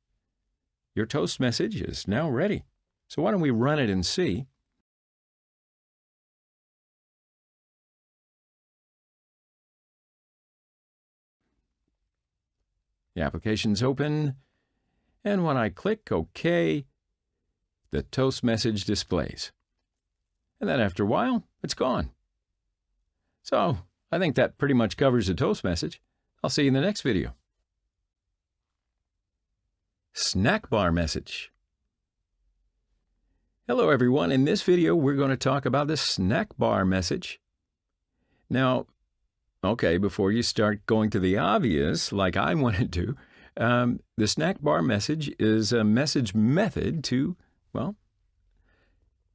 Your toast message is now ready. So why don't we run it and see? The application's open, and when I click OK, the toast message displays. And then after a while, it's gone. So I think that pretty much covers the toast message. I'll see you in the next video. Snack bar message. Hello everyone. In this video, we're going to talk about the snack bar message. Now, okay, before you start going to the obvious, like I wanted to, the snack bar message is a message method to, well,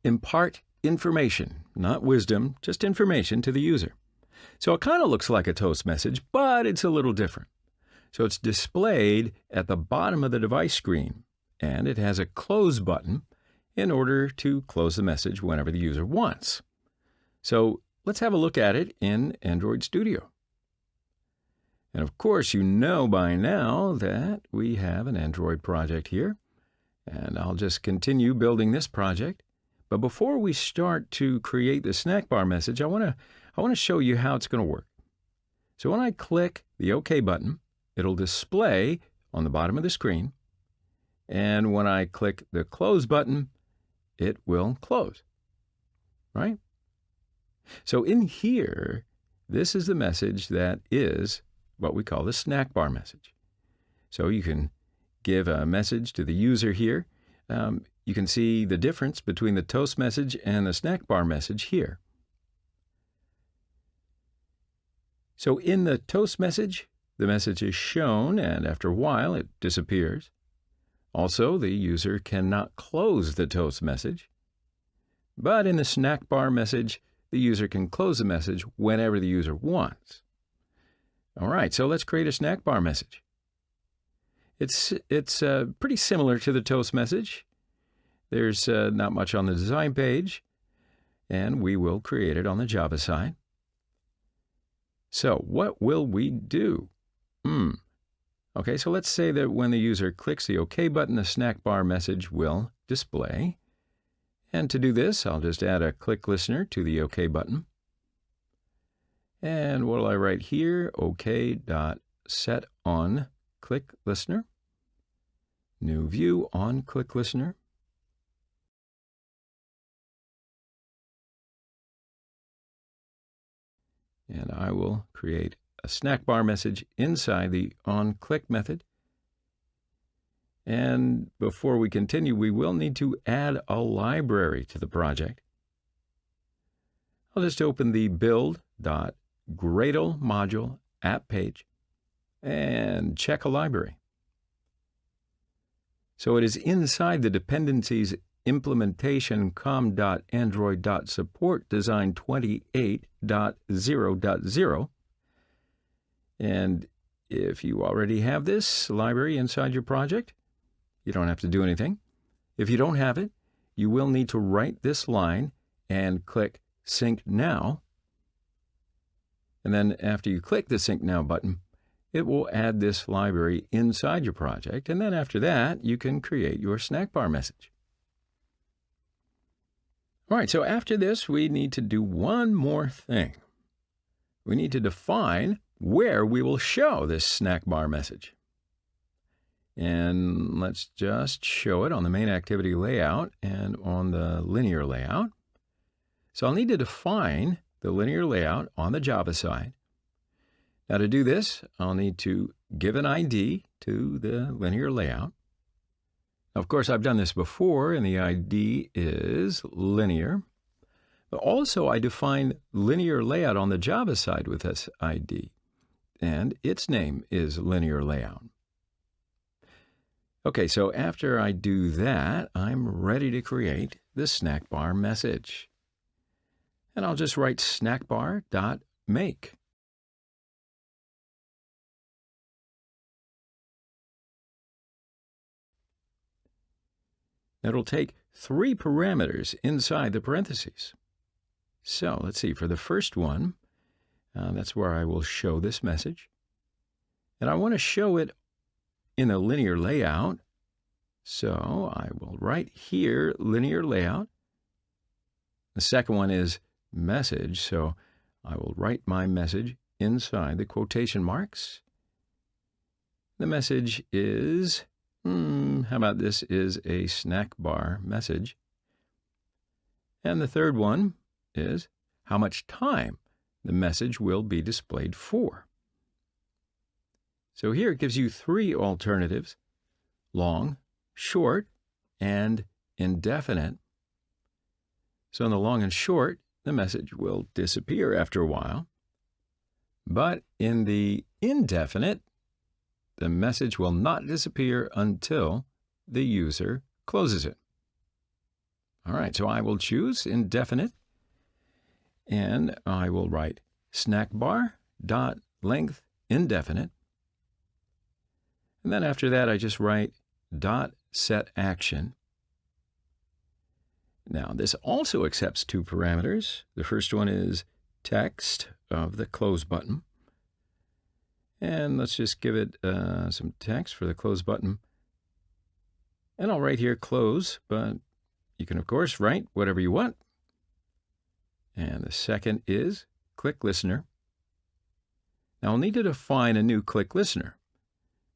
impart information, not wisdom, just information to the user. So it kind of looks like a toast message, but it's a little different. So it's displayed at the bottom of the device screen, and it has a close button in order to close the message whenever the user wants. So let's have a look at it in Android Studio. And of course, you know by now that we have an Android project here, and I'll just continue building this project. But before we start to create the snack bar message, I want to show you how it's going to work. So when I click the OK button, it'll display on the bottom of the screen. And when I click the close button, it will close, right? So in here, this is the message that is what we call the snack bar message. So you can give a message to the user here. You can see the difference between the toast message and the snack bar message here. So in the toast message, the message is shown, and after a while, it disappears. Also, the user cannot close the toast message. But in the snack bar message, the user can close the message whenever the user wants. All right, so let's create a snack bar message. It's pretty similar to the toast message. There's not much on the design page, and we will create it on the Java side. So what will we do? Okay, so let's say that when the user clicks the OK button, the snack bar message will display. And to do this, I'll just add a click listener to the OK button. And what will I write here? OK.set on click listener. New view on click listener. And I will create a snack bar message inside the onClick method. And before we continue, we will need to add a library to the project. I'll just open the build.gradle module app page and check a library. So it is inside the dependencies implementation com.android.support design 28.0.0. And if you already have this library inside your project, you don't have to do anything. If you don't have it, you will need to write this line and click Sync Now. And then after you click the Sync Now button, it will add this library inside your project. And then after that, you can create your snack bar message. All right, so after this, we need to do one more thing. We need to define where we will show this snack bar message. And let's just show it on the main activity layout and on the linear layout. So I'll need to define the linear layout on the Java side. Now to do this, I'll need to give an ID to the linear layout. Now, of course, I've done this before, and the ID is linear. But also, I define linear layout on the Java side with this ID, and its name is linear layout. Okay, so after I do that, I'm ready to create the snack bar message. And I'll just write snackbar.make. It'll take 3 parameters inside the parentheses. So let's see, for the first one, that's where I will show this message. And I want to show it in a linear layout. So I will write here linear layout. The second one is message. So I will write my message inside the quotation marks. The message is, how about this is a snack bar message. And the third one is how much time the message will be displayed for. So here it gives you 3 alternatives: long, short, and indefinite. So in the long and short, the message will disappear after a while. But in the indefinite, the message will not disappear until the user closes it. All right, so I will choose indefinite, and I will write snackbar.length indefinite. And then after that, I just write .setAction. Now, this also accepts 2 parameters. The first one is text of the close button. And let's just give it some text for the close button. And I'll write here close, but you can, of course, write whatever you want. And the second is click listener. Now, I'll need to define a new click listener,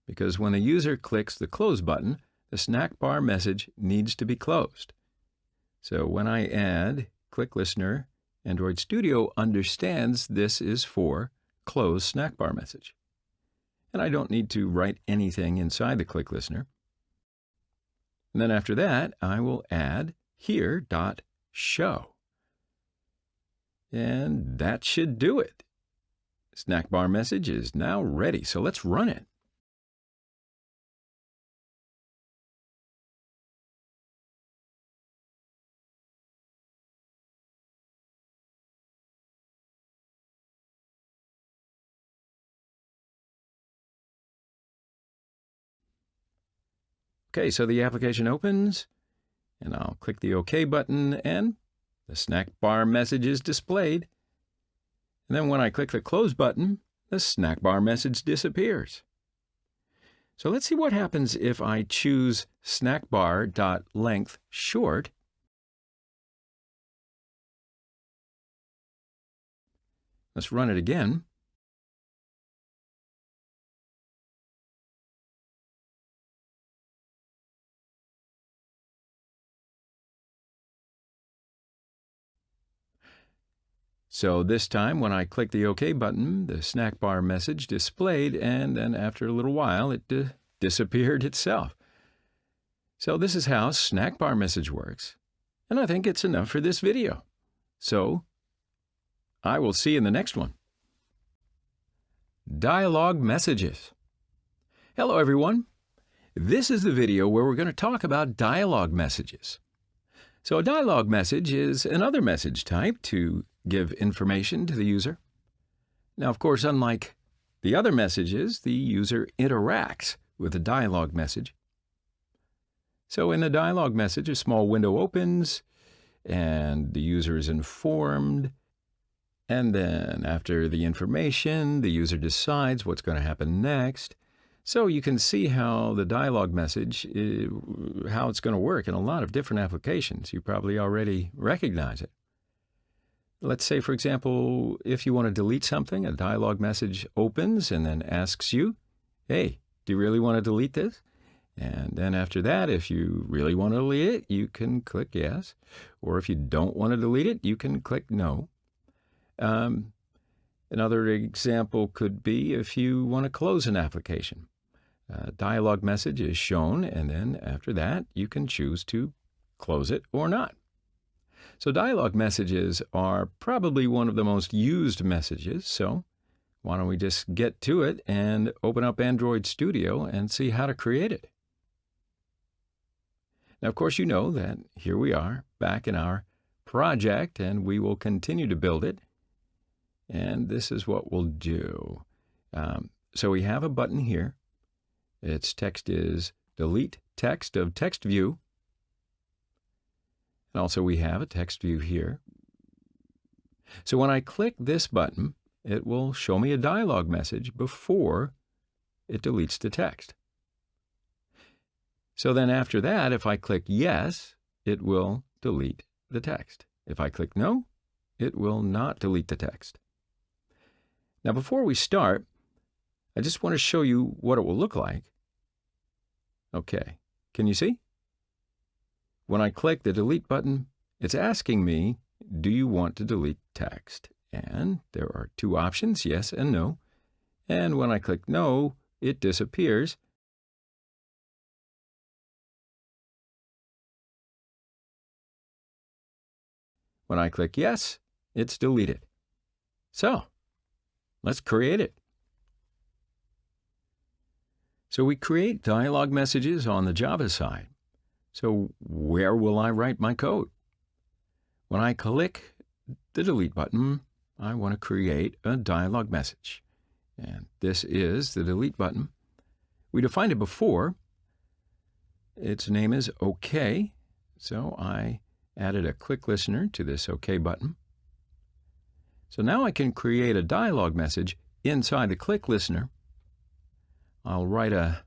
because when the user clicks the close button, the snack bar message needs to be closed. So when I add click listener, Android Studio understands this is for close snack bar message. And I don't need to write anything inside the click listener. And then after that, I will add here.show. And that should do it. Snack bar message is now ready, so let's run it. Okay, so the application opens, and I'll click the OK button, and the snack bar message is displayed. And then when I click the Close button, the snack bar message disappears. So let's see what happens if I choose snackbar.length short. Let's run it again. So this time when I click the OK button, the snack bar message displayed, and then after a little while it disappeared itself. So this is how snack bar message works, and I think it's enough for this video. So I will see you in the next one. Dialog messages. Hello everyone. This is the video where we're going to talk about dialog messages. So a dialog message is another message type to give information to the user. Now, of course, unlike the other messages, the user interacts with a dialog message. So in a dialog message, a small window opens and the user is informed. And then after the information, the user decides what's going to happen next. So you can see how the dialog message, how it's going to work in a lot of different applications. You probably already recognize it. Let's say, for example, if you want to delete something, a dialog message opens and then asks you, hey, do you really want to delete this? And then after that, if you really want to delete it, you can click yes. Or if you don't want to delete it, you can click no. Another example could be if you want to close an application. A dialog message is shown, and then after that, you can choose to close it or not. So dialog messages are probably one of the most used messages, so why don't we just get to it and open up Android Studio and see how to create it. Now, of course, you know that here we are back in our project, and we will continue to build it. And this is what we'll do. So we have a button here. Its text is delete text of text view. And also we have a text view here. So when I click this button, it will show me a dialog message before it deletes the text. So then after that, if I click yes, it will delete the text. If I click no, it will not delete the text. Now before we start, I just want to show you what it will look like. Okay, can you see? When I click the delete button, it's asking me, do you want to delete text? And there are two options, yes and no. And when I click no, it disappears. When I click yes, it's deleted. So, let's create it. So we create dialog messages on the Java side. So where will I write my code? When I click the delete button, I want to create a dialog message. And this is the delete button. We defined it before. Its name is OK. So I added a click listener to this OK button. So now I can create a dialog message inside the click listener. I'll write a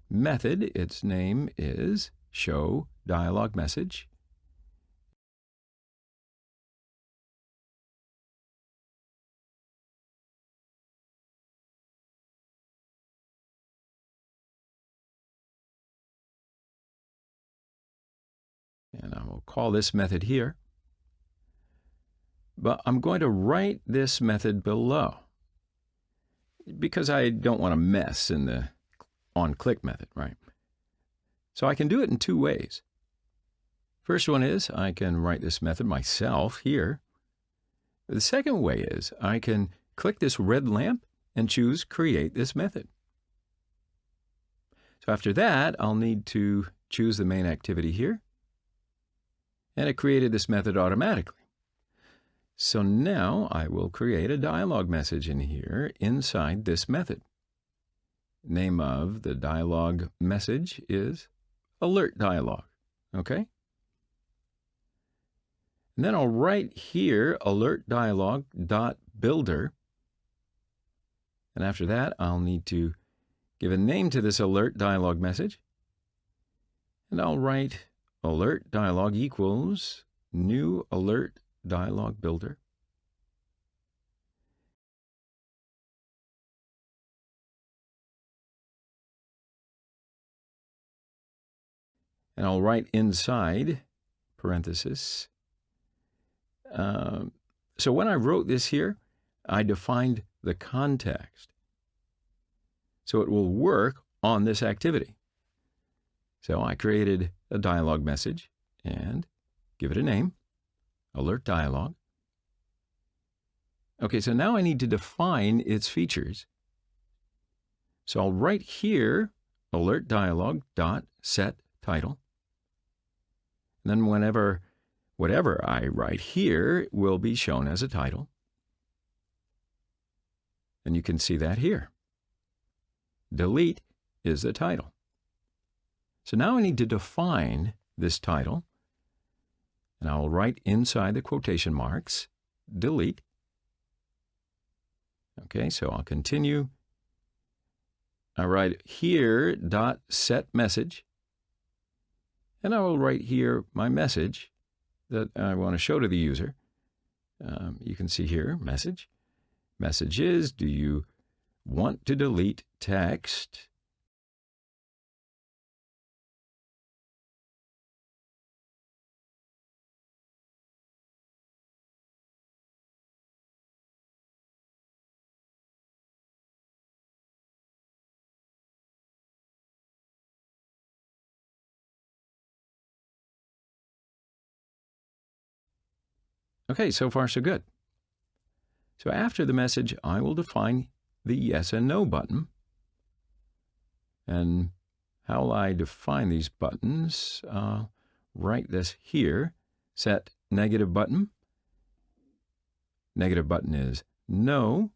method. Its name is show dialog message. And I will call this method here. But I'm going to write this method below because I don't want to mess in the onClick method, right? So I can do it in two ways. First one is I can write this method myself here. The second way is I can click this red lamp and choose Create this method. So after that, I'll need to choose the main activity here. And it created this method automatically. So now I will create a dialog message in here inside this method. Name of the dialog message is alert dialog, okay? And then I'll write here alert dialog dot builder. And after that, I'll need to give a name to this alert dialog message. And I'll write alert dialog equals new alert dialog builder. And I'll write inside parenthesis. So when I wrote this here, I defined the context. So it will work on this activity. So I created a dialog message and give it a name, alert dialog. Okay, so now I need to define its features. So I'll write here alert dialog dot set title. And then whatever I write here will be shown as a title. And you can see that here. Delete is the title. So now I need to define this title. And I'll write inside the quotation marks, delete. Okay, so I'll continue. I write here dot set message. And I will write here my message that I want to show to the user. You can see here, message. Message is, do you want to delete text? Okay, so far so good. So after the message, I will define the yes and no button. And how will I define these buttons? Write this here, set negative button. Negative button is no.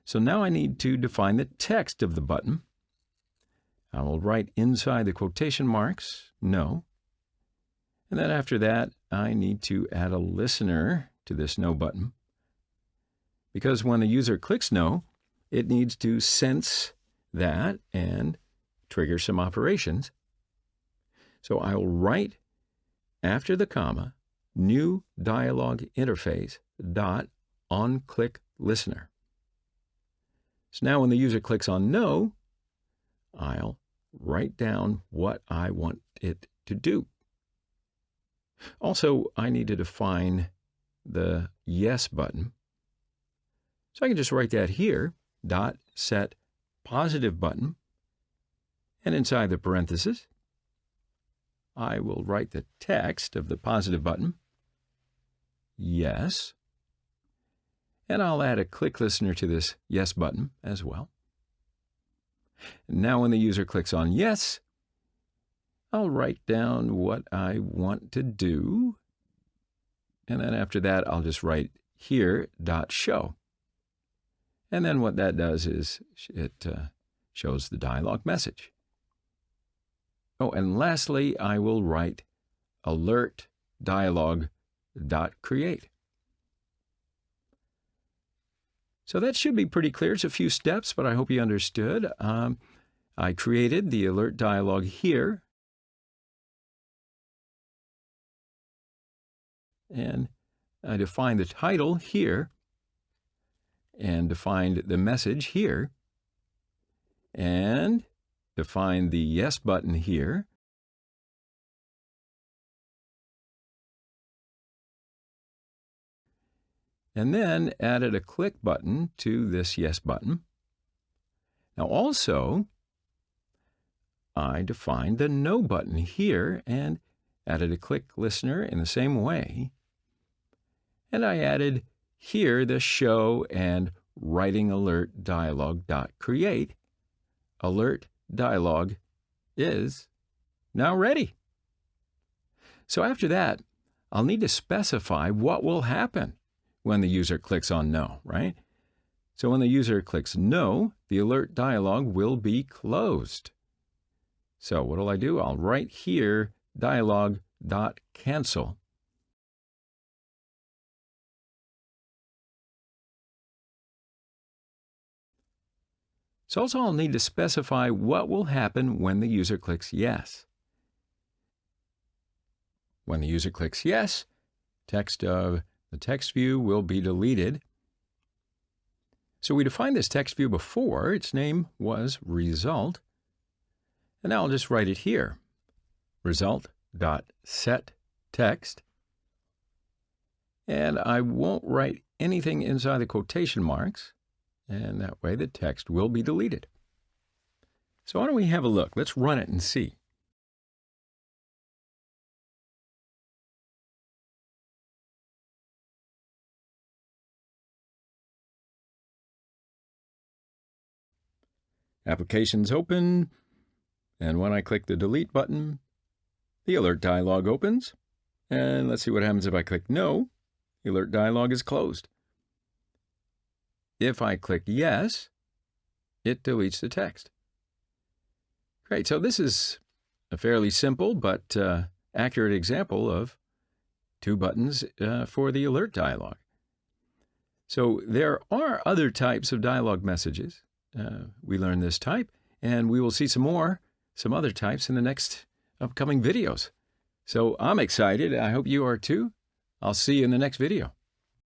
So now I need to define the text of the button. I will write inside the quotation marks, no. And then after that, I need to add a listener to this no button. Because when the user clicks no, it needs to sense that and trigger some operations. So I will write after the comma, new dialog interface dot on click listener. So now when the user clicks on no, I'll write down what I want it to do. Also, I need to define the yes button. So I can just write that here, dot set positive button. And inside the parentheses, I will write the text of the positive button, yes. And I'll add a click listener to this yes button as well. Now when the user clicks on yes, I'll write down what I want to do. And then after that, I'll just write here dot show. And then what that does is it shows the dialog message. Oh, and lastly, I will write alert dialog dot create. So that should be pretty clear. It's a few steps, but I hope you understood. I created the alert dialog here. And I defined the title here and defined the message here and defined the yes button here. And then added a click button to this yes button. Now also, I defined the no button here and added a click listener in the same way. And I added here the show and writing alert dialog dot create. Alert dialog is now ready. So after that, I'll need to specify what will happen when the user clicks on no, right? So when the user clicks no, the alert dialog will be closed. So what'll I do? I'll write here dialog.cancel. So also I'll need to specify what will happen when the user clicks yes. When the user clicks yes, text of the text view will be deleted. So we defined this text view before. Its name was result. And now I'll just write it here. Result.setText. And I won't write anything inside the quotation marks. And that way the text will be deleted. So why don't we have a look? Let's run it and see. Applications open, and when I click the delete button, the alert dialog opens. And let's see what happens if I click no. The alert dialog is closed. If I click yes, it deletes the text. Great, so this is a fairly simple but accurate example of two buttons for the alert dialog. So there are other types of dialog messages. We learned this type, and we will see some other types in the next upcoming videos. So I'm excited. I hope you are too. I'll see you in the next video.